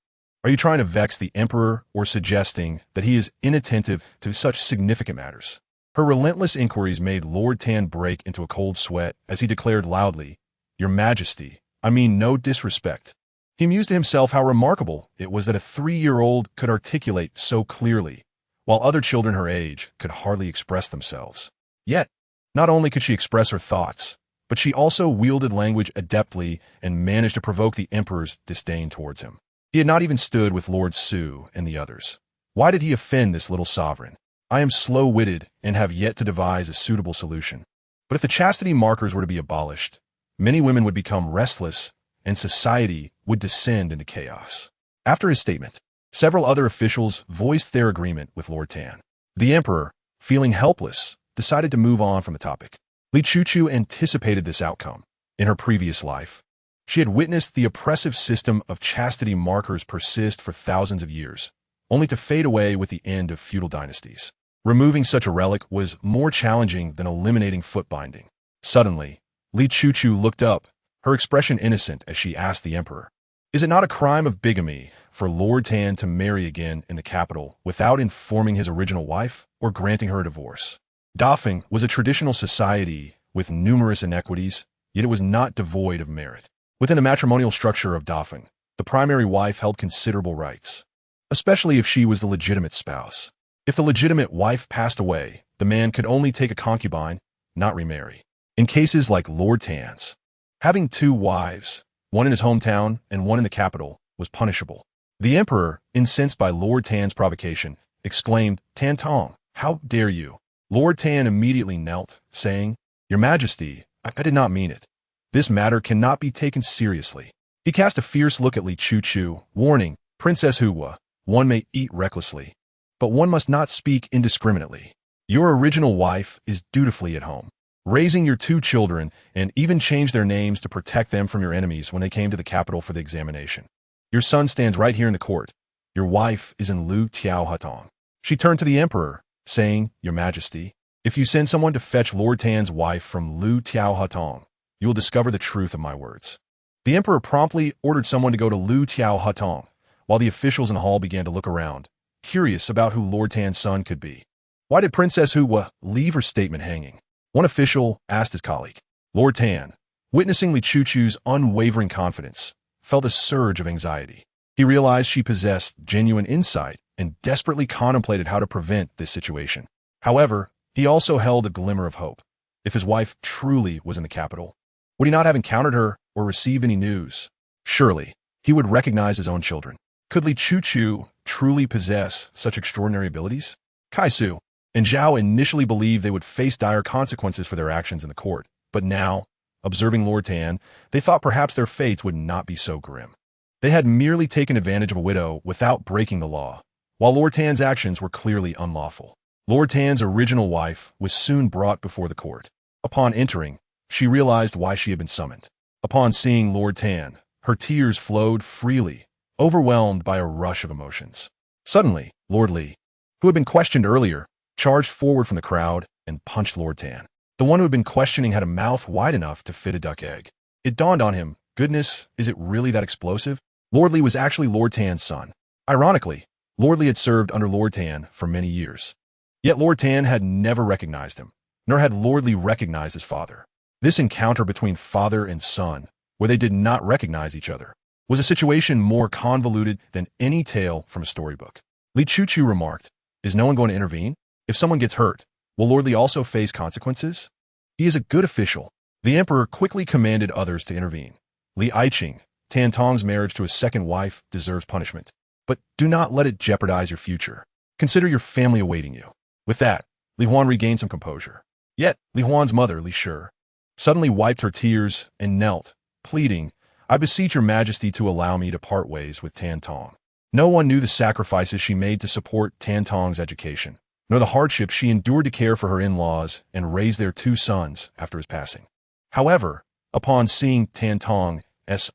Are you trying to vex the emperor or suggesting that he is inattentive to such significant matters? Her relentless inquiries made Lord Tan break into a cold sweat as he declared loudly, Your Majesty, I mean no disrespect. He mused to himself how remarkable it was that a 3-year-old could articulate so clearly, while other children her age could hardly express themselves. Yet, not only could she express her thoughts, but she also wielded language adeptly and managed to provoke the emperor's disdain towards him. He had not even stood with Lord Su and the others. Why did he offend this little sovereign? I am slow-witted and have yet to devise a suitable solution. But if the chastity markers were to be abolished, many women would become restless and society would descend into chaos. After his statement, several other officials voiced their agreement with Lord Tan. The emperor, feeling helpless, decided to move on from the topic. Li Chuchu anticipated this outcome. In her previous life, she had witnessed the oppressive system of chastity markers persist for thousands of years, only to fade away with the end of feudal dynasties. Removing such a relic was more challenging than eliminating foot binding. Suddenly, Li Chuchu looked up, her expression innocent as she asked the emperor, Is it not a crime of bigamy for Lord Tan to marry again in the capital without informing his original wife or granting her a divorce? Dafeng was a traditional society with numerous inequities, yet it was not devoid of merit. Within the matrimonial structure of Dafeng, the primary wife held considerable rights, especially if she was the legitimate spouse. If the legitimate wife passed away, the man could only take a concubine, not remarry. In cases like Lord Tan's, having 2 wives, one in his hometown and one in the capital, was punishable. The emperor, incensed by Lord Tan's provocation, exclaimed, Tan Tong, how dare you? Lord Tan immediately knelt, saying, Your Majesty, I did not mean it. This matter cannot be taken seriously. He cast a fierce look at Li Chuchu, warning, Princess Hua, one may eat recklessly, but one must not speak indiscriminately. Your original wife is dutifully at home, raising your 2 children and even changed their names to protect them from your enemies when they came to the capital for the examination. Your son stands right here in the court. Your wife is in Lu Tiao Hatong. She turned to the emperor, saying, Your Majesty, if you send someone to fetch Lord Tan's wife from Lu Tiao Hatong, you will discover the truth of my words. The emperor promptly ordered someone to go to Lu Tiao Hatong, while the officials in the hall began to look around, curious about who Lord Tan's son could be. Why did Princess Hua leave her statement hanging? One official asked his colleague. Lord Tan, witnessing Li Chuchu's unwavering confidence, felt a surge of anxiety. He realized she possessed genuine insight and desperately contemplated how to prevent this situation. However, he also held a glimmer of hope. If his wife truly was in the capital, would he not have encountered her or received any news? Surely, he would recognize his own children. Could Li Chuchu truly possess such extraordinary abilities? Kaisu and Zhao initially believed they would face dire consequences for their actions in the court, but now, observing Lord Tan, they thought perhaps their fates would not be so grim. They had merely taken advantage of a widow without breaking the law, while Lord Tan's actions were clearly unlawful. Lord Tan's original wife was soon brought before the court. Upon entering, she realized why she had been summoned. Upon seeing Lord Tan, her tears flowed freely, overwhelmed by a rush of emotions. Suddenly, Lord Li, who had been questioned earlier, charged forward from the crowd and punched Lord Tan. The one who had been questioning had a mouth wide enough to fit a duck egg. It dawned on him, goodness, is it really that explosive? Lord Li was actually Lord Tan's son. Ironically, Lord Li had served under Lord Tan for many years. Yet Lord Tan had never recognized him, nor had Lord Li recognized his father. This encounter between father and son, where they did not recognize each other, was a situation more convoluted than any tale from a storybook. Li Chuchu remarked, is no one going to intervene? If someone gets hurt, will Lord Li also face consequences? He is a good official. The emperor quickly commanded others to intervene. Li Aiqing, Tan Tong's marriage to a second wife deserves punishment, but do not let it jeopardize your future. Consider your family awaiting you. With that, Li Huan regained some composure. Yet, Li Huan's mother, Li Shi, suddenly wiped her tears and knelt, pleading, I beseech your majesty to allow me to part ways with Tan Tong. No one knew the sacrifices she made to support Tan Tong's education, nor the hardships she endured to care for her in-laws and raise their 2 sons after his passing. However, upon seeing Tan Tong's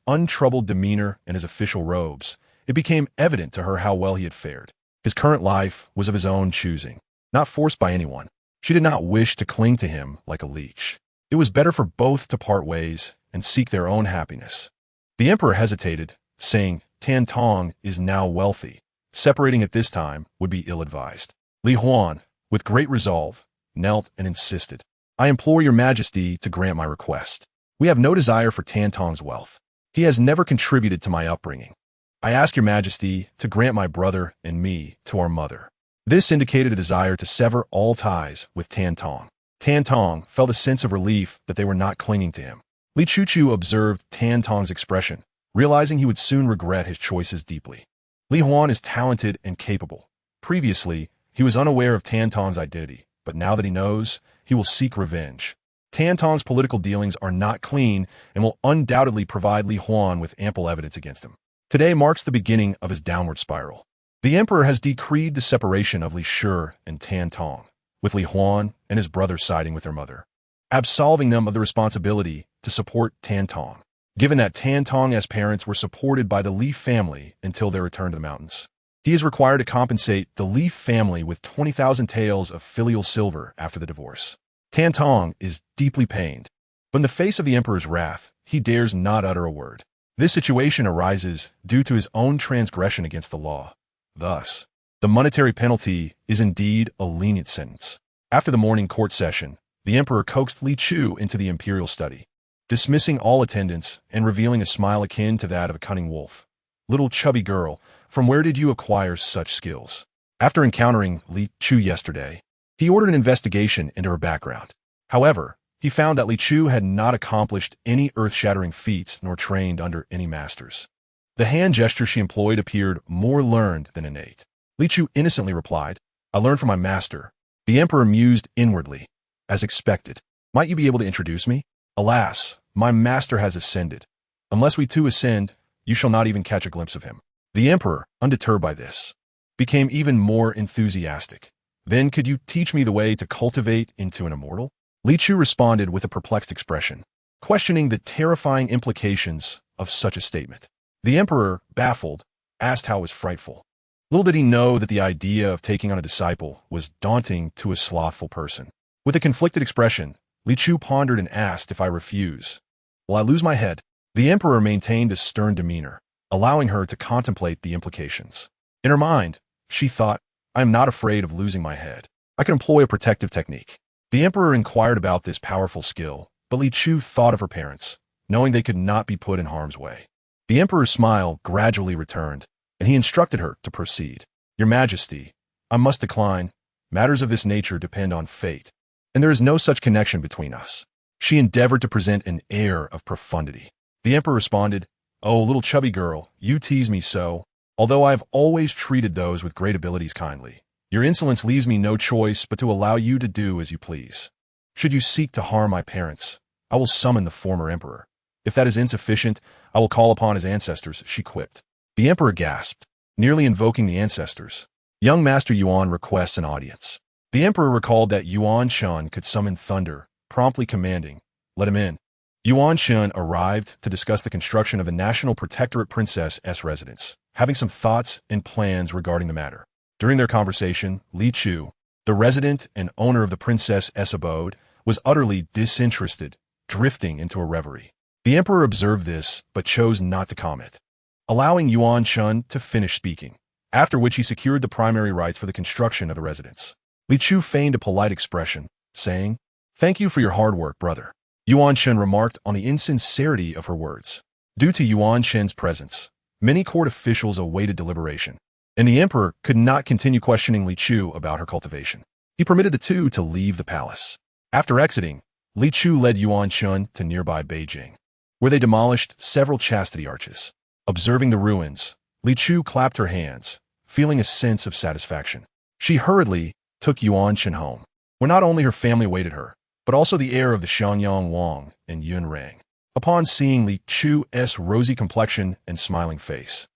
untroubled demeanor and his official robes, it became evident to her how well he had fared. His current life was of his own choosing, not forced by anyone. She did not wish to cling to him like a leech. It was better for both to part ways and seek their own happiness. The emperor hesitated, saying, Tan Tong is now wealthy. Separating at this time would be ill-advised. Li Huan, with great resolve, knelt and insisted, I implore your majesty to grant my request. We have no desire for Tan Tong's wealth. He has never contributed to my upbringing. I ask your majesty to grant my brother and me to our mother. This indicated a desire to sever all ties with Tan Tong. Tan Tong felt a sense of relief that they were not clinging to him. Li Chuchu observed Tan Tong's expression, realizing he would soon regret his choices deeply. Li Huan is talented and capable. Previously, he was unaware of Tan Tong's identity, but now that he knows, he will seek revenge. Tan Tong's political dealings are not clean and will undoubtedly provide Li Huan with ample evidence against him. Today marks the beginning of his downward spiral. The emperor has decreed the separation of Li Shi and Tan Tong, with Li Huan and his brother siding with their mother, absolving them of the responsibility to support Tan Tong, given that Tan Tong's parents were supported by the Li family until their return to the mountains. He is required to compensate the Li family with 20,000 taels of filial silver after the divorce. Tan Tong is deeply pained, but in the face of the emperor's wrath, he dares not utter a word. This situation arises due to his own transgression against the law. Thus, the monetary penalty is indeed a lenient sentence. After the morning court session, the emperor coaxed Li Chu into the imperial study, dismissing all attendants and revealing a smile akin to that of a cunning wolf. Little chubby girl, from where did you acquire such skills? After encountering Li Chu yesterday, he ordered an investigation into her background. However, he found that Li Chu had not accomplished any earth-shattering feats nor trained under any masters. The hand gesture she employed appeared more learned than innate. Li Chu innocently replied, I learned from my master. The emperor mused inwardly. As expected, might you be able to introduce me? Alas, my master has ascended. Unless we two ascend, you shall not even catch a glimpse of him. The emperor, undeterred by this, became even more enthusiastic. Then could you teach me the way to cultivate into an immortal? Li Chu responded with a perplexed expression, questioning the terrifying implications of such a statement. The emperor, baffled, asked how it was frightful. Little did he know that the idea of taking on a disciple was daunting to a slothful person. With a conflicted expression, Li Chu pondered and asked if I refuse. Will I lose my head? The emperor maintained a stern demeanor, allowing her to contemplate the implications. In her mind, she thought, I am not afraid of losing my head. I can employ a protective technique. The emperor inquired about this powerful skill, but Li Chu thought of her parents, knowing they could not be put in harm's way. The emperor's smile gradually returned, and he instructed her to proceed. Your Majesty, I must decline. Matters of this nature depend on fate, and there is no such connection between us. She endeavored to present an air of profundity. The emperor responded, Oh, little chubby girl, you tease me so. Although I have always treated those with great abilities kindly, your insolence leaves me no choice but to allow you to do as you please. Should you seek to harm my parents, I will summon the former emperor. If that is insufficient, I will call upon his ancestors, she quipped. The emperor gasped, nearly invoking the ancestors. Young Master Yuan requests an audience. The emperor recalled that Yuan Shun could summon thunder, promptly commanding, let him in. Yuan Shun arrived to discuss the construction of the National Protectorate Princess's residence, having some thoughts and plans regarding the matter. During their conversation, Li Chu, the resident and owner of the princess's abode, was utterly disinterested, drifting into a reverie. The emperor observed this, but chose not to comment, allowing Yuan Chun to finish speaking, after which he secured the primary rights for the construction of the residence. Li Chu feigned a polite expression, saying, "Thank you for your hard work, brother." Yuan Chun remarked on the insincerity of her words. Due to Yuan Chun's presence, many court officials awaited deliberation, and the emperor could not continue questioning Li Chu about her cultivation. He permitted the two to leave the palace. After exiting, Li Chu led Yuan Chun to nearby Beijing, where they demolished several chastity arches. Observing the ruins, Li Chu clapped her hands, feeling a sense of satisfaction. She hurriedly took Yuan Chun home, where not only her family awaited her, but also the heir of the Xiangyang Wang and Yun Rang. Upon seeing Li Chu's rosy complexion and smiling face,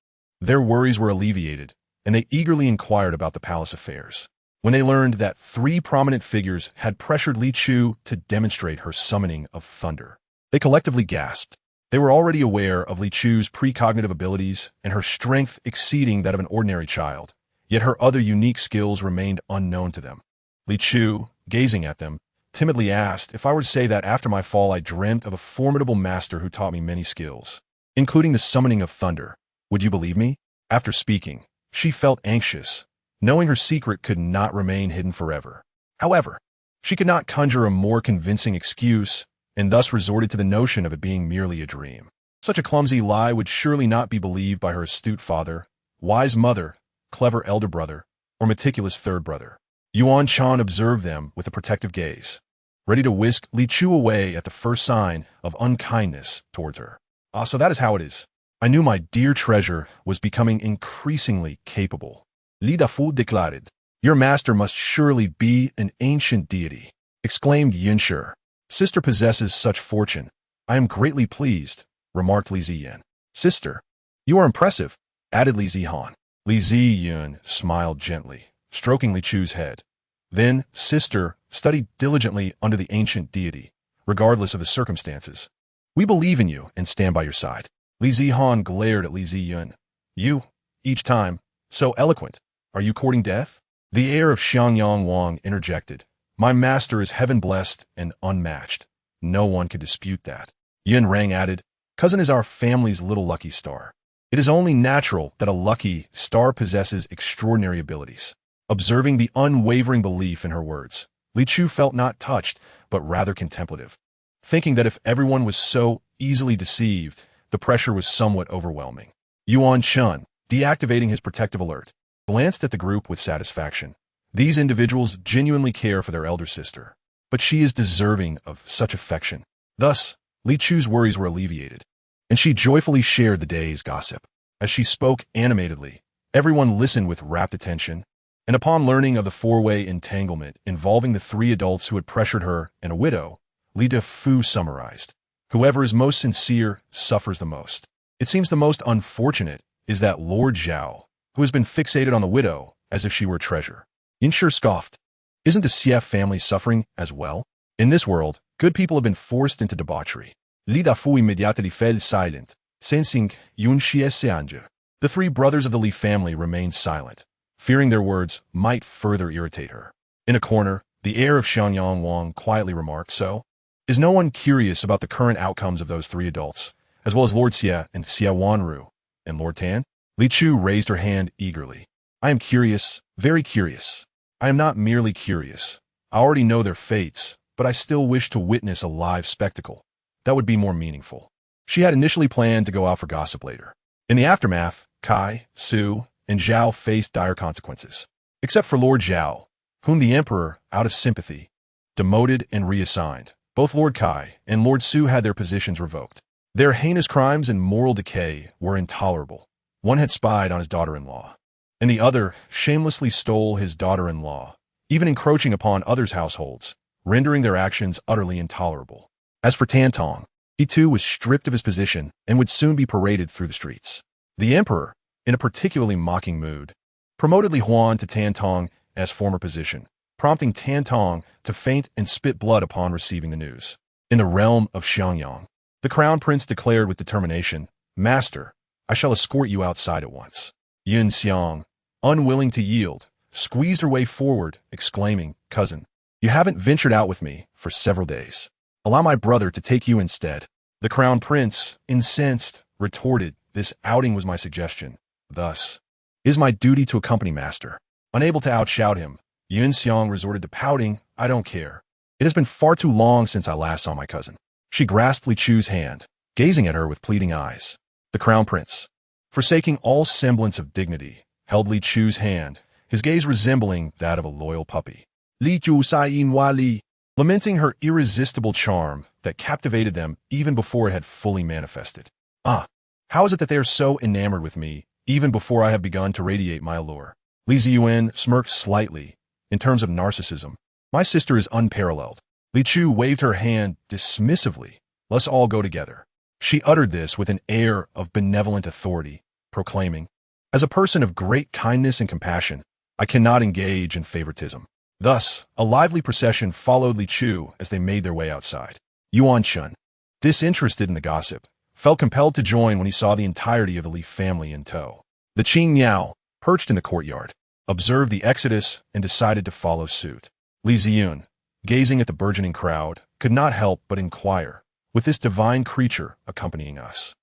their worries were alleviated, and they eagerly inquired about the palace affairs. When they learned that 3 prominent figures had pressured Li Chu to demonstrate her summoning of thunder, they collectively gasped. They were already aware of Li Chu's precognitive abilities and her strength exceeding that of an ordinary child, yet her other unique skills remained unknown to them. Li Chu, gazing at them, timidly asked, "If I were to say that after my fall I dreamt of a formidable master who taught me many skills, including the summoning of thunder, would you believe me?" After speaking, she felt anxious, knowing her secret could not remain hidden forever. However, she could not conjure a more convincing excuse, and thus resorted to the notion of it being merely a dream. Such a clumsy lie would surely not be believed by her astute father, wise mother, clever elder brother, or meticulous third brother. Yuan Chun observed them with a protective gaze, ready to whisk Li Chu away at the first sign of unkindness towards her. "Ah, so that is how it is. I knew my dear treasure was becoming increasingly capable." Li Dafu declared. "Your master must surely be an ancient deity," exclaimed Yin Shi. "Sister possesses such fortune. I am greatly pleased," remarked Li Ziyan. "Sister, you are impressive," added Li Zihan. Li Ziyun smiled gently, stroking Li Chu's head. Then, "Sister, study diligently under the ancient deity, regardless of the circumstances. We believe in you and stand by your side." Li Zihan glared at Li Ziyun. "You, each time, so eloquent. Are you courting death?" The heir of Xiangyang Wang interjected. "My master is heaven-blessed and unmatched. No one could dispute that." Yun Rang added, "Cousin is our family's little lucky star. It is only natural that a lucky star possesses extraordinary abilities." Observing the unwavering belief in her words, Li Chu felt not touched, but rather contemplative, thinking that if everyone was so easily deceived, the pressure was somewhat overwhelming. Yuan Chun, deactivating his protective alert, glanced at the group with satisfaction. These individuals genuinely care for their elder sister, but she is deserving of such affection. Thus, Li Chu's worries were alleviated, and she joyfully shared the day's gossip. As she spoke animatedly, everyone listened with rapt attention, and upon learning of the 4-way entanglement involving the 3 adults who had pressured her and a widow, Li Dafu summarized, "Whoever is most sincere suffers the most. It seems the most unfortunate is that Lord Zhao, who has been fixated on the widow as if she were a treasure." Yinshi scoffed. "Isn't the Xie family suffering as well? In this world, good people have been forced into debauchery." Li Dafu immediately fell silent, sensing Yunxi's seange. The 3 brothers of the Li family remained silent, fearing their words might further irritate her. In a corner, the heir of Xiangyang Wang quietly remarked, "So, is no one curious about the current outcomes of those 3 adults, as well as Lord Xie and Xie Wanru and Lord Tan?" Li Chu raised her hand eagerly. "I am curious, very curious. I am not merely curious. I already know their fates, but I still wish to witness a live spectacle. That would be more meaningful." She had initially planned to go out for gossip later. In the aftermath, Kai, Su, and Zhao faced dire consequences. Except for Lord Zhao, whom the emperor, out of sympathy, demoted and reassigned. Both Lord Kai and Lord Su had their positions revoked. Their heinous crimes and moral decay were intolerable. One had spied on his daughter-in-law, and the other shamelessly stole his daughter-in-law, even encroaching upon others' households, rendering their actions utterly intolerable. As for Tantong, he too was stripped of his position and would soon be paraded through the streets. The emperor, in a particularly mocking mood, promoted Li Huan to Tantong as former position, prompting Tantong to faint and spit blood upon receiving the news. In the realm of Xiangyang, the crown prince declared with determination, "Master, I shall escort you outside at once." Yun Xiang, unwilling to yield, squeezed her way forward, exclaiming, "Cousin, You haven't ventured out with me for several days. Allow my brother to take you instead." The crown prince, incensed, retorted, "This outing was my suggestion. Thus, it is my duty to accompany master." Unable to outshout him, Yun Xiang resorted to pouting, "I don't care. It has been far too long since I last saw my cousin." She grasped Li Chu's hand, gazing at her with pleading eyes. The crown prince, forsaking all semblance of dignity, held Li Chu's hand, his gaze resembling that of a loyal puppy. Li Chu Saiyin Wali, lamenting her irresistible charm that captivated them even before it had fully manifested. "Ah, how is it that they are so enamored with me, even before I have begun to radiate my allure?" Li Ziyuan smirked slightly. "In terms of narcissism, my sister is unparalleled." Li Chu waved her hand dismissively. "Let's all go together." She uttered this with an air of benevolent authority, proclaiming, "As a person of great kindness and compassion, I cannot engage in favoritism." Thus, a lively procession followed Li Chu as they made their way outside. Yuan Shun, disinterested in the gossip, felt compelled to join when he saw the entirety of the Li family in tow. The Qing Miao, perched in the courtyard, observed the exodus and decided to follow suit. Li Ziyun, gazing at the burgeoning crowd, could not help but inquire, "With this divine creature accompanying us,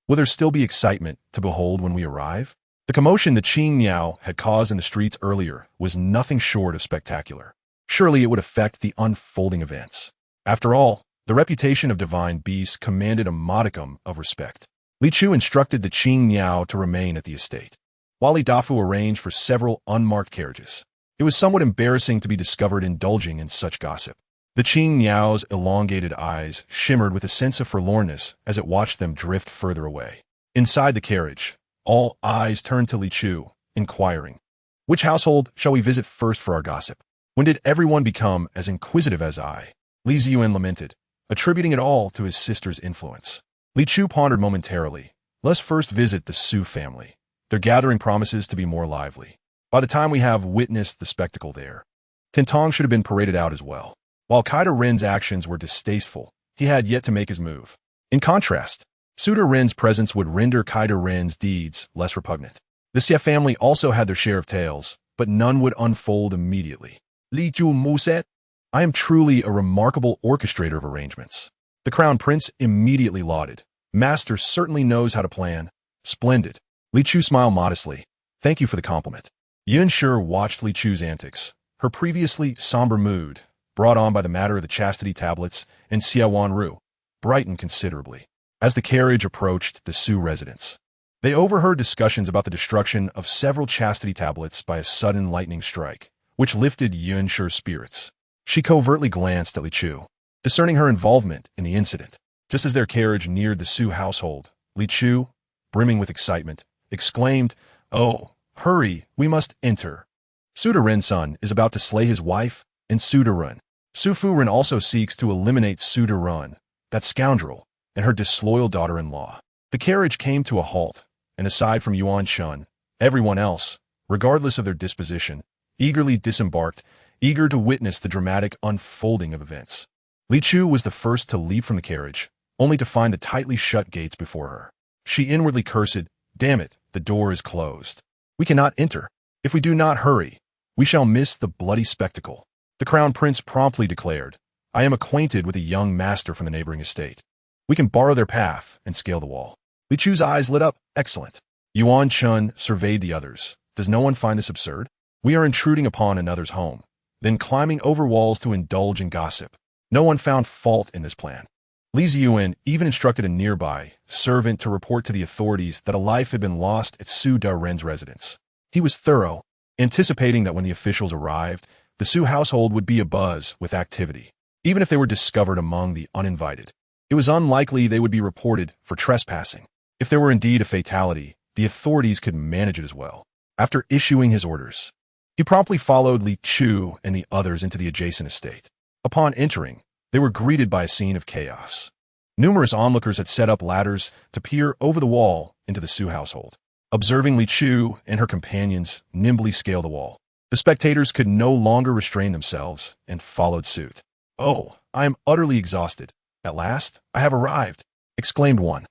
will there still be excitement to behold when we arrive?" The commotion the Qing Miao had caused in the streets earlier was nothing short of spectacular. Surely it would affect the unfolding events. After all, the reputation of divine beasts commanded a modicum of respect. Li Chu instructed the Qing Miao to remain at the estate, while Li Dafu arranged for several unmarked carriages. It was somewhat embarrassing to be discovered indulging in such gossip. The Qing Miao's elongated eyes shimmered with a sense of forlornness as it watched them drift further away. Inside the carriage, all eyes turned to Li Chu, inquiring, "Which household shall we visit first for our gossip? When did everyone become as inquisitive as I?" Li Ziyuan lamented, attributing it all to his sister's influence. Li Chu pondered momentarily. "Let's first visit the Su family. Their gathering promises to be more lively. By the time we have witnessed the spectacle there, Tintong should have been paraded out as well." While Kaida Ren's actions were distasteful, he had yet to make his move. In contrast, Suda Ren's presence would render Kaida Ren's deeds less repugnant. The Xie family also had their share of tales, but none would unfold immediately. "Li Chu Muset, I am truly a remarkable orchestrator of arrangements." The crown prince immediately lauded. "Master certainly knows how to plan. Splendid." Li Chu smiled modestly. "Thank you for the compliment." Yun Shi watched Li Chu's antics. Her previously somber mood, brought on by the matter of the chastity tablets and Xia Wanru, brightened considerably. As the carriage approached the Su residence, they overheard discussions about the destruction of several chastity tablets by a sudden lightning strike, which lifted Yun Shi's spirits. She covertly glanced at Li Chu, discerning her involvement in the incident. Just as their carriage neared the Su household, Li Chu, brimming with excitement, exclaimed, "Oh, hurry, we must enter. Suda Ren's son is about to slay his wife and Suda Ren. Su Fu Ren also seeks to eliminate Suda Ren, that scoundrel, and her disloyal daughter-in-law." The carriage came to a halt, and aside from Yuan Shun, everyone else, regardless of their disposition, eagerly disembarked, eager to witness the dramatic unfolding of events. Li Chu was the first to leap from the carriage, only to find the tightly shut gates before her. She inwardly cursed, "Damn it, the door is closed. We cannot enter. If we do not hurry, we shall miss the bloody spectacle." The crown prince promptly declared, "I am acquainted with a young master from the neighboring estate. We can borrow their path and scale the wall." Li Chu's eyes lit up. "Excellent." Yuan Shun surveyed the others. "Does no one find this absurd? We are intruding upon another's home, then climbing over walls to indulge in gossip. No one found fault in this plan." Li Ziyuan even instructed a nearby servant to report to the authorities that a life had been lost at Su Da Ren's residence. He was thorough, anticipating that when the officials arrived, the Su household would be abuzz with activity. Even if they were discovered among the uninvited, it was unlikely they would be reported for trespassing. If there were indeed a fatality, the authorities could manage it as well. After issuing his orders, he promptly followed Li Chu and the others into the adjacent estate. Upon entering, they were greeted by a scene of chaos. Numerous onlookers had set up ladders to peer over the wall into the Su household. Observing Li Chu and her companions nimbly scale the wall, the spectators could no longer restrain themselves and followed suit. "Oh, I am utterly exhausted. At last, I have arrived," exclaimed one.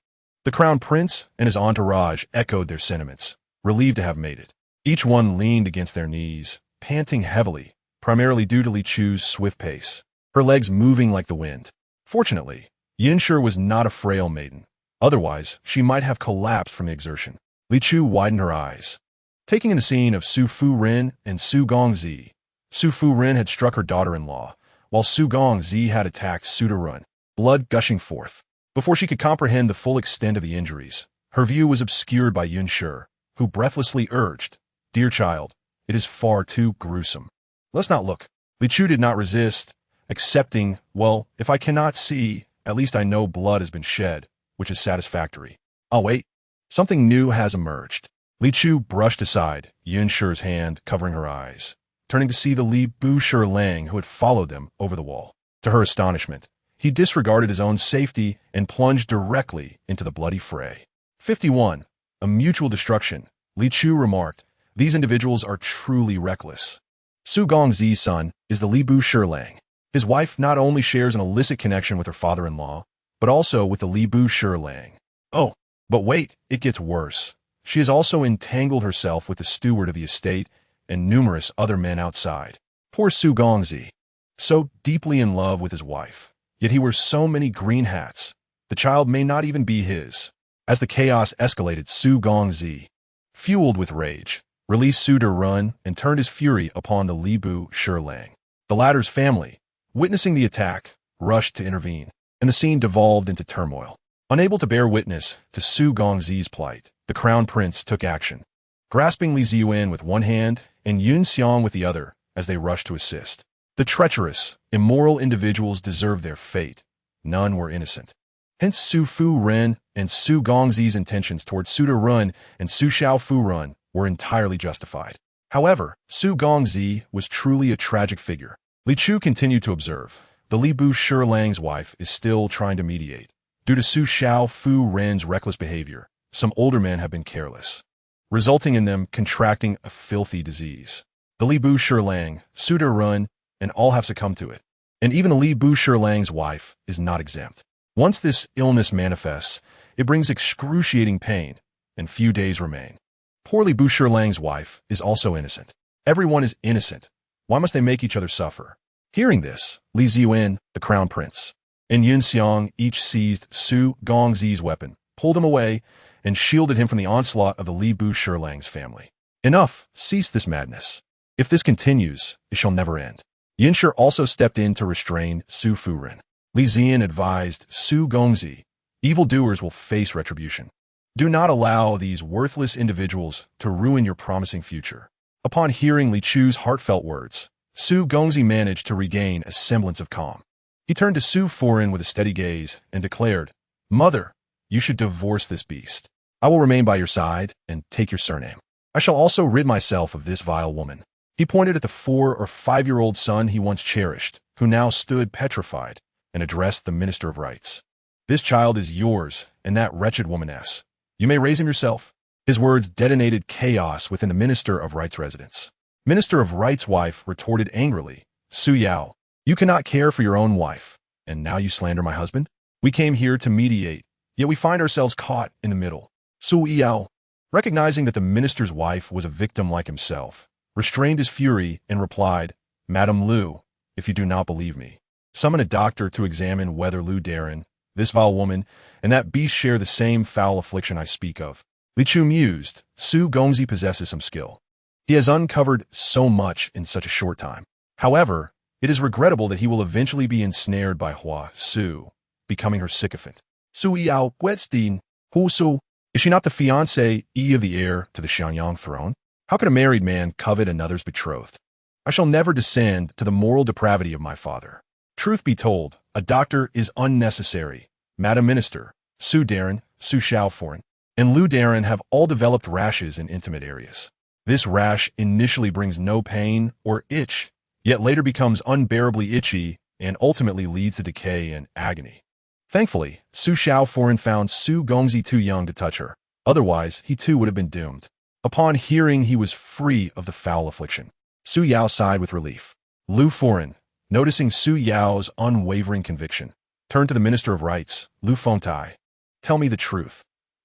The crown prince and his entourage echoed their sentiments, relieved to have made it. Each one leaned against their knees, panting heavily, primarily due to Li Chu's swift pace, her legs moving like the wind. Fortunately, Yinshi was not a frail maiden. Otherwise, she might have collapsed from the exertion. Li Chu widened her eyes, taking in the scene of Su Fu-ren and Su Gongzi. Su Fu-ren had struck her daughter-in-law, while Su Gongzi had attacked Su De-run, blood gushing forth. Before she could comprehend the full extent of the injuries, her view was obscured by Yunshi, who breathlessly urged, "Dear child, it is far too gruesome. Let's not look." Li Chu did not resist, accepting, "Well, if I cannot see, at least I know blood has been shed, which is satisfactory." "Oh wait, something new has emerged." Li Chu brushed aside Yunshi's hand, covering her eyes, turning to see the Li Bu-Shi-Lang who had followed them over the wall. To her astonishment, he disregarded his own safety and plunged directly into the bloody fray. 51. A mutual destruction. Li Chu remarked, "These individuals are truly reckless." Su Gongzi's son is the Li Bu-Shi-Lang. His wife not only shares an illicit connection with her father-in-law, but also with the Li Bu-Shi-Lang. Oh, but wait, it gets worse. She has also entangled herself with the steward of the estate and numerous other men outside. Poor Su Gongzi, so deeply in love with his wife, yet he wears so many green hats. The child may not even be his. As the chaos escalated, Su Gongzi, fueled with rage, released Su De-run and turned his fury upon the Li Bu-Shi-Lang. The latter's family, witnessing the attack, rushed to intervene, and the scene devolved into turmoil. Unable to bear witness to Su Gongzi's plight, the crown prince took action, grasping Li Ziyuan with one hand and Yun Xiang with the other as they rushed to assist. The treacherous, immoral individuals deserved their fate. None were innocent. Hence Su Fu-ren and Su Gongzi's intentions towards Su De-run and Su Xiao-fu-ren were entirely justified. However, Su Gongzi was truly a tragic figure. Li Chu continued to observe. The Li Bu-Shi-Lang's wife is still trying to mediate. Due to Su Xiao-fu-ren's reckless behavior, some older men have been careless, resulting in them contracting a filthy disease. The Li Bu-Shi-Lang, Su De-run, and all have succumbed to it. And even the Li Bu-Shi-Lang's wife is not exempt. Once this illness manifests, it brings excruciating pain, and few days remain. Poor Li Bu-Shi-Lang's wife is also innocent. Everyone is innocent. Why must they make each other suffer? Hearing this, Li Ziyuan, the crown prince, and Yun Xiang each seized Su Gongzi's weapon, pulled him away, and shielded him from the onslaught of the Li Bu-Shi-Lang's family. Enough! Cease this madness. If this continues, it shall never end. Yinshi also stepped in to restrain Su Fu-ren. Li Ziyan advised Su Gongzi, "Evildoers will face retribution. Do not allow these worthless individuals to ruin your promising future." Upon hearing Li Chu's heartfelt words, Su Gongzi managed to regain a semblance of calm. He turned to Su Fu-ren with a steady gaze and declared, "Mother, you should divorce this beast. I will remain by your side and take your surname. I shall also rid myself of this vile woman." He pointed at the 4- or 5-year-old son he once cherished, who now stood petrified, and addressed the Minister of Rights. "This child is yours, and that wretched womaness. You may raise him yourself." His words detonated chaos within the Minister of Rights' residence. Minister of Rights' wife retorted angrily, "Su Yao, you cannot care for your own wife, and now you slander my husband? We came here to mediate, yet we find ourselves caught in the middle." Su Yao, recognizing that the minister's wife was a victim like himself, restrained his fury and replied, "Madam Lu, if you do not believe me, summon a doctor to examine whether Lu Darren, this vile woman, and that beast share the same foul affliction I speak of." Li Chu mused, Su Gongzi possesses some skill. He has uncovered so much in such a short time. However, it is regrettable that he will eventually be ensnared by Hua Su, becoming her sycophant. Su Yao Guetstein, Hu Su, is she not the fiancée of the heir to the Xianyang throne? How could a married man covet another's betrothed? I shall never descend to the moral depravity of my father. Truth be told, a doctor is unnecessary. Madam Minister, Su Darren, Su Xiaoforen, and Lu Darren have all developed rashes in intimate areas. This rash initially brings no pain or itch, yet later becomes unbearably itchy and ultimately leads to decay and agony. Thankfully, Su Xiaoforen found Su Gongzi too young to touch her. Otherwise, he too would have been doomed. Upon hearing he was free of the foul affliction, Su Yao sighed with relief. Lu Foren, noticing Su Yao's unwavering conviction, turned to the Minister of Rights, Lu Fengtai. "Tell me the truth.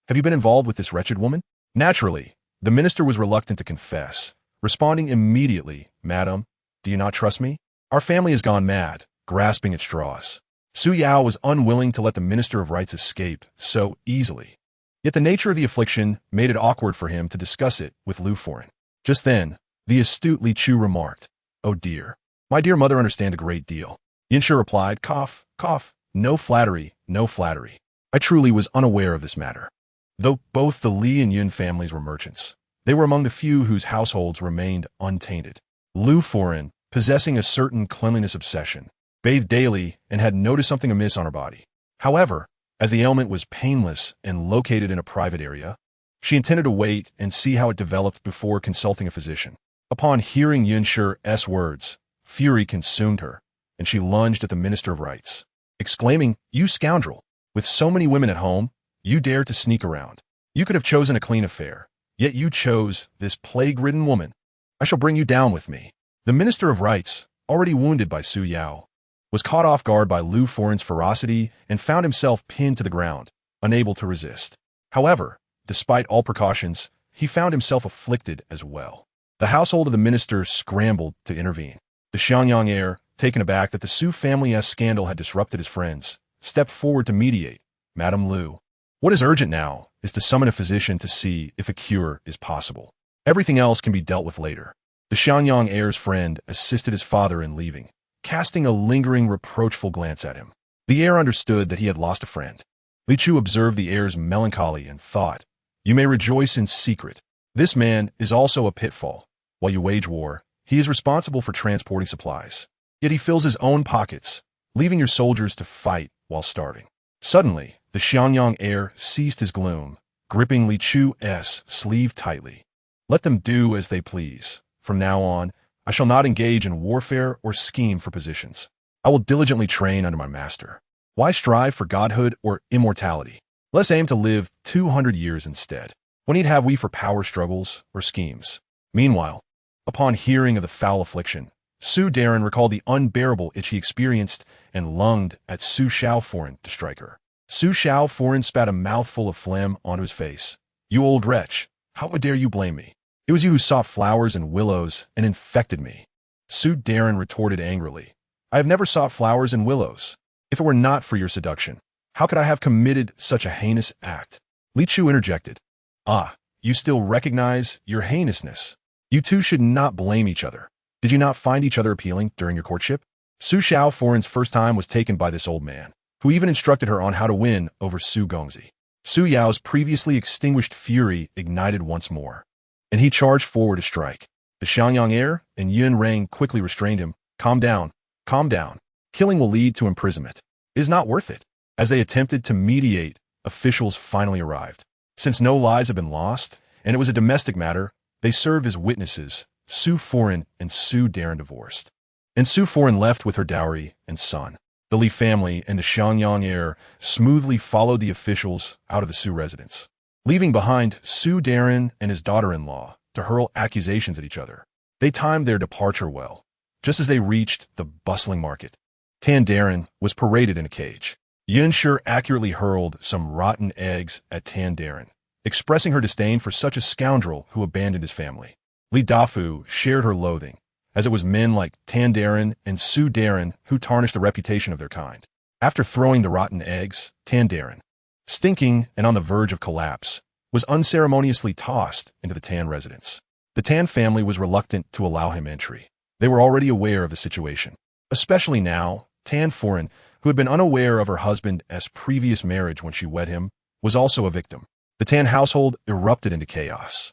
Have you been involved with this wretched woman?" Naturally, the minister was reluctant to confess, responding immediately, "Madam, Do you not trust me? Our family has gone mad, grasping at straws. Su Yao was unwilling to let the Minister of Rights escape so easily. Yet the nature of the affliction made it awkward for him to discuss it with Lu Foreign. Just then, the astute Li Chu remarked, "Oh dear. My dear mother understands a great deal." Yinshu replied, "Cough, cough. No flattery, no flattery. I truly was unaware of this matter." Though both the Li and Yun families were merchants, they were among the few whose households remained untainted. Lu Foreign, possessing a certain cleanliness obsession, bathed daily and had noticed something amiss on her body. However, as the ailment was painless and located in a private area, she intended to wait and see how it developed before consulting a physician. Upon hearing Yunshu's words, fury consumed her, and she lunged at the Minister of Rights, exclaiming, "You scoundrel! With so many women at home, you dare to sneak around. You could have chosen a clean affair, yet you chose this plague-ridden woman. I shall bring you down with me." The Minister of Rights, already wounded by Su Yao, was caught off guard by Lu Foreign's ferocity and found himself pinned to the ground, unable to resist. However, despite all precautions, he found himself afflicted as well. The household of the minister scrambled to intervene. The Xiangyang heir, taken aback that the Su family's scandal had disrupted his friends, stepped forward to mediate. "Madame Lu, what is urgent now is to summon a physician to see if a cure is possible. Everything else can be dealt with later." The Xiangyang heir's friend assisted his father in leaving, casting a lingering, reproachful glance at him. The heir understood that he had lost a friend. Li Chu observed the heir's melancholy and thought, "You may rejoice in secret. This man is also a pitfall. While you wage war, he is responsible for transporting supplies. Yet he fills his own pockets, leaving your soldiers to fight while starving." Suddenly, the Xiangyang heir ceased his gloom, gripping Li Chu's sleeve tightly. "Let them do as they please. From now on, I shall not engage in warfare or scheme for positions. I will diligently train under my master. Why strive for godhood or immortality? Let's aim to live 200 years instead. What need have we for power struggles or schemes?" Meanwhile, upon hearing of the foul affliction, Su Darren recalled the unbearable itch he experienced and lunged at Su Shaoforeign to strike her. Su Shaoforeign spat a mouthful of phlegm onto his face. "You old wretch, how dare you blame me? It was you who sought flowers and willows and infected me." Su Darren retorted angrily, "I have never sought flowers and willows. If it were not for your seduction, how could I have committed such a heinous act?" Li Chu interjected, "Ah, you still recognize your heinousness. You two should not blame each other. Did you not find each other appealing during your courtship?" Su Shaoforeign's first time was taken by this old man, who even instructed her on how to win over Su Gongzi. Su Yao's previously extinguished fury ignited once more, and he charged forward to strike. The Xiangyang heir and Yun Rang quickly restrained him. "Calm down, calm down. Killing will lead to imprisonment. It is not worth it." As they attempted to mediate, officials finally arrived. Since no lives had been lost, and it was a domestic matter, they served as witnesses. Su Foreign and Su Darren divorced, and Su Foreign left with her dowry and son. The Li family and the Xiangyang heir smoothly followed the officials out of the Su residence, leaving behind Su Darren and his daughter-in-law to hurl accusations at each other. They timed their departure well. Just as they reached the bustling market, Tan Darren was paraded in a cage. Yunshu accurately hurled some rotten eggs at Tan Darren, expressing her disdain for such a scoundrel who abandoned his family. Li Dafu shared her loathing, as it was men like Tan Darren and Su Darren who tarnished the reputation of their kind. After throwing the rotten eggs, Tan Darren, stinking and on the verge of collapse, was unceremoniously tossed into the Tan residence. The Tan family was reluctant to allow him entry. They were already aware of the situation, especially now. Tan Foreign, who had been unaware of her husband's previous marriage when she wed him, was also a victim. The Tan household erupted into chaos,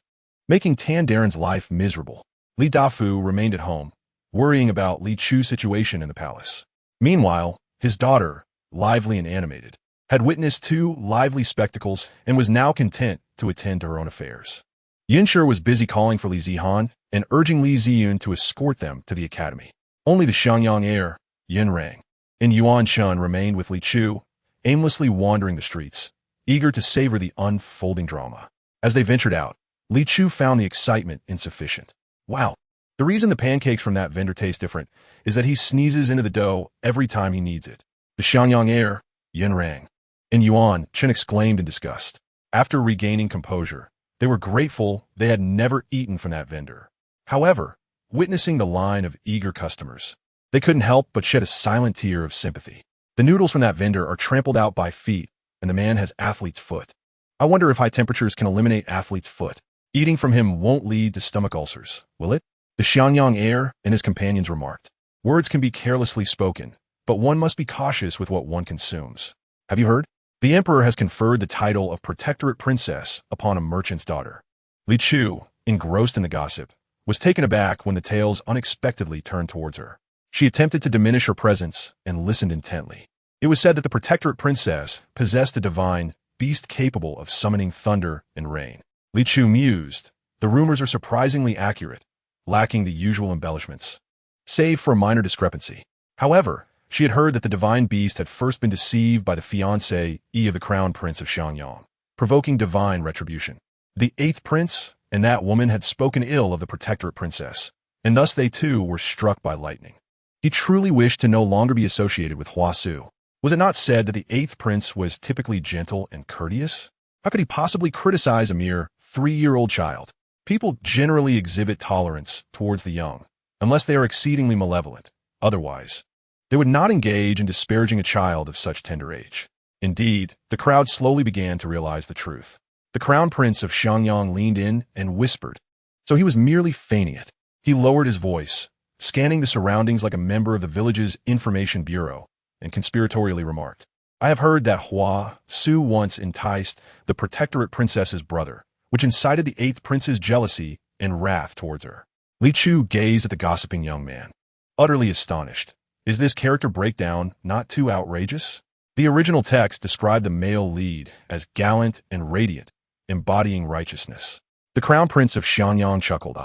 making Tan Darren's life miserable. Li Dafu remained at home, worrying about Li Chu's situation in the palace. Meanwhile, his daughter, lively and animated, had witnessed two lively spectacles and was now content to attend to her own affairs. Yunshu was busy calling for Li Zihan and urging Li Ziyun to escort them to the academy. Only the Xiangyang heir, Yin Rang, and Yuan Chun remained with Li Chu, aimlessly wandering the streets, eager to savor the unfolding drama. As they ventured out, Li Chu found the excitement insufficient. "Wow, the reason the pancakes from that vendor taste different is that he sneezes into the dough every time he needs it." The Xiangyang heir, Yin Rang, and Yuan Chun exclaimed in disgust. After regaining composure, they were grateful they had never eaten from that vendor. However, witnessing the line of eager customers. They couldn't help but shed a silent tear of sympathy. The noodles from that vendor are trampled out by feet, and the man has athlete's foot. I wonder if high temperatures can eliminate athlete's foot. Eating from him won't lead to stomach ulcers, will it? The Xianyang heir and his companions remarked. Words can be carelessly spoken, but one must be cautious with what one consumes. Have you heard? The emperor has conferred the title of Protectorate Princess upon a merchant's daughter. Li Chu, engrossed in the gossip, was taken aback when the tales unexpectedly turned towards her. She attempted to diminish her presence and listened intently. It was said that the Protectorate Princess possessed a divine beast capable of summoning thunder and rain. Li Chu mused. The rumors are surprisingly accurate, lacking the usual embellishments, save for a minor discrepancy. However, she had heard that the divine beast had first been deceived by the fiancée of the crown prince of Xianyang, provoking divine retribution. The 8th prince and that woman had spoken ill of the Protectorate Princess, and thus they too were struck by lightning. He truly wished to no longer be associated with Hua Su. Was it not said that the 8th prince was typically gentle and courteous? How could he possibly criticize a mere 3-year-old child? People generally exhibit tolerance towards the young, unless they are exceedingly malevolent. Otherwise, they would not engage in disparaging a child of such tender age. Indeed, the crowd slowly began to realize the truth. The crown prince of Xianyang leaned in and whispered, so he was merely feigning it. He lowered his voice, scanning the surroundings like a member of the village's information bureau, and conspiratorially remarked, I have heard that Hua Su once enticed the Protectorate Princess's brother, which incited the 8th prince's jealousy and wrath towards her. Li Chu gazed at the gossiping young man, utterly astonished. Is this character breakdown not too outrageous? The original text described the male lead as gallant and radiant, embodying righteousness. The crown prince of Xianyang chuckled,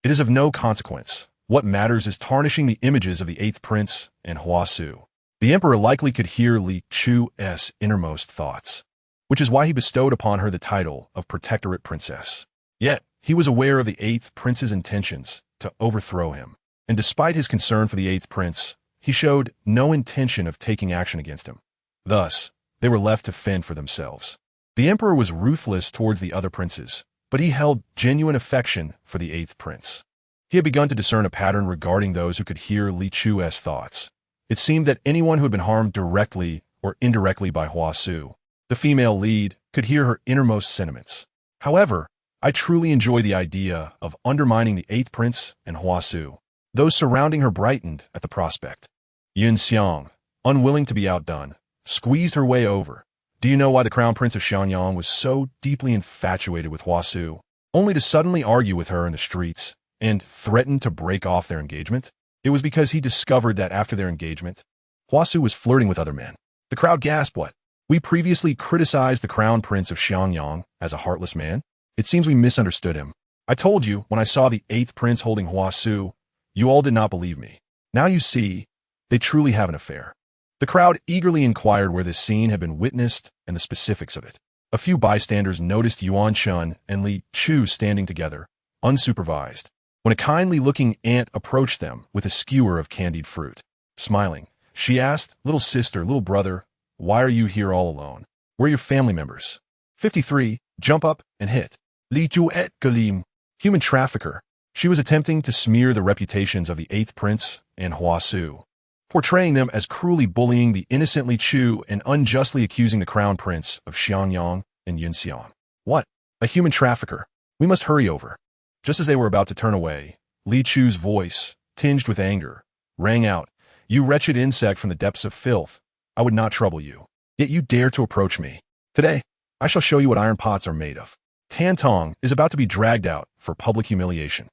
it is of no consequence. What matters is tarnishing the images of the 8th prince and Hua Su. The emperor likely could hear Li Chu's innermost thoughts, which is why he bestowed upon her the title of Protectorate Princess. Yet, he was aware of the 8th prince's intentions to overthrow him, and despite his concern for the 8th prince, he showed no intention of taking action against him. Thus, they were left to fend for themselves. The emperor was ruthless towards the other princes, but he held genuine affection for the 8th prince. He had begun to discern a pattern regarding those who could hear Li Chu's thoughts. It seemed that anyone who had been harmed directly or indirectly by Hua Su, the female lead, could hear her innermost sentiments. However, I truly enjoy the idea of undermining the 8th prince and Hua Su. Those surrounding her brightened at the prospect. Yun Xiang, unwilling to be outdone, squeezed her way over. Do you know why the crown prince of Xianyang was so deeply infatuated with Hua Su, only to suddenly argue with her in the streets and threaten to break off their engagement? It was because he discovered that after their engagement, Hua Su was flirting with other men. The crowd gasped. What? We previously criticized the crown prince of Xianyang as a heartless man. It seems we misunderstood him. I told you when I saw the 8th prince holding Hua Su, you all did not believe me. Now you see, they truly have an affair. The crowd eagerly inquired where this scene had been witnessed and the specifics of it. A few bystanders noticed Yuan Chun and Li Chu standing together, unsupervised, when a kindly-looking aunt approached them with a skewer of candied fruit. Smiling, she asked, little sister, little brother, why are you here all alone? Where are your family members? 53, jump up and hit. Li Chu et Galim, human trafficker. She was attempting to smear the reputations of the 8th prince and Hua Su, portraying them as cruelly bullying the innocent Li Chu and unjustly accusing the crown prince of Xianyang and Yunxiang. What? A human trafficker. We must hurry over. Just as they were about to turn away, Li Chu's voice, tinged with anger, rang out, You wretched insect from the depths of filth, I would not trouble you. Yet you dare to approach me. Today, I shall show you what iron pots are made of. Tantong is about to be dragged out for public humiliation.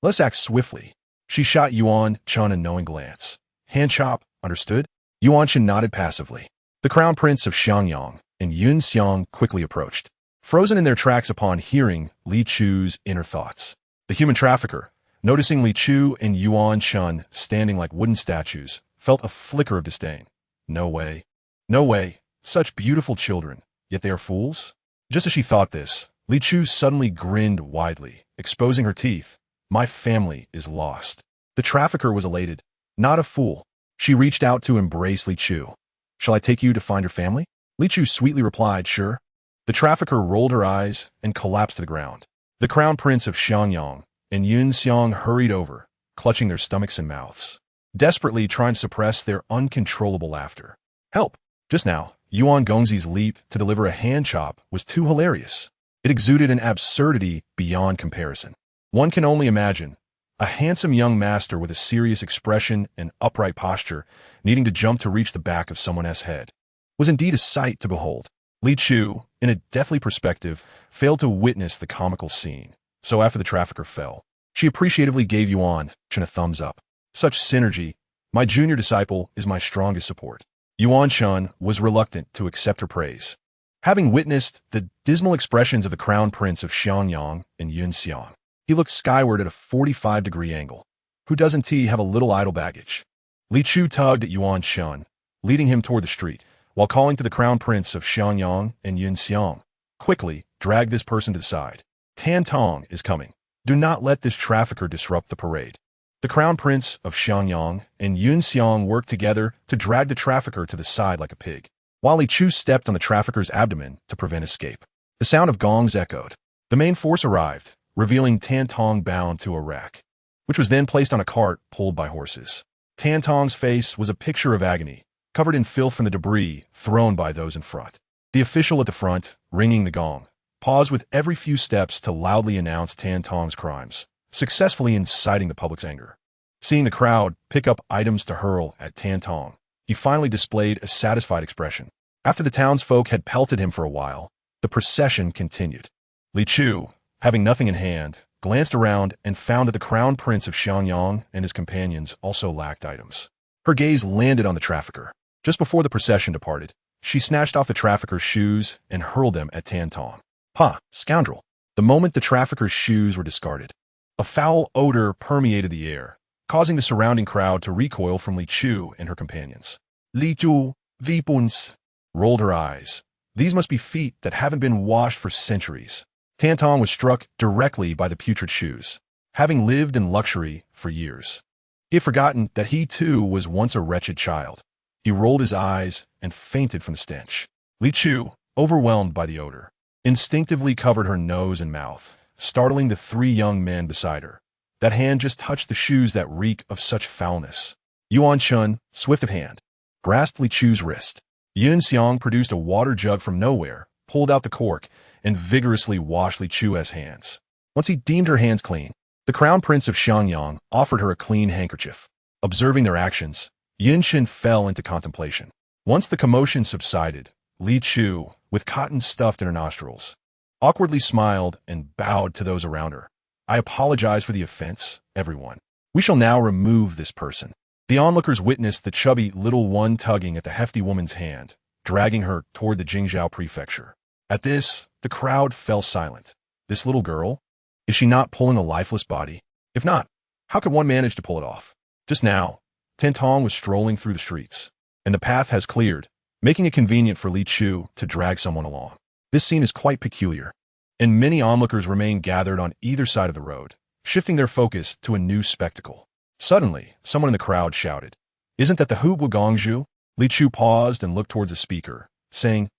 Let's act swiftly. She shot Yuan Chun a knowing glance. Hand chop, understood? Yuan Chun nodded passively. The crown prince of Xianyang and Yun Xiang quickly approached, frozen in their tracks upon hearing Li Chu's inner thoughts. The human trafficker, noticing Li Chu and Yuan Chun standing like wooden statues, felt a flicker of disdain. No way. No way. Such beautiful children, yet they are fools? Just as she thought this, Li Chu suddenly grinned widely, exposing her teeth. My family is lost. The trafficker was elated. Not a fool. She reached out to embrace Li Chu. Shall I take you to find your family? Li Chu sweetly replied, sure. The trafficker rolled her eyes and collapsed to the ground. The crown prince of Xianyang and Yun Xiang hurried over, clutching their stomachs and mouths, desperately trying to suppress their uncontrollable laughter. Help! Just now, Yuan Gongzi's leap to deliver a hand chop was too hilarious. It exuded an absurdity beyond comparison. One can only imagine a handsome young master with a serious expression and upright posture needing to jump to reach the back of someone else's head. Was indeed a sight to behold. Li Chu, in a deathly perspective, failed to witness the comical scene, so after the trafficker fell, she appreciatively gave Yuan Chun a thumbs up. Such synergy, my junior disciple is my strongest support. Yuan Chun was reluctant to accept her praise. Having witnessed the dismal expressions of the crown prince of Xiangyang and Yunxiang, he looked skyward at a 45-degree angle. Who doesn't he have a little idle baggage? Li Chu tugged at Yuan Chun, leading him toward the street, while calling to the crown prince of Xiangyang and Yunxiang. Quickly, drag this person to the side. Tan Tong is coming. Do not let this trafficker disrupt the parade. The crown prince of Xiangyang and Yunxiang worked together to drag the trafficker to the side like a pig, while Li Chu stepped on the trafficker's abdomen to prevent escape. The sound of gongs echoed. The main force arrived, revealing Tan Tong bound to a rack, which was then placed on a cart pulled by horses. Tan Tong's face was a picture of agony, covered in filth from the debris thrown by those in front. The official at the front, ringing the gong, paused with every few steps to loudly announce Tan Tong's crimes, successfully inciting the public's anger. Seeing the crowd pick up items to hurl at Tan Tong, he finally displayed a satisfied expression. After the townsfolk had pelted him for a while, the procession continued. Li Chu, having nothing in hand, glanced around and found that the crown prince of Xiangyang and his companions also lacked items. Her gaze landed on the trafficker. Just before the procession departed, she snatched off the trafficker's shoes and hurled them at Tan Tong. Ha, scoundrel! The moment the trafficker's shoes were discarded, a foul odor permeated the air, causing the surrounding crowd to recoil from Li Chu and her companions. Li Chu, Vipuns, rolled her eyes. These must be feet that haven't been washed for centuries. Tan Tong was struck directly by the putrid shoes, having lived in luxury for years. He had forgotten that he too was once a wretched child. He rolled his eyes and fainted from the stench. Li Chu, overwhelmed by the odor, instinctively covered her nose and mouth, startling the three young men beside her. That hand just touched the shoes that reek of such foulness. Yuan Chun, swift of hand, grasped Li Chu's wrist. Yun Xiang produced a water jug from nowhere, pulled out the cork, and vigorously washed Li Chu's hands. Once he deemed her hands clean, the crown prince of Xiangyang offered her a clean handkerchief. Observing their actions, Yin Shin fell into contemplation. Once the commotion subsided, Li Chu, with cotton stuffed in her nostrils, awkwardly smiled and bowed to those around her. I apologize for the offense, everyone. We shall now remove this person. The onlookers witnessed the chubby little one tugging at the hefty woman's hand, dragging her toward the Jingzhou prefecture. At this, the crowd fell silent. This little girl? Is she not pulling a lifeless body? If not, how could one manage to pull it off? Just now, Tan Tong was strolling through the streets, and the path has cleared, making it convenient for Li Chu to drag someone along. This scene is quite peculiar, and many onlookers remain gathered on either side of the road, shifting their focus to a new spectacle. Suddenly, someone in the crowd shouted, "Isn't that the Hubwa Gongzhu?" Li Chu paused and looked towards the speaker, saying,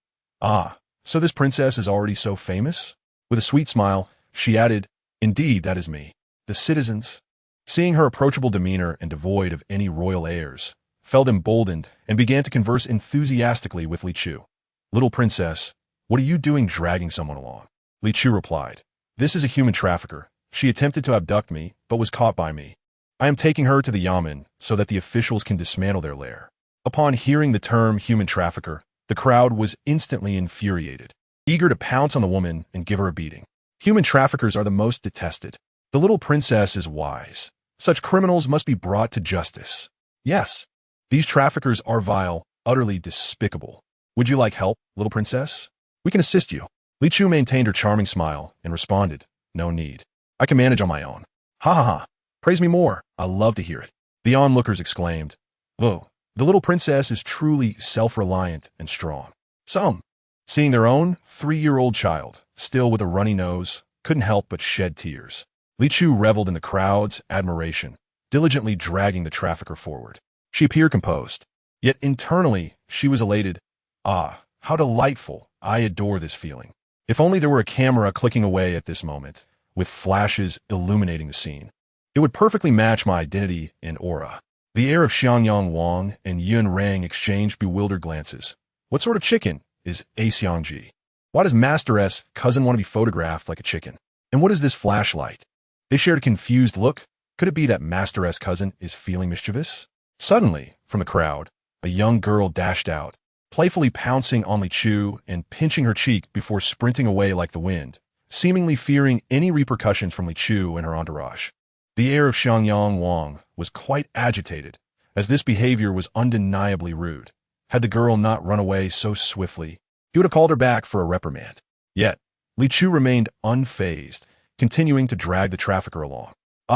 "Ah, so this princess is already so famous?" With a sweet smile, she added, "Indeed, that is me." The citizens, seeing her approachable demeanor and devoid of any royal airs, felt emboldened and began to converse enthusiastically with Li Chu. "Little princess, what are you doing dragging someone along?" Li Chu replied, "This is a human trafficker. She attempted to abduct me, but was caught by me. I am taking her to the yamen so that the officials can dismantle their lair." Upon hearing the term human trafficker, the crowd was instantly infuriated, eager to pounce on the woman and give her a beating. Human traffickers are the most detested. The little princess is wise. Such criminals must be brought to justice. Yes, these traffickers are vile, utterly despicable. Would you like help, little princess? We can assist you. Li Chu maintained her charming smile and responded, "No need. I can manage on my own." "Ha ha ha. Praise me more. I love to hear it." The onlookers exclaimed, "Oh, the little princess is truly self-reliant and strong." Some, seeing their own 3-year-old child, still with a runny nose, couldn't help but shed tears. Li Chu reveled in the crowd's admiration, diligently dragging the trafficker forward. She appeared composed, yet internally she was elated. Ah, how delightful. I adore this feeling. If only there were a camera clicking away at this moment, with flashes illuminating the scene. It would perfectly match my identity and aura. The heir of Xiangyang Wang and Yun Rang exchanged bewildered glances. What sort of chicken is A Xiangji? Why does Master S' cousin want to be photographed like a chicken? And what is this flashlight? They shared a confused look. Could it be that Master S' cousin is feeling mischievous? Suddenly, from the crowd, a young girl dashed out, playfully pouncing on Li Chu and pinching her cheek before sprinting away like the wind, seemingly fearing any repercussions from Li Chu and her entourage. The heir of Xiangyang Wang was quite agitated, as this behavior was undeniably rude. Had the girl not run away so swiftly, he would have called her back for a reprimand. Yet, Li Chu remained unfazed, continuing to drag the trafficker along.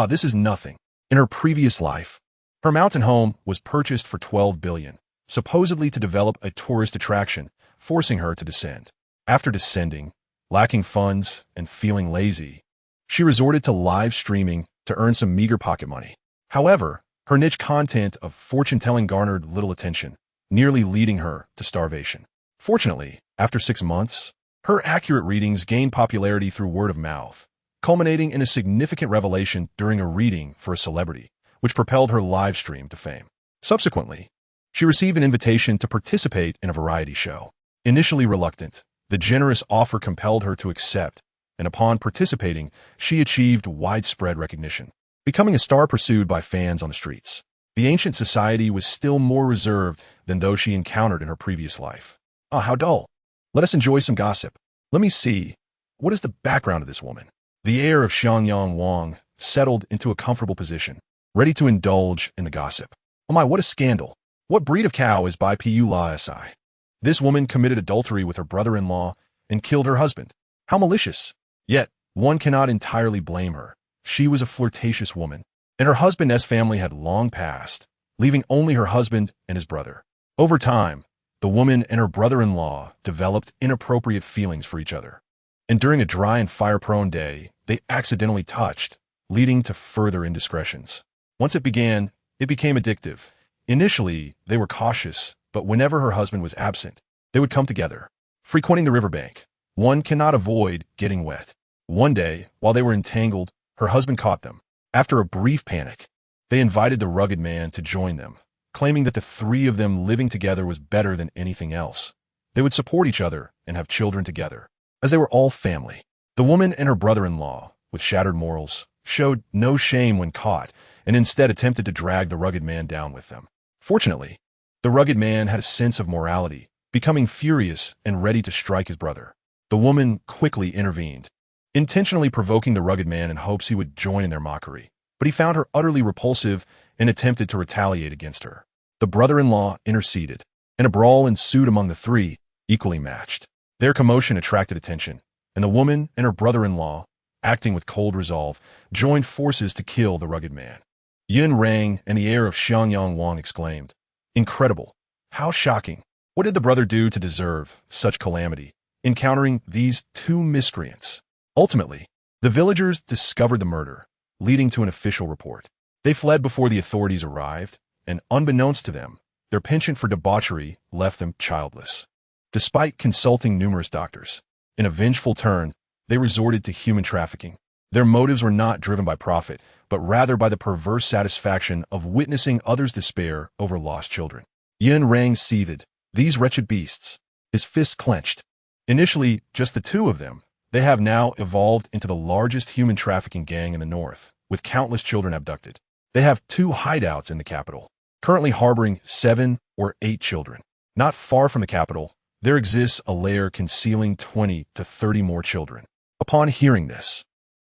This is nothing. In her previous life, her mountain home was purchased for 12 billion, supposedly to develop a tourist attraction, forcing her to descend. After descending, lacking funds and feeling lazy, she resorted to live streaming to earn some meager pocket money. However, her niche content of fortune-telling garnered little attention, nearly leading her to starvation. Fortunately, after 6 months, her accurate readings gained popularity through word of mouth, culminating in a significant revelation during a reading for a celebrity, which propelled her live stream to fame. Subsequently, she received an invitation to participate in a variety show. Initially reluctant, the generous offer compelled her to accept, and upon participating, she achieved widespread recognition, becoming a star pursued by fans on the streets. The ancient society was still more reserved than those she encountered in her previous life. How dull. Let us enjoy some gossip. Let me see. What is the background of this woman? The heir of Xiangyang Wang settled into a comfortable position, ready to indulge in the gossip. Oh my, what a scandal. What breed of cow is Bai Pu La Si? This woman committed adultery with her brother-in-law and killed her husband. How malicious. Yet, one cannot entirely blame her. She was a flirtatious woman, and her husband's family had long passed, leaving only her husband and his brother. Over time, the woman and her brother-in-law developed inappropriate feelings for each other, and during a dry and fire-prone day, they accidentally touched, leading to further indiscretions. Once it became addictive. Initially, they were cautious, but whenever her husband was absent, they would come together, frequenting the riverbank. One cannot avoid getting wet. One day, while they were entangled, her husband caught them. After a brief panic, they invited the rugged man to join them, claiming that the three of them living together was better than anything else. They would support each other and have children together, as they were all family. The woman and her brother-in-law, with shattered morals, showed no shame when caught, and instead attempted to drag the rugged man down with them. Fortunately, the rugged man had a sense of morality, becoming furious and ready to strike his brother. The woman quickly intervened, intentionally provoking the rugged man in hopes he would join in their mockery, but he found her utterly repulsive and attempted to retaliate against her. The brother-in-law interceded, and a brawl ensued among the three, equally matched. Their commotion attracted attention, and the woman and her brother-in-law, acting with cold resolve, joined forces to kill the rugged man. Yun Rang and the heir of Xiangyang Wang exclaimed, "Incredible! How shocking! What did the brother do to deserve such calamity, encountering these two miscreants?" Ultimately, the villagers discovered the murder, leading to an official report. They fled before the authorities arrived, and unbeknownst to them, their penchant for debauchery left them childless. Despite consulting numerous doctors, in a vengeful turn, they resorted to human trafficking. Their motives were not driven by profit, but rather by the perverse satisfaction of witnessing others' despair over lost children. Yun Rang seethed. These wretched beasts. His fists clenched. Initially, just the two of them, they have now evolved into the largest human trafficking gang in the north, with countless children abducted. They have 2 hideouts in the capital, currently harboring 7 or 8 children. Not far from the capital, there exists a lair concealing 20 to 30 more children. Upon hearing this,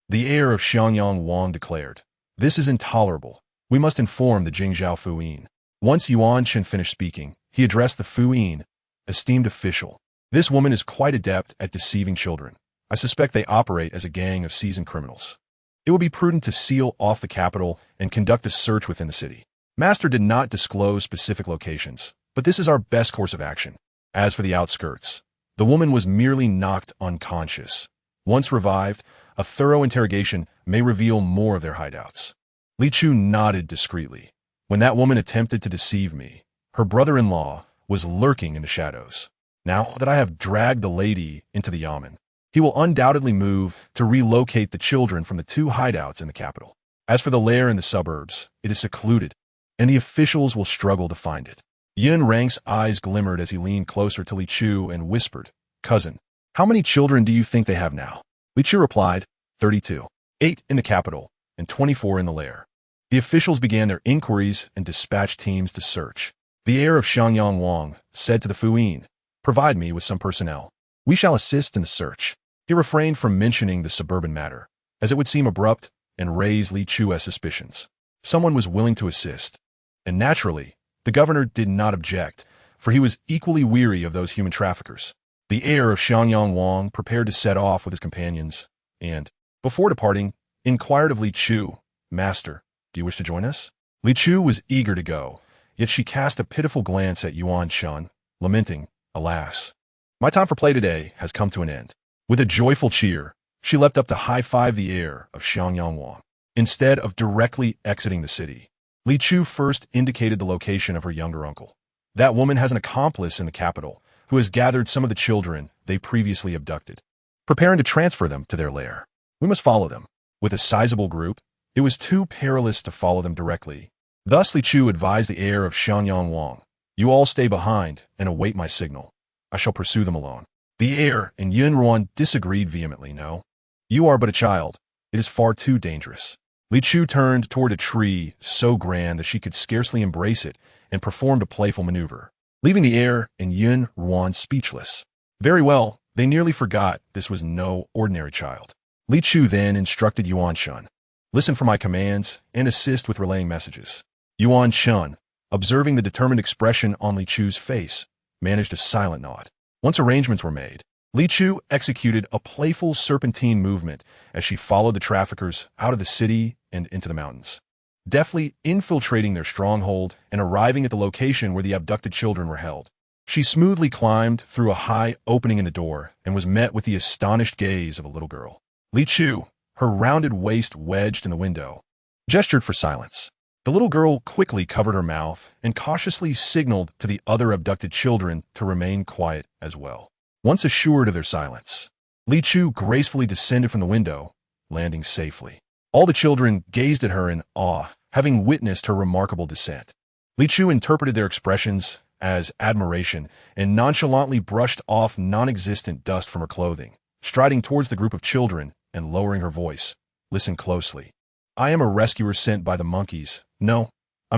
the heir of Xiangyang Wang declared, "This is intolerable. We must inform the Jingzhou Fuyin." Once Yuan Chen finished speaking, he addressed the Fuyin, esteemed official. "This woman is quite adept at deceiving children. I suspect they operate as a gang of seasoned criminals. It would be prudent to seal off the capital and conduct a search within the city." Master did not disclose specific locations, but this is our best course of action. As for the outskirts, the woman was merely knocked unconscious. Once revived, a thorough interrogation may reveal more of their hideouts. Li Chu nodded discreetly. When that woman attempted to deceive me, her brother-in-law was lurking in the shadows. Now that I have dragged the lady into the yamen, he will undoubtedly move to relocate the children from the 2 hideouts in the capital. As for the lair in the suburbs, it is secluded, and the officials will struggle to find it. Yin Rang's eyes glimmered as he leaned closer to Li Chu and whispered, "Cousin, how many children do you think they have now?" Li Chu replied, 32. 8 in the capital, and 24 in the lair. The officials began their inquiries and dispatched teams to search. The heir of Xiangyang Wang said to the Fuyin, "Provide me with some personnel. We shall assist in the search." He refrained from mentioning the suburban matter, as it would seem abrupt and raise Li Chu's suspicions. Someone was willing to assist, and naturally, the governor did not object, for he was equally weary of those human traffickers. The heir of Xiangyang Wang prepared to set off with his companions, and, before departing, inquired of Li Chu, "Master, do you wish to join us?" Li Chu was eager to go, yet she cast a pitiful glance at Yuan Shan, lamenting, "Alas, my time for play today has come to an end." With a joyful cheer, she leapt up to high-five the heir of Xiangyang Wang. Instead of directly exiting the city, Li Chu first indicated the location of her younger uncle. That woman has an accomplice in the capital who has gathered some of the children they previously abducted, preparing to transfer them to their lair. We must follow them. With a sizable group, it was too perilous to follow them directly. Thus Li Chu advised the heir of Xiangyang Wang, "You all stay behind and await my signal. I shall pursue them alone." The heir and Yun Ruan disagreed vehemently. "No, you are but a child. It is far too dangerous." Li Chu turned toward a tree so grand that she could scarcely embrace it and performed a playful maneuver, leaving the heir and Yun Ruan speechless. Very well, they nearly forgot this was no ordinary child. Li Chu then instructed Yuan Shun, "Listen for my commands and assist with relaying messages." Yuan Shun, observing the determined expression on Li Chu's face, managed a silent nod. Once arrangements were made, Li Chu executed a playful serpentine movement as she followed the traffickers out of the city and into the mountains, deftly infiltrating their stronghold and arriving at the location where the abducted children were held. She smoothly climbed through a high opening in the door and was met with the astonished gaze of a little girl. Li Chu, her rounded waist wedged in the window, gestured for silence. The little girl quickly covered her mouth and cautiously signaled to the other abducted children to remain quiet as well. Once assured of their silence, Li Chu gracefully descended from the window, landing safely. All the children gazed at her in awe, having witnessed her remarkable descent. Li Chu interpreted their expressions as admiration and nonchalantly brushed off non-existent dust from her clothing, striding towards the group of children and lowering her voice. "Listen closely. I am a rescuer sent by the monkeys. No, I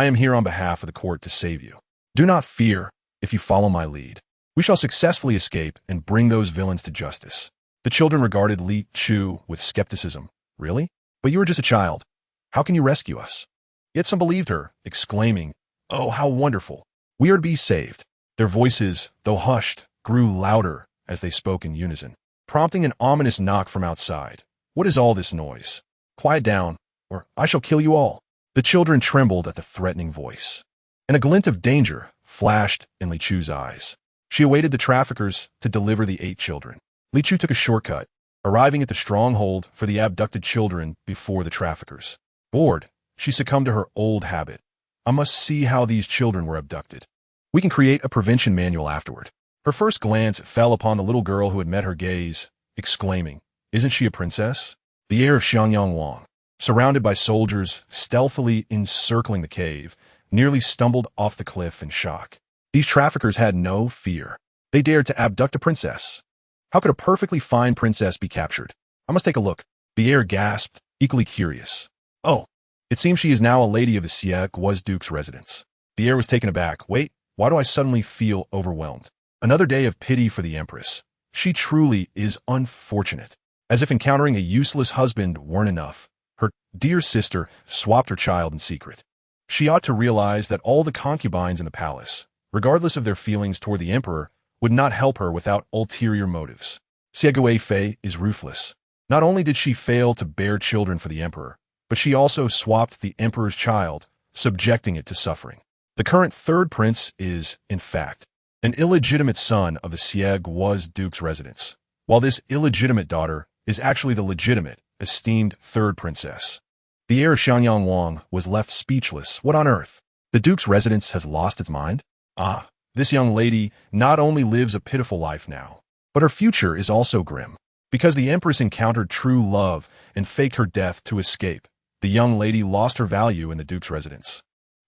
am here on behalf of the court to save you. Do not fear if you follow my lead. We shall successfully escape and bring those villains to justice." The children regarded Li Chu with skepticism. "Really? But you are just a child. How can you rescue us?" Yet some believed her, exclaiming, "Oh, how wonderful. We are to be saved." Their voices, though hushed, grew louder as they spoke in unison, prompting an ominous knock from outside. "What is all this noise? Quiet down, or I shall kill you all." The children trembled at the threatening voice, and a glint of danger flashed in Li Chu's eyes. She awaited the traffickers to deliver the 8 children. Li Chu took a shortcut, arriving at the stronghold for the abducted children before the traffickers. Bored, she succumbed to her old habit. "I must see how these children were abducted. We can create a prevention manual afterward." Her first glance fell upon the little girl who had met her gaze, exclaiming, "Isn't she a princess?" The heir of Xiangyang Wang, surrounded by soldiers stealthily encircling the cave, nearly stumbled off the cliff in shock. These traffickers had no fear. They dared to abduct a princess. How could a perfectly fine princess be captured? "I must take a look." The heir gasped, equally curious. "Oh, it seems she is now a lady of the Guo's Duke's residence." The heir was taken aback. "Wait, why do I suddenly feel overwhelmed?" Another day of pity for the empress. She truly is unfortunate. As if encountering a useless husband weren't enough, her dear sister swapped her child in secret. She ought to realize that all the concubines in the palace, regardless of their feelings toward the emperor, would not help her without ulterior motives. Archfae is ruthless. Not only did she fail to bear children for the emperor, but she also swapped the emperor's child, subjecting it to suffering. The current third prince is, in fact, an illegitimate son of the Guo's Duke's residence, while this illegitimate daughter is actually the legitimate, esteemed third princess. The heir of Xiangyang Wang was left speechless. What on earth? The Duke's residence has lost its mind? Ah, this young lady not only lives a pitiful life now, but her future is also grim. Because the empress encountered true love and faked her death to escape, the young lady lost her value in the duke's residence.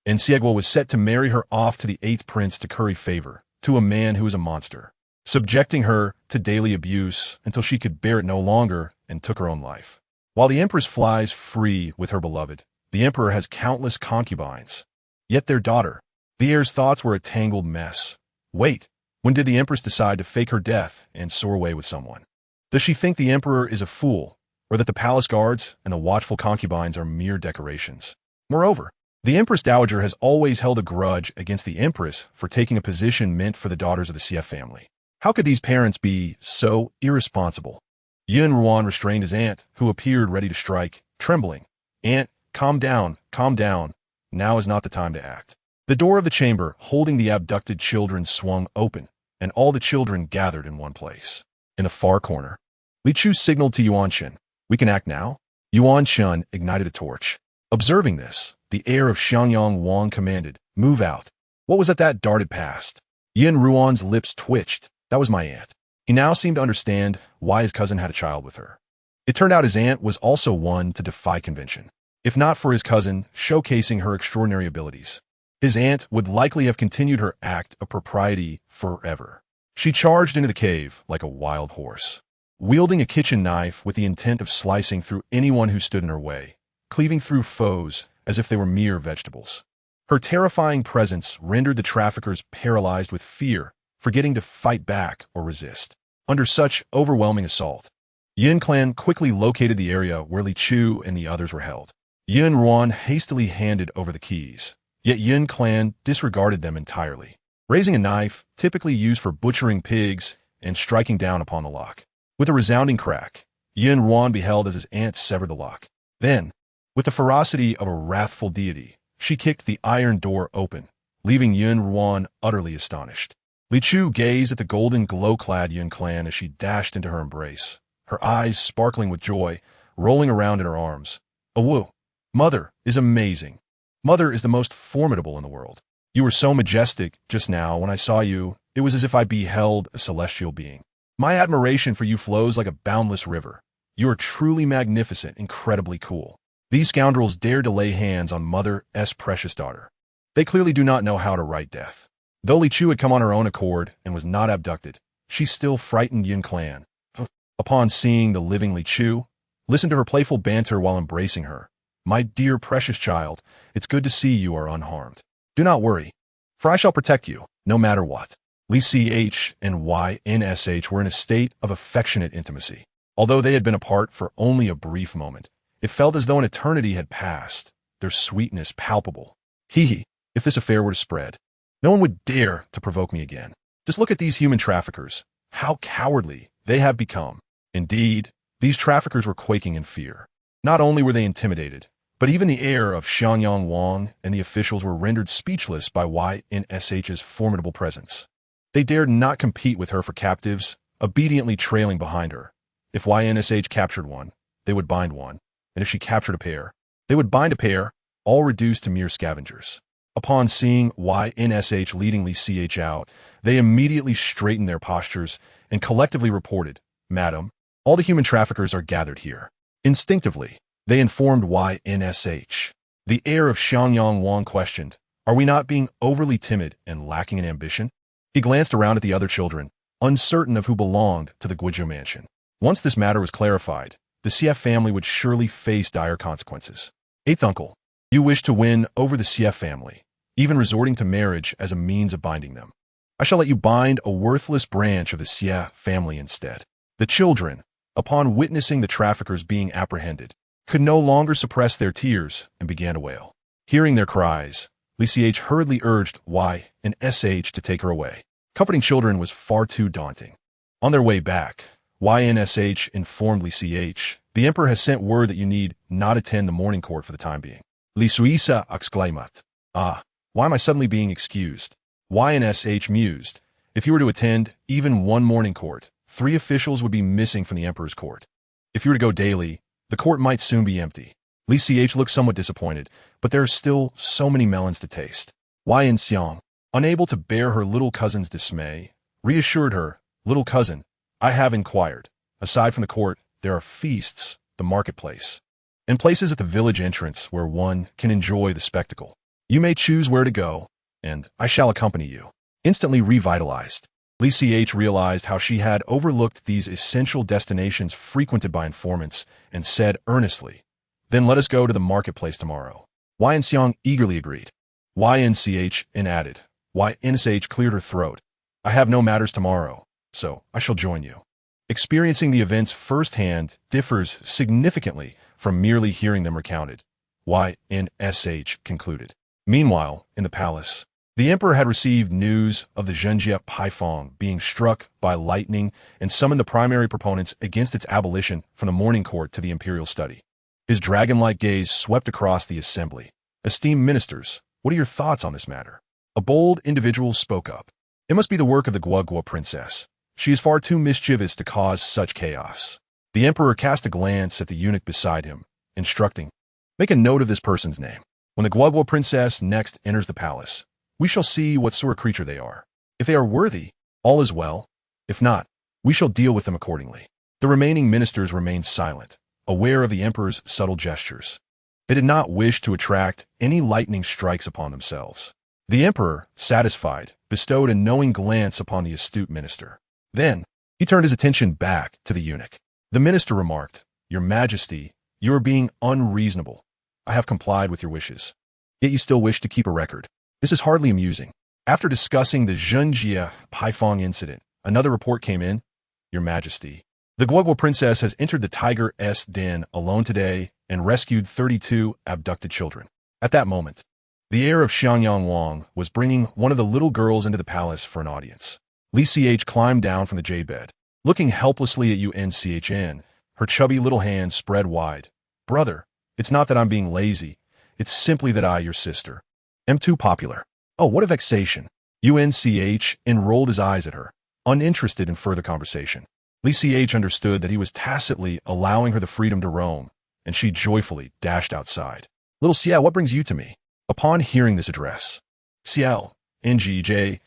Encegua was set to marry her off to the 8th prince to curry favor, to a man who was a monster, subjecting her to daily abuse until she could bear it no longer and took her own life. While the empress flies free with her beloved, the emperor has countless concubines. Yet their daughter, the heir's thoughts were a tangled mess. Wait, when did the empress decide to fake her death and soar away with someone? Does she think the emperor is a fool, or that the palace guards and the watchful concubines are mere decorations? Moreover, the Empress Dowager has always held a grudge against the Empress for taking a position meant for the daughters of the CF family. How could these parents be so irresponsible? Yin Ruan restrained his aunt, who appeared ready to strike, trembling. "Aunt, calm down, calm down. Now is not the time to act." The door of the chamber holding the abducted children swung open, and all the children gathered in one place. In the far corner, Li Chu signaled to Yuan Shen, "We can act now?" Yuan Shen ignited a torch. Observing this, the heir of Xiangyang Wang commanded, "Move out." What was it that darted past? Yin Ruan's lips twitched. That was my aunt. He now seemed to understand why his cousin had a child with her. It turned out his aunt was also one to defy convention. If not for his cousin showcasing her extraordinary abilities, his aunt would likely have continued her act of propriety forever. She charged into the cave like a wild horse, wielding a kitchen knife with the intent of slicing through anyone who stood in her way, cleaving through foes as if they were mere vegetables. Her terrifying presence rendered the traffickers paralyzed with fear, forgetting to fight back or resist. Under such overwhelming assault, Yin Clan quickly located the area where Li Chu and the others were held. Yin Ruan hastily handed over the keys, yet Yin Clan disregarded them entirely, raising a knife typically used for butchering pigs and striking down upon the lock. With a resounding crack, Yin Ruan beheld as his aunt severed the lock. Then, with the ferocity of a wrathful deity, she kicked the iron door open, leaving Yin Ruan utterly astonished. Li Chu gazed at the golden glow-clad Yin Clan as she dashed into her embrace, her eyes sparkling with joy, rolling around in her arms. "Awu, Mother is amazing. Mother is the most formidable in the world. You were so majestic just now when I saw you, it was as if I beheld a celestial being. My admiration for you flows like a boundless river. You are truly magnificent, incredibly cool." These scoundrels dared to lay hands on Mother's precious daughter. They clearly do not know how to write death. Though Li Chu had come on her own accord and was not abducted, she still frightened Yin Clan. Upon seeing the living Li Chu, listen to her playful banter while embracing her. "My dear precious child, it's good to see you are unharmed. Do not worry, for I shall protect you, no matter what." Li Ch and YNSH were in a state of affectionate intimacy. Although they had been apart for only a brief moment, it felt as though an eternity had passed, their sweetness palpable. Hee, if this affair were to spread, no one would dare to provoke me again. Just look at these human traffickers. How cowardly they have become. Indeed, these traffickers were quaking in fear. Not only were they intimidated, but even the heir of Xiangyang Wang and the officials were rendered speechless by YNSH's formidable presence. They dared not compete with her for captives, obediently trailing behind her. If YNSH captured one, they would bind one, and if she captured a pair, they would bind a pair, all reduced to mere scavengers. Upon seeing YNSH leading Li Ch out, they immediately straightened their postures and collectively reported, "Madam, all the human traffickers are gathered here." Instinctively, they informed YNSH. The heir of Xiangyang Wang questioned, "Are we not being overly timid and lacking in ambition?" He glanced around at the other children, uncertain of who belonged to the Guizhou mansion. Once this matter was clarified, the CF family would surely face dire consequences. "Eighth uncle, you wish to win over the CF family, even resorting to marriage as a means of binding them. I shall let you bind a worthless branch of the CF family instead." The children, upon witnessing the traffickers being apprehended, could no longer suppress their tears and began to wail. Hearing their cries, Li Ch hurriedly urged YNSH to take her away. Comforting children was far too daunting. On their way back, YNSH informed Li Ch, "The Emperor has sent word that you need not attend the morning court for the time being." Li Suisa exclaimed, "Ah, why am I suddenly being excused?" YNSH mused, "If you were to attend even one morning court, 3 officials would be missing from the Emperor's court. If you were to go daily, the court might soon be empty." Li Ch looked somewhat disappointed, but there are still so many melons to taste. YN Xiang, unable to bear her little cousin's dismay, reassured her, "Little cousin, I have inquired. Aside from the court, there are feasts, the marketplace. and places at the village entrance where one can enjoy the spectacle. You may choose where to go, and I shall accompany you. Instantly revitalized, Lee Ch realized how she had overlooked these essential destinations frequented by informants and said earnestly, "Then let us go to the marketplace tomorrow." Yn Xiang eagerly agreed. Ynch and added. Ynch cleared her throat. "I have no matters tomorrow, so I shall join you." Experiencing the events firsthand differs significantly from merely hearing them recounted, Ynsh concluded. Meanwhile, in the palace, the emperor had received news of the Zhenjie Paifeng being struck by lightning and summoned the primary proponents against its abolition from the morning court to the imperial study. His dragon-like gaze swept across the assembly. "Esteemed ministers, what are your thoughts on this matter?" A bold individual spoke up. "It must be the work of the Guo princess. She is far too mischievous to cause such chaos." The emperor cast a glance at the eunuch beside him, instructing, "Make a note of this person's name. When the Guo princess next enters the palace, we shall see what sort of creature they are. If they are worthy, all is well. If not, we shall deal with them accordingly." The remaining ministers remained silent, aware of the emperor's subtle gestures. They did not wish to attract any lightning strikes upon themselves. The emperor, satisfied, bestowed a knowing glance upon the astute minister. Then, he turned his attention back to the eunuch. The minister remarked, "Your Majesty, you are being unreasonable. I have complied with your wishes. Yet you still wish to keep a record. This is hardly amusing." After discussing the Zhenjie Paifeng incident, another report came in. "Your Majesty, the Guo princess has entered the tiger's den alone today and rescued 32 abducted children." At that moment, the heir of Xiangyang Wang was bringing one of the little girls into the palace for an audience. Lee Ch climbed down from the jade bed. Looking helplessly at Unchn, her chubby little hands spread wide. "Brother, it's not that I'm being lazy. It's simply that I, your sister, am too popular." "Oh, what a vexation." Unch rolled his eyes at her, uninterested in further conversation. Lee Ch understood that he was tacitly allowing her the freedom to roam, and she joyfully dashed outside. "Little Xiao, what brings you to me?" Upon hearing this address, Xiao, Njj,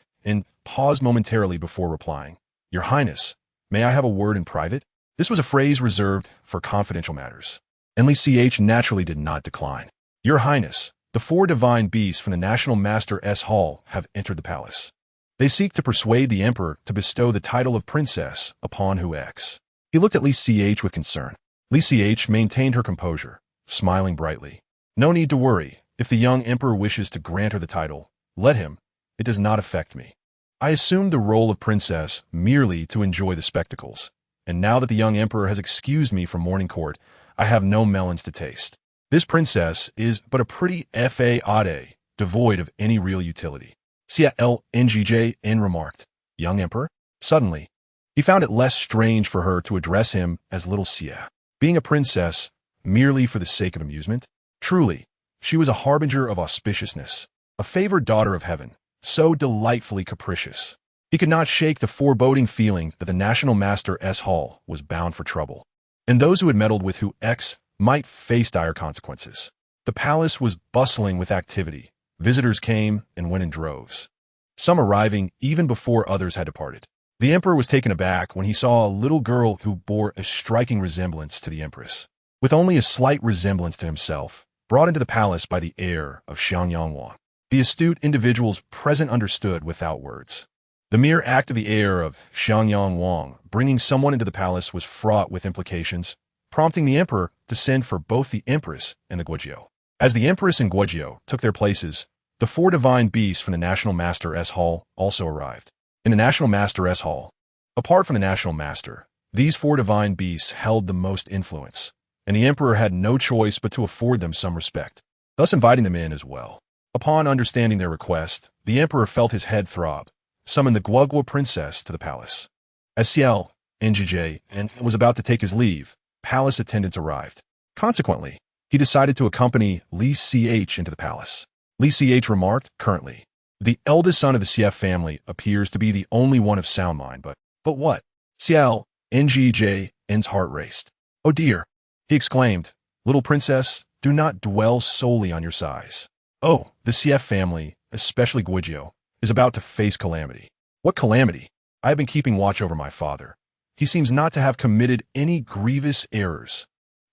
paused momentarily before replying. "Your Highness, may I have a word in private?" This was a phrase reserved for confidential matters, and Lee Ch naturally did not decline. "Your Highness, the 4 divine beasts from the National Master's Hall have entered the palace. They seek to persuade the emperor to bestow the title of princess upon X." He looked at Lee Ch with concern. Lee Ch maintained her composure, smiling brightly. "No need to worry. If the young emperor wishes to grant her the title, let him. It does not affect me. I assumed the role of princess merely to enjoy the spectacles, and now that the young emperor has excused me from morning court, I have no melons to taste. This princess is but a pretty fade, devoid of any real utility." Njj remarked. "Young emperor?" Suddenly, he found it less strange for her to address him as little Xia. Being a princess merely for the sake of amusement? Truly, she was a harbinger of auspiciousness, a favored daughter of heaven, so delightfully capricious. He could not shake the foreboding feeling that the National Master's Hall was bound for trouble, and those who had meddled with X might face dire consequences. The palace was bustling with activity. Visitors came and went in droves, some arriving even before others had departed. The emperor was taken aback when he saw a little girl who bore a striking resemblance to the empress, with only a slight resemblance to himself, brought into the palace by the heir of Xiangyang Wang. The astute individuals present understood without words. The mere act of the heir of Xiangyang Wang bringing someone into the palace was fraught with implications, prompting the emperor to send for both the empress and the Guo. As the empress and Guo took their places, the 4 divine beasts from the National Master's Hall also arrived. In the National Master's Hall, apart from the National Master, these 4 divine beasts held the most influence, and the emperor had no choice but to afford them some respect, thus inviting them in as well. Upon understanding their request, the emperor felt his head throb, summoned the Guo princess to the palace. As Xiao, Njj, was about to take his leave, palace attendants arrived. Consequently, he decided to accompany Lee Ch into the palace. Lee Ch remarked, "Currently, the eldest son of the Xie family appears to be the only one of sound mind, but what?" Xiao, Njj's heart raced. "Oh dear," he exclaimed, "little princess, do not dwell solely on your size. Oh, the Xie family, especially Guo, is about to face calamity." "What calamity?" "I have been keeping watch over my father. He seems not to have committed any grievous errors."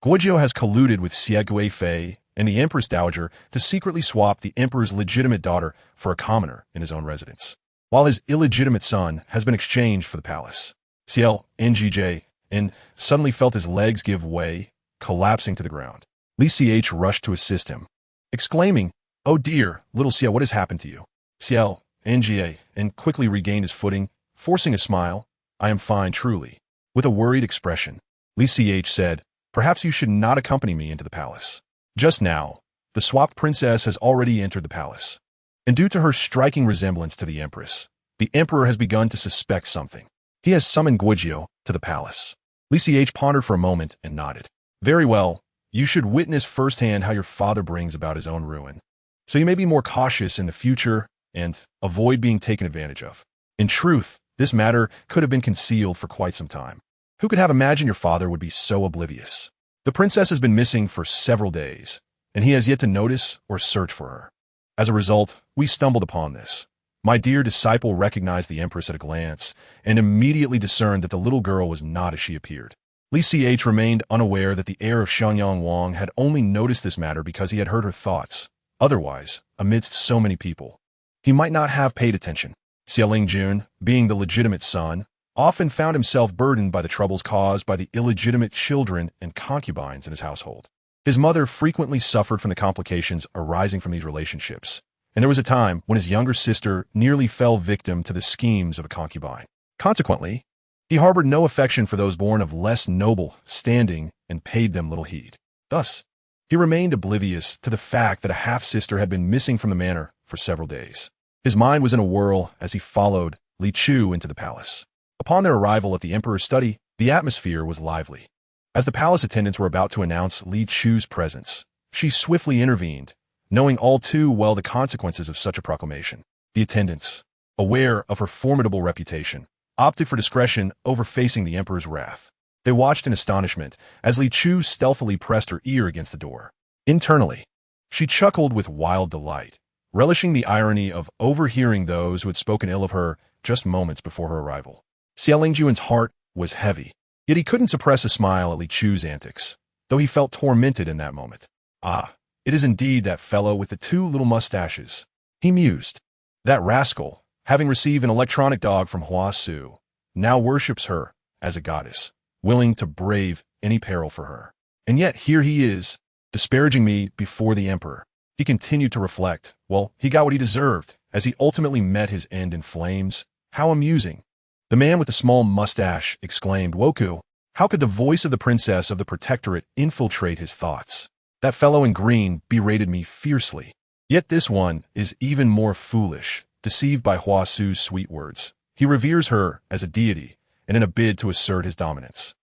Guizhou has colluded with Archfae and the Empress Dowager to secretly swap the Emperor's legitimate daughter for a commoner in his own residence, while his illegitimate son has been exchanged for the palace. CLNGJ and suddenly felt his legs give way, collapsing to the ground. Li Ch rushed to assist him, exclaiming, "Oh dear, little Xia, what has happened to you?" CLNGA and quickly regained his footing, forcing a smile. "I am fine, truly." With a worried expression, Li Ch said, "Perhaps you should not accompany me into the palace." Just now, the swapped princess has already entered the palace, and due to her striking resemblance to the Empress, the Emperor has begun to suspect something. He has summoned Guizhou to the palace. Li Ch pondered for a moment and nodded. "Very well, you should witness firsthand how your father brings about his own ruin, so you may be more cautious in the future and avoid being taken advantage of. In truth, this matter could have been concealed for quite some time. Who could have imagined your father would be so oblivious? The princess has been missing for several days, and he has yet to notice or search for her. As a result, we stumbled upon this. My dear disciple recognized the Empress at a glance and immediately discerned that the little girl was not as she appeared." Li Ch remained unaware that the heir of Xianyang Wang had only noticed this matter because he had heard her thoughts. Otherwise, amidst so many people, he might not have paid attention. Xia Lingjun, being the legitimate son, often found himself burdened by the troubles caused by the illegitimate children and concubines in his household. His mother frequently suffered from the complications arising from these relationships, and there was a time when his younger sister nearly fell victim to the schemes of a concubine. Consequently, he harbored no affection for those born of less noble standing and paid them little heed. Thus, he remained oblivious to the fact that a half-sister had been missing from the manor for several days. His mind was in a whirl as he followed Li Chu into the palace. Upon their arrival at the Emperor's study, the atmosphere was lively. As the palace attendants were about to announce Li Chu's presence, she swiftly intervened, knowing all too well the consequences of such a proclamation. The attendants, aware of her formidable reputation, opted for discretion over facing the Emperor's wrath. They watched in astonishment as Li Chu stealthily pressed her ear against the door. Internally, she chuckled with wild delight, relishing the irony of overhearing those who had spoken ill of her just moments before her arrival. Xia Lingjuan's heart was heavy, yet he couldn't suppress a smile at Li Chu's antics, though he felt tormented in that moment. "Ah, it is indeed that fellow with the two little mustaches," he mused. "That rascal, having received an electronic dog from Hua Su, now worships her as a goddess, willing to brave any peril for her. And yet here he is, disparaging me before the Emperor." He continued to reflect. Well, he got what he deserved, as he ultimately met his end in flames. How amusing. The man with the small mustache exclaimed, "Woku, how could the voice of the princess of the protectorate infiltrate his thoughts? That fellow in green berated me fiercely. Yet this one is even more foolish, deceived by Hua Su's sweet words. He reveres her as a deity, and in a bid to assert his dominance,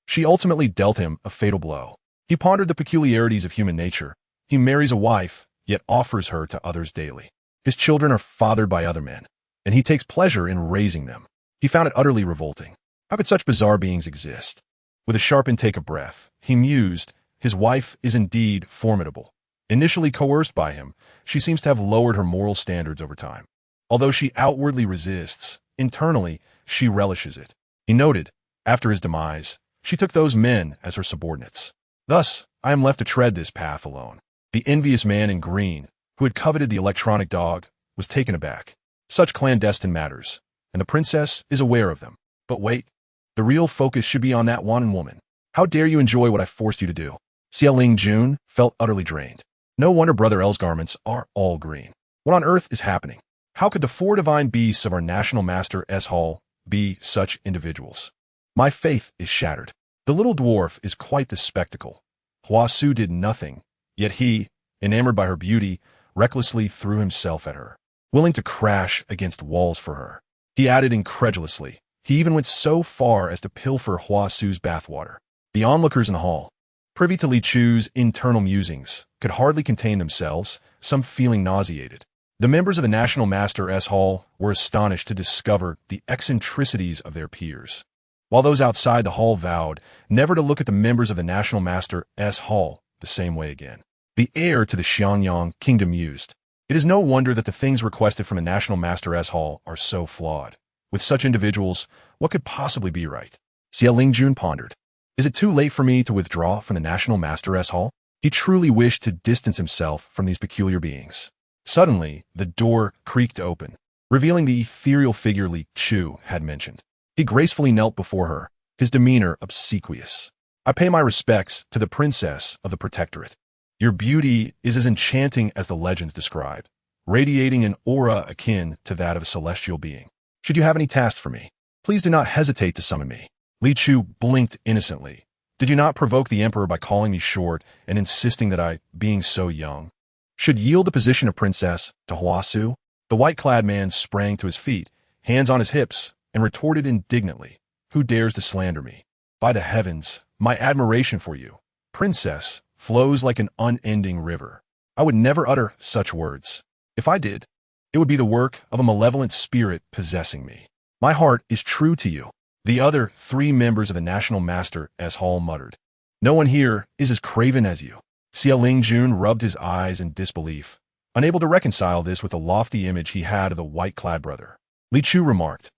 she ultimately dealt him a fatal blow. He pondered the peculiarities of human nature. He marries a wife, yet offers her to others daily. His children are fathered by other men, and he takes pleasure in raising them. He found it utterly revolting. How could such bizarre beings exist? With a sharp intake of breath, he mused, his wife is indeed formidable. Initially coerced by him, she seems to have lowered her moral standards over time. Although she outwardly resists, internally, she relishes it. He noted, after his demise, she took those men as her subordinates. Thus, I am left to tread this path alone. The envious man in green, who had coveted the electronic dog, was taken aback. Such clandestine matters, and the princess is aware of them. But wait, the real focus should be on that one woman. How dare you enjoy what I forced you to do? Xia Lingjun felt utterly drained. No wonder Brother L's garments are all green. What on earth is happening? How could the four divine beasts of our National Master S. Hall be such individuals? My faith is shattered. The little dwarf is quite the spectacle. Hua Su did nothing, yet he, enamored by her beauty, recklessly threw himself at her, willing to crash against walls for her. He added incredulously, he even went so far as to pilfer Hua Su's bathwater. The onlookers in the hall, privy to Li Chu's internal musings, could hardly contain themselves, some feeling nauseated. The members of the National Master S. Hall were astonished to discover the eccentricities of their peers, while those outside the hall vowed never to look at the members of the National Master S. Hall the same way again. The heir to the Xianyang kingdom mused, it is no wonder that the things requested from the National Master S. Hall are so flawed. With such individuals, what could possibly be right? Xia Lingjun pondered. Is it too late for me to withdraw from the National Master Hall? He truly wished to distance himself from these peculiar beings. Suddenly, the door creaked open, revealing the ethereal figure Li Chu had mentioned. He gracefully knelt before her, his demeanor obsequious. I pay my respects to the princess of the Protectorate. Your beauty is as enchanting as the legends describe, radiating an aura akin to that of a celestial being. Should you have any tasks for me, please do not hesitate to summon me. Li Chu blinked innocently. Did you not provoke the emperor by calling me short and insisting that I, being so young, should yield the position of princess to Hua Su? The white-clad man sprang to his feet, hands on his hips, and retorted indignantly, "Who dares to slander me? By the heavens, my admiration for you, princess, flows like an unending river. I would never utter such words. If I did, it would be the work of a malevolent spirit possessing me. My heart is true to you." The other 3 members of the National Master Hall muttered, "No one here is as craven as you." Xia Lingjun rubbed his eyes in disbelief, unable to reconcile this with the lofty image he had of the white-clad brother. Li Chu remarked,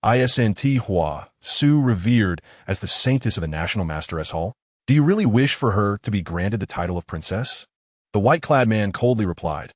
"Isn't Hua Su revered as the saintess of the National Master Hall? Do you really wish for her to be granted the title of princess?" The white-clad man coldly replied,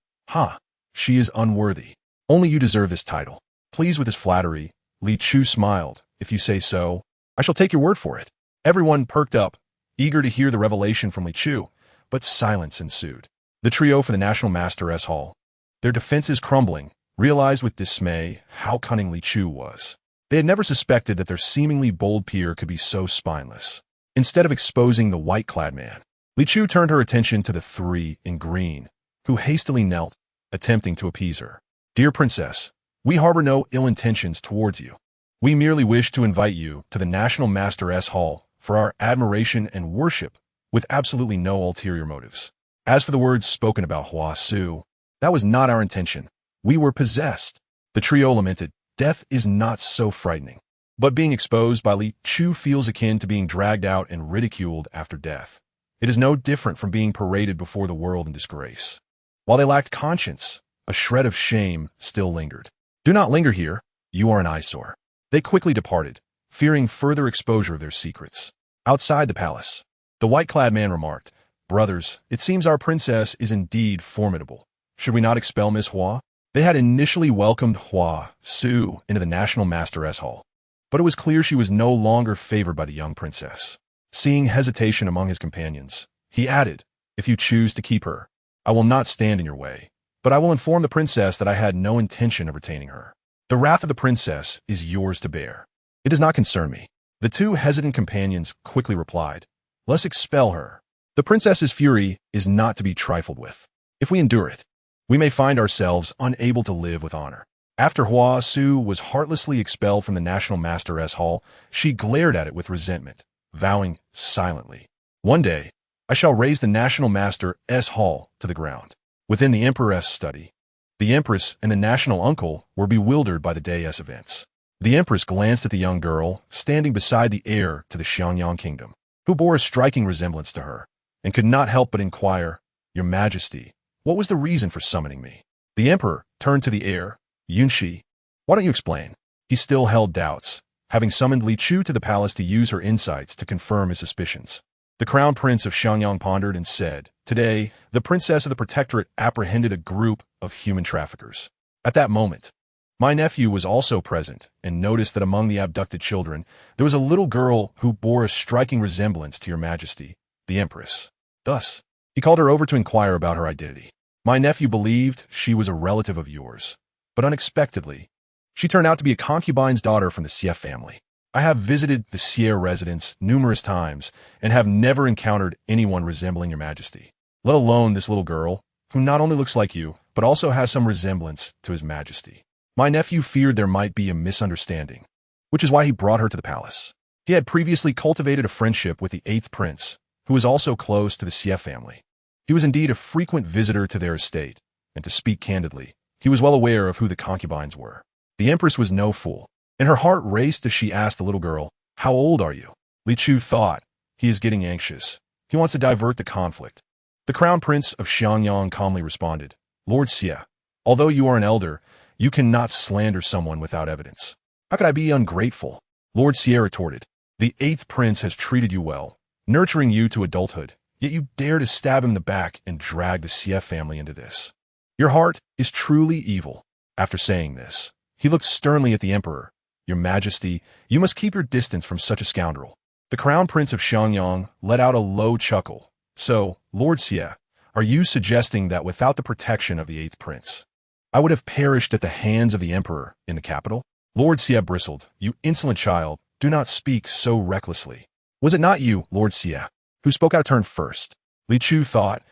She is unworthy. Only you deserve this title." Pleased with his flattery, Li Chu smiled. "If you say so, I shall take your word for it." Everyone perked up, eager to hear the revelation from Li Chu, but silence ensued. The trio for the National Master Hall, their defenses crumbling, realized with dismay how cunning Li Chu was. They had never suspected that their seemingly bold peer could be so spineless. Instead of exposing the white-clad man, Li Chu turned her attention to the 3 in green, who hastily knelt, attempting to appease her. "Dear princess, we harbor no ill intentions towards you. We merely wish to invite you to the National Master Hall for our admiration and worship with absolutely no ulterior motives. As for the words spoken about Hua Su, that was not our intention. We were possessed." The trio lamented, "Death is not so frightening. But being exposed by Li Chu feels akin to being dragged out and ridiculed after death. It is no different from being paraded before the world in disgrace." While they lacked conscience, a shred of shame still lingered. "Do not linger here. You are an eyesore." They quickly departed, fearing further exposure of their secrets. Outside the palace, the white-clad man remarked, "Brothers, it seems our princess is indeed formidable. Should we not expel Miss Hua?" They had initially welcomed Hua Su into the National Master Hall, but it was clear she was no longer favored by the young princess. Seeing hesitation among his companions, he added, "If you choose to keep her, I will not stand in your way, but I will inform the princess that I had no intention of retaining her. The wrath of the princess is yours to bear. It does not concern me." The 2 hesitant companions quickly replied, "Let's expel her. The princess's fury is not to be trifled with. If we endure it, we may find ourselves unable to live with honor." After Hua Su was heartlessly expelled from the National Master Hall, she glared at it with resentment, vowing silently, "One day, I shall raise the National Master Hall to the ground." Within the Emperor's study, the Empress and the National Uncle were bewildered by the day's events. The Empress glanced at the young girl standing beside the heir to the Xiangyang Kingdom, who bore a striking resemblance to her, and could not help but inquire, "Your Majesty, what was the reason for summoning me?" The Emperor turned to the heir, Yunshi. "Why don't you explain?" He still held doubts, having summoned Li Chu to the palace to use her insights to confirm his suspicions. The Crown Prince of Xiangyang pondered and said, "Today, the Princess of the Protectorate apprehended a group of human traffickers. At that moment, my nephew was also present and noticed that among the abducted children, there was a little girl who bore a striking resemblance to your Majesty, the Empress. Thus, he called her over to inquire about her identity. My nephew believed she was a relative of yours, but unexpectedly, she turned out to be a concubine's daughter from the Xie family. I have visited the Xie residence numerous times and have never encountered anyone resembling your Majesty, let alone this little girl, who not only looks like you, but also has some resemblance to his Majesty. My nephew feared there might be a misunderstanding, which is why he brought her to the palace. He had previously cultivated a friendship with the 8th prince, who was also close to the Xie family. He was indeed a frequent visitor to their estate, and to speak candidly, he was well aware of who the concubines were. The Empress was no fool, and her heart raced as she asked the little girl, "How old are you?" Li Chu thought, "He is getting anxious. He wants to divert the conflict." The Crown Prince of Xiangyang calmly responded, "Lord Xie, although you are an elder, you cannot slander someone without evidence." "How could I be ungrateful?" Lord Xie retorted. The 8th prince has treated you well, nurturing you to adulthood, yet you dare to stab him in the back and drag the CF family into this. Your heart is truly evil. After saying this, he looked sternly at the emperor. Your Majesty, you must keep your distance from such a scoundrel. The crown prince of Xiangyang let out a low chuckle. So, Lord Xie, are you suggesting that without the protection of the 8th prince, I would have perished at the hands of the emperor in the capital? Lord Xie bristled. You insolent child, do not speak so recklessly. Was it not you, Lord Xie, who spoke out of turn first? Li Chu thought,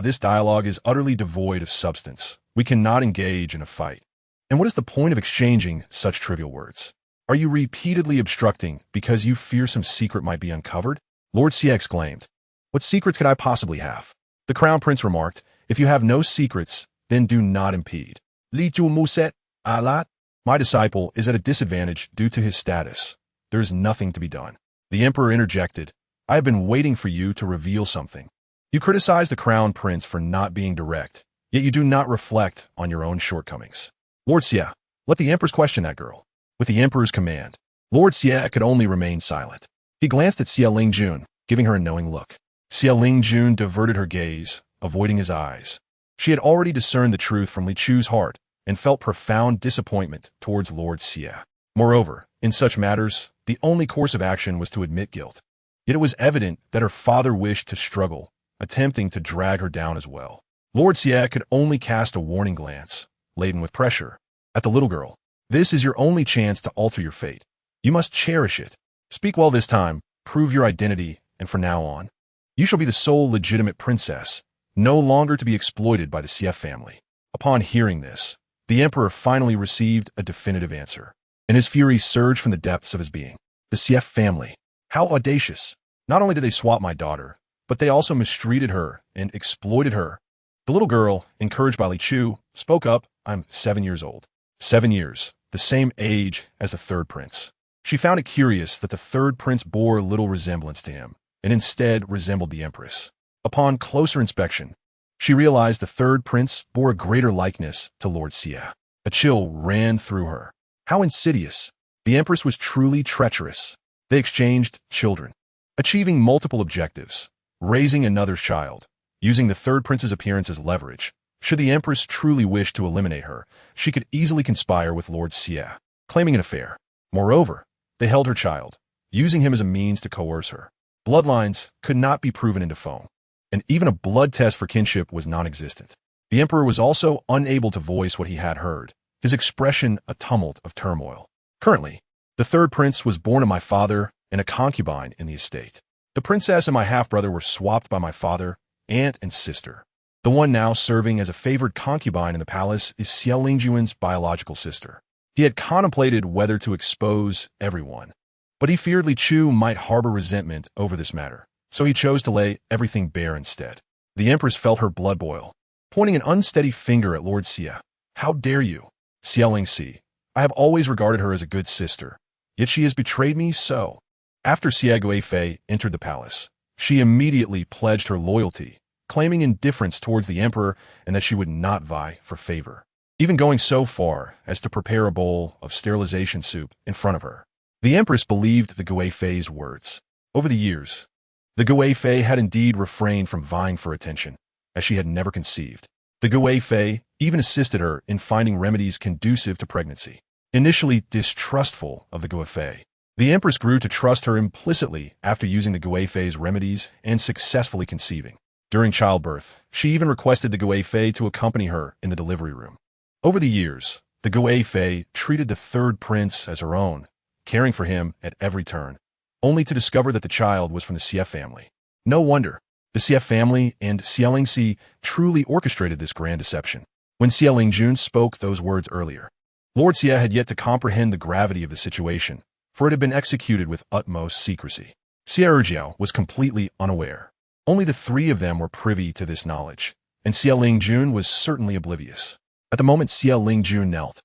this dialogue is utterly devoid of substance. We cannot engage in a fight. And what is the point of exchanging such trivial words? Are you repeatedly obstructing because you fear some secret might be uncovered? Lord Xie exclaimed. What secrets could I possibly have? The crown prince remarked, if you have no secrets, then do not impede. Li Chu Muset, Alat, my disciple is at a disadvantage due to his status. There is nothing to be done. The emperor interjected, I have been waiting for you to reveal something. You criticize the crown prince for not being direct, yet you do not reflect on your own shortcomings. Lord Xie, let the empress question that girl. With the emperor's command, Lord Xie could only remain silent. He glanced at Xie Lingjun, giving her a knowing look. Xie Lingjun diverted her gaze, avoiding his eyes. She had already discerned the truth from Li Chu's heart and felt profound disappointment towards Lord Xie. Moreover, in such matters, the only course of action was to admit guilt. Yet it was evident that her father wished to struggle, attempting to drag her down as well. Lord Xie could only cast a warning glance, laden with pressure, at the little girl. This is your only chance to alter your fate. You must cherish it. Speak well this time, prove your identity, and from now on, you shall be the sole legitimate princess, no longer to be exploited by the CF family. Upon hearing this, the emperor finally received a definitive answer, and his fury surged from the depths of his being. The CF family. How audacious. Not only did they swap my daughter, but they also mistreated her and exploited her. The little girl, encouraged by Li Chu, spoke up, I'm 7 years old. 7 years, the same age as the 3rd prince. She found it curious that the 3rd prince bore little resemblance to him, and instead resembled the empress. Upon closer inspection, she realized the 3rd prince bore a greater likeness to Lord Xie. A chill ran through her. How insidious. The empress was truly treacherous. They exchanged children, achieving multiple objectives, raising another child, using the 3rd prince's appearance as leverage. Should the empress truly wish to eliminate her, she could easily conspire with Lord Xie, claiming an affair. Moreover, they held her child, using him as a means to coerce her. Bloodlines could not be proven into foam, and even a blood test for kinship was non-existent. The emperor was also unable to voice what he had heard, his expression a tumult of turmoil. Currently, the 3rd prince was born to my father and a concubine in the estate. The princess and my half-brother were swapped by my father, aunt, and sister. The one now serving as a favored concubine in the palace is Xie Lingjuan's biological sister. He had contemplated whether to expose everyone, but he feared Li Chu might harbor resentment over this matter, so he chose to lay everything bare instead. The empress felt her blood boil, pointing an unsteady finger at Lord Xie. How dare you? Xie Lingxi, I have always regarded her as a good sister, yet she has betrayed me so. After Xie Guifei entered the palace, she immediately pledged her loyalty, claiming indifference towards the emperor and that she would not vie for favor, even going so far as to prepare a bowl of sterilization soup in front of her. The empress believed the Guifei's words. Over the years, the Guifei had indeed refrained from vying for attention, as she had never conceived. The Guifei even assisted her in finding remedies conducive to pregnancy. Initially distrustful of the Guifei, the empress grew to trust her implicitly after using the Guifei's remedies and successfully conceiving. During childbirth, she even requested the Guifei to accompany her in the delivery room. Over the years, the Guifei treated the 3rd prince as her own, caring for him at every turn, only to discover that the child was from the Xie family. No wonder. The Xie family and Xie Lingxi truly orchestrated this grand deception. When Xie Lingjun spoke those words earlier, Lord Xie had yet to comprehend the gravity of the situation, for it had been executed with utmost secrecy. Xie Erjiao was completely unaware. Only the 3 of them were privy to this knowledge, and Xie Lingjun was certainly oblivious. At the moment Xie Lingjun knelt,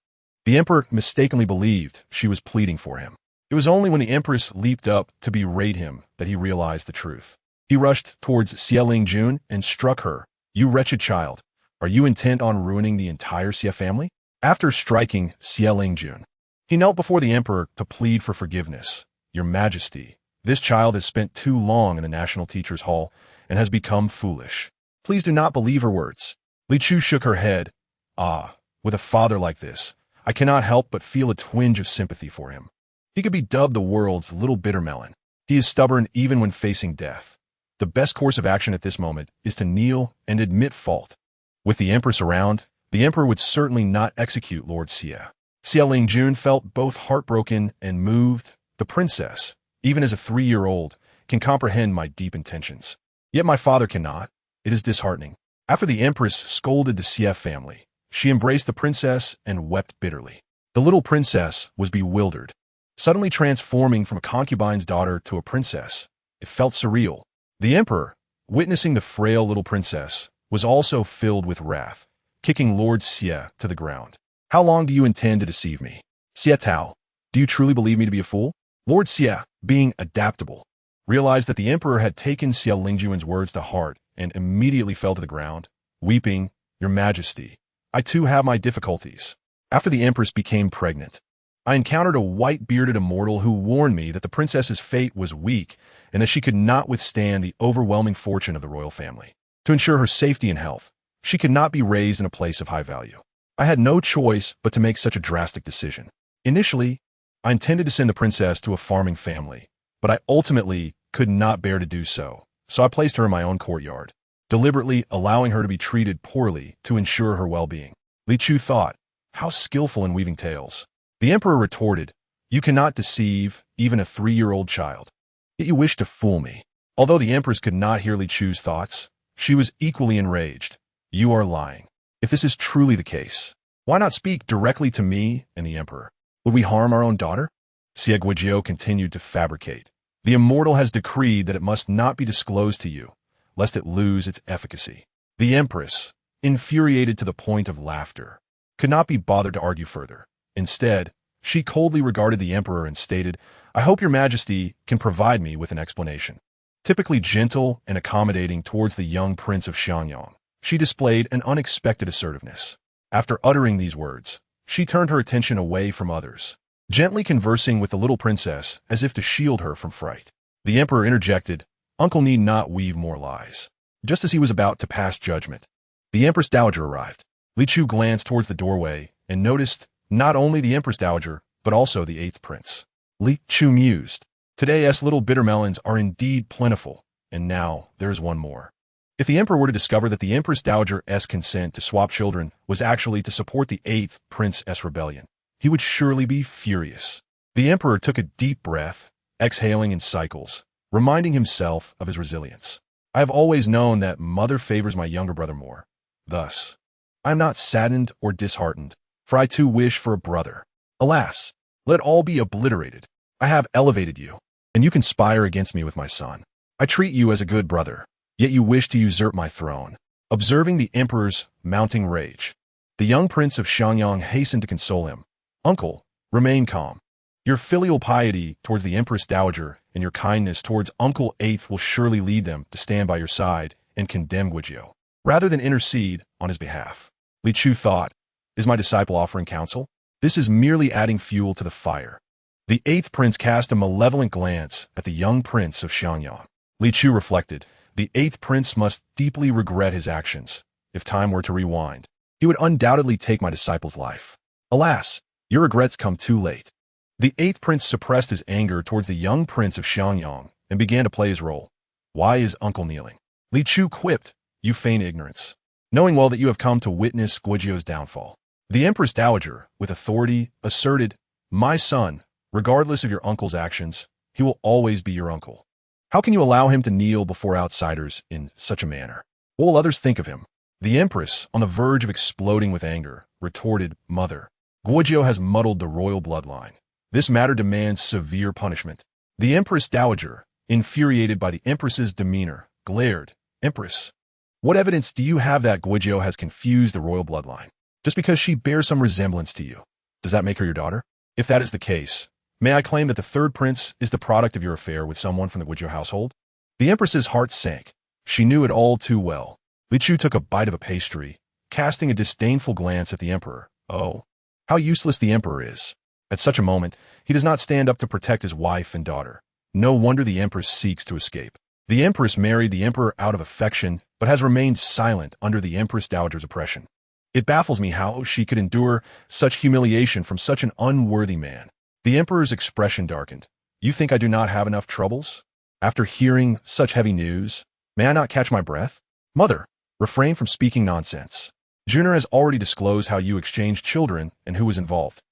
the emperor mistakenly believed she was pleading for him. It was only when the empress leaped up to berate him that he realized the truth. He rushed towards Xie Lingjun and struck her. You wretched child, are you intent on ruining the entire Xie family? After striking Xie Lingjun, he knelt before the emperor to plead for forgiveness. Your Majesty, this child has spent too long in the National Teachers' Hall and has become foolish. Please do not believe her words. Li Chu shook her head. With a father like this, I cannot help but feel a twinge of sympathy for him. He could be dubbed the world's little bitter melon. He is stubborn even when facing death. The best course of action at this moment is to kneel and admit fault. With the Empress around, the Emperor would certainly not execute Lord Xie. Xie Lingjun felt both heartbroken and moved. The princess, even as a 3-year-old, can comprehend my deep intentions. Yet my father cannot. It is disheartening. After the Empress scolded the Xie family, she embraced the princess and wept bitterly. The little princess was bewildered. Suddenly transforming from a concubine's daughter to a princess, it felt surreal. The Emperor, witnessing the frail little princess, was also filled with wrath, kicking Lord Xie to the ground. How long do you intend to deceive me? Xie Tao, do you truly believe me to be a fool? Lord Xie, being adaptable, realized that the Emperor had taken Xie Lingjun's words to heart and immediately fell to the ground, weeping, Your Majesty, I too have my difficulties. After the Empress became pregnant, I encountered a white-bearded immortal who warned me that the princess's fate was weak and that she could not withstand the overwhelming fortune of the royal family. To ensure her safety and health, she could not be raised in a place of high value. I had no choice but to make such a drastic decision. Initially, I intended to send the princess to a farming family, but I ultimately could not bear to do so I placed her in my own courtyard, deliberately allowing her to be treated poorly to ensure her well-being. Li Chu thought, how skillful in weaving tales. The Emperor retorted, You cannot deceive even a 3-year-old child. Yet you wish to fool me. Although the Empress could not hear Li Chu's thoughts, she was equally enraged. You are lying. If this is truly the case, why not speak directly to me and the Emperor? Would we harm our own daughter? Xie Guizhou continued to fabricate. The immortal has decreed that it must not be disclosed to you, lest it lose its efficacy. The Empress, infuriated to the point of laughter, could not be bothered to argue further. Instead, she coldly regarded the Emperor and stated, I hope Your Majesty can provide me with an explanation. Typically gentle and accommodating towards the young prince of Xiangyang, she displayed an unexpected assertiveness. After uttering these words, she turned her attention away from others, gently conversing with the little princess as if to shield her from fright. The Emperor interjected, Uncle need not weave more lies. Just as he was about to pass judgment, the Empress Dowager arrived. Li Chu glanced towards the doorway and noticed not only the Empress Dowager, but also the 8th prince. Li Chu mused, Today's little bitter melons are indeed plentiful, and now there is one more. If the Emperor were to discover that the Empress Dowager's consent to swap children was actually to support the 8th prince's rebellion, he would surely be furious. The Emperor took a deep breath, exhaling in cycles, reminding himself of his resilience. I have always known that mother favors my younger brother more. Thus, I am not saddened or disheartened, for I too wish for a brother. Alas, let all be obliterated. I have elevated you, and you conspire against me with my son. I treat you as a good brother, yet you wish to usurp my throne. Observing the Emperor's mounting rage, the young prince of Xiangyang hastened to console him. Uncle, remain calm. Your filial piety towards the Empress Dowager and your kindness towards Uncle 8th will surely lead them to stand by your side and condemn Guizhou, rather than intercede on his behalf. Li Chu thought, Is my disciple offering counsel? This is merely adding fuel to the fire. The 8th prince cast a malevolent glance at the young prince of Xiangyang. Li Chu reflected, the 8th prince must deeply regret his actions. If time were to rewind, he would undoubtedly take my disciple's life. Alas, your regrets come too late. The 8th prince suppressed his anger towards the young prince of Xiangyang and began to play his role. Why is uncle kneeling? Li Chu quipped, You feign ignorance, knowing well that you have come to witness Guizhou's downfall. The Empress Dowager, with authority, asserted, My son, regardless of your uncle's actions, he will always be your uncle. How can you allow him to kneel before outsiders in such a manner? What will others think of him? The Empress, on the verge of exploding with anger, retorted, Mother, Guizhou has muddled the royal bloodline. This matter demands severe punishment. The Empress Dowager, infuriated by the Empress's demeanor, glared, Empress, what evidence do you have that Guizhou has confused the royal bloodline? Just because she bears some resemblance to you, does that make her your daughter? If that is the case, may I claim that the 3rd prince is the product of your affair with someone from the Guizhou household? The Empress's heart sank. She knew it all too well. Li Chu took a bite of a pastry, casting a disdainful glance at the Emperor. Oh, how useless the Emperor is. At such a moment, he does not stand up to protect his wife and daughter. No wonder the empress seeks to escape. The empress married the emperor out of affection, but has remained silent under the empress dowager's oppression. It baffles me how she could endure such humiliation from such an unworthy man. The emperor's expression darkened. You think I do not have enough troubles? After hearing such heavy news, may I not catch my breath? Mother, refrain from speaking nonsense. Junior has already disclosed how you exchanged children and who was involved.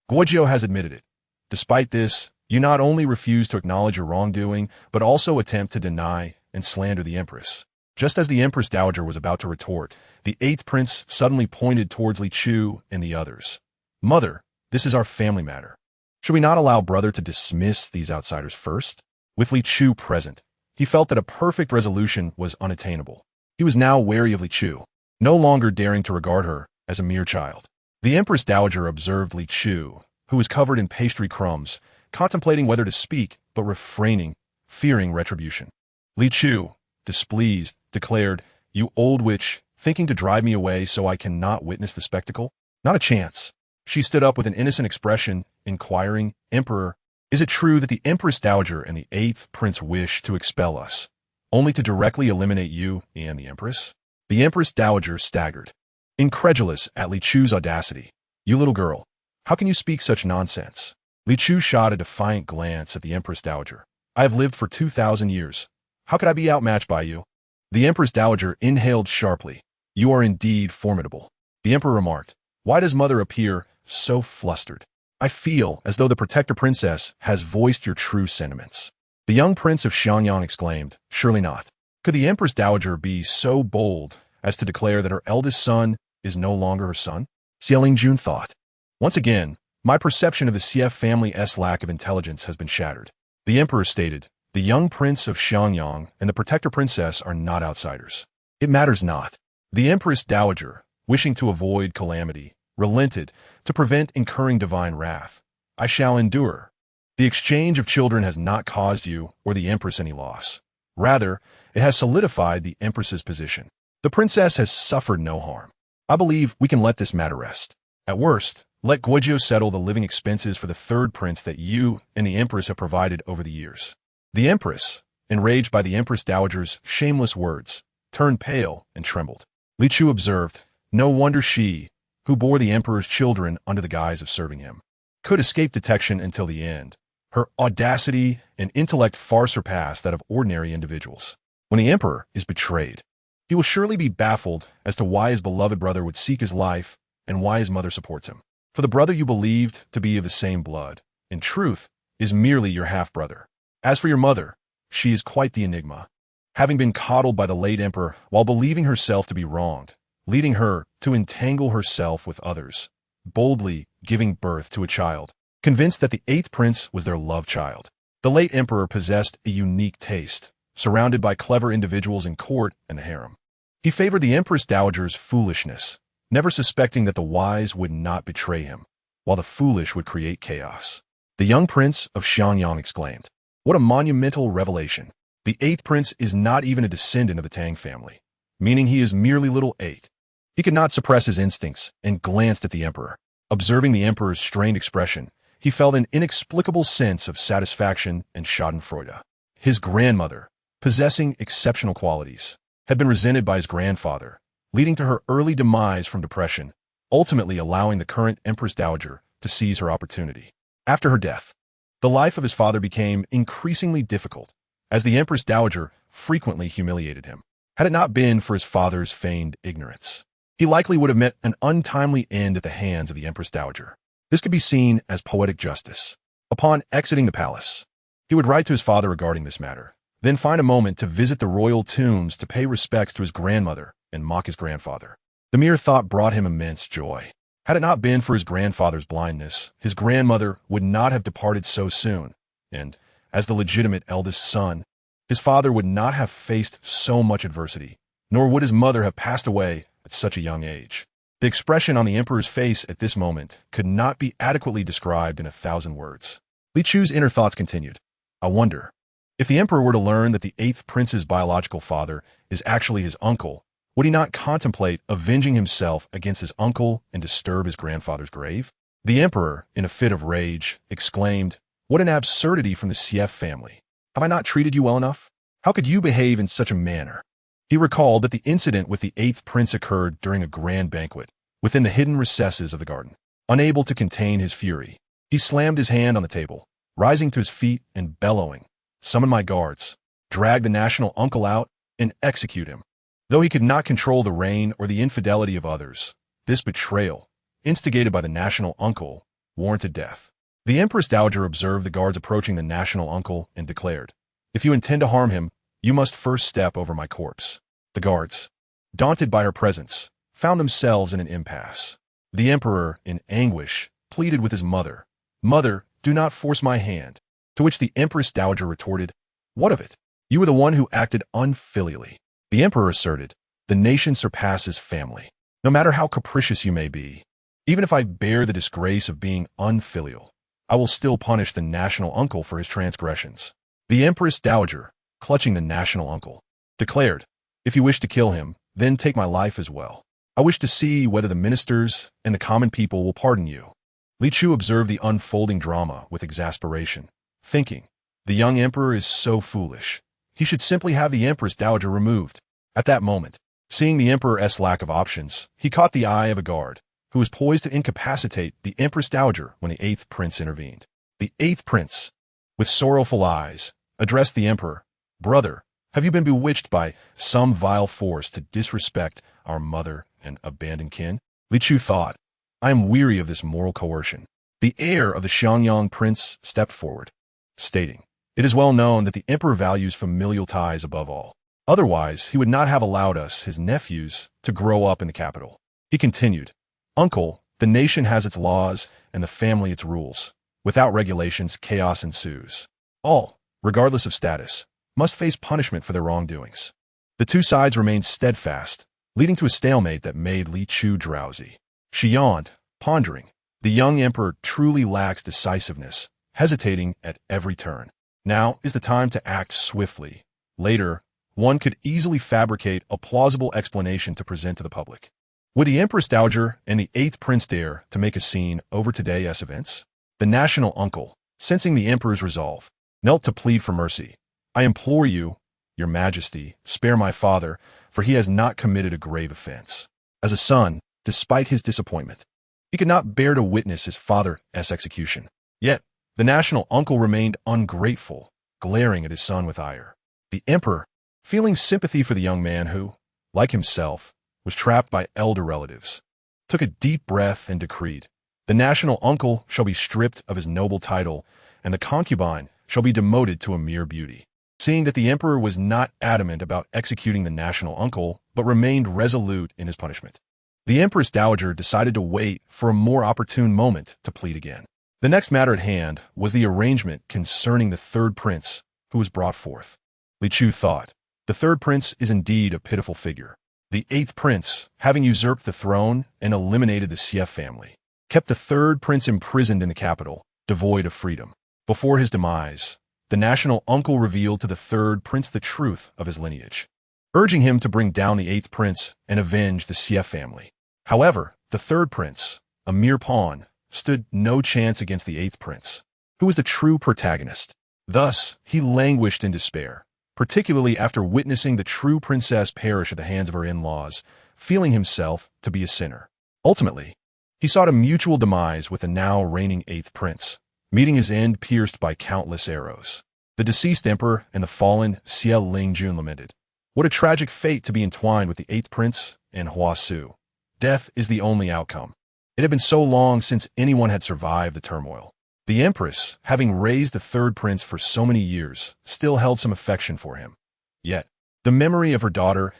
Guojiu has admitted it. Despite this, you not only refuse to acknowledge your wrongdoing, but also attempt to deny and slander the empress. Just as the empress dowager was about to retort, the 8th prince suddenly pointed towards Li Chu and the others. Mother, this is our family matter. Should we not allow brother to dismiss these outsiders first? With Li Chu present, he felt that a perfect resolution was unattainable. He was now wary of Li Chu, no longer daring to regard her as a mere child. The empress dowager observed Li Chu, who was covered in pastry crumbs, contemplating whether to speak, but refraining, fearing retribution. Li Chu, displeased, declared, You old witch, thinking to drive me away so I cannot witness the spectacle? Not a chance. She stood up with an innocent expression, inquiring, Emperor, is it true that the empress dowager and the 8th prince wish to expel us, only to directly eliminate you and the empress? The empress dowager staggered, incredulous at Li Chu's audacity. You little girl, how can you speak such nonsense? Li Chu shot a defiant glance at the empress dowager. I have lived for 2,000 years. How could I be outmatched by you? The empress dowager inhaled sharply. You are indeed formidable. The emperor remarked. Why does mother appear so flustered? I feel as though the protector princess has voiced your true sentiments. The young prince of Xiangyang exclaimed, Surely not. Could the empress dowager be so bold as to declare that her eldest son is no longer her son? Xiaoling Jun thought. Once again, my perception of the CF family's lack of intelligence has been shattered. The emperor stated, The young prince of Xiangyang and the protector princess are not outsiders. It matters not. The empress dowager, wishing to avoid calamity, relented to prevent incurring divine wrath. I shall endure. The exchange of children has not caused you or the empress any loss. Rather, it has solidified the empress's position. The princess has suffered no harm. I believe we can let this matter rest. At worst, let Guojiu settle the living expenses for the 3rd prince that you and the empress have provided over the years. The empress, enraged by the empress dowager's shameless words, turned pale and trembled. Li Chu observed, No wonder she, who bore the emperor's children under the guise of serving him, could escape detection until the end. Her audacity and intellect far surpass that of ordinary individuals. When the emperor is betrayed, he will surely be baffled as to why his beloved brother would seek his life and why his mother supports him. For the brother you believed to be of the same blood, in truth, is merely your half-brother. As for your mother, she is quite the enigma, having been coddled by the late emperor while believing herself to be wronged, leading her to entangle herself with others, boldly giving birth to a child, convinced that the 8th prince was their love child. The late emperor possessed a unique taste, surrounded by clever individuals in court and the harem. He favored the empress dowager's foolishness, never suspecting that the wise would not betray him, while the foolish would create chaos. The young prince of Xiangyang exclaimed, What a monumental revelation! The 8th prince is not even a descendant of the Tang family, meaning he is merely little 8. He could not suppress his instincts and glanced at the emperor. Observing the emperor's strained expression, he felt an inexplicable sense of satisfaction and schadenfreude. His grandmother, possessing exceptional qualities, had been resented by his grandfather, leading to her early demise from depression, ultimately allowing the current empress dowager to seize her opportunity. After her death, the life of his father became increasingly difficult, as the empress dowager frequently humiliated him. Had it not been for his father's feigned ignorance, he likely would have met an untimely end at the hands of the empress dowager. This could be seen as poetic justice. Upon exiting the palace, he would write to his father regarding this matter, then find a moment to visit the royal tombs to pay respects to his grandmother and mock his grandfather. The mere thought brought him immense joy. Had it not been for his grandfather's blindness, his grandmother would not have departed so soon, and, as the legitimate eldest son, his father would not have faced so much adversity, nor would his mother have passed away at such a young age. The expression on the emperor's face at this moment could not be adequately described in 1,000 words. Li Chu's inner thoughts continued. I wonder, if the emperor were to learn that the 8th prince's biological father is actually his uncle, would he not contemplate avenging himself against his uncle and disturb his grandfather's grave? The emperor, in a fit of rage, exclaimed, "What an absurdity from the Sief family! Have I not treated you well enough? How could you behave in such a manner?" He recalled that the incident with the 8th prince occurred during a grand banquet, within the hidden recesses of the garden. Unable to contain his fury, he slammed his hand on the table, rising to his feet and bellowing, "Summon my guards, drag the national uncle out, and execute him." Though he could not control the reign or the infidelity of others, this betrayal, instigated by the national uncle, warranted death. The Empress Dowager observed the guards approaching the national uncle and declared, "If you intend to harm him, you must first step over my corpse." The guards, daunted by her presence, found themselves in an impasse. The emperor, in anguish, pleaded with his mother, "Mother, do not force my hand." To which the Empress Dowager retorted, "What of it? You were the one who acted unfilially." The emperor asserted, "The nation surpasses family. No matter how capricious you may be, even if I bear the disgrace of being unfilial, I will still punish the national uncle for his transgressions." The Empress Dowager, clutching the national uncle, declared, "If you wish to kill him, then take my life as well. I wish to see whether the ministers and the common people will pardon you." Li Chu observed the unfolding drama with exasperation, thinking, "The young emperor is so foolish. He should simply have the Empress Dowager removed." At that moment, seeing the emperor's lack of options, he caught the eye of a guard, who was poised to incapacitate the Empress Dowager when the 8th prince intervened. The 8th prince, with sorrowful eyes, addressed the emperor, "Brother, have you been bewitched by some vile force to disrespect our mother and abandon kin?" Li Chu thought, "I am weary of this moral coercion." The heir of the Xiangyang prince stepped forward, stating, "It is well known that the emperor values familial ties above all. Otherwise, he would not have allowed us, his nephews, to grow up in the capital." He continued, "Uncle, the nation has its laws and the family its rules. Without regulations, chaos ensues. All, regardless of status, must face punishment for their wrongdoings." The two sides remained steadfast, leading to a stalemate that made Li Chu drowsy. She yawned, pondering. The young emperor truly lacks decisiveness, hesitating at every turn. Now is the time to act swiftly. Later, one could easily fabricate a plausible explanation to present to the public. Would the Empress Dowager and the 8th prince dare to make a scene over today's events? The national uncle, sensing the emperor's resolve, knelt to plead for mercy. "I implore you, your majesty, spare my father, for he has not committed a grave offense." As a son, despite his disappointment, he could not bear to witness his father's execution. Yet, the national uncle remained ungrateful, glaring at his son with ire. The emperor, feeling sympathy for the young man who, like himself, was trapped by elder relatives, took a deep breath and decreed, "The national uncle shall be stripped of his noble title, and the concubine shall be demoted to a mere beauty." Seeing that the emperor was not adamant about executing the national uncle, but remained resolute in his punishment, the Empress Dowager decided to wait for a more opportune moment to plead again. The next matter at hand was the arrangement concerning the 3rd prince, who was brought forth. Li Chu thought, "The 3rd prince is indeed a pitiful figure. The 8th prince, having usurped the throne and eliminated the Sief family, kept the 3rd prince imprisoned in the capital, devoid of freedom. Before his demise, the national uncle revealed to the 3rd prince the truth of his lineage, urging him to bring down the 8th prince and avenge the Sief family. However, the 3rd prince, a mere pawn, stood no chance against the 8th prince, who was the true protagonist. Thus, he languished in despair, particularly after witnessing the true princess perish at the hands of her in-laws, feeling himself to be a sinner. Ultimately, he sought a mutual demise with the now reigning 8th prince, meeting his end pierced by countless arrows. The deceased emperor and the fallen Xie Lingjun lamented, "What a tragic fate to be entwined with the 8th prince and Hua Su. Death is the only outcome." It had been so long since anyone had survived the turmoil. The empress, having raised the 3rd prince for so many years, still held some affection for him. Yet, the memory of her daughter's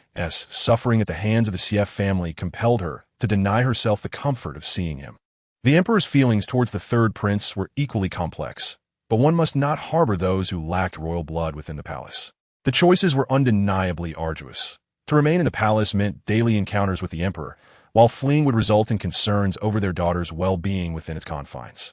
suffering at the hands of the Sief family compelled her to deny herself the comfort of seeing him. The emperor's feelings towards the 3rd prince were equally complex, but one must not harbor those who lacked royal blood within the palace. The choices were undeniably arduous. To remain in the palace meant daily encounters with the emperor, while fleeing would result in concerns over their daughter's well-being within its confines.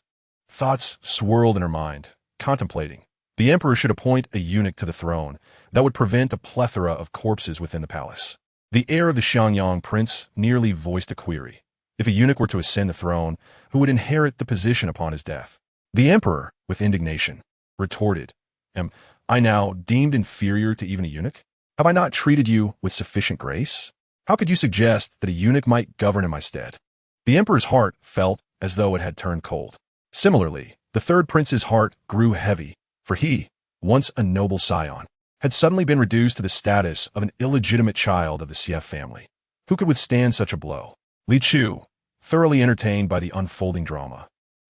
Thoughts swirled in her mind, contemplating. The emperor should appoint a eunuch to the throne that would prevent a plethora of corpses within the palace. The heir of the Xiangyang prince nearly voiced a query. If a eunuch were to ascend the throne, who would inherit the position upon his death? The emperor, with indignation, retorted, Am I now deemed inferior to even a eunuch? Have I not treated you with sufficient grace? How could you suggest that a eunuch might govern in my stead? The emperor's heart felt as though it had turned cold. Similarly, the third prince's heart grew heavy, for he, once a noble scion, had suddenly been reduced to the status of an illegitimate child of the Sief family. Who could withstand such a blow? Li Chu, thoroughly entertained by the unfolding drama,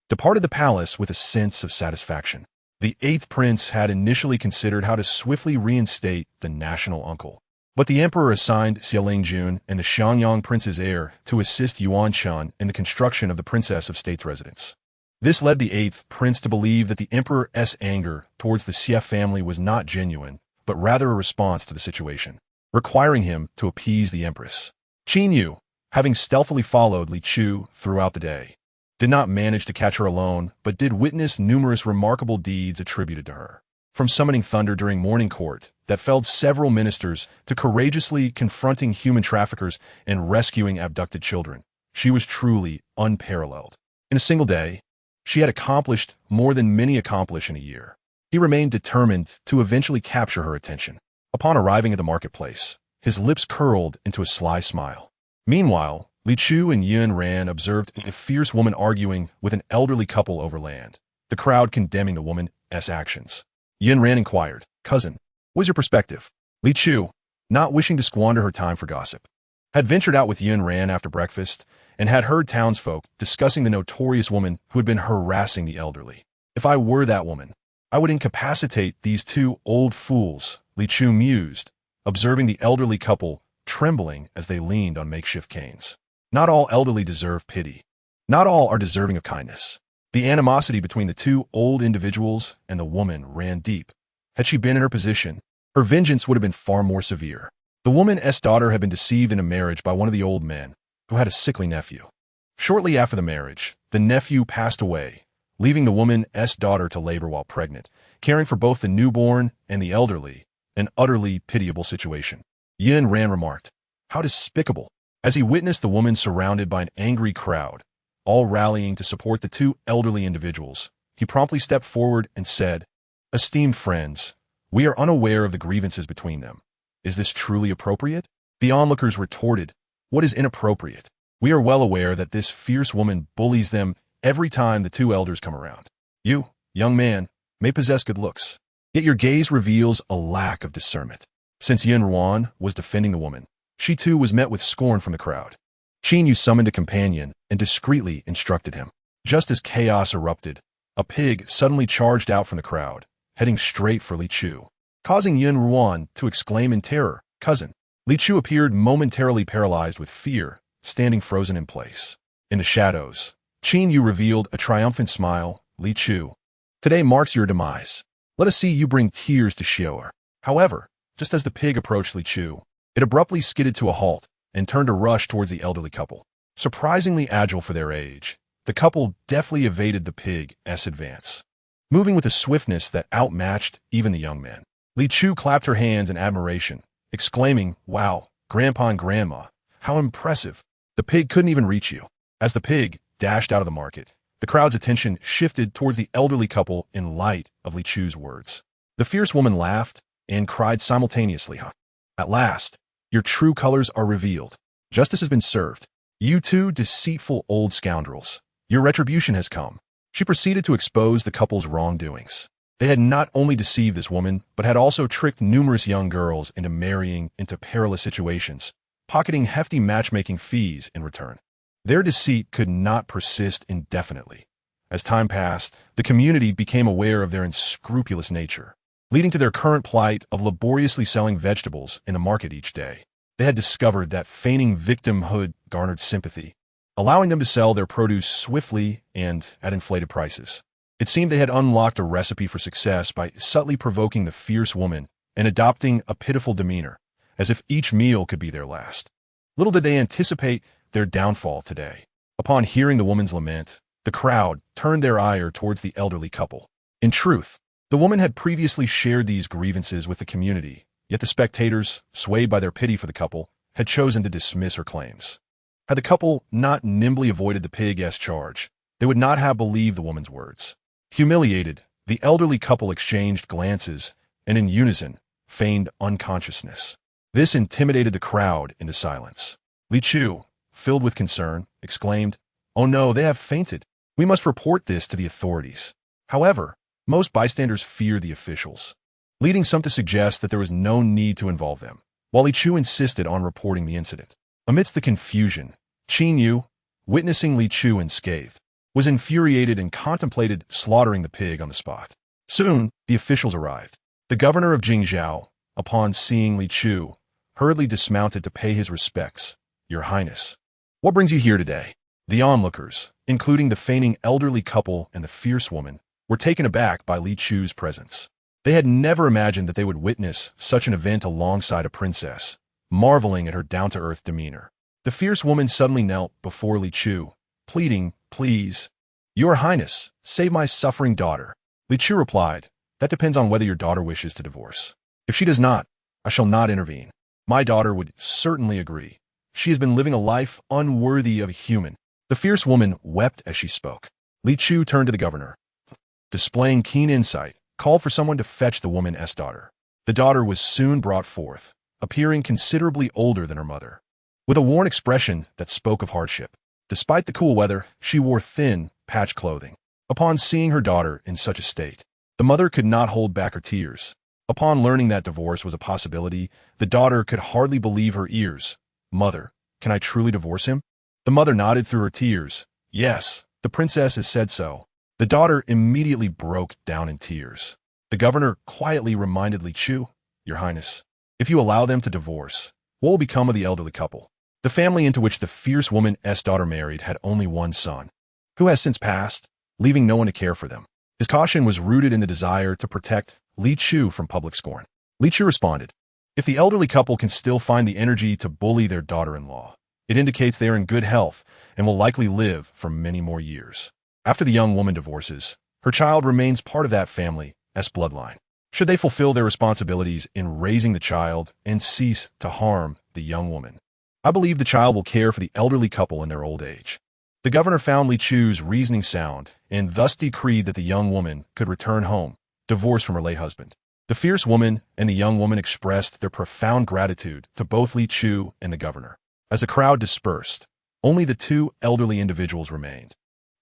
departed the palace with a sense of satisfaction. The eighth prince had initially considered how to swiftly reinstate the national uncle, but the emperor assigned Xiaolingjun and the Xiangyang prince's heir to assist Yuan Shan in the construction of the princess of state's residence. This led the eighth prince to believe that the emperor's anger towards the Sief family was not genuine, but rather a response to the situation, requiring him to appease the empress. Qin Yu, having stealthily followed Li Chu throughout the day, did not manage to catch her alone, but did witness numerous remarkable deeds attributed to her. From summoning thunder during morning court that felled several ministers to courageously confronting human traffickers and rescuing abducted children, she was truly unparalleled. In a single day, she had accomplished more than many accomplish in a year. He remained determined to eventually capture her attention. Upon arriving at the marketplace, his lips curled into a sly smile. Meanwhile, Li Chu and Yun Ran observed a fierce woman arguing with an elderly couple over land, the crowd condemning the woman's actions. Yun Ran inquired, Cousin, what's your perspective? Li Chu, not wishing to squander her time for gossip, had ventured out with Yun Ran after breakfast and had heard townsfolk discussing the notorious woman who had been harassing the elderly. If I were that woman, I would incapacitate these two old fools, Li Chu mused, observing the elderly couple trembling as they leaned on makeshift canes. Not all elderly deserve pity. Not all are deserving of kindness. The animosity between the two old individuals and the woman ran deep. Had she been in her position, her vengeance would have been far more severe. The woman's daughter had been deceived in a marriage by one of the old men, who had a sickly nephew. Shortly after the marriage, the nephew passed away, leaving the woman's daughter to labor while pregnant, caring for both the newborn and the elderly, an utterly pitiable situation. Yin Ran remarked, How despicable! As he witnessed the woman surrounded by an angry crowd, all rallying to support the two elderly individuals, he promptly stepped forward and said, Esteemed friends, we are unaware of the grievances between them. Is this truly appropriate? The onlookers retorted, What is inappropriate? We are well aware that this fierce woman bullies them every time the two elders come around. You, young man, may possess good looks, yet your gaze reveals a lack of discernment. Since Yin Ruan was defending the woman, she too was met with scorn from the crowd. Qin Yu summoned a companion and discreetly instructed him. Just as chaos erupted, a pig suddenly charged out from the crowd, heading straight for Li Chu, causing Yin Ruan to exclaim in terror, Cousin. Li Chu appeared momentarily paralyzed with fear, standing frozen in place. In the shadows, Qin Yu revealed a triumphant smile. Li Chu, today marks your demise. Let us see you bring tears to Xiao'er. However, just as the pig approached Li Chu, it abruptly skidded to a halt and turned to rush towards the elderly couple. Surprisingly agile for their age, the couple deftly evaded the pig's advance, moving with a swiftness that outmatched even the young men. Li Chu clapped her hands in admiration, exclaiming, Wow, Grandpa and Grandma, how impressive. The pig couldn't even reach you. As the pig dashed out of the market, the crowd's attention shifted towards the elderly couple in light of Li Chu's words. The fierce woman laughed and cried simultaneously, At last, your true colors are revealed. Justice has been served. You two deceitful old scoundrels, your retribution has come. She proceeded to expose the couple's wrongdoings. They had not only deceived this woman, but had also tricked numerous young girls into marrying into perilous situations, pocketing hefty matchmaking fees in return. Their deceit could not persist indefinitely. As time passed, the community became aware of their unscrupulous nature, leading to their current plight of laboriously selling vegetables in the market each day. They had discovered that feigning victimhood garnered sympathy, allowing them to sell their produce swiftly and at inflated prices. It seemed they had unlocked a recipe for success by subtly provoking the fierce woman and adopting a pitiful demeanor, as if each meal could be their last. Little did they anticipate their downfall today. Upon hearing the woman's lament, the crowd turned their ire towards the elderly couple. In truth, the woman had previously shared these grievances with the community, yet the spectators, swayed by their pity for the couple, had chosen to dismiss her claims. Had the couple not nimbly avoided the pig-s charge, they would not have believed the woman's words. Humiliated, the elderly couple exchanged glances and in unison feigned unconsciousness. This intimidated the crowd into silence. Li Chu, filled with concern, exclaimed, "Oh no, they have fainted. We must report this to the authorities." However, most bystanders feared the officials, leading some to suggest that there was no need to involve them, while Li Chu insisted on reporting the incident. Amidst the confusion, Qin Yu, witnessing Li Chu unscathed, was infuriated and contemplated slaughtering the pig on the spot. Soon, the officials arrived. The governor of Jingzhou, upon seeing Li Chu, hurriedly dismounted to pay his respects. "Your Highness, what brings you here today?" The onlookers, including the feigning elderly couple and the fierce woman, were taken aback by Li Chu's presence. They had never imagined that they would witness such an event alongside a princess, marveling at her down-to-earth demeanor. The fierce woman suddenly knelt before Li Chu, pleading, "Please, Your Highness, save my suffering daughter." Li Chu replied, "That depends on whether your daughter wishes to divorce. If she does not, I shall not intervene. My daughter would certainly agree. She has been living a life unworthy of a human." The fierce woman wept as she spoke. Li Chu turned to the governor, displaying keen insight, called for someone to fetch the woman's daughter. The daughter was soon brought forth, appearing considerably older than her mother, with a worn expression that spoke of hardship. Despite the cool weather, she wore thin, patched clothing. Upon seeing her daughter in such a state, the mother could not hold back her tears. Upon learning that divorce was a possibility, the daughter could hardly believe her ears. "Mother, can I truly divorce him?" The mother nodded through her tears. "Yes, the princess has said so." The daughter immediately broke down in tears. The governor quietly reminded Li Chu, "Your Highness, if you allow them to divorce, what will become of the elderly couple?" The family into which the fierce woman's daughter married had only one son, who has since passed, leaving no one to care for them. His caution was rooted in the desire to protect Li Chu from public scorn. Li Chu responded, "If the elderly couple can still find the energy to bully their daughter-in-law, it indicates they are in good health and will likely live for many more years. After the young woman divorces, her child remains part of that family's bloodline. Should they fulfill their responsibilities in raising the child and cease to harm the young woman, I believe the child will care for the elderly couple in their old age." The governor found Li Chu's reasoning sound and thus decreed that the young woman could return home, divorced from her late husband. The fierce woman and the young woman expressed their profound gratitude to both Li Chu and the governor. As the crowd dispersed, only the two elderly individuals remained,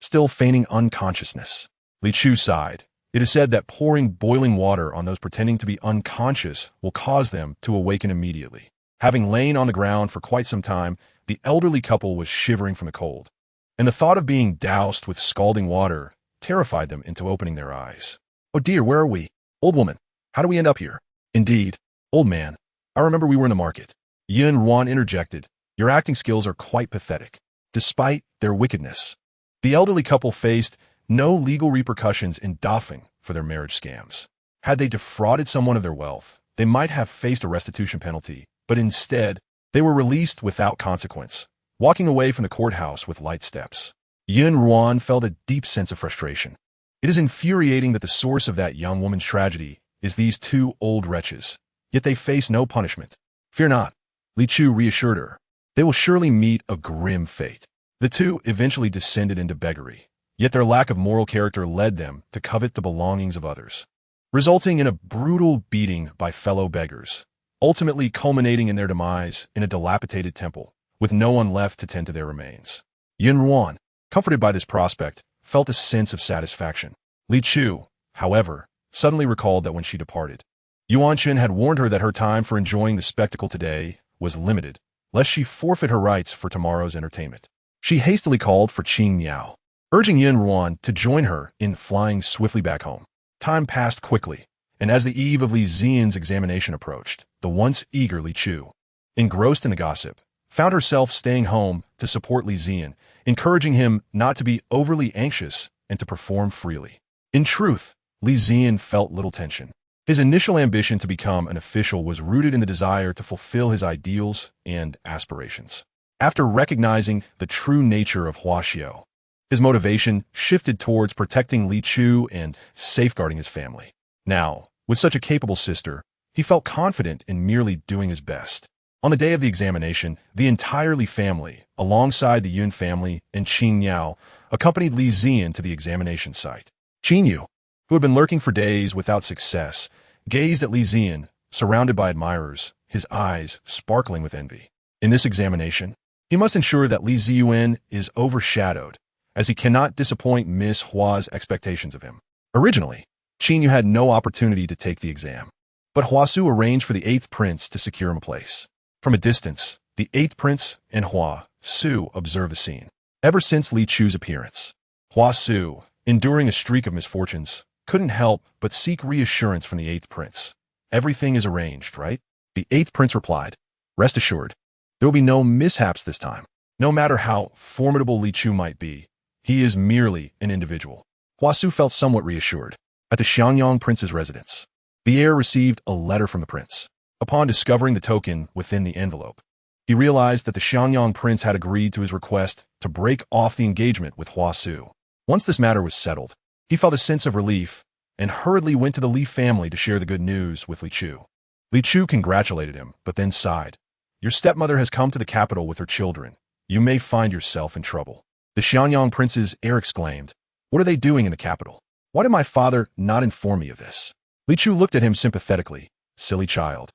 still feigning unconsciousness. Li Chu sighed. It is said that pouring boiling water on those pretending to be unconscious will cause them to awaken immediately. Having lain on the ground for quite some time, the elderly couple was shivering from the cold, and the thought of being doused with scalding water terrified them into opening their eyes. "Oh dear, where are we? Old woman, how do we end up here?" "Indeed, old man, I remember we were in the market." Yin Ruan interjected, "Your acting skills are quite pathetic." Despite their wickedness, the elderly couple faced no legal repercussions in Dafeng for their marriage scams. Had they defrauded someone of their wealth, they might have faced a restitution penalty, but instead, they were released without consequence, walking away from the courthouse with light steps. Yin Ruan felt a deep sense of frustration. It is infuriating that the source of that young woman's tragedy is these two old wretches, yet they face no punishment. "Fear not," Li Chu reassured her. "They will surely meet a grim fate." The two eventually descended into beggary, yet their lack of moral character led them to covet the belongings of others, resulting in a brutal beating by fellow beggars, ultimately culminating in their demise in a dilapidated temple, with no one left to tend to their remains. Yin Ruan, comforted by this prospect, felt a sense of satisfaction. Li Chu, however, suddenly recalled that when she departed, Yuan Chen had warned her that her time for enjoying the spectacle today was limited, lest she forfeit her rights for tomorrow's entertainment. She hastily called for Qing Miao, urging Yin Ruan to join her in flying swiftly back home. Time passed quickly, and as the eve of Li Zian's examination approached, the once eager Li Chu, engrossed in the gossip, found herself staying home to support Li Zian, encouraging him not to be overly anxious and to perform freely. In truth, Li Zian felt little tension. His initial ambition to become an official was rooted in the desire to fulfill his ideals and aspirations. After recognizing the true nature of Huaxiao, his motivation shifted towards protecting Li Chu and safeguarding his family. Now, with such a capable sister, he felt confident in merely doing his best. On the day of the examination, the entire Li family, alongside the Yun family and Qing Yao, accompanied Li Ziyan to the examination site. Qin Yu, who had been lurking for days without success, gazed at Li Ziyan, surrounded by admirers, his eyes sparkling with envy. In this examination, he must ensure that Li Ziyuan is overshadowed, as he cannot disappoint Miss Hua's expectations of him. Originally, Qin Yu had no opportunity to take the exam, but Huasu arranged for the 8th prince to secure him a place. From a distance, the 8th prince and Hua Su observed the scene. Ever since Li Chu's appearance, Hua Su, enduring a streak of misfortunes, couldn't help but seek reassurance from the 8th prince. Everything is arranged, right? The 8th prince replied, "Rest assured, there will be no mishaps this time. No matter how formidable Li Chu might be, he is merely an individual." Hua Su felt somewhat reassured. At the Xiangyang prince's residence, the heir received a letter from the prince. Upon discovering the token within the envelope, he realized that the Xiangyang prince had agreed to his request to break off the engagement with Hua Su. Once this matter was settled, he felt a sense of relief and hurriedly went to the Li family to share the good news with Li Chu. Li Chu congratulated him, but then sighed. "Your stepmother has come to the capital with her children. You may find yourself in trouble." The Xiangyang prince's heir exclaimed, "What are they doing in the capital? Why did my father not inform me of this?" Li Chu looked at him sympathetically. "Silly child.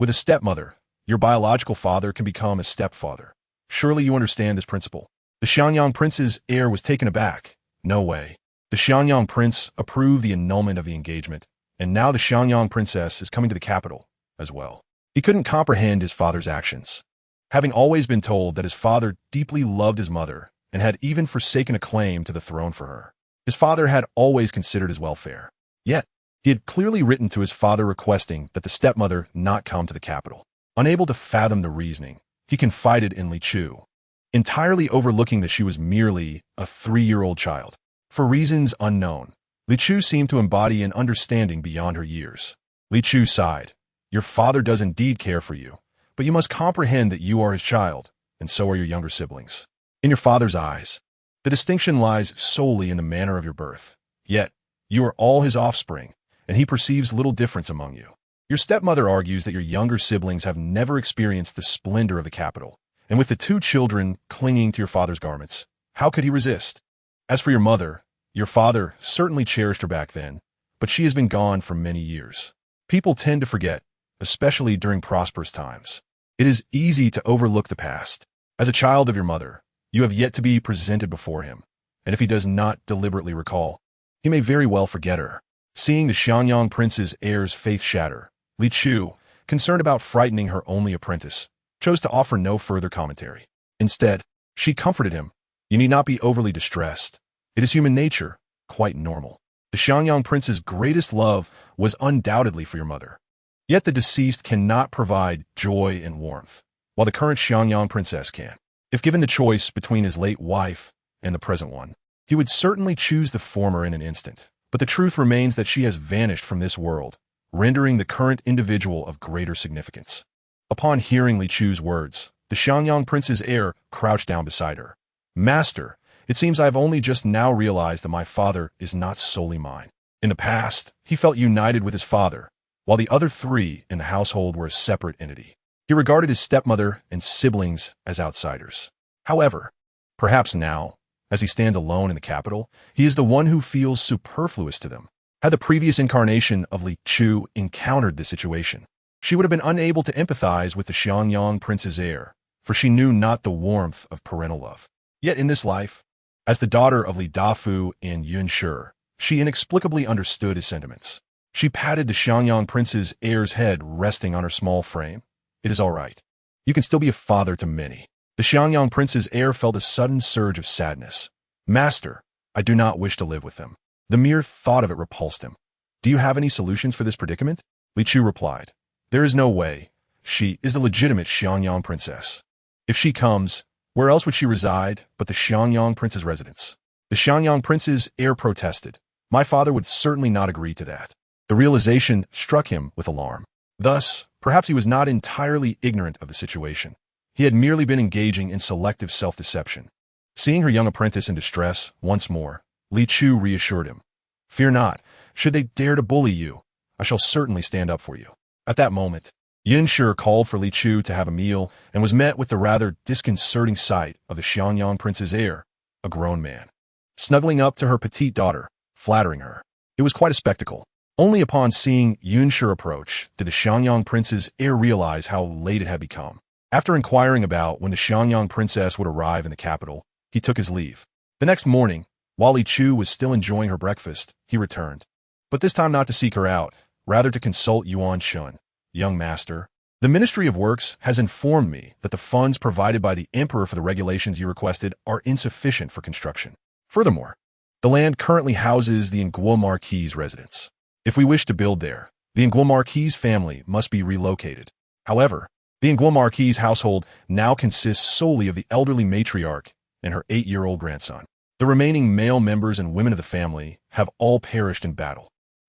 With a stepmother, your biological father can become a stepfather. Surely you understand this principle." The Xiangyang prince's heir was taken aback. No way. The Xiangyang prince approved the annulment of the engagement, and now the Xiangyang princess is coming to the capital as well. He couldn't comprehend his father's actions. Having always been told that his father deeply loved his mother and had even forsaken a claim to the throne for her, his father had always considered his welfare. Yet, he had clearly written to his father requesting that the stepmother not come to the capital. Unable to fathom the reasoning, he confided in Li Chu, entirely overlooking that she was merely a 3-year-old child. For reasons unknown, Li Chu seemed to embody an understanding beyond her years. Li Chu sighed. "Your father does indeed care for you, but you must comprehend that you are his child, and so are your younger siblings. In your father's eyes, the distinction lies solely in the manner of your birth. Yet, you are all his offspring, and he perceives little difference among you. Your stepmother argues that your younger siblings have never experienced the splendor of the capital, and with the 2 children clinging to your father's garments, how could he resist? As for your father certainly cherished her back then, but she has been gone for many years. People tend to forget, especially during prosperous times. It is easy to overlook the past. As a child of your mother, you have yet to be presented before him, and if he does not deliberately recall, he may very well forget her." Seeing the Xiangyang prince's heir's faith shatter, Li Chu, concerned about frightening her only apprentice, chose to offer no further commentary. Instead, she comforted him. "You need not be overly distressed. It is human nature, quite normal. The Xiangyang prince's greatest love was undoubtedly for your mother. Yet the deceased cannot provide joy and warmth, while the current Xiangyang princess can. If given the choice between his late wife and the present one, he would certainly choose the former in an instant. But the truth remains that she has vanished from this world, rendering the current individual of greater significance." Upon hearing Li Chu's words, the Xiangyang prince's heir crouched down beside her. "Master, it seems I have only just now realized that my father is not solely mine. In the past, he felt united with his father, while the other 3 in the household were a separate entity. He regarded his stepmother and siblings as outsiders. However, perhaps now, as he stands alone in the capital, he is the one who feels superfluous to them. Had the previous incarnation of Li Chu encountered this situation, she would have been unable to empathize with the Xiangyang prince's heir, for she knew not the warmth of parental love. Yet in this life, as the daughter of Li Dafu and Yun Shi, she inexplicably understood his sentiments. She patted the Xiangyang prince's heir's head resting on her small frame. "It is all right. You can still be a father to many." The Xiangyang prince's heir felt a sudden surge of sadness. "Master, I do not wish to live with them." The mere thought of it repulsed him. "Do you have any solutions for this predicament?" Li Chu replied, "There is no way. She is the legitimate Xiangyang princess. If she comes, where else would she reside but the Xiangyang prince's residence?" The Xiangyang prince's heir protested. "My father would certainly not agree to that." The realization struck him with alarm. Thus, perhaps he was not entirely ignorant of the situation. He had merely been engaging in selective self-deception. Seeing her young apprentice in distress once more, Li Chu reassured him. "Fear not. Should they dare to bully you, I shall certainly stand up for you." At that moment, Yin Shi called for Li Chu to have a meal and was met with the rather disconcerting sight of the Xiangyang prince's heir, a grown man, snuggling up to her petite daughter, flattering her. It was quite a spectacle. Only upon seeing Yun Shi approach did the Xiangyang prince's heir realize how late it had become. After inquiring about when the Xiangyang princess would arrive in the capital, he took his leave. The next morning, while Li Chu was still enjoying her breakfast, he returned. But this time not to seek her out, rather to consult Yuan Shun. Young master, the Ministry of Works has informed me that the funds provided by the Emperor for the regulations you requested are insufficient for construction. Furthermore, the land currently houses the Nguo Marquis' residence. If we wish to build there, the Nguo Marquis' family must be relocated. However, the Nguo Marquis' household now consists solely of the elderly matriarch and her 8-year-old grandson. The remaining male members and women of the family have all perished in battle,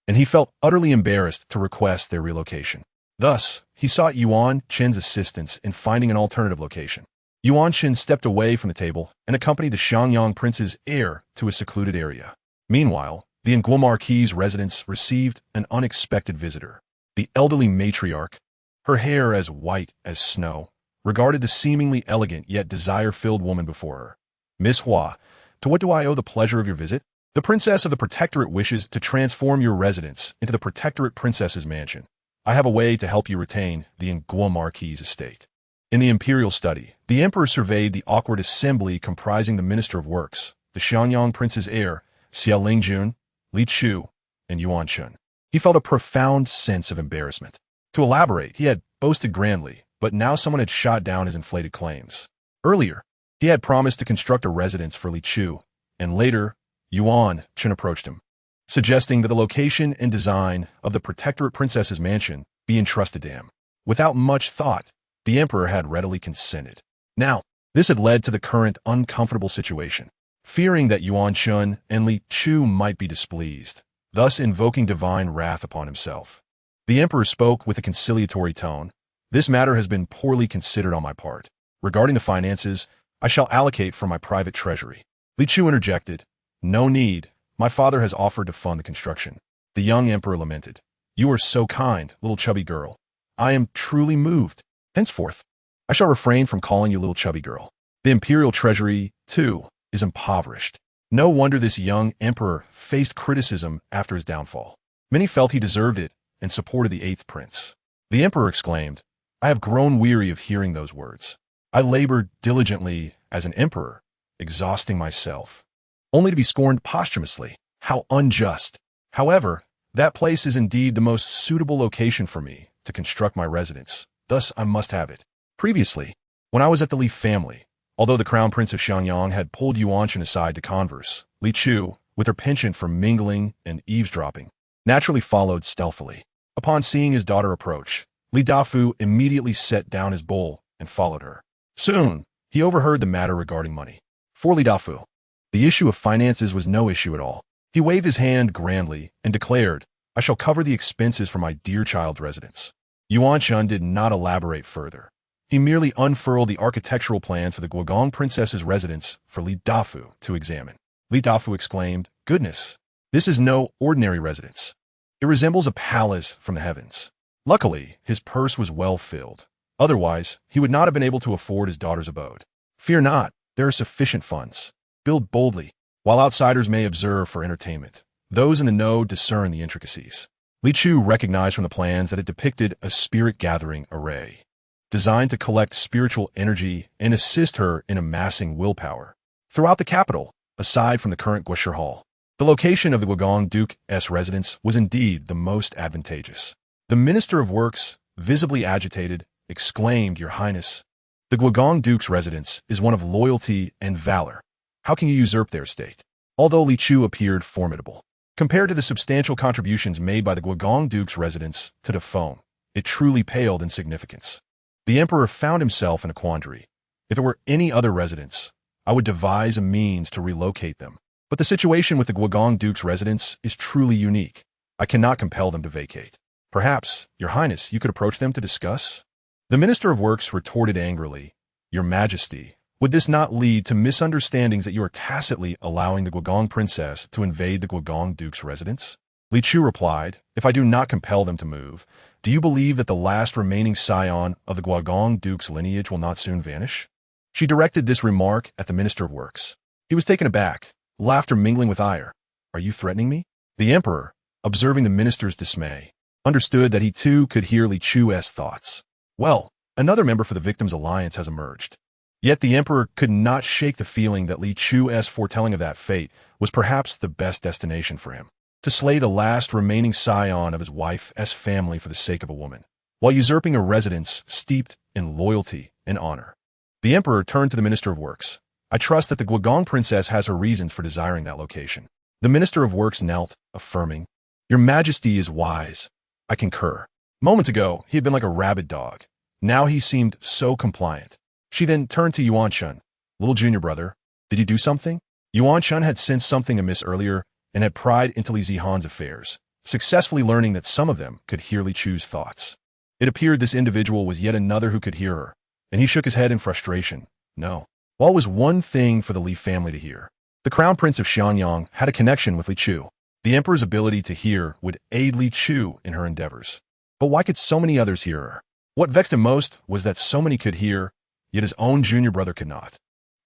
and he felt utterly embarrassed to request their relocation. Thus, he sought Yuan Chen's assistance in finding an alternative location. Yuan Chen stepped away from the table and accompanied the Xiangyang prince's heir to a secluded area. Meanwhile, the Nguo Marquis' residence received an unexpected visitor. The elderly matriarch, her hair as white as snow, regarded the seemingly elegant yet desire-filled woman before her. Miss Hua, to what do I owe the pleasure of your visit? The princess of the Protectorate wishes to transform your residence into the Protectorate Princess's mansion. I have a way to help you retain the Nguo Marquis' estate. In the imperial study, the emperor surveyed the awkward assembly comprising the Minister of Works, the Xiangyang prince's heir, Xia Lingjun, Li Chu, and Yuan Shun. He felt a profound sense of embarrassment. To elaborate, he had boasted grandly, but now someone had shot down his inflated claims. Earlier, he had promised to construct a residence for Li Chu, and later, Yuan Shun approached him, suggesting that the location and design of the Protectorate Princess's mansion be entrusted to him. Without much thought, the emperor had readily consented. Now, this had led to the current uncomfortable situation. Fearing that Yuan Shun and Li Chu might be displeased, thus invoking divine wrath upon himself, the emperor spoke with a conciliatory tone. This matter has been poorly considered on my part. Regarding the finances, I shall allocate from my private treasury. Li Chu interjected. No need. My father has offered to fund the construction. The young emperor lamented. You are so kind, little chubby girl. I am truly moved. Henceforth, I shall refrain from calling you little chubby girl. The imperial treasury, too, is impoverished. No wonder this young emperor faced criticism after his downfall. Many felt he deserved it and supported the 8th prince. The emperor exclaimed, I have grown weary of hearing those words. I labored diligently as an emperor, exhausting myself, only to be scorned posthumously. How unjust. However, that place is indeed the most suitable location for me to construct my residence. Thus, I must have it. Previously, when I was at the Li family, although the Crown Prince of Xiangyang had pulled Yuan Shen aside to converse, Li Chu, with her penchant for mingling and eavesdropping, naturally followed stealthily. Upon seeing his daughter approach, Li Dafu immediately set down his bowl and followed her. Soon, he overheard the matter regarding money. For Li Dafu, the issue of finances was no issue at all. He waved his hand grandly and declared, I shall cover the expenses for my dear child's residence. Yuan Shun did not elaborate further. He merely unfurled the architectural plans for the Guogong princess's residence for Li Dafu to examine. Li Dafu exclaimed, Goodness, this is no ordinary residence. It resembles a palace from the heavens. Luckily, his purse was well filled. Otherwise, he would not have been able to afford his daughter's abode. Fear not, there are sufficient funds. Build boldly. While outsiders may observe for entertainment, those in the know discern the intricacies. Li Chu recognized from the plans that it depicted a spirit-gathering array, designed to collect spiritual energy and assist her in amassing willpower. Throughout the capital, aside from the current Guoshi Hall, the location of the Guogong Duke's residence was indeed the most advantageous. The Minister of Works, visibly agitated, exclaimed, Your Highness, the Guogong Duke's residence is one of loyalty and valor. How can you usurp their estate? Although Li Chu appeared formidable, compared to the substantial contributions made by the Guogong Duke's residence to the phone, it truly paled in significance. The emperor found himself in a quandary. If it were any other residence, I would devise a means to relocate them. But the situation with the Guogong Duke's residence is truly unique. I cannot compel them to vacate. Perhaps, Your Highness, you could approach them to discuss? The Minister of Works retorted angrily, Your Majesty, would this not lead to misunderstandings that you are tacitly allowing the Guogong princess to invade the Guogong Duke's residence? Li Chu replied, if I do not compel them to move, do you believe that the last remaining scion of the Guogong Duke's lineage will not soon vanish? She directed this remark at the Minister of Works. He was taken aback, laughter mingling with ire. Are you threatening me? The Emperor, observing the minister's dismay, understood that he too could hear Li Chu's thoughts. Well, another member for the Victims' Alliance has emerged. Yet the Emperor could not shake the feeling that Li Chu's foretelling of that fate was perhaps the best destination for him. To slay the last remaining scion of his wife's family for the sake of a woman, while usurping a residence steeped in loyalty and honor. The Emperor turned to the Minister of Works. I trust that the Guogong Princess has her reasons for desiring that location. The Minister of Works knelt, affirming, Your Majesty is wise. I concur. Moments ago, he had been like a rabid dog. Now he seemed so compliant. She then turned to Yuan Shun. Little junior brother, did you do something? Yuan Shun had sensed something amiss earlier and had pried into Li Zihan's affairs, successfully learning that some of them could hear Li Chu's thoughts. It appeared this individual was yet another who could hear her, and he shook his head in frustration. No. While it was one thing for the Li family to hear, the Crown Prince of Xianyang had a connection with Li Chu. The Emperor's ability to hear would aid Li Chu in her endeavors. But why could so many others hear her? What vexed him most was that so many could hear, yet his own junior brother could not.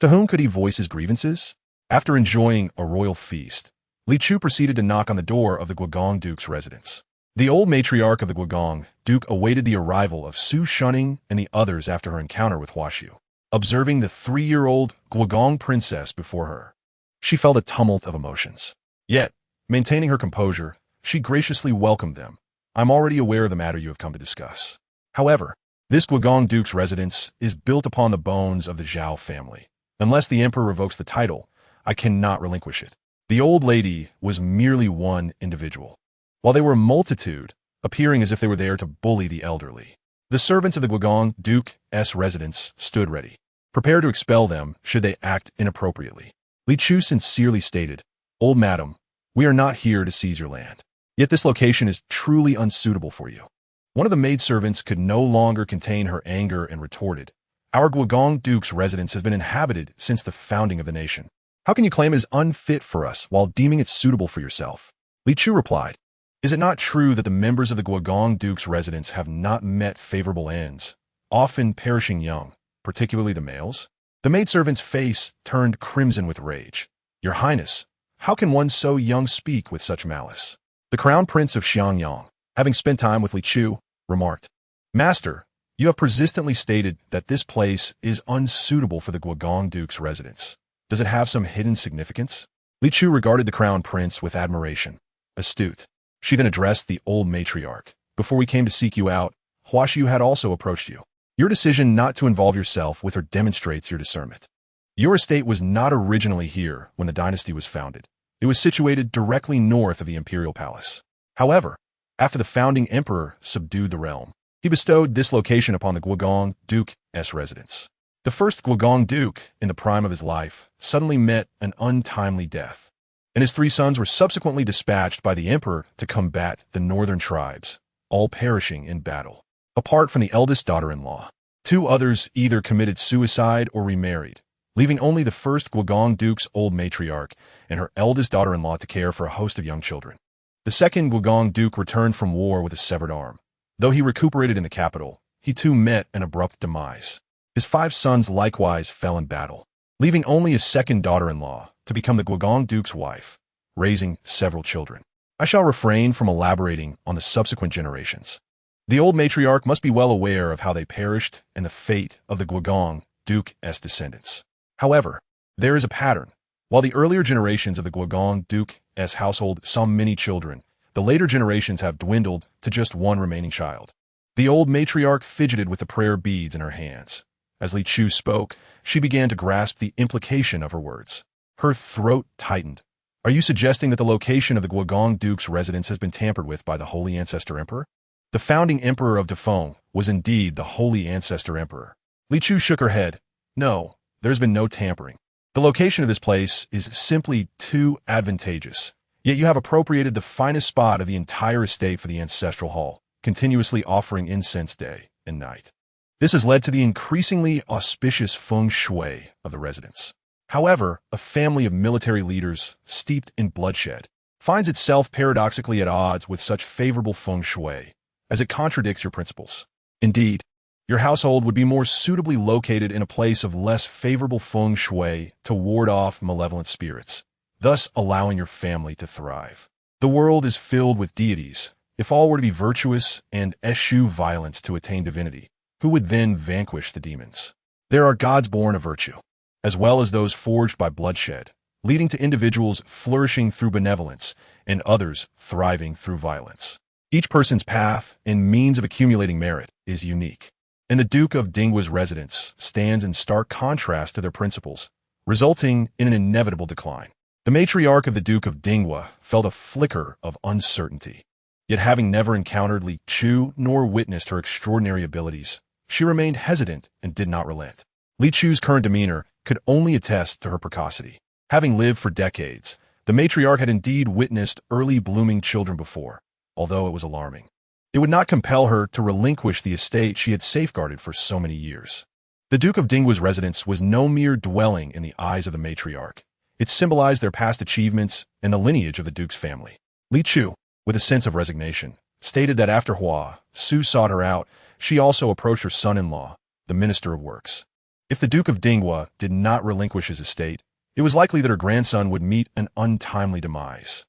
To whom could he voice his grievances? After enjoying a royal feast, Li Chu proceeded to knock on the door of the Guogong Duke's residence. The old matriarch of the Guogong Duke awaited the arrival of Su Shunning and the others after her encounter with Huashu. Observing the 3-year-old Guogong princess before her, she felt a tumult of emotions. Yet, maintaining her composure, she graciously welcomed them. I'm already aware of the matter you have come to discuss. However, this Guogong Duke's residence is built upon the bones of the Zhao family. Unless the Emperor revokes the title, I cannot relinquish it. The old lady was merely one individual, while they were a multitude, appearing as if they were there to bully the elderly. The servants of the Guogong Duke's residence stood ready, prepared to expel them should they act inappropriately. Li Chu sincerely stated, Old madam, we are not here to seize your land. Yet this location is truly unsuitable for you. One of the maidservants could no longer contain her anger and retorted, Our Guogong Duke's residence has been inhabited since the founding of the nation. How can you claim it is unfit for us while deeming it suitable for yourself? Li Chu replied, Is it not true that the members of the Guogong Duke's residence have not met favorable ends, often perishing young, particularly the males? The maidservant's face turned crimson with rage. Your Highness, how can one so young speak with such malice? The Crown Prince of Xianyang, having spent time with Li Chu, remarked, Master, you have persistently stated that this place is unsuitable for the Guogong Duke's residence. Does it have some hidden significance? Li Chu regarded the Crown Prince with admiration. Astute. She then addressed the old matriarch. Before we came to seek you out, Huashu had also approached you. Your decision not to involve yourself with her demonstrates your discernment. Your estate was not originally here when the dynasty was founded. It was situated directly north of the imperial palace. However, after the founding emperor subdued the realm, he bestowed this location upon the Guogong Duke's residence. The first Guogong Duke, in the prime of his life, suddenly met an untimely death, and his 3 sons were subsequently dispatched by the emperor to combat the northern tribes, all perishing in battle. Apart from the eldest daughter-in-law, 2 others either committed suicide or remarried, leaving only the first Guogong Duke's old matriarch and her eldest daughter-in-law to care for a host of young children. The second Guogong Duke returned from war with a severed arm. Though he recuperated in the capital, he too met an abrupt demise. His 5 sons likewise fell in battle, leaving only his second daughter-in-law to become the Guogong Duke's wife, raising several children. I shall refrain from elaborating on the subsequent generations. The old matriarch must be well aware of how they perished and the fate of the Guogong Duke's descendants. However, there is a pattern. While the earlier generations of the Guogong Duke's household saw many children, the later generations have dwindled to just 1 remaining child. The old matriarch fidgeted with the prayer beads in her hands. As Li Chu spoke, she began to grasp the implication of her words. Her throat tightened. Are you suggesting that the location of the Guogong Duke's residence has been tampered with by the Holy Ancestor Emperor? The founding emperor of Defeng was indeed the Holy Ancestor Emperor. Li Chu shook her head. No, there's been no tampering. The location of this place is simply too advantageous. Yet you have appropriated the finest spot of the entire estate for the ancestral hall, continuously offering incense day and night. This has led to the increasingly auspicious feng shui of the residence. However, a family of military leaders steeped in bloodshed, finds itself paradoxically at odds with such favorable feng shui, as it contradicts your principles. Indeed, your household would be more suitably located in a place of less favorable feng shui to ward off malevolent spirits, thus allowing your family to thrive. The world is filled with deities. If all were to be virtuous and eschew violence to attain divinity, who would then vanquish the demons? There are gods born of virtue, as well as those forged by bloodshed, leading to individuals flourishing through benevolence and others thriving through violence. Each person's path and means of accumulating merit is unique, and the Duke of Dingwa's residence stands in stark contrast to their principles, resulting in an inevitable decline. The matriarch of the Duke of Dingwa felt a flicker of uncertainty. Yet having never encountered Li Chu nor witnessed her extraordinary abilities, she remained hesitant and did not relent. Li Chu's current demeanor could only attest to her precocity. Having lived for decades, the matriarch had indeed witnessed early blooming children before, although it was alarming. It would not compel her to relinquish the estate she had safeguarded for so many years. The Duke of Dingwa's residence was no mere dwelling in the eyes of the matriarch. It symbolized their past achievements and the lineage of the Duke's family. Li Chu, with a sense of resignation, stated that after Hua Su sought her out, she also approached her son-in-law, the Minister of Works. If the Duke of Dingwa did not relinquish his estate, it was likely that her grandson would meet an untimely demise.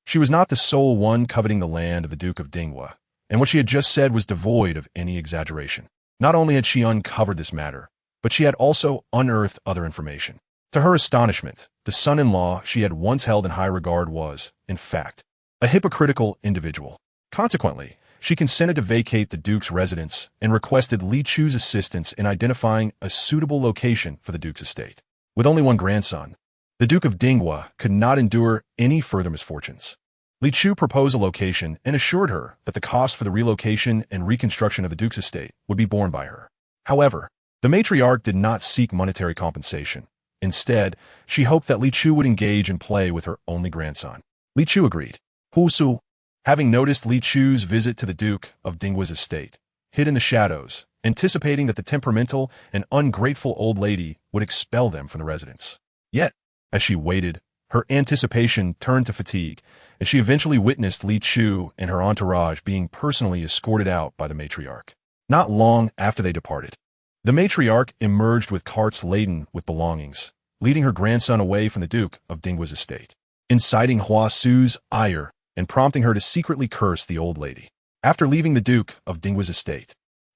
She was not the sole one coveting the land of the Duke of Dingwa, and what she had just said was devoid of any exaggeration. Not only had she uncovered this matter, but she had also unearthed other information. To her astonishment, the son-in-law she had once held in high regard was, in fact, a hypocritical individual. Consequently, she consented to vacate the Duke's residence and requested Li Chu's assistance in identifying a suitable location for the Duke's estate. With only one grandson, the Duke of Dingwa could not endure any further misfortunes. Li Chu proposed a location and assured her that the cost for the relocation and reconstruction of the Duke's estate would be borne by her. However, the matriarch did not seek monetary compensation. Instead, she hoped that Li Chu would engage in play with her only grandson. Li Chu agreed. Hu Su, having noticed Li Chu's visit to the Duke of Dingwa's estate, hid in the shadows, anticipating that the temperamental and ungrateful old lady would expel them from the residence. Yet, as she waited, her anticipation turned to fatigue, and she eventually witnessed Li Chu and her entourage being personally escorted out by the matriarch. Not long after they departed, the matriarch emerged with carts laden with belongings, leading her grandson away from the Duke of Dingwa's estate, inciting Hua Su's ire and prompting her to secretly curse the old lady. After leaving the Duke of Dingwa's estate,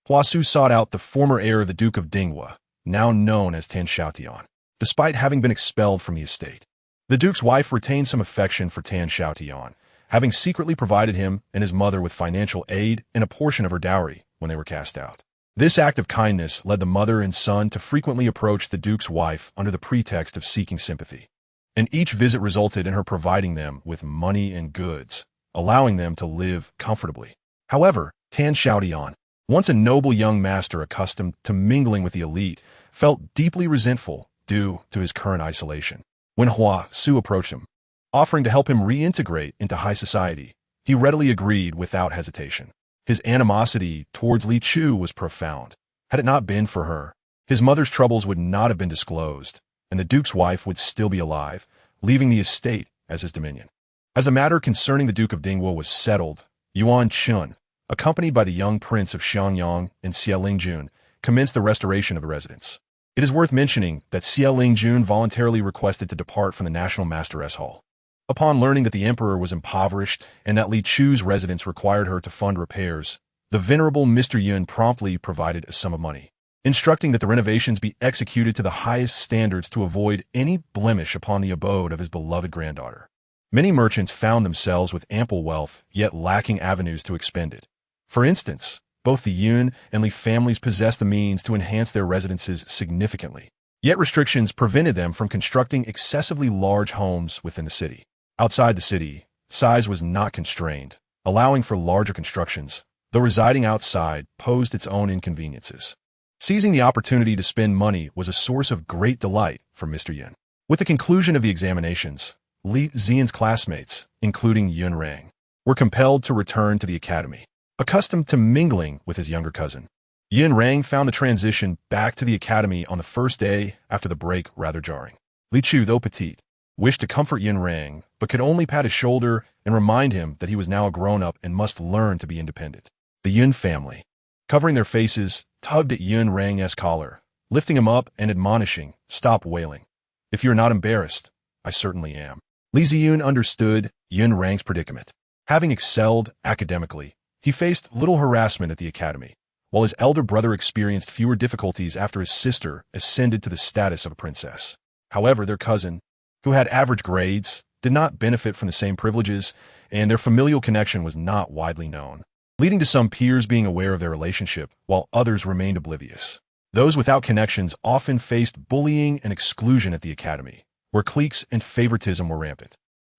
Hua Su sought out the former heir of the Duke of Dingwa, now known as Tan Xiaotian, despite having been expelled from the estate. The Duke's wife retained some affection for Tan Xiaotian, having secretly provided him and his mother with financial aid and a portion of her dowry when they were cast out. This act of kindness led the mother and son to frequently approach the Duke's wife under the pretext of seeking sympathy, and each visit resulted in her providing them with money and goods, allowing them to live comfortably. However, Tan Xiaotian, once a noble young master accustomed to mingling with the elite, felt deeply resentful due to his current isolation. When Hua Su approached him, offering to help him reintegrate into high society, he readily agreed without hesitation. His animosity towards Li Chu was profound. Had it not been for her, his mother's troubles would not have been disclosed, and the Duke's wife would still be alive, leaving the estate as his dominion. As the matter concerning the Duke of Dingwa was settled, Yuan Chun, accompanied by the young prince of Xiangyang and Xie Lingjun, commenced the restoration of the residence. It is worth mentioning that Xie Lingjun voluntarily requested to depart from the National Masteress Hall. Upon learning that the emperor was impoverished and that Li Chu's residence required her to fund repairs, the venerable Mr. Yun promptly provided a sum of money, instructing that the renovations be executed to the highest standards to avoid any blemish upon the abode of his beloved granddaughter. Many merchants found themselves with ample wealth, yet lacking avenues to expend it. For instance, both the Yun and Li families possessed the means to enhance their residences significantly, yet restrictions prevented them from constructing excessively large homes within the city. Outside the city, size was not constrained, allowing for larger constructions, though residing outside posed its own inconveniences. Seizing the opportunity to spend money was a source of great delight for Mr. Yun. With the conclusion of the examinations, Li Xian's classmates, including Yun Rang, were compelled to return to the academy. Accustomed to mingling with his younger cousin, Yun Rang found the transition back to the academy on the first day after the break rather jarring. Li Chu, though petite, wished to comfort Yin Rang, but could only pat his shoulder and remind him that he was now a grown-up and must learn to be independent. The Yin family, covering their faces, tugged at Yin Rang's collar, lifting him up and admonishing, "Stop wailing. If you're not embarrassed, I certainly am." Li Ziyun understood Yin Rang's predicament. Having excelled academically, he faced little harassment at the academy, while his elder brother experienced fewer difficulties after his sister ascended to the status of a princess. However, their cousin, who had average grades, did not benefit from the same privileges, and their familial connection was not widely known, leading to some peers being aware of their relationship, while others remained oblivious. Those without connections often faced bullying and exclusion at the academy, where cliques and favoritism were rampant.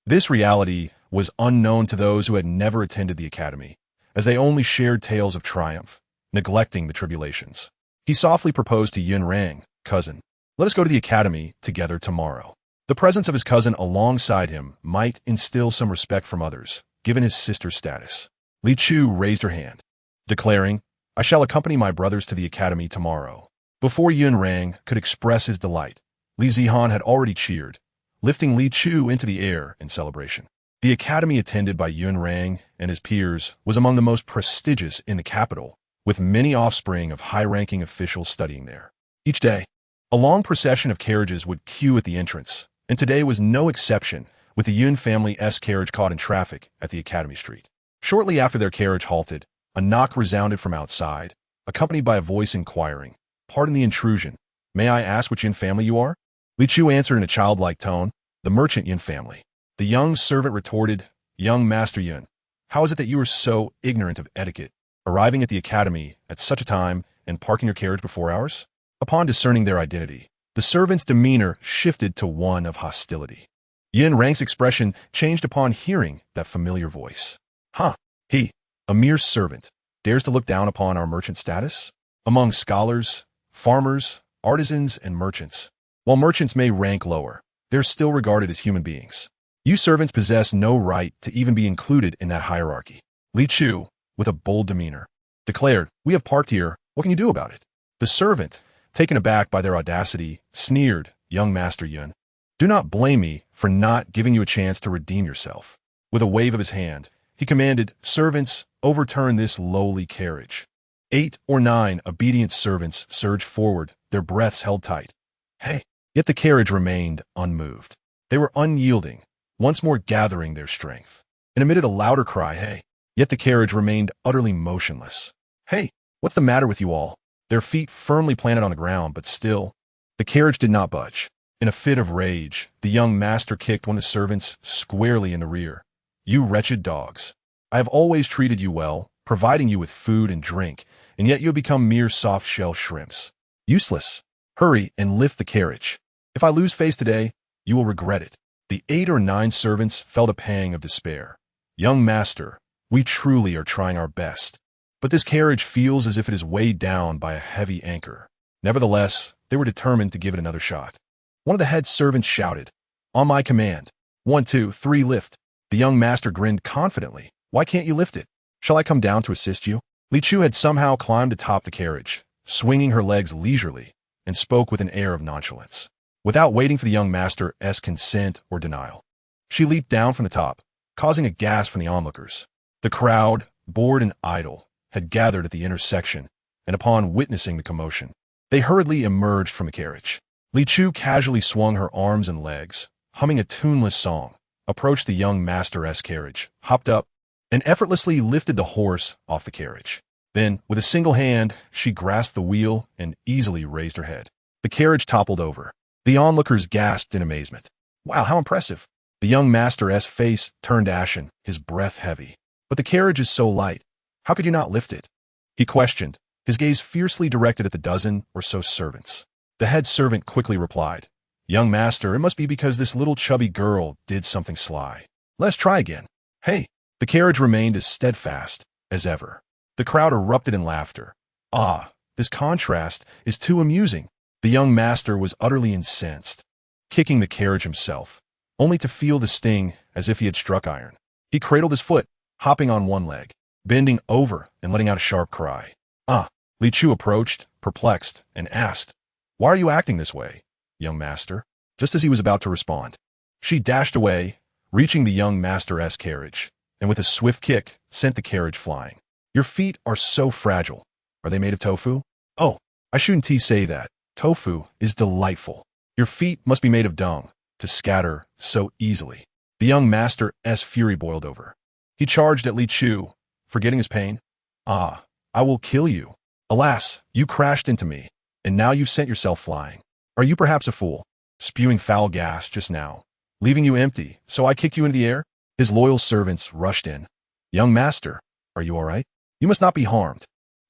This reality was unknown to those who had never attended the academy, as they only shared tales of triumph, neglecting the tribulations. He softly proposed to Yin Rang, "Cousin, let us go to the academy together tomorrow." The presence of his cousin alongside him might instill some respect from others, given his sister's status. Li Chu raised her hand, declaring, "I shall accompany my brothers to the academy tomorrow." Before Yin Rang could express his delight, Li Zihan had already cheered, lifting Li Chu into the air in celebration. The academy attended by Yin Rang and his peers was among the most prestigious in the capital, with many offspring of high-ranking officials studying there. Each day, a long procession of carriages would queue at the entrance, and today was no exception, with the Yin family's carriage caught in traffic at the Academy Street. Shortly after their carriage halted, a knock resounded from outside, accompanied by a voice inquiring, "Pardon the intrusion. May I ask which Yin family you are?" Li Chu answered in a childlike tone, "The merchant Yin family." The young servant retorted, "Young Master Yin, how is it that you are so ignorant of etiquette, arriving at the academy at such a time and parking your carriage before ours?" Upon discerning their identity, the servant's demeanor shifted to one of hostility. Yin Rang's expression changed upon hearing that familiar voice. "Huh, he, a mere servant, dares to look down upon our merchant status? Among scholars, farmers, artisans, and merchants, while merchants may rank lower, they're still regarded as human beings. You servants possess no right to even be included in that hierarchy." Li Chu, with a bold demeanor, declared, "We have parked here. What can you do about it?" The servant, taken aback by their audacity, sneered, "Young Master Yun, do not blame me for not giving you a chance to redeem yourself." With a wave of his hand, he commanded, "Servants, overturn this lowly carriage." 8 or 9 obedient servants surged forward, their breaths held tight. "Hey!" Yet the carriage remained unmoved. They were unyielding, once more gathering their strength. And emitted a louder cry, "Hey!" Yet the carriage remained utterly motionless. "Hey, what's the matter with you all?" Their feet firmly planted on the ground, but still, the carriage did not budge. In a fit of rage, the young master kicked one of the servants squarely in the rear. "You wretched dogs! I have always treated you well, providing you with food and drink, and yet you have become mere soft-shell shrimps. Useless! Hurry and lift the carriage. If I lose face today, you will regret it." The 8 or 9 servants felt a pang of despair. "Young master, we truly are trying our best, but this carriage feels as if it is weighed down by a heavy anchor." Nevertheless, they were determined to give it another shot. One of the head servants shouted, "On my command. 1, 2, 3, lift." The young master grinned confidently. "Why can't you lift it? Shall I come down to assist you?" Li Chu had somehow climbed atop the carriage, swinging her legs leisurely, and spoke with an air of nonchalance. Without waiting for the young master's consent or denial, she leaped down from the top, causing a gasp from the onlookers. The crowd, bored and idle, had gathered at the intersection, and upon witnessing the commotion, they hurriedly emerged from the carriage. Li Chu casually swung her arms and legs, humming a tuneless song, approached the young master's carriage, hopped up, and effortlessly lifted the horse off the carriage. Then, with a single hand, she grasped the wheel and easily raised her head. The carriage toppled over. The onlookers gasped in amazement. "Wow, how impressive!" The young master's face turned ashen, his breath heavy. "But the carriage is so light. How could you not lift it?" he questioned, his gaze fiercely directed at the dozen or so servants. The head servant quickly replied, "Young master, it must be because this little chubby girl did something sly. Let's try again. Hey!" The carriage remained as steadfast as ever. The crowd erupted in laughter. "Ah, this contrast is too amusing." The young master was utterly incensed, kicking the carriage himself, only to feel the sting as if he had struck iron. He cradled his foot, hopping on one leg, bending over and letting out a sharp cry. "Ah!" Li Chu approached, perplexed, and asked, "Why are you acting this way, young master?" Just as he was about to respond, She dashed away, reaching the young master's carriage, and with a swift kick, sent the carriage flying. Your feet are so fragile. Are they made of tofu? Oh, I shouldn't say that. Tofu is delightful. Your feet must be made of dung, to scatter so easily. The young master's fury boiled over. He charged at Li Chu, forgetting his pain. Ah, I will kill you. Alas, you crashed into me, and now you've sent yourself flying. Are you perhaps a fool, spewing foul gas just now, leaving you empty, so I kick you into the air? His loyal servants rushed in. Young master, are you all right? You must not be harmed.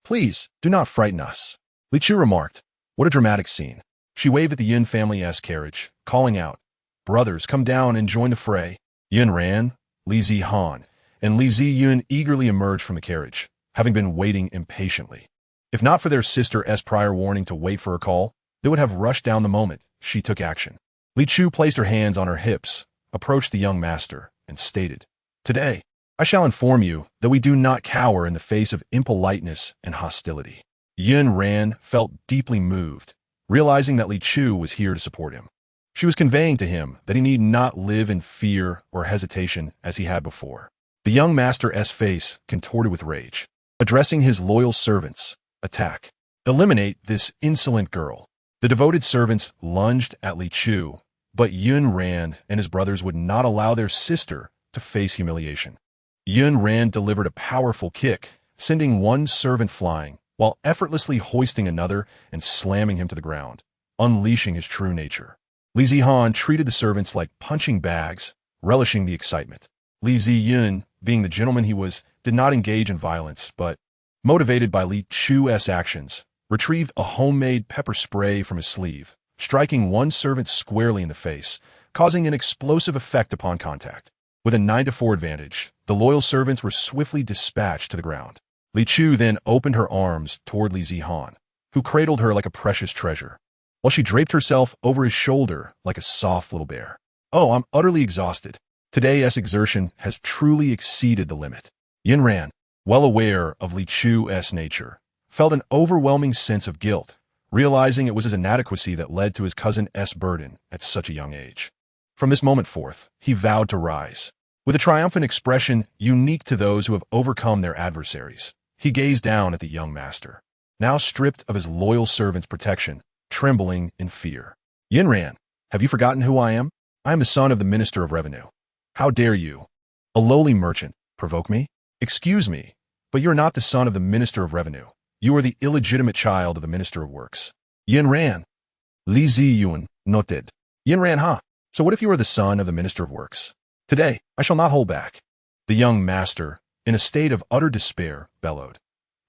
Please, do not frighten us. Li Chu remarked. What a dramatic scene. She waved at the Yun family's carriage, calling out, Brothers, come down and join the fray. Yun ran, Li Zihan, and Li Ziyun eagerly emerged from the carriage, having been waiting impatiently. If not for their sister's prior warning to wait for her call, they would have rushed down the moment she took action. Li Chu placed her hands on her hips, approached the young master, and stated, Today, I shall inform you that we do not cower in the face of impoliteness and hostility. Yun Ran felt deeply moved, realizing that Li Chu was here to support him. She was conveying to him that he need not live in fear or hesitation as he had before. The young master's face contorted with rage. Addressing his loyal servants, attack. Eliminate this insolent girl. The devoted servants lunged at Li Chu, but Yun Ran and his brothers would not allow their sister to face humiliation. Yun Ran delivered a powerful kick, sending one servant flying, while effortlessly hoisting another and slamming him to the ground, unleashing his true nature. Li Zihan treated the servants like punching bags, relishing the excitement. Li Ziyun, being the gentleman he was, did not engage in violence, but, motivated by Li Chu's actions, retrieved a homemade pepper spray from his sleeve, striking one servant squarely in the face, causing an explosive effect upon contact. With a 9-4 advantage, the loyal servants were swiftly dispatched to the ground. Li Chu then opened her arms toward Li Zihan, who cradled her like a precious treasure, while she draped herself over his shoulder like a soft little bear. Oh, I'm utterly exhausted. Today's exertion has truly exceeded the limit. Yin Ran, well aware of Li Chu's nature, felt an overwhelming sense of guilt, realizing it was his inadequacy that led to his cousin's burden at such a young age. From this moment forth, he vowed to rise. With a triumphant expression unique to those who have overcome their adversaries, he gazed down at the young master, now stripped of his loyal servant's protection, trembling in fear. Yin Ran, have you forgotten who I am? I am the son of the Minister of Revenue. How dare you, a lowly merchant, provoke me? Excuse me, but you're not the son of the Minister of Revenue. You are the illegitimate child of the Minister of Works. Yin Ran. Li Ziyun noted. Yin Ran, huh? So what if you are the son of the Minister of Works? Today, I shall not hold back. The young master, in a state of utter despair, bellowed.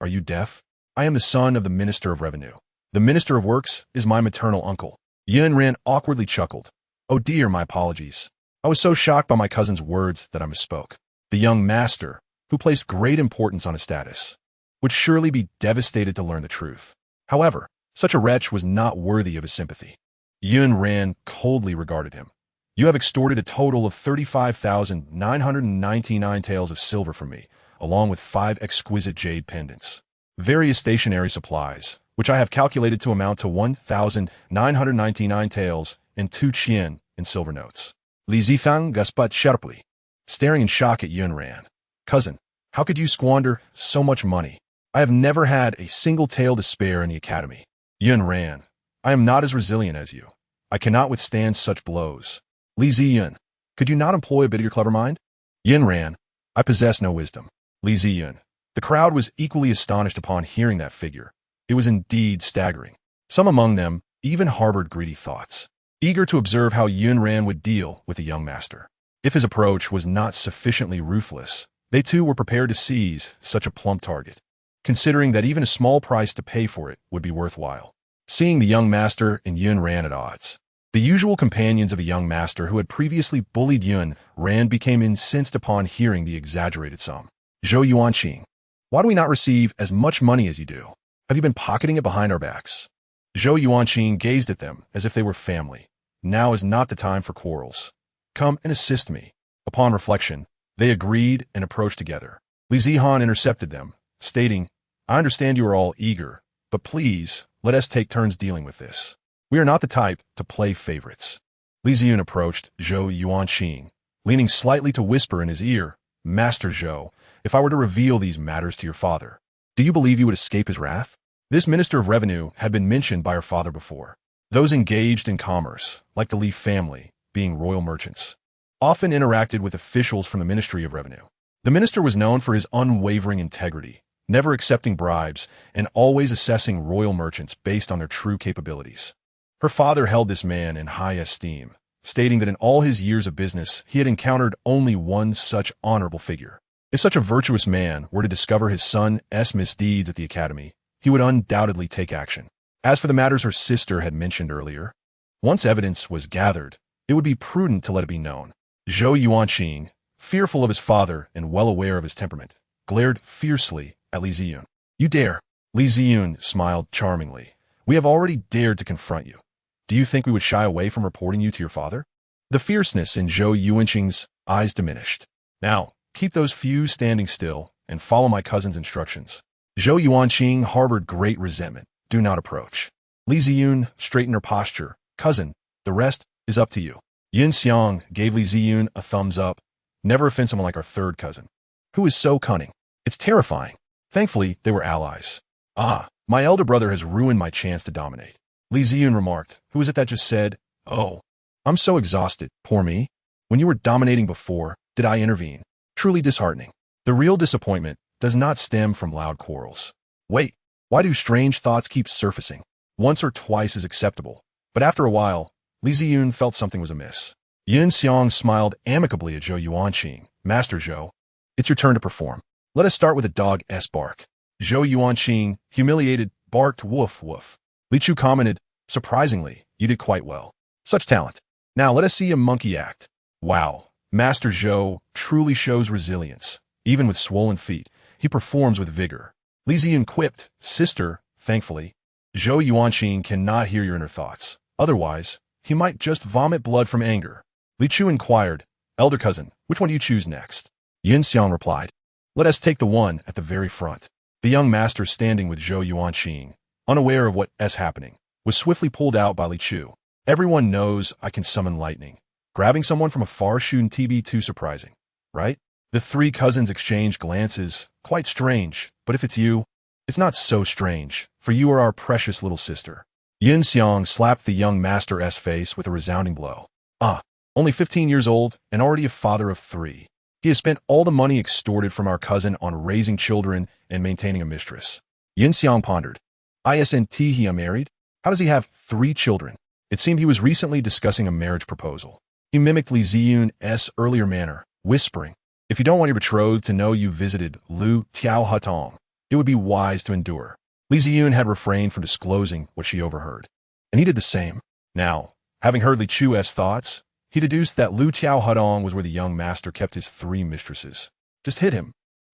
Are you deaf? I am the son of the Minister of Revenue. The Minister of Works is my maternal uncle. Yin Ran awkwardly chuckled. Oh dear, my apologies. I was so shocked by my cousin's words that I misspoke. The young master, who placed great importance on his status, would surely be devastated to learn the truth. However, such a wretch was not worthy of his sympathy. Yun Ran coldly regarded him. You have extorted a total of 35,999 taels of silver from me, along with 5 exquisite jade pendants, various stationery supplies, which I have calculated to amount to 1,999 taels and 2 chien in silver notes. Li Zifang gasput sharply, staring in shock at Yun Ran. Cousin, how could you squander so much money? I have never had a single tael to spare in the academy. Yun Ran, I am not as resilient as you. I cannot withstand such blows. Li Ziyun, could you not employ a bit of your clever mind? Yin Ran, I possess no wisdom. Li Ziyun. The crowd was equally astonished upon hearing that figure. It was indeed staggering. Some among them even harbored greedy thoughts, eager to observe how Yun Ran would deal with the young master. If his approach was not sufficiently ruthless, they too were prepared to seize such a plump target, considering that even a small price to pay for it would be worthwhile. Seeing the young master and Yun Ran at odds, the usual companions of the young master who had previously bullied Yun Ran became incensed upon hearing the exaggerated sum. Zhou Yuanqing, why do we not receive as much money as you do? Have you been pocketing it behind our backs? Zhou Yuanqing gazed at them as if they were family. Now is not the time for quarrels. Come and assist me. Upon reflection, they agreed and approached together. Li Zihan intercepted them, stating, I understand you are all eager, but please, let us take turns dealing with this. We are not the type to play favorites. Li Ziyun approached Zhou Yuanqing, leaning slightly to whisper in his ear, "Master Zhou, if I were to reveal these matters to your father, do you believe you would escape his wrath?" This Minister of Revenue had been mentioned by her father before. Those engaged in commerce, like the Li family, being royal merchants, often interacted with officials from the Ministry of Revenue. The minister was known for his unwavering integrity, never accepting bribes, and always assessing royal merchants based on their true capabilities. Her father held this man in high esteem, stating that in all his years of business he had encountered only one such honorable figure. If such a virtuous man were to discover his son's misdeeds at the academy, he would undoubtedly take action. As for the matters her sister had mentioned earlier, once evidence was gathered, it would be prudent to let it be known. Zhou Yuanqing, fearful of his father and well aware of his temperament, glared fiercely at Li Ziyun. "You dare!" Li Ziyun smiled charmingly. "We have already dared to confront you. Do you think we would shy away from reporting you to your father?" The fierceness in Zhou Yuanqing's eyes diminished. "Now, keep those few standing still and follow my cousin's instructions." Zhou Yuanqing harbored great resentment. "Do not approach." Li Ziyun straightened her posture. "Cousin, the rest is up to you." Yin Xiang gave Li Ziyun a thumbs up. "Never offend someone like our third cousin, who is so cunning. It's terrifying." Thankfully, they were allies. "Ah, my elder brother has ruined my chance to dominate," Li Ziyun remarked. "Who was it that just said, 'Oh, I'm so exhausted, poor me'? When you were dominating before, did I intervene?" Truly disheartening. The real disappointment does not stem from loud quarrels. Wait, why do strange thoughts keep surfacing? Once or twice is acceptable, but after a while, Li Ziyun felt something was amiss. Yin Xiang smiled amicably at Zhou Yuanqing. "Master Zhou, it's your turn to perform. Let us start with a dog's bark." Zhou Yuanqing, humiliated, barked woof woof. Li Chu commented, "Surprisingly, you did quite well. Such talent. Now let us see a monkey act." Wow, Master Zhou truly shows resilience. Even with swollen feet, he performs with vigor. Li Ziyun quipped, "Sister, thankfully, Zhou Yuanqing cannot hear your inner thoughts. Otherwise, he might just vomit blood from anger." Li Chu inquired, "Elder cousin, which one do you choose next?" Yin Xiang replied, "Let us take the one at the very front." The young master standing with Zhou Yuanqing, unaware of what is happening, was swiftly pulled out by Li Chu. "Everyone knows I can summon lightning. Grabbing someone from afar shouldn't be too surprising, right?" The three cousins exchanged glances. "Quite strange, but if it's you, it's not so strange, for you are our precious little sister." Yin Xiang slapped the young master's face with a resounding blow. "Ah, only 15 years old and already a father of 3. He has spent all the money extorted from our cousin on raising children and maintaining a mistress." Yin Xiang pondered. "Isn't he unmarried? How does he have 3 children?" It seemed he was recently discussing a marriage proposal. He mimicked Li Ziyun's earlier manner, whispering, "If you don't want your betrothed to know you visited Lu Tiao Hutong, it would be wise to endure." Li Ziyun had refrained from disclosing what she overheard, and he did the same. Now, having heard Li Chu's thoughts, he deduced that Lu Tiao Hutong was where the young master kept his 3 mistresses. "Just hit him,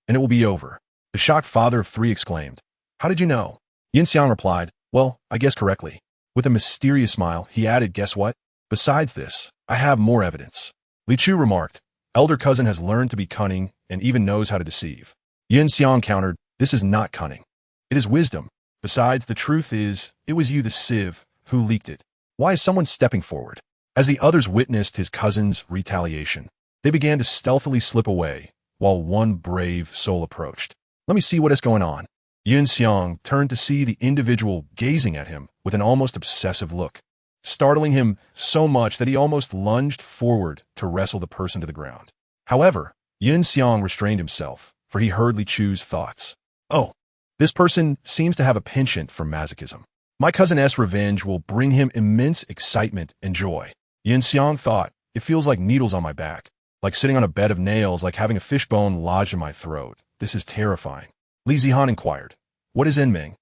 and it will be over." The shocked father of 3 exclaimed, "How did you know?" Yin Xiang replied, "Well, I guessed correctly." With a mysterious smile, he added, "Guess what? Besides this, I have more evidence." Li Chu remarked, "Elder cousin has learned to be cunning and even knows how to deceive." Yin Xiang countered, "This is not cunning. It is wisdom. Besides, the truth is, it was you, the sieve, who leaked it. Why is someone stepping forward?" As the others witnessed his cousin's retaliation, they began to stealthily slip away, while one brave soul approached. "Let me see what is going on." Yin Xiang turned to see the individual gazing at him with an almost obsessive look, startling him so much that he almost lunged forward to wrestle the person to the ground. However, Yin Xiang restrained himself, for he heard Li Chu's thoughts. "Oh, this person seems to have a penchant for masochism. My cousin's revenge will bring him immense excitement and joy." Yin Xiang thought, "It feels like needles on my back, like sitting on a bed of nails, like having a fishbone lodged in my throat. This is terrifying." Li Zihan inquired, "What is Enming?"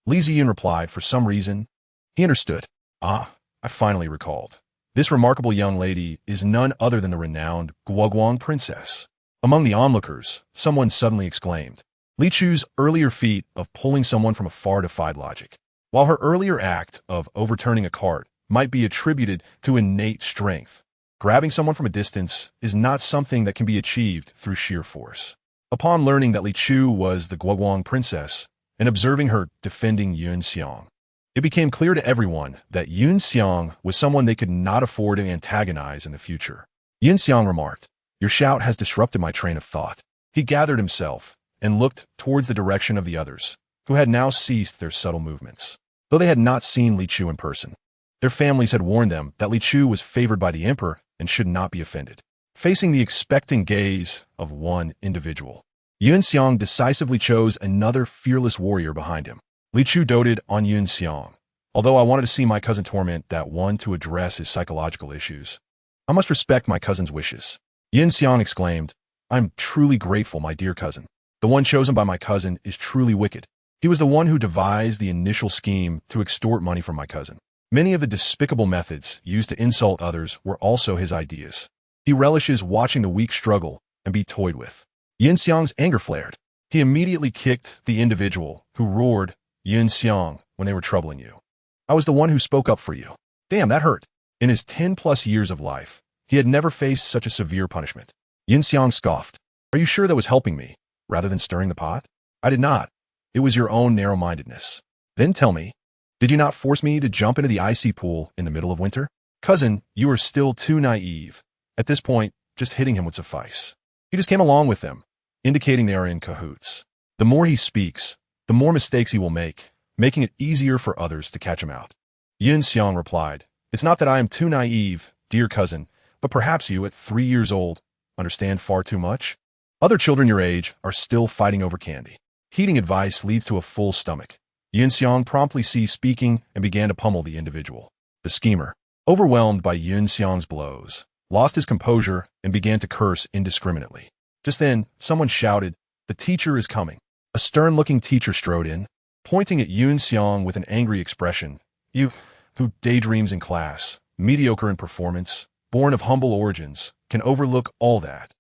Li Ziyun replied, for some reason, he understood. "Ah, I finally recalled. This remarkable young lady is none other than the renowned Guoguang princess." Among the onlookers, someone suddenly exclaimed. Li Chu's earlier feat of pulling someone from afar defied logic, while her earlier act of overturning a cart might be attributed to innate strength. Grabbing someone from a distance is not something that can be achieved through sheer force. Upon learning that Li Chu was the Guoguang princess and observing her defending Yun Xiang, It became clear to everyone that Yun Xiang was someone they could not afford to antagonize in the future. Yun Xiang remarked, "Your shout has disrupted my train of thought." He gathered himself and looked towards the direction of the others, who had now ceased their subtle movements. Though they had not seen Li Chu in person, their families had warned them that Li Chu was favored by the emperor and should not be offended. Facing the expectant gaze of one individual, Yun Xiang decisively chose another fearless warrior behind him. Li Chu doted on Yun Xiang. "Although I wanted to see my cousin torment that one to address his psychological issues, I must respect my cousin's wishes." Yun Xiang exclaimed, "I'm truly grateful, my dear cousin. The one chosen by my cousin is truly wicked. He was the one who devised the initial scheme to extort money from my cousin. Many of the despicable methods used to insult others were also his ideas. He relishes watching the weak struggle and be toyed with." Yun Xiang's anger flared. He immediately kicked the individual who roared, "Yun Xiang," when they were troubling you. "I was the one who spoke up for you." Damn, that hurt. In his 10+ years of life, he had never faced such a severe punishment. Yun Xiang scoffed. "Are you sure that was helping me, rather than stirring the pot?" "I did not. It was your own narrow-mindedness." "Then tell me, did you not force me to jump into the icy pool in the middle of winter?" "Cousin, you are still too naive." At this point, just hitting him would suffice. He just came along with them, indicating they are in cahoots. The more he speaks, the more mistakes he will make, making it easier for others to catch him out. Yun Xiang replied, "It's not that I am too naive, dear cousin, but perhaps you, at 3 years old, understand far too much. Other children your age are still fighting over candy. Heeding advice leads to a full stomach." Yun Xiang promptly ceased speaking and began to pummel the individual. The schemer, overwhelmed by Yun Xiang's blows, lost his composure and began to curse indiscriminately. Just then, someone shouted, "The teacher is coming." A stern-looking teacher strode in, pointing at Yun Xiang with an angry expression. "You, who daydreams in class, mediocre in performance, born of humble origins, can overlook all that.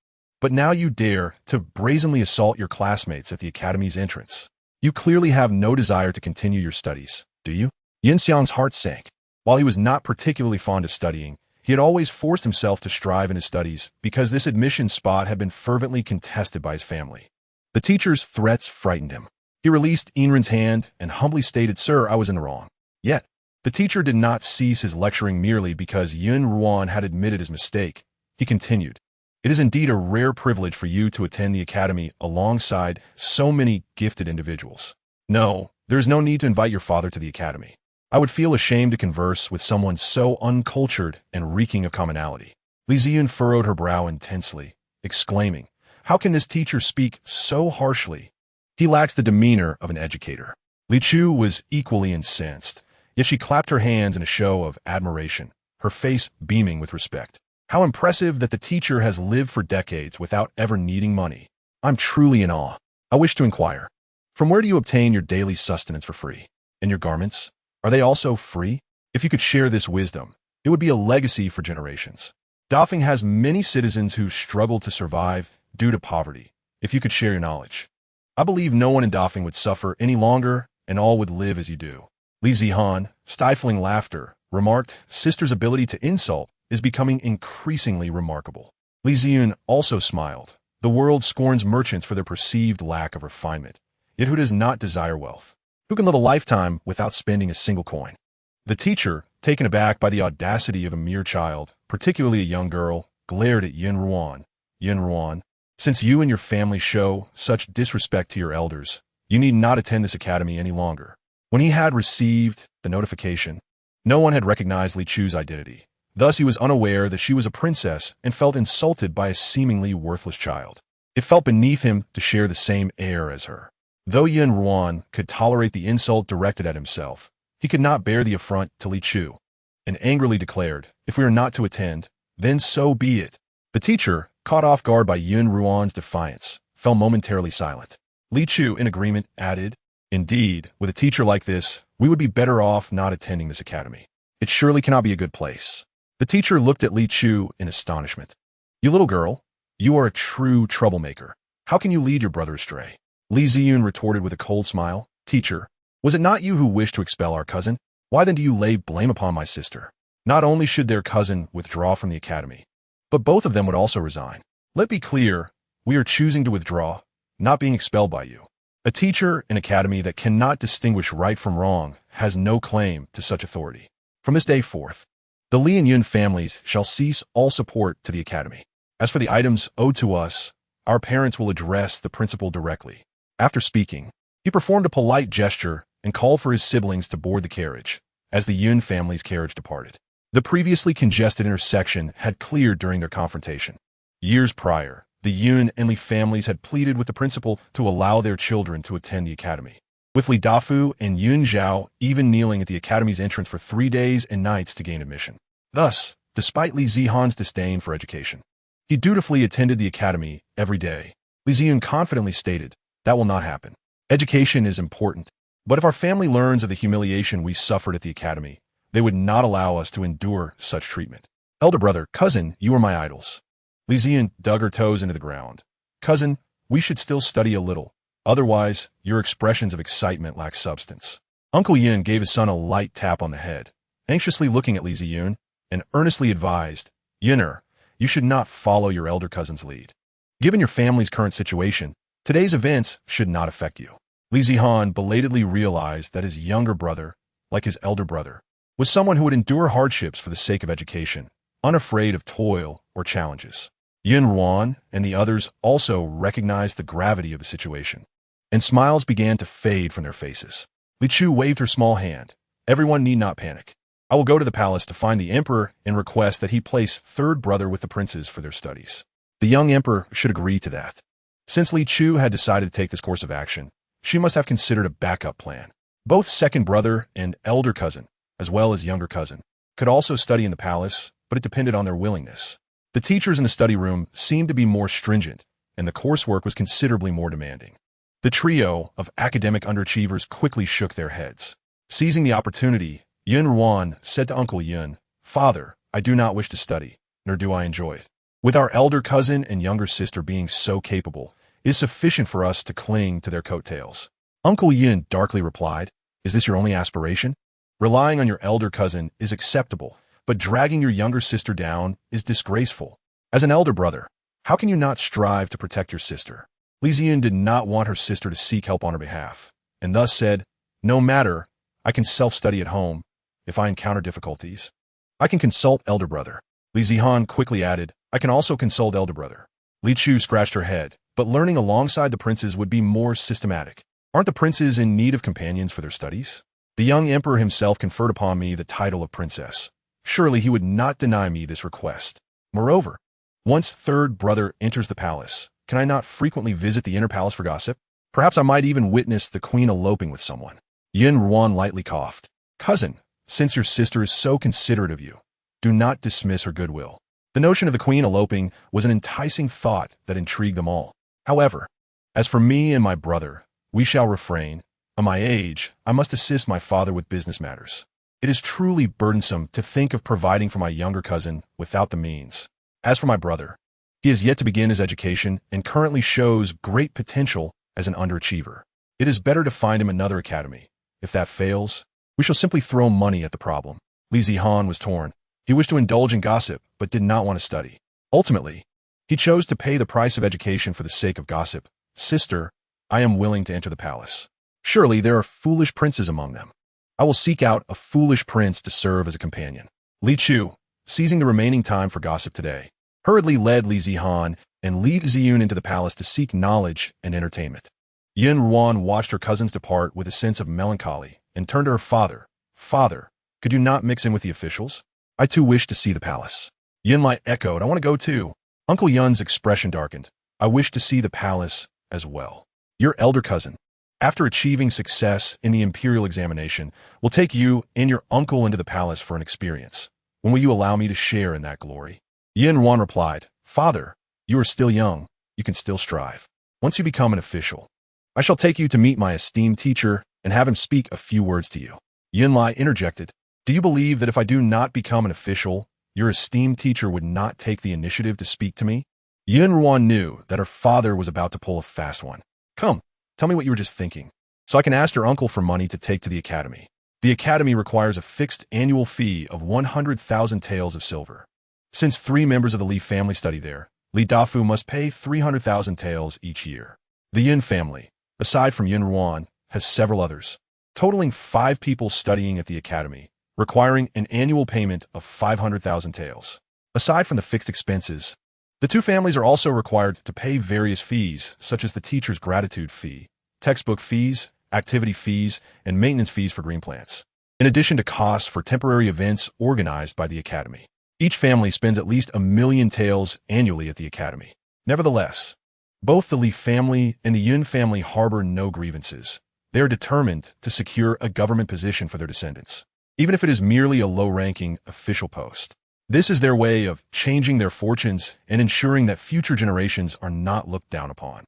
But now you dare to brazenly assault your classmates at the academy's entrance. You clearly have no desire to continue your studies, do you?" Yun Xiang's heart sank. While he was not particularly fond of studying, he had always forced himself to strive in his studies because this admission spot had been fervently contested by his family. The teacher's threats frightened him. He released Enrin's hand and humbly stated, "Sir, I was in the wrong." Yet, the teacher did not cease his lecturing merely because Yun Ruan had admitted his mistake. He continued, "It is indeed a rare privilege for you to attend the academy alongside so many gifted individuals. No, there is no need to invite your father to the academy. I would feel ashamed to converse with someone so uncultured and reeking of commonality." Li Ziyun furrowed her brow intensely, exclaiming, "How can this teacher speak so harshly? He lacks the demeanor of an educator." Li Chu was equally incensed, yet she clapped her hands in a show of admiration, her face beaming with respect. "How impressive that the teacher has lived for decades without ever needing money. I'm truly in awe. I wish to inquire, from where do you obtain your daily sustenance for free? And your garments? Are they also free? If you could share this wisdom, it would be a legacy for generations. Dafeng has many citizens who struggle to survive due to poverty. If you could share your knowledge, I believe no one in Dafeng would suffer any longer and all would live as you do." Li Zihan, stifling laughter, remarked, "Sister's ability to insult is becoming increasingly remarkable." Li Ziyun also smiled. "The world scorns merchants for their perceived lack of refinement. Yet who does not desire wealth? Who can live a lifetime without spending a single coin?" The teacher, taken aback by the audacity of a mere child, particularly a young girl, glared at Yun Ruan. "Yun Ruan, since you and your family show such disrespect to your elders, you need not attend this academy any longer." When he had received the notification, no one had recognized Li Chu's identity. Thus he was unaware that she was a princess and felt insulted by a seemingly worthless child. It felt beneath him to share the same air as her. Though Yun Ruan could tolerate the insult directed at himself, he could not bear the affront to Li Chu, and angrily declared, "If we are not to attend, then so be it." The teacher, caught off guard by Yun Ruan's defiance, fell momentarily silent. Li Chu, in agreement, added, "Indeed, with a teacher like this, we would be better off not attending this academy. It surely cannot be a good place." The teacher looked at Li Chu in astonishment. "You little girl, you are a true troublemaker. How can you lead your brother astray?" Li Ziyun retorted with a cold smile, "Teacher, was it not you who wished to expel our cousin? Why then do you lay blame upon my sister? Not only should their cousin withdraw from the academy, but both of them would also resign. Let be clear, we are choosing to withdraw, not being expelled by you." A teacher in academy that cannot distinguish right from wrong has no claim to such authority. From this day forth, the Li and Yun families shall cease all support to the academy. As for the items owed to us, our parents will address the principal directly. After speaking, he performed a polite gesture and called for his siblings to board the carriage, as the Yun family's carriage departed. The previously congested intersection had cleared during their confrontation. Years prior, the Yun and Li families had pleaded with the principal to allow their children to attend the academy, with Li Dafu and Yun Zhao even kneeling at the academy's entrance for 3 days and nights to gain admission. Thus, despite Li Zihan's disdain for education, he dutifully attended the academy every day. Li Ziyun confidently stated, "That will not happen. Education is important, but if our family learns of the humiliation we suffered at the academy, they would not allow us to endure such treatment. Elder brother, cousin, you are my idols." Li Ziyun dug her toes into the ground. "Cousin, we should still study a little. Otherwise, your expressions of excitement lack substance." Uncle Yun gave his son a light tap on the head, anxiously looking at Li Ziyun, and earnestly advised, "Yun'er, you should not follow your elder cousin's lead. Given your family's current situation, today's events should not affect you." Li Zihan belatedly realized that his younger brother, like his elder brother, was someone who would endure hardships for the sake of education, unafraid of toil or challenges. Yun Ruan and the others also recognized the gravity of the situation, and smiles began to fade from their faces. Li Chu waved her small hand. "Everyone need not panic. I will go to the palace to find the emperor and request that he place third brother with the princes for their studies. The young emperor should agree to that." Since Li Chu had decided to take this course of action, she must have considered a backup plan. Both second brother and elder cousin, as well as younger cousin, could also study in the palace, but it depended on their willingness. The teachers in the study room seemed to be more stringent, and the coursework was considerably more demanding. The trio of academic underachievers quickly shook their heads. Seizing the opportunity, Yun Ruan said to Uncle Yun, "Father, I do not wish to study, nor do I enjoy it. With our elder cousin and younger sister being so capable, it is sufficient for us to cling to their coattails." Uncle Yun darkly replied, "Is this your only aspiration? Relying on your elder cousin is acceptable, but dragging your younger sister down is disgraceful. As an elder brother, how can you not strive to protect your sister?" Li Ziyun did not want her sister to seek help on her behalf, and thus said, "No matter, I can self-study at home. If I encounter difficulties, I can consult elder brother." Li Zihan quickly added, "I can also consult elder brother." Li Chu scratched her head, but learning alongside the princes would be more systematic. Aren't the princes in need of companions for their studies? The young emperor himself conferred upon me the title of princess. Surely he would not deny me this request. Moreover, once third brother enters the palace, can I not frequently visit the inner palace for gossip? Perhaps I might even witness the queen eloping with someone. Yun Ruan lightly coughed. "Cousin, since your sister is so considerate of you, do not dismiss her goodwill." The notion of the queen eloping was an enticing thought that intrigued them all. However, as for me and my brother, we shall refrain. At my age, I must assist my father with business matters. It is truly burdensome to think of providing for my younger cousin without the means. As for my brother, he has yet to begin his education and currently shows great potential as an underachiever. It is better to find him another academy. If that fails, we shall simply throw money at the problem. Li Zihan was torn. He wished to indulge in gossip, but did not want to study. Ultimately, he chose to pay the price of education for the sake of gossip. "Sister, I am willing to enter the palace. Surely there are foolish princes among them. I will seek out a foolish prince to serve as a companion." Li Chu, seizing the remaining time for gossip today, hurriedly led Li Zihan and Li Ziyun into the palace to seek knowledge and entertainment. Yun Ruan watched her cousins depart with a sense of melancholy and turned to her father. "Father, could you not mix in with the officials? I too wish to see the palace." Yun Lai echoed, "I want to go too." Uncle Yun's expression darkened. "I wish to see the palace as well. Your elder cousin, after achieving success in the imperial examination, will take you and your uncle into the palace for an experience. When will you allow me to share in that glory?" Yin Ruan replied, "Father, you are still young. You can still strive. Once you become an official, I shall take you to meet my esteemed teacher and have him speak a few words to you." Yin Lai interjected, "Do you believe that if I do not become an official, your esteemed teacher would not take the initiative to speak to me?" Yin Ruan knew that her father was about to pull a fast one. "Come, tell me what you were just thinking, so I can ask your uncle for money to take to the academy. The academy requires a fixed annual fee of 100,000 taels of silver. Since 3 members of the Li family study there, Li Dafu must pay 300,000 taels each year. The Yin family, aside from Yunruan, has several others, totaling 5 people studying at the academy, requiring an annual payment of 500,000 taels. Aside from the fixed expenses, the two families are also required to pay various fees, such as the teacher's gratitude fee, textbook fees, activity fees, and maintenance fees for green plants, in addition to costs for temporary events organized by the academy. Each family spends at least 1 million taels annually at the academy. Nevertheless, both the Li family and the Yun family harbor no grievances. They are determined to secure a government position for their descendants, even if it is merely a low-ranking official post. This is their way of changing their fortunes and ensuring that future generations are not looked down upon.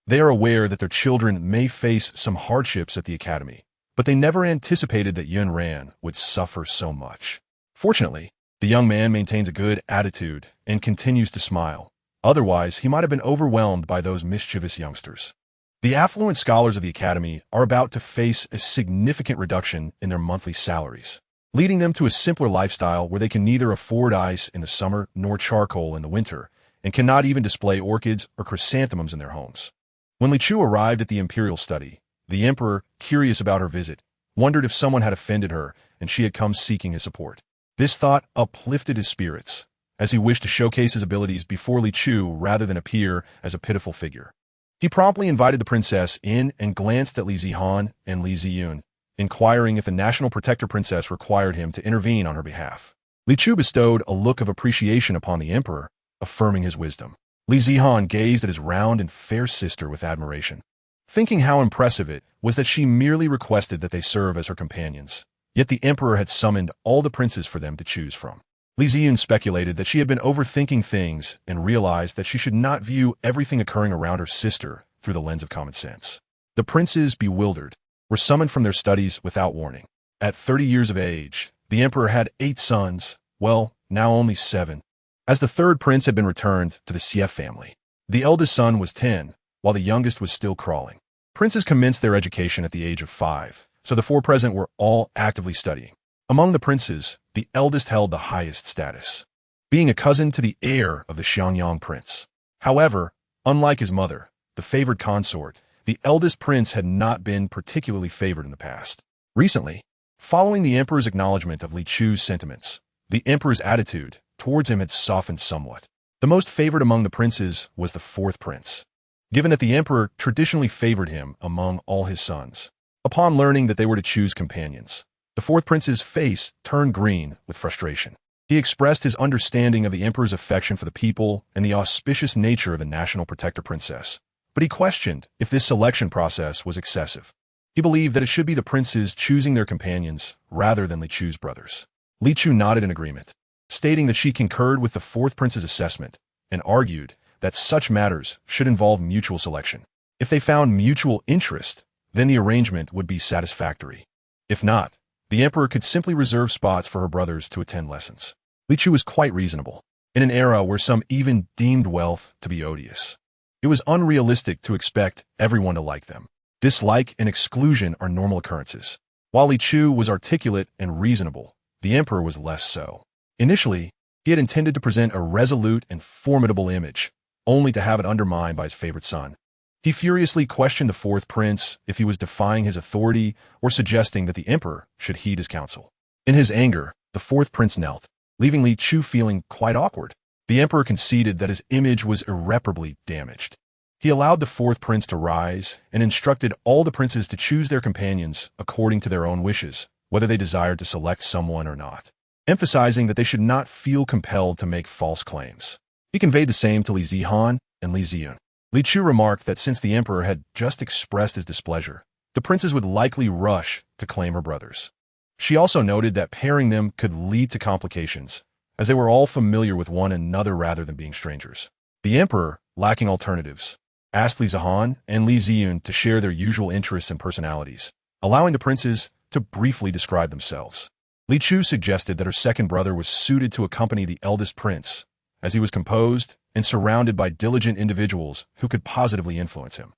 They are aware that their children may face some hardships at the academy, but they never anticipated that Yun Ran would suffer so much. Fortunately, the young man maintains a good attitude and continues to smile. Otherwise, he might have been overwhelmed by those mischievous youngsters. The affluent scholars of the academy are about to face a significant reduction in their monthly salaries, leading them to a simpler lifestyle where they can neither afford ice in the summer nor charcoal in the winter, and cannot even display orchids or chrysanthemums in their homes. When Li Chu arrived at the imperial study, the emperor, curious about her visit, wondered if someone had offended her and she had come seeking his support. This thought uplifted his spirits, as he wished to showcase his abilities before Li Chu rather than appear as a pitiful figure. He promptly invited the princess in and glanced at Li Zihan and Li Ziyun, inquiring if the national protector princess required him to intervene on her behalf. Li Chu bestowed a look of appreciation upon the emperor, affirming his wisdom. Li Zihan gazed at his round and fair sister with admiration, thinking how impressive it was that she merely requested that they serve as her companions. Yet the emperor had summoned all the princes for them to choose from. Li Ziyun speculated that she had been overthinking things and realized that she should not view everything occurring around her sister through the lens of common sense. The princes, bewildered, were summoned from their studies without warning. At 30 years of age, the emperor had 8 sons, well, now only 7, as the third prince had been returned to the Sief family. The eldest son was 10, while the youngest was still crawling. Princes commenced their education at the age of 5, so the 4 present were all actively studying. Among the princes, the eldest held the highest status, being a cousin to the heir of the Xiangyang prince. However, unlike his mother, the favored consort, the eldest prince had not been particularly favored in the past. Recently, following the emperor's acknowledgement of Li Chu's sentiments, the emperor's attitude towards him had softened somewhat. The most favored among the princes was the 4th prince, given that the emperor traditionally favored him among all his sons. Upon learning that they were to choose companions, the 4th prince's face turned green with frustration. He expressed his understanding of the emperor's affection for the people and the auspicious nature of the national protector princess, but he questioned if this selection process was excessive. He believed that it should be the princes choosing their companions rather than Li Chu's brothers. Li Chu nodded in agreement, stating that she concurred with the 4th prince's assessment and argued that such matters should involve mutual selection. If they found mutual interest, then the arrangement would be satisfactory. If not, the emperor could simply reserve spots for her brothers to attend lessons. Li Chu was quite reasonable, in an era where some even deemed wealth to be odious. It was unrealistic to expect everyone to like them. Dislike and exclusion are normal occurrences. While Li Chu was articulate and reasonable, the emperor was less so. Initially, he had intended to present a resolute and formidable image, only to have it undermined by his favorite son. He furiously questioned the 4th prince if he was defying his authority or suggesting that the emperor should heed his counsel. In his anger, the 4th prince knelt, leaving Li Chu feeling quite awkward. The emperor conceded that his image was irreparably damaged. He allowed the 4th prince to rise and instructed all the princes to choose their companions according to their own wishes, whether they desired to select someone or not, emphasizing that they should not feel compelled to make false claims. He conveyed the same to Li Zihan and Li Ziyun. Li Chu remarked that since the emperor had just expressed his displeasure, the princes would likely rush to claim her brothers. She also noted that pairing them could lead to complications, as they were all familiar with one another rather than being strangers. The emperor, lacking alternatives, asked Li Zihan and Li Ziyun to share their usual interests and personalities, allowing the princes to briefly describe themselves. Li Chu suggested that her second brother was suited to accompany the eldest prince, as he was composed and surrounded by diligent individuals who could positively influence him.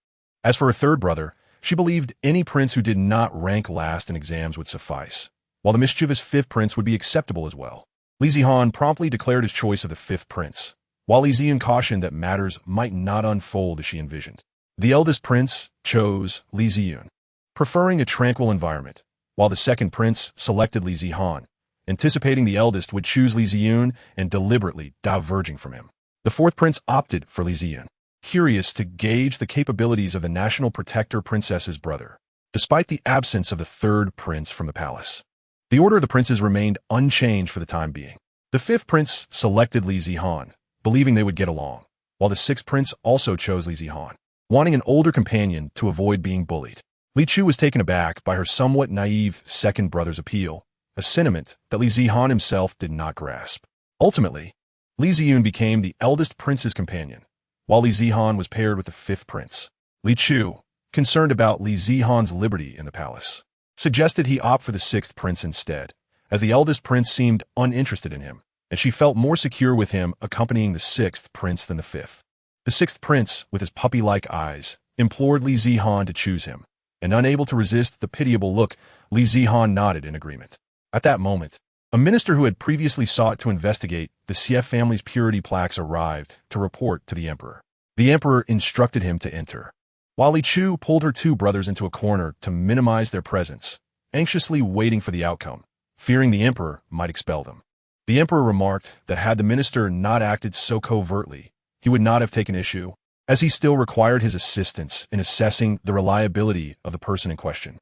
As for her third brother, she believed any prince who did not rank last in exams would suffice, while the mischievous 5th prince would be acceptable as well. Li Zihan promptly declared his choice of the 5th prince, while Li Ziyun cautioned that matters might not unfold as she envisioned. The eldest prince chose Li Ziyun, preferring a tranquil environment, while the second prince selected Li Zihan, anticipating the eldest would choose Li Ziyun and deliberately diverging from him. The fourth prince opted for Li Ziyun, curious to gauge the capabilities of the national protector princess's brother, despite the absence of the third prince from the palace. The order of the princes remained unchanged for the time being. The fifth prince selected Li Zihan, believing they would get along, while the sixth prince also chose Li Zihan, wanting an older companion to avoid being bullied. Li Chu was taken aback by her somewhat naive second brother's appeal, a sentiment that Li Zihan himself did not grasp. Ultimately, Li Ziyun became the eldest prince's companion, while Li Zihan was paired with the fifth prince. Li Chu, concerned about Li Zihan's liberty in the palace, suggested he opt for the sixth prince instead, as the eldest prince seemed uninterested in him, and she felt more secure with him accompanying the sixth prince than the fifth. The sixth prince, with his puppy-like eyes, implored Li Zihan to choose him, and unable to resist the pitiable look, Li Zihan nodded in agreement. At that moment, a minister who had previously sought to investigate the Xie family's purity plaques arrived to report to the emperor. The emperor instructed him to enter, while Li Chu pulled her two brothers into a corner to minimize their presence, anxiously waiting for the outcome, fearing the emperor might expel them. The emperor remarked that had the minister not acted so covertly, he would not have taken issue, as he still required his assistance in assessing the reliability of the person in question.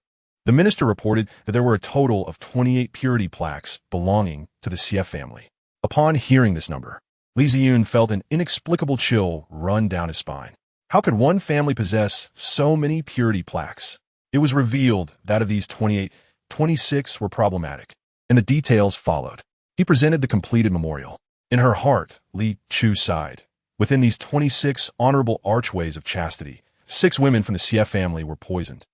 The minister reported that there were a total of 28 purity plaques belonging to the Xie family. Upon hearing this number, Li Ziyun felt an inexplicable chill run down his spine. How could one family possess so many purity plaques? It was revealed that of these 28, 26 were problematic, and the details followed. He presented the completed memorial. In her heart, Li Chu sighed. Within these 26 honorable archways of chastity, 6 women from the Xie family were poisoned,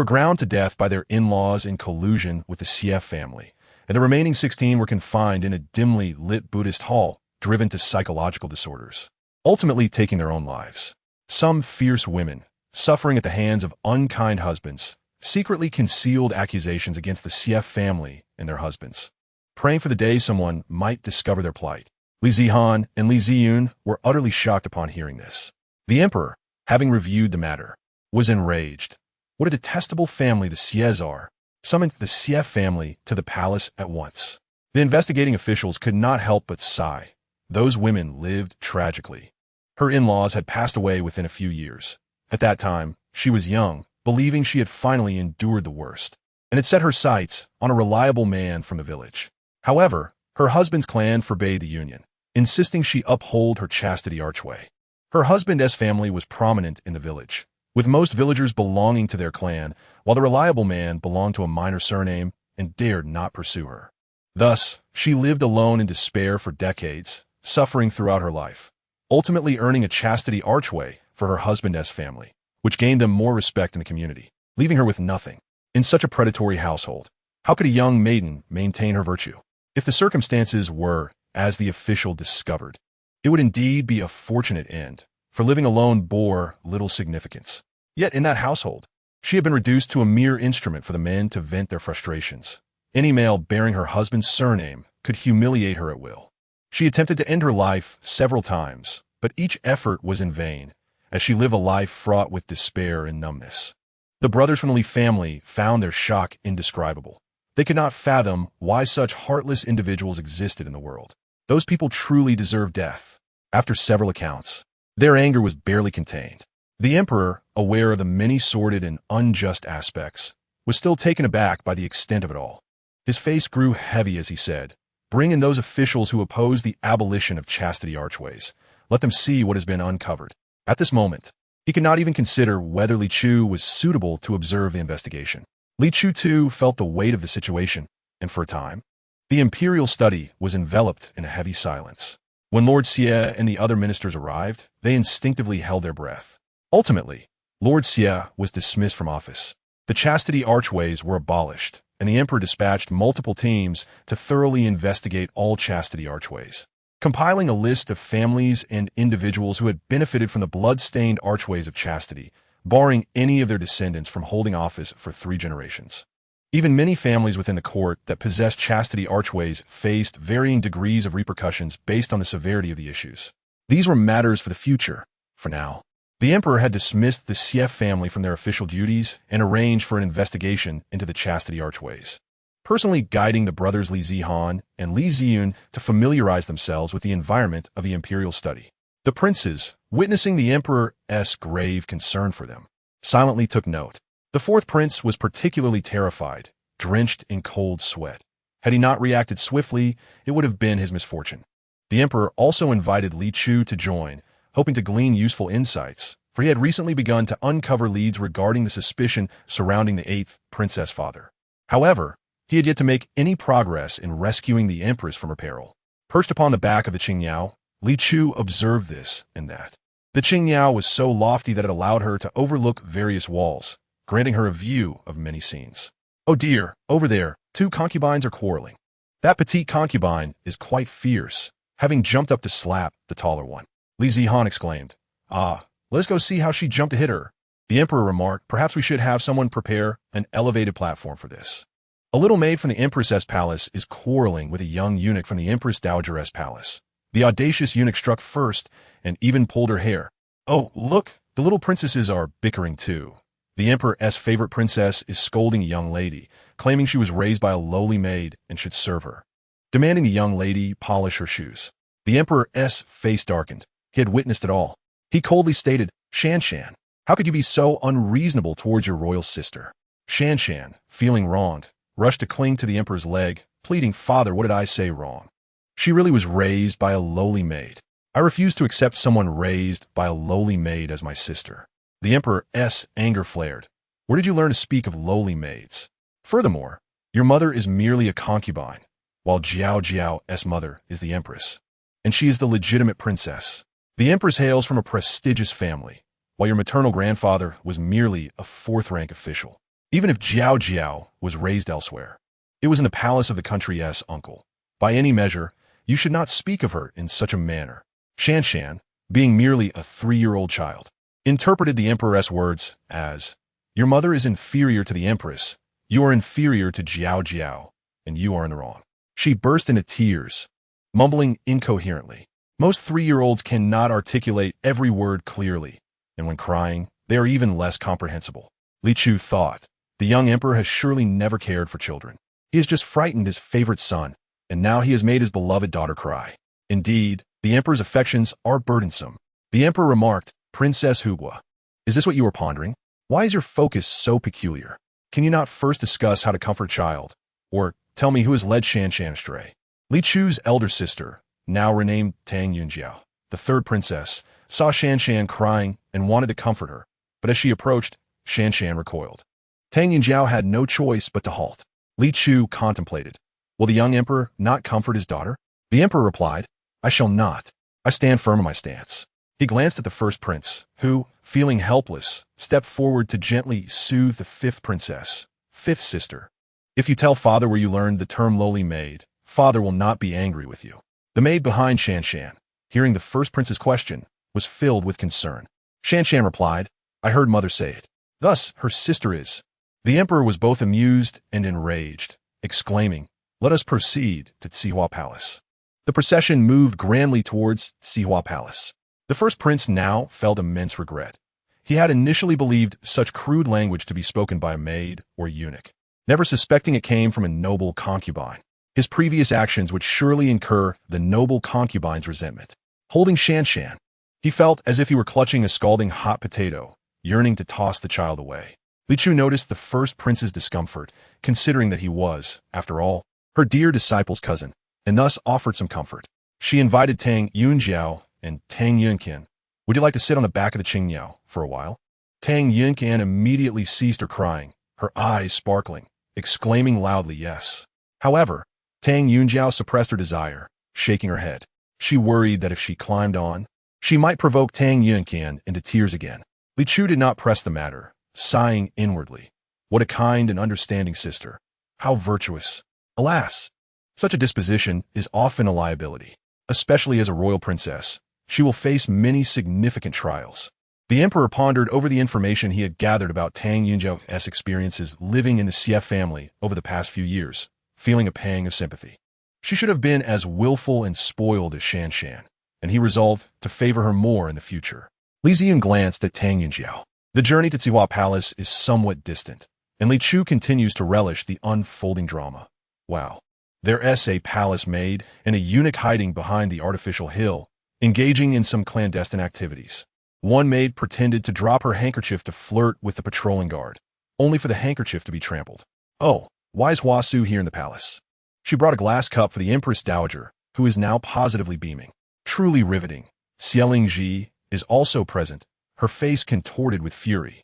ground to death by their in-laws in collusion with the Xie family, and the remaining 16 were confined in a dimly lit Buddhist hall, driven to psychological disorders, ultimately taking their own lives. Some fierce women, suffering at the hands of unkind husbands, secretly concealed accusations against the Xie family and their husbands, praying for the day someone might discover their plight. Li Zihan and Li Ziyun were utterly shocked upon hearing this. The emperor, having reviewed the matter, was enraged. What a detestable family the Xies are! Summoned the Xie family to the palace at once. The investigating officials could not help but sigh. Those women lived tragically. Her in-laws had passed away within a few years. At that time, she was young, believing she had finally endured the worst, and had set her sights on a reliable man from the village. However, her husband's clan forbade the union, insisting she uphold her chastity archway. Her husband's family was prominent in the village, with most villagers belonging to their clan, while the reliable man belonged to a minor surname and dared not pursue her. Thus, she lived alone in despair for decades, suffering throughout her life, ultimately earning a chastity archway for her husband's family, which gained them more respect in the community, leaving her with nothing. In such a predatory household, how could a young maiden maintain her virtue? If the circumstances were, as the official discovered, it would indeed be a fortunate end, for living alone bore little significance. Yet in that household, she had been reduced to a mere instrument for the men to vent their frustrations. Any male bearing her husband's surname could humiliate her at will. She attempted to end her life several times, but each effort was in vain, as she lived a life fraught with despair and numbness. The brothers from the Li family found their shock indescribable. They could not fathom why such heartless individuals existed in the world. Those people truly deserved death. After several accounts, their anger was barely contained. The emperor, aware of the many sordid and unjust aspects, was still taken aback by the extent of it all. His face grew heavy as he said, "Bring in those officials who oppose the abolition of chastity archways. Let them see what has been uncovered." At this moment, he could not even consider whether Li Chu was suitable to observe the investigation. Li Chu too felt the weight of the situation, and for a time, the imperial study was enveloped in a heavy silence. When Lord Xie and the other ministers arrived, they instinctively held their breath. Ultimately, Lord Xie was dismissed from office. The chastity archways were abolished, and the emperor dispatched multiple teams to thoroughly investigate all chastity archways, compiling a list of families and individuals who had benefited from the blood-stained archways of chastity, barring any of their descendants from holding office for 3 generations. Even many families within the court that possessed chastity archways faced varying degrees of repercussions based on the severity of the issues. These were matters for the future, for now. The emperor had dismissed the Sief family from their official duties and arranged for an investigation into the chastity archways, personally guiding the brothers Li Zihan and Li Ziyun to familiarize themselves with the environment of the imperial study. The princes, witnessing the emperor's grave concern for them, silently took note. The fourth prince was particularly terrified, drenched in cold sweat. Had he not reacted swiftly, it would have been his misfortune. The emperor also invited Li Chu to join, hoping to glean useful insights, for he had recently begun to uncover leads regarding the suspicion surrounding the eighth princess Fodder. However, he had yet to make any progress in rescuing the empress from her peril. Perched upon the back of the Qingyao, Li Chu observed this and that. The Qingyao was so lofty that it allowed her to overlook various walls, granting her a view of many scenes. Oh dear, over there, two concubines are quarreling. That petite concubine is quite fierce, having jumped up to slap the taller one. Li Zihan exclaimed, "Ah, let's go see how she jumped to hit her." The emperor remarked, "Perhaps we should have someone prepare an elevated platform for this." A little maid from the empress's palace is quarreling with a young eunuch from the empress dowager's palace. The audacious eunuch struck first and even pulled her hair. "Oh, look, the little princesses are bickering too." The emperor's favorite princess is scolding a young lady, claiming she was raised by a lowly maid and should serve her, demanding the young lady polish her shoes. The emperor's face darkened. He had witnessed it all. He coldly stated, "Shan Shan, how could you be so unreasonable towards your royal sister?" Shan Shan, feeling wronged, rushed to cling to the emperor's leg, pleading, "Father, what did I say wrong? She really was raised by a lowly maid. I refuse to accept someone raised by a lowly maid as my sister." The emperor's anger flared. "Where did you learn to speak of lowly maids? Furthermore, your mother is merely a concubine, while Jiao Jiao's mother is the empress, and she is the legitimate princess. The empress hails from a prestigious family, while your maternal grandfather was merely a fourth-rank official. Even if Jiao Jiao was raised elsewhere, it was in the palace of the country's uncle. By any measure, you should not speak of her in such a manner." Shan Shan, being merely a 3-year-old child, interpreted the emperor's words as, "Your mother is inferior to the empress, you are inferior to Jiao Jiao, and you are in the wrong." She burst into tears, mumbling incoherently. Most 3-year-olds cannot articulate every word clearly, and when crying, they are even less comprehensible. Li Chu thought, the young emperor has surely never cared for children. He has just frightened his favorite son, and now he has made his beloved daughter cry. Indeed, the emperor's affections are burdensome. The emperor remarked, "Princess Hugua, is this what you are pondering? Why is your focus so peculiar? Can you not first discuss how to comfort a child? Or tell me who has led Shan Shan astray?" Li Chu's elder sister, now renamed Tang Yunjiao, the third princess, saw Shan Shan crying and wanted to comfort her, but as she approached, Shan Shan recoiled. Tang Yunjiao had no choice but to halt. Li Chu contemplated. Will the young emperor not comfort his daughter? The emperor replied, "I shall not. I stand firm in my stance." He glanced at the first prince, who, feeling helpless, stepped forward to gently soothe the fifth princess, fifth sister. "If you tell father where you learned the term lowly maid, father will not be angry with you." The maid behind Shan Shan, hearing the first prince's question, was filled with concern. Shan Shan replied, "I heard mother say it. Thus her sister is." The emperor was both amused and enraged, exclaiming, "Let us proceed to Tsihua Palace." The procession moved grandly towards Tsihua Palace. The first prince now felt immense regret. He had initially believed such crude language to be spoken by a maid or eunuch, never suspecting it came from a noble concubine. His previous actions would surely incur the noble concubine's resentment. Holding Shan Shan, he felt as if he were clutching a scalding hot potato, yearning to toss the child away. Li Chu noticed the first prince's discomfort, considering that he was, after all, her dear disciple's cousin, and thus offered some comfort. She invited Tang Yunjiao and Tang Yunqian. "Would you like to sit on the back of the Qingyao for a while?" Tang Yunqian immediately ceased her crying, her eyes sparkling, exclaiming loudly yes. However, Tang Yunjiao suppressed her desire, shaking her head. She worried that if she climbed on, she might provoke Tang Yunqian into tears again. Li Chu did not press the matter, sighing inwardly. What a kind and understanding sister. How virtuous. Alas, such a disposition is often a liability. Especially as a royal princess, she will face many significant trials. The emperor pondered over the information he had gathered about Tang Yunjiao's experiences living in the Sief family over the past few years, feeling a pang of sympathy. She should have been as willful and spoiled as Shan Shan, and he resolved to favor her more in the future. Li Ziyan glanced at Tang Yunjiao. The journey to Tsiwa Palace is somewhat distant, and Li Chu continues to relish the unfolding drama. Wow. There's a palace maid and a eunuch hiding behind the artificial hill, engaging in some clandestine activities. One maid pretended to drop her handkerchief to flirt with the patrolling guard, only for the handkerchief to be trampled. Oh, why is Hua Su here in the palace? She brought a glass cup for the Empress Dowager, who is now positively beaming. Truly riveting. Xieling Ji is also present, her face contorted with fury.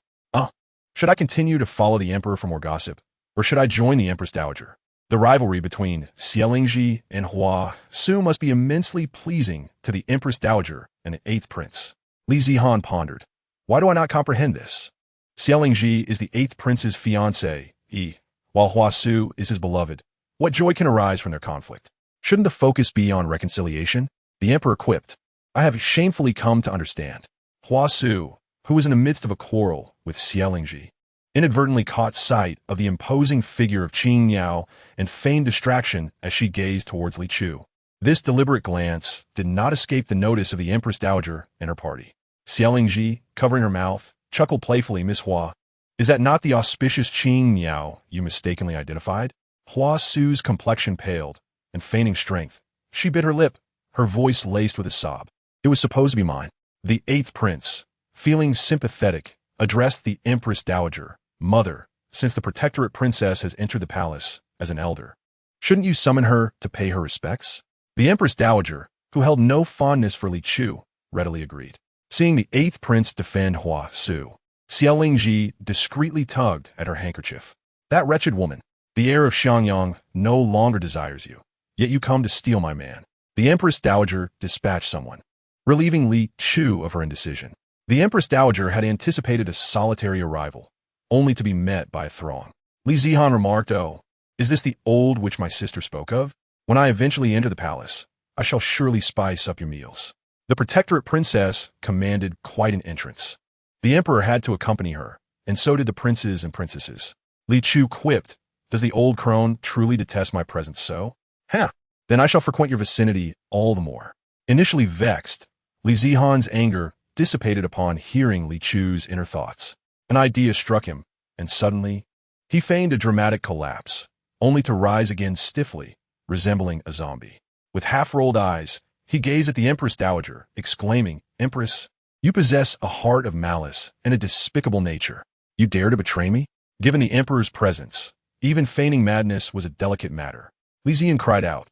Should I continue to follow the Emperor for more gossip, or should I join the Empress Dowager? The rivalry between Xieling Ji and Hua Su must be immensely pleasing to the Empress Dowager and the 8th Prince. Li Zihan pondered. Why do I not comprehend this? Xieling Ji is the 8th Prince's fiancée, while Hua Su is his beloved. What joy can arise from their conflict? Shouldn't the focus be on reconciliation? The Emperor quipped. I have shamefully come to understand. Hua Su, who was in the midst of a quarrel with Xieling Ji, inadvertently caught sight of the imposing figure of Qing Yao and feigned distraction as she gazed towards Li Chu. This deliberate glance did not escape the notice of the Empress Dowager and her party. Xieling Ji, covering her mouth, chuckled playfully. Miss Hua, is that not the auspicious Qing Yao you mistakenly identified? Hua Su's complexion paled, and feigning strength, she bit her lip, her voice laced with a sob. It was supposed to be mine. The 8th Prince, feeling sympathetic, addressed the Empress Dowager. Mother, since the Protectorate Princess has entered the palace as an elder, shouldn't you summon her to pay her respects? The Empress Dowager, who held no fondness for Li Chu, readily agreed. Seeing the 8th Prince defend Hua Su, Xieling Ji discreetly tugged at her handkerchief. That wretched woman, the heir of Xiangyang, no longer desires you, yet you come to steal my man. The Empress Dowager dispatched someone, relieving Li Chu of her indecision. The Empress Dowager had anticipated a solitary arrival, only to be met by a throng. Li Zihan remarked, Oh, is this the old which my sister spoke of? When I eventually enter the palace, I shall surely spice up your meals. The Protectorate Princess commanded quite an entrance. The Emperor had to accompany her, and so did the princes and princesses. Li Chu quipped, Does the old crone truly detest my presence so? Then I shall frequent your vicinity all the more. Initially vexed, Li Zihan's anger dissipated upon hearing Li Chu's inner thoughts. An idea struck him, and suddenly, he feigned a dramatic collapse, only to rise again stiffly, resembling a zombie. With half-rolled eyes, he gazed at the Empress Dowager, exclaiming, Empress, you possess a heart of malice and a despicable nature. You dare to betray me? Given the Emperor's presence, even feigning madness was a delicate matter. Li Ziyan cried out,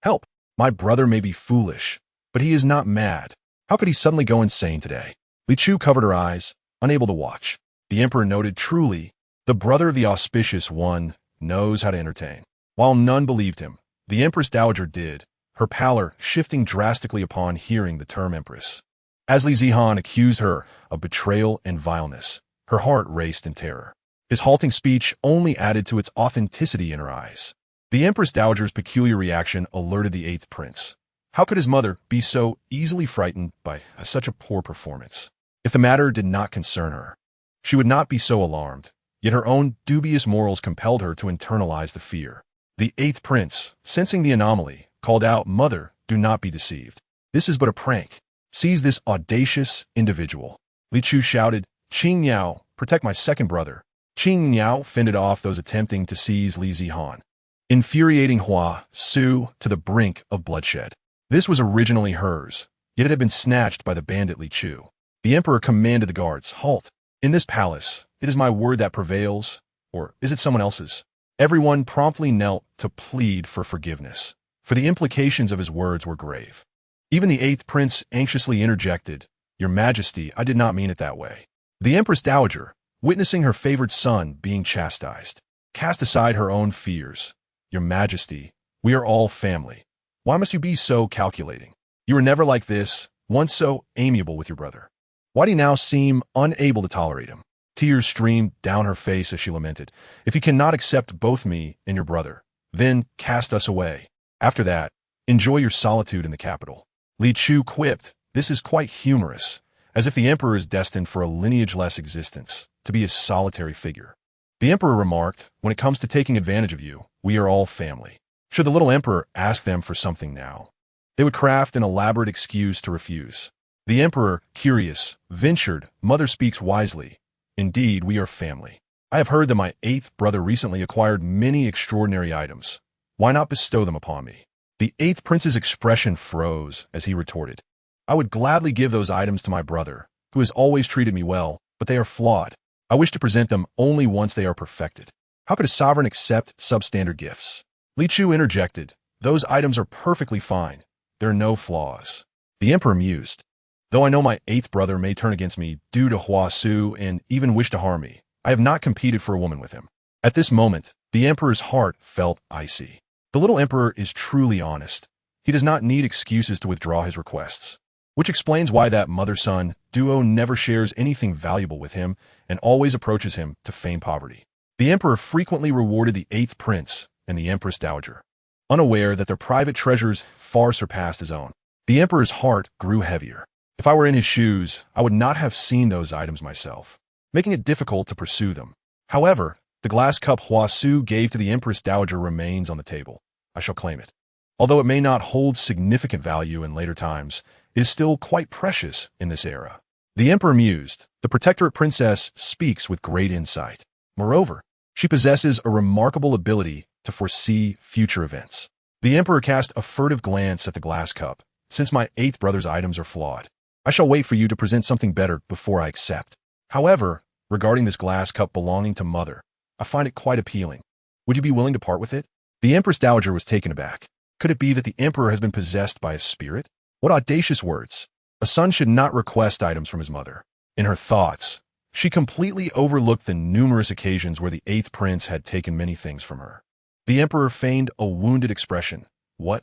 Help! My brother may be foolish, but he is not mad. How could he suddenly go insane today? Li Chu covered her eyes, unable to watch. The Emperor noted, Truly, the brother of the auspicious one knows how to entertain. While none believed him, the Empress Dowager did, her pallor shifting drastically upon hearing the term Empress. As Li Zihan accused her of betrayal and vileness, her heart raced in terror. His halting speech only added to its authenticity in her eyes. The Empress Dowager's peculiar reaction alerted the 8th Prince. How could his mother be so easily frightened by such a poor performance? If the matter did not concern her, she would not be so alarmed, yet her own dubious morals compelled her to internalize the fear. The 8th Prince, sensing the anomaly, called out, Mother, do not be deceived. This is but a prank. Seize this audacious individual. Li Chu shouted, Qing Yao, protect my second brother. Qing Yao fended off those attempting to seize Li Zihan, infuriating Hua Su to the brink of bloodshed. This was originally hers, yet it had been snatched by the bandit Li Chu. The Emperor commanded the guards, Halt! In this palace, it is my word that prevails, or is it someone else's? Everyone promptly knelt to plead for forgiveness, for the implications of his words were grave. Even the 8th Prince anxiously interjected, Your Majesty, I did not mean it that way. The Empress Dowager, witnessing her favored son being chastised, cast aside her own fears. Your Majesty, we are all family. Why must you be so calculating? You were never like this, once so amiable with your brother. Why do you now seem unable to tolerate him? Tears streamed down her face as she lamented, If you cannot accept both me and your brother, then cast us away. After that, enjoy your solitude in the capital. Li Chu quipped, This is quite humorous, as if the Emperor is destined for a lineage-less existence, to be a solitary figure. The Emperor remarked, When it comes to taking advantage of you, we are all family. Should the little Emperor ask them for something now, they would craft an elaborate excuse to refuse. The emperor, curious, ventured, "Mother speaks wisely. Indeed, we are family. I have heard that my eighth brother recently acquired many extraordinary items. Why not bestow them upon me?" The eighth prince's expression froze as he retorted, "I would gladly give those items to my brother, who has always treated me well, but they are flawed. I wish to present them only once they are perfected. How could a sovereign accept substandard gifts?" Li Chu interjected, "Those items are perfectly fine. There are no flaws." The emperor mused, "Though I know my eighth brother may turn against me due to Hua Su and even wish to harm me, I have not competed for a woman with him." At this moment, the emperor's heart felt icy. The little emperor is truly honest. He does not need excuses to withdraw his requests, which explains why that mother-son duo never shares anything valuable with him and always approaches him to feign poverty. The emperor frequently rewarded the eighth prince and the empress dowager, unaware that their private treasures far surpassed his own. The emperor's heart grew heavier. If I were in his shoes, I would not have seen those items myself, making it difficult to pursue them. However, the glass cup Hua Su gave to the empress dowager remains on the table. I shall claim it. Although it may not hold significant value in later times, it is still quite precious in this era. The emperor mused, "The protectorate princess speaks with great insight. Moreover, she possesses a remarkable ability to foresee future events." The emperor cast a furtive glance at the glass cup. "Since my eighth brother's items are flawed, I shall wait for you to present something better before I accept. However, regarding this glass cup belonging to Mother, I find it quite appealing. Would you be willing to part with it?" The empress dowager was taken aback. Could it be that the emperor has been possessed by a spirit? What audacious words! A son should not request items from his mother. In her thoughts, she completely overlooked the numerous occasions where the eighth prince had taken many things from her. The emperor feigned a wounded expression. "What?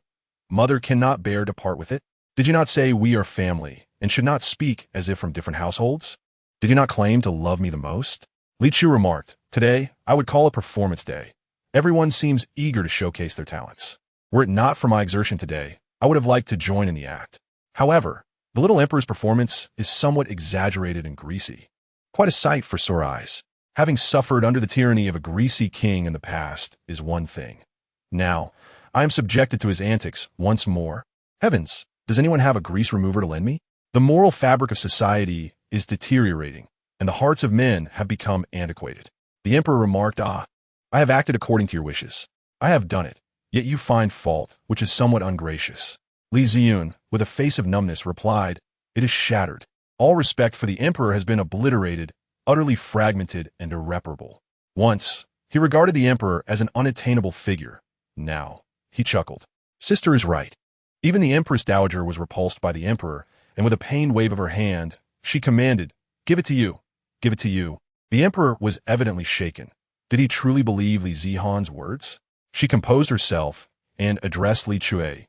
Mother cannot bear to part with it? Did you not say we are family, and should not speak as if from different households? Did you not claim to love me the most?" Li Chu remarked, "Today, I would call a performance day. Everyone seems eager to showcase their talents. Were it not for my exertion today, I would have liked to join in the act. However, the little emperor's performance is somewhat exaggerated and greasy. Quite a sight for sore eyes. Having suffered under the tyranny of a greasy king in the past is one thing. Now, I am subjected to his antics once more. Heavens, does anyone have a grease remover to lend me? The moral fabric of society is deteriorating, and the hearts of men have become antiquated." The emperor remarked, "I have acted according to your wishes. I have done it, yet you find fault, which is somewhat ungracious." Li Ziyun, with a face of numbness, replied, "It is shattered. All respect for the emperor has been obliterated, utterly fragmented and irreparable. Once, he regarded the emperor as an unattainable figure. Now, he chuckled. Sister is right." Even the empress dowager was repulsed by the emperor, and with a pained wave of her hand, she commanded, "Give it to you. Give it to you." The emperor was evidently shaken. Did he truly believe Li Zihan's words? She composed herself and addressed Li Chue.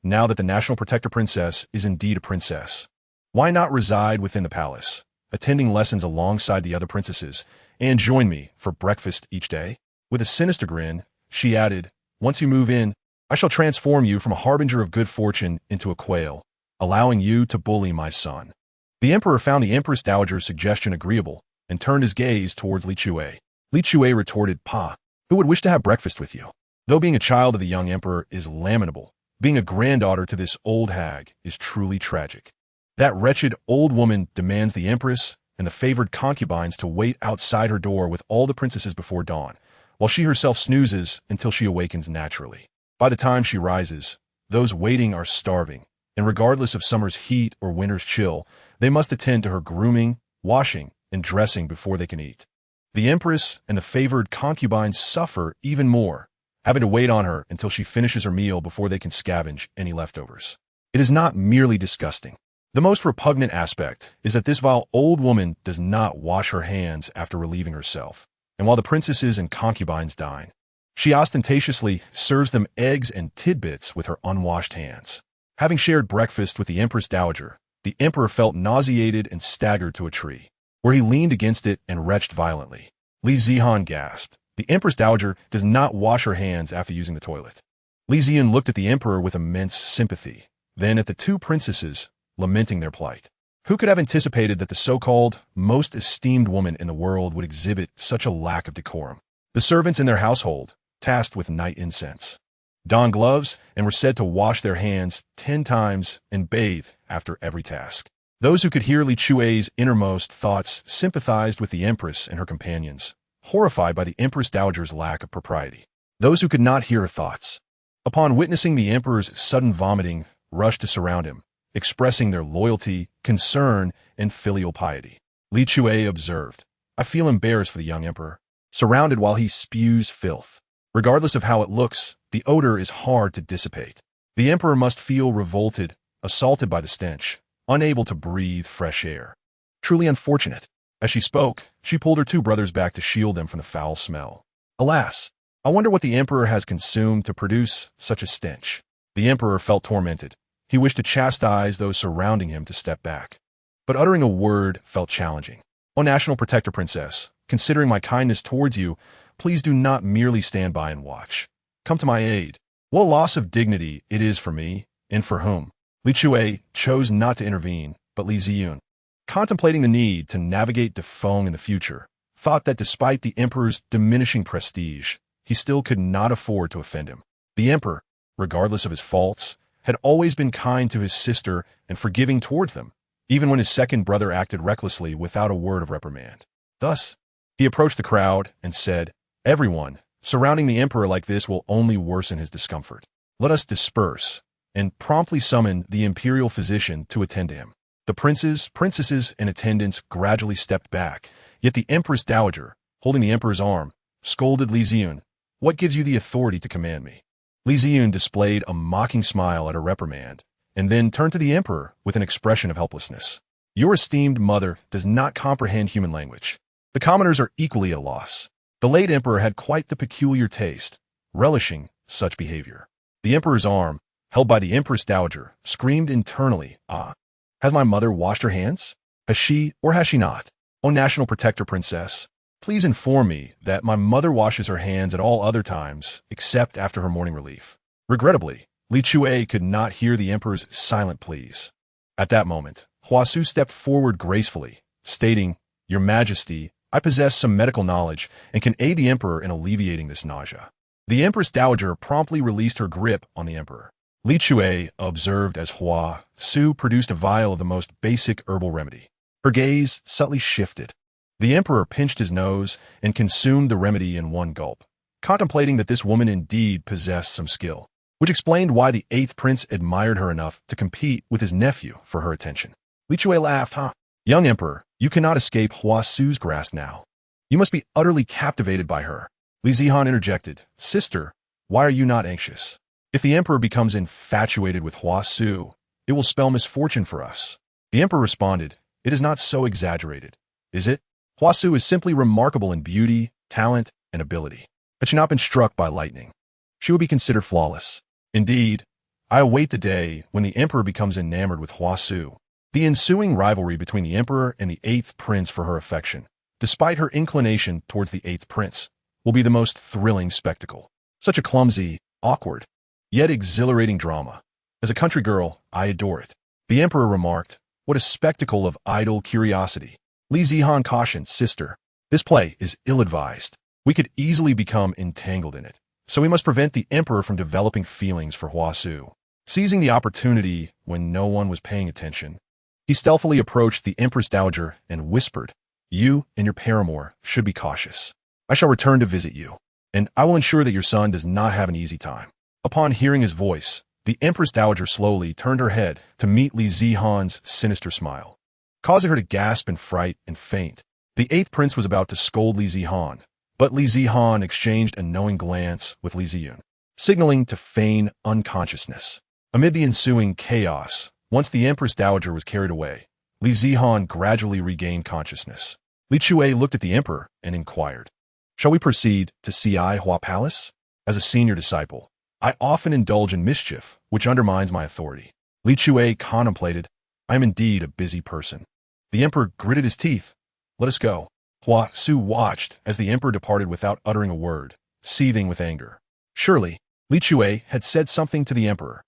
"Now that the national protector princess is indeed a princess, why not reside within the palace, attending lessons alongside the other princesses, and join me for breakfast each day?" With a sinister grin, she added, "Once you move in, I shall transform you from a harbinger of good fortune into a quail, allowing you to bully my son." The emperor found the empress dowager's suggestion agreeable and turned his gaze towards Li Chue. Li Chue retorted, "Pa, who would wish to have breakfast with you?" Though being a child of the young emperor is lamentable, being a granddaughter to this old hag is truly tragic. That wretched old woman demands the empress and the favored concubines to wait outside her door with all the princesses before dawn, while she herself snoozes until she awakens naturally. By the time she rises, those waiting are starving, and regardless of summer's heat or winter's chill, they must attend to her grooming, washing, and dressing before they can eat. The empress and the favored concubines suffer even more, having to wait on her until she finishes her meal before they can scavenge any leftovers. It is not merely disgusting. The most repugnant aspect is that this vile old woman does not wash her hands after relieving herself, and while the princesses and concubines dine, she ostentatiously serves them eggs and tidbits with her unwashed hands. Having shared breakfast with the empress dowager, the emperor felt nauseated and staggered to a tree, where he leaned against it and retched violently. Li Zihan gasped. The empress dowager does not wash her hands after using the toilet. Li Ziyan looked at the emperor with immense sympathy, then at the two princesses, lamenting their plight. Who could have anticipated that the so-called most esteemed woman in the world would exhibit such a lack of decorum? The servants in their household, tasked with night incense, donned gloves and were said to wash their hands 10 times and bathe after every task. Those who could hear Li Chue's innermost thoughts sympathized with the Empress and her companions, horrified by the Empress Dowager's lack of propriety. Those who could not hear her thoughts, upon witnessing the Emperor's sudden vomiting, rushed to surround him, expressing their loyalty, concern, and filial piety. Li Chue observed, "I feel embarrassed for the young Emperor, surrounded while he spews filth. Regardless of how it looks, the odor is hard to dissipate. The Emperor must feel revolted, assaulted by the stench, unable to breathe fresh air. Truly unfortunate." As she spoke, she pulled her two brothers back to shield them from the foul smell. Alas, I wonder what the Emperor has consumed to produce such a stench. The Emperor felt tormented. He wished to chastise those surrounding him to step back. But uttering a word felt challenging. "O National Protector Princess, considering my kindness towards you, please do not merely stand by and watch. Come to my aid. What loss of dignity it is for me, and for whom?" Li Chue chose not to intervene, but Li Ziyun, contemplating the need to navigate Defeng in the future, thought that despite the Emperor's diminishing prestige, he still could not afford to offend him. The Emperor, regardless of his faults, had always been kind to his sister and forgiving towards them, even when his second brother acted recklessly without a word of reprimand. Thus, he approached the crowd and said, "Everyone, surrounding the Emperor like this will only worsen his discomfort. Let us disperse," and promptly summoned the imperial physician to attend to him. The princes, princesses, and attendants gradually stepped back, yet the Empress Dowager, holding the Emperor's arm, scolded Li Ziyun, "What gives you the authority to command me?" Li Ziyun displayed a mocking smile at her reprimand, and then turned to the Emperor with an expression of helplessness. "Your esteemed mother does not comprehend human language. The commoners are equally at a loss. The late Emperor had quite the peculiar taste, relishing such behavior." The Emperor's arm, held by the Empress Dowager, screamed internally, "Ah! Has my mother washed her hands? Has she, or has she not? O National Protector Princess, please inform me that my mother washes her hands at all other times, except after her morning relief." Regrettably, Li Chue could not hear the Emperor's silent pleas. At that moment, Hua Su stepped forward gracefully, stating, "Your Majesty, I possess some medical knowledge and can aid the Emperor in alleviating this nausea." The Empress Dowager promptly released her grip on the Emperor. Li Chue observed as Hua Su produced a vial of the most basic herbal remedy. Her gaze subtly shifted. The Emperor pinched his nose and consumed the remedy in one gulp, contemplating that this woman indeed possessed some skill, which explained why the 8th prince admired her enough to compete with his nephew for her attention. Li Chue laughed, "Young Emperor, you cannot escape Hua Su's grasp now. You must be utterly captivated by her." Li Zihan interjected, "Sister, why are you not anxious? If the Emperor becomes infatuated with Hua Su, it will spell misfortune for us." The Emperor responded, "It is not so exaggerated, is it? Hua Su is simply remarkable in beauty, talent, and ability. Had she not been struck by lightning, she would be considered flawless. Indeed, I await the day when the Emperor becomes enamored with Hua Su. The ensuing rivalry between the Emperor and the 8th prince for her affection, despite her inclination towards the 8th prince, will be the most thrilling spectacle. Such a clumsy, awkward, yet exhilarating drama. As a country girl, I adore it." The Emperor remarked, "What a spectacle of idle curiosity." Li Zihan cautioned, "Sister, this play is ill-advised. We could easily become entangled in it, so we must prevent the Emperor from developing feelings for Hua Su." Seizing the opportunity when no one was paying attention, he stealthily approached the Empress Dowager and whispered, "You and your paramour should be cautious. I shall return to visit you, and I will ensure that your son does not have an easy time." Upon hearing his voice, the Empress Dowager slowly turned her head to meet Li Zihan's sinister smile, causing her to gasp in fright and faint. The 8th prince was about to scold Li Zihan, but Li Zihan exchanged a knowing glance with Li Ziyun, signaling to feign unconsciousness. Amid the ensuing chaos, once the Empress Dowager was carried away, Li Zihan gradually regained consciousness. Li Chue looked at the Emperor and inquired, "Shall we proceed to Ci Hua Palace? As a senior disciple, I often indulge in mischief, which undermines my authority." Li Chue contemplated, "I am indeed a busy person." The Emperor gritted his teeth. "Let us go." Hua Su watched as the Emperor departed without uttering a word, seething with anger. Surely, Li Chue had said something to the Emperor.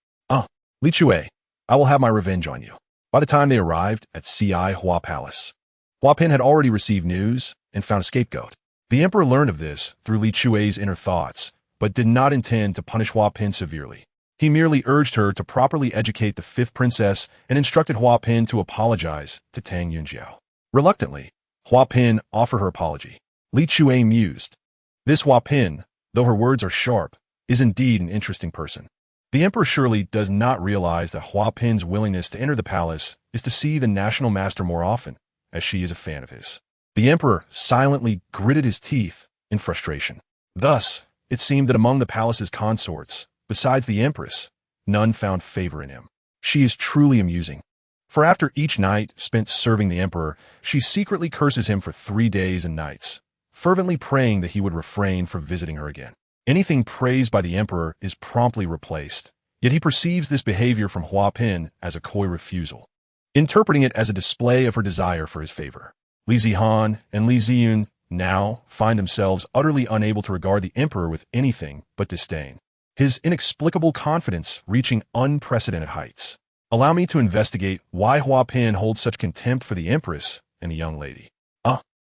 Li Chue, I will have my revenge on you." By the time they arrived at Ci Hua Palace, Hua Pin had already received news and found a scapegoat. The Emperor learned of this through Li Chue's inner thoughts, but did not intend to punish Hua Pin severely. He merely urged her to properly educate the fifth princess and instructed Hua Pin to apologize to Tang Yunjiao. Reluctantly, Hua Pin offered her apology. Li Chue mused. This Hua Pin, though her words are sharp, is indeed an interesting person. The emperor surely does not realize that Hua Pin's willingness to enter the palace is to see the national master more often, as she is a fan of his. The emperor silently gritted his teeth in frustration. Thus, it seemed that among the palace's consorts, besides the empress, none found favor in him. She is truly amusing. For after each night spent serving the emperor, she secretly curses him for 3 days and nights, fervently praying that he would refrain from visiting her again. Anything praised by the emperor is promptly replaced, yet he perceives this behavior from Hua Pin as a coy refusal, interpreting it as a display of her desire for his favor. Li Zihan and Li Ziyun now find themselves utterly unable to regard the emperor with anything but disdain, his inexplicable confidence reaching unprecedented heights. Allow me to investigate why Hua Pin holds such contempt for the empress and the young lady.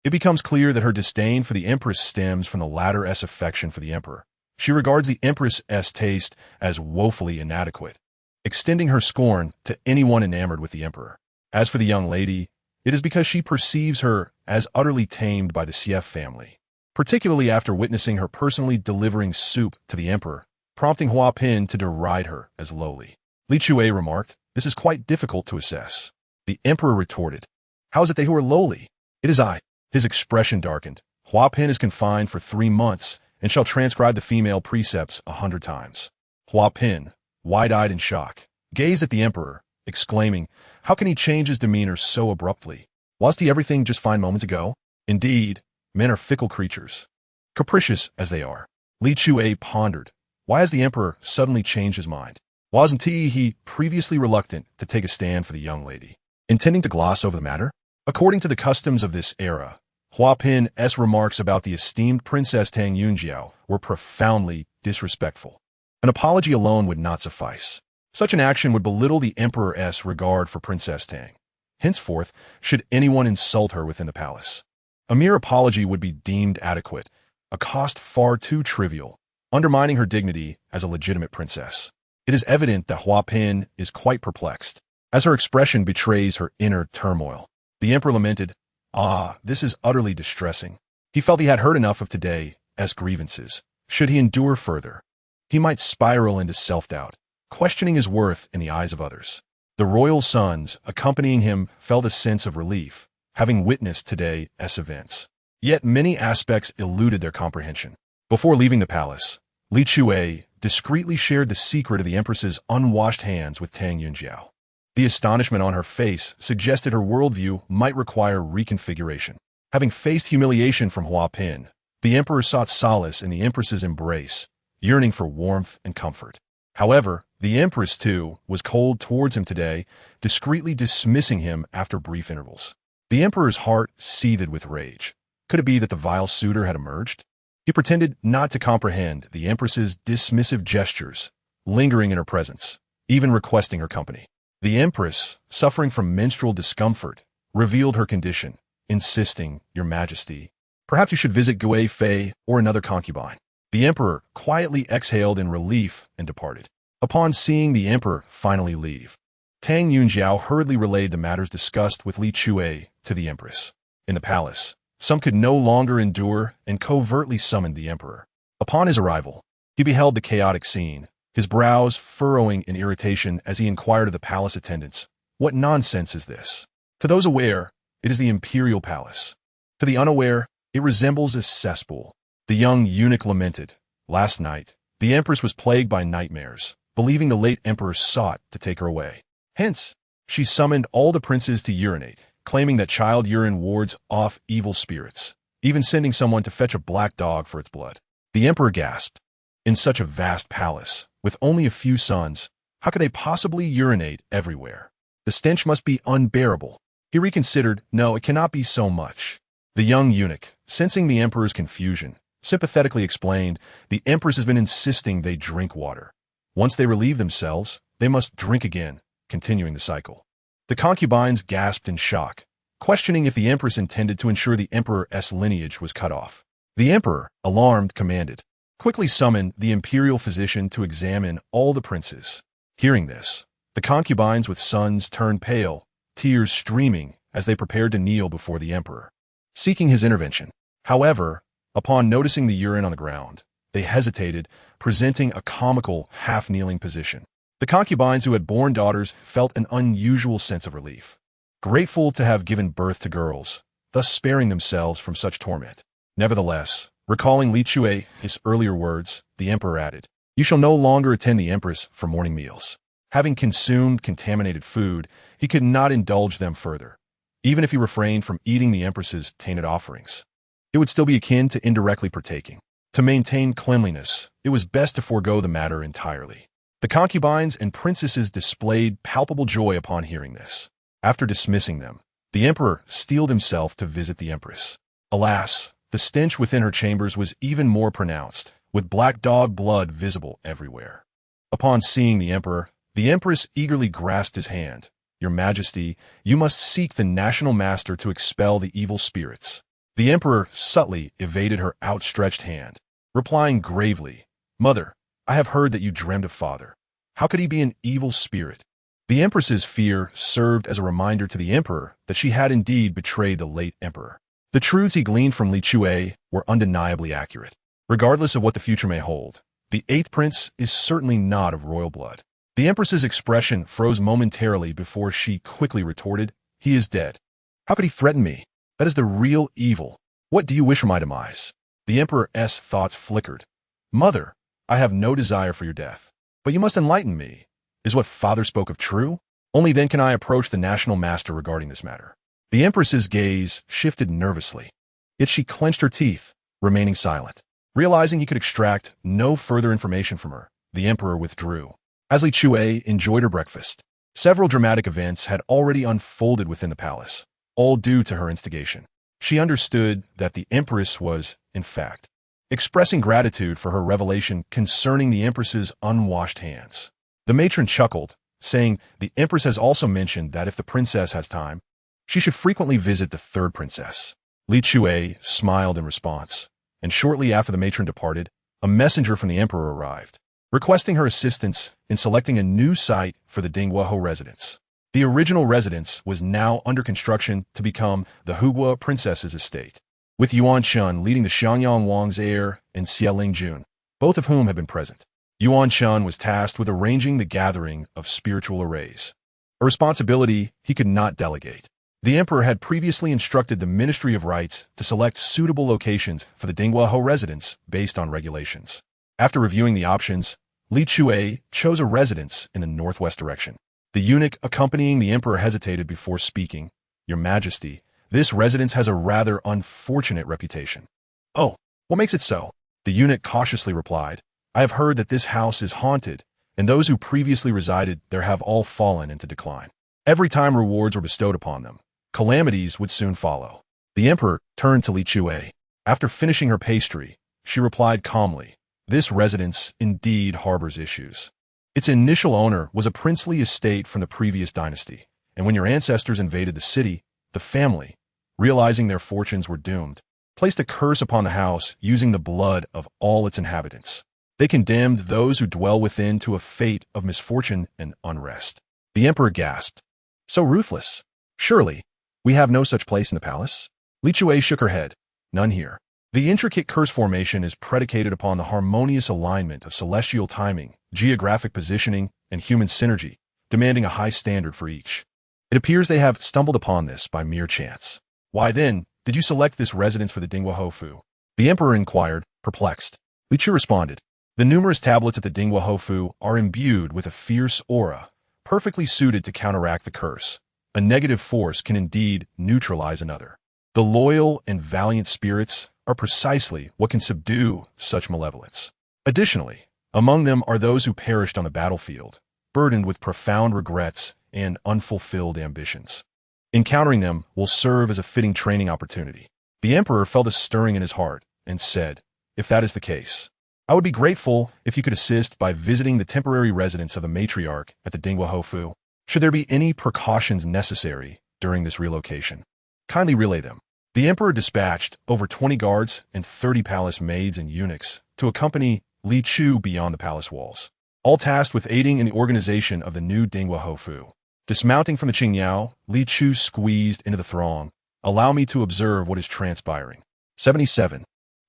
It becomes clear that her disdain for the empress stems from the latter's affection for the emperor. She regards the empress's taste as woefully inadequate, extending her scorn to anyone enamored with the emperor. As for the young lady, it is because she perceives her as utterly tamed by the CF family, particularly after witnessing her personally delivering soup to the emperor, prompting Hua Pin to deride her as lowly. Li Chue remarked, "This is quite difficult to assess." The emperor retorted, "How is it they who are lowly? It is I." His expression darkened. Hua Pin is confined for 3 months and shall transcribe the female precepts 100 times. Hua Pin, wide-eyed in shock, gazed at the emperor, exclaiming, "How can he change his demeanor so abruptly? Wasn't he everything just fine moments ago?" Indeed, men are fickle creatures, capricious as they are. Li Chue pondered, why has the emperor suddenly changed his mind? Wasn't he previously reluctant to take a stand for the young lady? Intending to gloss over the matter? According to the customs of this era, Hua Pin's remarks about the esteemed Princess Tang Yunjiao were profoundly disrespectful. An apology alone would not suffice. Such an action would belittle the emperor's regard for Princess Tang. Henceforth, should anyone insult her within the palace, a mere apology would be deemed adequate, a cost far too trivial, undermining her dignity as a legitimate princess. It is evident that Hua Pin is quite perplexed, as her expression betrays her inner turmoil. The emperor lamented, "This is utterly distressing." He felt he had heard enough of today's grievances. Should he endure further, he might spiral into self-doubt, questioning his worth in the eyes of others. The royal sons accompanying him felt a sense of relief, having witnessed today's events. Yet many aspects eluded their comprehension. Before leaving the palace, Li Chue discreetly shared the secret of the empress's unwashed hands with Tang Yunjiao. The astonishment on her face suggested her worldview might require reconfiguration. Having faced humiliation from Hua Pin, the emperor sought solace in the empress's embrace, yearning for warmth and comfort. However, the empress, too, was cold towards him today, discreetly dismissing him after brief intervals. The emperor's heart seethed with rage. Could it be that the vile suitor had emerged? He pretended not to comprehend the empress's dismissive gestures, lingering in her presence, even requesting her company. The empress, suffering from menstrual discomfort, revealed her condition, insisting, "Your Majesty, perhaps you should visit Group-Pampered or another concubine." The emperor quietly exhaled in relief and departed. Upon seeing the emperor finally leave, Tang Yunjiao hurriedly relayed the matters discussed with Li Chue to the empress. In the palace, some could no longer endure and covertly summoned the emperor. Upon his arrival, he beheld the chaotic scene, his brows furrowing in irritation as he inquired of the palace attendants, "What nonsense is this?" To those aware, it is the imperial palace. To the unaware, it resembles a cesspool. The young eunuch lamented, "Last night, the empress was plagued by nightmares, believing the late emperor sought to take her away. Hence, she summoned all the princes to urinate, claiming that child urine wards off evil spirits, even sending someone to fetch a black dog for its blood." The emperor gasped. In such a vast palace, with only a few sons, how could they possibly urinate everywhere? The stench must be unbearable. He reconsidered, no, it cannot be so much. The young eunuch, sensing the emperor's confusion, sympathetically explained, "The empress has been insisting they drink water. Once they relieve themselves, they must drink again," continuing the cycle. The concubines gasped in shock, questioning if the empress intended to ensure the emperor's lineage was cut off. The emperor, alarmed, commanded, quickly summoned the imperial physician to examine all the princes. Hearing this, the concubines with sons turned pale, tears streaming as they prepared to kneel before the emperor, seeking his intervention. However, upon noticing the urine on the ground, they hesitated, presenting a comical, half-kneeling position. The concubines who had borne daughters felt an unusual sense of relief, grateful to have given birth to girls, thus sparing themselves from such torment. Nevertheless, recalling Li Chue, his earlier words, the emperor added, "You shall no longer attend the empress for morning meals." Having consumed contaminated food, he could not indulge them further. Even if he refrained from eating the empress's tainted offerings, it would still be akin to indirectly partaking. To maintain cleanliness, it was best to forego the matter entirely. The concubines and princesses displayed palpable joy upon hearing this. After dismissing them, the emperor steeled himself to visit the empress. Alas, the stench within her chambers was even more pronounced, with black dog blood visible everywhere. Upon seeing the emperor, the empress eagerly grasped his hand. "Your Majesty, you must seek the national master to expel the evil spirits." The emperor subtly evaded her outstretched hand, replying gravely, "Mother, I have heard that you dreamed of Fodder. How could he be an evil spirit?" The empress's fear served as a reminder to the emperor that she had indeed betrayed the late emperor. The truths he gleaned from Li Chue were undeniably accurate. Regardless of what the future may hold, the eighth prince is certainly not of royal blood. The empress's expression froze momentarily before she quickly retorted, "He is dead. How could he threaten me? That is the real evil. What do you wish for my demise?" The emperor's thoughts flickered. "Mother, I have no desire for your death. But you must enlighten me. Is what father spoke of true? Only then can I approach the national master regarding this matter." The empress's gaze shifted nervously, yet she clenched her teeth, remaining silent. Realizing he could extract no further information from her, the emperor withdrew. As Li Chue enjoyed her breakfast, several dramatic events had already unfolded within the palace, all due to her instigation. She understood that the empress was, in fact, expressing gratitude for her revelation concerning the empress's unwashed hands. The matron chuckled, saying, "The empress has also mentioned that if the princess has time, she should frequently visit the third princess." Li Chue smiled in response, and shortly after the matron departed, a messenger from the emperor arrived, requesting her assistance in selecting a new site for the Dingguoho residence. The original residence was now under construction to become the Hugua princess's estate, with Yuan Shun leading the Xiangyang Wang's heir and Xie Lingjun, both of whom had been present. Yuan Shun was tasked with arranging the gathering of spiritual arrays, a responsibility he could not delegate. The emperor had previously instructed the Ministry of Rites to select suitable locations for the Dingguoho residence based on regulations. After reviewing the options, Li Chue chose a residence in the northwest direction. The eunuch accompanying the emperor hesitated before speaking. "Your Majesty, this residence has a rather unfortunate reputation." "Oh, what makes it so?" The eunuch cautiously replied, "I have heard that this house is haunted, and those who previously resided there have all fallen into decline. Every time rewards were bestowed upon them, calamities would soon follow." The emperor turned to Li Chue. After finishing her pastry, she replied calmly, "This residence indeed harbors issues. Its initial owner was a princely estate from the previous dynasty, and when your ancestors invaded the city, the family, realizing their fortunes were doomed, placed a curse upon the house using the blood of all its inhabitants. They condemned those who dwell within to a fate of misfortune and unrest." The emperor gasped, "So ruthless. Surely, we have no such place in the palace?" Li Chue shook her head. "None here. The intricate curse formation is predicated upon the harmonious alignment of celestial timing, geographic positioning, and human synergy, demanding a high standard for each. It appears they have stumbled upon this by mere chance. Why then did you select this residence for the Dingguoho Fu?" The emperor inquired, perplexed. Li Chu responded, "The numerous tablets at the Dingguoho Fu are imbued with a fierce aura, perfectly suited to counteract the curse. A negative force can indeed neutralize another. The loyal and valiant spirits are precisely what can subdue such malevolence. Additionally, among them are those who perished on the battlefield, burdened with profound regrets and unfulfilled ambitions. Encountering them will serve as a fitting training opportunity." The emperor felt a stirring in his heart and said, "If that is the case, I would be grateful if you could assist by visiting the temporary residence of the matriarch at the Dingguoho Fu. Should there be any precautions necessary during this relocation, kindly relay them." The emperor dispatched over 20 guards and 30 palace maids and eunuchs to accompany Li Chu beyond the palace walls, all tasked with aiding in the organization of the new Dingwa Hofu. Dismounting from the Qingyao, Li Chu squeezed into the throng. Allow me to observe what is transpiring. 77.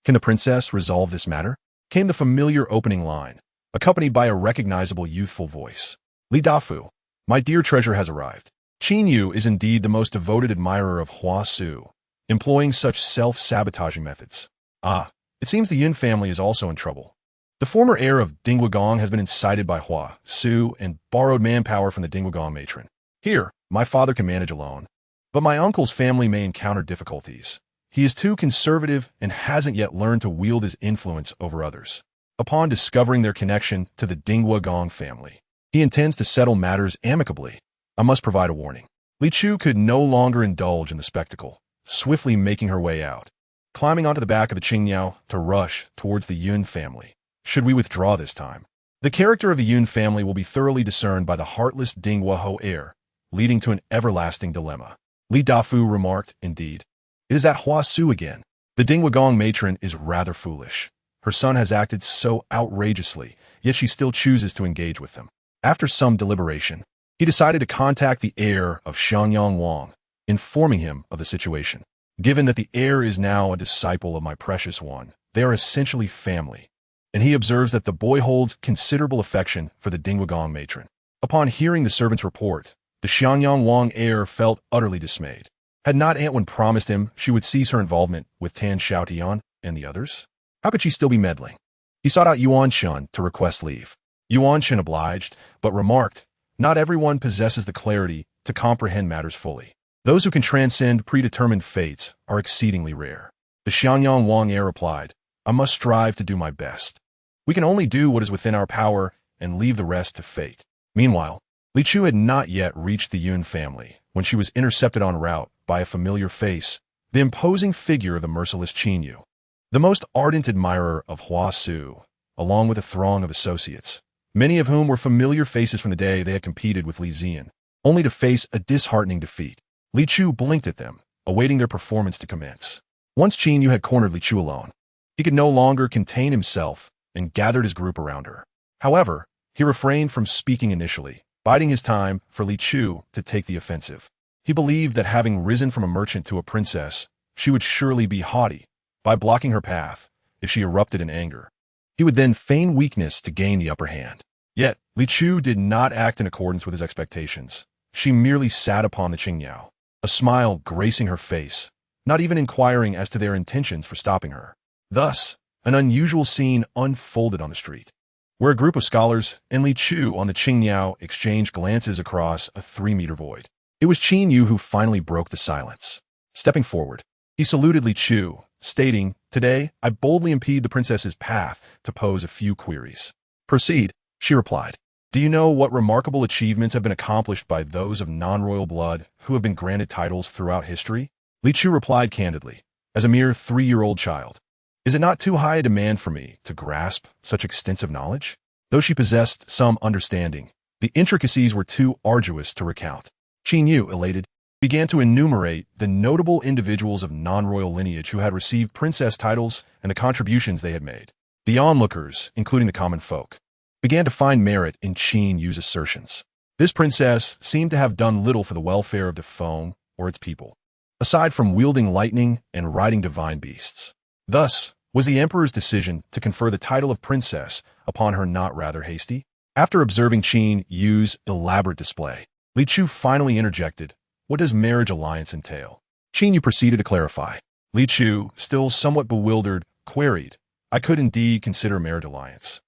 Can the princess resolve this matter? Came the familiar opening line, accompanied by a recognizable youthful voice. Li Dafu, my dear treasure has arrived. Qin Yu is indeed the most devoted admirer of Hua Su, employing such self-sabotaging methods. Ah, it seems the Yun family is also in trouble. The former heir of Dingwagong has been incited by Hua Su and borrowed manpower from the Dingwagong matron. Here, my father can manage alone, but my uncle's family may encounter difficulties. He is too conservative and hasn't yet learned to wield his influence over others. Upon discovering their connection to the Dingwagong family, he intends to settle matters amicably. I must provide a warning. Li Chu could no longer indulge in the spectacle, swiftly making her way out, climbing onto the back of the Qingyao to rush towards the Yun family. Should we withdraw this time, the character of the Yun family will be thoroughly discerned by the heartless Dingwa Ho heir, leading to an everlasting dilemma. Li Dafu remarked, indeed. It is that Hua Su again. The Dingwagong matron is rather foolish. Her son has acted so outrageously, yet she still chooses to engage with him. After some deliberation, he decided to contact the heir of Xiangyang Wang, informing him of the situation. Given that the heir is now a disciple of my precious one, they are essentially family, and he observes that the boy holds considerable affection for the Dingwagong matron. Upon hearing the servant's report, the Xiangyang Wang heir felt utterly dismayed. Had not Aunt Wen promised him she would cease her involvement with Tan Xiaotian and the others? How could she still be meddling? He sought out Yuan Shun to request leave. Yuan Shun obliged, but remarked, not everyone possesses the clarity to comprehend matters fully. Those who can transcend predetermined fates are exceedingly rare. The Xiangyang Wang heir replied, I must strive to do my best. We can only do what is within our power and leave the rest to fate. Meanwhile, Li Chu had not yet reached the Yun family when she was intercepted en route by a familiar face, the imposing figure of the merciless Qin Yu, the most ardent admirer of Hua Su, along with a throng of associates, many of whom were familiar faces from the day they had competed with Li Zian, only to face a disheartening defeat. Li Chu blinked at them, awaiting their performance to commence. Once Qin Yu had cornered Li Chu alone, he could no longer contain himself and gathered his group around her. However, he refrained from speaking initially, biding his time for Li Chu to take the offensive. He believed that having risen from a merchant to a princess, she would surely be haughty by blocking her path if she erupted in anger. He would then feign weakness to gain the upper hand. Yet, Li Chu did not act in accordance with his expectations. She merely sat upon the Qingyao, a smile gracing her face, not even inquiring as to their intentions for stopping her. Thus, an unusual scene unfolded on the street, where a group of scholars and Li Chu on the Qingyao exchanged glances across a 3-meter void. It was Qin Yu who finally broke the silence. Stepping forward, he saluted Li Chu, stating, Today, I boldly impede the princess's path to pose a few queries. Proceed, she replied. Do you know what remarkable achievements have been accomplished by those of non-royal blood who have been granted titles throughout history? Li Chu replied candidly, as a mere 3-year-old child. Is it not too high a demand for me to grasp such extensive knowledge? Though she possessed some understanding, the intricacies were too arduous to recount. Qin Yu, elated, began to enumerate the notable individuals of non-royal lineage who had received princess titles and the contributions they had made. The onlookers, including the common folk, began to find merit in Qin Yu's assertions. This princess seemed to have done little for the welfare of Defeng or its people, aside from wielding lightning and riding divine beasts. Thus, was the emperor's decision to confer the title of princess upon her not rather hasty? After observing Qin Yu's elaborate display, Li Chu finally interjected, What does marriage alliance entail? Qin Yu proceeded to clarify. Li Chu, still somewhat bewildered, queried, I could indeed consider marriage alliance.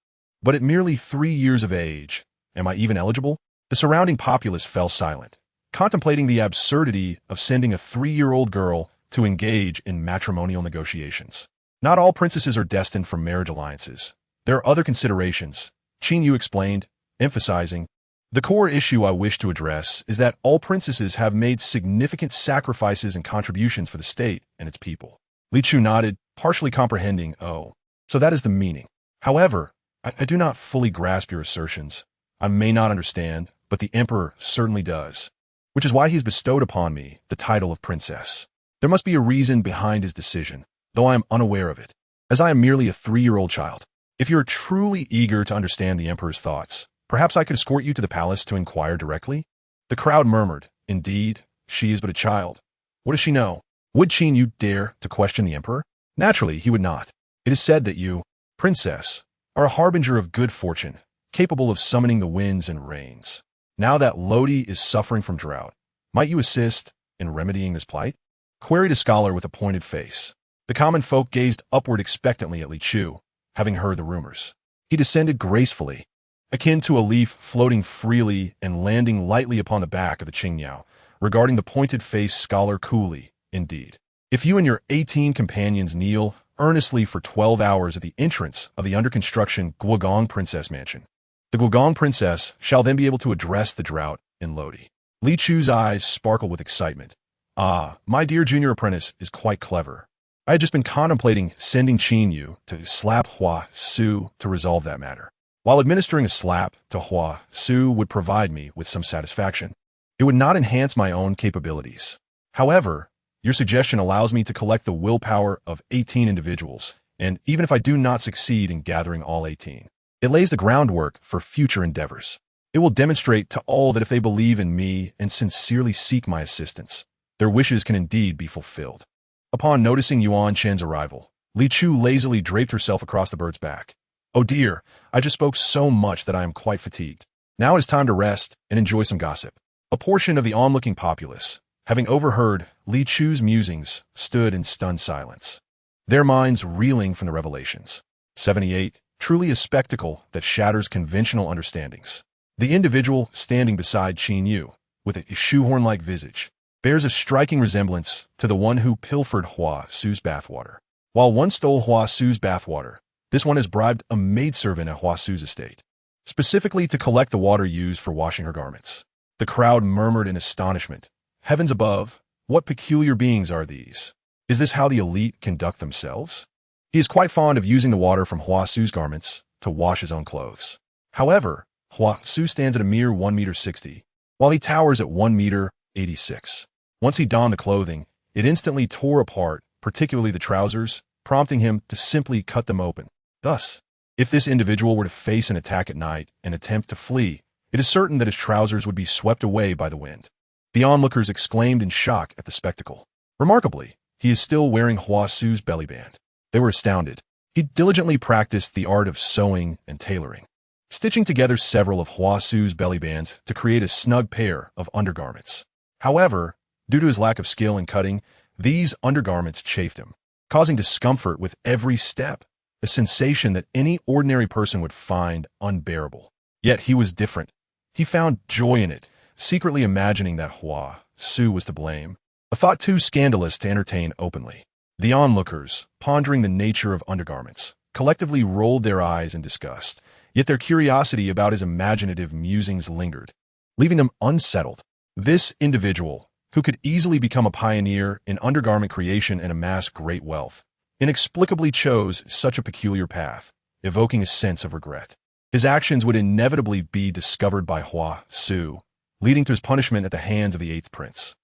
But at merely 3 years of age, am I even eligible? The surrounding populace fell silent, contemplating the absurdity of sending a 3-year-old girl to engage in matrimonial negotiations. Not all princesses are destined for marriage alliances. There are other considerations, Qin Yu explained, emphasizing, The core issue I wish to address is that all princesses have made significant sacrifices and contributions for the state and its people. Li Chu nodded, partially comprehending, Oh, so that is the meaning. However, I do not fully grasp your assertions. I may not understand, but the emperor certainly does, which is why he has bestowed upon me the title of princess. There must be a reason behind his decision, though I am unaware of it, as I am merely a 3-year-old child. If you're truly eager to understand the Emperor's thoughts, perhaps I could escort you to the palace to inquire directly? The crowd murmured, "Indeed, she is but a child. What does she know?" Would Qin Yu dare to question the Emperor? Naturally, he would not. It is said that you, Princess, are a harbinger of good fortune, capable of summoning the winds and rains. Now that Lodi is suffering from drought, might you assist in remedying this plight? Queried a scholar with a pointed face. The common folk gazed upward expectantly at Li Chu, having heard the rumors. He descended gracefully, akin to a leaf floating freely and landing lightly upon the back of the Qingyao, regarding the pointed-faced scholar coolly. Indeed, if you and your 18 companions kneel earnestly for 12 hours at the entrance of the under-construction Guogong Princess Mansion, the Guogong Princess shall then be able to address the drought in Lodi. Li Chu's eyes sparkled with excitement. Ah, my dear junior apprentice is quite clever. I had just been contemplating sending Qin Yu to slap Hua Su to resolve that matter. While administering a slap to Hua Su would provide me with some satisfaction, it would not enhance my own capabilities. However, your suggestion allows me to collect the willpower of 18 individuals, and even if I do not succeed in gathering all 18, it lays the groundwork for future endeavors. It will demonstrate to all that if they believe in me and sincerely seek my assistance, their wishes can indeed be fulfilled. Upon noticing Yuan Chen's arrival, Li Chu lazily draped herself across the bird's back. Oh dear, I just spoke so much that I am quite fatigued. Now it is time to rest and enjoy some gossip. A portion of the onlooking populace, having overheard Li Chu's musings, stood in stunned silence, their minds reeling from the revelations. 78. Truly a spectacle that shatters conventional understandings. The individual standing beside Qin Yu, with a shoehorn-like visage, bears a striking resemblance to the one who pilfered Hua Su's bathwater. While one stole Hua Su's bathwater, this one has bribed a maidservant at Hua Su's estate, specifically to collect the water used for washing her garments. The crowd murmured in astonishment. Heavens above, what peculiar beings are these? Is this how the elite conduct themselves? He is quite fond of using the water from Hua Su's garments to wash his own clothes. However, Hua Su stands at a mere 1.60 meters, while he towers at 1.86 meters. Once he donned the clothing, it instantly tore apart, particularly the trousers, prompting him to simply cut them open. Thus, if this individual were to face an attack at night and attempt to flee, it is certain that his trousers would be swept away by the wind. The onlookers exclaimed in shock at the spectacle. Remarkably, he is still wearing Hua Su's belly band. They were astounded. He diligently practiced the art of sewing and tailoring, stitching together several of Hua Su's belly bands to create a snug pair of undergarments. However, due to his lack of skill in cutting, these undergarments chafed him, causing discomfort with every step, a sensation that any ordinary person would find unbearable. Yet he was different. He found joy in it, secretly imagining that Hua Su was to blame, a thought too scandalous to entertain openly. The onlookers, pondering the nature of undergarments, collectively rolled their eyes in disgust, yet their curiosity about his imaginative musings lingered, leaving them unsettled. This individual, who could easily become a pioneer in undergarment creation and amass great wealth, inexplicably chose such a peculiar path, evoking a sense of regret. His actions would inevitably be discovered by Hua Su, leading to his punishment at the hands of the 8th prince.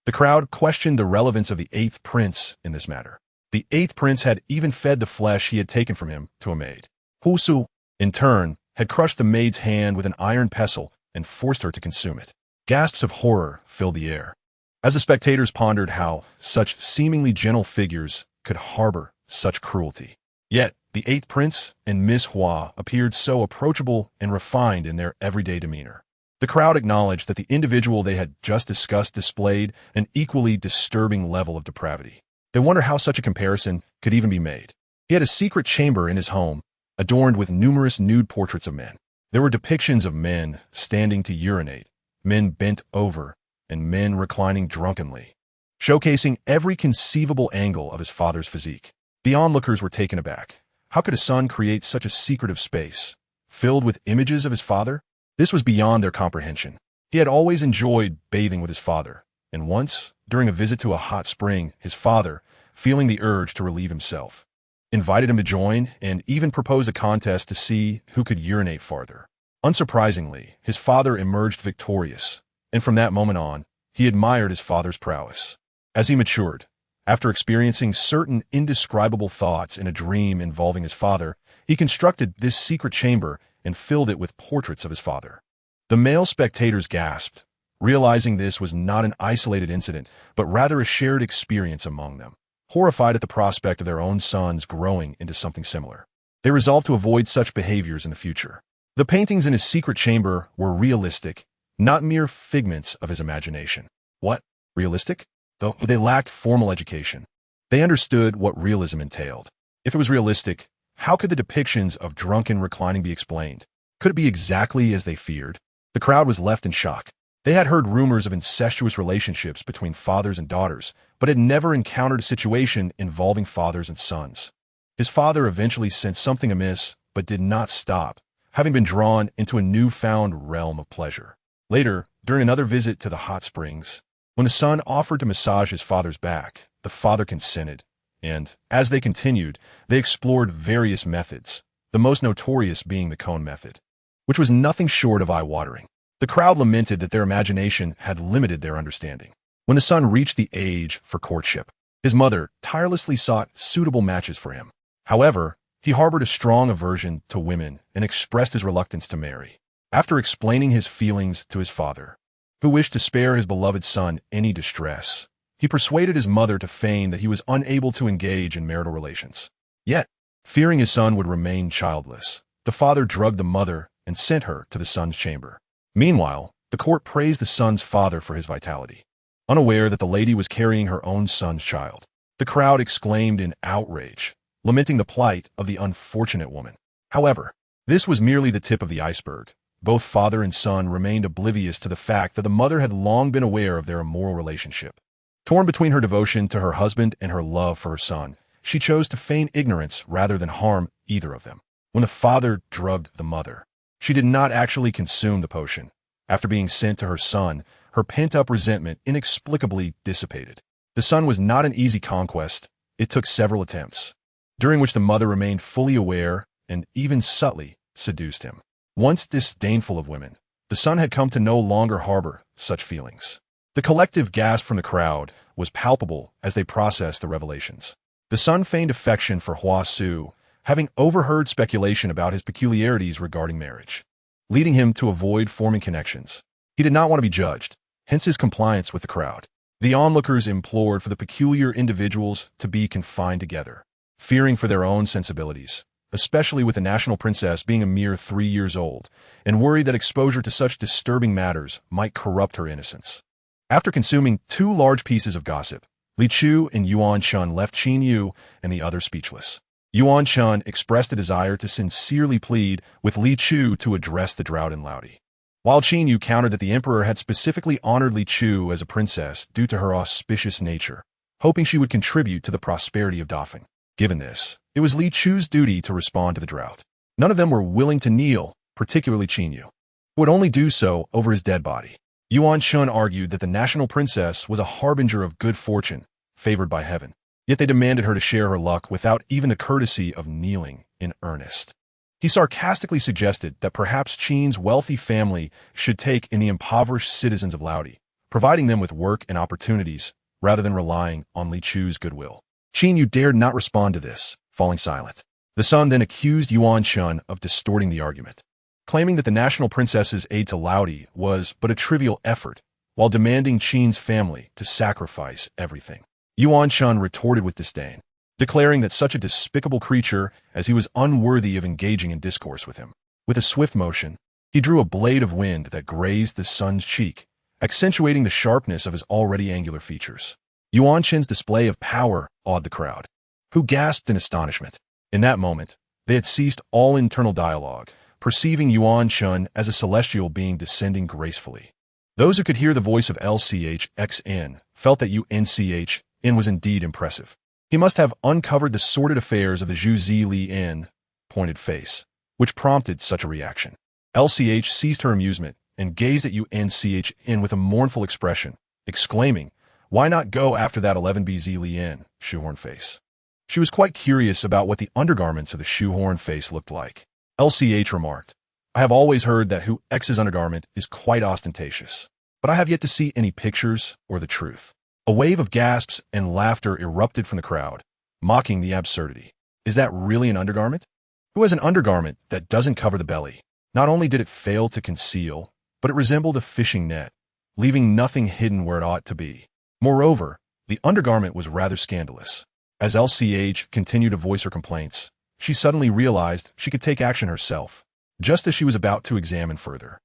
The crowd questioned the relevance of the 8th prince in this matter. The 8th prince had even fed the flesh he had taken from him to a maid. Hu Su, in turn, had crushed the maid's hand with an iron pestle and forced her to consume it. Gasps of horror filled the air, as the spectators pondered how such seemingly gentle figures could harbor such cruelty. Yet, the 8th prince and Miss Hua appeared so approachable and refined in their everyday demeanor. The crowd acknowledged that the individual they had just discussed displayed an equally disturbing level of depravity. They wonder how such a comparison could even be made. He had a secret chamber in his home, adorned with numerous nude portraits of men. There were depictions of men standing to urinate, men bent over, and men reclining drunkenly, showcasing every conceivable angle of his father's physique. The onlookers were taken aback. How could a son create such a secretive space, filled with images of his father? This was beyond their comprehension. He had always enjoyed bathing with his father, and once, during a visit to a hot spring, his father, feeling the urge to relieve himself, invited him to join and even proposed a contest to see who could urinate farther. Unsurprisingly, his father emerged victorious, and from that moment on, he admired his father's prowess. As he matured, after experiencing certain indescribable thoughts in a dream involving his father, He constructed this secret chamber and filled it with portraits of his father. The male spectators gasped, realizing this was not an isolated incident, but rather a shared experience among them. Horrified at the prospect of their own sons growing into something similar, they resolved to avoid such behaviors in the future. The paintings in his secret chamber were realistic, not mere figments of his imagination. What? Realistic? Though they lacked formal education, they understood what realism entailed. If it was realistic, how could the depictions of drunken reclining be explained? Could it be exactly as they feared? The crowd was left in shock. They had heard rumors of incestuous relationships between fathers and daughters, but had never encountered a situation involving fathers and sons. His father eventually sensed something amiss, but did not stop, having been drawn into a newfound realm of pleasure. Later, during another visit to the hot springs, when the son offered to massage his father's back, the father consented, and, as they continued, they explored various methods, the most notorious being the cone method, which was nothing short of eye-watering. The crowd lamented that their imagination had limited their understanding. When the son reached the age for courtship, his mother tirelessly sought suitable matches for him. However, he harbored a strong aversion to women and expressed his reluctance to marry. After explaining his feelings to his father, who wished to spare his beloved son any distress, he persuaded his mother to feign that he was unable to engage in marital relations. Yet, fearing his son would remain childless, the father drugged the mother and sent her to the son's chamber. Meanwhile, the court praised the son's father for his vitality, unaware that the lady was carrying her own son's child. The crowd exclaimed in outrage, lamenting the plight of the unfortunate woman. However, this was merely the tip of the iceberg. Both father and son remained oblivious to the fact that the mother had long been aware of their immoral relationship. Torn between her devotion to her husband and her love for her son, she chose to feign ignorance rather than harm either of them. When the father drugged the mother, she did not actually consume the potion. After being sent to her son, her pent-up resentment inexplicably dissipated. The son was not an easy conquest. It took several attempts, during which the mother remained fully aware and even subtly seduced him. Once disdainful of women, the son had come to no longer harbor such feelings. The collective gasp from the crowd was palpable as they processed the revelations. The son feigned affection for Hua Su, having overheard speculation about his peculiarities regarding marriage, leading him to avoid forming connections. He did not want to be judged, hence his compliance with the crowd. The onlookers implored for the peculiar individuals to be confined together, fearing for their own sensibilities, especially with the national princess being a mere 3 years old, and worried that exposure to such disturbing matters might corrupt her innocence. After consuming 2 large pieces of gossip, Li Chu and Yuan Shun left Qin Yu and the other speechless. Yuan Shun expressed a desire to sincerely plead with Li Chu to address the drought in Laodi, while Qin Yu countered that the emperor had specifically honored Li Chu as a princess due to her auspicious nature, hoping she would contribute to the prosperity of Dafeng. Given this, it was Li Chu's duty to respond to the drought. None of them were willing to kneel, particularly Qin Yu, who would only do so over his dead body. Yuan Shun argued that the national princess was a harbinger of good fortune, favored by heaven, yet they demanded her to share her luck without even the courtesy of kneeling in earnest. He sarcastically suggested that perhaps Qin's wealthy family should take in the impoverished citizens of Laodi, providing them with work and opportunities rather than relying on Li Chu's goodwill. Qin Yu dared not respond to this, falling silent. The son then accused Yuan Shun of distorting the argument, claiming that the national princess's aid to Laodi was but a trivial effort, while demanding Qin's family to sacrifice everything. Yuan Shun retorted with disdain, declaring that such a despicable creature as he was unworthy of engaging in discourse with him. With a swift motion, he drew a blade of wind that grazed the son's cheek, accentuating the sharpness of his already angular features. Yuan Shen's display of power awed the crowd, who gasped in astonishment. In that moment, they had ceased all internal dialogue, perceiving Yuan Shun as a celestial being descending gracefully. Those who could hear the voice of LCHXN felt that UNCHN was indeed impressive. He must have uncovered the sordid affairs of the Zhu Zi Li N pointed face, which prompted such a reaction. LCH ceased her amusement and gazed at UNCHN with a mournful expression, exclaiming, "Why not go after that 11BZ Li N shoehorn face?" She was quite curious about what the undergarments of the shoehorn face looked like. LCH remarked, "I have always heard that Hu X's undergarment is quite ostentatious, but I have yet to see any pictures or the truth." A wave of gasps and laughter erupted from the crowd, mocking the absurdity. "Is that really an undergarment? who has an undergarment that doesn't cover the belly. Not only did it fail to conceal, but it resembled a fishing net, leaving nothing hidden where it ought to be. Moreover, the undergarment was rather scandalous. As LCH continued to voice her complaints, she suddenly realized she could take action herself, just as she was about to examine further.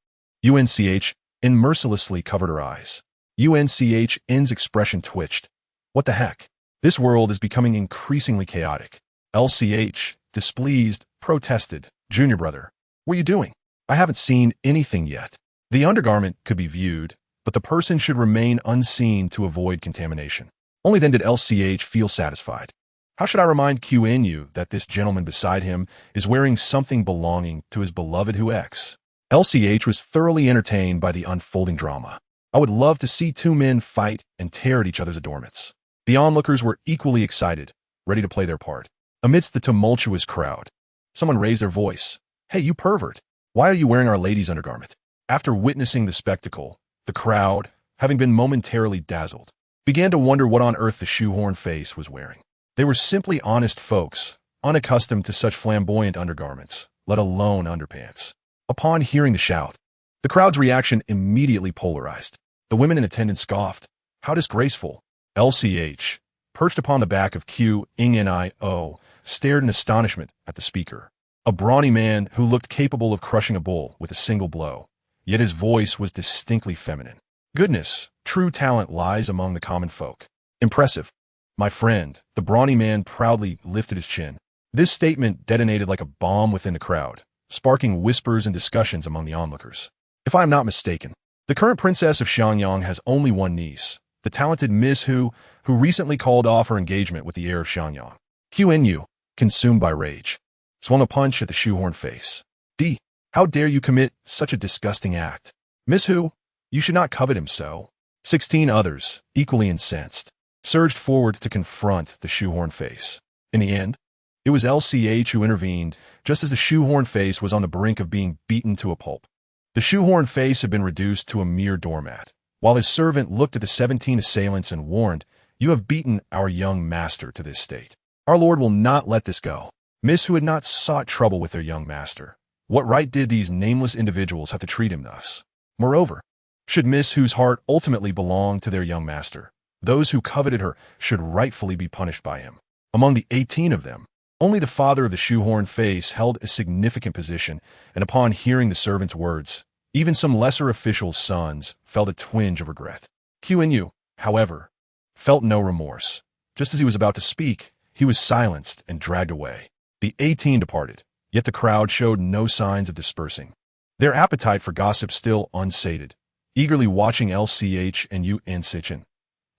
UNCH mercilessly covered her eyes. UNCH's expression twitched. What the heck? This world is becoming increasingly chaotic. LCH, displeased, protested. Junior brother, what are you doing? I haven't seen anything yet. The undergarment could be viewed, but the person should remain unseen to avoid contamination. Only then did LCH feel satisfied. How should I remind QNU that this gentleman beside him is wearing something belonging to his beloved X? LCH was thoroughly entertained by the unfolding drama. I would love to see two men fight and tear at each other's adornments. The onlookers were equally excited, ready to play their part. Amidst the tumultuous crowd, someone raised their voice. Hey, you pervert! Why are you wearing Our Lady's undergarment? After witnessing the spectacle, the crowd, having been momentarily dazzled, began to wonder what on earth the shoehorn face was wearing. They were simply honest folks, unaccustomed to such flamboyant undergarments, let alone underpants. Upon hearing the shout, the crowd's reaction immediately polarized. The women in attendance scoffed. How disgraceful! LCH, perched upon the back of QNIO, stared in astonishment at the speaker. A brawny man who looked capable of crushing a bull with a single blow, yet his voice was distinctly feminine. Goodness, true talent lies among the common folk. Impressive. My friend, the brawny man proudly lifted his chin. This statement detonated like a bomb within the crowd, sparking whispers and discussions among the onlookers. If I am not mistaken, the current princess of Xiangyang has only one niece, the talented Miss who recently called off her engagement with the heir of Xiangyang. QNU, consumed by rage, swung a punch at the shoehorn face. D, how dare you commit such a disgusting act? Miss Hu, you should not covet him so. 16 others, equally incensed, surged forward to confront the shoehorn face. In the end, it was LCH who intervened, just as the shoehorn face was on the brink of being beaten to a pulp. The shoehorn face had been reduced to a mere doormat, while his servant looked at the 17 assailants and warned, "You have beaten our young master to this state. Our lord will not let this go." Miss Hu had not sought trouble with their young master. What right did these nameless individuals have to treat him thus? Moreover, should Miss Hu's heart ultimately belong to their young master, those who coveted her should rightfully be punished by him. Among the 18 of them, only the father of the shoehorn face held a significant position, and upon hearing the servant's words, even some lesser officials' sons felt a twinge of regret. QNU, however, felt no remorse. Just as he was about to speak, he was silenced and dragged away. The 18 departed, yet the crowd showed no signs of dispersing, their appetite for gossip still unsated, eagerly watching LCH and UNCHN.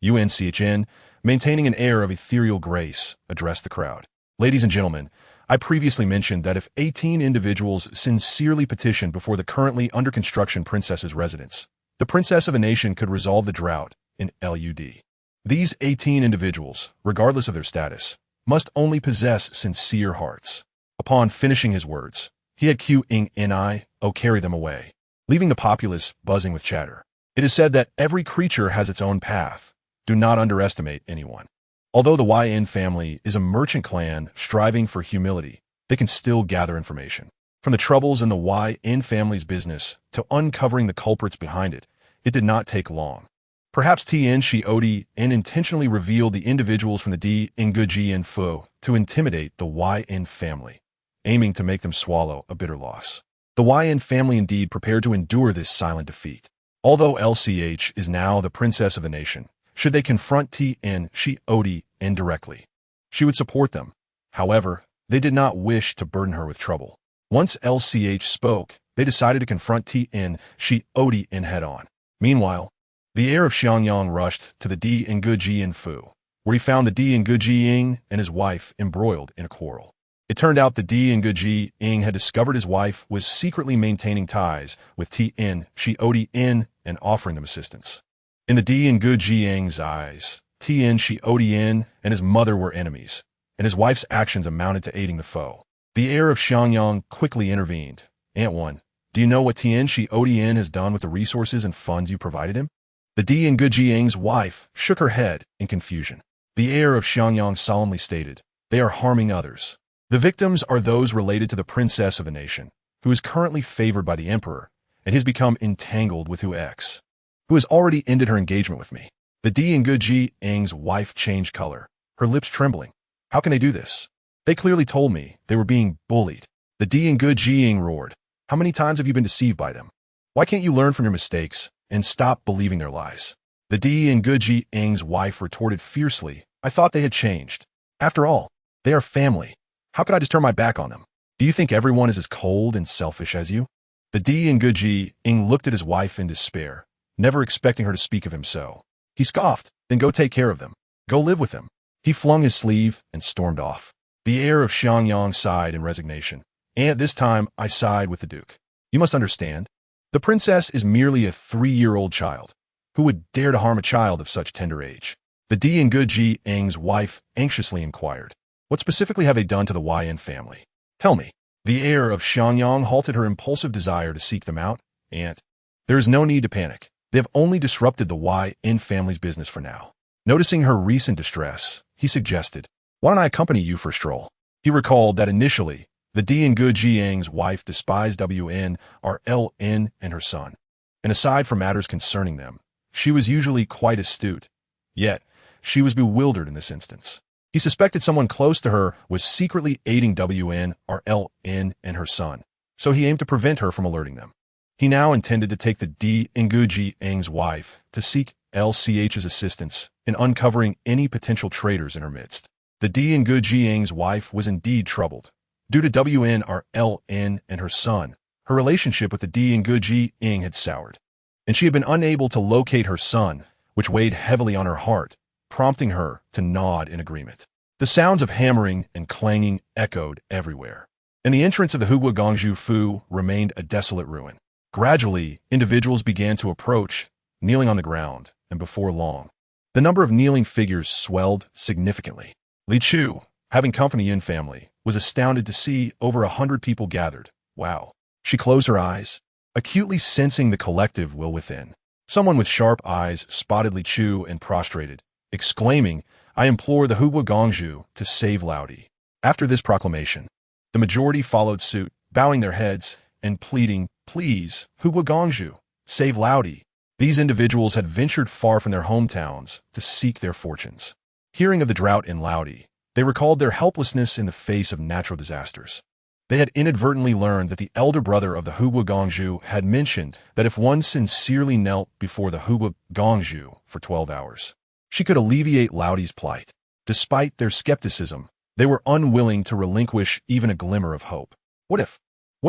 UNCHN, maintaining an air of ethereal grace, addressed the crowd. Ladies and gentlemen, I previously mentioned that if 18 individuals sincerely petitioned before the currently under construction princess's residence, the princess of a nation could resolve the drought in LUD. These 18 individuals, regardless of their status, must only possess sincere hearts. Upon finishing his words, he had QNIO carry them away, leaving the populace buzzing with chatter. It is said that every creature has its own path. Do not underestimate anyone. Although the YN family is a merchant clan striving for humility, they can still gather information. From the troubles in the YN family's business to uncovering the culprits behind it, it did not take long. Perhaps TN Shiodi intentionally revealed the individuals from the D Nguji and Fu to intimidate the YN family, aiming to make them swallow a bitter loss. The YN family indeed prepared to endure this silent defeat. Although LCH is now the princess of the nation, should they confront TN Shiodi indirectly, she would support them. However, they did not wish to burden her with trouble. Once LCH spoke, they decided to confront TN Shiodi head-on. Meanwhile, the heir of Xiangyang rushed to the D Nguji and Fu, where he found the D Nguji and his wife embroiled in a quarrel. It turned out the D Nguji had discovered his wife was secretly maintaining ties with TN Shiodi and offering them assistance. In the D Nguji eyes, TN Shiodi and his mother were enemies, and his wife's actions amounted to aiding the foe. The heir of Xiangyang quickly intervened. Aunt One, do you know what TN Shiodi has done with the resources and funds you provided him? The D Nguji wife shook her head in confusion. The heir of Xiangyang solemnly stated, they are harming others. The victims are those related to the princess of the nation, who is currently favored by the emperor, and has become entangled with who has already ended her engagement with me. The D and Good Ji Ng's wife changed color, her lips trembling. How can they do this? They clearly told me they were being bullied. The D and Good Ji Ng roared. How many times have you been deceived by them? Why can't you learn from your mistakes and stop believing their lies? The D and Good Ji Ng's wife retorted fiercely. I thought they had changed. After all, they are family. How could I just turn my back on them? Do you think everyone is as cold and selfish as you? The D and Good Ji Ng looked at his wife in despair, never expecting her to speak of him so. He scoffed, then go take care of them. Go live with them. He flung his sleeve and stormed off. The heir of Xiangyang sighed in resignation. And this time, I sighed with the Duke. You must understand. The princess is merely a 3-year-old child. Who would dare to harm a child of such tender age? The D and Good Ji Ng's wife anxiously inquired. What specifically have they done to the YN family? Tell me. The heir of Xiangyang halted her impulsive desire to seek them out. Aunt, there is no need to panic. They have only disrupted the YN family's business for now. Noticing her recent distress, he suggested, why don't I accompany you for a stroll? He recalled that initially, the D and Good Ji Ng's wife despised WNRLN and her son. And aside from matters concerning them, she was usually quite astute. Yet, she was bewildered in this instance. He suspected someone close to her was secretly aiding WNRLN and her son, so he aimed to prevent her from alerting them. He now intended to take the D and Good Ji Ng's wife to seek LCH's assistance in uncovering any potential traitors in her midst. The D and Good Ji Ng's wife was indeed troubled. Due to WNRLN and her son, her relationship with the D and Good Ji Ng had soured, and she had been unable to locate her son, which weighed heavily on her heart, prompting her to nod in agreement. The sounds of hammering and clanging echoed everywhere, and the entrance of the Huguogangzhu Fu remained a desolate ruin. Gradually, individuals began to approach, kneeling on the ground, and before long, the number of kneeling figures swelled significantly. Li Chu, having company in family, was astounded to see over 100 people gathered. Wow. She closed her eyes, acutely sensing the collective will within. Someone with sharp eyes spotted Li Chu and prostrated, exclaiming, I implore the Huguogangzhu to save Laodi. After this proclamation, the majority followed suit, bowing their heads and pleading, Please, Huguogangzhu, save Laodi. These individuals had ventured far from their hometowns to seek their fortunes. Hearing of the drought in Laodi, they recalled their helplessness in the face of natural disasters. They had inadvertently learned that the elder brother of the Huguogangzhu had mentioned that if one sincerely knelt before the Huguogangzhu for 12 hours, she could alleviate Laodi's plight. Despite their skepticism, they were unwilling to relinquish even a glimmer of hope. What if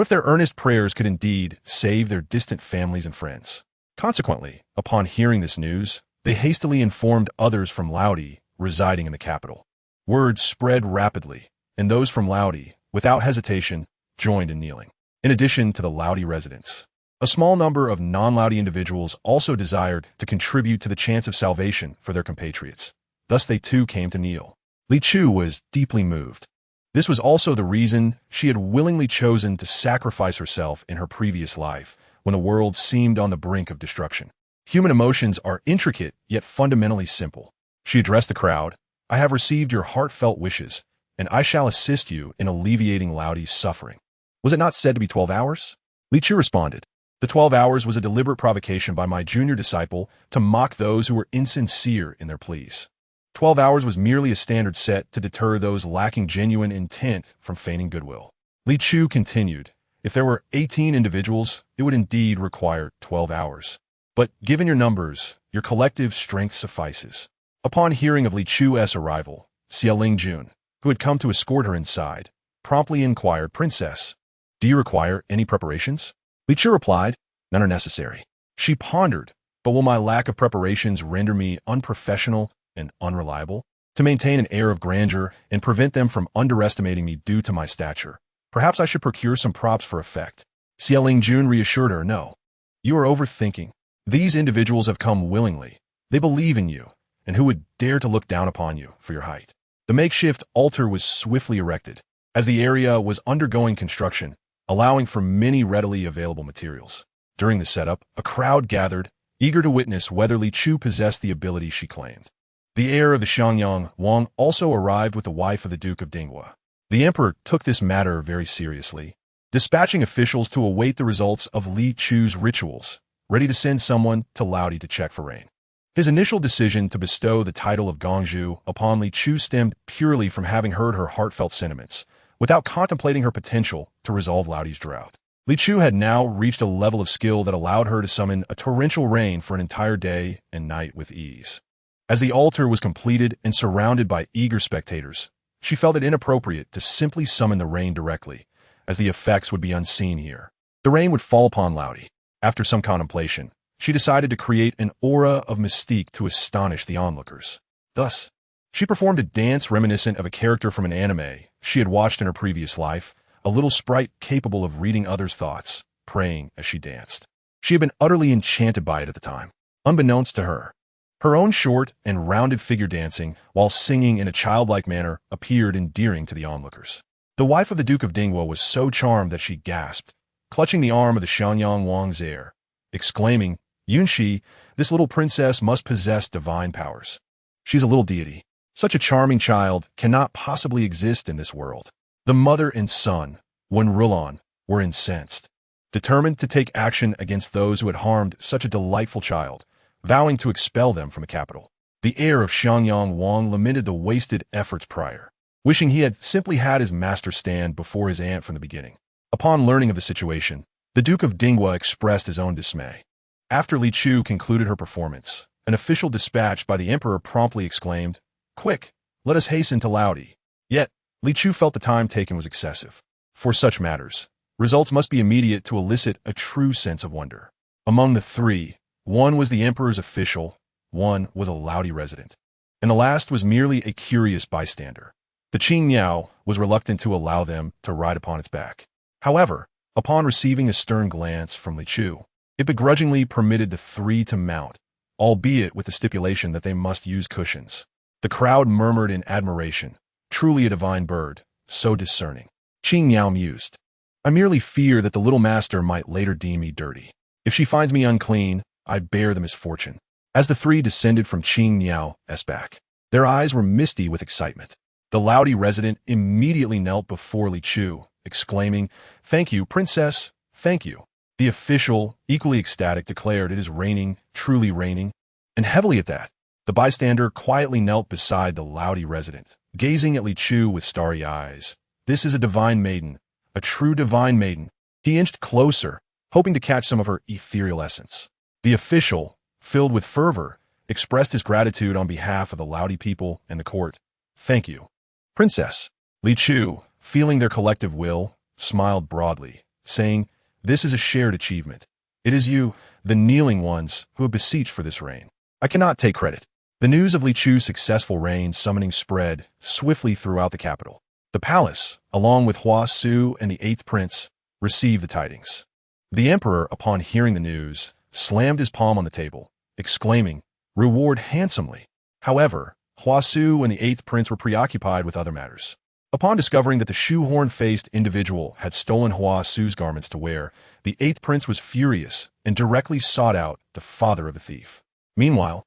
their earnest prayers could indeed save their distant families and friends? Consequently, upon hearing this news, they hastily informed others from Laodi residing in the capital. Word spread rapidly, and those from Laodi, without hesitation, joined in kneeling. In addition to the Laodi residents, a small number of non-Laodi individuals also desired to contribute to the chance of salvation for their compatriots. Thus they too came to kneel. Li Chu was deeply moved. This was also the reason she had willingly chosen to sacrifice herself in her previous life, when the world seemed on the brink of destruction. Human emotions are intricate yet fundamentally simple. She addressed the crowd, I have received your heartfelt wishes, and I shall assist you in alleviating Laodi's suffering. Was it not said to be 12 hours? Li Chu responded, the 12 hours was a deliberate provocation by my junior disciple to mock those who were insincere in their pleas. 12 hours was merely a standard set to deter those lacking genuine intent from feigning goodwill. Li Chu continued, if there were 18 individuals, it would indeed require 12 hours. But given your numbers, your collective strength suffices. Upon hearing of Li Chu's arrival, Xiaoling Jun, who had come to escort her inside, promptly inquired, Princess, do you require any preparations? Li Chu replied, none are necessary. She pondered, but will my lack of preparations render me unprofessional and unreliable? To maintain an air of grandeur and prevent them from underestimating me due to my stature, perhaps I should procure some props for effect. Xiaoling Jun reassured her, no. You are overthinking. These individuals have come willingly. They believe in you, and who would dare to look down upon you for your height? The makeshift altar was swiftly erected, as the area was undergoing construction, allowing for many readily available materials. During the setup, a crowd gathered, eager to witness whether Li Chu possessed the ability she claimed. The heir of the Xiangyang Wang also arrived with the wife of the Duke of Dinghua. The emperor took this matter very seriously, dispatching officials to await the results of Li Chu's rituals, ready to send someone to Laodi to check for rain. His initial decision to bestow the title of Gongju upon Li Chu stemmed purely from having heard her heartfelt sentiments, without contemplating her potential to resolve Laodi's drought. Li Chu had now reached a level of skill that allowed her to summon a torrential rain for an entire day and night with ease. As the altar was completed and surrounded by eager spectators, she felt it inappropriate to simply summon the rain directly, as the effects would be unseen here. The rain would fall upon Laodi. After some contemplation, she decided to create an aura of mystique to astonish the onlookers. Thus, she performed a dance reminiscent of a character from an anime she had watched in her previous life, a little sprite capable of reading others' thoughts, praying as she danced. She had been utterly enchanted by it at the time, unbeknownst to her. Her own short and rounded figure dancing, while singing in a childlike manner, appeared endearing to the onlookers. The wife of the Duke of Dinghua was so charmed that she gasped, clutching the arm of the Xiangyang Wang's heir, exclaiming, "Yunxi, this little princess must possess divine powers. She's a little deity. Such a charming child cannot possibly exist in this world." The mother and son, Wen Rulon, were incensed, determined to take action against those who had harmed such a delightful child, vowing to expel them from the capital. The heir of Xiangyang Wang lamented the wasted efforts prior, wishing he had simply had his master stand before his aunt from the beginning. Upon learning of the situation, the Duke of Dinghua expressed his own dismay. After Li Chu concluded her performance, an official dispatched by the emperor promptly exclaimed, "Quick, let us hasten to Laodi." Yet, Li Chu felt the time taken was excessive. For such matters, results must be immediate to elicit a true sense of wonder. Among the three, one was the emperor's official, one was a Laodi resident, and the last was merely a curious bystander. The Qing Miao was reluctant to allow them to ride upon its back. However, upon receiving a stern glance from Li Chu, it begrudgingly permitted the three to mount, albeit with the stipulation that they must use cushions. The crowd murmured in admiration. Truly a divine bird, so discerning. Qing Miao mused. I merely fear that the little master might later deem me dirty. If she finds me unclean, I bear the misfortune. As the three descended from Qing Miao's back, their eyes were misty with excitement. The Laodi resident immediately knelt before Li Chu, exclaiming, "Thank you, princess, thank you." The official, equally ecstatic, declared, "It is raining, truly raining," and heavily at that. The bystander quietly knelt beside the Laodi resident, gazing at Li Chu with starry eyes. "This is a divine maiden, a true divine maiden." He inched closer, hoping to catch some of her ethereal essence. The official, filled with fervor, expressed his gratitude on behalf of the Laodi people and the court. "Thank you, princess." Li Chu, feeling their collective will, smiled broadly, saying, "This is a shared achievement. It is you, the kneeling ones, who have beseeched for this rain. I cannot take credit." The news of Li Chu's successful rain summoning spread swiftly throughout the capital. The palace, along with Hua Su and the 8th prince, received the tidings. The emperor, upon hearing the news, slammed his palm on the table, exclaiming, "Reward handsomely." However, Hua Su and the 8th prince were preoccupied with other matters. Upon discovering that the shoehorn-faced individual had stolen Hua Su's garments to wear, the 8th prince was furious and directly sought out the father of the thief. Meanwhile,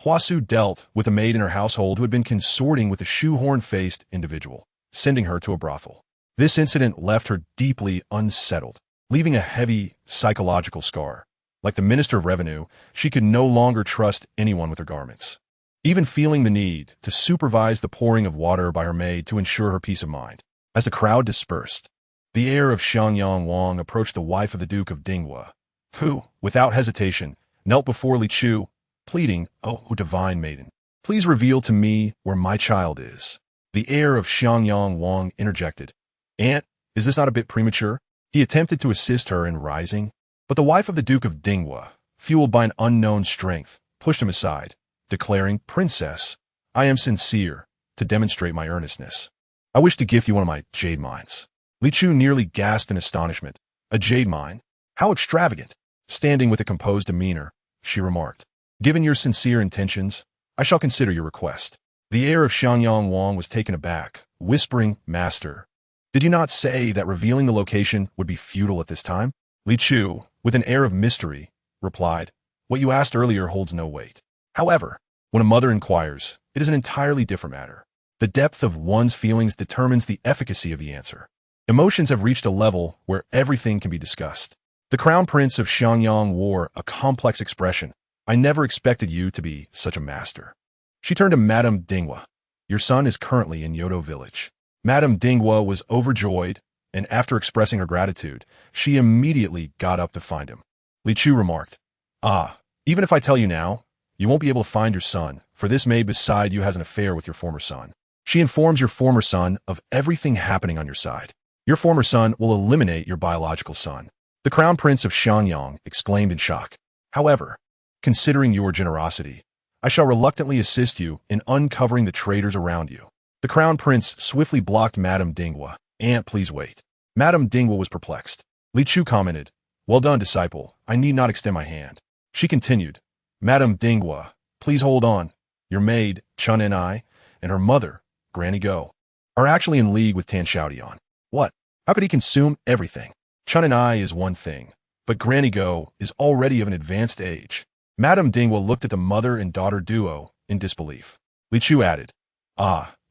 Hua Su dealt with a maid in her household who had been consorting with the shoehorn-faced individual, sending her to a brothel. This incident left her deeply unsettled, leaving a heavy psychological scar. Like the Minister of Revenue, she could no longer trust anyone with her garments, even feeling the need to supervise the pouring of water by her maid to ensure her peace of mind. As the crowd dispersed, the heir of Xiangyang Wang approached the wife of the Duke of Dinghua, who, without hesitation, knelt before Li Chu, pleading, "Oh, divine maiden, please reveal to me where my child is." The heir of Xiangyang Wang interjected, "Aunt, is this not a bit premature?" He attempted to assist her in rising, but the wife of the Duke of Dinghua, fueled by an unknown strength, pushed him aside, declaring, "Princess, I am sincere, to demonstrate my earnestness. I wish to gift you one of my jade mines." Li Chu nearly gasped in astonishment. "A jade mine? How extravagant!" Standing with a composed demeanor, she remarked, "Given your sincere intentions, I shall consider your request." The heir of Xiangyang Wang was taken aback, whispering, "Master, did you not say that revealing the location would be futile at this time?" Li Chu, with an air of mystery, replied, "What you asked earlier holds no weight. However, when a mother inquires, it is an entirely different matter. The depth of one's feelings determines the efficacy of the answer. Emotions have reached a level where everything can be discussed. The Crown Prince of Xiangyang wore a complex expression. I never expected you to be such a master. She turned to Madame Dinghua. Your son is currently in Yodo village. Madame Dinghua was overjoyed, and after expressing her gratitude, she immediately got up to find him. Li Chu remarked, even if I tell you now, you won't be able to find your son, for this maid beside you has an affair with your former son. She informs your former son of everything happening on your side. Your former son will eliminate your biological son. The Crown Prince of Xiangyang exclaimed in shock. However, considering your generosity, I shall reluctantly assist you in uncovering the traitors around you. The Crown Prince swiftly blocked Madame Dinghua. Aunt, please wait. Madame Dinghua was perplexed. Li Chu commented, well done, disciple. I need not extend my hand. She continued, Madame Dinghua, please hold on. Your maid, Chun and I, and her mother, Granny Go, are actually in league with Tan Xiaotian. What? How could he consume everything? Chun and I is one thing, but Granny Go is already of an advanced age. Madame Dinghua looked at the mother and daughter duo in disbelief. Li Chu added,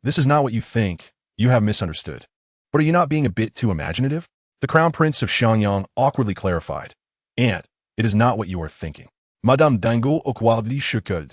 this is not what you think. You have misunderstood. But are you not being a bit too imaginative? The Crown Prince of Xiangyang awkwardly clarified. Aunt, it is not what you are thinking. Madame Dinghua okwadi shukud.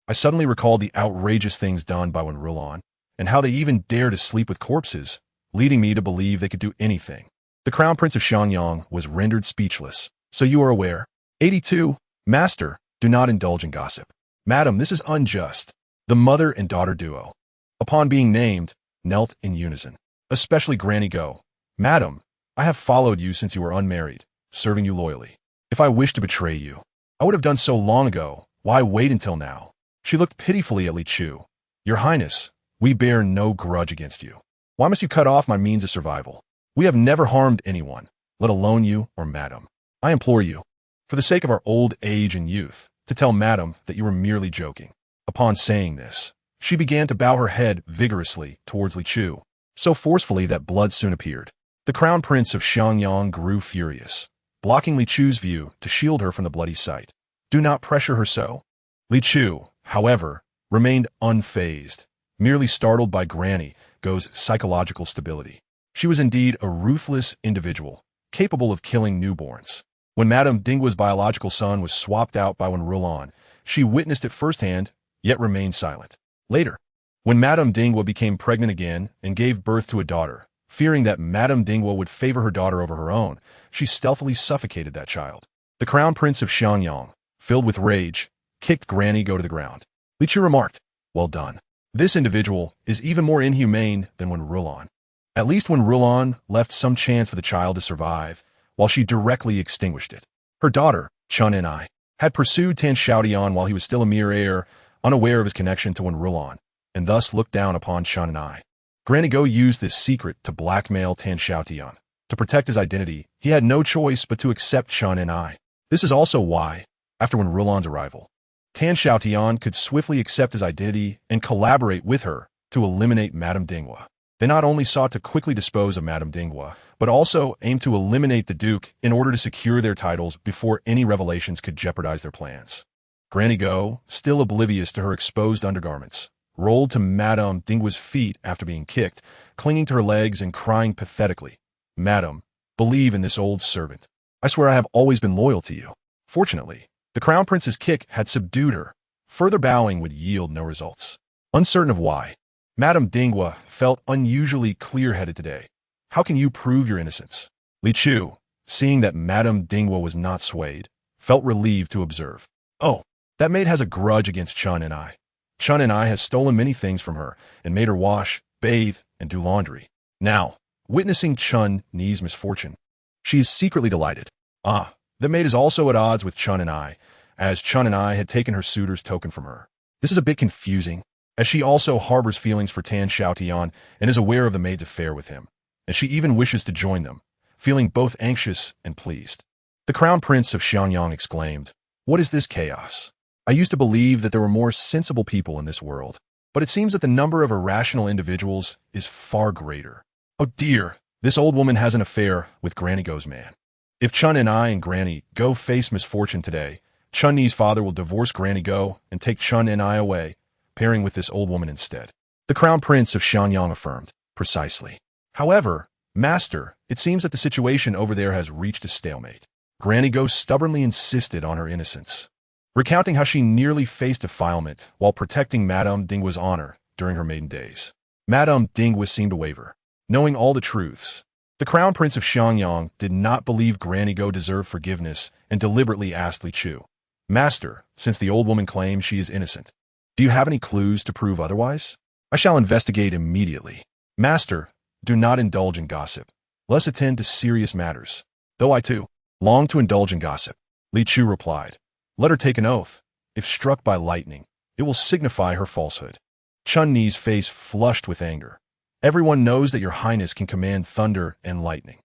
I suddenly recalled the outrageous things done by Wenrulan, and how they even dare to sleep with corpses, leading me to believe they could do anything. The Crown Prince of Xiangyang was rendered speechless. So you are aware. 82. Master, do not indulge in gossip. Madam, this is unjust. The mother and daughter duo, upon being named, knelt in unison. Especially Granny Go. Madam, I have followed you since you were unmarried, serving you loyally. If I wished to betray you, I would have done so long ago. Why wait until now? She looked pitifully at Li Chu. Your Highness, we bear no grudge against you. Why must you cut off my means of survival? We have never harmed anyone, let alone you or Madam. I implore you, for the sake of our old age and youth, to tell Madam that you were merely joking. Upon saying this, she began to bow her head vigorously towards Li Chu, so forcefully that blood soon appeared. The Crown Prince of Xiangyang grew furious, blocking Li Chu's view to shield her from the bloody sight. Do not pressure her so. Li Chu, however, remained unfazed, merely startled by Granny Go's psychological stability. She was indeed a ruthless individual, capable of killing newborns. When Madame Dinghua's biological son was swapped out by Wenrulan, she witnessed it firsthand, yet remained silent. Later, when Madame Dinghua became pregnant again and gave birth to a daughter, fearing that Madame Dinghua would favor her daughter over her own, she stealthily suffocated that child. The Crown Prince of Xiangyang, filled with rage, kicked Granny Go to the ground. Li Chu remarked, well done. This individual is even more inhumane than Wenrulan. At least Wenrulan left some chance for the child to survive, while she directly extinguished it. Her daughter, Chun and I, had pursued Tan Xiaotian while he was still a mere heir, unaware of his connection to Wenrulan, and thus looked down upon Chun and I. Granny Go used this secret to blackmail Tan Xiaotian. To protect his identity, he had no choice but to accept Chun and I. This is also why, after Wenrulan's arrival, Tan Xiaotian could swiftly accept his identity and collaborate with her to eliminate Madame Dinghua. They not only sought to quickly dispose of Madame Dinghua, but also aimed to eliminate the Duke in order to secure their titles before any revelations could jeopardize their plans. Granny Go, still oblivious to her exposed undergarments, rolled to Madame Dinghua's feet after being kicked, clinging to her legs and crying pathetically, Madam, believe in this old servant. I swear I have always been loyal to you. Fortunately, the Crown Prince's kick had subdued her. Further bowing would yield no results. Uncertain of why, Madame Dinghua felt unusually clear-headed today. How can you prove your innocence? Li Chu, seeing that Madame Dinghua was not swayed, felt relieved to observe. Oh, that maid has a grudge against Chun and I. Chun and I has stolen many things from her and made her wash, bathe, and do laundry. Now, witnessing Chun Ni's misfortune, she is secretly delighted. The maid is also at odds with Chun and I, as Chun and I had taken her suitor's token from her. This is a bit confusing, as she also harbors feelings for Tan Xiaotian and is aware of the maid's affair with him, and she even wishes to join them, feeling both anxious and pleased. The Crown Prince of Xiangyang exclaimed, what is this chaos? I used to believe that there were more sensible people in this world, but it seems that the number of irrational individuals is far greater. Oh dear, this old woman has an affair with Granny Go's man. If Chun and I and Granny Go face misfortune today, Chun Ni's father will divorce Granny Go and take Chun and I away, pairing with this old woman instead. The Crown Prince of Xianyang affirmed. Precisely. However, Master, it seems that the situation over there has reached a stalemate. Granny Go stubbornly insisted on her innocence, recounting how she nearly faced defilement while protecting Madame Dingwa's honor during her maiden days. Madame Dingwa seemed to waver, knowing all the truths. The Crown Prince of Xianyang did not believe Granny Go deserved forgiveness and deliberately asked Li Chu, Master, since the old woman claims she is innocent, do you have any clues to prove otherwise? I shall investigate immediately. Master, do not indulge in gossip. Let us attend to serious matters. Though I, too, long to indulge in gossip, Li Chu replied. Let her take an oath. If struck by lightning, it will signify her falsehood. Chun Ni's face flushed with anger. Everyone knows that your highness can command thunder and lightning.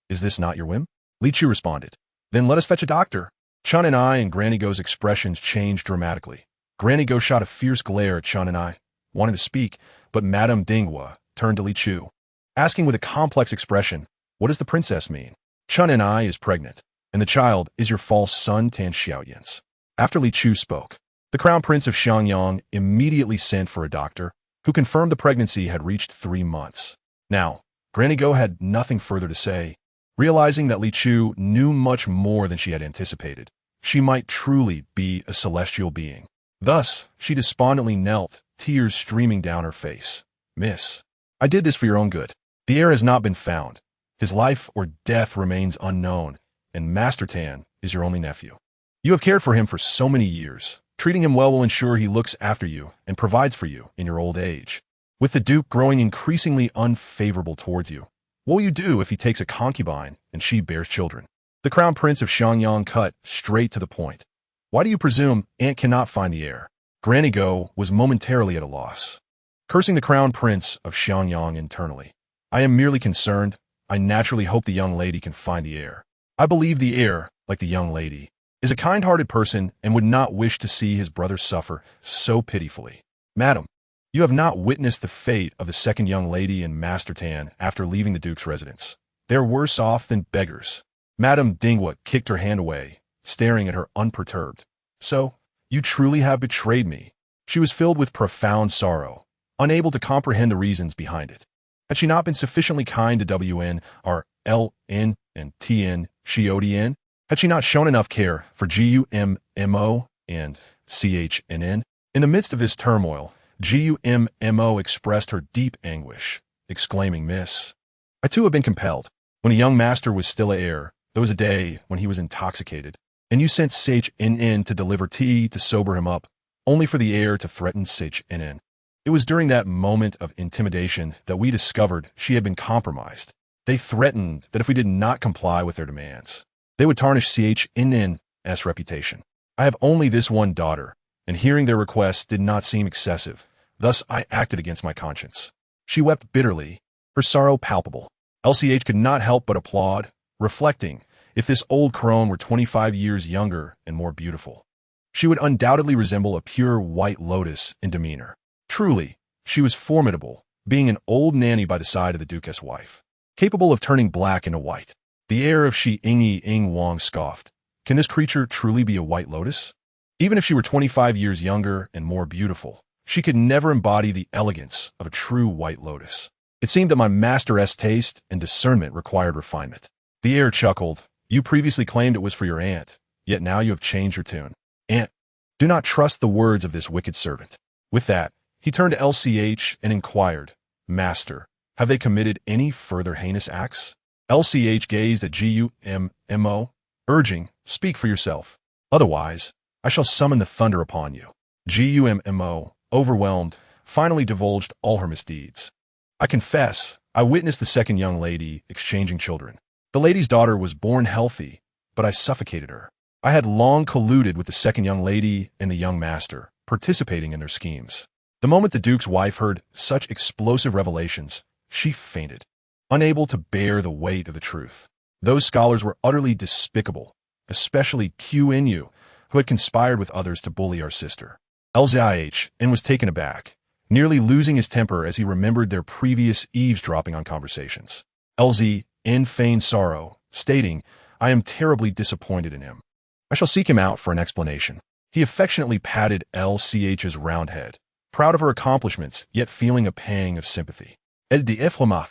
Is this not your whim? Li Chu responded. Then let us fetch a doctor. Chun and I and Granny Go's expressions changed dramatically. Granny Go shot a fierce glare at Chun and I, wanting to speak, but Madame Dingwa turned to Li Chu, asking with a complex expression, what does the princess mean? Chun and I is pregnant, and the child is your false son Tan Xiaoyan's. After Li Chu spoke, the Crown Prince of Xianyang immediately sent for a doctor, who confirmed the pregnancy had reached 3 months. Now, Granny Go had nothing further to say. Realizing that Li Chu knew much more than she had anticipated, she might truly be a celestial being. Thus, she despondently knelt, tears streaming down her face. Miss, I did this for your own good. The heir has not been found. His life or death remains unknown, and Master Tan is your only nephew. You have cared for him for so many years. Treating him well will ensure he looks after you and provides for you in your old age. With the Duke growing increasingly unfavorable towards you, what will you do if he takes a concubine and she bears children? The Crown Prince of Xianyang cut straight to the point. Why do you presume Aunt cannot find the heir? Granny Go was momentarily at a loss, cursing the Crown Prince of Xianyang internally. I am merely concerned. I naturally hope the young lady can find the heir. I believe the heir, like the young lady, is a kind-hearted person and would not wish to see his brother suffer so pitifully. Madam, you have not witnessed the fate of the second young lady and Master Tan after leaving the Duke's residence. They are worse off than beggars. Madame Dingwa kicked her hand away, staring at her unperturbed. So, you truly have betrayed me. She was filled with profound sorrow, unable to comprehend the reasons behind it. Had she not been sufficiently kind to WN, or LN, and TN, Xiodn? Had she not shown enough care for GUMMO and CHNN? In the midst of this turmoil, GUMMO expressed her deep anguish, exclaiming, Miss, I too have been compelled. When a young master was still a heir, there was a day when he was intoxicated, and you sent CHNN to deliver tea to sober him up, only for the heir to threaten CHNN. It was during that moment of intimidation that we discovered she had been compromised. They threatened that if we did not comply with their demands, they would tarnish CHNN's reputation. I have only this one daughter, and hearing their requests did not seem excessive. Thus, I acted against my conscience. She wept bitterly, her sorrow palpable. LCH could not help but applaud, reflecting, if this old crone were 25 years younger and more beautiful, she would undoubtedly resemble a pure white lotus in demeanor. Truly, she was formidable, being an old nanny by the side of the Duke's wife, capable of turning black into white. The heir of Shi Ingyi Ing Wang scoffed. Can this creature truly be a white lotus? Even if she were 25 years younger and more beautiful, she could never embody the elegance of a true white lotus. It seemed that my master's taste and discernment required refinement. The heir chuckled. You previously claimed it was for your aunt, yet now you have changed your tune. Aunt, do not trust the words of this wicked servant. With that, he turned to LCH and inquired, Master, have they committed any further heinous acts? LCH gazed at GUMMO, urging, speak for yourself. Otherwise, I shall summon the thunder upon you. GUMMO, overwhelmed, finally divulged all her misdeeds. I confess, I witnessed the second young lady exchanging children. The lady's daughter was born healthy, but I suffocated her. I had long colluded with the second young lady and the young master, participating in their schemes. The moment the Duke's wife heard such explosive revelations, she fainted, unable to bear the weight of the truth. Those scholars were utterly despicable, especially QNU, who had conspired with others to bully our sister. LZIH and was taken aback, nearly losing his temper as he remembered their previous eavesdropping on conversations. LZ in feigned sorrow, stating, I am terribly disappointed in him. I shall seek him out for an explanation. He affectionately patted LCH's round head, proud of her accomplishments, yet feeling a pang of sympathy. Eldest Brother.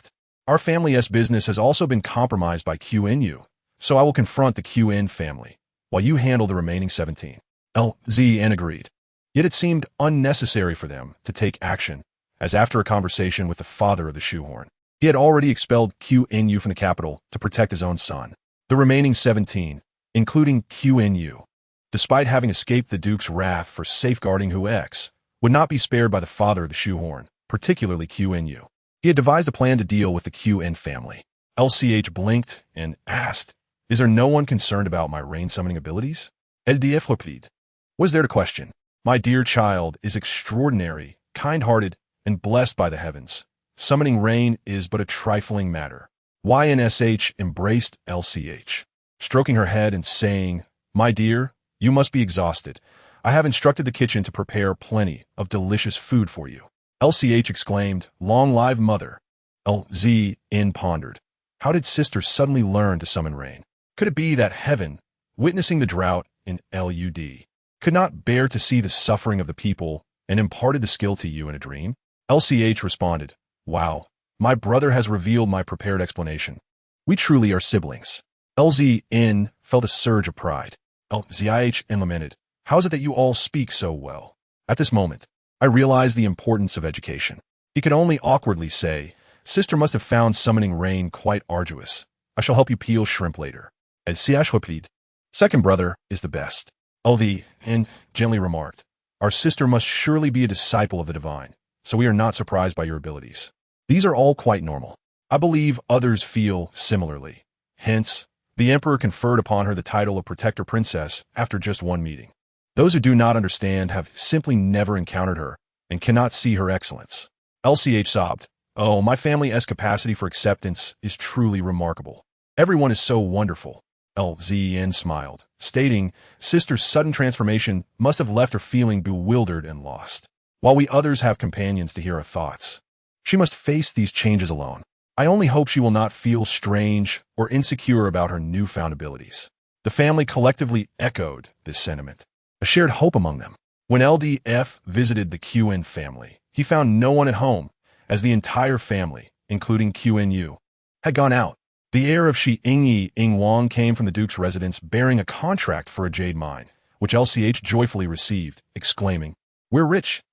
Our family's business has also been compromised by QNU, so I will confront the QN family, while you handle the remaining 17. LZN agreed. Yet it seemed unnecessary for them to take action, as after a conversation with the father of the shoehorn, he had already expelled QNU from the capital to protect his own son. The remaining 17, including QNU, despite having escaped the Duke's wrath for safeguarding Huex, would not be spared by the father of the shoehorn, particularly QNU. He had devised a plan to deal with the QN family. LCH blinked and asked, "Is there no one concerned about my rain-summoning abilities?" Eldest Brother. Was there to question? My dear child is extraordinary, kind-hearted, and blessed by the heavens. Summoning rain is but a trifling matter. YNSH embraced LCH, stroking her head and saying, "My dear, you must be exhausted. I have instructed the kitchen to prepare plenty of delicious food for you." LCH exclaimed, "Long live mother." LZN pondered. How did sister suddenly learn to summon rain? Could it be that heaven, witnessing the drought in LUD, could not bear to see the suffering of the people and imparted the skill to you in a dream? LCH responded, "Wow, my brother has revealed my prepared explanation. We truly are siblings." LZN felt a surge of pride. LZIH lamented, "How is it that you all speak so well?" At this moment, I realized the importance of education. He could only awkwardly say, "Sister must have found summoning rain quite arduous. I shall help you peel shrimp later." As CH repeated, "Second brother is the best." LVN gently remarked, "Our sister must surely be a disciple of the divine, so we are not surprised by your abilities. These are all quite normal. I believe others feel similarly. Hence, the emperor conferred upon her the title of Protector Princess after just one meeting. Those who do not understand have simply never encountered her and cannot see her excellence." LCH sobbed, "Oh, my family's capacity for acceptance is truly remarkable. Everyone is so wonderful." LZN smiled, stating, "Sister's sudden transformation must have left her feeling bewildered and lost. While we others have companions to hear her thoughts, she must face these changes alone. I only hope she will not feel strange or insecure about her newfound abilities." The family collectively echoed this sentiment, a shared hope among them. When LDF visited the QN family, he found no one at home, as the entire family, including QNU, had gone out. The heir of Shi Ingyi Ingwang came from the Duke's residence bearing a contract for a jade mine, which LCH joyfully received, exclaiming, we're rich.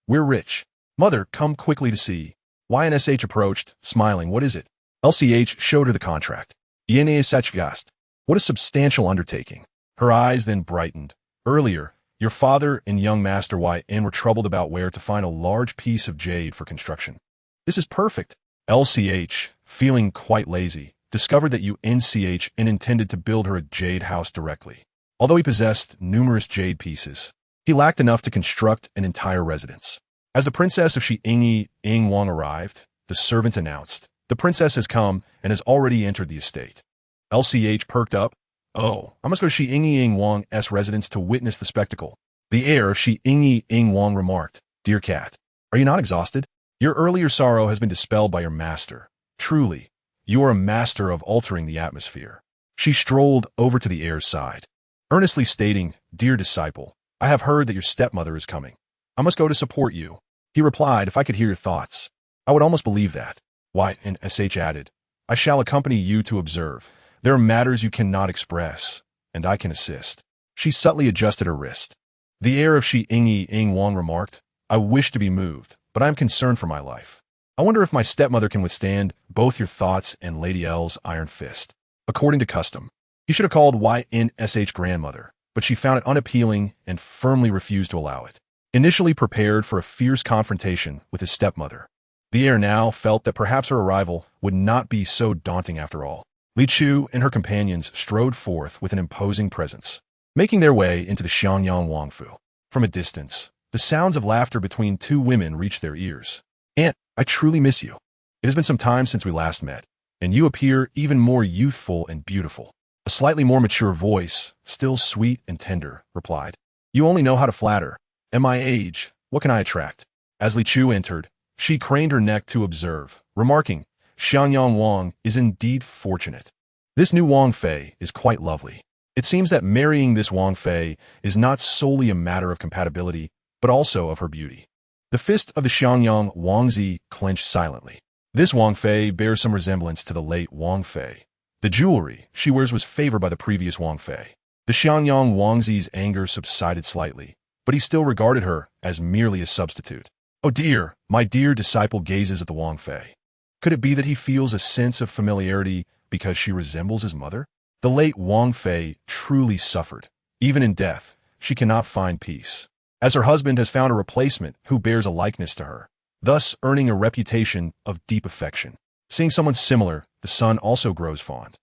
Mother, come quickly to see." YNSH approached, smiling. "What is it?" LCH showed her the contract. Gast. What a substantial undertaking. Her eyes then brightened. "Earlier, your father and young Master YN were troubled about where to find a large piece of jade for construction. This is perfect." LCH, feeling quite lazy, discovered that UNCH intended to build her a jade house directly. Although he possessed numerous jade pieces, he lacked enough to construct an entire residence. As the princess of Shi Ingyi Ingwang arrived, the servant announced, "The princess has come and has already entered the estate." LCH perked up. "Oh, I must go to Shi Ingyi Ingwang's residence to witness the spectacle." The heir of Shi Ingyi Ingwang remarked, "Dear cat, are you not exhausted? Your earlier sorrow has been dispelled by your master. Truly, you are a master of altering the atmosphere." She strolled over to the heir's side, earnestly stating, "Dear disciple, I have heard that your stepmother is coming. I must go to support you." He replied, "If I could hear your thoughts, I would almost believe that." YNSH added, "I shall accompany you to observe. There are matters you cannot express, and I can assist." She subtly adjusted her wrist. The heir of Shi Ingyi Ingwang remarked, "I wish to be moved, but I am concerned for my life. I wonder if my stepmother can withstand both your thoughts and Lady L's iron fist." According to custom, he should have called YNSH grandmother, but she found it unappealing and firmly refused to allow it. Initially prepared for a fierce confrontation with his stepmother, the heir now felt that perhaps her arrival would not be so daunting after all. Li Chu and her companions strode forth with an imposing presence, making their way into the Xiangyang Wangfu. From a distance, the sounds of laughter between two women reached their ears. "Aunt, I truly miss you. It has been some time since we last met, and you appear even more youthful and beautiful." A slightly more mature voice, still sweet and tender, replied, "You only know how to flatter. At my age, what can I attract?" As Li Chu entered, she craned her neck to observe, remarking, "Xiangyang Wang is indeed fortunate. This new Wang Fei is quite lovely. It seems that marrying this Wang Fei is not solely a matter of compatibility, but also of her beauty." The fist of the Xianyang Wangzi clenched silently. This Wang Fei bears some resemblance to the late Wang Fei. The jewelry she wears was favored by the previous Wang Fei. The Xianyang Wangzi's anger subsided slightly, but he still regarded her as merely a substitute. Oh dear, my dear disciple gazes at the Wang Fei. Could it be that he feels a sense of familiarity because she resembles his mother? The late Wang Fei truly suffered. Even in death, she cannot find peace, as her husband has found a replacement who bears a likeness to her, thus earning a reputation of deep affection. Seeing someone similar, the son also grows fond.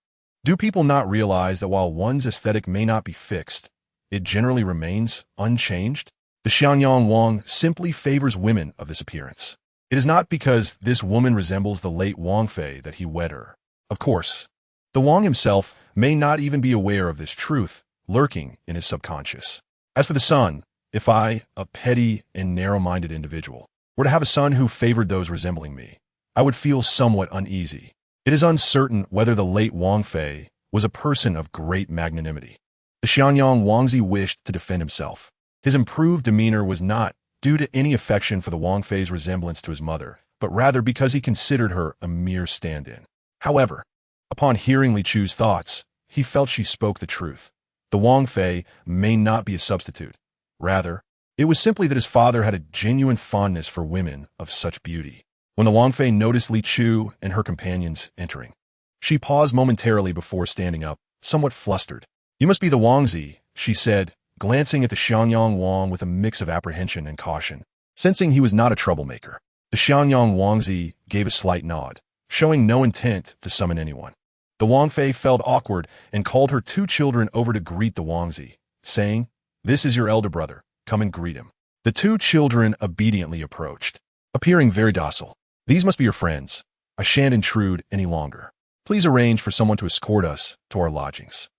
Do people not realize that while one's aesthetic may not be fixed, it generally remains unchanged? The Xianyang Wang simply favors women of this appearance. It is not because this woman resembles the late Wang Fei that he wed her. Of course, the Wang himself may not even be aware of this truth lurking in his subconscious. As for the son, if I, a petty and narrow-minded individual, were to have a son who favored those resembling me, I would feel somewhat uneasy. It is uncertain whether the late Wang Fei was a person of great magnanimity. The Xianyang Wangzi wished to defend himself. His improved demeanor was not due to any affection for the Wang Fei's resemblance to his mother, but rather because he considered her a mere stand-in. However, upon hearing Li Chu's thoughts, he felt she spoke the truth. The Wang Fei may not be a substitute. Rather, it was simply that his father had a genuine fondness for women of such beauty. When the Wang Fei noticed Li Chu and her companions entering, she paused momentarily before standing up, somewhat flustered. You must be the Wangzi, she said, glancing at the Xianyang Wang with a mix of apprehension and caution. Sensing he was not a troublemaker, the Xianyang Wangzi gave a slight nod, showing no intent to summon anyone. The Wang Fei felt awkward and called her two children over to greet the Wangzi, saying, "This is your elder brother. Come and greet him." The two children obediently approached, appearing very docile. "These must be your friends. I shan't intrude any longer. Please arrange for someone to escort us to our lodgings."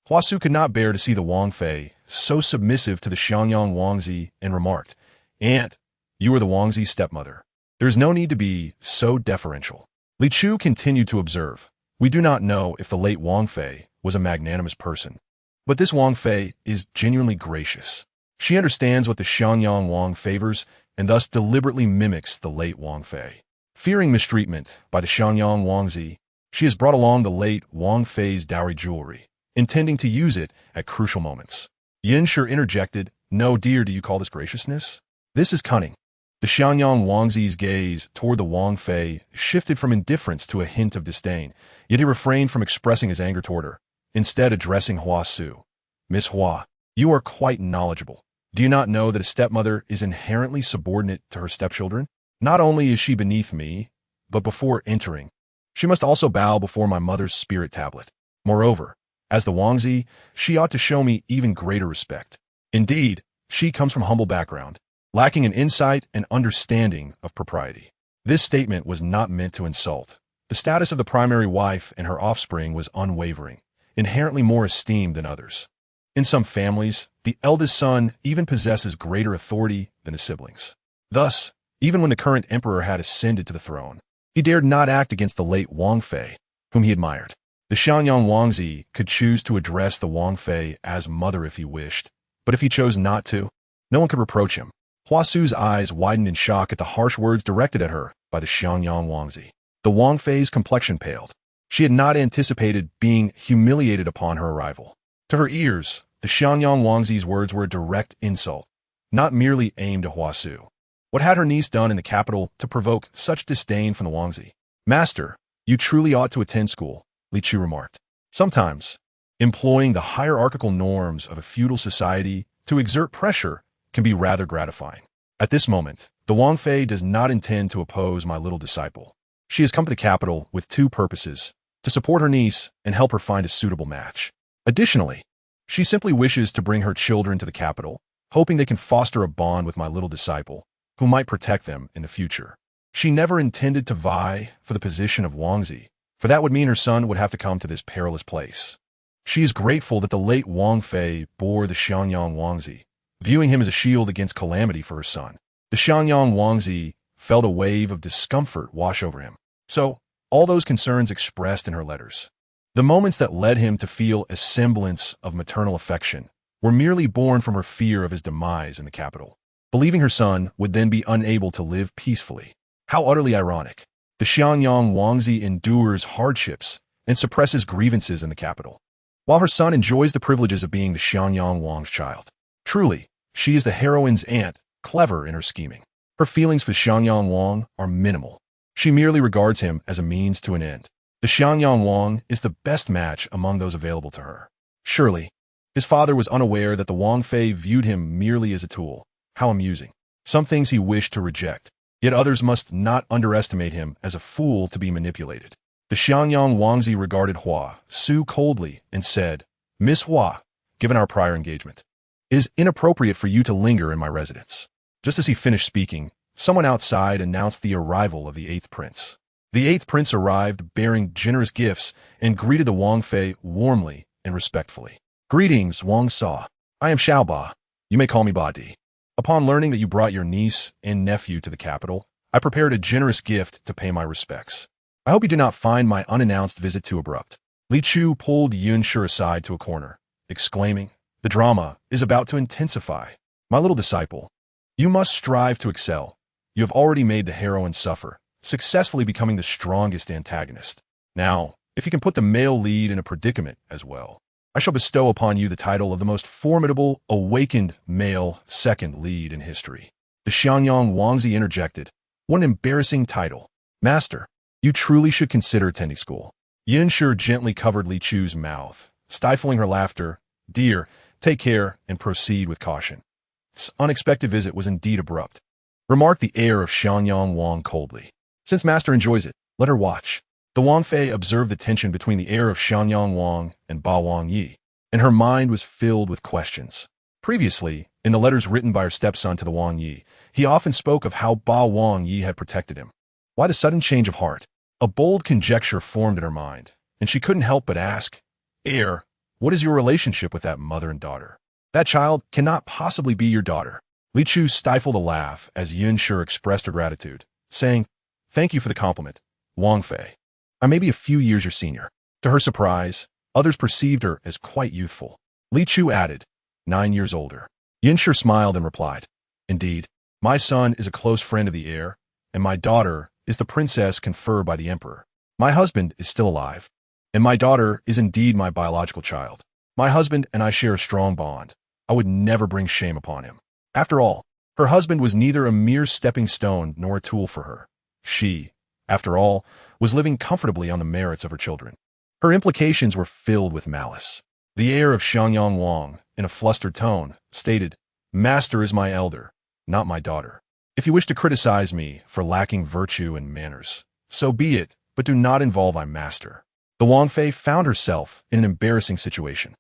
Huasu could not bear to see the Wang Fei so submissive to the Xianyang Wangzi and remarked, "Aunt, you are the Wangzi's stepmother. There is no need to be so deferential." Li Chu continued to observe, "We do not know if the late Wang Fei was a magnanimous person, but this Wang Fei is genuinely gracious. She understands what the Xianyang Wang favors and thus deliberately mimics the late Wang Fei. Fearing mistreatment by the Xianyang Wangzi, she has brought along the late Wang Fei's dowry jewelry, intending to use it at crucial moments." Yinshi interjected, "No, dear, do you call this graciousness? This is cunning." The Xianyang Wangzi's gaze toward the Wang Fei shifted from indifference to a hint of disdain, yet he refrained from expressing his anger toward her, instead addressing Hua Su. "Miss Hua, you are quite knowledgeable. Do you not know that a stepmother is inherently subordinate to her stepchildren? Not only is she beneath me, but before entering, she must also bow before my mother's spirit tablet. Moreover, as the Wangzi, she ought to show me even greater respect. Indeed, she comes from humble background, lacking an insight and understanding of propriety." This statement was not meant to insult. The status of the primary wife and her offspring was unwavering, inherently more esteemed than others. In some families, the eldest son even possesses greater authority than his siblings. Thus, even when the current emperor had ascended to the throne, he dared not act against the late Wang Fei, whom he admired. The Xianyang Wangzi could choose to address the Wang Fei as mother if he wished, but if he chose not to, no one could reproach him. Hua Su's eyes widened in shock at the harsh words directed at her by the Xianyang Wangzi. The Wang Fei's complexion paled. She had not anticipated being humiliated upon her arrival. To her ears, the Xianyang Wangzi's words were a direct insult, not merely aimed at Hua Su. What had her niece done in the capital to provoke such disdain from the Wangzi? "Master, you truly ought to attend school," Li Chu remarked. "Sometimes, employing the hierarchical norms of a feudal society to exert pressure can be rather gratifying. At this moment, the Wang Fei does not intend to oppose my little disciple. She has come to the capital with two purposes: to support her niece and help her find a suitable match. Additionally, she simply wishes to bring her children to the capital, hoping they can foster a bond with my little disciple, who might protect them in the future. She never intended to vie for the position of Wangzi, for that would mean her son would have to come to this perilous place. She is grateful that the late Wang Fei bore the Xianyang Wangzi, viewing him as a shield against calamity for her son. The Xianyang Wangzi felt a wave of discomfort wash over him. So, all those concerns expressed in her letters, the moments that led him to feel a semblance of maternal affection, were merely born from her fear of his demise in the capital. believing her son would then be unable to live peacefully. How utterly ironic. The Xianyang Wangzi endures hardships and suppresses grievances in the capital, while her son enjoys the privileges of being the Xianyang Wang's child. Truly, she is the heroine's aunt, clever in her scheming. Her feelings for Xianyang Wang are minimal. She merely regards him as a means to an end. The Xianyang Wang is the best match among those available to her. Surely, his father was unaware that the Wangfei viewed him merely as a tool. How amusing. Some things he wished to reject, yet others must not underestimate him as a fool to be manipulated. The Xianyang Wangzi regarded Hua Su coldly and said, "Miss Hua, given our prior engagement, it is inappropriate for you to linger in my residence." Just as he finished speaking, someone outside announced the arrival of the 8th prince. The 8th prince arrived bearing generous gifts and greeted the Wangfei warmly and respectfully. "Greetings, Wang Sa. I am Xiao Ba. You may call me Ba Di. Upon learning that you brought your niece and nephew to the capital, I prepared a generous gift to pay my respects. I hope you do not find my unannounced visit too abrupt." Li Chu pulled Yun Shi aside to a corner, exclaiming, "The drama is about to intensify. My little disciple, you must strive to excel. You have already made the heroine suffer, successfully becoming the strongest antagonist. Now, if you can put the male lead in a predicament as well, I shall bestow upon you the title of the most formidable, awakened male second lead in history." The Xianyang Wangzi interjected, "What an embarrassing title. Master, you truly should consider attending school." Yun Shi gently covered Li Chu's mouth, stifling her laughter. "Dear, take care and proceed with caution." This unexpected visit was indeed abrupt, remarked the heir of Xianyang Wang coldly. "Since master enjoys it, let her watch." The Wangfei observed the tension between the heir of Xianyang Wang and Ba Wang Yi, and her mind was filled with questions. Previously, in the letters written by her stepson to the Wang Yi, he often spoke of how Ba Wang Yi had protected him. Why the sudden change of heart? A bold conjecture formed in her mind, and she couldn't help but ask, "Heir, what is your relationship with that mother and daughter? That child cannot possibly be your daughter." Li Chu stifled a laugh as Yun Shi expressed her gratitude, saying, "Thank you for the compliment, Wangfei. I may be a few years your senior." To her surprise, others perceived her as quite youthful. Li Chu added, 9 years older. Yun Shi smiled and replied, "Indeed, my son is a close friend of the heir, and my daughter is the princess conferred by the emperor. My husband is still alive, and my daughter is indeed my biological child. My husband and I share a strong bond. I would never bring shame upon him." After all, her husband was neither a mere stepping stone nor a tool for her. She, after all, was living comfortably on the merits of her children. Her implications were filled with malice. The heir of Xianyang Wang, in a flustered tone, stated, "Master is my elder, not my daughter. If you wish to criticize me for lacking virtue and manners, so be it, but do not involve my master." The Wangfei found herself in an embarrassing situation.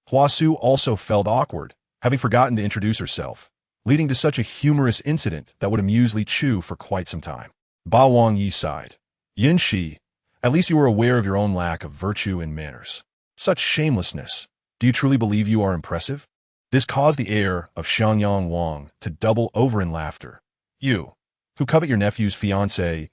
Hua Su also felt awkward, having forgotten to introduce herself, leading to such a humorous incident that would amuse Li Chu for quite some time. Ba Wang Yi sighed. "Yun Shi, at least you are aware of your own lack of virtue and manners. Such shamelessness. Do you truly believe you are impressive?" This caused the heir of Xianyang Wang to double over in laughter. "You, who covet your nephew's fiancée,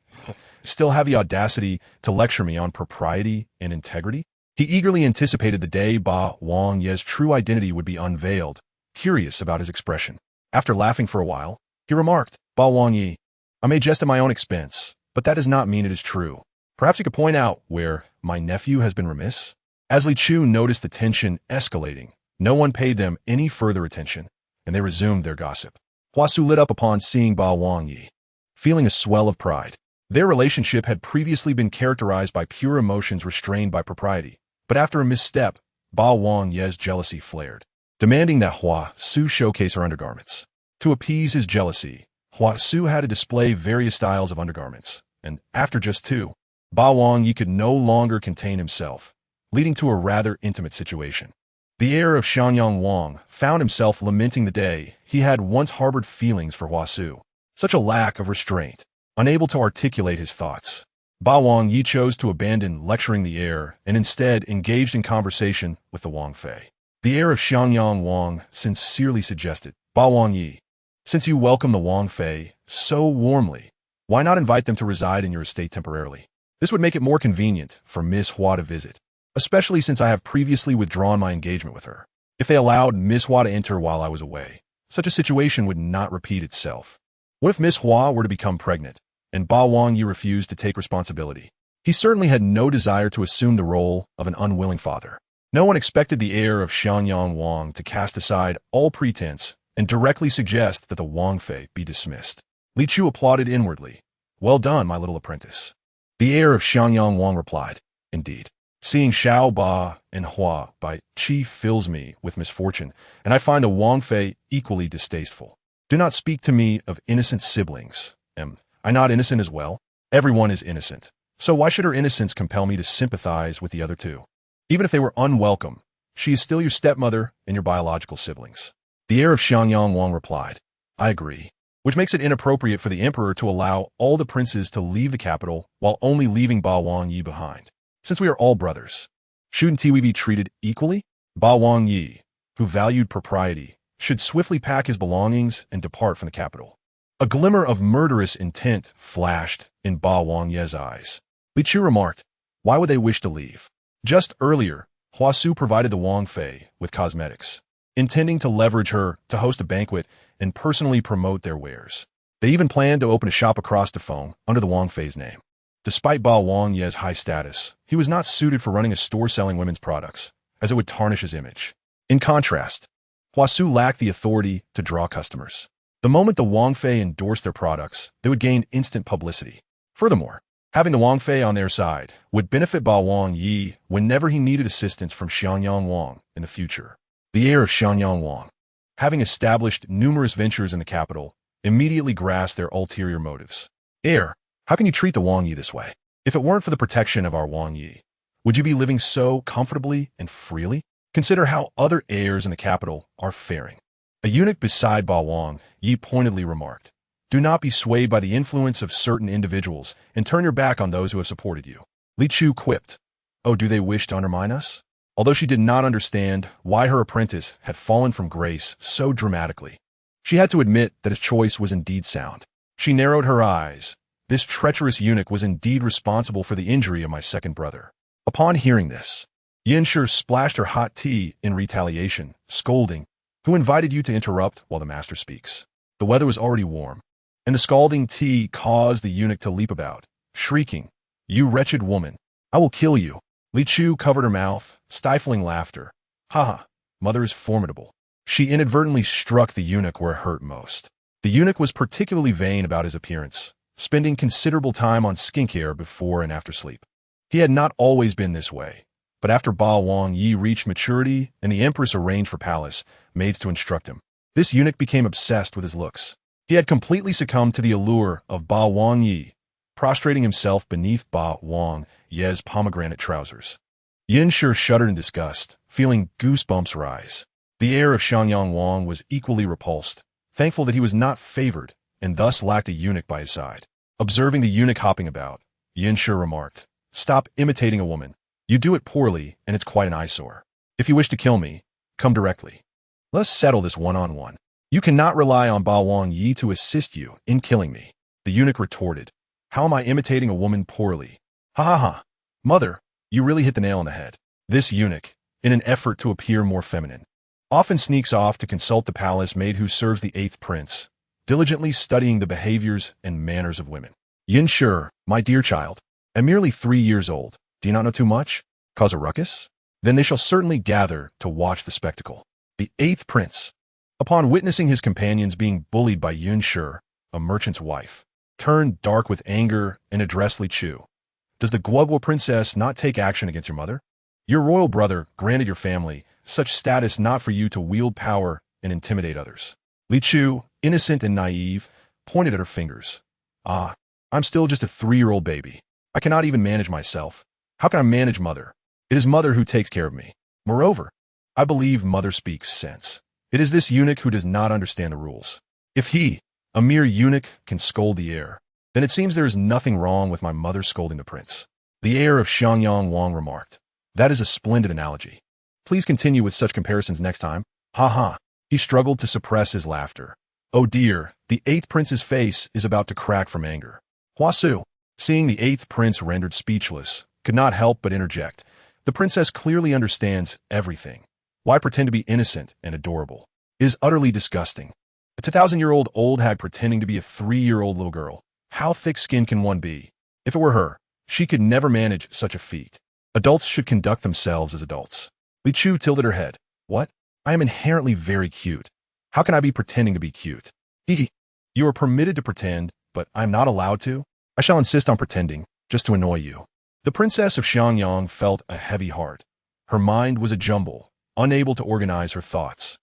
still have the audacity to lecture me on propriety and integrity?" He eagerly anticipated the day Ba Wang Yi's true identity would be unveiled, curious about his expression. After laughing for a while, he remarked, "Ba Wang Yi, I may jest at my own expense, but that does not mean it is true. Perhaps you could point out where my nephew has been remiss?" As Li Chu noticed the tension escalating, no one paid them any further attention, and they resumed their gossip. Hua Su lit up upon seeing Ba Wang Yi, feeling a swell of pride. Their relationship had previously been characterized by pure emotions restrained by propriety, but after a misstep, Ba Wang Yi's jealousy flared, demanding that Hua Su showcase her undergarments. To appease his jealousy, Hua Su had to display various styles of undergarments, and after just 2, Ba Wang Yi could no longer contain himself, leading to a rather intimate situation. The heir of Xianyang Wang found himself lamenting the day he had once harbored feelings for Hua Su. Such a lack of restraint, unable to articulate his thoughts. Ba Wang Yi chose to abandon lecturing the heir and instead engaged in conversation with the Wangfei. The heir of Xianyang Wang sincerely suggested, "Ba Wang Yi, since you welcome the Wangfei so warmly, why not invite them to reside in your estate temporarily? This would make it more convenient for Miss Hua to visit, especially since I have previously withdrawn my engagement with her. If they allowed Miss Hua to enter while I was away, such a situation would not repeat itself. What if Miss Hua were to become pregnant, and Ba Wangyi refused to take responsibility? He certainly had no desire to assume the role of an unwilling father. No one expected the heir of Xiangyang Wang to cast aside all pretense and directly suggest that the Wangfei be dismissed. Li Chu applauded inwardly. Well done, my little apprentice. The heir of Xiangyang Wang replied, Indeed. Seeing Xiao Ba and Hua by Qi fills me with misfortune, and I find the Wangfei equally distasteful. Do not speak to me of innocent siblings. Am I not innocent as well? Everyone is innocent. So why should her innocence compel me to sympathize with the other two? Even if they were unwelcome, she is still your stepmother and your biological siblings. The heir of Xiangyang Wang replied, I agree, which makes it inappropriate for the emperor to allow all the princes to leave the capital while only leaving Ba Wangyi behind. Since we are all brothers, shouldn't we be treated equally? Ba Wangyi, who valued propriety, should swiftly pack his belongings and depart from the capital. A glimmer of murderous intent flashed in Ba Wangye's eyes. Li Chu remarked, Why would they wish to leave? Just earlier, Huasu provided the Wangfei with cosmetics, intending to leverage her to host a banquet and personally promote their wares. They even planned to open a shop across the Feng under the Wangfei's name. Despite Ba Wangye's high status, he was not suited for running a store selling women's products, as it would tarnish his image. In contrast, Huasu lacked the authority to draw customers. The moment the Wangfei endorsed their products, they would gain instant publicity. Furthermore, having the Wangfei on their side would benefit Ba Wangyi whenever he needed assistance from Xiangyang Wang in the future. The heir of Xiangyang Wang, having established numerous ventures in the capital, immediately grasped their ulterior motives. Heir, how can you treat the Wangyi this way? If it weren't for the protection of our Wangyi, would you be living so comfortably and freely? Consider how other heirs in the capital are faring. A eunuch beside Ba Wangyi pointedly remarked, Do not be swayed by the influence of certain individuals and turn your back on those who have supported you. Li Chu quipped, Oh, do they wish to undermine us? Although she did not understand why her apprentice had fallen from grace so dramatically, she had to admit that his choice was indeed sound. She narrowed her eyes. This treacherous eunuch was indeed responsible for the injury of my second brother. Upon hearing this, Yanshi splashed her hot tea in retaliation, scolding, Who invited you to interrupt while the master speaks? The weather was already warm, and the scalding tea caused the eunuch to leap about, shrieking, You wretched woman, I will kill you. Li Chu covered her mouth, stifling laughter. Ha! Mother is formidable. She inadvertently struck the eunuch where it hurt most. The eunuch was particularly vain about his appearance, spending considerable time on skincare before and after sleep. He had not always been this way, but after Ba Wangyi reached maturity and the empress arranged for palace maids to instruct him, this eunuch became obsessed with his looks. He had completely succumbed to the allure of Ba Wangyi, prostrating himself beneath Ba Wangye's pomegranate trousers. Yanshi shuddered in disgust, feeling goosebumps rise. The heir of Xiangyang Wang was equally repulsed, thankful that he was not favored and thus lacked a eunuch by his side. Observing the eunuch hopping about, Yanshi remarked, Stop imitating a woman. You do it poorly, and it's quite an eyesore. If you wish to kill me, come directly. Let's settle this one-on-one. You cannot rely on Ba Wangyi to assist you in killing me. The eunuch retorted, How am I imitating a woman poorly? Ha ha ha. Mother, you really hit the nail on the head. This eunuch, in an effort to appear more feminine, often sneaks off to consult the palace maid who serves the 8th prince, diligently studying the behaviors and manners of women. Yanshi, my dear child, I'm merely 3 years old. Do you not know too much? Cause a ruckus? Then they shall certainly gather to watch the spectacle. The 8th prince, upon witnessing his companions being bullied by Yanshi, a merchant's wife, turned dark with anger and addressed Li Chu. Does the Guogua princess not take action against your mother? Your royal brother granted your family such status not for you to wield power and intimidate others. Li Chu, innocent and naive, pointed at her fingers. Ah, I'm still just a 3-year-old baby. I cannot even manage myself. How can I manage mother? It is mother who takes care of me. Moreover, I believe mother speaks sense. It is this eunuch who does not understand the rules. If he, a mere eunuch, can scold the heir, then it seems there is nothing wrong with my mother scolding the prince. The heir of Xiangyang Wang remarked, That is a splendid analogy. Please continue with such comparisons next time. Ha ha. He struggled to suppress his laughter. Oh dear, the 8th prince's face is about to crack from anger. Huasu, seeing the 8th prince rendered speechless, could not help but interject. The princess clearly understands everything. Why pretend to be innocent and adorable? It is utterly disgusting. A 2,000-year-old old hag pretending to be a 3-year-old little girl. How thick-skinned can one be? If it were her, she could never manage such a feat. Adults should conduct themselves as adults. Li Chu tilted her head. What? I am inherently very cute. How can I be pretending to be cute? Hee. You are permitted to pretend, but I am not allowed to? I shall insist on pretending, just to annoy you. The princess of Xiangyang felt a heavy heart. Her mind was a jumble, unable to organize her thoughts.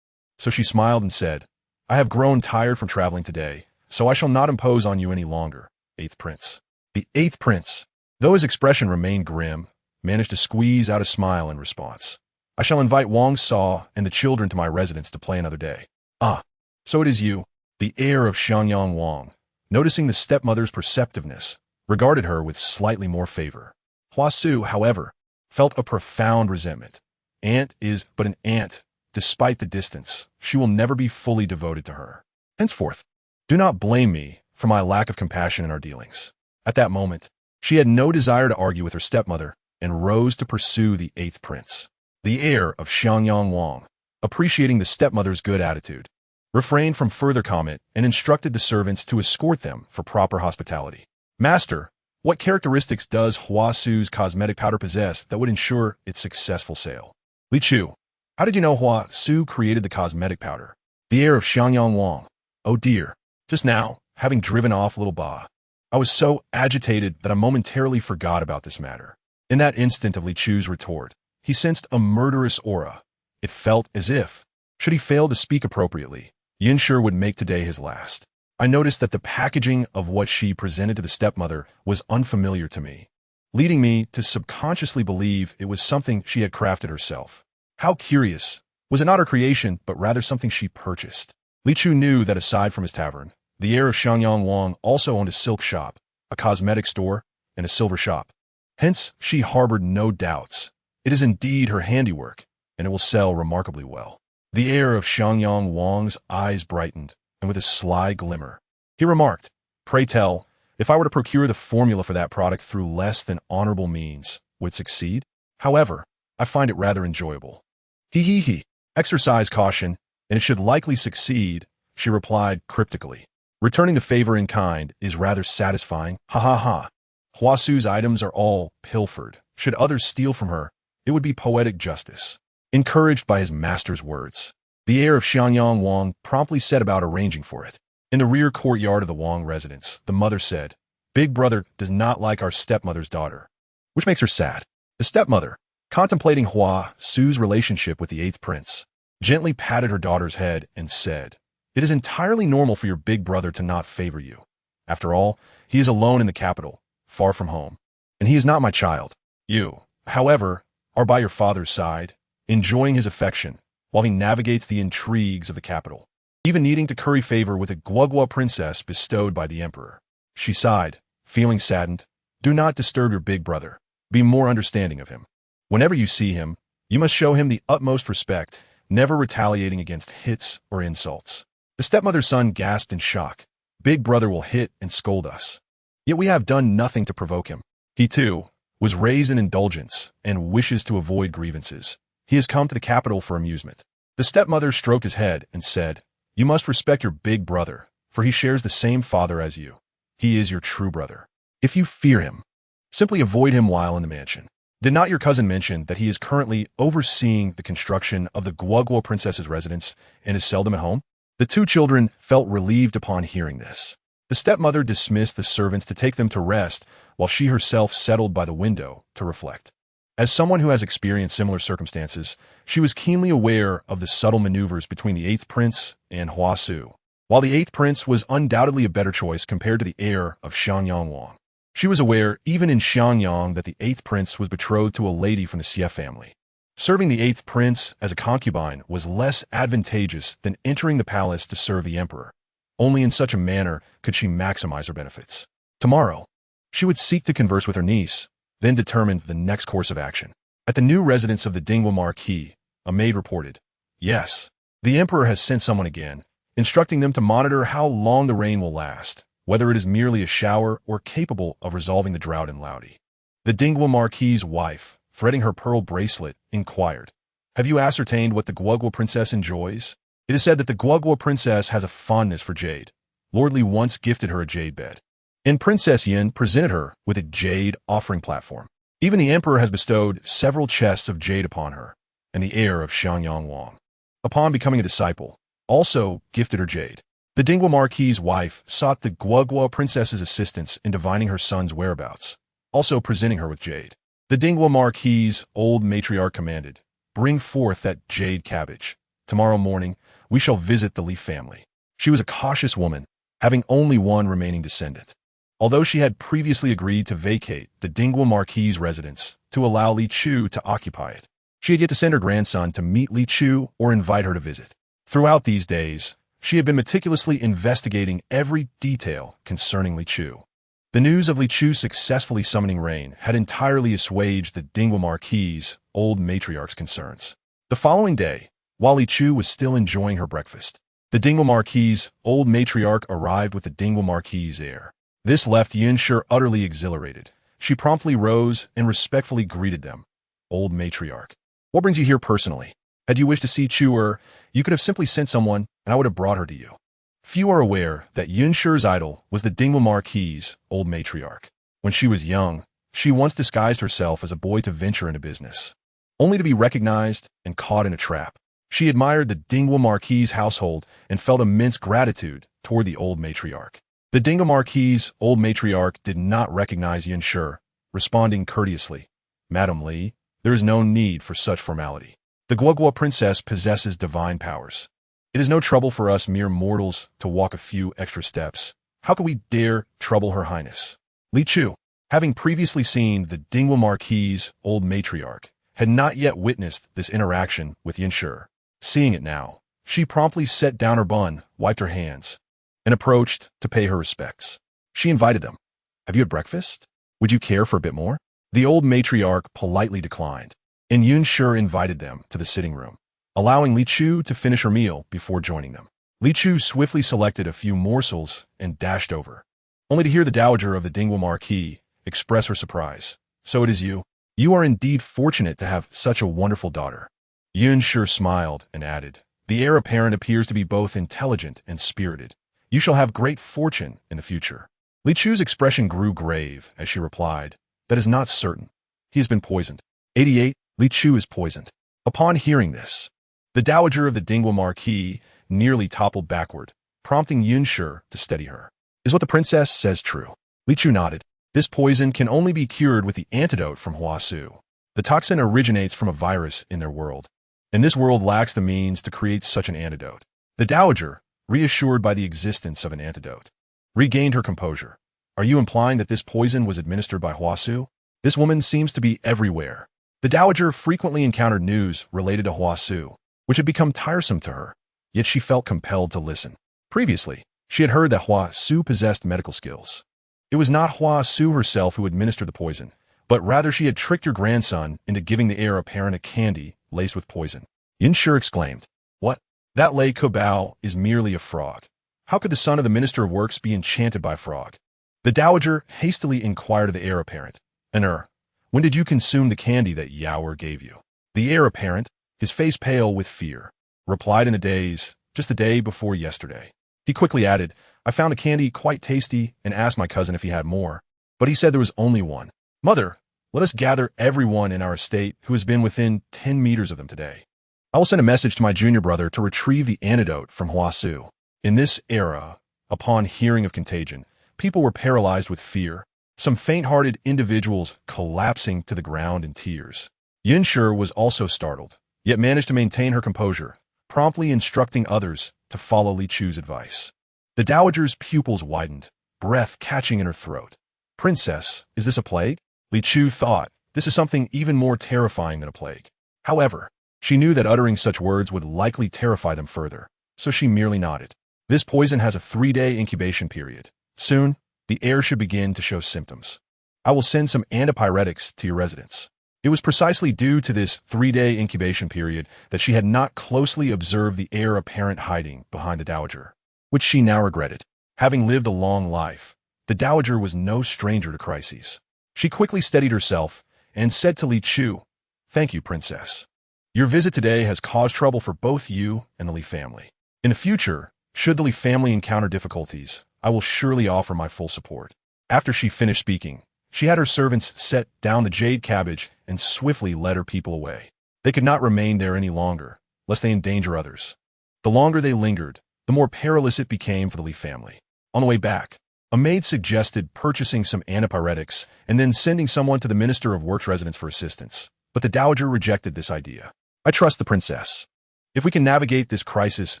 So she smiled and said, I have grown tired from traveling today, so I shall not impose on you any longer, 8th Prince. The 8th Prince, though his expression remained grim, managed to squeeze out a smile in response. I shall invite Wang Sa and the children to my residence to play another day. Ah, so it is you, the heir of Xiangyang Wang, noticing the stepmother's perceptiveness, regarded her with slightly more favor. Hua Su, however, felt a profound resentment. Aunt is but an aunt. Despite the distance, she will never be fully devoted to her. Henceforth, do not blame me for my lack of compassion in our dealings. At that moment, she had no desire to argue with her stepmother and rose to pursue the 8th Prince. The heir of Xiangyang Wang, appreciating the stepmother's good attitude, refrained from further comment and instructed the servants to escort them for proper hospitality. Master, what characteristics does Hua Su's cosmetic powder possess that would ensure its successful sale? Li Chu, how did you know Hua Su created the cosmetic powder? The heir of Xiangyang Wang. Oh dear, just now, having driven off little Ba, I was so agitated that I momentarily forgot about this matter. In that instant of Li Chu's retort, he sensed a murderous aura. It felt as if, should he fail to speak appropriately, Yinshi would make today his last. I noticed that the packaging of what she presented to the stepmother was unfamiliar to me, leading me to subconsciously believe it was something she had crafted herself. How curious. Was it not her creation, but rather something she purchased? Li Chu knew that aside from his tavern, the heir of Xiangyang Wang also owned a silk shop, a cosmetic store, and a silver shop. Hence, she harbored no doubts. It is indeed her handiwork, and it will sell remarkably well. The heir of Xiangyang Wang's eyes brightened, and with a sly glimmer, he remarked, Pray tell, if I were to procure the formula for that product through less than honorable means, would it succeed? However, I find it rather enjoyable. He. Exercise caution, and it should likely succeed, she replied cryptically. Returning the favor in kind is rather satisfying. Ha. Hua Su's items are all pilfered. Should others steal from her, it would be poetic justice. Encouraged by his master's words, the heir of Xiangyang Wang promptly set about arranging for it. In the rear courtyard of the Wang residence, the mother said, Big brother does not like our stepmother's daughter, which makes her sad. The stepmother, contemplating Hua Su's relationship with the 8th Prince, gently patted her daughter's head and said, It is entirely normal for your big brother to not favor you. After all, he is alone in the capital, far from home, and he is not my child. You, however, are by your father's side, enjoying his affection, while he navigates the intrigues of the capital, even needing to curry favor with a Guogua princess bestowed by the emperor. She sighed, feeling saddened. Do not disturb your big brother. Be more understanding of him. Whenever you see him, you must show him the utmost respect, never retaliating against hits or insults. The stepmother's son gasped in shock. Big brother will hit and scold us. Yet we have done nothing to provoke him. He, too, was raised in indulgence and wishes to avoid grievances. He has come to the capital for amusement. The stepmother stroked his head and said, You must respect your big brother, for he shares the same father as you. He is your true brother. If you fear him, simply avoid him while in the mansion. Did not your cousin mention that he is currently overseeing the construction of the Guogua princess's residence and is seldom at home? The two children felt relieved upon hearing this. The stepmother dismissed the servants to take them to rest while she herself settled by the window to reflect. As someone who has experienced similar circumstances, she was keenly aware of the subtle maneuvers between the 8th Prince and Hua Su. While the 8th Prince was undoubtedly a better choice compared to the heir of Xiangyang Wang, she was aware, even in Xiangyang, that the 8th Prince was betrothed to a lady from the Xie family. Serving the 8th Prince as a concubine was less advantageous than entering the palace to serve the emperor. Only in such a manner could she maximize her benefits. Tomorrow, she would seek to converse with her niece, then determine the next course of action. At the new residence of the Dingwa Marquis, a maid reported, Yes, the emperor has sent someone again, instructing them to monitor how long the rain will last, whether it is merely a shower or capable of resolving the drought in Laudi. The Dingwa Marquis's wife, threading her pearl bracelet, inquired, Have you ascertained what the Guogua princess enjoys? It is said that the Guogua princess has a fondness for jade. Lord Li once gifted her a jade bed, and Princess Yin presented her with a jade offering platform. Even the emperor has bestowed several chests of jade upon her, and the heir of Xiangyang Wang, upon becoming a disciple, also gifted her jade. The Dingwa Marquis's wife sought the Guogua princess's assistance in divining her son's whereabouts, also presenting her with jade. The Dingwa Marquis's old matriarch commanded, "Bring forth that jade cabbage. Tomorrow morning we shall visit the Li family." She was a cautious woman, having only one remaining descendant. Although she had previously agreed to vacate the Dingwa Marquis's residence to allow Li Chu to occupy it, she had yet to send her grandson to meet Li Chu or invite her to visit. Throughout these days, she had been meticulously investigating every detail concerning Li Chu. The news of Li Chu successfully summoning rain had entirely assuaged the Dingwa Marquis's old matriarch's concerns. The following day, while Li Chu was still enjoying her breakfast, the Dingwa Marquis's old matriarch arrived with the Dingwa Marquis's heir. This left Yunshi utterly exhilarated. She promptly rose and respectfully greeted them. "Old matriarch, what brings you here personally? Had you wished to see Chu, you could have simply sent someone, and I would have brought her to you." Few are aware that Yunshi's idol was the Dingwa Marquis's old matriarch. When she was young, she once disguised herself as a boy to venture into business, only to be recognized and caught in a trap. She admired the Dingwa Marquis's household and felt immense gratitude toward the old matriarch. The Dingwa Marquis's old matriarch did not recognize Yunshi, responding courteously, "Madam Li, there is no need for such formality. The Guogua princess possesses divine powers. It is no trouble for us mere mortals to walk a few extra steps. How could we dare trouble her highness?" Li Chu, having previously seen the Dingwa Marquis's old matriarch, had not yet witnessed this interaction with Yunshi. Seeing it now, she promptly set down her bun, wiped her hands, and approached to pay her respects. She invited them. "Have you had breakfast? Would you care for a bit more?" The old matriarch politely declined, and Yunshi invited them to the sitting room, allowing Li Chu to finish her meal before joining them. Li Chu swiftly selected a few morsels and dashed over, only to hear the dowager of the Dingwa Marquis express her surprise. "So it is you? You are indeed fortunate to have such a wonderful daughter." Yunshi smiled and added, "The heir apparent appears to be both intelligent and spirited. You shall have great fortune in the future." Li Chu's expression grew grave as she replied, "That is not certain. He has been poisoned." 88. Li Chu is poisoned. Upon hearing this, the dowager of the Dingwa Marquis nearly toppled backward, prompting Yunshi to steady her. "Is what the princess says true?" Li Chu nodded. "This poison can only be cured with the antidote from Huasu. The toxin originates from a virus in their world, and this world lacks the means to create such an antidote." The dowager, reassured by the existence of an antidote, regained her composure. "Are you implying that this poison was administered by Huasu? This woman seems to be everywhere." The dowager frequently encountered news related to Huasu, which had become tiresome to her, yet she felt compelled to listen. Previously, she had heard that Huasu possessed medical skills. It was not Huasu herself who administered the poison, but rather she had tricked her grandson into giving the heir apparent a candy laced with poison. Yunshi exclaimed, "What? That lay Kobao is merely a frog. How could the son of the Minister of Works be enchanted by frog?" The dowager hastily inquired of the heir apparent, "When did you consume the candy that Yaoer gave you?" The heir apparent, his face pale with fear, replied in a daze, "Just the day before yesterday." He quickly added, "I found the candy quite tasty and asked my cousin if he had more, but he said there was only one. Mother, let us gather everyone in our estate who has been within 10 meters of them today. I will send a message to my junior brother to retrieve the antidote from Huasu." In this era, upon hearing of contagion, people were paralyzed with fear, some faint-hearted individuals collapsing to the ground in tears. Yunshi was also startled, yet managed to maintain her composure, promptly instructing others to follow Li Chu's advice. The dowager's pupils widened, breath catching in her throat. "Princess, is this a plague?" Li Chu thought, "This is something even more terrifying than a plague." However, she knew that uttering such words would likely terrify them further, so she merely nodded. "This poison has a 3-day incubation period. Soon, the heir should begin to show symptoms. I will send some antipyretics to your residence." It was precisely due to this 3-day incubation period that she had not closely observed the heir apparent hiding behind the dowager, which she now regretted. Having lived a long life, the dowager was no stranger to crises. She quickly steadied herself and said to Li Chu, "Thank you, princess. Your visit today has caused trouble for both you and the Li family. In the future, should the Li family encounter difficulties, I will surely offer my full support." After she finished speaking, she had her servants set down the jade cabbage and swiftly led her people away. They could not remain there any longer, lest they endanger others. The longer they lingered, the more perilous it became for the Li family. On the way back, a maid suggested purchasing some antipyretics and then sending someone to the Minister of Works residence for assistance, but the dowager rejected this idea. "I trust the princess. If we can navigate this crisis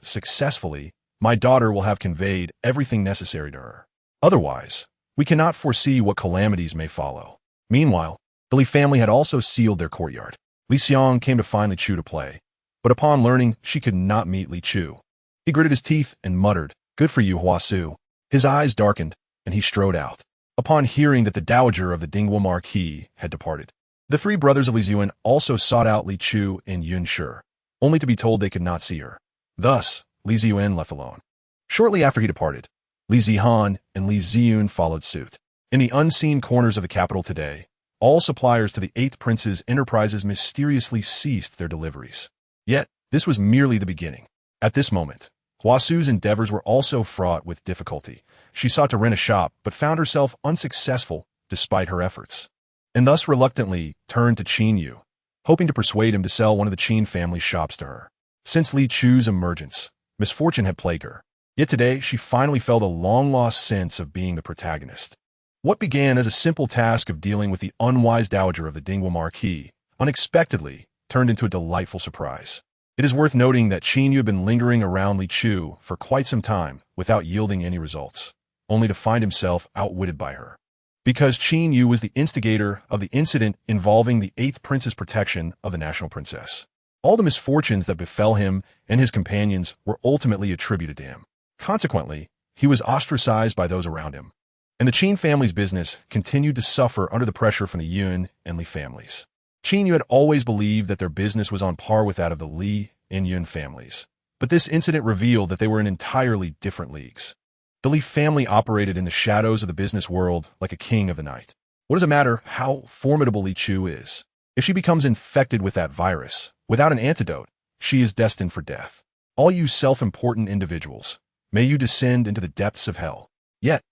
successfully, my daughter will have conveyed everything necessary to her. Otherwise, we cannot foresee what calamities may follow." Meanwhile, the Li family had also sealed their courtyard. Li Xiong came to find Li Chu to play, but upon learning she could not meet Li Chu, he gritted his teeth and muttered, "Good for you, Hua Su." His eyes darkened, and he strode out. Upon hearing that the dowager of the Dingwa Marquis had departed, the three brothers of Li Ziyuan also sought out Li Chu and Yun Shi, only to be told they could not see her. Thus, Li Ziyuan left alone. Shortly after he departed, Li Zihan and Li Ziyun followed suit. In the unseen corners of the capital today, all suppliers to the 8th Prince's enterprises mysteriously ceased their deliveries. Yet, this was merely the beginning. At this moment, Hua Su's endeavors were also fraught with difficulty. She sought to rent a shop, but found herself unsuccessful despite her efforts, and thus reluctantly turned to Qin Yu, hoping to persuade him to sell one of the Qin family shops to her. Since Li Chu's emergence, misfortune had plagued her. Yet today, she finally felt a long-lost sense of being the protagonist. What began as a simple task of dealing with the unwise dowager of the Dingwa Marquis unexpectedly turned into a delightful surprise. It is worth noting that Qin Yu had been lingering around Li Chu for quite some time without yielding any results, only to find himself outwitted by her. Because Qin Yu was the instigator of the incident involving the 8th Prince's protection of the national princess. All the misfortunes that befell him and his companions were ultimately attributed to him. Consequently, he was ostracized by those around him, and the Qin family's business continued to suffer under the pressure from the Yun and Li families. Qin Yu had always believed that their business was on par with that of the Li and Yun families, but this incident revealed that they were in entirely different leagues. The Li family operated in the shadows of the business world like a king of the night. What does it matter how formidable Li Chu is? If she becomes infected with that virus, without an antidote, she is destined for death. All you self-important individuals, may you descend into the depths of hell. Yet,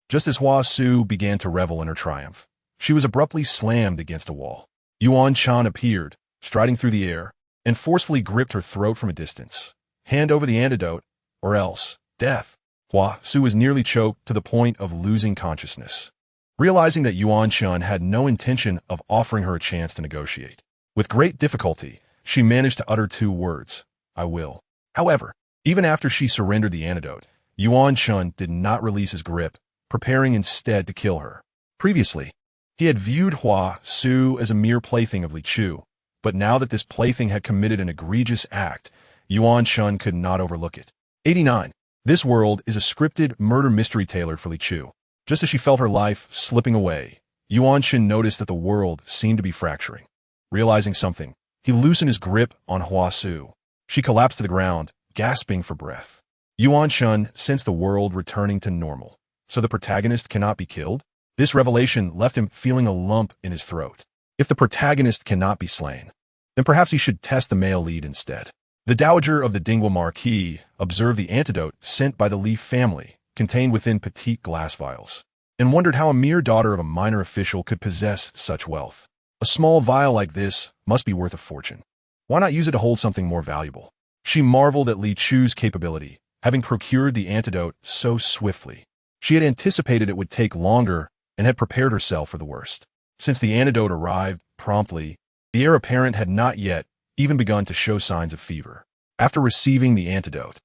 just as Hua Su began to revel in her triumph, she was abruptly slammed against a wall. Yuan Chan appeared, striding through the air, and forcefully gripped her throat from a distance. "Hand over the antidote, or else, death." Hua Su was nearly choked to the point of losing consciousness. Realizing that Yuan Chan had no intention of offering her a chance to negotiate, with great difficulty, she managed to utter 2 words, "I will." However, even after she surrendered the antidote, Yuan Chan did not release his grip, preparing instead to kill her. Previously, he had viewed Hua Su as a mere plaything of Li Chu, but now that this plaything had committed an egregious act, Yuan Chan could not overlook it. 89. This world is a scripted murder mystery tailored for Li Chu. Just as she felt her life slipping away, Yuan Chan noticed that the world seemed to be fracturing. Realizing something, he loosened his grip on Hua Su. She collapsed to the ground, gasping for breath. Yuan Chan sensed the world returning to normal. So the protagonist cannot be killed? This revelation left him feeling a lump in his throat. If the protagonist cannot be slain, then perhaps he should test the male lead instead. The dowager of the Dingwa Marquis observed the antidote sent by the Li family, contained within petite glass vials, and wondered how a mere daughter of a minor official could possess such wealth. A small vial like this must be worth a fortune. Why not use it to hold something more valuable? She marveled at Li Chu's capability, having procured the antidote so swiftly. She had anticipated it would take longer and had prepared herself for the worst. Since the antidote arrived promptly, the heir apparent had not yet even begun to show signs of fever. After receiving the antidote,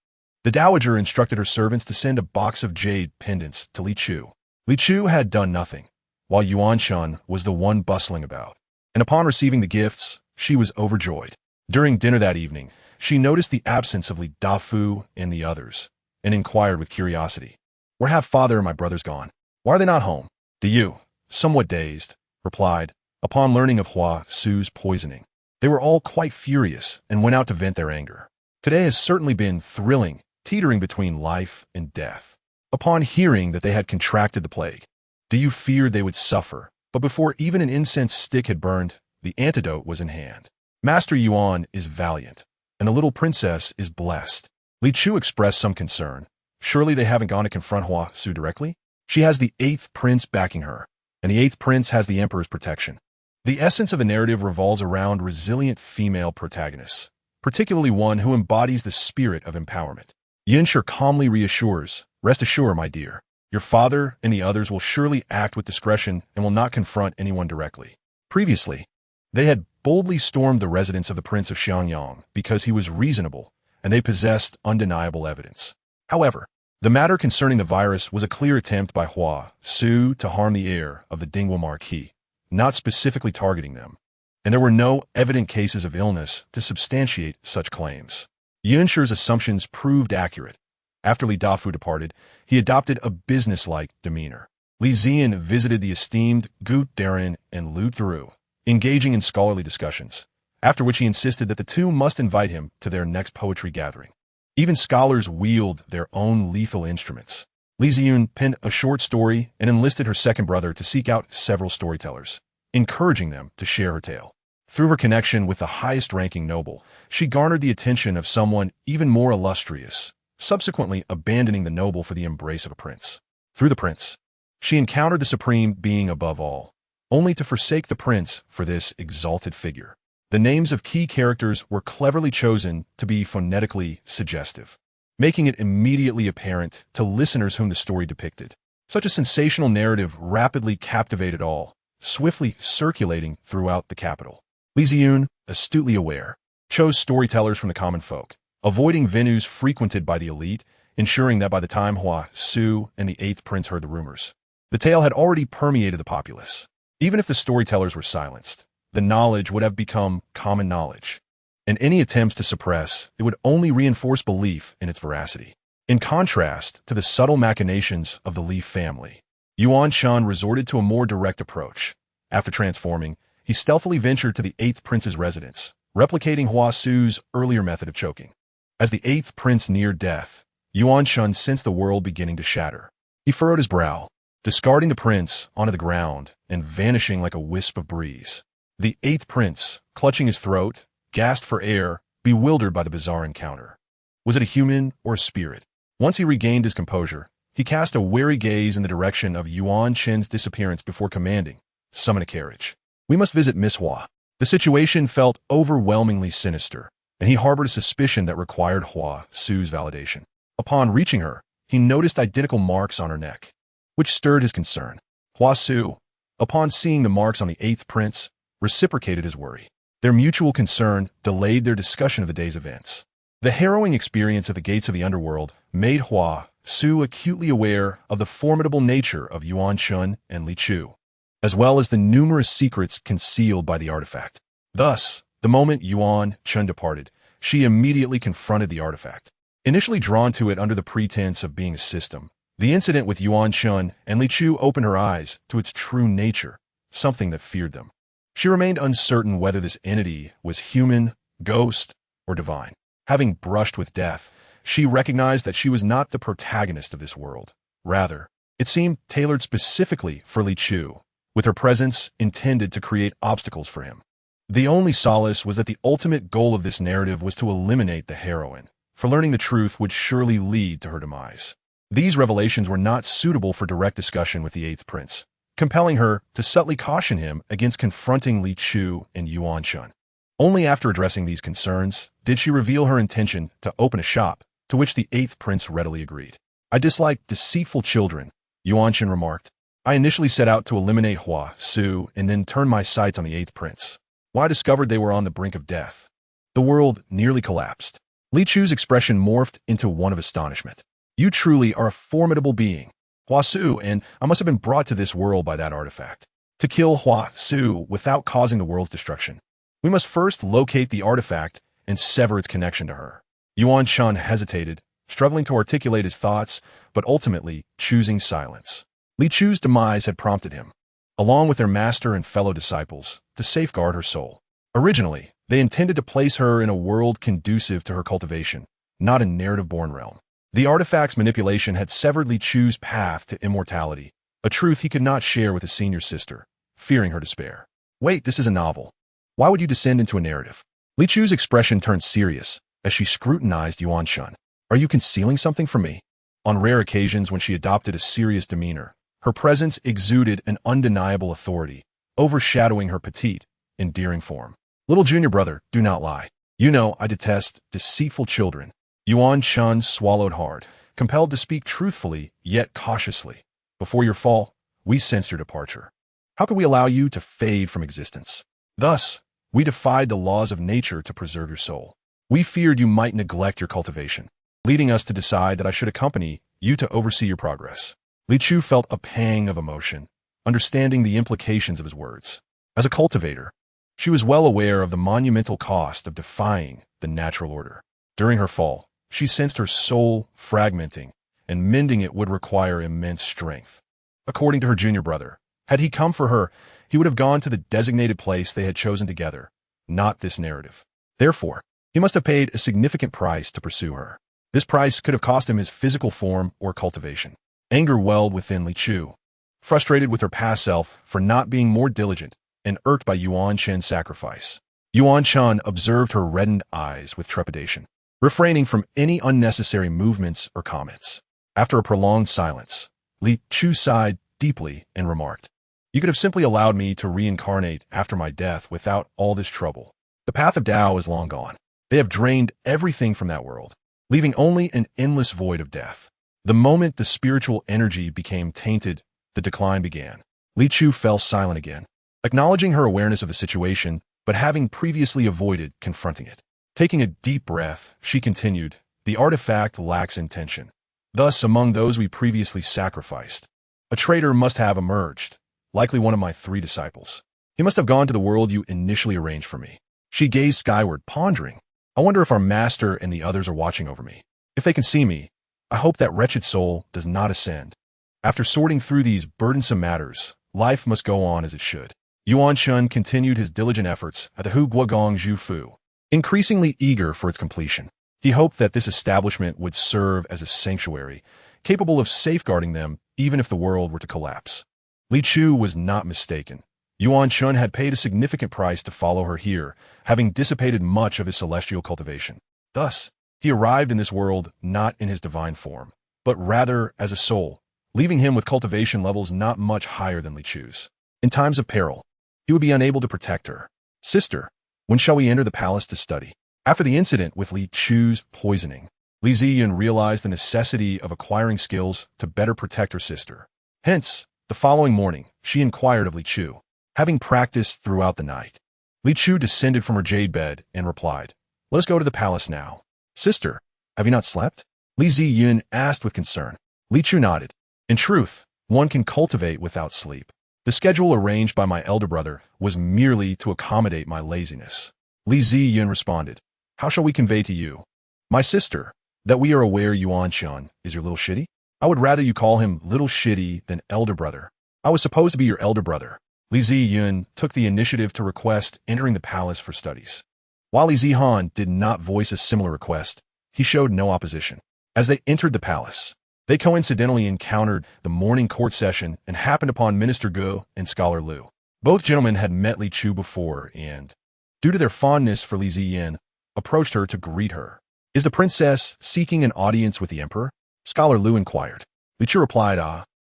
the dowager instructed her servants to send a box of jade pendants to Li Chu. Li Chu had done nothing, while Yuan Chan was the one bustling about, and upon receiving the gifts, she was overjoyed. During dinner that evening, she noticed the absence of Li Dafu and the others, and inquired with curiosity, "Where have father and my brothers gone? Why are they not home?" "Do you," somewhat dazed, replied, upon learning of Hua Su's poisoning. They were all quite furious and went out to vent their anger. Today has certainly been thrilling, teetering between life and death. Upon hearing that they had contracted the plague, Diyu feared they would suffer, but before even an incense stick had burned, the antidote was in hand. Master Yuan is valiant, and the little princess is blessed. Li Chu expressed some concern. Surely they haven't gone to confront Hua Su directly? She has the 8th prince backing her, and the 8th prince has the emperor's protection. The essence of the narrative revolves around resilient female protagonists, particularly one who embodies the spirit of empowerment. Yinshi calmly reassures, "Rest assured, my dear, your father and the others will surely act with discretion and will not confront anyone directly." Previously, they had boldly stormed the residence of the Prince of Xiangyang because he was reasonable and they possessed undeniable evidence. However, the matter concerning the virus was a clear attempt by Hua Su to harm the heir of the Dingwa Marquis, not specifically targeting them, and there were no evident cases of illness to substantiate such claims. Yunshi's assumptions proved accurate. After Li Dafu departed, he adopted a businesslike demeanor. Li Zian visited the esteemed Gu Darren and Lu Duru, engaging in scholarly discussions, after which he insisted that the two must invite him to their next poetry gathering. Even scholars wield their own lethal instruments. Li Ziyun penned a short story and enlisted her second brother to seek out several storytellers, encouraging them to share her tale. Through her connection with the highest-ranking noble, she garnered the attention of someone even more illustrious, subsequently abandoning the noble for the embrace of a prince. Through the prince, she encountered the supreme being above all, only to forsake the prince for this exalted figure. The names of key characters were cleverly chosen to be phonetically suggestive, making it immediately apparent to listeners whom the story depicted. Such a sensational narrative rapidly captivated all, swiftly circulating throughout the capital. Li Ziyun, astutely aware, chose storytellers from the common folk, avoiding venues frequented by the elite, ensuring that by the time Hua Su and the 8th prince heard the rumors, the tale had already permeated the populace. Even if the storytellers were silenced, the knowledge would have become common knowledge, and any attempts to suppress it would only reinforce belief in its veracity. In contrast to the subtle machinations of the Li family, Yuan Shan resorted to a more direct approach. After transforming, he stealthily ventured to the 8th prince's residence, replicating Hua Su's earlier method of choking. As the 8th prince neared death, Yuan Shan sensed the world beginning to shatter. He furrowed his brow, discarding the prince onto the ground and vanishing like a wisp of breeze. The 8th prince, clutching his throat, gasped for air, bewildered by the bizarre encounter. Was it a human or a spirit? Once he regained his composure, he cast a wary gaze in the direction of Yuan Chen's disappearance before commanding, "Summon a carriage. We must visit Miss Hua." The situation felt overwhelmingly sinister, and he harbored a suspicion that required Hua Su's validation. Upon reaching her, he noticed identical marks on her neck, which stirred his concern. Hua Su, upon seeing the marks on the 8th prince, reciprocated his worry. Their mutual concern delayed their discussion of the day's events. The harrowing experience at the gates of the underworld made Hua Su acutely aware of the formidable nature of Yuan Shun and Li Chu, as well as the numerous secrets concealed by the artifact. Thus, the moment Yuan Shun departed, she immediately confronted the artifact. Initially drawn to it under the pretense of being a system, the incident with Yuan Shun and Li Chu opened her eyes to its true nature, something that feared them. She remained uncertain whether this entity was human, ghost, or divine. Having brushed with death, she recognized that she was not the protagonist of this world. Rather, it seemed tailored specifically for Li Chu, with her presence intended to create obstacles for him. The only solace was that the ultimate goal of this narrative was to eliminate the heroine, for learning the truth would surely lead to her demise. These revelations were not suitable for direct discussion with the 8th prince, compelling her to subtly caution him against confronting Li Chu and Yuan Shun. Only after addressing these concerns did she reveal her intention to open a shop, to which the 8th prince readily agreed. "I dislike deceitful children," Yuan Shun remarked. "I initially set out to eliminate Hua Su and then turned my sights on the 8th prince. When I discovered they were on the brink of death, the world nearly collapsed." Li Chu's expression morphed into one of astonishment. "You truly are a formidable being, Hua Su, and I must have been brought to this world by that artifact. To kill Hua Su without causing the world's destruction, we must first locate the artifact and sever its connection to her." Yuan Shan hesitated, struggling to articulate his thoughts, but ultimately choosing silence. Li Chu's demise had prompted him, along with their master and fellow disciples, to safeguard her soul. Originally, they intended to place her in a world conducive to her cultivation, not a narrative-born realm. The artifact's manipulation had severed Li Chu's path to immortality, a truth he could not share with his senior sister, fearing her despair. "Wait, this is a novel. Why would you descend into a narrative?" Li Chu's expression turned serious as she scrutinized Yuan Shun. Are you concealing something from me? On rare occasions when she adopted a serious demeanor, her presence exuded an undeniable authority, overshadowing her petite, endearing form. Little junior brother, do not lie. You know I detest deceitful children. Yuan Chun swallowed hard, compelled to speak truthfully, yet cautiously. Before your fall, we sensed your departure. How could we allow you to fade from existence? Thus, we defied the laws of nature to preserve your soul. We feared you might neglect your cultivation, leading us to decide that I should accompany you to oversee your progress. Li Chu felt a pang of emotion, understanding the implications of his words. As a cultivator, she was well aware of the monumental cost of defying the natural order. During her fall, she sensed her soul fragmenting, and mending it would require immense strength. According to her junior brother, had he come for her, he would have gone to the designated place they had chosen together, not this narrative. Therefore, he must have paid a significant price to pursue her. This price could have cost him his physical form or cultivation. Anger welled within Li Chu, frustrated with her past self for not being more diligent and irked by Yuan Chen's sacrifice. Yuan Chen observed her reddened eyes with trepidation, refraining from any unnecessary movements or comments. After a prolonged silence, Li Chu sighed deeply and remarked, "You could have simply allowed me to reincarnate after my death without all this trouble. The path of Tao is long gone. They have drained everything from that world, leaving only an endless void of death." The moment the spiritual energy became tainted, the decline began. Li Chu fell silent again, acknowledging her awareness of the situation, but having previously avoided confronting it. Taking a deep breath, she continued, "The artifact lacks intention. Thus, among those we previously sacrificed, a traitor must have emerged, likely one of my 3 disciples. He must have gone to the world you initially arranged for me." She gazed skyward, pondering, "I wonder if our master and the others are watching over me. If they can see me, I hope that wretched soul does not ascend." After sorting through these burdensome matters, life must go on as it should. Yuan Chun continued his diligent efforts at the Hu Guogong Zhu Fu, increasingly eager for its completion. He hoped that this establishment would serve as a sanctuary, capable of safeguarding them even if the world were to collapse. Li Chu was not mistaken. Yuan Chun had paid a significant price to follow her here, having dissipated much of his celestial cultivation. Thus, he arrived in this world not in his divine form, but rather as a soul, leaving him with cultivation levels not much higher than Li Chu's. In times of peril, he would be unable to protect her. "Sister, when shall we enter the palace to study?" After the incident with Li Chu's poisoning, Li Ziyun realized the necessity of acquiring skills to better protect her sister. Hence, the following morning, she inquired of Li Chu, having practiced throughout the night. Li Chu descended from her jade bed and replied, "Let us go to the palace now." "Sister, have you not slept?" Li Ziyun asked with concern. Li Chu nodded. "In truth, one can cultivate without sleep. The schedule arranged by my elder brother was merely to accommodate my laziness." Li Ziyun responded, "How shall we convey to you, my sister, that we are aware Yuan Chun is your little shitty? I would rather you call him little shitty than elder brother. I was supposed to be your elder brother." Li Ziyun took the initiative to request entering the palace for studies. While Li Zihan did not voice a similar request, he showed no opposition. As they entered the palace, they coincidentally encountered the morning court session and happened upon Minister Gu and Scholar Lu. Both gentlemen had met Li Chu before and, due to their fondness for Li Ziyin, approached her to greet her. "Is the princess seeking an audience with the emperor?" Scholar Lu inquired. Li Chu replied,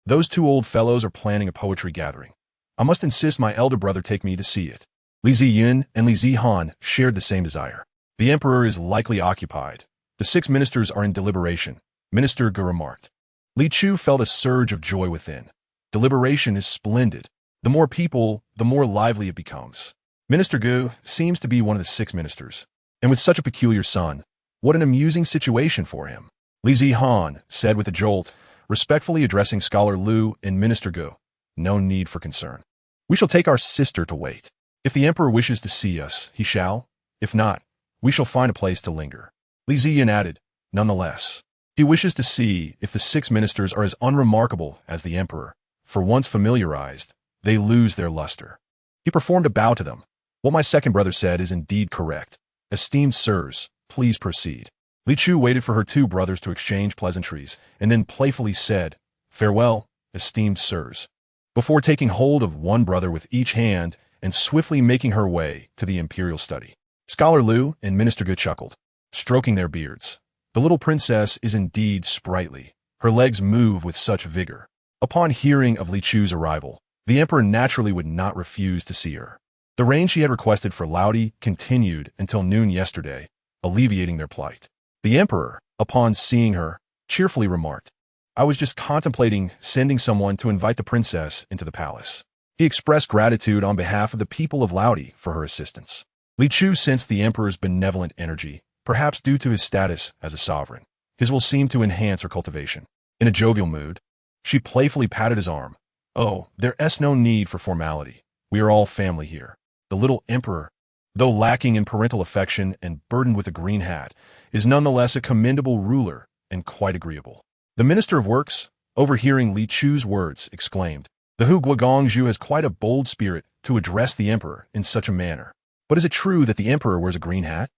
"Those 2 old fellows are planning a poetry gathering. I must insist my elder brother take me to see it." Li Ziyin and Li Zihan shared the same desire. "The emperor is likely occupied. The 6 ministers are in deliberation," Minister Gu remarked. Li Chu felt a surge of joy within. Deliberation is splendid. The more people, the more lively it becomes. Minister Gu seems to be one of the 6 ministers, and with such a peculiar son, what an amusing situation for him. Li Zihan said with a jolt, respectfully addressing Scholar Lu and Minister Gu, "No need for concern. We shall take our sister to wait. If the emperor wishes to see us, he shall. If not, we shall find a place to linger." Li Ziyan added, "Nonetheless, he wishes to see if the 6 ministers are as unremarkable as the emperor, for once familiarized, they lose their luster." He performed a bow to them. "What my second brother said is indeed correct. Esteemed sirs, please proceed." Li Chu waited for her 2 brothers to exchange pleasantries, and then playfully said, "Farewell, esteemed sirs," before taking hold of one brother with each hand and swiftly making her way to the imperial study. Scholar Lu and Minister Gu chuckled, stroking their beards. The little princess is indeed sprightly. Her legs move with such vigor. Upon hearing of Li Chu's arrival, the emperor naturally would not refuse to see her. The rain she had requested for Laudi continued until noon yesterday, alleviating their plight. The emperor, upon seeing her, cheerfully remarked, "I was just contemplating sending someone to invite the princess into the palace." He expressed gratitude on behalf of the people of Laudi for her assistance. Li Chu sensed the emperor's benevolent energy, perhaps due to his status as a sovereign. His will seemed to enhance her cultivation. In a jovial mood, she playfully patted his arm. "Oh, there's no need for formality. We are all family here." The little emperor, though lacking in parental affection and burdened with a green hat, is nonetheless a commendable ruler and quite agreeable. The Minister of Works, overhearing Li Chu's words, exclaimed, "The Hu Guogongzhu has quite a bold spirit to address the emperor in such a manner. But is it true that the emperor wears a green hat?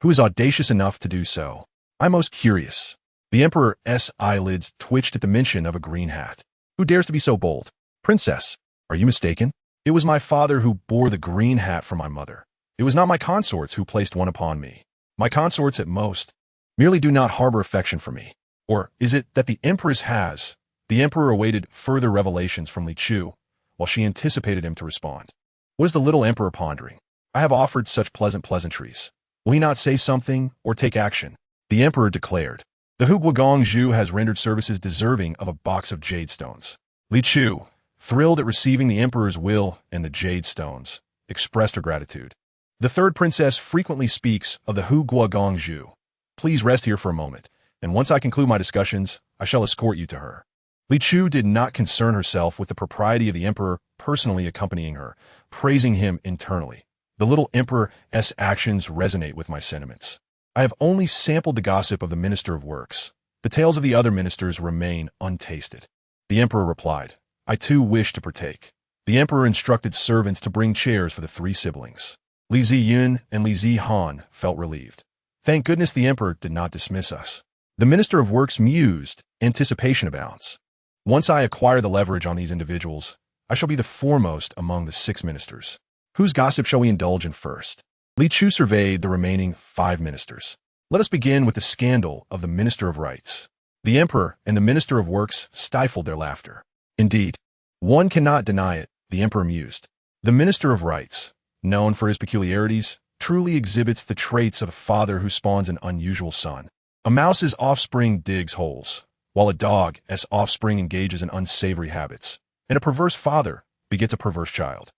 Who is audacious enough to do so? I'm most curious." The emperor's eyelids twitched at the mention of a green hat. "Who dares to be so bold? Princess, are you mistaken? It was my father who bore the green hat for my mother. It was not my consorts who placed one upon me. My consorts, at most, merely do not harbor affection for me. Or is it that the empress has?" The emperor awaited further revelations from Li Chu, while she anticipated him to respond. Was the little emperor pondering? "I have offered such pleasantries. Will he not say something or take action?" The emperor declared, "The Hu Guogongzhu has rendered services deserving of a box of jade stones." Li Chu, thrilled at receiving the emperor's will and the jade stones, expressed her gratitude. "The third princess frequently speaks of the Hu Guogongzhu. Please rest here for a moment, and once I conclude my discussions, I shall escort you to her." Li Chu did not concern herself with the propriety of the emperor personally accompanying her, praising him internally. "The little emperor's actions resonate with my sentiments. I have only sampled the gossip of the Minister of Works. The tales of the other ministers remain untasted." The emperor replied, "I too wish to partake." The emperor instructed servants to bring chairs for the three siblings. Li Ziyun and Li Zihan felt relieved. Thank goodness the emperor did not dismiss us. The Minister of Works mused, anticipation abounds. "Once I acquire the leverage on these individuals, I shall be the foremost among the 6 ministers. Whose gossip shall we indulge in first?" Li Chu surveyed the remaining 5 ministers. "Let us begin with the scandal of the Minister of Rights." The emperor and the Minister of Works stifled their laughter. "Indeed, one cannot deny it," the emperor mused. "The Minister of Rights, known for his peculiarities, truly exhibits the traits of a father who spawns an unusual son. A mouse's offspring digs holes, while a dog's offspring engages in unsavory habits, and a perverse father begets a perverse child.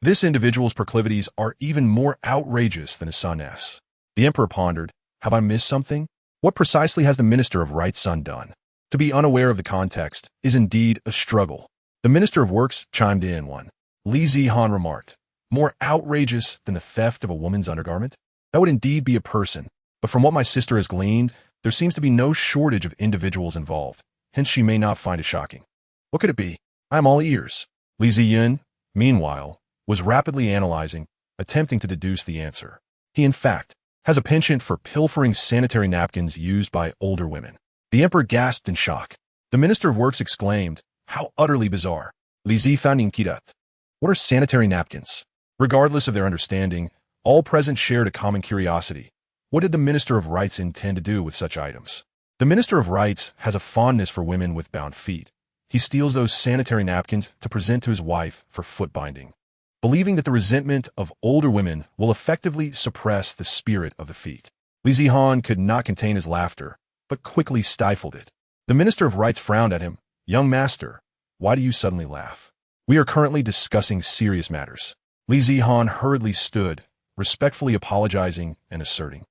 This individual's proclivities are even more outrageous than his son's." The emperor pondered, "Have I missed something? What precisely has the Minister of Right's son done?" To be unaware of the context is indeed a struggle. The Minister of Works chimed in one. Li Zihan remarked, "More outrageous than the theft of a woman's undergarment? That would indeed be a person, but from what my sister has gleaned, there seems to be no shortage of individuals involved, hence she may not find it shocking. What could it be? I am all ears." Li Ziyun, meanwhile, was rapidly analyzing, attempting to deduce the answer. He, in fact, has a penchant for pilfering sanitary napkins used by older women. The emperor gasped in shock. The Minister of Works exclaimed, "How utterly bizarre. Li Zifaning Kidat. What are sanitary napkins?" Regardless of their understanding, all present shared a common curiosity. What did the Minister of Rights intend to do with such items? The Minister of Rights has a fondness for women with bound feet. He steals those sanitary napkins to present to his wife for foot binding, believing that the resentment of older women will effectively suppress the spirit of the feet. Li Zihan could not contain his laughter, but quickly stifled it. The Minister of Rights frowned at him. "Young master, why do you suddenly laugh? We are currently discussing serious matters." Li Zihan hurriedly stood, respectfully apologizing and asserting,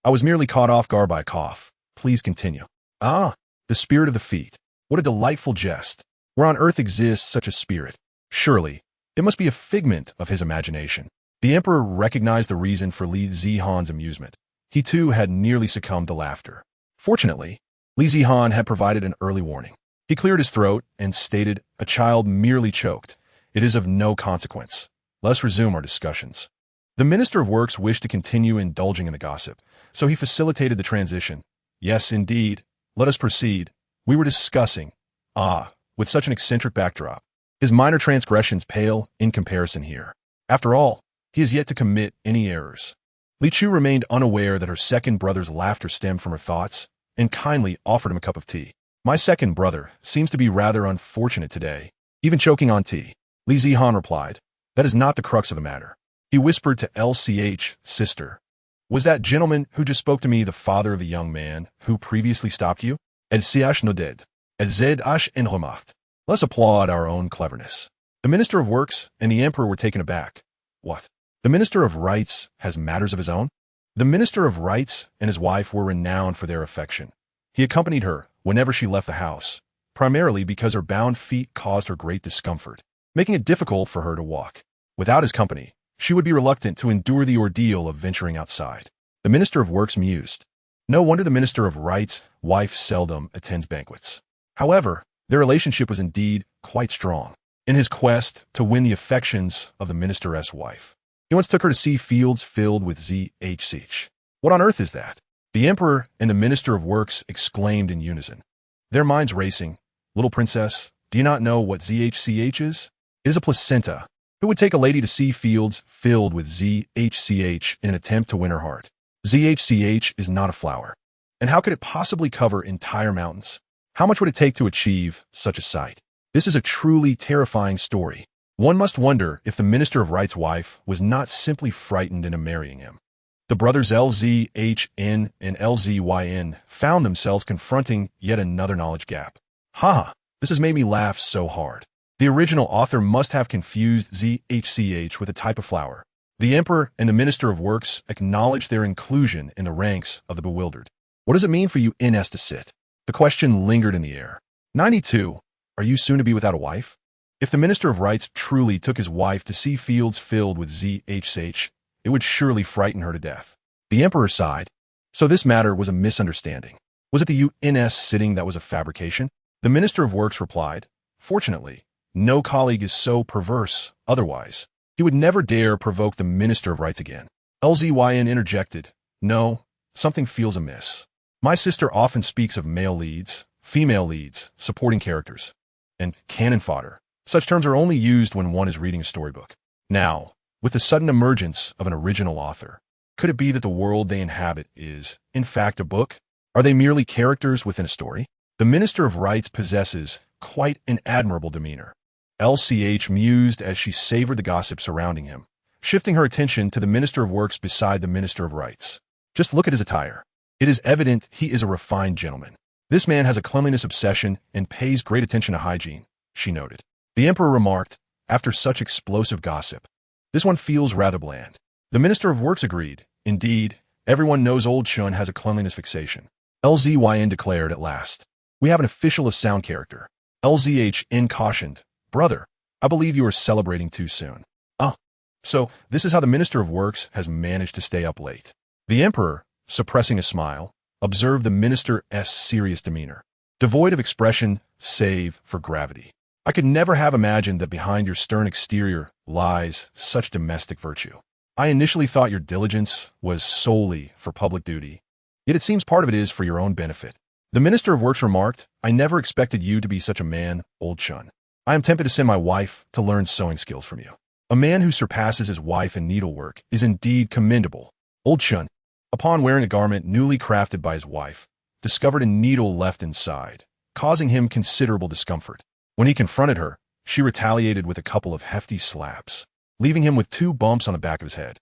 "I was merely caught off guard by a cough. Please continue." "Ah, the spirit of the feet. What a delightful jest. Where on earth exists such a spirit? Surely, it must be a figment of his imagination." The emperor recognized the reason for Li Zihan's amusement. He too had nearly succumbed to laughter. Fortunately, Li Zihan had provided an early warning. He cleared his throat and stated, "A child merely choked. It is of no consequence. Let us resume our discussions." The Minister of Works wished to continue indulging in the gossip, so he facilitated the transition. "Yes, indeed. Let us proceed. We were discussing." With such an eccentric backdrop, his minor transgressions pale in comparison here. After all, he has yet to commit any errors. Li Chu remained unaware that her second brother's laughter stemmed from her thoughts and kindly offered him a cup of tea. My second brother seems to be rather unfortunate today, even choking on tea. Li Zihan replied, that is not the crux of the matter. He whispered to LCH, sister. Was that gentleman who just spoke to me the father of the young man who previously stopped you? El Siach Noded. El Zed Ash Enromacht. Let's applaud our own cleverness. The Minister of Works and the Emperor were taken aback. What? The Minister of Rights has matters of his own? The Minister of Rights and his wife were renowned for their affection. He accompanied her whenever she left the house, primarily because her bound feet caused her great discomfort, making it difficult for her to walk. Without his company, she would be reluctant to endure the ordeal of venturing outside. The Minister of Works mused. No wonder the Minister of Rights' wife seldom attends banquets. However, their relationship was indeed quite strong. In his quest to win the affections of the minister's wife, he once took her to see fields filled with ZHCH. What on earth is that? The Emperor and the Minister of Works exclaimed in unison. Their minds racing. Little princess, do you not know what ZHCH is? It is a placenta. Who would take a lady to see fields filled with ZHCH in an attempt to win her heart? ZHCH is not a flower. And how could it possibly cover entire mountains? How much would it take to achieve such a sight? This is a truly terrifying story. One must wonder if the Minister of Rights' wife was not simply frightened into marrying him. The brothers LZHN and LZYN found themselves confronting yet another knowledge gap. This has made me laugh so hard. The original author must have confused ZHCH with a type of flower. The Emperor and the Minister of Works acknowledged their inclusion in the ranks of the bewildered. What does it mean for you NS to sit? The question lingered in the air. 92. Are you soon to be without a wife? If the Minister of Rights truly took his wife to see fields filled with ZHCH, it would surely frighten her to death. The Emperor sighed. So this matter was a misunderstanding. Was it the UNS sitting that was a fabrication? The Minister of Works replied, fortunately, no colleague is so perverse, otherwise, he would never dare provoke the Minister of Rights again. LZYN interjected, no, something feels amiss. My sister often speaks of male leads, female leads, supporting characters, and cannon fodder. Such terms are only used when one is reading a storybook. Now, with the sudden emergence of an original author, could it be that the world they inhabit is, in fact, a book? Are they merely characters within a story? The Minister of Rights possesses quite an admirable demeanor. LCH mused as she savored the gossip surrounding him, shifting her attention to the Minister of Works beside the Minister of Rights. Just look at his attire. It is evident he is a refined gentleman. This man has a cleanliness obsession and pays great attention to hygiene, she noted. The Emperor remarked, after such explosive gossip, this one feels rather bland. The Minister of Works agreed. Indeed, everyone knows old Shun has a cleanliness fixation. LZYN declared at last. We have an official of sound character. LZHN cautioned. Brother, I believe you are celebrating too soon. So this is how the Minister of Works has managed to stay up late. The Emperor, suppressing a smile, observed the Minister's serious demeanor, devoid of expression save for gravity. I could never have imagined that behind your stern exterior lies such domestic virtue. I initially thought your diligence was solely for public duty, yet it seems part of it is for your own benefit. The Minister of Works remarked, I never expected you to be such a man, old Shun. I am tempted to send my wife to learn sewing skills from you. A man who surpasses his wife in needlework is indeed commendable. Old Shun, upon wearing a garment newly crafted by his wife, discovered a needle left inside, causing him considerable discomfort. When he confronted her, she retaliated with a couple of hefty slaps, leaving him with 2 bumps on the back of his head.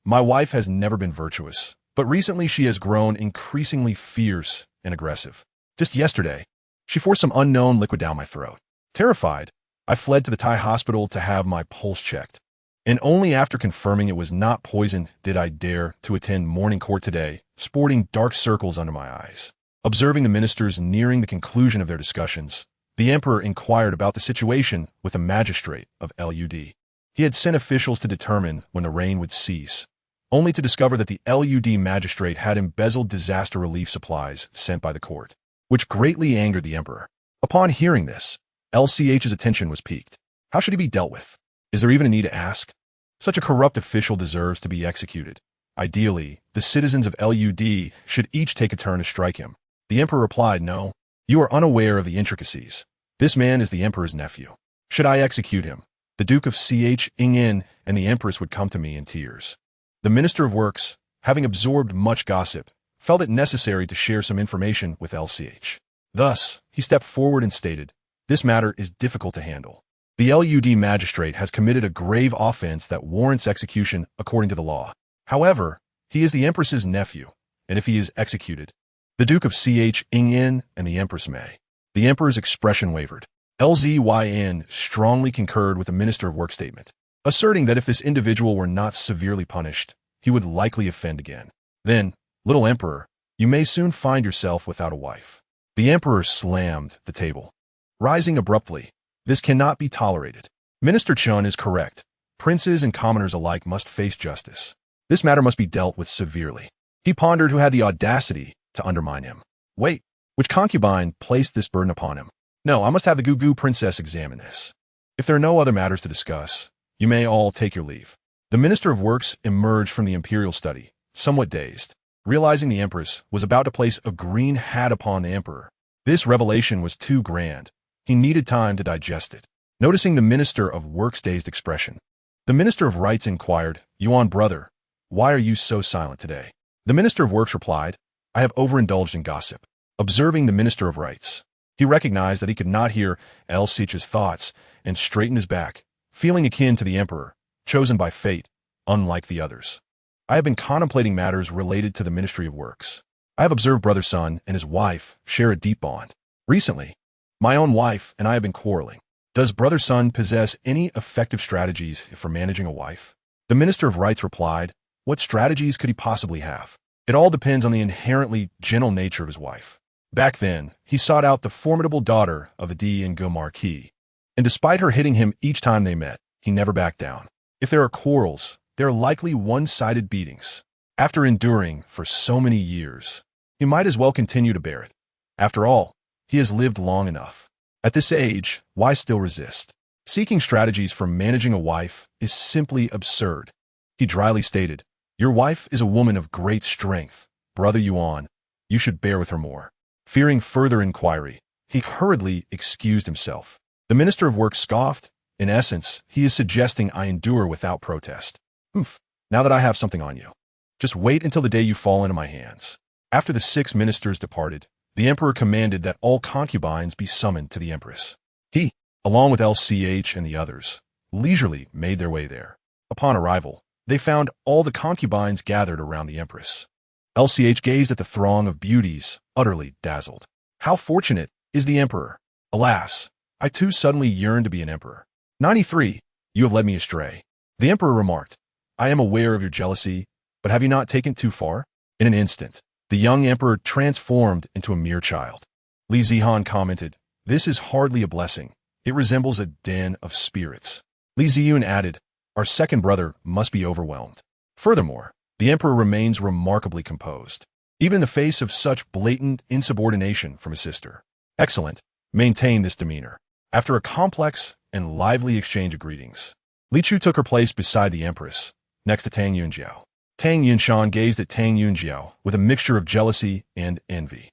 My wife has never been virtuous, but recently she has grown increasingly fierce and aggressive. Just yesterday, she forced some unknown liquid down my throat. Terrified, I fled to the Thai hospital to have my pulse checked, and only after confirming it was not poison did I dare to attend morning court today, sporting dark circles under my eyes. Observing the ministers nearing the conclusion of their discussions, the Emperor inquired about the situation with a magistrate of LUD. He had sent officials to determine when the rain would cease, only to discover that the LUD magistrate had embezzled disaster relief supplies sent by the court, which greatly angered the Emperor. Upon hearing this, LCH's attention was piqued. How should he be dealt with? Is there even a need to ask? Such a corrupt official deserves to be executed. Ideally, the citizens of LUD should each take a turn to strike him. The Emperor replied, no, you are unaware of the intricacies. This man is the Emperor's nephew. Should I execute him, the Duke of Ing and the Empress would come to me in tears. The Minister of Works, having absorbed much gossip, felt it necessary to share some information with LCH. Thus, he stepped forward and stated, "This matter is difficult to handle. The LUD magistrate has committed a grave offense that warrants execution according to the law. However, he is the Empress's nephew, and if he is executed, the Duke of Ching and the Empress may." The Emperor's expression wavered. LZYN strongly concurred with the Minister of Work statement, asserting that if this individual were not severely punished, he would likely offend again. "Then, little Emperor, you may soon find yourself without a wife." The Emperor slammed the table, rising abruptly. "This cannot be tolerated. Minister Chun is correct. Princes and commoners alike must face justice. This matter must be dealt with severely." He pondered who had the audacity to undermine him. Wait, which concubine placed this burden upon him? No, I must have the Gugu Princess examine this. If there are no other matters to discuss, you may all take your leave. The Minister of Works emerged from the imperial study, somewhat dazed, realizing the Empress was about to place a green hat upon the Emperor. This revelation was too grand. He needed time to digest it. Noticing the Minister of Works' dazed expression, the Minister of Rights inquired, "Yuan brother, why are you so silent today?" The Minister of Works replied, "I have overindulged in gossip." Observing the Minister of Rights, he recognized that he could not hear LCH's thoughts and straightened his back, feeling akin to the Emperor, chosen by fate, unlike the others. "I have been contemplating matters related to the Ministry of Works. I have observed Brother Sun and his wife share a deep bond. Recently, my own wife and I have been quarreling. Does Brother Sun possess any effective strategies for managing a wife?" The Minister of Rights replied, "What strategies could he possibly have? It all depends on the inherently gentle nature of his wife." Back then, he sought out the formidable daughter of the D and Go Marquis, and despite her hitting him each time they met, he never backed down. If there are quarrels, there are likely one-sided beatings. After enduring for so many years, he might as well continue to bear it. After all, he has lived long enough. At this age, why still resist? Seeking strategies for managing a wife is simply absurd. He dryly stated, "Your wife is a woman of great strength. Brother Yuan, you should bear with her more." Fearing further inquiry, he hurriedly excused himself. The Minister of Work scoffed. "In essence, he is suggesting I endure without protest. Humph, now that I have something on you. Just wait until the day you fall into my hands." After the 6 ministers departed, the Emperor commanded that all concubines be summoned to the Empress. He, along with LCH and the others, leisurely made their way there. Upon arrival, they found all the concubines gathered around the Empress. LCH gazed at the throng of beauties, utterly dazzled. How fortunate is the Emperor! Alas, I too suddenly yearn to be an emperor. 93. You have led me astray. The Emperor remarked, "I am aware of your jealousy, but have you not taken too far?" In an instant, the young Emperor transformed into a mere child. Li Zihan commented, "This is hardly a blessing. It resembles a den of spirits." Li Ziyun added, "Our second brother must be overwhelmed." Furthermore, the Emperor remains remarkably composed, even in the face of such blatant insubordination from his sister. Excellent. Maintain this demeanor. After a complex and lively exchange of greetings, Li Chu took her place beside the Empress, next to Tang Yunjiao. Tang Yunshan gazed at Tang Yunjiao with a mixture of jealousy and envy.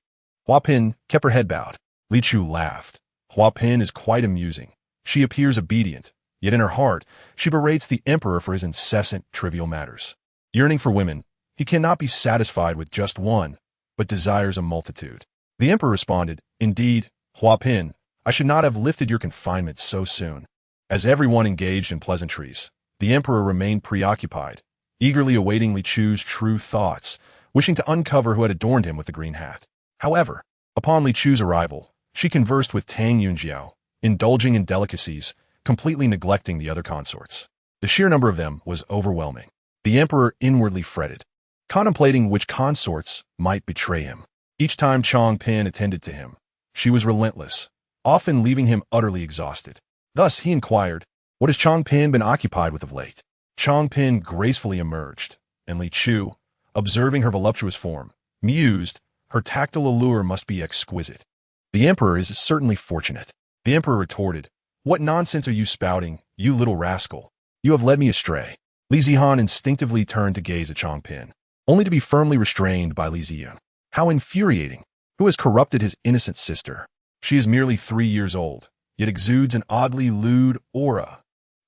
Hua Pin kept her head bowed. Li Chu laughed. Hua Pin is quite amusing. She appears obedient, yet in her heart, she berates the Emperor for his incessant trivial matters. Yearning for women, he cannot be satisfied with just one, but desires a multitude. The Emperor responded, "Indeed, Hua Pin, I should not have lifted your confinement so soon." As everyone engaged in pleasantries, the Emperor remained preoccupied, eagerly awaiting Li Chu's true thoughts, wishing to uncover who had adorned him with the green hat. However, upon Li Chu's arrival, she conversed with Tang Yunjiao, indulging in delicacies, completely neglecting the other consorts. The sheer number of them was overwhelming. The Emperor inwardly fretted, contemplating which consorts might betray him. Each time Chong Pin attended to him, she was relentless, often leaving him utterly exhausted. Thus he inquired, "What has Chong Pin been occupied with of late?" Chong Pin gracefully emerged, and Li Chu, observing her voluptuous form, mused, "Her tactile allure must be exquisite. The Emperor is certainly fortunate." The Emperor retorted, "What nonsense are you spouting, you little rascal? You have led me astray." Li Zihan instinctively turned to gaze at Chong Pin, only to be firmly restrained by Li Ziyun. How infuriating! Who has corrupted his innocent sister? She is merely 3 years old, yet exudes an oddly lewd aura.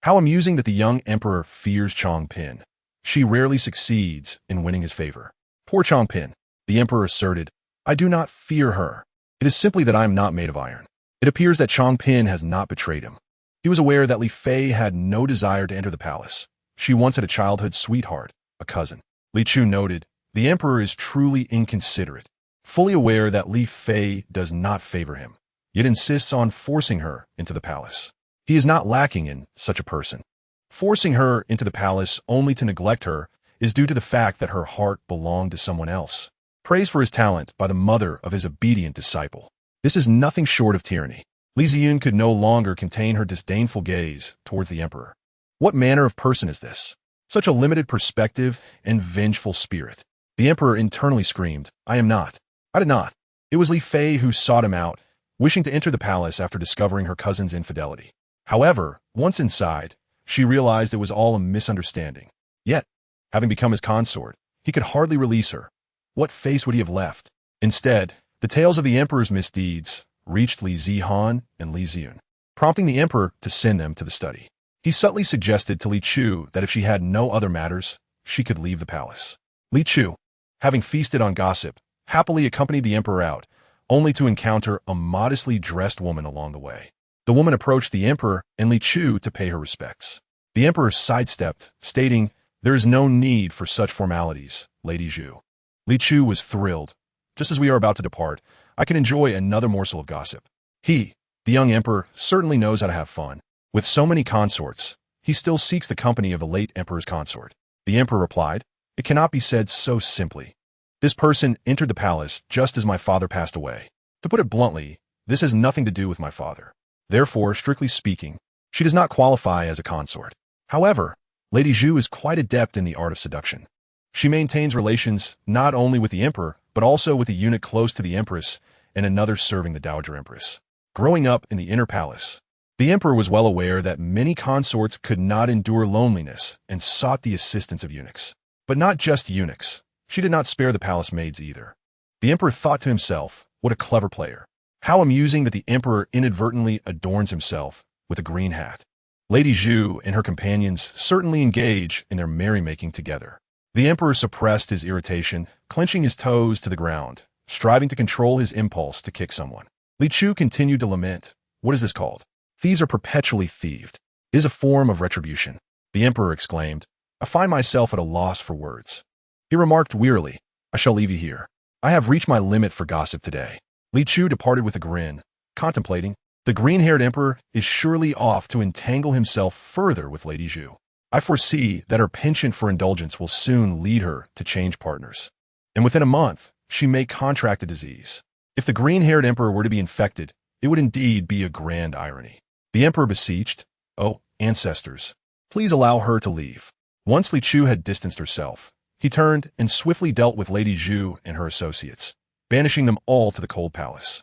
How amusing that the young Emperor fears Chong Pin. She rarely succeeds in winning his favor. Poor Chong Pin. The emperor asserted, I do not fear her. It is simply that I am not made of iron. It appears that Changpin has not betrayed him. He was aware that Li Fei had no desire to enter the palace. She once had a childhood sweetheart, a cousin. Li Chu noted, the emperor is truly inconsiderate, fully aware that Li Fei does not favor him, yet insists on forcing her into the palace. He is not lacking in such a person. Forcing her into the palace only to neglect her is due to the fact that her heart belonged to someone else. Praised for his talent by the mother of his obedient disciple. This is nothing short of tyranny. Li Ziyun could no longer contain her disdainful gaze towards the emperor. What manner of person is this? Such a limited perspective and vengeful spirit. The emperor internally screamed, I am not. I did not. It was Li Fei who sought him out, wishing to enter the palace after discovering her cousin's infidelity. However, once inside, she realized it was all a misunderstanding. Yet, having become his consort, he could hardly release her. What face would he have left? Instead, the tales of the emperor's misdeeds reached Li Zihan and Li Ziyun, prompting the emperor to send them to the study. He subtly suggested to Li Chu that if she had no other matters, she could leave the palace. Li Chu, having feasted on gossip, happily accompanied the emperor out, only to encounter a modestly dressed woman along the way. The woman approached the emperor and Li Chu to pay her respects. The emperor sidestepped, stating, there is no need for such formalities, Lady Zhu. Li Chu was thrilled. Just as we are about to depart, I can enjoy another morsel of gossip. He, the young emperor, certainly knows how to have fun. With so many consorts, he still seeks the company of the late emperor's consort. The emperor replied, it cannot be said so simply. This person entered the palace just as my father passed away. To put it bluntly, this has nothing to do with my father. Therefore, strictly speaking, she does not qualify as a consort. However, Lady Zhu is quite adept in the art of seduction. She maintains relations not only with the emperor, but also with a eunuch close to the empress and another serving the dowager empress. Growing up in the inner palace, the emperor was well aware that many consorts could not endure loneliness and sought the assistance of eunuchs. But not just eunuchs. She did not spare the palace maids either. The emperor thought to himself, what a clever player. How amusing that the emperor inadvertently adorns himself with a green hat. Lady Zhu and her companions certainly engage in their merrymaking together. The emperor suppressed his irritation, clenching his toes to the ground, striving to control his impulse to kick someone. Li Chu continued to lament, what is this called? Thieves are perpetually thieved. It is a form of retribution. The emperor exclaimed, I find myself at a loss for words. He remarked wearily, I shall leave you here. I have reached my limit for gossip today. Li Chu departed with a grin, contemplating, the green-haired emperor is surely off to entangle himself further with Lady Zhu. I foresee that her penchant for indulgence will soon lead her to change partners. And within a month, she may contract a disease. If the green-haired emperor were to be infected, it would indeed be a grand irony. The emperor beseeched, oh, ancestors, please allow her to leave. Once Li Chu had distanced herself, he turned and swiftly dealt with Lady Zhu and her associates, banishing them all to the Cold Palace.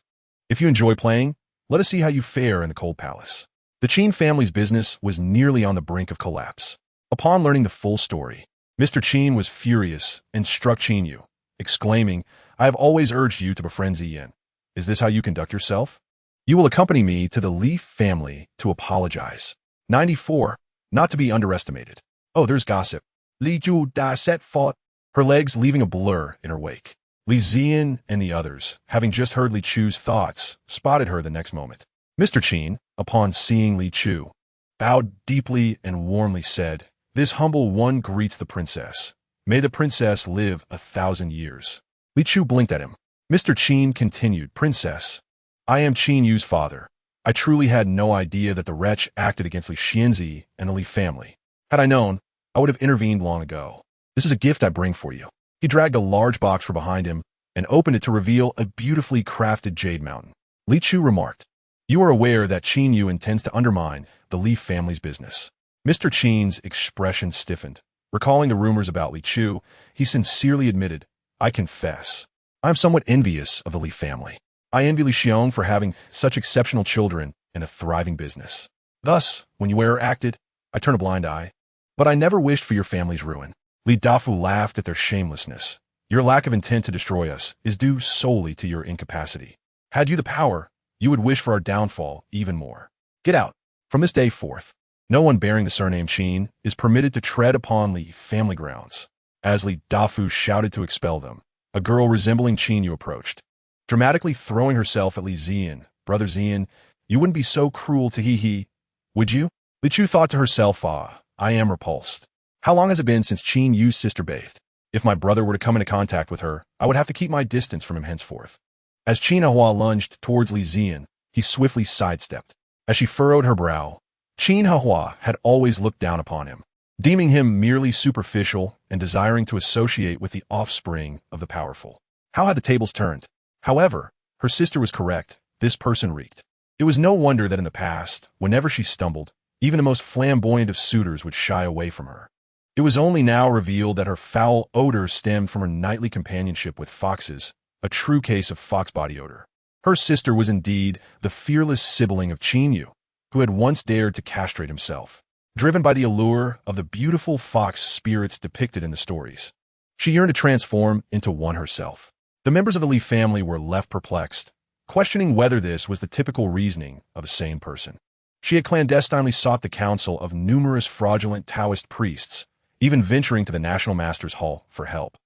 If you enjoy playing, let us see how you fare in the Cold Palace. The Qin family's business was nearly on the brink of collapse. Upon learning the full story, Mr. Qin was furious and struck Qin Yu, exclaiming, I have always urged you to befriend Ziyin. Is this how you conduct yourself? You will accompany me to the Li family to apologize. 94. Not to be underestimated. Oh, there's gossip. Li Ju Da set fought, her legs leaving a blur in her wake. Li Ziyin and the others, having just heard Li Chu's thoughts, spotted her the next moment. Mr. Qin, upon seeing Li Chu, bowed deeply and warmly said, this humble one greets the princess. May the princess live 1,000 years. Li Chu blinked at him. Mr. Qin continued, Princess, I am Qin Yu's father. I truly had no idea that the wretch acted against Li Xianzi and the Li family. Had I known, I would have intervened long ago. This is a gift I bring for you. He dragged a large box from behind him and opened it to reveal a beautifully crafted jade mountain. Li Chu remarked, you are aware that Qin Yu intends to undermine the Li family's business. Mr. Qin's expression stiffened. Recalling the rumors about Li Chu, he sincerely admitted, I confess, I am somewhat envious of the Li family. I envy Li Xiong for having such exceptional children and a thriving business. Thus, when Yue acted, I turn a blind eye. But I never wished for your family's ruin. Li Dafu laughed at their shamelessness. Your lack of intent to destroy us is due solely to your incapacity. Had you the power, you would wish for our downfall even more. Get out. From this day forth, no one bearing the surname Qin is permitted to tread upon Li family grounds. As Li Dafu shouted to expel them, a girl resembling Qin Yu approached, dramatically throwing herself at Li Zian. Brother Zian, you wouldn't be so cruel to he, would you? Li Chu thought to herself, I am repulsed. How long has it been since Qin Yu's sister bathed? If my brother were to come into contact with her, I would have to keep my distance from him henceforth. As Qin Hua lunged towards Li Zian, he swiftly sidestepped. As she furrowed her brow, Qin Hua had always looked down upon him, deeming him merely superficial and desiring to associate with the offspring of the powerful. How had the tables turned? However, her sister was correct. This person reeked. It was no wonder that in the past, whenever she stumbled, even the most flamboyant of suitors would shy away from her. It was only now revealed that her foul odor stemmed from her nightly companionship with foxes, a true case of fox body odor. Her sister was indeed the fearless sibling of Qin Yu, who had once dared to castrate himself, driven by the allure of the beautiful fox spirits depicted in the stories. She yearned to transform into one herself. The members of the Li family were left perplexed, questioning whether this was the typical reasoning of a sane person. She had clandestinely sought the counsel of numerous fraudulent Taoist priests, even venturing to the National Master's Hall for help,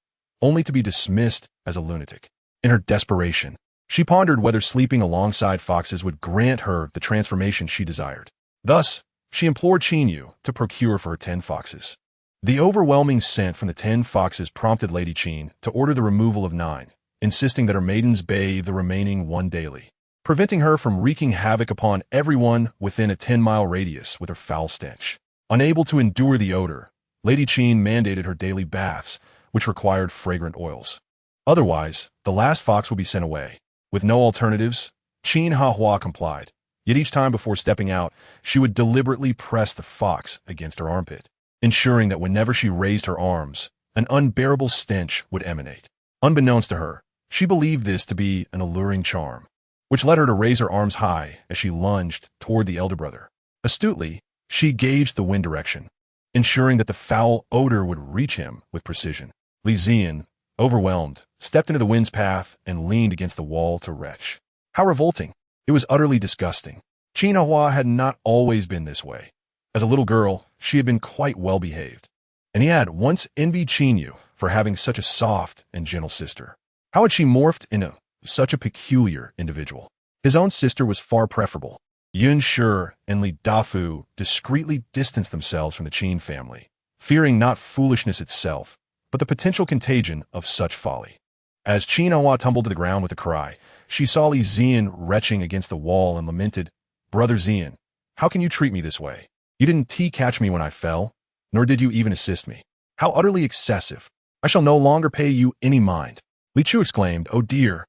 only to be dismissed as a lunatic. In her desperation, she pondered whether sleeping alongside foxes would grant her the transformation she desired. Thus, she implored Qin Yu to procure for her 10 foxes. The overwhelming scent from the 10 foxes prompted Lady Qin to order the removal of 9, insisting that her maidens bathe the remaining 1 daily, preventing her from wreaking havoc upon everyone within a 10-mile radius with her foul stench. Unable to endure the odor, Lady Qin mandated her daily baths, which required fragrant oils. Otherwise, the last fox would be sent away. With no alternatives, Qin Hua complied. Yet each time before stepping out, she would deliberately press the fox against her armpit, ensuring that whenever she raised her arms, an unbearable stench would emanate. Unbeknownst to her, she believed this to be an alluring charm, which led her to raise her arms high as she lunged toward the elder brother. Astutely, she gauged the wind direction, ensuring that the foul odor would reach him with precision. Li Zian, overwhelmed, stepped into the wind's path and leaned against the wall to retch. How revolting! It was utterly disgusting. Qin Hua had not always been this way. As a little girl, she had been quite well behaved, and he had once envied Qin Yu for having such a soft and gentle sister. How had she morphed into such a peculiar individual? His own sister was far preferable. Yun Shi and Li Dafu discreetly distanced themselves from the Qin family, fearing not foolishness itself, but the potential contagion of such folly. As Qin Hua tumbled to the ground with a cry, she saw Li Zian retching against the wall and lamented, "Brother Zian, how can you treat me this way? You didn't catch me when I fell, nor did you even assist me. How utterly excessive! I shall no longer pay you any mind." Li Chu exclaimed, "Oh dear,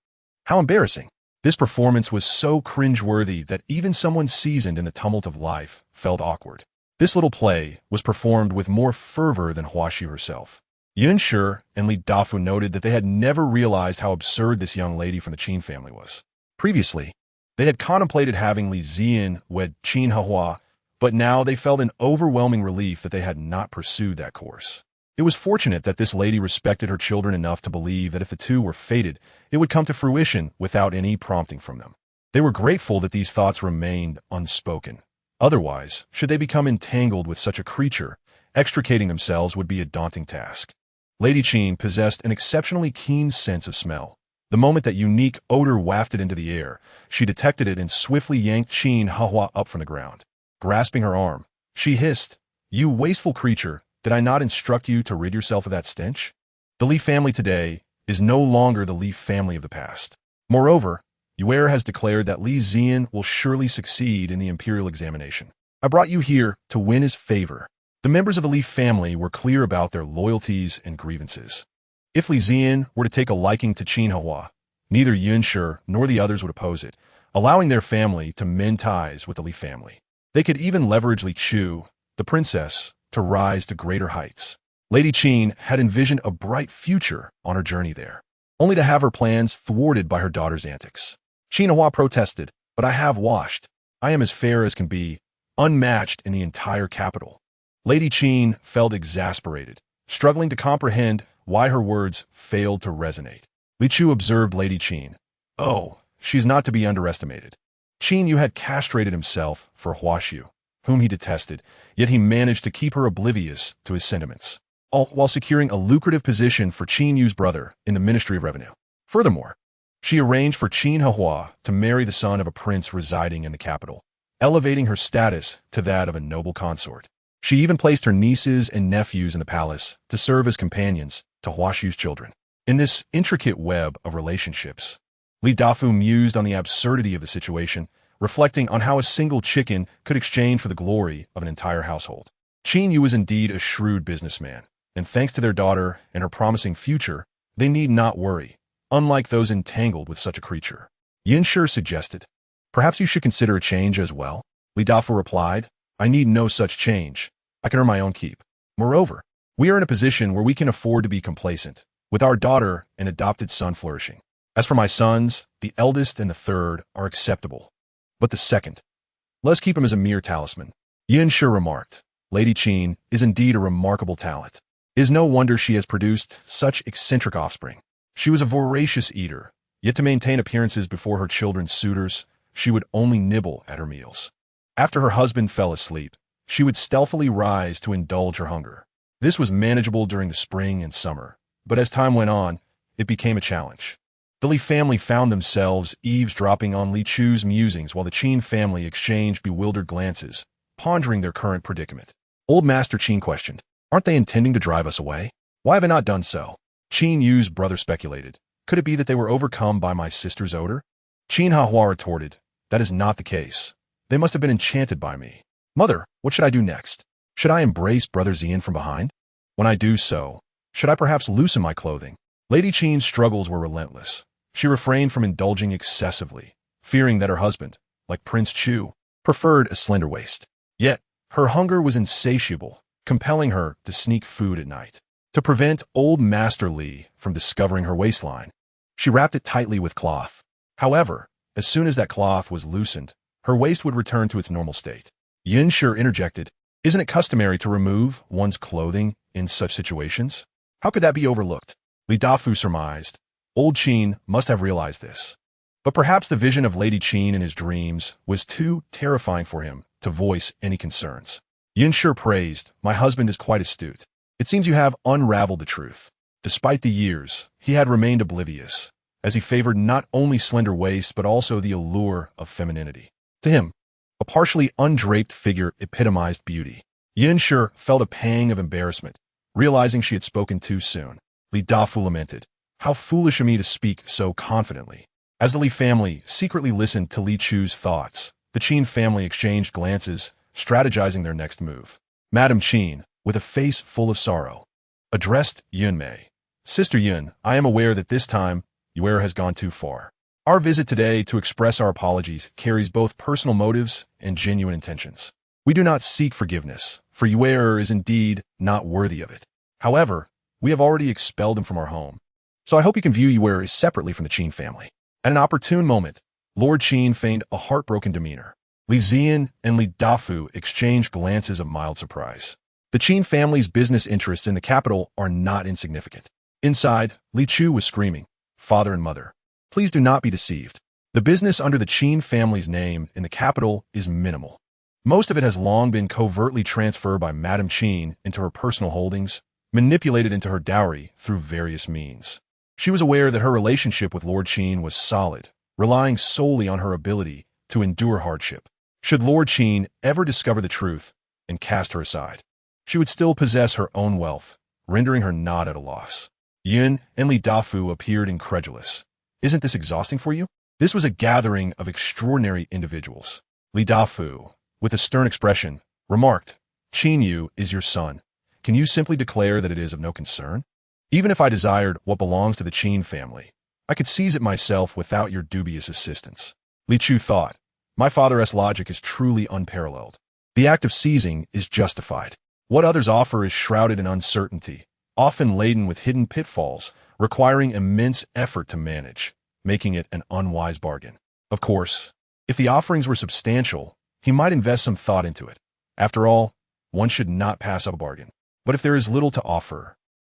how embarrassing." This performance was so cringeworthy that even someone seasoned in the tumult of life felt awkward. This little play was performed with more fervor than Huaxi herself. Yun Shi and Li Dafu noted that they had never realized how absurd this young lady from the Qin family was. Previously, they had contemplated having Li Zian wed Qin Hua, but now they felt an overwhelming relief that they had not pursued that course. It was fortunate that this lady respected her children enough to believe that if the two were fated, it would come to fruition without any prompting from them. They were grateful that these thoughts remained unspoken. Otherwise, should they become entangled with such a creature, extricating themselves would be a daunting task. Lady Qin possessed an exceptionally keen sense of smell. The moment that unique odor wafted into the air, she detected it and swiftly yanked Qin Hua up from the ground. Grasping her arm, she hissed, "You wasteful creature, did I not instruct you to rid yourself of that stench?" The Li family today is no longer the Li family of the past. Moreover, Yuer has declared that Li Zian will surely succeed in the imperial examination. I brought you here to win his favor. The members of the Li family were clear about their loyalties and grievances. If Li Zian were to take a liking to Qin Hua, neither Yun Shi nor the others would oppose it, allowing their family to mend ties with the Li family. They could even leverage Li Chu, the princess, to rise to greater heights. Lady Qin had envisioned a bright future on her journey there, only to have her plans thwarted by her daughter's antics. Qin Hua protested, "But I have washed. I am as fair as can be, unmatched in the entire capital." Lady Qin felt exasperated, struggling to comprehend why her words failed to resonate. Li Chu observed Lady Qin. "Oh, she's not to be underestimated." Qin Yu had castrated himself for Huaxiu, whom he detested, yet he managed to keep her oblivious to his sentiments. all while securing a lucrative position for Qin Yu's brother in the Ministry of Revenue. Furthermore, she arranged for Qin Hehua to marry the son of a prince residing in the capital, elevating her status to that of a noble consort. She even placed her nieces and nephews in the palace to serve as companions to Huashu's children. In this intricate web of relationships, Li Dafu mused on the absurdity of the situation, reflecting on how a single chicken could exchange for the glory of an entire household. Qin Yu was indeed a shrewd businessman, and thanks to their daughter and her promising future, they need not worry, unlike those entangled with such a creature. Yin Shi suggested, "Perhaps you should consider a change as well." Li Dafu replied, "I need no such change. I can earn my own keep. Moreover, we are in a position where we can afford to be complacent, with our daughter and adopted son flourishing. As for my sons, the eldest and the third are acceptable. But the second, let's keep him as a mere talisman." Yin Shi remarked, "Lady Qin is indeed a remarkable talent. It is no wonder she has produced such eccentric offspring. She was a voracious eater, yet to maintain appearances before her children's suitors, she would only nibble at her meals. After her husband fell asleep, she would stealthily rise to indulge her hunger. This was manageable during the spring and summer, but as time went on, it became a challenge. The Li family found themselves eavesdropping on Li Chu's musings while the Qin family exchanged bewildered glances, pondering their current predicament. Old Master Qin questioned, "Aren't they intending to drive us away? Why have I not done so?" Qin Yu's brother speculated, "Could it be that they were overcome by my sister's odor?" Qin Hehua retorted, "That is not the case. They must have been enchanted by me. Mother, what should I do next? Should I embrace Brother Xian from behind? When I do so, should I perhaps loosen my clothing?" Lady Qin's struggles were relentless. She refrained from indulging excessively, fearing that her husband, like Prince Chu, preferred a slender waist. Yet, her hunger was insatiable, compelling her to sneak food at night. To prevent old Master Li from discovering her waistline, she wrapped it tightly with cloth. However, as soon as that cloth was loosened, her waist would return to its normal state. Yin Shi interjected, "Isn't it customary to remove one's clothing in such situations? How could that be overlooked?" Li Dafu surmised, old Qin must have realized this. But perhaps the vision of Lady Qin in his dreams was too terrifying for him to voice any concerns. Yin Shi praised, "My husband is quite astute. It seems you have unraveled the truth." Despite the years, he had remained oblivious, as he favored not only slender waists but also the allure of femininity. To him, a partially undraped figure epitomized beauty. Yin Shi felt a pang of embarrassment, realizing she had spoken too soon. Li Dafu lamented, "How foolish of me to speak so confidently." As the Li family secretly listened to Li Chu's thoughts, the Qin family exchanged glances, strategizing their next move. Madame Qin, with a face full of sorrow, addressed Yun Mei. "Sister Yun, I am aware that this time your has gone too far. Our visit today to express our apologies carries both personal motives and genuine intentions. We do not seek forgiveness, for your is indeed not worthy of it. However, we have already expelled him from our home, so I hope you can view your separately from the Qin family." At an opportune moment, Lord Qin feigned a heartbroken demeanor. Li Xian and Li Dafu exchanged glances of mild surprise. The Qin family's business interests in the capital are not insignificant. Inside, Li Chu was screaming, "Father and mother, please do not be deceived. The business under the Qin family's name in the capital is minimal. Most of it has long been covertly transferred by Madame Qin into her personal holdings, manipulated into her dowry through various means." She was aware that her relationship with Lord Qin was solid, relying solely on her ability to endure hardship. Should Lord Qin ever discover the truth and cast her aside, she would still possess her own wealth, rendering her not at a loss. Yun and Li Dafu appeared incredulous. "Isn't this exhausting for you?" This was a gathering of extraordinary individuals. Li Dafu, with a stern expression, remarked, "Qin Yu is your son. Can you simply declare that it is of no concern? Even if I desired what belongs to the Qin family, I could seize it myself without your dubious assistance." Li Chu thought, "My father's logic is truly unparalleled. The act of seizing is justified. What others offer is shrouded in uncertainty, often laden with hidden pitfalls, requiring immense effort to manage, making it an unwise bargain. Of course, if the offerings were substantial, he might invest some thought into it. After all, one should not pass up a bargain. But if there is little to offer,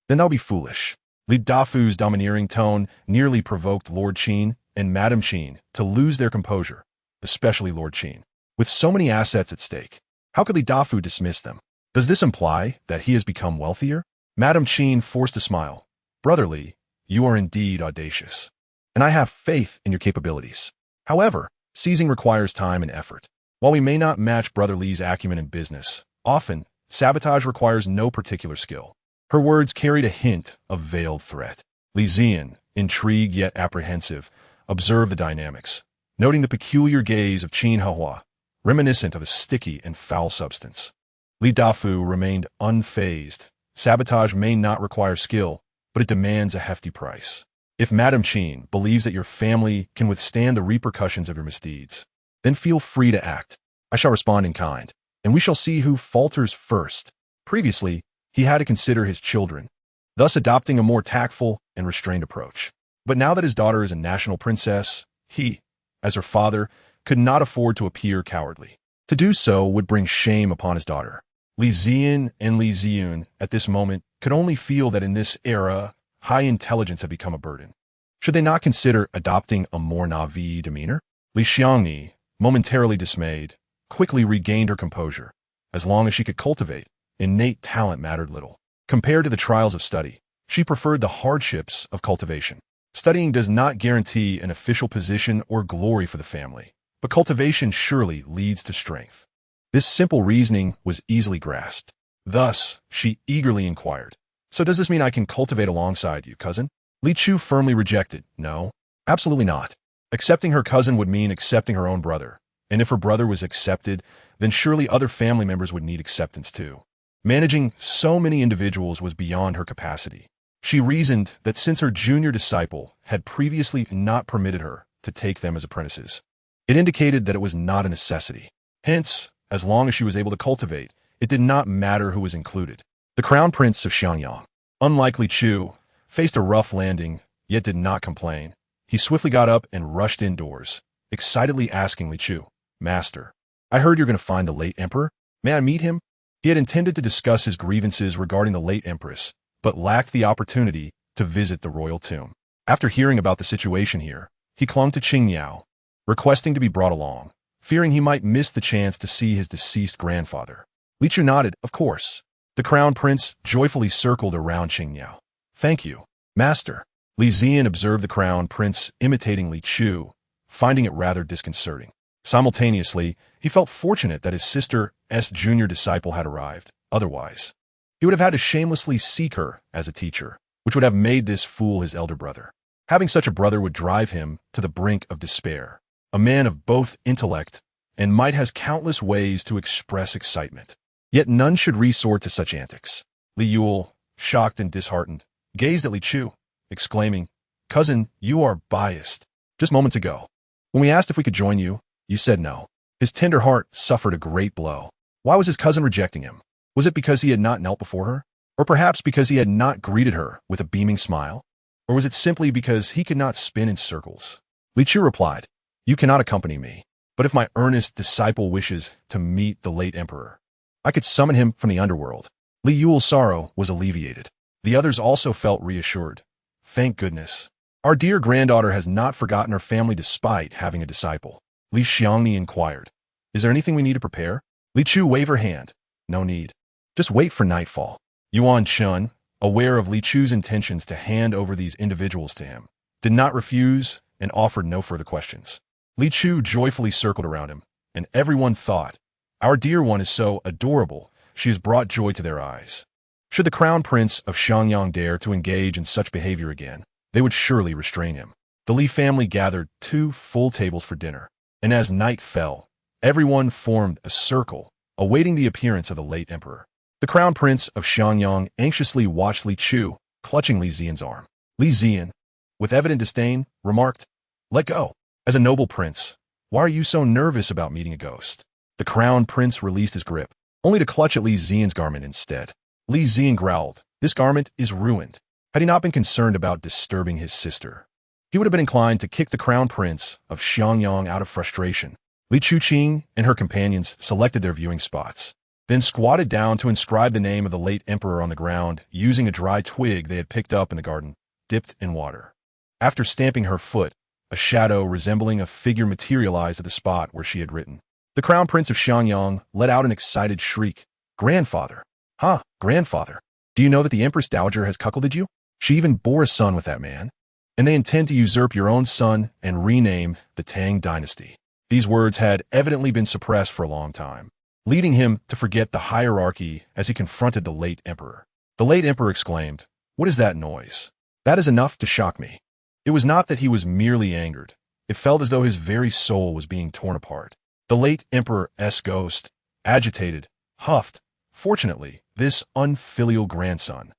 then that'll be foolish." Li Dafu's domineering tone nearly provoked Lord Qin and Madame Qin to lose their composure, especially Lord Qin. With so many assets at stake, how could Li Dafu dismiss them? Does this imply that he has become wealthier? Madame Qin forced a smile. Brother Li, you are indeed audacious, and I have faith in your capabilities. However, seizing requires time and effort. While we may not match Brother Li's acumen in business, often, sabotage requires no particular skill. Her words carried a hint of veiled threat. Li Zian, intrigued yet apprehensive, observed the dynamics, noting the peculiar gaze of Qin Hehua, reminiscent of a sticky and foul substance. Li Dafu remained unfazed. Sabotage may not require skill, but it demands a hefty price. If Madame Qin believes that your family can withstand the repercussions of your misdeeds, then feel free to act. I shall respond in kind, and we shall see who falters first. Previously, he had to consider his children, thus adopting a more tactful and restrained approach. But now that his daughter is a national princess, he, as her father, could not afford to appear cowardly. To do so would bring shame upon his daughter. Li Zian and Li Ziyun, at this moment, could only feel that in this era, high intelligence had become a burden. Should they not consider adopting a more naive demeanor? Li Xiangni, momentarily dismayed, quickly regained her composure. As long as she could cultivate, innate talent mattered little. Compared to the trials of study, she preferred the hardships of cultivation. Studying does not guarantee an official position or glory for the family, but cultivation surely leads to strength. This simple reasoning was easily grasped. Thus, she eagerly inquired, "So does this mean I can cultivate alongside you, cousin?" Li Chu firmly rejected, "No, absolutely not. Accepting her cousin would mean accepting her own brother, and if her brother was accepted, then surely other family members would need acceptance too." Managing so many individuals was beyond her capacity. She reasoned that since her junior disciple had previously not permitted her to take them as apprentices, it indicated that it was not a necessity. Hence, as long as she was able to cultivate, it did not matter who was included. The Crown Prince of Xiangyang, unlike Li Chu, faced a rough landing, yet did not complain. He swiftly got up and rushed indoors, excitedly asking Li Chu, "Master, I heard you're going to find the late emperor. May I meet him?" He had intended to discuss his grievances regarding the late empress, but lacked the opportunity to visit the royal tomb. After hearing about the situation here, he clung to Qingyao, requesting to be brought along, fearing he might miss the chance to see his deceased grandfather. Li Chu nodded, "Of course." The crown prince joyfully circled around Qingyao. "Thank you, master." Li Zian observed the crown prince imitating Li Chu, finding it rather disconcerting. Simultaneously, he felt fortunate that his sister's junior disciple had arrived. Otherwise, he would have had to shamelessly seek her as a teacher, which would have made this fool his elder brother. Having such a brother would drive him to the brink of despair. A man of both intellect and might has countless ways to express excitement. Yet none should resort to such antics. Li Yule, shocked and disheartened, gazed at Li Chu, exclaiming, "Cousin, you are biased. Just moments ago, when we asked if we could join you, you said no." His tender heart suffered a great blow. Why was his cousin rejecting him? Was it because he had not knelt before her? Or perhaps because he had not greeted her with a beaming smile? Or was it simply because he could not spin in circles? Li Chu replied, "You cannot accompany me, but if my earnest disciple wishes to meet the late emperor, I could summon him from the underworld." Li Yule's sorrow was alleviated. The others also felt reassured. Thank goodness. Our dear granddaughter has not forgotten her family despite having a disciple. Li Xiangni inquired, "Is there anything we need to prepare?" Li Chu waved her hand. "No need. Just wait for nightfall." Yuan Chun, aware of Li Chu's intentions to hand over these individuals to him, did not refuse and offered no further questions. Li Chu joyfully circled around him, and everyone thought, "Our dear one is so adorable, she has brought joy to their eyes." Should the crown prince of Xiangyang dare to engage in such behavior again, they would surely restrain him. The Li family gathered 2 full tables for dinner, and as night fell, everyone formed a circle, awaiting the appearance of the late emperor. The crown prince of Xiangyang anxiously watched Li Chu, clutching Li Zian's arm. Li Zian, with evident disdain, remarked, "Let go. As a noble prince, why are you so nervous about meeting a ghost?" The crown prince released his grip, only to clutch at Li Zian's garment instead. Li Zian growled, "This garment is ruined." Had he not been concerned about disturbing his sister, he would have been inclined to kick the crown prince of Xiangyang out of frustration. Li Chuqing and her companions selected their viewing spots, then squatted down to inscribe the name of the late emperor on the ground using a dry twig they had picked up in the garden, dipped in water. After stamping her foot, a shadow resembling a figure materialized at the spot where she had written. The crown prince of Xiangyang let out an excited shriek. "Grandfather! Ha, grandfather!" Do you know that the Empress Dowager has cuckolded you? She even bore a son with that man. And they intend to usurp your own son and rename the Tang dynasty. These words had evidently been suppressed for a long time, leading him to forget the hierarchy as he confronted the late emperor. The late emperor exclaimed, "What is that noise? That is enough to shock me." It was not that he was merely angered. It felt as though his very soul was being torn apart. The late emperor's ghost, agitated, huffed. Fortunately, this unfilial grandson,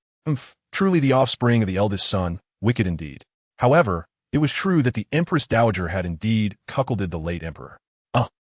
truly the offspring of the eldest son, wicked indeed. However, it was true that the Empress Dowager had indeed cuckolded the late emperor.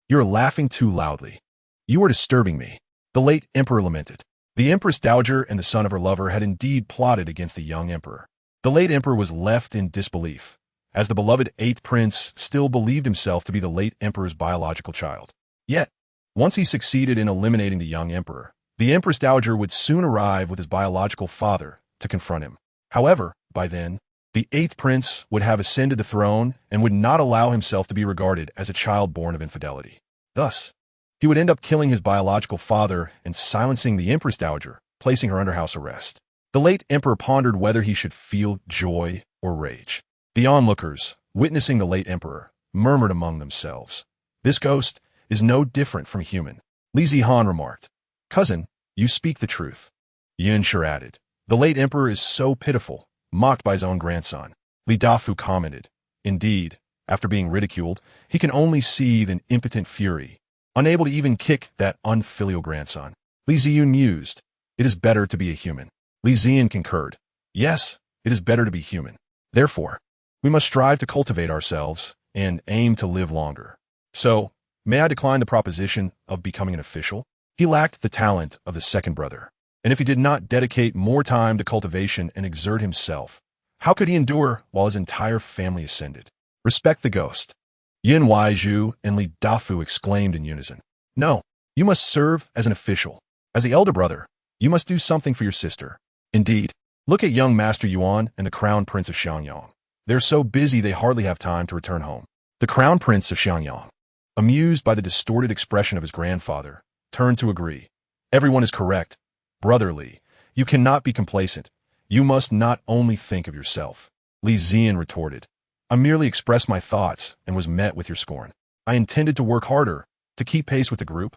You're laughing too loudly. You are disturbing me," the late emperor lamented. The Empress Dowager and the son of her lover had indeed plotted against the young emperor. The late emperor was left in disbelief, as the beloved 8th prince still believed himself to be the late emperor's biological child. Yet, once he succeeded in eliminating the young emperor, the Empress Dowager would soon arrive with his biological father to confront him. However, by then, the 8th prince would have ascended the throne and would not allow himself to be regarded as a child born of infidelity. Thus, he would end up killing his biological father and silencing the Empress Dowager, placing her under house arrest. The late emperor pondered whether he should feel joy or rage. The onlookers, witnessing the late emperor, murmured among themselves, "This ghost is no different from human." Li Zihan remarked, "Cousin, you speak the truth." Yin Shi added, "The late emperor is so pitiful," mocked by his own grandson. Li Dafu commented, "Indeed, after being ridiculed, he can only seethe in impotent fury, unable to even kick that unfilial grandson." Li Ziyun mused, "It is better to be a human." Li Ziyan concurred, "Yes, it is better to be human. Therefore, we must strive to cultivate ourselves and aim to live longer. So, may I decline the proposition of becoming an official?" He lacked the talent of the second brother, and if he did not dedicate more time to cultivation and exert himself, how could he endure while his entire family ascended? "Respect the ghost," Yin Waizhu and Li Dafu exclaimed in unison. "No, you must serve as an official. As the elder brother, you must do something for your sister. Indeed, look at young Master Yuan and the Crown Prince of Xiangyang. They're so busy they hardly have time to return home." The Crown Prince of Xiangyang, amused by the distorted expression of his grandfather, turned to agree. "Everyone is correct. Brother Li, you cannot be complacent. You must not only think of yourself." Li Ziyan retorted, "I merely expressed my thoughts and was met with your scorn. I intended to work harder, to keep pace with the group.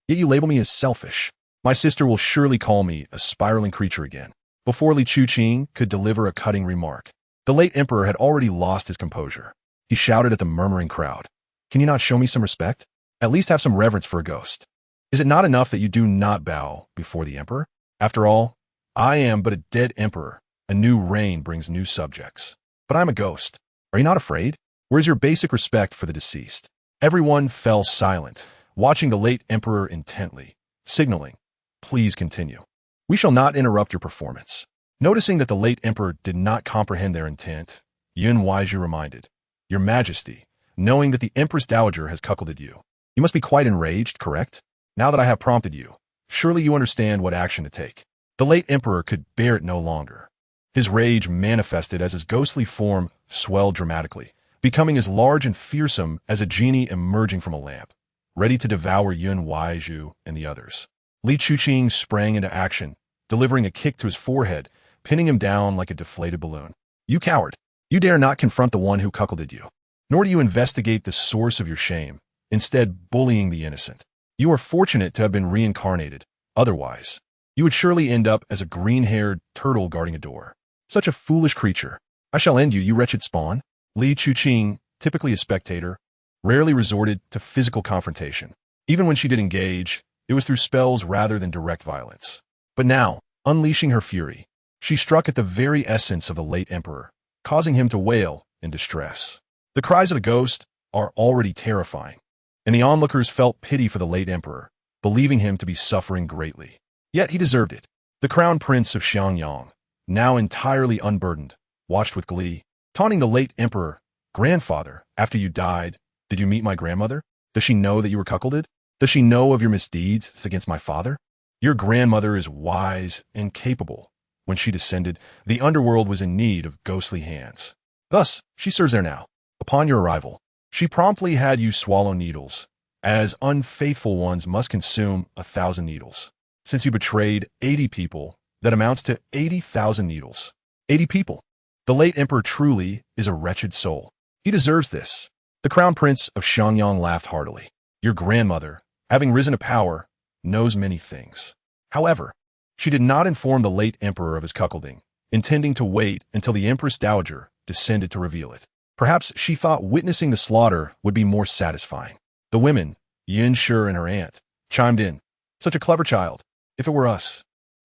Yet you label me as selfish. My sister will surely call me a spiraling creature again." Before Li Chuqing could deliver a cutting remark, the late emperor had already lost his composure. He shouted at the murmuring crowd, "Can you not show me some respect? At least have some reverence for a ghost. Is it not enough that you do not bow before the emperor? After all, I am but a dead emperor. A new reign brings new subjects. But I'm a ghost. Are you not afraid? Where is your basic respect for the deceased?" Everyone fell silent, watching the late emperor intently, signaling, "Please continue. We shall not interrupt your performance." Noticing that the late emperor did not comprehend their intent, Yun Waizhu reminded, "Your Majesty, knowing that the Empress Dowager has cuckolded you, you must be quite enraged, correct? Now that I have prompted you, surely you understand what action to take." The late emperor could bear it no longer. His rage manifested as his ghostly form swelled dramatically, becoming as large and fearsome as a genie emerging from a lamp, ready to devour Yun Waizhu and the others. Li Chuqing sprang into action, delivering a kick to his forehead, pinning him down like a deflated balloon. "You coward! You dare not confront the one who cuckolded you, nor do you investigate the source of your shame, instead bullying the innocent. You are fortunate to have been reincarnated. Otherwise, you would surely end up as a green-haired turtle guarding a door. Such a foolish creature. I shall end you, you wretched spawn." Li Chuqing, typically a spectator, rarely resorted to physical confrontation. Even when she did engage, it was through spells rather than direct violence. But now, unleashing her fury, she struck at the very essence of the late emperor, causing him to wail in distress. The cries of the ghost are already terrifying, and the onlookers felt pity for the late emperor, believing him to be suffering greatly. Yet he deserved it. The crown prince of Xiangyang, now entirely unburdened, watched with glee, taunting the late emperor. "Grandfather, after you died, did you meet my grandmother? Does she know that you were cuckolded? Does she know of your misdeeds against my father? Your grandmother is wise and capable. When she descended, the underworld was in need of ghostly hands. Thus, she serves there now. Upon your arrival, she promptly had you swallow needles, as unfaithful ones must consume 1,000 needles. Since you betrayed 80 people, That amounts to 80,000 needles. 80 people. The late emperor truly is a wretched soul. He deserves this. The crown prince of Xiangyang laughed heartily. Your grandmother, having risen to power, knows many things. However, she did not inform the late emperor of his cuckolding, intending to wait until the empress dowager descended to reveal it. Perhaps she thought witnessing the slaughter would be more satisfying. The women, Yin Shi and her aunt, chimed in. Such a clever child. If it were us,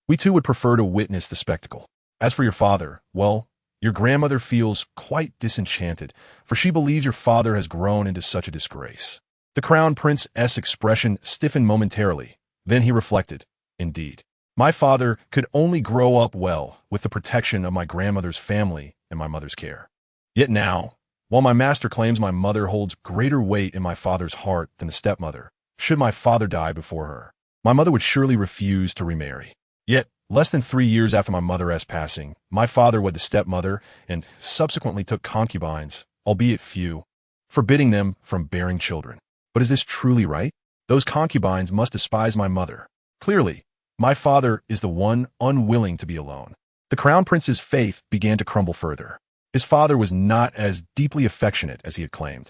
we too would prefer to witness the spectacle. As for your father, well, your grandmother feels quite disenchanted, for she believes your father has grown into such a disgrace. The crown prince's expression stiffened momentarily. Then he reflected. Indeed, my father could only grow up well with the protection of my grandmother's family and my mother's care. Yet now, while my master claims my mother holds greater weight in my father's heart than the stepmother, should my father die before her, my mother would surely refuse to remarry. Yet, less than 3 years after my mother's passing, my father wed the stepmother and subsequently took concubines, albeit few, forbidding them from bearing children. But is this truly right? Those concubines must despise my mother. Clearly, my father is the one unwilling to be alone. The crown prince's faith began to crumble further. His father was not as deeply affectionate as he had claimed,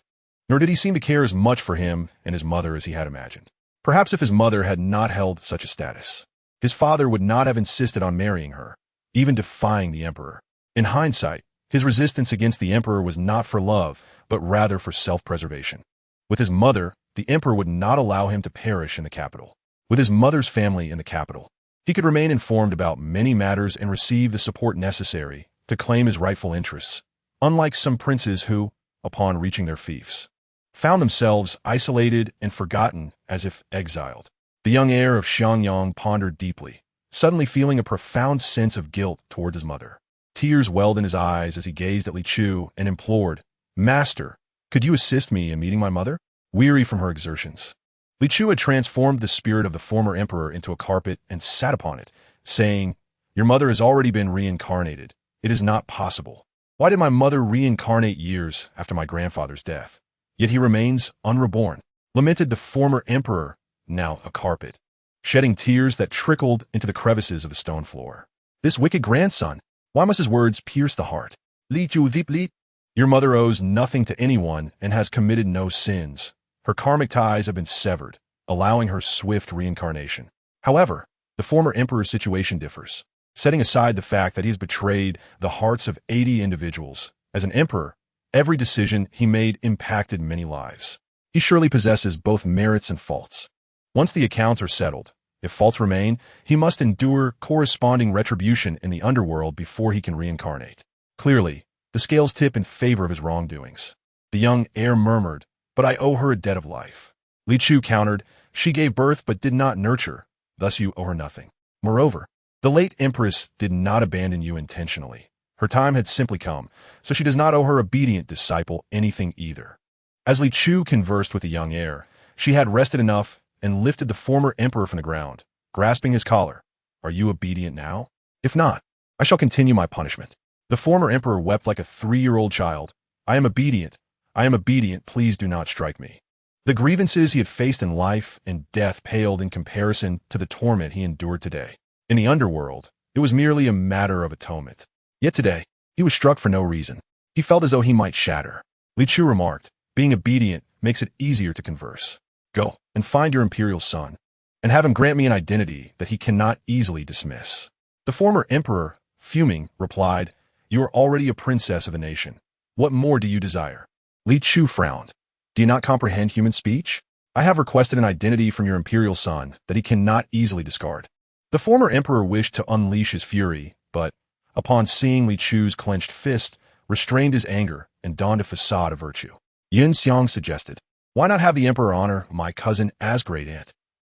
nor did he seem to care as much for him and his mother as he had imagined. Perhaps if his mother had not held such a status, his father would not have insisted on marrying her, even defying the emperor. In hindsight, his resistance against the emperor was not for love, but rather for self-preservation. With his mother, the emperor would not allow him to perish in the capital. With his mother's family in the capital, he could remain informed about many matters and receive the support necessary to claim his rightful interests, unlike some princes who, upon reaching their fiefs, found themselves isolated and forgotten as if exiled. The young heir of Xiangyang pondered deeply, suddenly feeling a profound sense of guilt towards his mother. Tears welled in his eyes as he gazed at Li Chu and implored, Master, could you assist me in meeting my mother? Weary from her exertions, Li Chu had transformed the spirit of the former emperor into a carpet and sat upon it, saying, Your mother has already been reincarnated. It is not possible. Why did my mother reincarnate years after my grandfather's death? Yet he remains unreborn, lamented the former emperor, now a carpet, shedding tears that trickled into the crevices of the stone floor. This wicked grandson, why must his words pierce the heart? Li Chu Li, your mother owes nothing to anyone and has committed no sins. Her karmic ties have been severed, allowing her swift reincarnation. However, the former emperor's situation differs. Setting aside the fact that he has betrayed the hearts of 80 individuals, as an emperor, every decision he made impacted many lives. He surely possesses both merits and faults. Once the accounts are settled, if faults remain, he must endure corresponding retribution in the underworld before he can reincarnate. Clearly, the scales tip in favor of his wrongdoings. The young heir murmured, But I owe her a debt of life. Li Chu countered, She gave birth but did not nurture, thus you owe her nothing. Moreover, the late empress did not abandon you intentionally. Her time had simply come, so she does not owe her obedient disciple anything either. As Li Chu conversed with the young heir, she had rested enough and lifted the former emperor from the ground, grasping his collar. Are you obedient now? If not, I shall continue my punishment. The former emperor wept like a 3-year-old child. I am obedient. I am obedient. Please do not strike me. The grievances he had faced in life and death paled in comparison to the torment he endured today. In the underworld, it was merely a matter of atonement. Yet today, he was struck for no reason. He felt as though he might shatter. Li Chu remarked, Being obedient makes it easier to converse. Go and find your imperial son, and have him grant me an identity that he cannot easily dismiss. The former emperor, fuming, replied, You are already a princess of a nation. What more do you desire? Li Chu frowned. Do you not comprehend human speech? I have requested an identity from your imperial son that he cannot easily discard. The former emperor wished to unleash his fury, but, upon seeing Li Chu's clenched fist, restrained his anger and donned a facade of virtue. Yin Xiang suggested, Why not have the emperor honor my cousin as great aunt?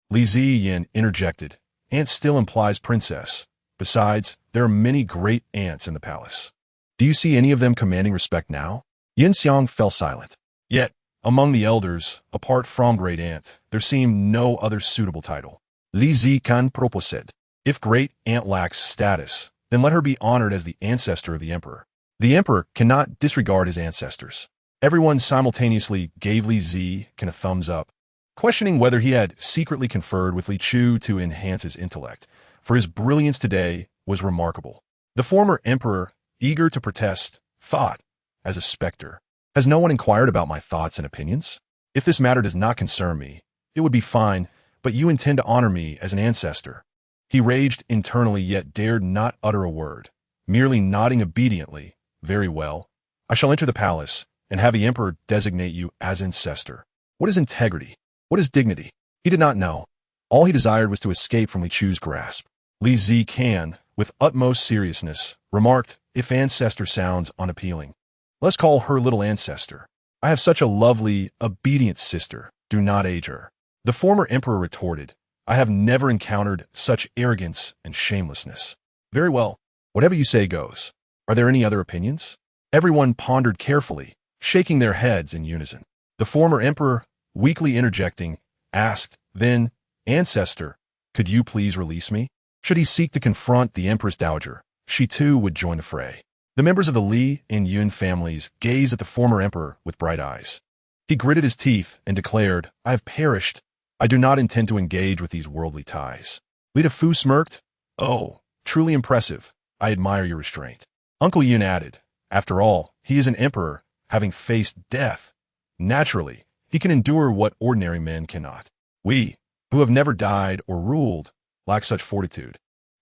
Li Ziyin interjected, Aunt still implies princess. Besides, there are many great aunts in the palace. Do you see any of them commanding respect now? Yin Xiang fell silent. Yet, among the elders, apart from great aunt, there seemed no other suitable title. Li Zikan proposed, If great aunt lacks status, then let her be honored as the ancestor of the emperor. The emperor cannot disregard his ancestors. Everyone simultaneously gave Li Zikan a thumbs up, questioning whether he had secretly conferred with Li Chu to enhance his intellect, for his brilliance today was remarkable. The former emperor, eager to protest, thought, as a specter, "Has no one inquired about my thoughts and opinions? If this matter does not concern me, it would be fine, but you intend to honor me as an ancestor." He raged internally yet dared not utter a word, merely nodding obediently. "Very well. I shall enter the palace and have the emperor designate you as ancestor." What is integrity? What is dignity? He did not know. All he desired was to escape from Li Chu's grasp. Li Zican, with utmost seriousness, remarked, "If ancestor sounds unappealing, let's call her little ancestor. I have such a lovely, obedient sister. Do not age her." The former emperor retorted, "I have never encountered such arrogance and shamelessness." "Very well. Whatever you say goes. Are there any other opinions?" Everyone pondered carefully, shaking their heads in unison. The former emperor, weakly interjecting, asked, "Then, ancestor, could you please release me?" Should he seek to confront the empress dowager, she too would join the fray. The members of the Li and Yun families gazed at the former emperor with bright eyes. He gritted his teeth and declared, "I have perished. I do not intend to engage with these worldly ties." Li Fu smirked, "Oh, truly impressive. I admire your restraint." Uncle Yun added, "After all, he is an emperor, having faced death. Naturally, he can endure what ordinary men cannot. We, who have never died or ruled, lack such fortitude."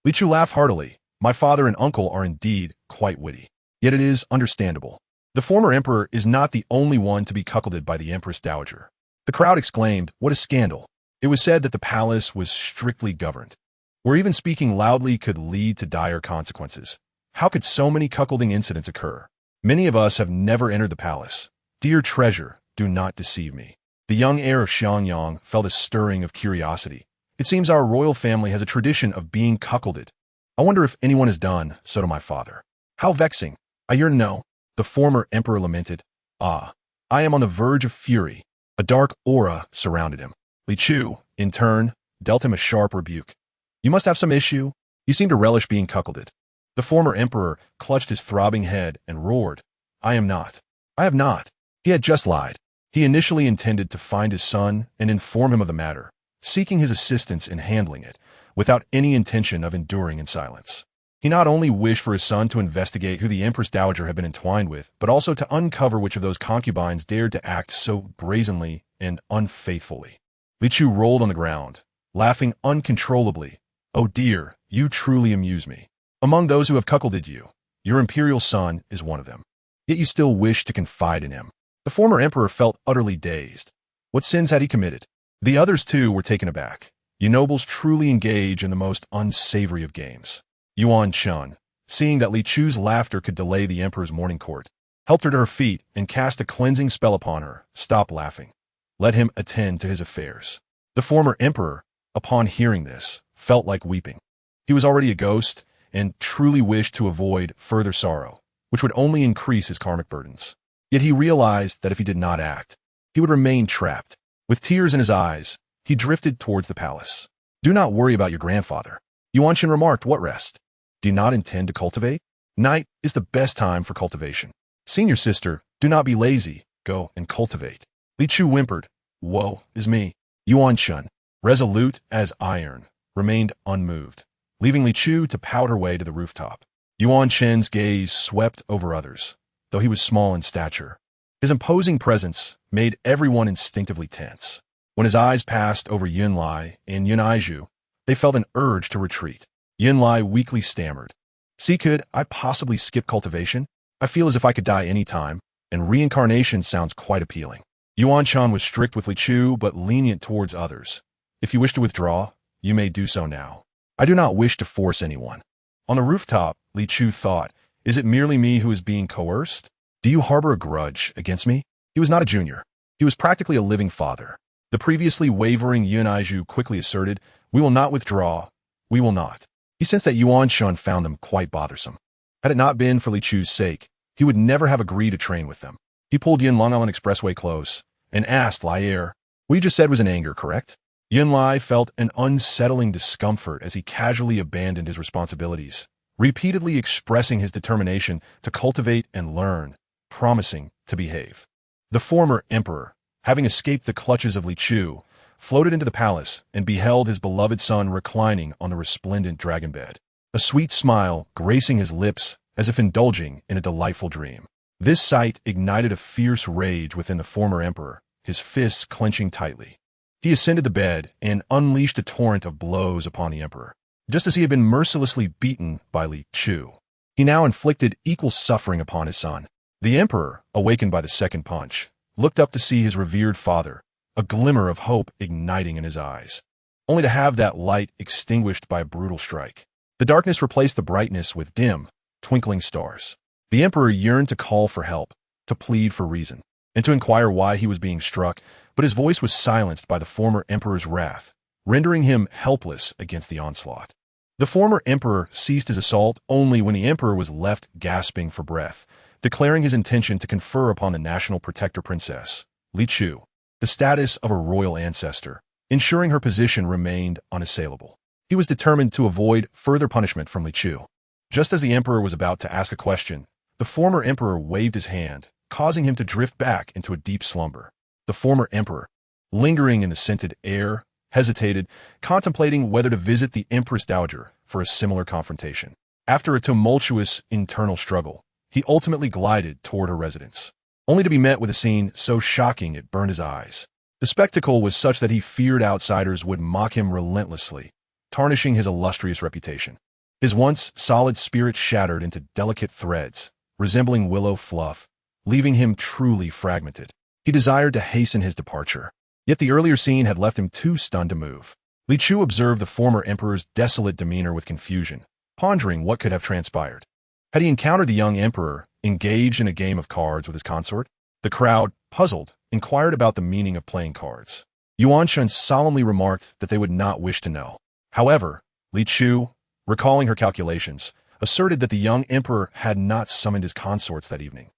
Li Chu laughed heartily. "My father and uncle are indeed quite witty. Yet it is understandable. The former emperor is not the only one to be cuckolded by the empress dowager." The crowd exclaimed, "What a scandal!" It was said that the palace was strictly governed, where even speaking loudly could lead to dire consequences. How could so many cuckolding incidents occur? "Many of us have never entered the palace. Dear treasure, do not deceive me." The young heir of Xiangyang felt a stirring of curiosity. "It seems our royal family has a tradition of being cuckolded. I wonder if anyone has done so to my father. How vexing. I yearn to know." The former emperor lamented, "Ah, I am on the verge of fury." A dark aura surrounded him. Li Chu, in turn, dealt him a sharp rebuke. "You must have some issue. You seem to relish being cuckolded." The former emperor clutched his throbbing head and roared, "I am not. I have not." He had just lied. He initially intended to find his son and inform him of the matter, seeking his assistance in handling it, without any intention of enduring in silence. He not only wished for his son to investigate who the Empress Dowager had been entwined with, but also to uncover which of those concubines dared to act so brazenly and unfaithfully. Li Chu rolled on the ground, laughing uncontrollably. "Oh dear, you truly amuse me. Among those who have cuckolded you, your imperial son is one of them. Yet you still wish to confide in him." The former emperor felt utterly dazed. What sins had he committed? The others too were taken aback. You nobles truly engage in the most unsavory of games. Yuan Chun, seeing that Li Chu's laughter could delay the emperor's morning court, helped her to her feet and cast a cleansing spell upon her. "Stop laughing. Let him attend to his affairs." The former emperor, upon hearing this, felt like weeping. He was already a ghost and truly wished to avoid further sorrow, which would only increase his karmic burdens. Yet he realized that if he did not act, he would remain trapped. With tears in his eyes, he drifted towards the palace. "Do not worry about your grandfather." Yuan Shen remarked, "What rest? Do you not intend to cultivate? Night is the best time for cultivation. Senior sister, do not be lazy. Go and cultivate." Li Chu whimpered, "Woe is me." Yuan Shen, resolute as iron, remained unmoved, leaving Li Chu to pout her way to the rooftop. Yuan Shen's gaze swept over others, though he was small in stature. His imposing presence made everyone instinctively tense. When his eyes passed over Yunlai and Yunaiju, they felt an urge to retreat. Yunlai weakly stammered, "See, could I possibly skip cultivation? I feel as if I could die any time, and reincarnation sounds quite appealing." Yuan Chan was strict with Li Chu, but lenient towards others. "If you wish to withdraw, you may do so now. I do not wish to force anyone." On the rooftop, Li Chu thought, "Is it merely me who is being coerced? Do you harbor a grudge against me?" He was not a junior. He was practically a living father. The previously wavering Yunaiju quickly asserted, "We will not withdraw. We will not." He sensed that Yuan Shun found them quite bothersome. Had it not been for Li Chu's sake, he would never have agreed to train with them. He pulled Yin Long Island Expressway close and asked Lai Er, "What you just said was in anger, correct?" Yin Lai felt an unsettling discomfort as he casually abandoned his responsibilities, repeatedly expressing his determination to cultivate and learn, promising to behave. The former emperor, having escaped the clutches of Li Chu, floated into the palace and beheld his beloved son reclining on the resplendent dragon bed. a sweet smile gracing his lips as if indulging in a delightful dream. This sight ignited a fierce rage within the former emperor, his fists clenching tightly. He ascended the bed and unleashed a torrent of blows upon the emperor, just as he had been mercilessly beaten by Li Chu. He now inflicted equal suffering upon his son. The emperor, awakened by the second punch, looked up to see his revered father, a glimmer of hope igniting in his eyes, only to have that light extinguished by a brutal strike. The darkness replaced the brightness with dim, twinkling stars. The emperor yearned to call for help, to plead for reason, and to inquire why he was being struck, but his voice was silenced by the former emperor's wrath, rendering him helpless against the onslaught. The former emperor ceased his assault only when the emperor was left gasping for breath, declaring his intention to confer upon the national protector princess, Li Chu, the status of a royal ancestor, ensuring her position remained unassailable. He was determined to avoid further punishment from Li Chu. Just as the emperor was about to ask a question, the former emperor waved his hand, causing him to drift back into a deep slumber. The former emperor, lingering in the scented air, hesitated, contemplating whether to visit the Empress Dowager for a similar confrontation. After a tumultuous internal struggle, he ultimately glided toward her residence, only to be met with a scene so shocking it burned his eyes. The spectacle was such that he feared outsiders would mock him relentlessly, tarnishing his illustrious reputation. His once solid spirit shattered into delicate threads, resembling willow fluff, leaving him truly fragmented. He desired to hasten his departure, yet the earlier scene had left him too stunned to move. Li Chu observed the former emperor's desolate demeanor with confusion, pondering what could have transpired. Had he encountered the young emperor engaged in a game of cards with his consort? The crowd, puzzled, inquired about the meaning of playing cards. Yuan Shun solemnly remarked that they would not wish to know. However, Li Chu, recalling her calculations, asserted that the young emperor had not summoned his consorts that evening,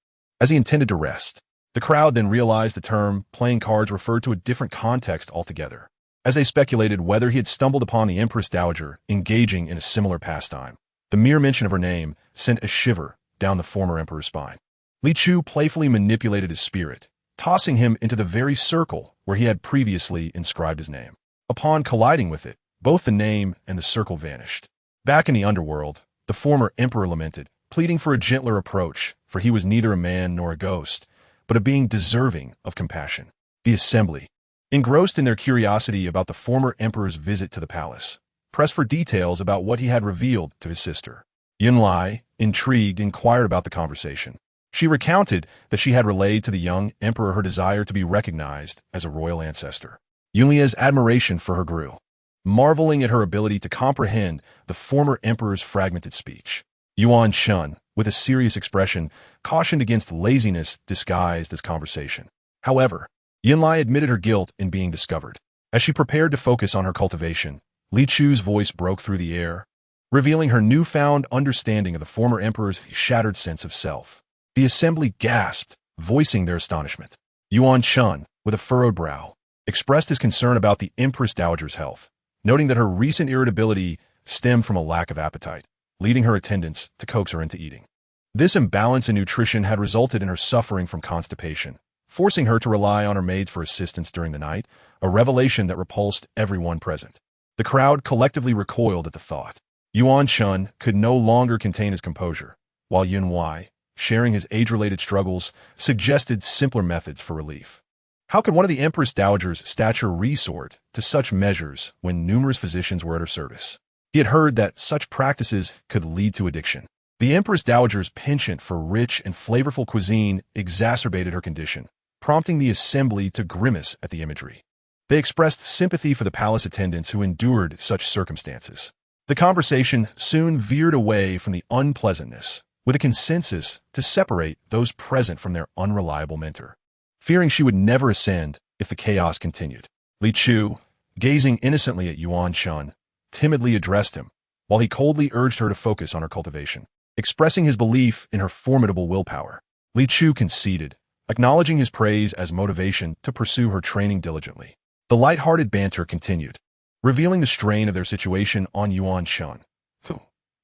as he intended to rest. The crowd then realized the term playing cards referred to a different context altogether, as they speculated whether he had stumbled upon the Empress Dowager engaging in a similar pastime. The mere mention of her name sent a shiver down the former emperor's spine. Li Chu playfully manipulated his spirit, tossing him into the very circle where he had previously inscribed his name. Upon colliding with it, both the name and the circle vanished. Back in the underworld, the former emperor lamented, pleading for a gentler approach, for he was neither a man nor a ghost, but a being deserving of compassion. The assembly, engrossed in their curiosity about the former emperor's visit to the palace, pressed for details about what he had revealed to his sister. Yunlai, intrigued, inquired about the conversation. She recounted that she had relayed to the young emperor her desire to be recognized as a royal ancestor. Yunlia's admiration for her grew, marveling at her ability to comprehend the former emperor's fragmented speech. Yuan Shun, with a serious expression, cautioned against laziness disguised as conversation. However, Yunlai admitted her guilt in being discovered. As she prepared to focus on her cultivation, Li Chu's voice broke through the air, revealing her newfound understanding of the former emperor's shattered sense of self. The assembly gasped, voicing their astonishment. Yuan Shun, with a furrowed brow, expressed his concern about the Empress Dowager's health, noting that her recent irritability stemmed from a lack of appetite, leading her attendants to coax her into eating. This imbalance in nutrition had resulted in her suffering from constipation, forcing her to rely on her maids for assistance during the night, a revelation that repulsed everyone present. The crowd collectively recoiled at the thought. Yuan Shun could no longer contain his composure, while Yun Wei, sharing his age-related struggles, suggested simpler methods for relief. How could one of the Empress Dowager's stature resort to such measures when numerous physicians were at her service? He had heard that such practices could lead to addiction. The Empress Dowager's penchant for rich and flavorful cuisine exacerbated her condition, prompting the assembly to grimace at the imagery. They expressed sympathy for the palace attendants who endured such circumstances. The conversation soon veered away from the unpleasantness, with a consensus to separate those present from their unreliable mentor, fearing she would never ascend if the chaos continued. Li Chu, gazing innocently at Yuan Shun, timidly addressed him, while he coldly urged her to focus on her cultivation. Expressing his belief in her formidable willpower, Li Chu conceded, acknowledging his praise as motivation to pursue her training diligently. The light-hearted banter continued, revealing the strain of their situation on Yuan Shun, who,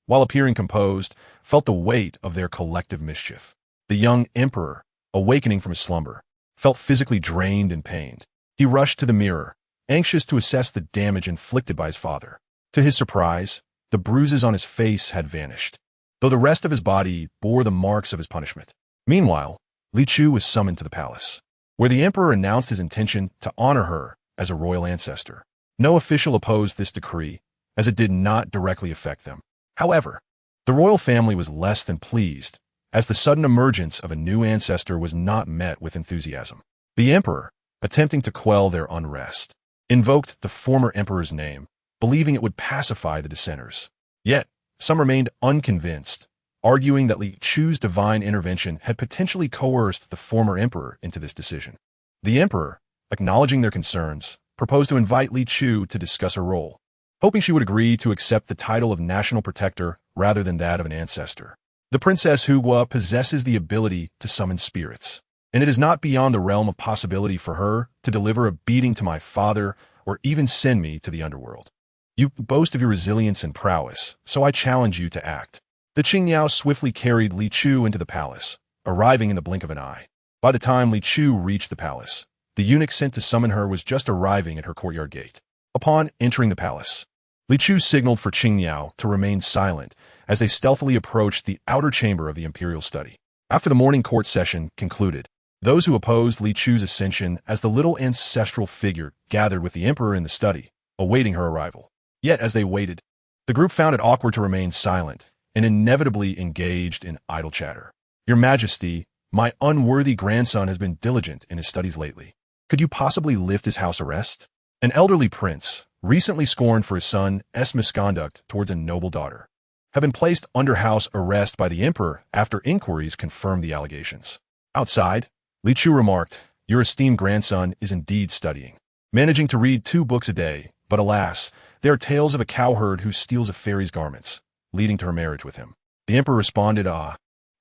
while appearing composed, felt the weight of their collective mischief. The young emperor, awakening from his slumber, felt physically drained and pained. He rushed to the mirror, anxious to assess the damage inflicted by his father. To his surprise, The bruises on his face had vanished, though the rest of his body bore the marks of his punishment. Meanwhile, Li Chu was summoned to the palace, where the emperor announced his intention to honor her as a royal ancestor. No official opposed this decree, as it did not directly affect them. However, the royal family was less than pleased, as the sudden emergence of a new ancestor was not met with enthusiasm. The emperor, attempting to quell their unrest, invoked the former emperor's name, believing it would pacify the dissenters. Yet, some remained unconvinced, arguing that Li Chu's divine intervention had potentially coerced the former emperor into this decision. The emperor, acknowledging their concerns, proposed to invite Li Chu to discuss her role, hoping she would agree to accept the title of national protector rather than that of an ancestor. The Princess Hugua possesses the ability to summon spirits, and it is not beyond the realm of possibility for her to deliver a beating to my father or even send me to the underworld. You boast of your resilience and prowess, so I challenge you to act. The Qingyao swiftly carried Li Chu into the palace, arriving in the blink of an eye. By the time Li Chu reached the palace, the eunuch sent to summon her was just arriving at her courtyard gate. Upon entering the palace, Li Chu signaled for Qingyao to remain silent as they stealthily approached the outer chamber of the imperial study. After the morning court session concluded, those who opposed Li Chu's ascension as the little ancestral figure gathered with the emperor in the study, awaiting her arrival. Yet as they waited, the group found it awkward to remain silent and inevitably engaged in idle chatter. Your Majesty, my unworthy grandson has been diligent in his studies lately. Could you possibly lift his house arrest? An elderly prince, recently scorned for his son's misconduct towards a noble daughter, had been placed under house arrest by the emperor after inquiries confirmed the allegations. Outside, Li Chu remarked, your esteemed grandson is indeed studying, managing to read 2 books a day, but alas, they are tales of a cowherd who steals a fairy's garments, leading to her marriage with him. The emperor responded, the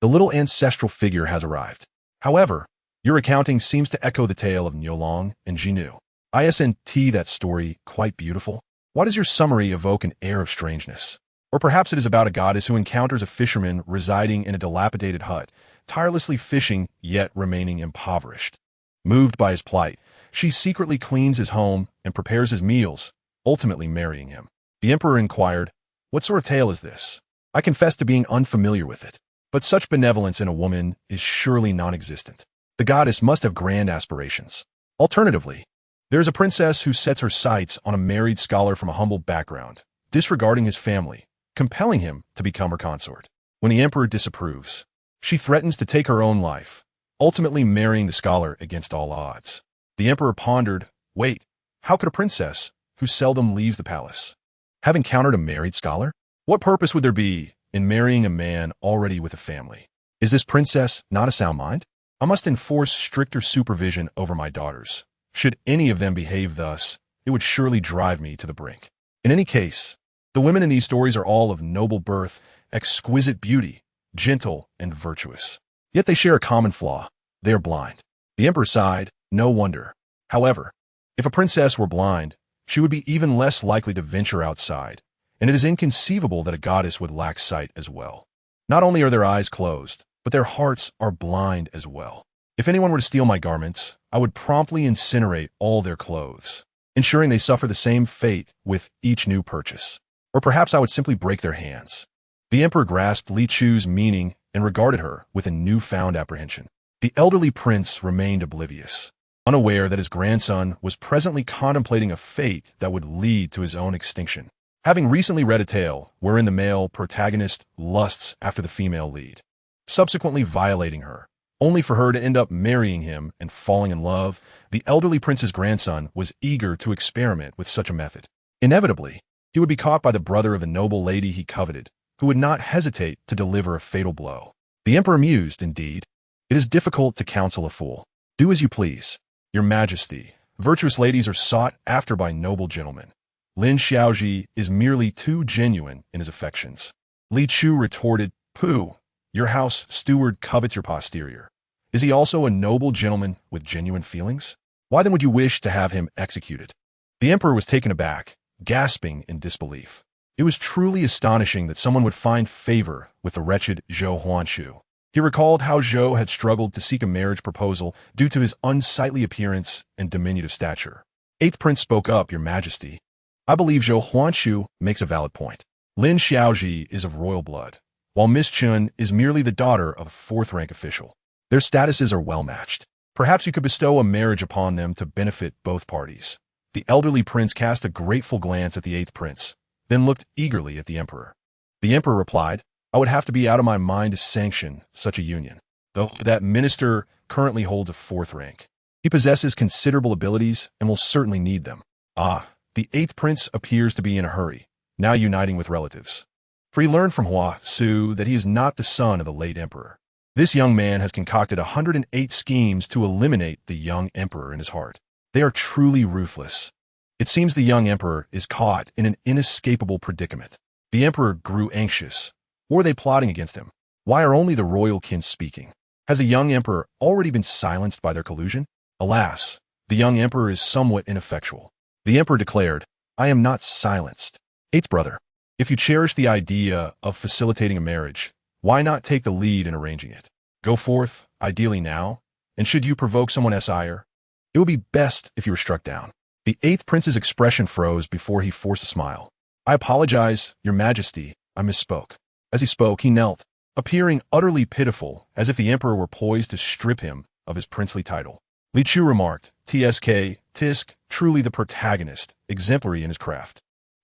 little ancestral figure has arrived. However, your accounting seems to echo the tale of Niulong and Jinu. Isn't that story quite beautiful? Why does your summary evoke an air of strangeness? Or perhaps it is about a goddess who encounters a fisherman residing in a dilapidated hut, tirelessly fishing yet remaining impoverished. Moved by his plight, she secretly cleans his home and prepares his meals, ultimately marrying him. The emperor inquired, what sort of tale is this? I confess to being unfamiliar with it, but such benevolence in a woman is surely non-existent. The goddess must have grand aspirations. Alternatively, there is a princess who sets her sights on a married scholar from a humble background, disregarding his family, compelling him to become her consort. When the emperor disapproves, she threatens to take her own life, ultimately marrying the scholar against all odds. The emperor pondered, wait, how could a princess, who seldom leaves the palace, have encountered a married scholar? What purpose would there be in marrying a man already with a family? Is this princess not a sound mind? I must enforce stricter supervision over my daughters. Should any of them behave thus, it would surely drive me to the brink. In any case, the women in these stories are all of noble birth, exquisite beauty, gentle and virtuous. Yet they share a common flaw. They are blind. The emperor sighed, no wonder. However, if a princess were blind, she would be even less likely to venture outside, and it is inconceivable that a goddess would lack sight as well. Not only are their eyes closed, but their hearts are blind as well. If anyone were to steal my garments, I would promptly incinerate all their clothes, ensuring they suffer the same fate with each new purchase. Or perhaps I would simply break their hands. The emperor grasped Li Chu's meaning and regarded her with a newfound apprehension. The elderly prince remained oblivious, unaware that his grandson was presently contemplating a fate that would lead to his own extinction, having recently read a tale wherein the male protagonist lusts after the female lead, subsequently violating her, only for her to end up marrying him and falling in love. The elderly prince's grandson was eager to experiment with such a method. Inevitably, he would be caught by the brother of the noble lady he coveted, who would not hesitate to deliver a fatal blow. The emperor mused, indeed, it is difficult to counsel a fool. Do as you please. Your Majesty, virtuous ladies are sought after by noble gentlemen. Lin Xiaoji is merely too genuine in his affections. Li Chu retorted, pooh, your house steward covets your posterior. Is he also a noble gentleman with genuine feelings? Why then would you wish to have him executed? The emperor was taken aback, gasping in disbelief. It was truly astonishing that someone would find favor with the wretched Zhou Huanshu. He recalled how Zhou had struggled to seek a marriage proposal due to his unsightly appearance and diminutive stature. Eighth Prince spoke up, Your Majesty. I believe Zhou Huanshu makes a valid point. Lin Xiaoji is of royal blood, while Miss Chun is merely the daughter of a fourth-rank official. Their statuses are well-matched. Perhaps you could bestow a marriage upon them to benefit both parties. The elderly prince cast a grateful glance at the eighth prince, then looked eagerly at the emperor. The emperor replied, I would have to be out of my mind to sanction such a union, though that minister currently holds a fourth rank. He possesses considerable abilities and will certainly need them. Ah, the eighth prince appears to be in a hurry, now uniting with relatives. For he learned from Hua Su that he is not the son of the late emperor. This young man has concocted 108 schemes to eliminate the young emperor in his heart. They are truly ruthless. It seems the young emperor is caught in an inescapable predicament. The emperor grew anxious. Or are they plotting against him? Why are only the royal kin speaking? Has the young emperor already been silenced by their collusion? Alas, the young emperor is somewhat ineffectual. The emperor declared, I am not silenced. Eighth brother, if you cherish the idea of facilitating a marriage, why not take the lead in arranging it? Go forth, ideally now, and should you provoke someone else ire, it would be best if you were struck down. The eighth prince's expression froze before he forced a smile. I apologize, your majesty, I misspoke. As he spoke, he knelt, appearing utterly pitiful, as if the emperor were poised to strip him of his princely title. Li Chu remarked, Tisk, truly the protagonist, exemplary in his craft.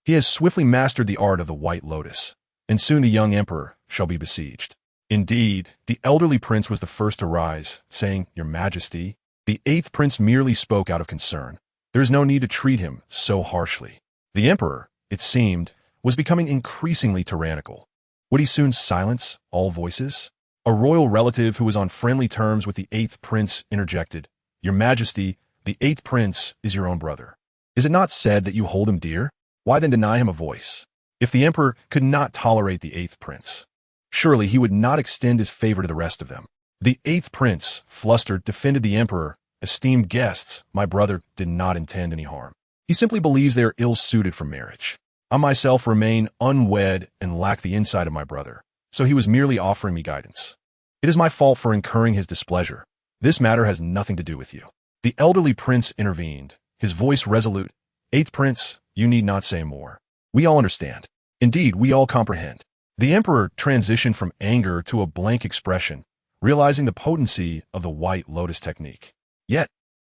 He has swiftly mastered the art of the White Lotus, and soon the young emperor shall be besieged. Indeed, the elderly prince was the first to rise, saying, Your Majesty. The eighth prince merely spoke out of concern. There is no need to treat him so harshly. The emperor, it seemed, was becoming increasingly tyrannical. Would he soon silence all voices? A royal relative who was on friendly terms with the eighth prince interjected, Your Majesty, the eighth prince is your own brother. Is it not said that you hold him dear? Why then deny him a voice? If the emperor could not tolerate the eighth prince, surely he would not extend his favor to the rest of them. The eighth prince, flustered, defended the emperor. Esteemed guests, my brother did not intend any harm. He simply believes they are ill-suited for marriage. I myself remain unwed and lack the insight of my brother, so he was merely offering me guidance. It is my fault for incurring his displeasure. This matter has nothing to do with you. The elderly prince intervened, his voice resolute. Eighth prince, you need not say more. We all understand. Indeed, we all comprehend. The emperor transitioned from anger to a blank expression, realizing the potency of the White Lotus technique. Yet,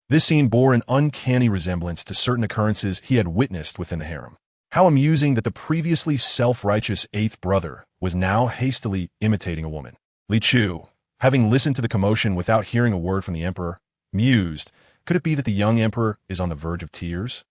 this scene bore an uncanny resemblance to certain occurrences he had witnessed within the harem. How amusing that the previously self-righteous eighth brother was now hastily imitating a woman. Li Chu, having listened to the commotion without hearing a word from the emperor, mused, could it be that the young emperor is on the verge of tears?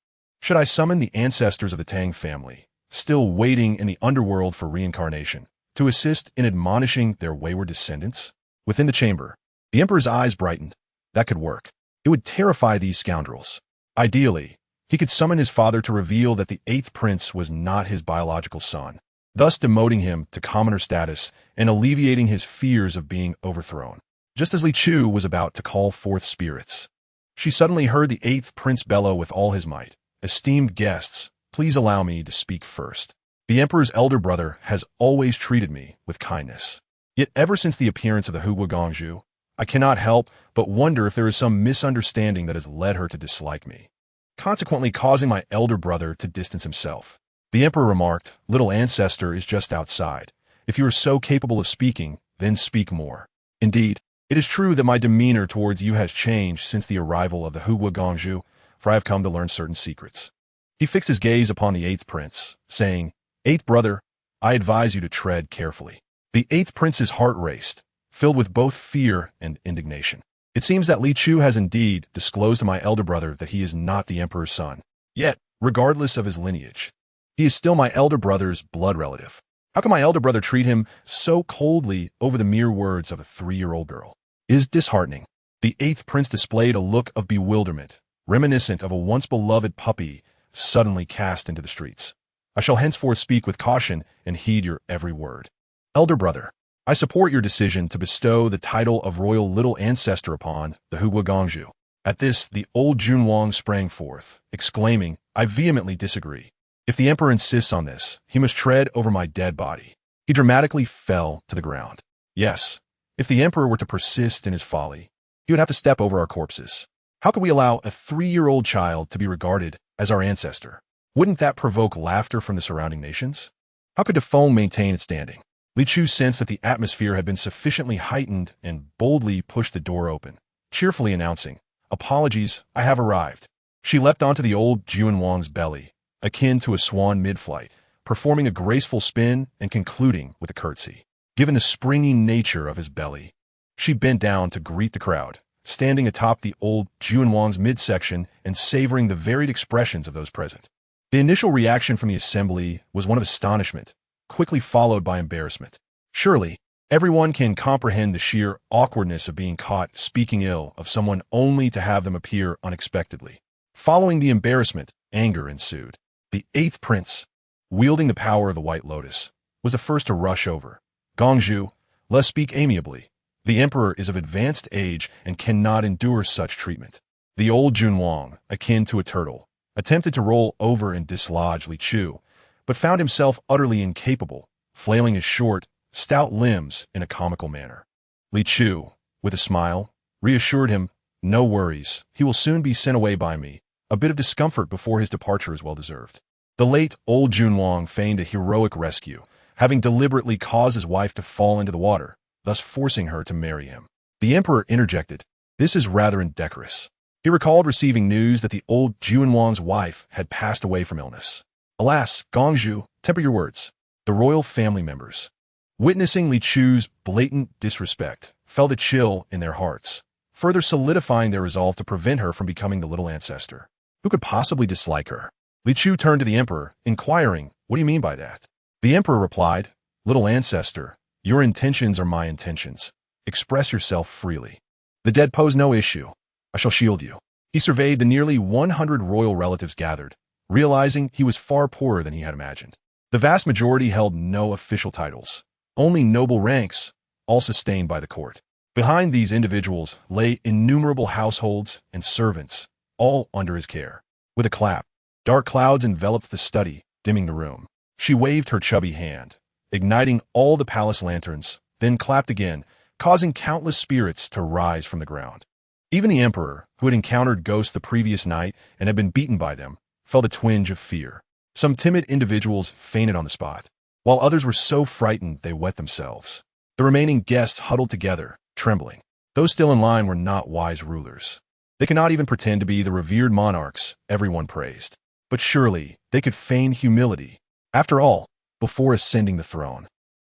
Should I summon the ancestors of the Tang family, still waiting in the underworld for reincarnation, to assist in admonishing their wayward descendants? Within the chamber, the emperor's eyes brightened. That could work. It would terrify these scoundrels. Ideally, he could summon his father to reveal that the eighth prince was not his biological son, thus demoting him to commoner status and alleviating his fears of being overthrown. Just as Li Chu was about to call forth spirits, she suddenly heard the eighth prince bellow with all his might, Esteemed guests, please allow me to speak first. The emperor's elder brother has always treated me with kindness. Yet ever since the appearance of the Hua Gongzhu, I cannot help but wonder if there is some misunderstanding that has led her to dislike me, consequently causing my elder brother to distance himself. The emperor remarked, Little Ancestor is just outside. If you are so capable of speaking, then speak more. Indeed, it is true that my demeanor towards you has changed since the arrival of the Hua Gongzhu, for I have come to learn certain secrets. He fixed his gaze upon the eighth prince, saying, Eighth brother, I advise you to tread carefully. The eighth prince's heart raced, filled with both fear and indignation. It seems that Li Chu has indeed disclosed to my elder brother that he is not the emperor's son. Yet, regardless of his lineage, he is still my elder brother's blood relative. How can my elder brother treat him so coldly over the mere words of a 3-year-old girl? It is disheartening. The eighth prince displayed a look of bewilderment, reminiscent of a once-beloved puppy suddenly cast into the streets. I shall henceforth speak with caution and heed your every word. Elder brother, I support your decision to bestow the title of royal little ancestor upon the Hua Gongzhu. At this, the old Junwang sprang forth, exclaiming, I vehemently disagree. If the emperor insists on this, he must tread over my dead body. He dramatically fell to the ground. Yes, if the emperor were to persist in his folly, he would have to step over our corpses. How could we allow a 3-year-old child to be regarded as our ancestor? Wouldn't that provoke laughter from the surrounding nations? How could Defeng maintain its standing? Li Chu sensed that the atmosphere had been sufficiently heightened and boldly pushed the door open, cheerfully announcing, "Apologies, I have arrived." She leapt onto the old Juan Wang's belly, akin to a swan mid-flight, performing a graceful spin and concluding with a curtsy. Given the springy nature of his belly, she bent down to greet the crowd, standing atop the old Juan Wang's midsection and savoring the varied expressions of those present. The initial reaction from the assembly was one of astonishment, quickly followed by embarrassment. Surely, everyone can comprehend the sheer awkwardness of being caught speaking ill of someone only to have them appear unexpectedly. Following the embarrassment, anger ensued. The 8th prince, wielding the power of the White Lotus, was the first to rush over. "Gongzhu, let's speak amiably. The emperor is of advanced age and cannot endure such treatment." The old Junwang, akin to a turtle, attempted to roll over and dislodge Li Chu, but found himself utterly incapable, flailing his short, stout limbs in a comical manner. Li Chu, with a smile, reassured him, "No worries, he will soon be sent away by me. A bit of discomfort before his departure is well deserved." The late old Junwang feigned a heroic rescue, having deliberately caused his wife to fall into the water, thus forcing her to marry him. The emperor interjected, "This is rather indecorous." He recalled receiving news that the old Junwang's wife had passed away from illness. "Alas, Gongzhu, temper your words." The royal family members, witnessing Li Chu's blatant disrespect, felt a chill in their hearts, further solidifying their resolve to prevent her from becoming the little ancestor. Who could possibly dislike her? Li Chu turned to the emperor, inquiring, "What do you mean by that?" The emperor replied, "Little ancestor, your intentions are my intentions. Express yourself freely. The dead pose no issue. I shall shield you." He surveyed the nearly 100 royal relatives gathered, realizing he was far poorer than he had imagined. The vast majority held no official titles, only noble ranks, all sustained by the court. Behind these individuals lay innumerable households and servants, all under his care. With a clap, dark clouds enveloped the study, dimming the room. She waved her chubby hand, igniting all the palace lanterns, then clapped again, causing countless spirits to rise from the ground. Even the emperor, who had encountered ghosts the previous night and had been beaten by them, felt a twinge of fear. Some timid individuals fainted on the spot, while others were so frightened they wet themselves. The remaining guests huddled together, trembling. Those still in line were not wise rulers. They could not even pretend to be the revered monarchs everyone praised. But surely they could feign humility. After all, before ascending the throne,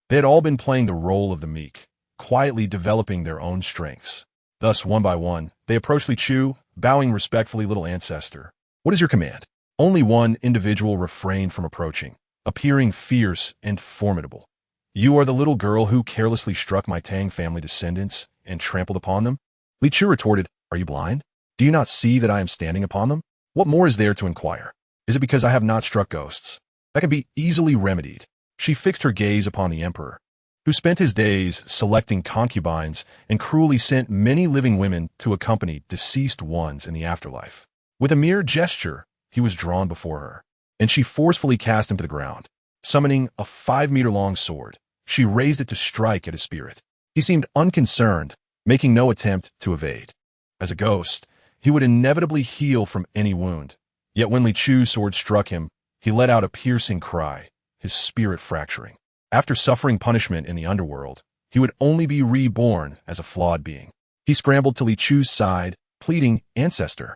they had all been playing the role of the meek, quietly developing their own strengths. Thus, one by one, they approached Li Chu, bowing respectfully, "Little ancestor, what is your command?" Only one individual refrained from approaching, appearing fierce and formidable. "You are the little girl who carelessly struck my Tang family descendants and trampled upon them?" Li Chu retorted, "Are you blind? Do you not see that I am standing upon them? What more is there to inquire? Is it because I have not struck ghosts? That can be easily remedied." She fixed her gaze upon the emperor, who spent his days selecting concubines and cruelly sent many living women to accompany deceased ones in the afterlife. With a mere gesture, he was drawn before her, and she forcefully cast him to the ground. Summoning a 5-meter-long sword, she raised it to strike at his spirit. He seemed unconcerned, making no attempt to evade. As a ghost, he would inevitably heal from any wound. Yet when Li Chu's sword struck him, he let out a piercing cry, his spirit fracturing. After suffering punishment in the underworld, he would only be reborn as a flawed being. He scrambled to Li Chu's side, pleading, "Ancestor,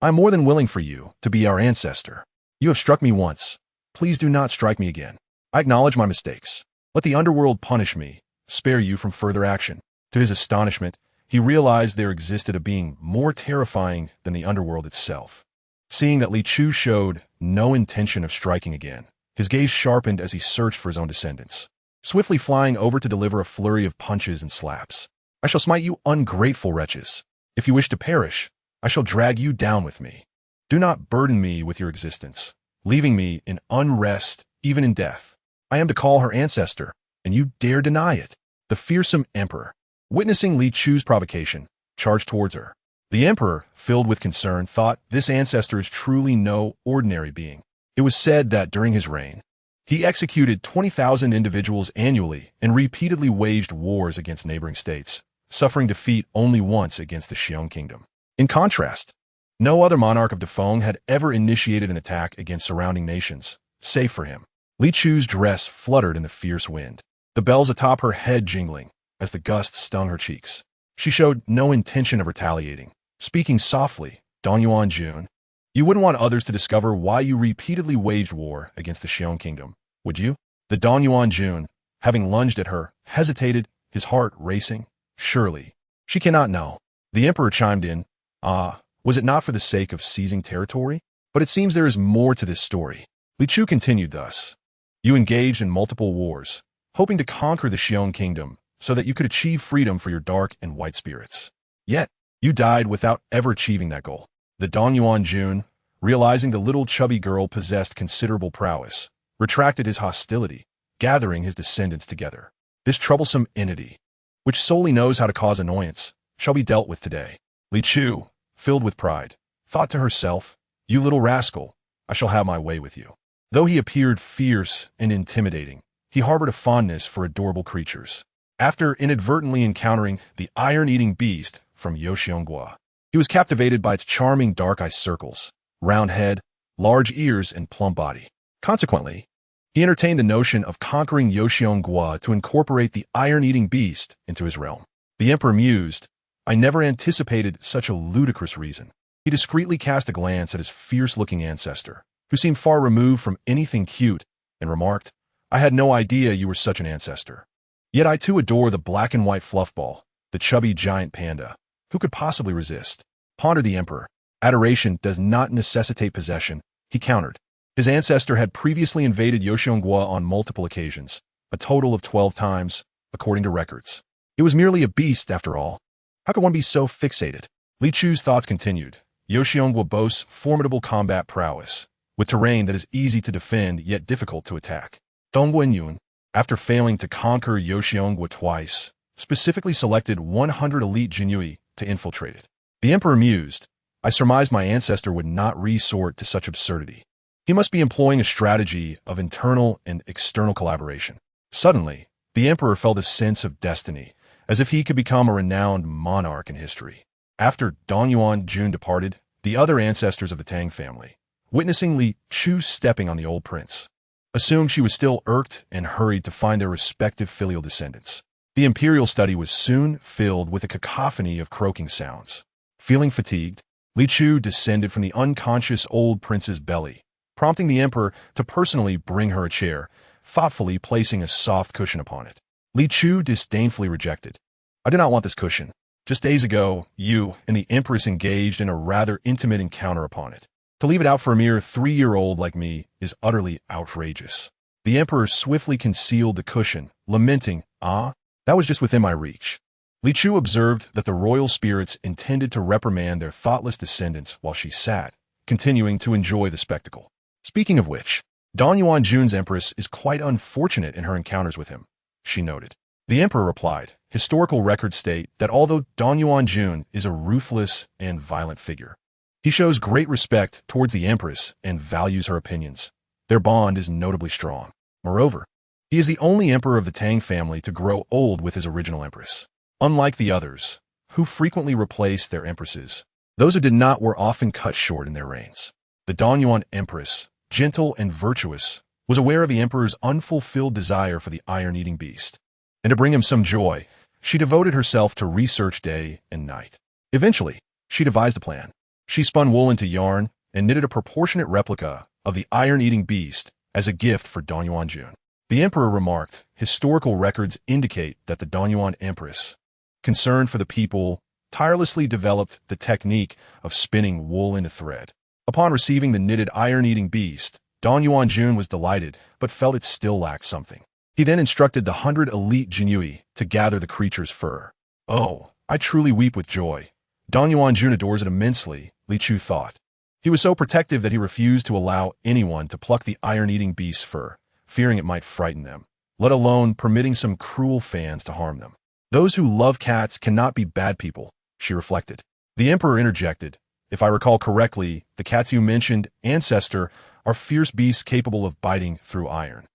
I am more than willing for you to be our ancestor. You have struck me once. Please do not strike me again. I acknowledge my mistakes. Let the underworld punish me, spare you from further action." To his astonishment, he realized there existed a being more terrifying than the underworld itself. Seeing that Li Chu showed no intention of striking again, his gaze sharpened as he searched for his own descendants, swiftly flying over to deliver a flurry of punches and slaps. "I shall smite you ungrateful wretches. If you wish to perish, I shall drag you down with me. Do not burden me with your existence, leaving me in unrest even in death. I am to call her ancestor, and you dare deny it." The fearsome emperor, witnessing Li Chu's provocation, charged towards her. The emperor, filled with concern, thought this ancestor is truly no ordinary being. It was said that during his reign, he executed 20,000 individuals annually and repeatedly waged wars against neighboring states, suffering defeat only once against the Xiong kingdom. In contrast, no other monarch of Defeng had ever initiated an attack against surrounding nations, save for him. Li Chu's dress fluttered in the fierce wind, the bells atop her head jingling as the gusts stung her cheeks. She showed no intention of retaliating, speaking softly. Dong Jun, you wouldn't want others to discover why you repeatedly waged war against the Xiong kingdom, would you? The Dong Jun, having lunged at her, hesitated, his heart racing. Surely, she cannot know. The emperor chimed in. Was it not for the sake of seizing territory? But it seems there is more to this story. Li Chu continued thus. You engaged in multiple wars, hoping to conquer the Xiong kingdom so that you could achieve freedom for your dark and white spirits. Yet, you died without ever achieving that goal. The Dong Jun, realizing the little chubby girl possessed considerable prowess, retracted his hostility, gathering his descendants together. This troublesome entity, which solely knows how to cause annoyance, shall be dealt with today. Li Chu, filled with pride, thought to herself, you little rascal, I shall have my way with you. Though he appeared fierce and intimidating, he harbored a fondness for adorable creatures. After inadvertently encountering the iron-eating beast from Yoxiongua, he was captivated by its charming dark eye circles, round head, large ears, and plump body. Consequently, he entertained the notion of conquering Yoxiongua to incorporate the iron-eating beast into his realm. The emperor mused, I never anticipated such a ludicrous reason. He discreetly cast a glance at his fierce-looking ancestor, who seemed far removed from anything cute, and remarked, I had no idea you were such an ancestor. Yet I too adore the black and white fluffball, the chubby giant panda. Who could possibly resist? Pondered the emperor. Adoration does not necessitate possession, he countered. His ancestor had previously invaded Yoxiongua on multiple occasions, a total of 12 times, according to records. It was merely a beast, after all. How could one be so fixated? Li Chu's thoughts continued. Yoxiongua boasts formidable combat prowess, with terrain that is easy to defend yet difficult to attack. Dong Wenyun, after failing to conquer Yoxiongua twice, specifically selected 100 elite Jinyui to infiltrate it. The emperor mused, I surmised my ancestor would not resort to such absurdity. He must be employing a strategy of internal and external collaboration. Suddenly, the emperor felt a sense of destiny, as if he could become a renowned monarch in history. After Dong Jun departed, the other ancestors of the Tang family, witnessing Li Chu stepping on the old prince, assumed she was still irked and hurried to find their respective filial descendants. The imperial study was soon filled with a cacophony of croaking sounds. Feeling fatigued, Li Chu descended from the unconscious old prince's belly, prompting the emperor to personally bring her a chair, thoughtfully placing a soft cushion upon it. Li Chu disdainfully rejected. I do not want this cushion. Just days ago, you and the empress engaged in a rather intimate encounter upon it. To leave it out for a mere 3-year-old like me is utterly outrageous. The emperor swiftly concealed the cushion, lamenting, that was just within my reach. Li Chu observed that the royal spirits intended to reprimand their thoughtless descendants while she sat, continuing to enjoy the spectacle. Speaking of which, Dong Jun's empress is quite unfortunate in her encounters with him, she noted. The emperor replied, historical records state that although Dong Jun is a ruthless and violent figure, he shows great respect towards the empress and values her opinions. Their bond is notably strong. Moreover, he is the only emperor of the Tang family to grow old with his original empress. Unlike the others, who frequently replaced their empresses, those who did not were often cut short in their reigns. The Dong empress, gentle and virtuous, was aware of the emperor's unfulfilled desire for the iron-eating beast, and to bring him some joy, she devoted herself to research day and night. Eventually, she devised a plan. She spun wool into yarn and knitted a proportionate replica of the iron-eating beast as a gift for Dong Jun. The emperor remarked, historical records indicate that the Dong empress, concerned for the people, tirelessly developed the technique of spinning wool into thread. Upon receiving the knitted iron-eating beast, Dong Jun was delighted, but felt it still lacked something. He then instructed the 100 elite Jinyui to gather the creature's fur. Oh, I truly weep with joy. Dong Jun adores it immensely, Li Chu thought. He was so protective that he refused to allow anyone to pluck the iron-eating beast's fur, fearing it might frighten them, let alone permitting some cruel fans to harm them. Those who love cats cannot be bad people, she reflected. The emperor interjected. If I recall correctly, the cats you mentioned, Ancestor, are fierce beasts capable of biting through iron.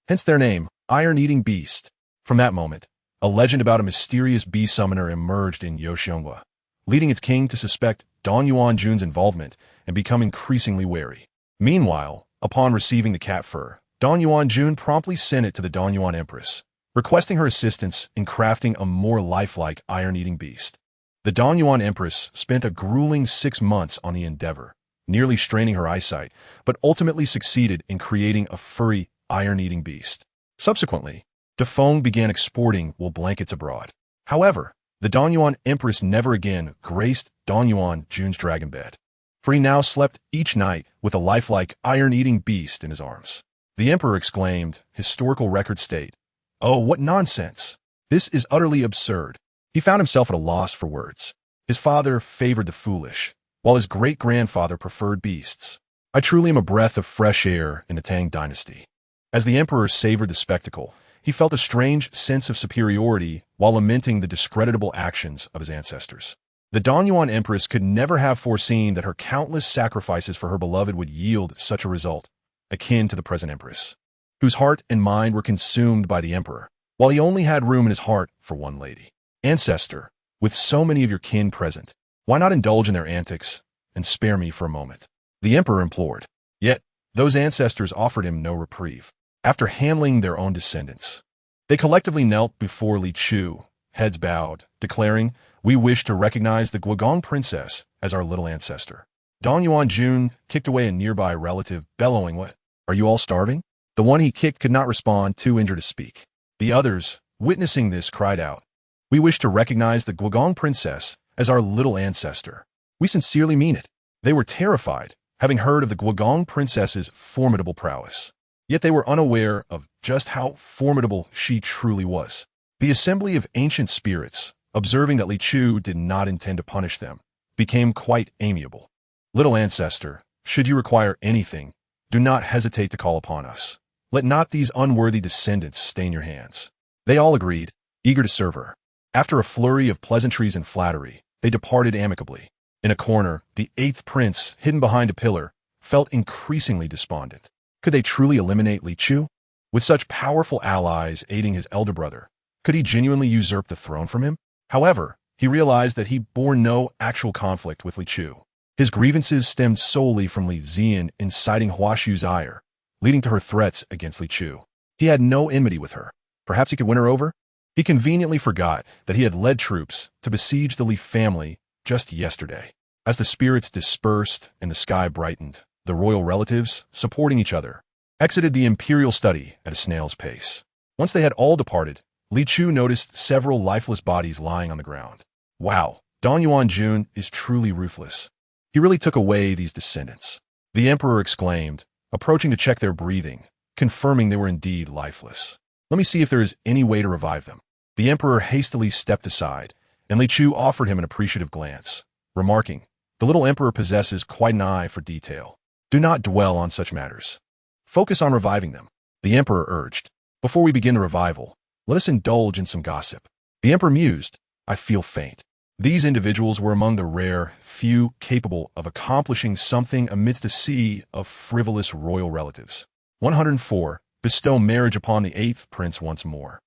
Hence their name, Iron-Eating Beast. From that moment, a legend about a mysterious bee summoner emerged in Yoxiongua, leading its king to suspect Dong Jun's involvement and become increasingly wary. Meanwhile, upon receiving the cat fur, Dong-Yuan-Jun promptly sent it to the Dong-Yuan Empress, requesting her assistance in crafting a more lifelike iron-eating beast. The Dong-Yuan Empress spent a grueling 6 months on the endeavor, nearly straining her eyesight, but ultimately succeeded in creating a furry, iron-eating beast. Subsequently, Defeng began exporting wool blankets abroad. However, the Dong-Yuan Empress never again graced Dong-Yuan-Jun's dragon bed, for he now slept each night with a lifelike iron-eating beast in his arms. The emperor exclaimed, historical records state, "Oh, what nonsense! This is utterly absurd." He found himself at a loss for words. His father favored the foolish, while his great-grandfather preferred beasts. I truly am a breath of fresh air in the Tang dynasty. As the emperor savored the spectacle, he felt a strange sense of superiority while lamenting the discreditable actions of his ancestors. The Dong-Yuan Empress could never have foreseen that her countless sacrifices for her beloved would yield such a result, akin to the present empress, whose heart and mind were consumed by the emperor, while he only had room in his heart for one lady. Ancestor, with so many of your kin present, why not indulge in their antics and spare me for a moment? The emperor implored. Yet, those ancestors offered him no reprieve. After handling their own descendants, they collectively knelt before Li Chu, heads bowed, declaring, "We wish to recognize the Guogong princess as our little ancestor." Dong-Yuan-Jun kicked away a nearby relative, bellowing, "What? Are you all starving?" The one he kicked could not respond, too injured to speak. The others, witnessing this, cried out, "We wish to recognize the Guogong princess as our little ancestor. We sincerely mean it." They were terrified, having heard of the Guogong princess's formidable prowess. Yet they were unaware of just how formidable she truly was. The assembly of ancient spirits, observing that Li Chu did not intend to punish them, became quite amiable. "Little ancestor, should you require anything, do not hesitate to call upon us. Let not these unworthy descendants stain your hands." They all agreed, eager to serve her. After a flurry of pleasantries and flattery, they departed amicably. In a corner, the 8th prince, hidden behind a pillar, felt increasingly despondent. Could they truly eliminate Li Chu? With such powerful allies aiding his elder brother, could he genuinely usurp the throne from him? However, he realized that he bore no actual conflict with Li Chu. His grievances stemmed solely from Li Zian inciting Huashu's ire, leading to her threats against Li Chu. He had no enmity with her. Perhaps he could win her over? He conveniently forgot that he had led troops to besiege the Li family just yesterday. As the spirits dispersed and the sky brightened, the royal relatives, supporting each other, exited the imperial study at a snail's pace. Once they had all departed, Li Chu noticed several lifeless bodies lying on the ground. Wow, Dong-Yuan-Jun is truly ruthless. He really took away these descendants. The emperor exclaimed, approaching to check their breathing, confirming they were indeed lifeless. "Let me see if there is any way to revive them." The emperor hastily stepped aside, and Li Chu offered him an appreciative glance, remarking, "The little emperor possesses quite an eye for detail. Do not dwell on such matters. Focus on reviving them." The emperor urged, "Before we begin the revival, let us indulge in some gossip." The emperor mused, "I feel faint." These individuals were among the rare few capable of accomplishing something amidst a sea of frivolous royal relatives. 104. Bestow marriage upon the 8th prince once more.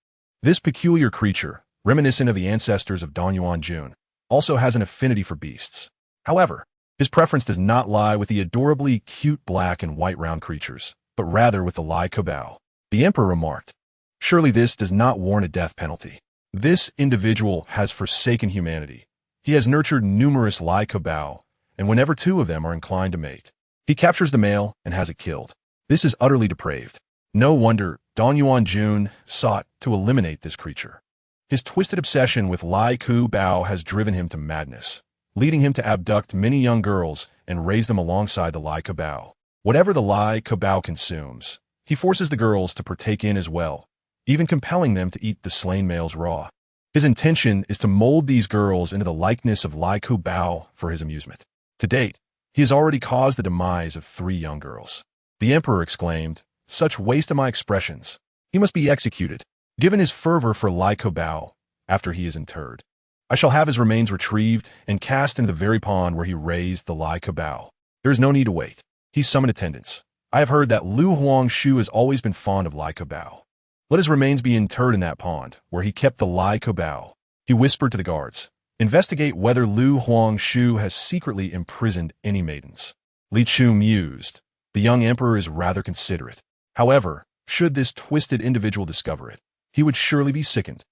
This peculiar creature, reminiscent of the ancestors of Dong-Yuan-Jun, also has an affinity for beasts. However, his preference does not lie with the adorably cute black and white round creatures, but rather with the Lai Kabao. The emperor remarked, "Surely this does not warrant a death penalty. This individual has forsaken humanity. He has nurtured numerous Lai Kabao, and whenever 2 of them are inclined to mate, he captures the male and has it killed. This is utterly depraved. No wonder Dong-Yuan-Jun sought to eliminate this creature. His twisted obsession with Lai Kabao has driven him to madness, leading him to abduct many young girls and raise them alongside the Lai Kabao. Whatever the Lai Kabao consumes, he forces the girls to partake in as well, even compelling them to eat the slain males raw. His intention is to mold these girls into the likeness of Lai Kabao for his amusement. To date, he has already caused the demise of 3 young girls." The emperor exclaimed, "Such waste of my expressions. He must be executed. Given his fervor for Lai Kabao, after he is interred, I shall have his remains retrieved and cast into the very pond where he raised the Lai Kabao. There is no need to wait." He summoned attendants. "I have heard that Lu Huangshu has always been fond of Lai Kabao. Let his remains be interred in that pond, where he kept the Lai Kabao." He whispered to the guards, "Investigate whether Lu Huangshu has secretly imprisoned any maidens." Li Chu mused. The young emperor is rather considerate. However, should this twisted individual discover it, he would surely be sickened.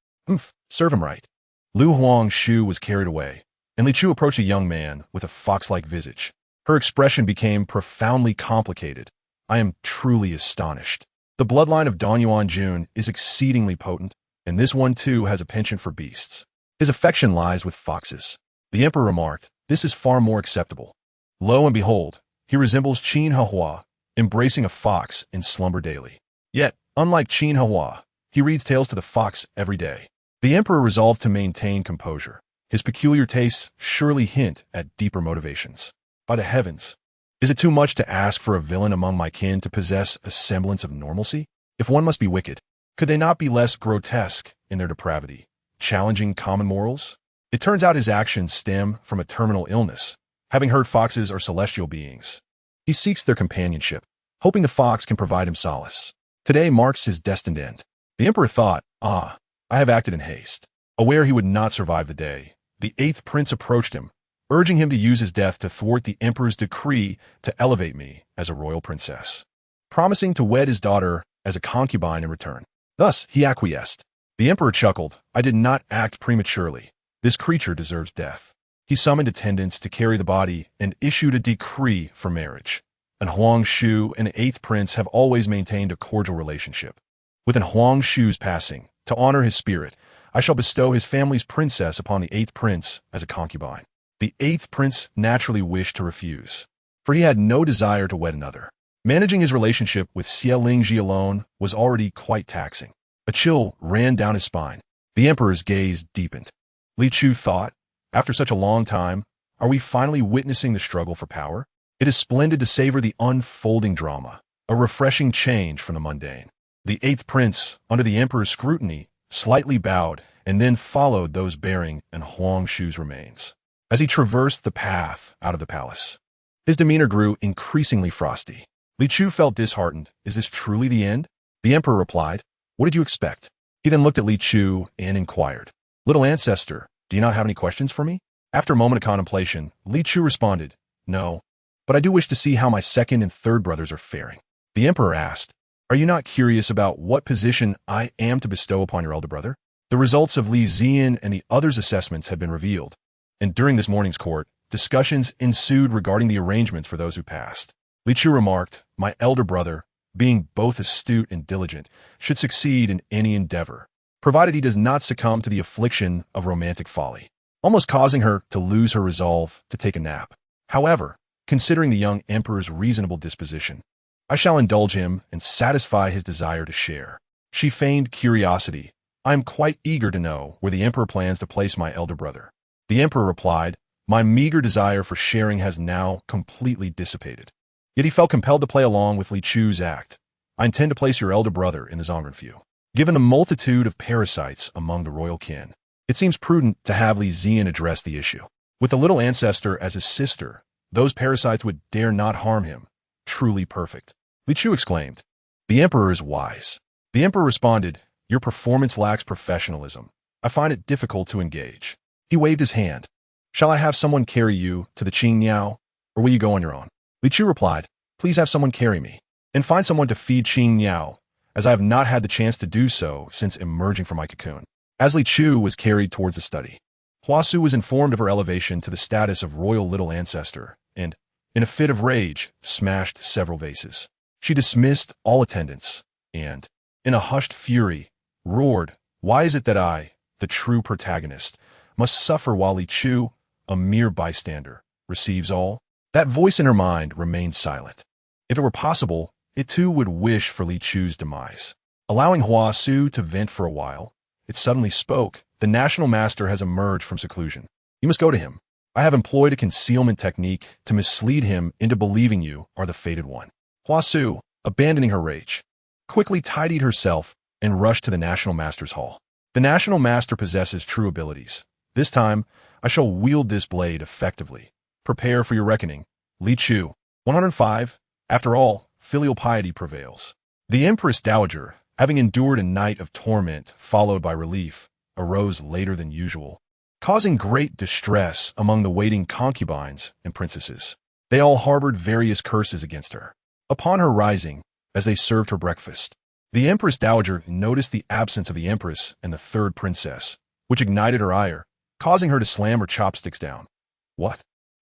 Serve him right. Lu Huangshu was carried away, and Li Chu approached a young man with a fox-like visage. Her expression became profoundly complicated. I am truly astonished. The bloodline of Don Yuan Jun is exceedingly potent, and this one too has a penchant for beasts. His affection lies with foxes. The emperor remarked, this is far more acceptable. Lo and behold, he resembles Qin Hehua, embracing a fox in slumber daily. Yet, unlike Qin Hehua, he reads tales to the fox every day. The emperor resolved to maintain composure. His peculiar tastes surely hint at deeper motivations. By the heavens, is it too much to ask for a villain among my kin to possess a semblance of normalcy? If one must be wicked, could they not be less grotesque in their depravity, challenging common morals? It turns out his actions stem from a terminal illness. Having heard foxes are celestial beings, he seeks their companionship, hoping the fox can provide him solace. Today marks his destined end. The emperor thought, I have acted in haste. Aware he would not survive the day, the 8th prince approached him, urging him to use his death to thwart the emperor's decree to elevate me as a royal princess, promising to wed his daughter as a concubine in return. Thus, he acquiesced. The emperor chuckled, I did not act prematurely. This creature deserves death. He summoned attendants to carry the body and issued a decree for marriage. And Huang Shu and the 8th prince have always maintained a cordial relationship. With Huang Shu's passing, to honor his spirit, I shall bestow his family's princess upon the 8th prince as a concubine. The 8th prince naturally wished to refuse, for he had no desire to wed another. Managing his relationship with Xie Lingji alone was already quite taxing. A chill ran down his spine. The emperor's gaze deepened. Li Chu thought, after such a long time, are we finally witnessing the struggle for power? It is splendid to savor the unfolding drama, a refreshing change from the mundane. The 8th prince, under the emperor's scrutiny, slightly bowed and then followed those bearing Huang Shu's remains. As he traversed the path out of the palace, his demeanor grew increasingly frosty. Li Chu felt disheartened. Is this truly the end? The emperor replied, what did you expect? He then looked at Li Chu and inquired, little ancestor, do you not have any questions for me? After a moment of contemplation, Li Chu responded, no, but I do wish to see how my 2nd and 3rd brothers are faring. The emperor asked, are you not curious about what position I am to bestow upon your elder brother? The results of Li Zian and the others' assessments had been revealed, and during this morning's court, discussions ensued regarding the arrangements for those who passed. Li Chu remarked, my elder brother, being both astute and diligent, should succeed in any endeavor, provided he does not succumb to the affliction of romantic folly, almost causing her to lose her resolve to take a nap. However, considering the young emperor's reasonable disposition, I shall indulge him and satisfy his desire to share. She feigned curiosity. I am quite eager to know where the emperor plans to place my elder brother. The emperor replied, my meager desire for sharing has now completely dissipated. Yet he felt compelled to play along with Li Chu's act. I intend to place your elder brother in the Zhongrenfu. Given the multitude of parasites among the royal kin, it seems prudent to have Li Zian address the issue. With the little ancestor as his sister, those parasites would dare not harm him. Truly perfect. Li Chu exclaimed, the emperor is wise. The emperor responded, your performance lacks professionalism. I find it difficult to engage. He waved his hand. Shall I have someone carry you to the Qing Niao, or will you go on your own? Li Chu replied, please have someone carry me, and find someone to feed Qing Niao, as I have not had the chance to do so since emerging from my cocoon. As Li Chu was carried towards the study, Huasu was informed of her elevation to the status of royal little ancestor, and, in a fit of rage, smashed several vases. She dismissed all attendants, and, in a hushed fury, roared, why is it that I, the true protagonist, must suffer while Li Chu, a mere bystander, receives all? That voice in her mind remained silent. If it were possible, it too would wish for Li Chu's demise. Allowing Huasu to vent for a while, it suddenly spoke. The national master has emerged from seclusion. You must go to him. I have employed a concealment technique to mislead him into believing you are the fated one. Huasu, abandoning her rage, quickly tidied herself and rushed to the national master's hall. The national master possesses true abilities. This time, I shall wield this blade effectively. Prepare for your reckoning. Li Chu. 105. After all, filial piety prevails. The Empress Dowager, having endured a night of torment followed by relief, arose later than usual, causing great distress among the waiting concubines and princesses. They all harbored various curses against her. Upon her rising, as they served her breakfast. The Empress Dowager noticed the absence of the Empress and the third princess, which ignited her ire, causing her to slam her chopsticks down. What?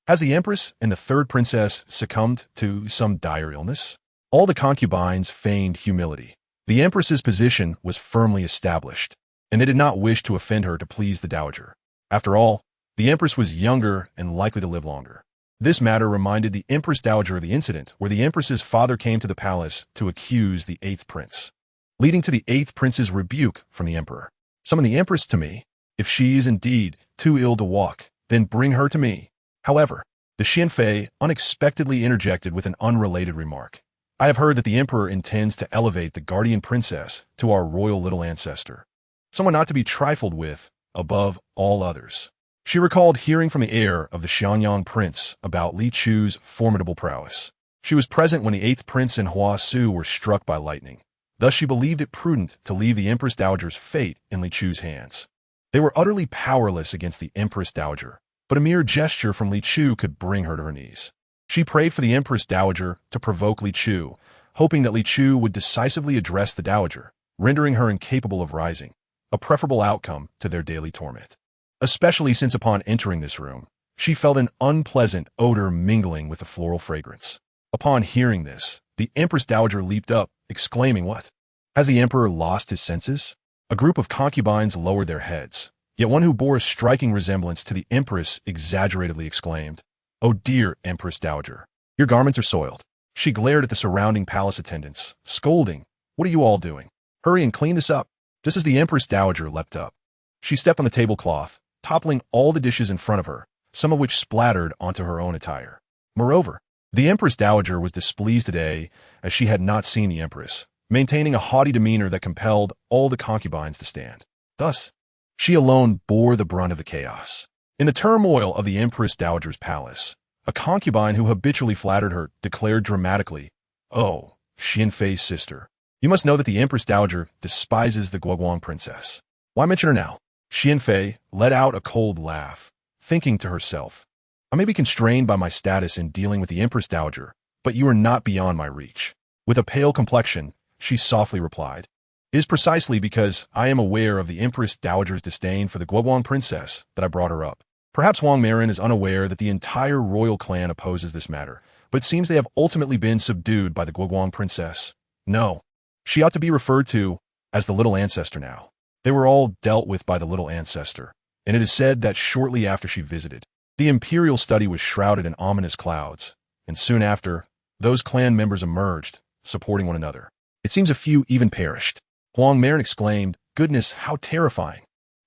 Has the Empress and the third princess succumbed to some dire illness? All the concubines feigned humility. The Empress's position was firmly established, and they did not wish to offend her to please the Dowager. After all, the Empress was younger and likely to live longer. This matter reminded the Empress Dowager of the incident where the Empress's father came to the palace to accuse the 8th prince, leading to the 8th prince's rebuke from the Emperor. Summon the Empress to me. If she is indeed too ill to walk, then bring her to me. However, the fiancée unexpectedly interjected with an unrelated remark. I have heard that the Emperor intends to elevate the guardian princess to our royal little ancestor, someone not to be trifled with above all others. She recalled hearing from the heir of the Xianyang prince about Li Chu's formidable prowess. She was present when the 8th prince and Hua Su were struck by lightning. Thus she believed it prudent to leave the Empress Dowager's fate in Li Chu's hands. They were utterly powerless against the Empress Dowager, but a mere gesture from Li Chu could bring her to her knees. She prayed for the Empress Dowager to provoke Li Chu, hoping that Li Chu would decisively address the Dowager, rendering her incapable of rising, a preferable outcome to their daily torment. Especially since upon entering this room, she felt an unpleasant odor mingling with the floral fragrance. Upon hearing this, the Empress Dowager leaped up, exclaiming, "What? Has the Emperor lost his senses?" A group of concubines lowered their heads, yet one who bore a striking resemblance to the Empress exaggeratedly exclaimed, "Oh dear Empress Dowager, your garments are soiled." She glared at the surrounding palace attendants, scolding, "What are you all doing? Hurry and clean this up." Just as the Empress Dowager leapt up, she stepped on the tablecloth, toppling all the dishes in front of her, some of which splattered onto her own attire. Moreover, the Empress Dowager was displeased today as she had not seen the Empress, maintaining a haughty demeanor that compelled all the concubines to stand. Thus, she alone bore the brunt of the chaos. In the turmoil of the Empress Dowager's palace, a concubine who habitually flattered her declared dramatically, "Oh, Xianfei's sister, you must know that the Empress Dowager despises the Guoguang princess. Why mention her now?" Xianfei let out a cold laugh, thinking to herself, "I may be constrained by my status in dealing with the Empress Dowager, but you are not beyond my reach." With a pale complexion, she softly replied, "It is precisely because I am aware of the Empress Dowager's disdain for the Guoguang princess that I brought her up. Perhaps Wang Marin is unaware that the entire royal clan opposes this matter, but it seems they have ultimately been subdued by the Guoguang princess. No, she ought to be referred to as the little ancestor now. They were all dealt with by the little ancestor, and it is said that shortly after she visited, the imperial study was shrouded in ominous clouds, and soon after, those clan members emerged, supporting one another. It seems a few even perished." Wang Marin exclaimed, "Goodness, how terrifying.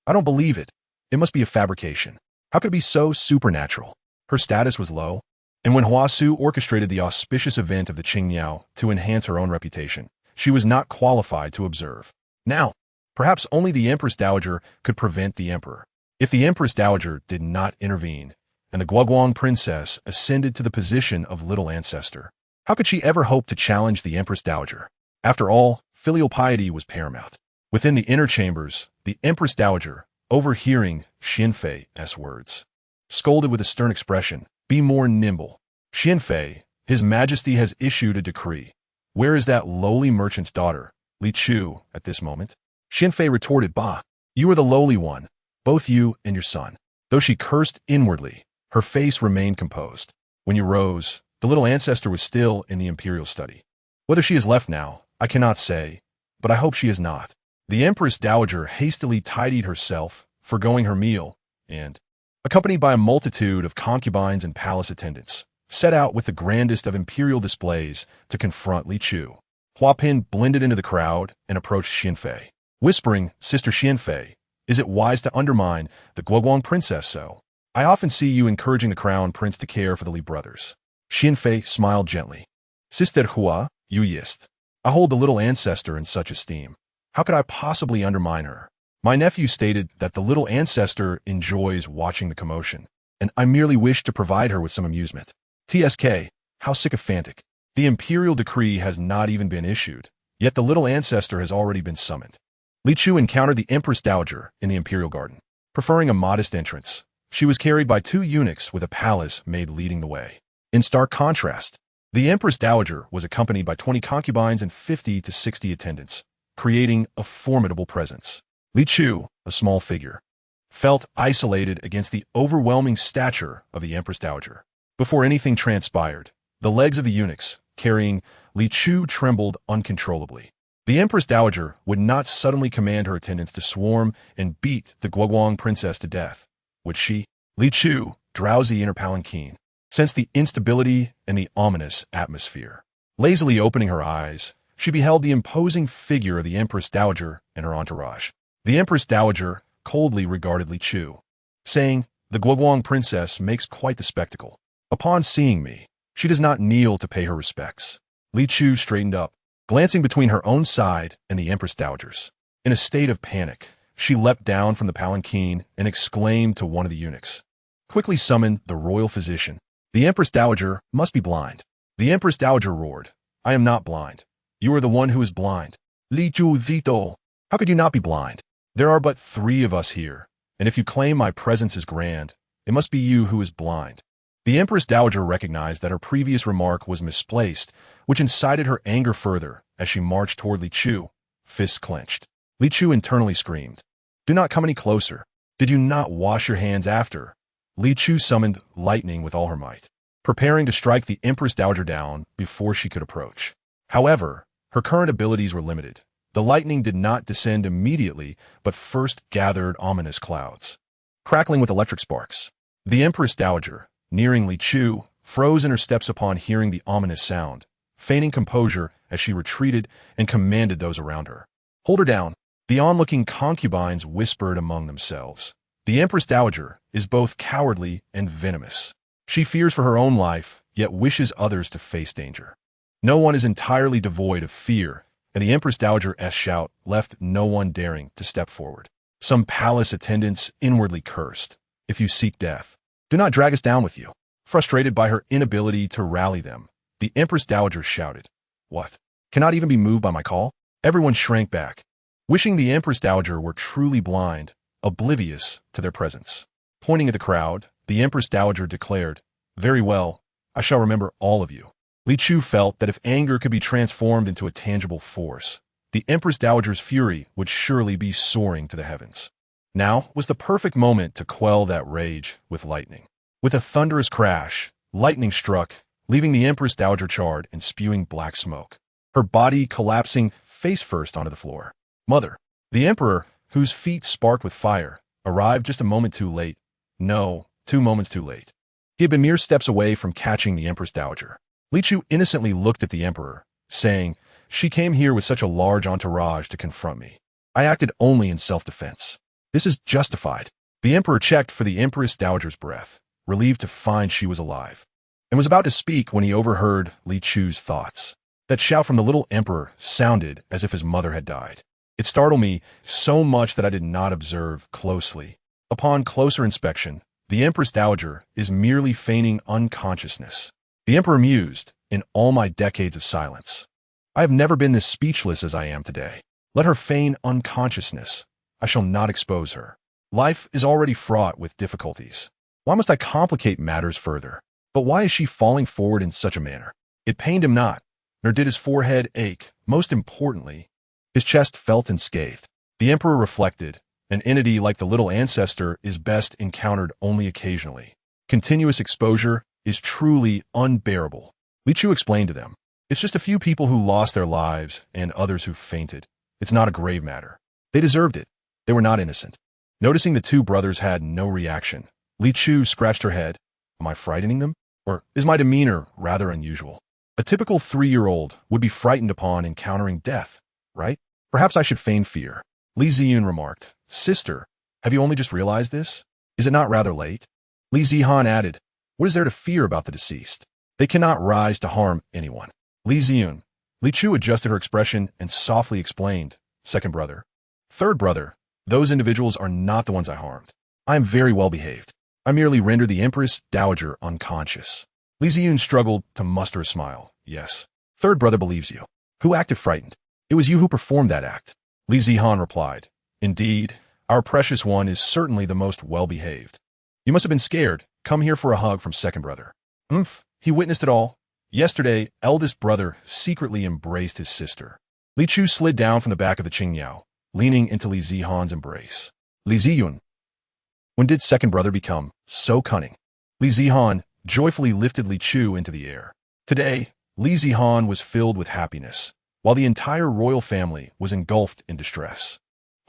I don't believe it. It must be a fabrication. How could it be so supernatural?" Her status was low, and when Hua Su orchestrated the auspicious event of the Qingmiao to enhance her own reputation, she was not qualified to observe. Now, perhaps only the Empress Dowager could prevent the Emperor. If the Empress Dowager did not intervene, and the Guoguang princess ascended to the position of little ancestor, how could she ever hope to challenge the Empress Dowager? After all, filial piety was paramount. Within the inner chambers, the Empress Dowager, overhearing Xianfei's words, scolded with a stern expression, "Be more nimble. Xianfei, His Majesty has issued a decree. Where is that lowly merchant's daughter, Li Chu, at this moment?" Xianfei retorted, "Bah, you are the lowly one, both you and your son." Though she cursed inwardly, her face remained composed. When you rose, the little ancestor was still in the imperial study. Whether she has left now, I cannot say, but I hope she has not. The Empress Dowager hastily tidied herself, forgoing her meal, and, accompanied by a multitude of concubines and palace attendants, set out with the grandest of imperial displays to confront Li Chu. Hua Pin blended into the crowd and approached Xianfei, whispering, "Sister Xianfei, is it wise to undermine the Guoguang princess so? I often see you encouraging the crown prince to care for the Li brothers." Xianfei smiled gently. "Sister Hua, you yist. I hold the little ancestor in such esteem. How could I possibly undermine her? My nephew stated that the little ancestor enjoys watching the commotion, and I merely wish to provide her with some amusement. TSK, how sycophantic. The imperial decree has not even been issued, yet the little ancestor has already been summoned." Li Chu encountered the Empress Dowager in the imperial garden. Preferring a modest entrance, she was carried by 2 eunuchs with a palace maid leading the way. In stark contrast, The Empress Dowager was accompanied by 20 concubines and 50 to 60 attendants, creating a formidable presence. Li Chu, a small figure, felt isolated against the overwhelming stature of the Empress Dowager. Before anything transpired, the legs of the eunuchs carrying Li Chu trembled uncontrollably. The Empress Dowager would not suddenly command her attendants to swarm and beat the Guoguang princess to death, would she? Li Chu, drowsy in her palanquin, sensed the instability and the ominous atmosphere. Lazily opening her eyes, she beheld the imposing figure of the Empress Dowager and her entourage. The Empress Dowager coldly regarded Li Chu, saying, "The Guoguang princess makes quite the spectacle. Upon seeing me, she does not kneel to pay her respects." Li Chu straightened up, glancing between her own side and the Empress Dowager's. In a state of panic, she leapt down from the palanquin and exclaimed to one of the eunuchs, "Quickly summon the royal physician. The Empress Dowager must be blind." The Empress Dowager roared, "I am not blind. You are the one who is blind. Li Chu Zito. How could you not be blind? There are but 3 of us here, and if you claim my presence is grand, it must be you who is blind." The Empress Dowager recognized that her previous remark was misplaced, which incited her anger further as she marched toward Li Chu, fists clenched. Li Chu internally screamed, "Do not come any closer. Did you not wash your hands after?" Li Chu summoned lightning with all her might, preparing to strike the Empress Dowager down before she could approach. However, her current abilities were limited. The lightning did not descend immediately, but first gathered ominous clouds, crackling with electric sparks. The Empress Dowager, nearing Li Chu, froze in her steps upon hearing the ominous sound, feigning composure as she retreated and commanded those around her, "Hold her down." The onlooking concubines whispered among themselves, "The Empress Dowager is both cowardly and venomous. She fears for her own life, yet wishes others to face danger." No one is entirely devoid of fear, and the Empress Dowager's shout left no one daring to step forward. Some palace attendants inwardly cursed, "If you seek death, do not drag us down with you." Frustrated by her inability to rally them, the Empress Dowager shouted, "What? Cannot even be moved by my call?" Everyone shrank back, wishing the Empress Dowager were truly blind, oblivious to their presence. Pointing at the crowd, the Empress Dowager declared, "Very well, I shall remember all of you." Li Chu felt that if anger could be transformed into a tangible force, the Empress Dowager's fury would surely be soaring to the heavens. Now was the perfect moment to quell that rage with lightning. With a thunderous crash, lightning struck, leaving the Empress Dowager charred and spewing black smoke, her body collapsing face first onto the floor. Mother, the Emperor, whose feet sparked with fire, arrived just a moment too late. No, 2 moments too late. He had been mere steps away from catching the Empress Dowager. Li Chu innocently looked at the Emperor, saying, "She came here with such a large entourage to confront me. I acted only in self-defense. This is justified." The Emperor checked for the Empress Dowager's breath, relieved to find she was alive, and was about to speak when he overheard Li Chu's thoughts. That shout from the little Emperor sounded as if his mother had died. It startled me so much that I did not observe closely. Upon closer inspection, the Empress Dowager is merely feigning unconsciousness. The Emperor mused, "In all my decades of silence, I have never been this speechless as I am today. Let her feign unconsciousness. I shall not expose her. Life is already fraught with difficulties. Why must I complicate matters further? But why is she falling forward in such a manner?" It pained him not, nor did his forehead ache. Most importantly, his chest felt unscathed. The Emperor reflected, an entity like the little Ancestor is best encountered only occasionally. Continuous exposure is truly unbearable. Li Chu explained to them, "It's just a few people who lost their lives and others who fainted. It's not a grave matter. They deserved it. They were not innocent." Noticing the 2 brothers had no reaction, Li Chu scratched her head. "Am I frightening them? Or is my demeanor rather unusual? A typical 3-year-old would be frightened upon encountering death, right? Perhaps I should feign fear." Li Ziyun remarked, "Sister, have you only just realized this? Is it not rather late?" Li Zihan added, "What is there to fear about the deceased? They cannot rise to harm anyone." Li Ziyun. Li Chu adjusted her expression and softly explained, "Second brother, third brother, those individuals are not the ones I harmed. I am very well behaved. I merely rendered the Empress Dowager unconscious." Li Ziyun struggled to muster a smile. "Yes, third brother believes you. Who acted frightened? It was you who performed that act." Li Zihan replied, "Indeed, our precious one is certainly the most well-behaved. You must have been scared. Come here for a hug from second brother." "He witnessed it all. Yesterday, Eldest Brother secretly embraced his sister. Li Chu slid down from the back of the Qingyao, leaning into Li Zihan's embrace. Li Ziyun. When did second brother become so cunning? Li Zihan joyfully lifted Li Chu into the air. Today, Li Zihan was filled with happiness, while the entire royal family was engulfed in distress.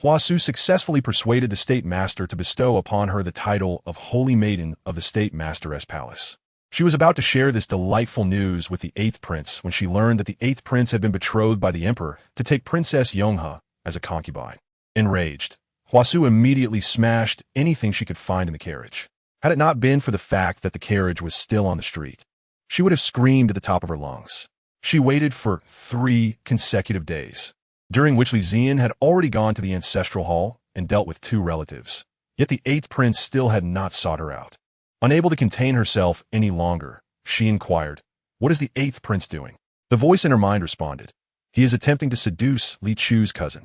Huasu successfully persuaded the State Master to bestow upon her the title of Holy Maiden of the State Master's Palace. She was about to share this delightful news with the 8th Prince when she learned that the 8th Prince had been betrothed by the Emperor to take Princess Yonghe as a concubine. Enraged, Huasu immediately smashed anything she could find in the carriage. Had it not been for the fact that the carriage was still on the street, she would have screamed at the top of her lungs. She waited for 3 consecutive days, during which Li Ziyan had already gone to the ancestral hall and dealt with 2 relatives. Yet the 8th Prince still had not sought her out. Unable to contain herself any longer, she inquired, "What is the 8th Prince doing?" The voice in her mind responded, "He is attempting to seduce Li Chu's cousin."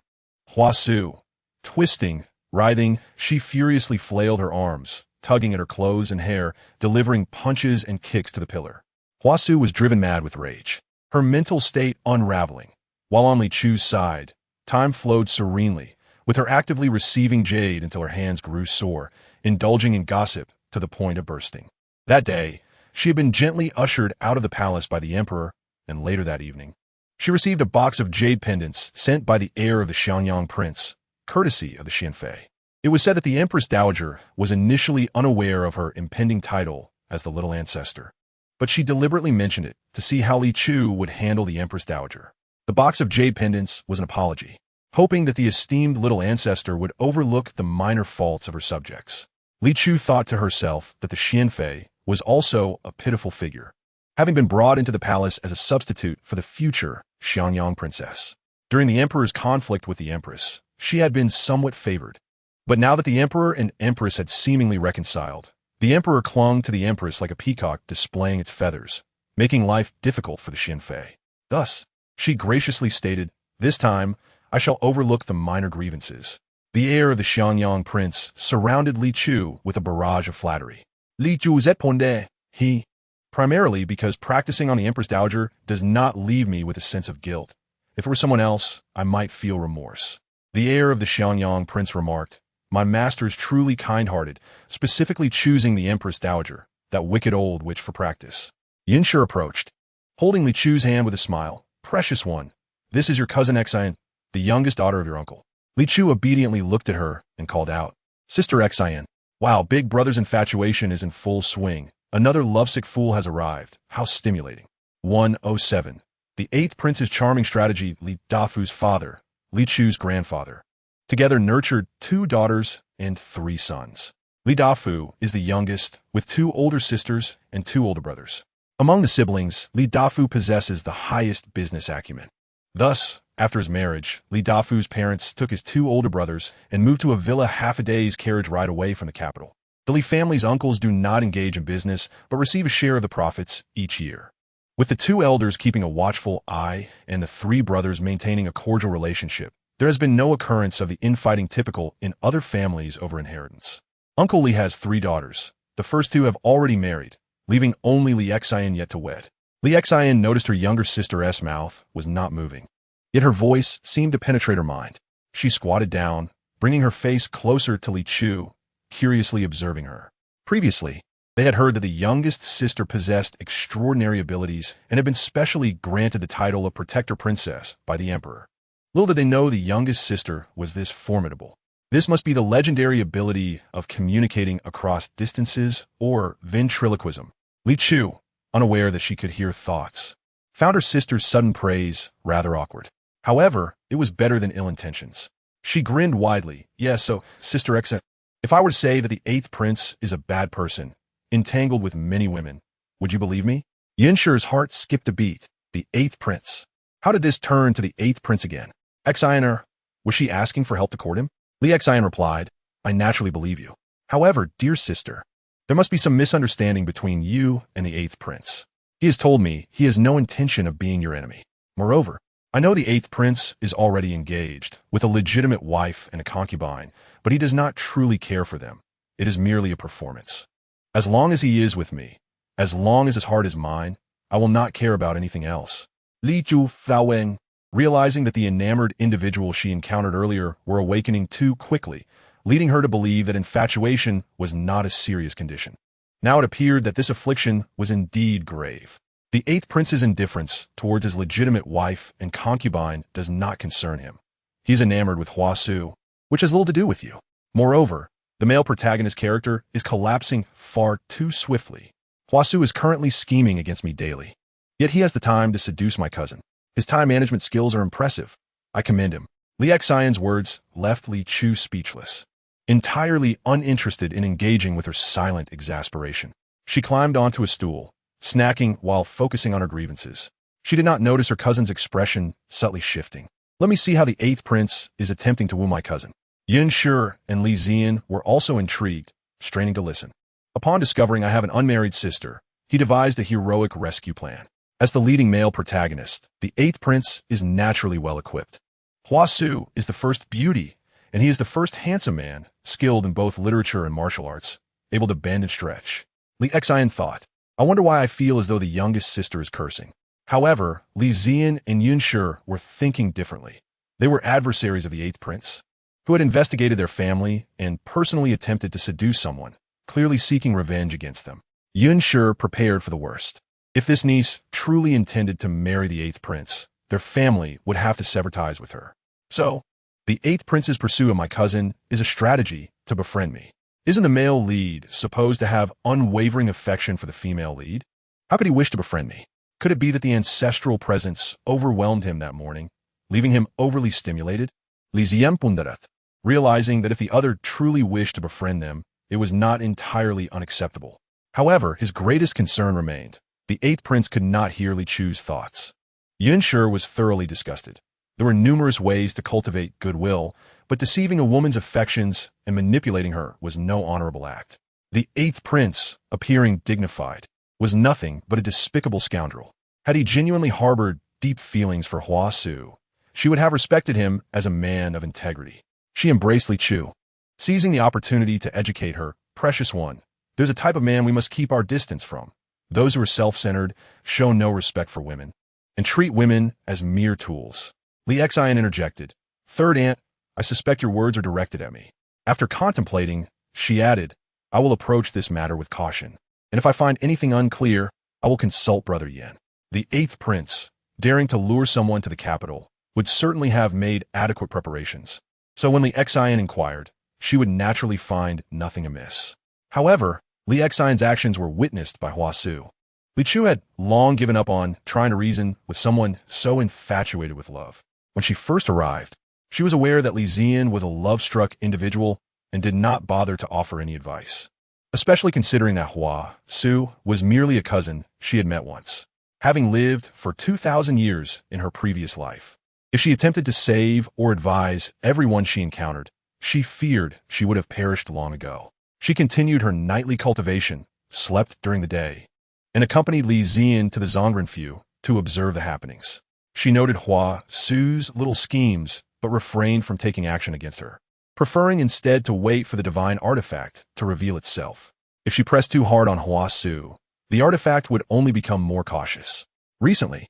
Huasu. Twisting, writhing, she furiously flailed her arms, tugging at her clothes and hair, delivering punches and kicks to the pillar. Huasu was driven mad with rage, her mental state unraveling. While on Li Chu's side, time flowed serenely, with her actively receiving jade until her hands grew sore, indulging in gossip to the point of bursting. That day, she had been gently ushered out of the palace by the emperor, and later that evening, she received a box of jade pendants sent by the heir of the Xianyang prince, courtesy of the Xianfei. It was said that the Empress Dowager was initially unaware of her impending title as the Little Ancestor, but she deliberately mentioned it to see how Li Chu would handle the Empress Dowager. The box of jade pendants was an apology, hoping that the esteemed Little Ancestor would overlook the minor faults of her subjects. Li Chu thought to herself that the Xianfei was also a pitiful figure, having been brought into the palace as a substitute for the future Xianyang princess. During the emperor's conflict with the empress, she had been somewhat favored. But now that the emperor and empress had seemingly reconciled, the emperor clung to the empress like a peacock displaying its feathers, making life difficult for the Xianfei. Thus, she graciously stated, "This time, I shall overlook the minor grievances." The heir of the Xianyang prince surrounded Li Chu with a barrage of flattery. Li Chu répondait, he, primarily because practicing on the Empress Dowager does not leave me with a sense of guilt. If it were someone else, I might feel remorse. The heir of the Xianyang prince remarked, "My master is truly kind-hearted, specifically choosing the Empress Dowager, that wicked old witch for practice." Yinshi approached, holding Li Chu's hand with a smile. "Precious one, this is your cousin Xian, the youngest daughter of your uncle." Li Chu obediently looked at her and called out, "Sister Xian, wow, big brother's infatuation is in full swing. Another lovesick fool has arrived. How stimulating." 107. The 8th Prince's charming strategy, Li Dafu's father, Li Chu's grandfather, together nurtured 2 daughters and 3 sons. Li Dafu is the youngest, with 2 older sisters and 2 older brothers. Among the siblings, Li Dafu possesses the highest business acumen. Thus, after his marriage, Li Dafu's parents took his 2 older brothers and moved to a villa half a day's carriage ride away from the capital. The Li family's uncles do not engage in business, but receive a share of the profits each year. With the 2 elders keeping a watchful eye and the 3 brothers maintaining a cordial relationship, there has been no occurrence of the infighting typical in other families over inheritance. Uncle Li has 3 daughters. The first 2 have already married, leaving only Li Xian yet to wed. Li Xian noticed her younger sister's mouth was not moving, yet her voice seemed to penetrate her mind. She squatted down, bringing her face closer to Li Chu, curiously observing her. Previously, they had heard that the youngest sister possessed extraordinary abilities and had been specially granted the title of Protector Princess by the Emperor. Little did they know the youngest sister was this formidable. This must be the legendary ability of communicating across distances or ventriloquism. Li Chu, unaware that she could hear thoughts, found her sister's sudden praise rather awkward. However, it was better than ill intentions. She grinned widely. "Yes, so, Sister Xian, if I were to say that the 8th Prince is a bad person, entangled with many women, would you believe me?" Yinshi's heart skipped a beat. The 8th Prince. How did this turn to the 8th Prince again? Xian, was she asking for help to court him? Li Xian replied, "I naturally believe you. However, dear sister, there must be some misunderstanding between you and the 8th Prince. He has told me he has no intention of being your enemy. Moreover, I know the 8th Prince is already engaged, with a legitimate wife and a concubine, but he does not truly care for them. It is merely a performance. As long as he is with me, as long as his heart is mine, I will not care about anything else. Li Chu Faoweng, realizing that the enamored individual she encountered earlier were awakening too quickly, leading her to believe that infatuation was not a serious condition. Now it appeared that this affliction was indeed grave. The eighth prince's indifference towards his legitimate wife and concubine does not concern him. He is enamored with Hua Su, which has little to do with you. Moreover, the male protagonist character is collapsing far too swiftly. Hua Su is currently scheming against me daily. Yet he has the time to seduce my cousin. His time management skills are impressive. I commend him. Li Xian's words left Li Chu speechless, entirely uninterested in engaging with her silent exasperation. She climbed onto a stool, snacking while focusing on her grievances. She did not notice her cousin's expression subtly shifting. Let me see how the eighth prince is attempting to woo my cousin. Yun Shi and Li Zian were also intrigued, straining to listen. Upon discovering I have an unmarried sister, he devised a heroic rescue plan. As the leading male protagonist, the eighth prince is naturally well-equipped. Hua Su is the first beauty, and he is the first handsome man, skilled in both literature and martial arts, able to bend and stretch. Li Xian thought, I wonder why I feel as though the youngest sister is cursing. However, Li Zian and Yun Shi were thinking differently. They were adversaries of the eighth prince, who had investigated their family and personally attempted to seduce someone, clearly seeking revenge against them. Yun Shi prepared for the worst. If this niece truly intended to marry the eighth prince, their family would have to sever ties with her. So, the eighth prince's pursuit of my cousin is a strategy to befriend me. Isn't the male lead supposed to have unwavering affection for the female lead? How could he wish to befriend me? Could it be that the ancestral presence overwhelmed him that morning, leaving him overly stimulated? Li Ziempundarat, realizing that if the other truly wished to befriend them, it was not entirely unacceptable. However, his greatest concern remained. The eighth prince could not hear Li Chu's thoughts. Yun Shi was thoroughly disgusted. There were numerous ways to cultivate goodwill, but deceiving a woman's affections and manipulating her was no honorable act. The eighth prince, appearing dignified, was nothing but a despicable scoundrel. Had he genuinely harbored deep feelings for Hua Su, she would have respected him as a man of integrity. She embraced Li Chu, seizing the opportunity to educate her. Precious one, there's a type of man we must keep our distance from. Those who are self-centered, show no respect for women, and treat women as mere tools. Li Xian interjected, Third aunt, I suspect your words are directed at me. After contemplating, she added, I will approach this matter with caution, and if I find anything unclear, I will consult Brother Yan. The eighth prince, daring to lure someone to the capital, would certainly have made adequate preparations. So when Li Xian inquired, she would naturally find nothing amiss. However, Li Xian's actions were witnessed by Hua Su. Li Chu had long given up on trying to reason with someone so infatuated with love. When she first arrived, she was aware that Li Zian was a love-struck individual and did not bother to offer any advice, especially considering that Hua Su was merely a cousin she had met once, having lived for 2,000 years in her previous life. If she attempted to save or advise everyone she encountered, she feared she would have perished long ago. She continued her nightly cultivation, slept during the day, and accompanied Li Zian to the Zhongrenfu to observe the happenings. She noted Hua Su's little schemes, but refrained from taking action against her, preferring instead to wait for the divine artifact to reveal itself. If she pressed too hard on Hua Su, the artifact would only become more cautious. Recently,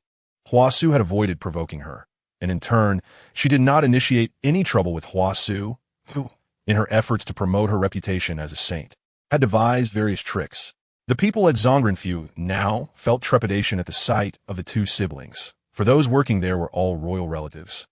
Hua Su had avoided provoking her, and in turn, she did not initiate any trouble with Hua Su, who, in her efforts to promote her reputation as a saint, had devised various tricks. The people at Zhongrenfu now felt trepidation at the sight of the two siblings, for those working there were all royal relatives,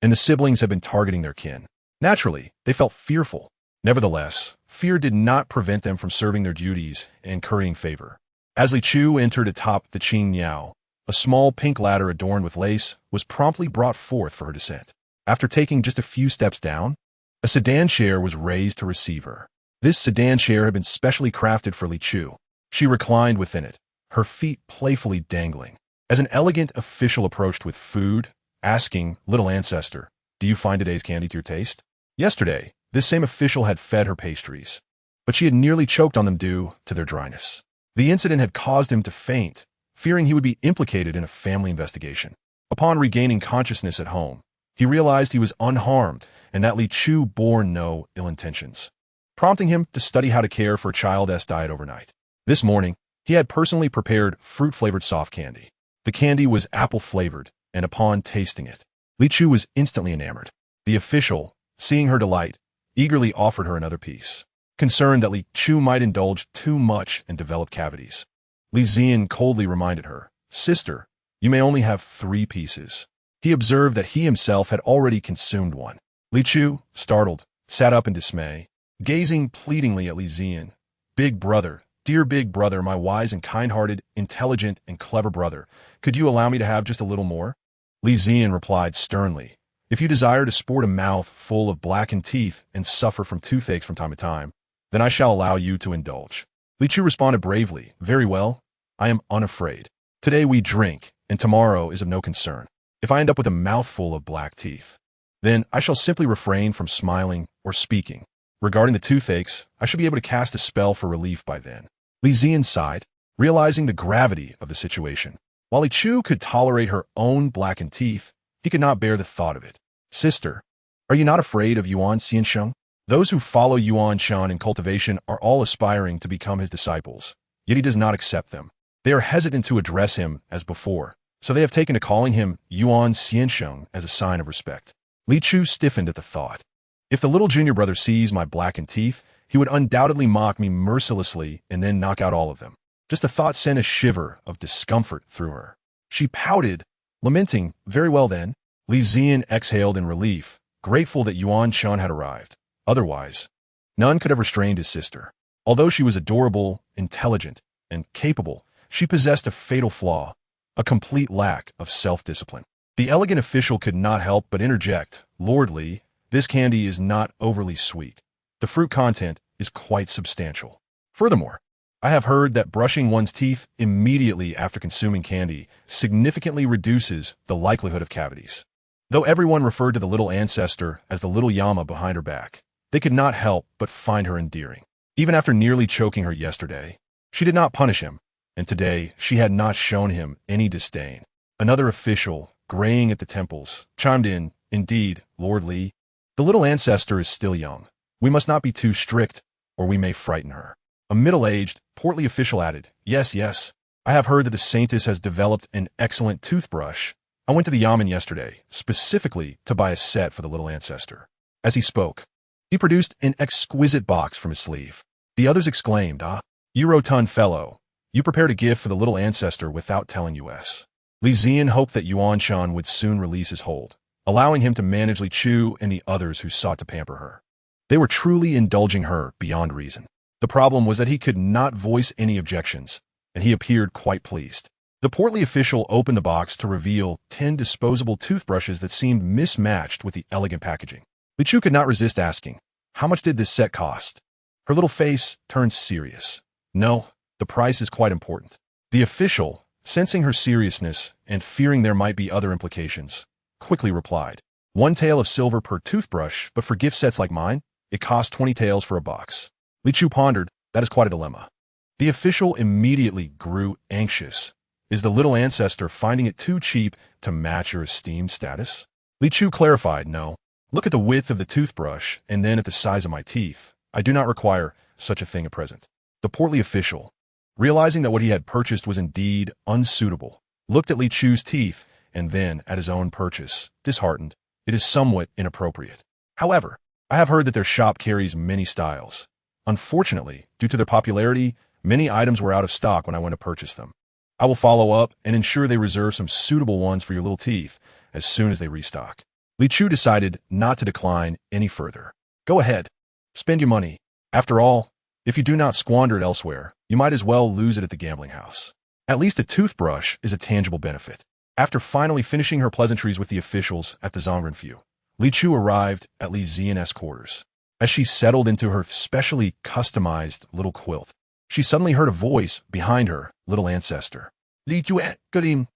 and the siblings had been targeting their kin. Naturally, they felt fearful. Nevertheless, fear did not prevent them from serving their duties and currying favor. As Li Chu entered atop the Qing Miao, a small pink ladder adorned with lace was promptly brought forth for her descent. After taking just a few steps down, a sedan chair was raised to receive her. This sedan chair had been specially crafted for Li Chu. She reclined within it, her feet playfully dangling. As an elegant official approached with food, asking, Little Ancestor, do you find today's candy to your taste? Yesterday, this same official had fed her pastries, but she had nearly choked on them due to their dryness. The incident had caused him to faint, fearing he would be implicated in a family investigation. Upon regaining consciousness at home, he realized he was unharmed and that Li Chu bore no ill intentions, prompting him to study how to care for a child's diet overnight. This morning, He had personally prepared fruit-flavored soft candy. The candy was apple-flavored, and upon tasting it, Li Chu was instantly enamored. The official, seeing her delight, eagerly offered her another piece, concerned that Li Chu might indulge too much and develop cavities. Li Zian coldly reminded her, "Sister, you may only have 3 pieces." He observed that he himself had already consumed one. Li Chu, startled, sat up in dismay, gazing pleadingly at Li Zian. "Big brother, dear big brother, my wise and kind-hearted, intelligent and clever brother, could you allow me to have just a little more?" Li Zian replied sternly, "If you desire to sport a mouth full of blackened teeth and suffer from toothaches from time to time, then I shall allow you to indulge." Li Chu responded bravely, "Very well, I am unafraid. Today we drink, and tomorrow is of no concern. If I end up with a mouthful of black teeth, then I shall simply refrain from smiling or speaking. Regarding the toothaches, I should be able to cast a spell for relief by then." Li Zian sighed, realizing the gravity of the situation. While Li Chu could tolerate her own blackened teeth, he could not bear the thought of it. "Sister, are you not afraid of Yuan Xiansheng? Those who follow Yuan Shan in cultivation are all aspiring to become his disciples, yet he does not accept them. They are hesitant to address him as before, so they have taken to calling him Yuan Xiansheng as a sign of respect." Li Chu stiffened at the thought. "If the little junior brother sees my blackened teeth, he would undoubtedly mock me mercilessly and then knock out all of them." Just the thought sent a shiver of discomfort through her. She pouted, lamenting, "Very well then." Li Zian exhaled in relief, grateful that Yuan Shan had arrived. Otherwise, none could have restrained his sister. Although she was adorable, intelligent, and capable, she possessed a fatal flaw, a complete lack of self-discipline. The elegant official could not help but interject, "Lord Li, this candy is not overly sweet. The fruit content is quite substantial. Furthermore, I have heard that brushing one's teeth immediately after consuming candy significantly reduces the likelihood of cavities." Though everyone referred to the little ancestor as the little Yama behind her back, they could not help but find her endearing. Even after nearly choking her yesterday, she did not punish him, and today she had not shown him any disdain. Another official, graying at the temples, chimed in, "Indeed, Lord Li, the little ancestor is still young. We must not be too strict, or we may frighten her." A middle-aged, portly official added, "Yes, yes, I have heard that the Saintess has developed an excellent toothbrush. I went to the Yamen yesterday, specifically to buy a set for the little ancestor." As he spoke, he produced an exquisite box from his sleeve. The others exclaimed, "Ah, you rotund fellow, you prepared a gift for the little ancestor without telling us." Li Zian hoped that Yuan Shan would soon release his hold, allowing him to manage Li Chu and the others who sought to pamper her. They were truly indulging her beyond reason. The problem was that he could not voice any objections, and he appeared quite pleased. The portly official opened the box to reveal 10 disposable toothbrushes that seemed mismatched with the elegant packaging. Li Chu could not resist asking, "How much did this set cost?" Her little face turned serious. "No, the price is quite important." The official, sensing her seriousness and fearing there might be other implications, quickly replied, "1 tael of silver per toothbrush, but for gift sets like mine, it costs 20 taels for a box." Li Chu pondered, "That is quite a dilemma." The official immediately grew anxious. Is the little ancestor finding it too cheap to match your esteemed status? Li Chu clarified, "No. Look at the width of the toothbrush and then at the size of my teeth. I do not require such a thing at present." The portly official, realizing that what he had purchased was indeed unsuitable, looked at Li Chu's teeth and then at his own purchase, disheartened. "It is somewhat inappropriate. However, I have heard that their shop carries many styles. Unfortunately, due to their popularity, many items were out of stock when I went to purchase them. I will follow up and ensure they reserve some suitable ones for your little teeth as soon as they restock." Li Chu decided not to decline any further. "Go ahead. Spend your money. After all, if you do not squander it elsewhere, you might as well lose it at the gambling house. At least a toothbrush is a tangible benefit." After finally finishing her pleasantries with the officials at the Zhongrenfu, Li Chu arrived at Li Zian's quarters. As she settled into her specially customized little quilt, she suddenly heard a voice behind her little ancestor. "Li Chu, good evening."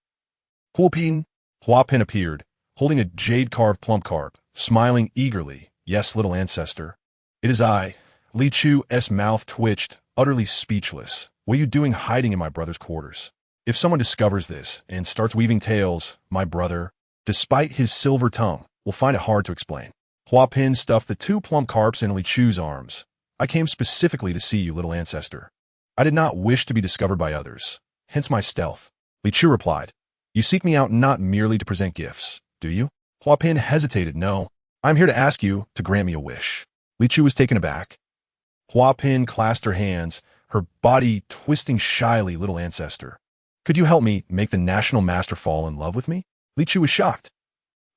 Hua Pin appeared, holding a jade-carved plump carp, smiling eagerly. "Yes, little ancestor. It is I." Li Chu's mouth twitched, utterly speechless. "What are you doing hiding in my brother's quarters? If someone discovers this and starts weaving tales, my brother, despite his silver tongue, will find it hard to explain." Hua Pin stuffed the 2 plump carps in Li Chu's arms. "I came specifically to see you, little ancestor. I did not wish to be discovered by others, hence my stealth. Li Chu replied, You seek me out not merely to present gifts, do you? Hua Pin hesitated. No, I am here to ask you to grant me a wish. Li Chu was taken aback. Hua Pin clasped her hands, her body twisting shyly. Little Ancestor, could you help me make the National Master fall in love with me? Li Chu was shocked.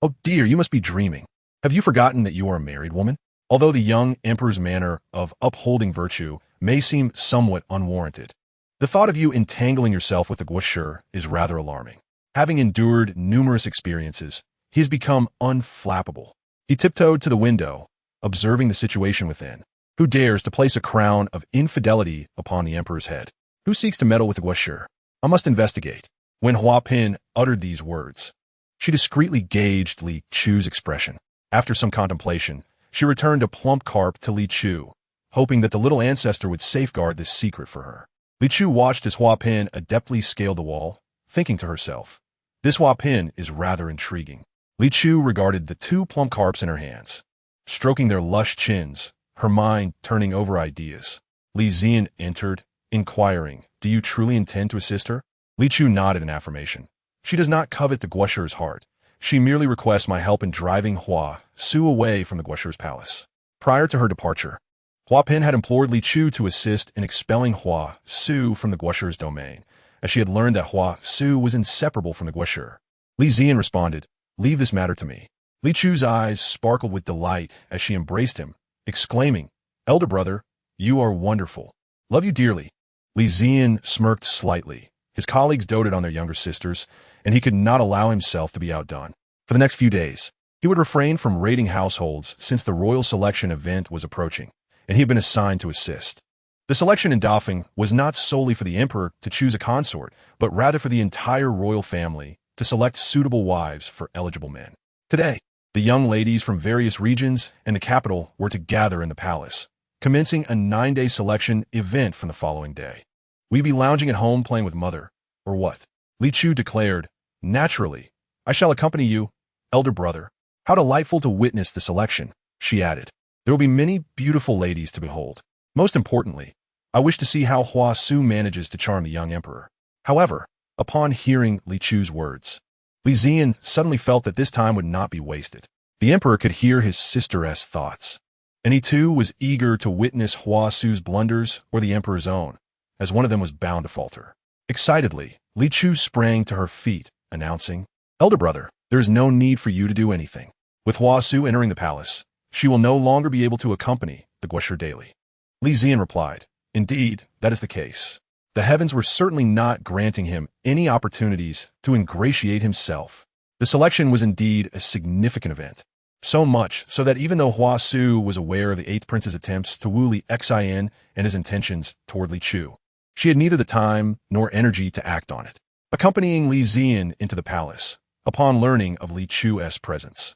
Oh dear, you must be dreaming. Have you forgotten that you are a married woman? Although the young emperor's manner of upholding virtue may seem somewhat unwarranted, the thought of you entangling yourself with the Guoshi is rather alarming. Having endured numerous experiences, he has become unflappable. He tiptoed to the window, observing the situation within. Who dares to place a crown of infidelity upon the emperor's head? Who seeks to meddle with the Guoshi? I must investigate. When Hua Pin uttered these words, she discreetly gauged Li Chu's expression. After some contemplation, she returned a plump carp to Li Chu, hoping that the little ancestor would safeguard this secret for her. Li Chu watched as Hua Pin adeptly scaled the wall, thinking to herself, This Hua Pin is rather intriguing. Li Chu regarded the two plump carps in her hands, stroking their lush chins, her mind turning over ideas. Li Zian entered, inquiring, Do you truly intend to assist her? Li Chu nodded in affirmation. She does not covet the Guoshi's heart. She merely requests my help in driving Hua Su away from the Guoshi's palace. Prior to her departure, Hua Pin had implored Li Chu to assist in expelling Hua Su from the Guoshi's domain, as she had learned that Hua Su was inseparable from the Guoshi. Li Zian responded, Leave this matter to me. Li Chu's eyes sparkled with delight as she embraced him, exclaiming, Elder brother, you are wonderful. Love you dearly. Li Zian smirked slightly. His colleagues doted on their younger sisters, and he could not allow himself to be outdone. For the next few days, he would refrain from raiding households since the royal selection event was approaching, and he had been assigned to assist. The selection in Dafeng was not solely for the emperor to choose a consort, but rather for the entire royal family to select suitable wives for eligible men. Today, the young ladies from various regions and the capital were to gather in the palace, commencing a 9-day selection event from the following day. We be lounging at home playing with mother, or what? Li Chu declared, Naturally, I shall accompany you, elder brother. How delightful to witness the selection, she added. There will be many beautiful ladies to behold. Most importantly, I wish to see how Hua Su manages to charm the young emperor. However, upon hearing Li Chu's words, Li Zian suddenly felt that this time would not be wasted. The emperor could hear his sister's thoughts, and he too was eager to witness Hua Su's blunders or the emperor's own, as one of them was bound to falter. Excitedly, Li Chu sprang to her feet, announcing, Elder brother, there is no need for you to do anything. With Hua Su entering the palace, she will no longer be able to accompany the Guoshi daily. Li Zian replied, Indeed, that is the case. The heavens were certainly not granting him any opportunities to ingratiate himself. The selection was indeed a significant event. So much so that even though Hua Su was aware of the 8th Prince's attempts to woo Li Xin and his intentions toward Li Chu, she had neither the time nor energy to act on it. Accompanying Li Zian into the palace, upon learning of Li Chu's presence,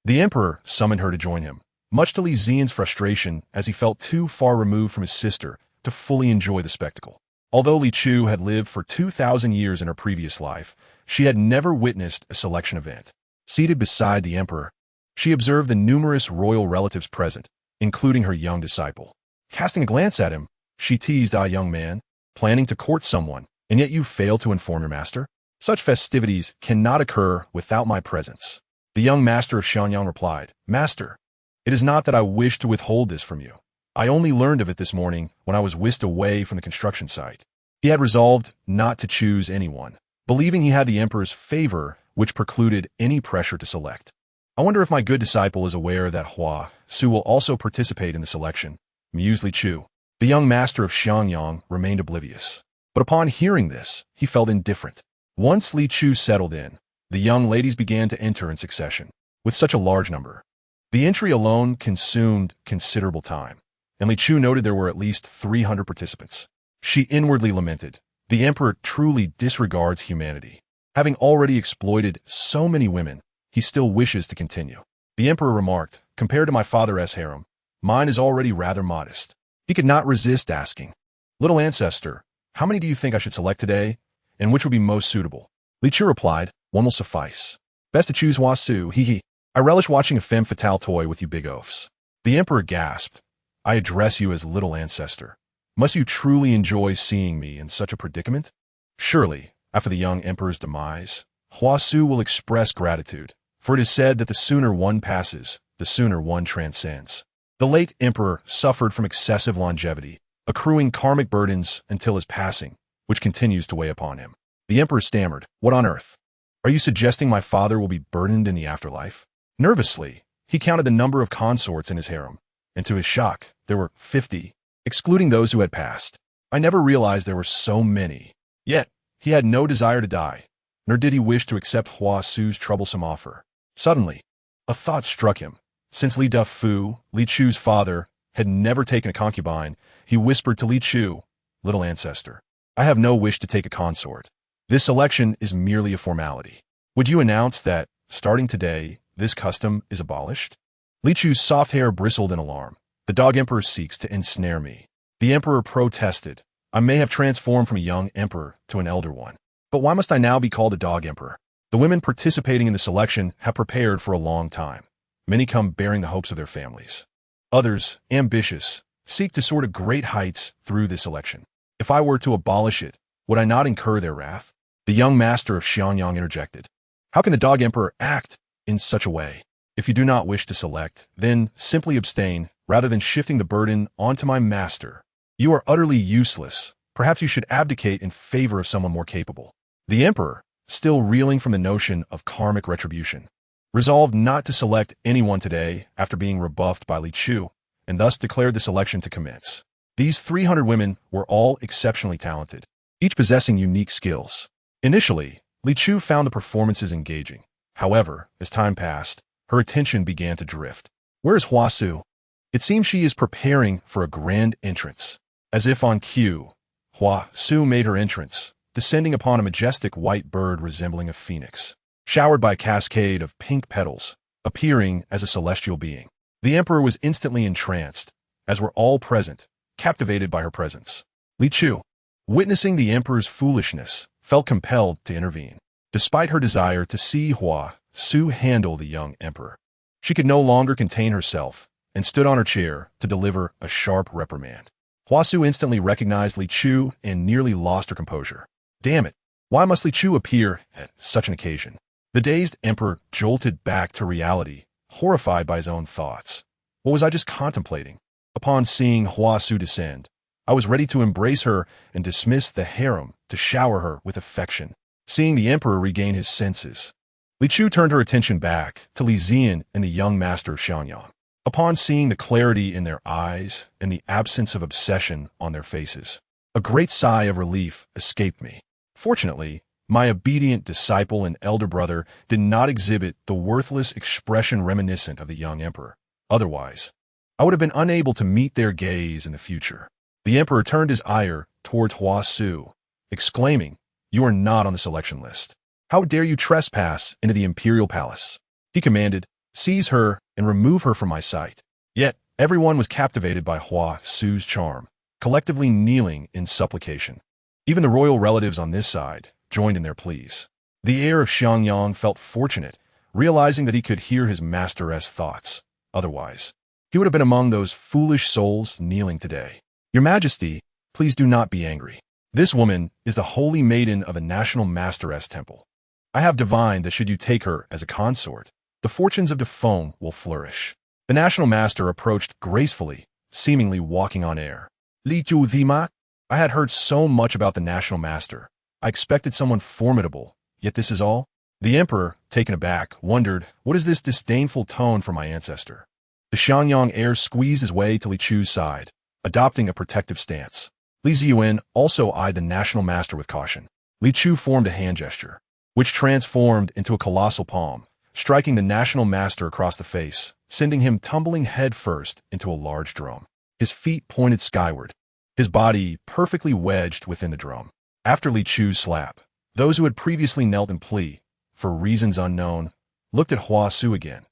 the emperor summoned her to join him, much to Li Zian's frustration as he felt too far removed from his sister to fully enjoy the spectacle. Although Li Chu had lived for 2,000 years in her previous life, she had never witnessed a selection event. Seated beside the emperor, she observed the numerous royal relatives present, including her young disciple. Casting a glance at him, she teased, young man, planning to court someone, and yet you fail to inform your master? Such festivities cannot occur without my presence. The young master of Xianyang replied, Master, it is not that I wish to withhold this from you. I only learned of it this morning when I was whisked away from the construction site. He had resolved not to choose anyone, believing he had the emperor's favor, which precluded any pressure to select. I wonder if my good disciple is aware that Hua Su will also participate in the selection, mused Li Chu. The young master of Xianyang remained oblivious, but upon hearing this, he felt indifferent. Once Li Chu settled in, the young ladies began to enter in succession, with such a large number. The entry alone consumed considerable time, and Li Chu noted there were at least 300 participants. She inwardly lamented, the emperor truly disregards humanity. Having already exploited so many women, he still wishes to continue. The emperor remarked, compared to my father's harem, mine is already rather modest. He could not resist asking, Little Ancestor, how many do you think I should select today, and which would be most suitable? Li Chu replied, one will suffice. Best to choose Hua Su, hee. I relish watching a femme fatale toy with you big oafs. The emperor gasped, I address you as Little Ancestor. Must you truly enjoy seeing me in such a predicament? Surely, after the young emperor's demise, Huasu will express gratitude, for it is said that the sooner one passes, the sooner one transcends. The late emperor suffered from excessive longevity, accruing karmic burdens until his passing, which continues to weigh upon him. The emperor stammered, "What on earth? Are you suggesting my father will be burdened in the afterlife?" Nervously, he counted the number of consorts in his harem, and to his shock, there were 50, excluding those who had passed. I never realized there were so many. Yet, he had no desire to die, nor did he wish to accept Huasu's troublesome offer. Suddenly, a thought struck him. Since Li Dufu, Li Chu's father, had never taken a concubine, he whispered to Li Chu, "Little ancestor, I have no wish to take a consort. This election is merely a formality. Would you announce that, starting today, this custom is abolished?" Li Chu's soft hair bristled in alarm. "The dog emperor seeks to ensnare me." The emperor protested. "I may have transformed from a young emperor to an elder one. But why must I now be called a dog emperor? The women participating in this election have prepared for a long time. Many come bearing the hopes of their families. Others, ambitious, seek to soar to great heights through this election. If I were to abolish it, would I not incur their wrath?" The young master of Xiangyang interjected. "How can the dog emperor act in such a way? If you do not wish to select, then simply abstain, rather than shifting the burden onto my master. You are utterly useless. Perhaps you should abdicate in favor of someone more capable." The emperor, still reeling from the notion of karmic retribution, resolved not to select anyone today after being rebuffed by Li Chu, and thus declared this election to commence. These 300 women were all exceptionally talented, each possessing unique skills. Initially, Li Chu found the performances engaging. However, as time passed, her attention began to drift. "Where is Huasu? It seems she is preparing for a grand entrance." As if on cue, Huasu made her entrance, descending upon a majestic white bird resembling a phoenix, showered by a cascade of pink petals, appearing as a celestial being. The emperor was instantly entranced, as were all present, captivated by her presence. Li Chu, witnessing the emperor's foolishness, felt compelled to intervene. Despite her desire to see Huasu handle the young emperor, she could no longer contain herself and stood on her chair to deliver a sharp reprimand. Huasu instantly recognized Li Chu and nearly lost her composure. Damn it! Why must Li Chu appear at such an occasion? The dazed emperor jolted back to reality, horrified by his own thoughts. What was I just contemplating? Upon seeing Huasu descend, I was ready to embrace her and dismiss the harem to shower her with affection. Seeing the emperor regain his senses, Li Chu turned her attention back to Li Zian and the young master of Xiangyang. Upon seeing the clarity in their eyes and the absence of obsession on their faces, a great sigh of relief escaped me. Fortunately, my obedient disciple and elder brother did not exhibit the worthless expression reminiscent of the young emperor. Otherwise, I would have been unable to meet their gaze in the future. The emperor turned his ire toward Huasu, exclaiming, "You are not on the selection list. How dare you trespass into the imperial palace?" He commanded, "Seize her and remove her from my sight." Yet, everyone was captivated by Huasu's charm, collectively kneeling in supplication. Even the royal relatives on this side joined in their pleas. The heir of Xiangyang felt fortunate, realizing that he could hear his master's thoughts. Otherwise, he would have been among those foolish souls kneeling today. "Your Majesty, please do not be angry. This woman is the holy maiden of a national master's temple. I have divined that should you take her as a consort, the fortunes of Defome will flourish." The national master approached gracefully, seemingly walking on air. "Li Chu Thima?" I had heard so much about the national master. I expected someone formidable, yet this is all? The emperor, taken aback, wondered, what is this disdainful tone from my ancestor? The Xiangyang heir squeezed his way to Li Chu's side, adopting a protective stance. Li Ziyuan also eyed the national master with caution. Li Chu formed a hand gesture, which transformed into a colossal palm, striking the national master across the face, sending him tumbling headfirst into a large drum. His feet pointed skyward, his body perfectly wedged within the drum. After Li Chu's slap, those who had previously knelt in plea, for reasons unknown, looked at Huasu again.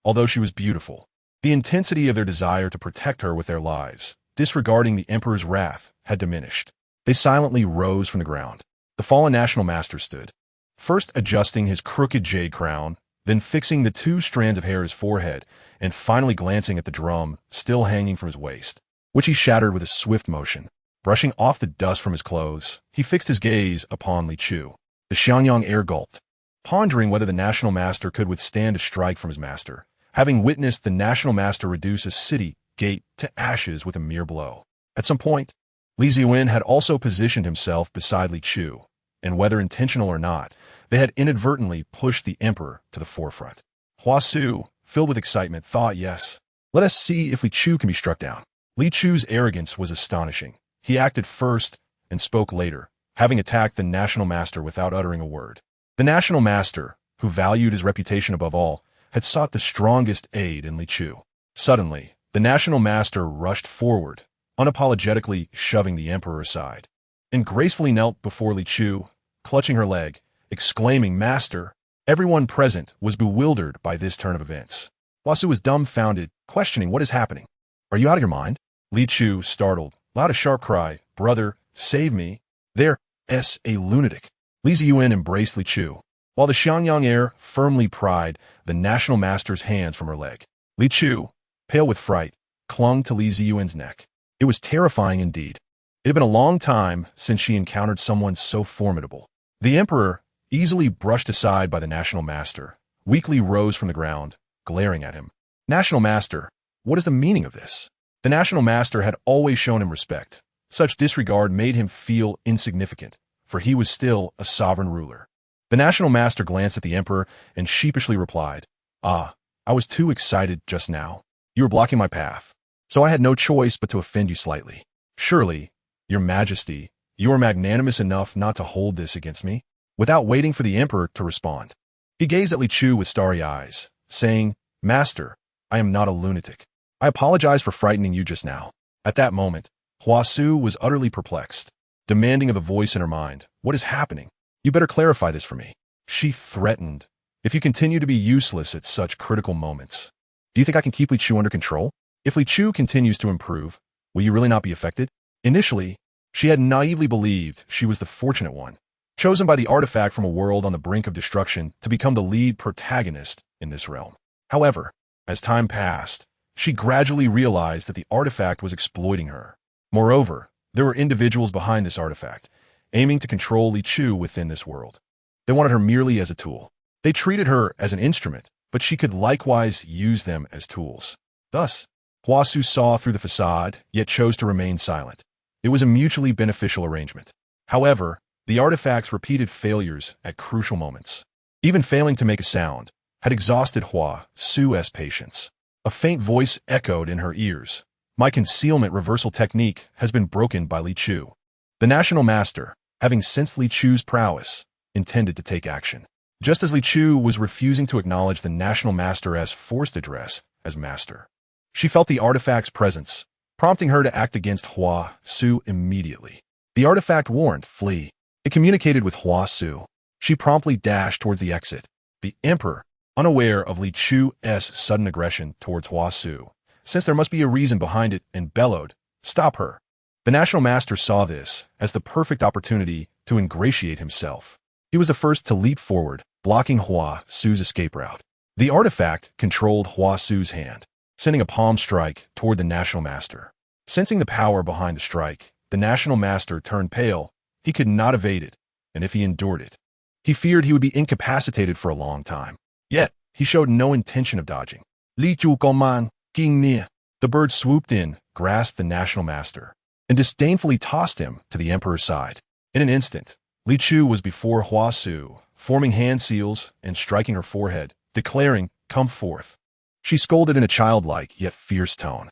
Although she was beautiful, the intensity of their desire to protect her with their lives, disregarding the emperor's wrath, had diminished. They silently rose from the ground. The fallen national master stood, first adjusting his crooked jade crown, then fixing the 2 strands of hair at his forehead, and finally glancing at the drum still hanging from his waist, which he shattered with a swift motion. Brushing off the dust from his clothes, he fixed his gaze upon Li Chu. The Xianyang heir gulped, pondering whether the National Master could withstand a strike from his master, having witnessed the National Master reduce a city gate to ashes with a mere blow. At some point, Li Ziwen had also positioned himself beside Li Chu, and whether intentional or not, they had inadvertently pushed the emperor to the forefront. Hua Su, filled with excitement, thought, yes, let us see if Li Chu can be struck down. Li Chu's arrogance was astonishing. He acted first and spoke later, having attacked the National Master without uttering a word. The National Master, who valued his reputation above all, had sought the strongest aid in Li Chu. Suddenly, the National Master rushed forward, unapologetically shoving the emperor aside, and gracefully knelt before Li Chu, clutching her leg, exclaiming, "Master!" Everyone present was bewildered by this turn of events. Hua Su was dumbfounded, questioning what is happening. Are you out of your mind? Li Chu, startled, loud a sharp cry, "Brother, save me! There's a lunatic!" Li Ziyuan embraced Li Chu, while the Xianyang heir firmly pried the National Master's hands from her leg. Li Chu, pale with fright, clung to Li Ziyuan's neck. It was terrifying indeed. It had been a long time since she encountered someone so formidable. The emperor, easily brushed aside by the National Master, weakly rose from the ground, glaring at him. National Master, what is the meaning of this? The National Master had always shown him respect. Such disregard made him feel insignificant, for he was still a sovereign ruler. The National Master glanced at the emperor and sheepishly replied, I was too excited just now. You were blocking my path, so I had no choice but to offend you slightly. Surely, Your Majesty, you are magnanimous enough not to hold this against me? Without waiting for the emperor to respond, he gazed at Li Chu with starry eyes, saying, Master, I am not a lunatic. I apologize for frightening you just now. At that moment, Hua Su was utterly perplexed, demanding of the voice in her mind, what is happening? You better clarify this for me. She threatened, if you continue to be useless at such critical moments. Do you think I can keep Li Chu under control? If Li Chu continues to improve, will you really not be affected? Initially, she had naively believed she was the fortunate one, chosen by the artifact from a world on the brink of destruction to become the lead protagonist in this realm. However, as time passed, she gradually realized that the artifact was exploiting her. Moreover, there were individuals behind this artifact, aiming to control Li Chu within this world. They wanted her merely as a tool. They treated her as an instrument, but she could likewise use them as tools. Thus, Hua Su saw through the facade, yet chose to remain silent. It was a mutually beneficial arrangement. However, the artifact's repeated failures at crucial moments, even failing to make a sound, had exhausted Hua Su's patience. A faint voice echoed in her ears. My concealment reversal technique has been broken by Li Chu. The National Master, having sensed Li Chu's prowess, intended to take action. Just as Li Chu was refusing to acknowledge the National Master as forced address as master, she felt the artifact's presence, prompting her to act against Hua Su immediately. The artifact warned, flee. It communicated with Hua Su. She promptly dashed towards the exit. The emperor, unaware of Li Chu's sudden aggression towards Hua Su, since there must be a reason behind it, and bellowed, stop her. The National Master saw this as the perfect opportunity to ingratiate himself. He was the first to leap forward, blocking Hua Su's escape route. The artifact controlled Hua Su's hand, sending a palm strike toward the National Master. Sensing the power behind the strike, the National Master turned pale. He could not evade it, and if he endured it, he feared he would be incapacitated for a long time. Yet, he showed no intention of dodging. Li Chu Goman, King Nia. The bird swooped in, grasped the National Master, and disdainfully tossed him to the emperor's side. In an instant, Li Chu was before Hua Su, forming hand seals and striking her forehead, declaring, come forth. She scolded in a childlike yet fierce tone.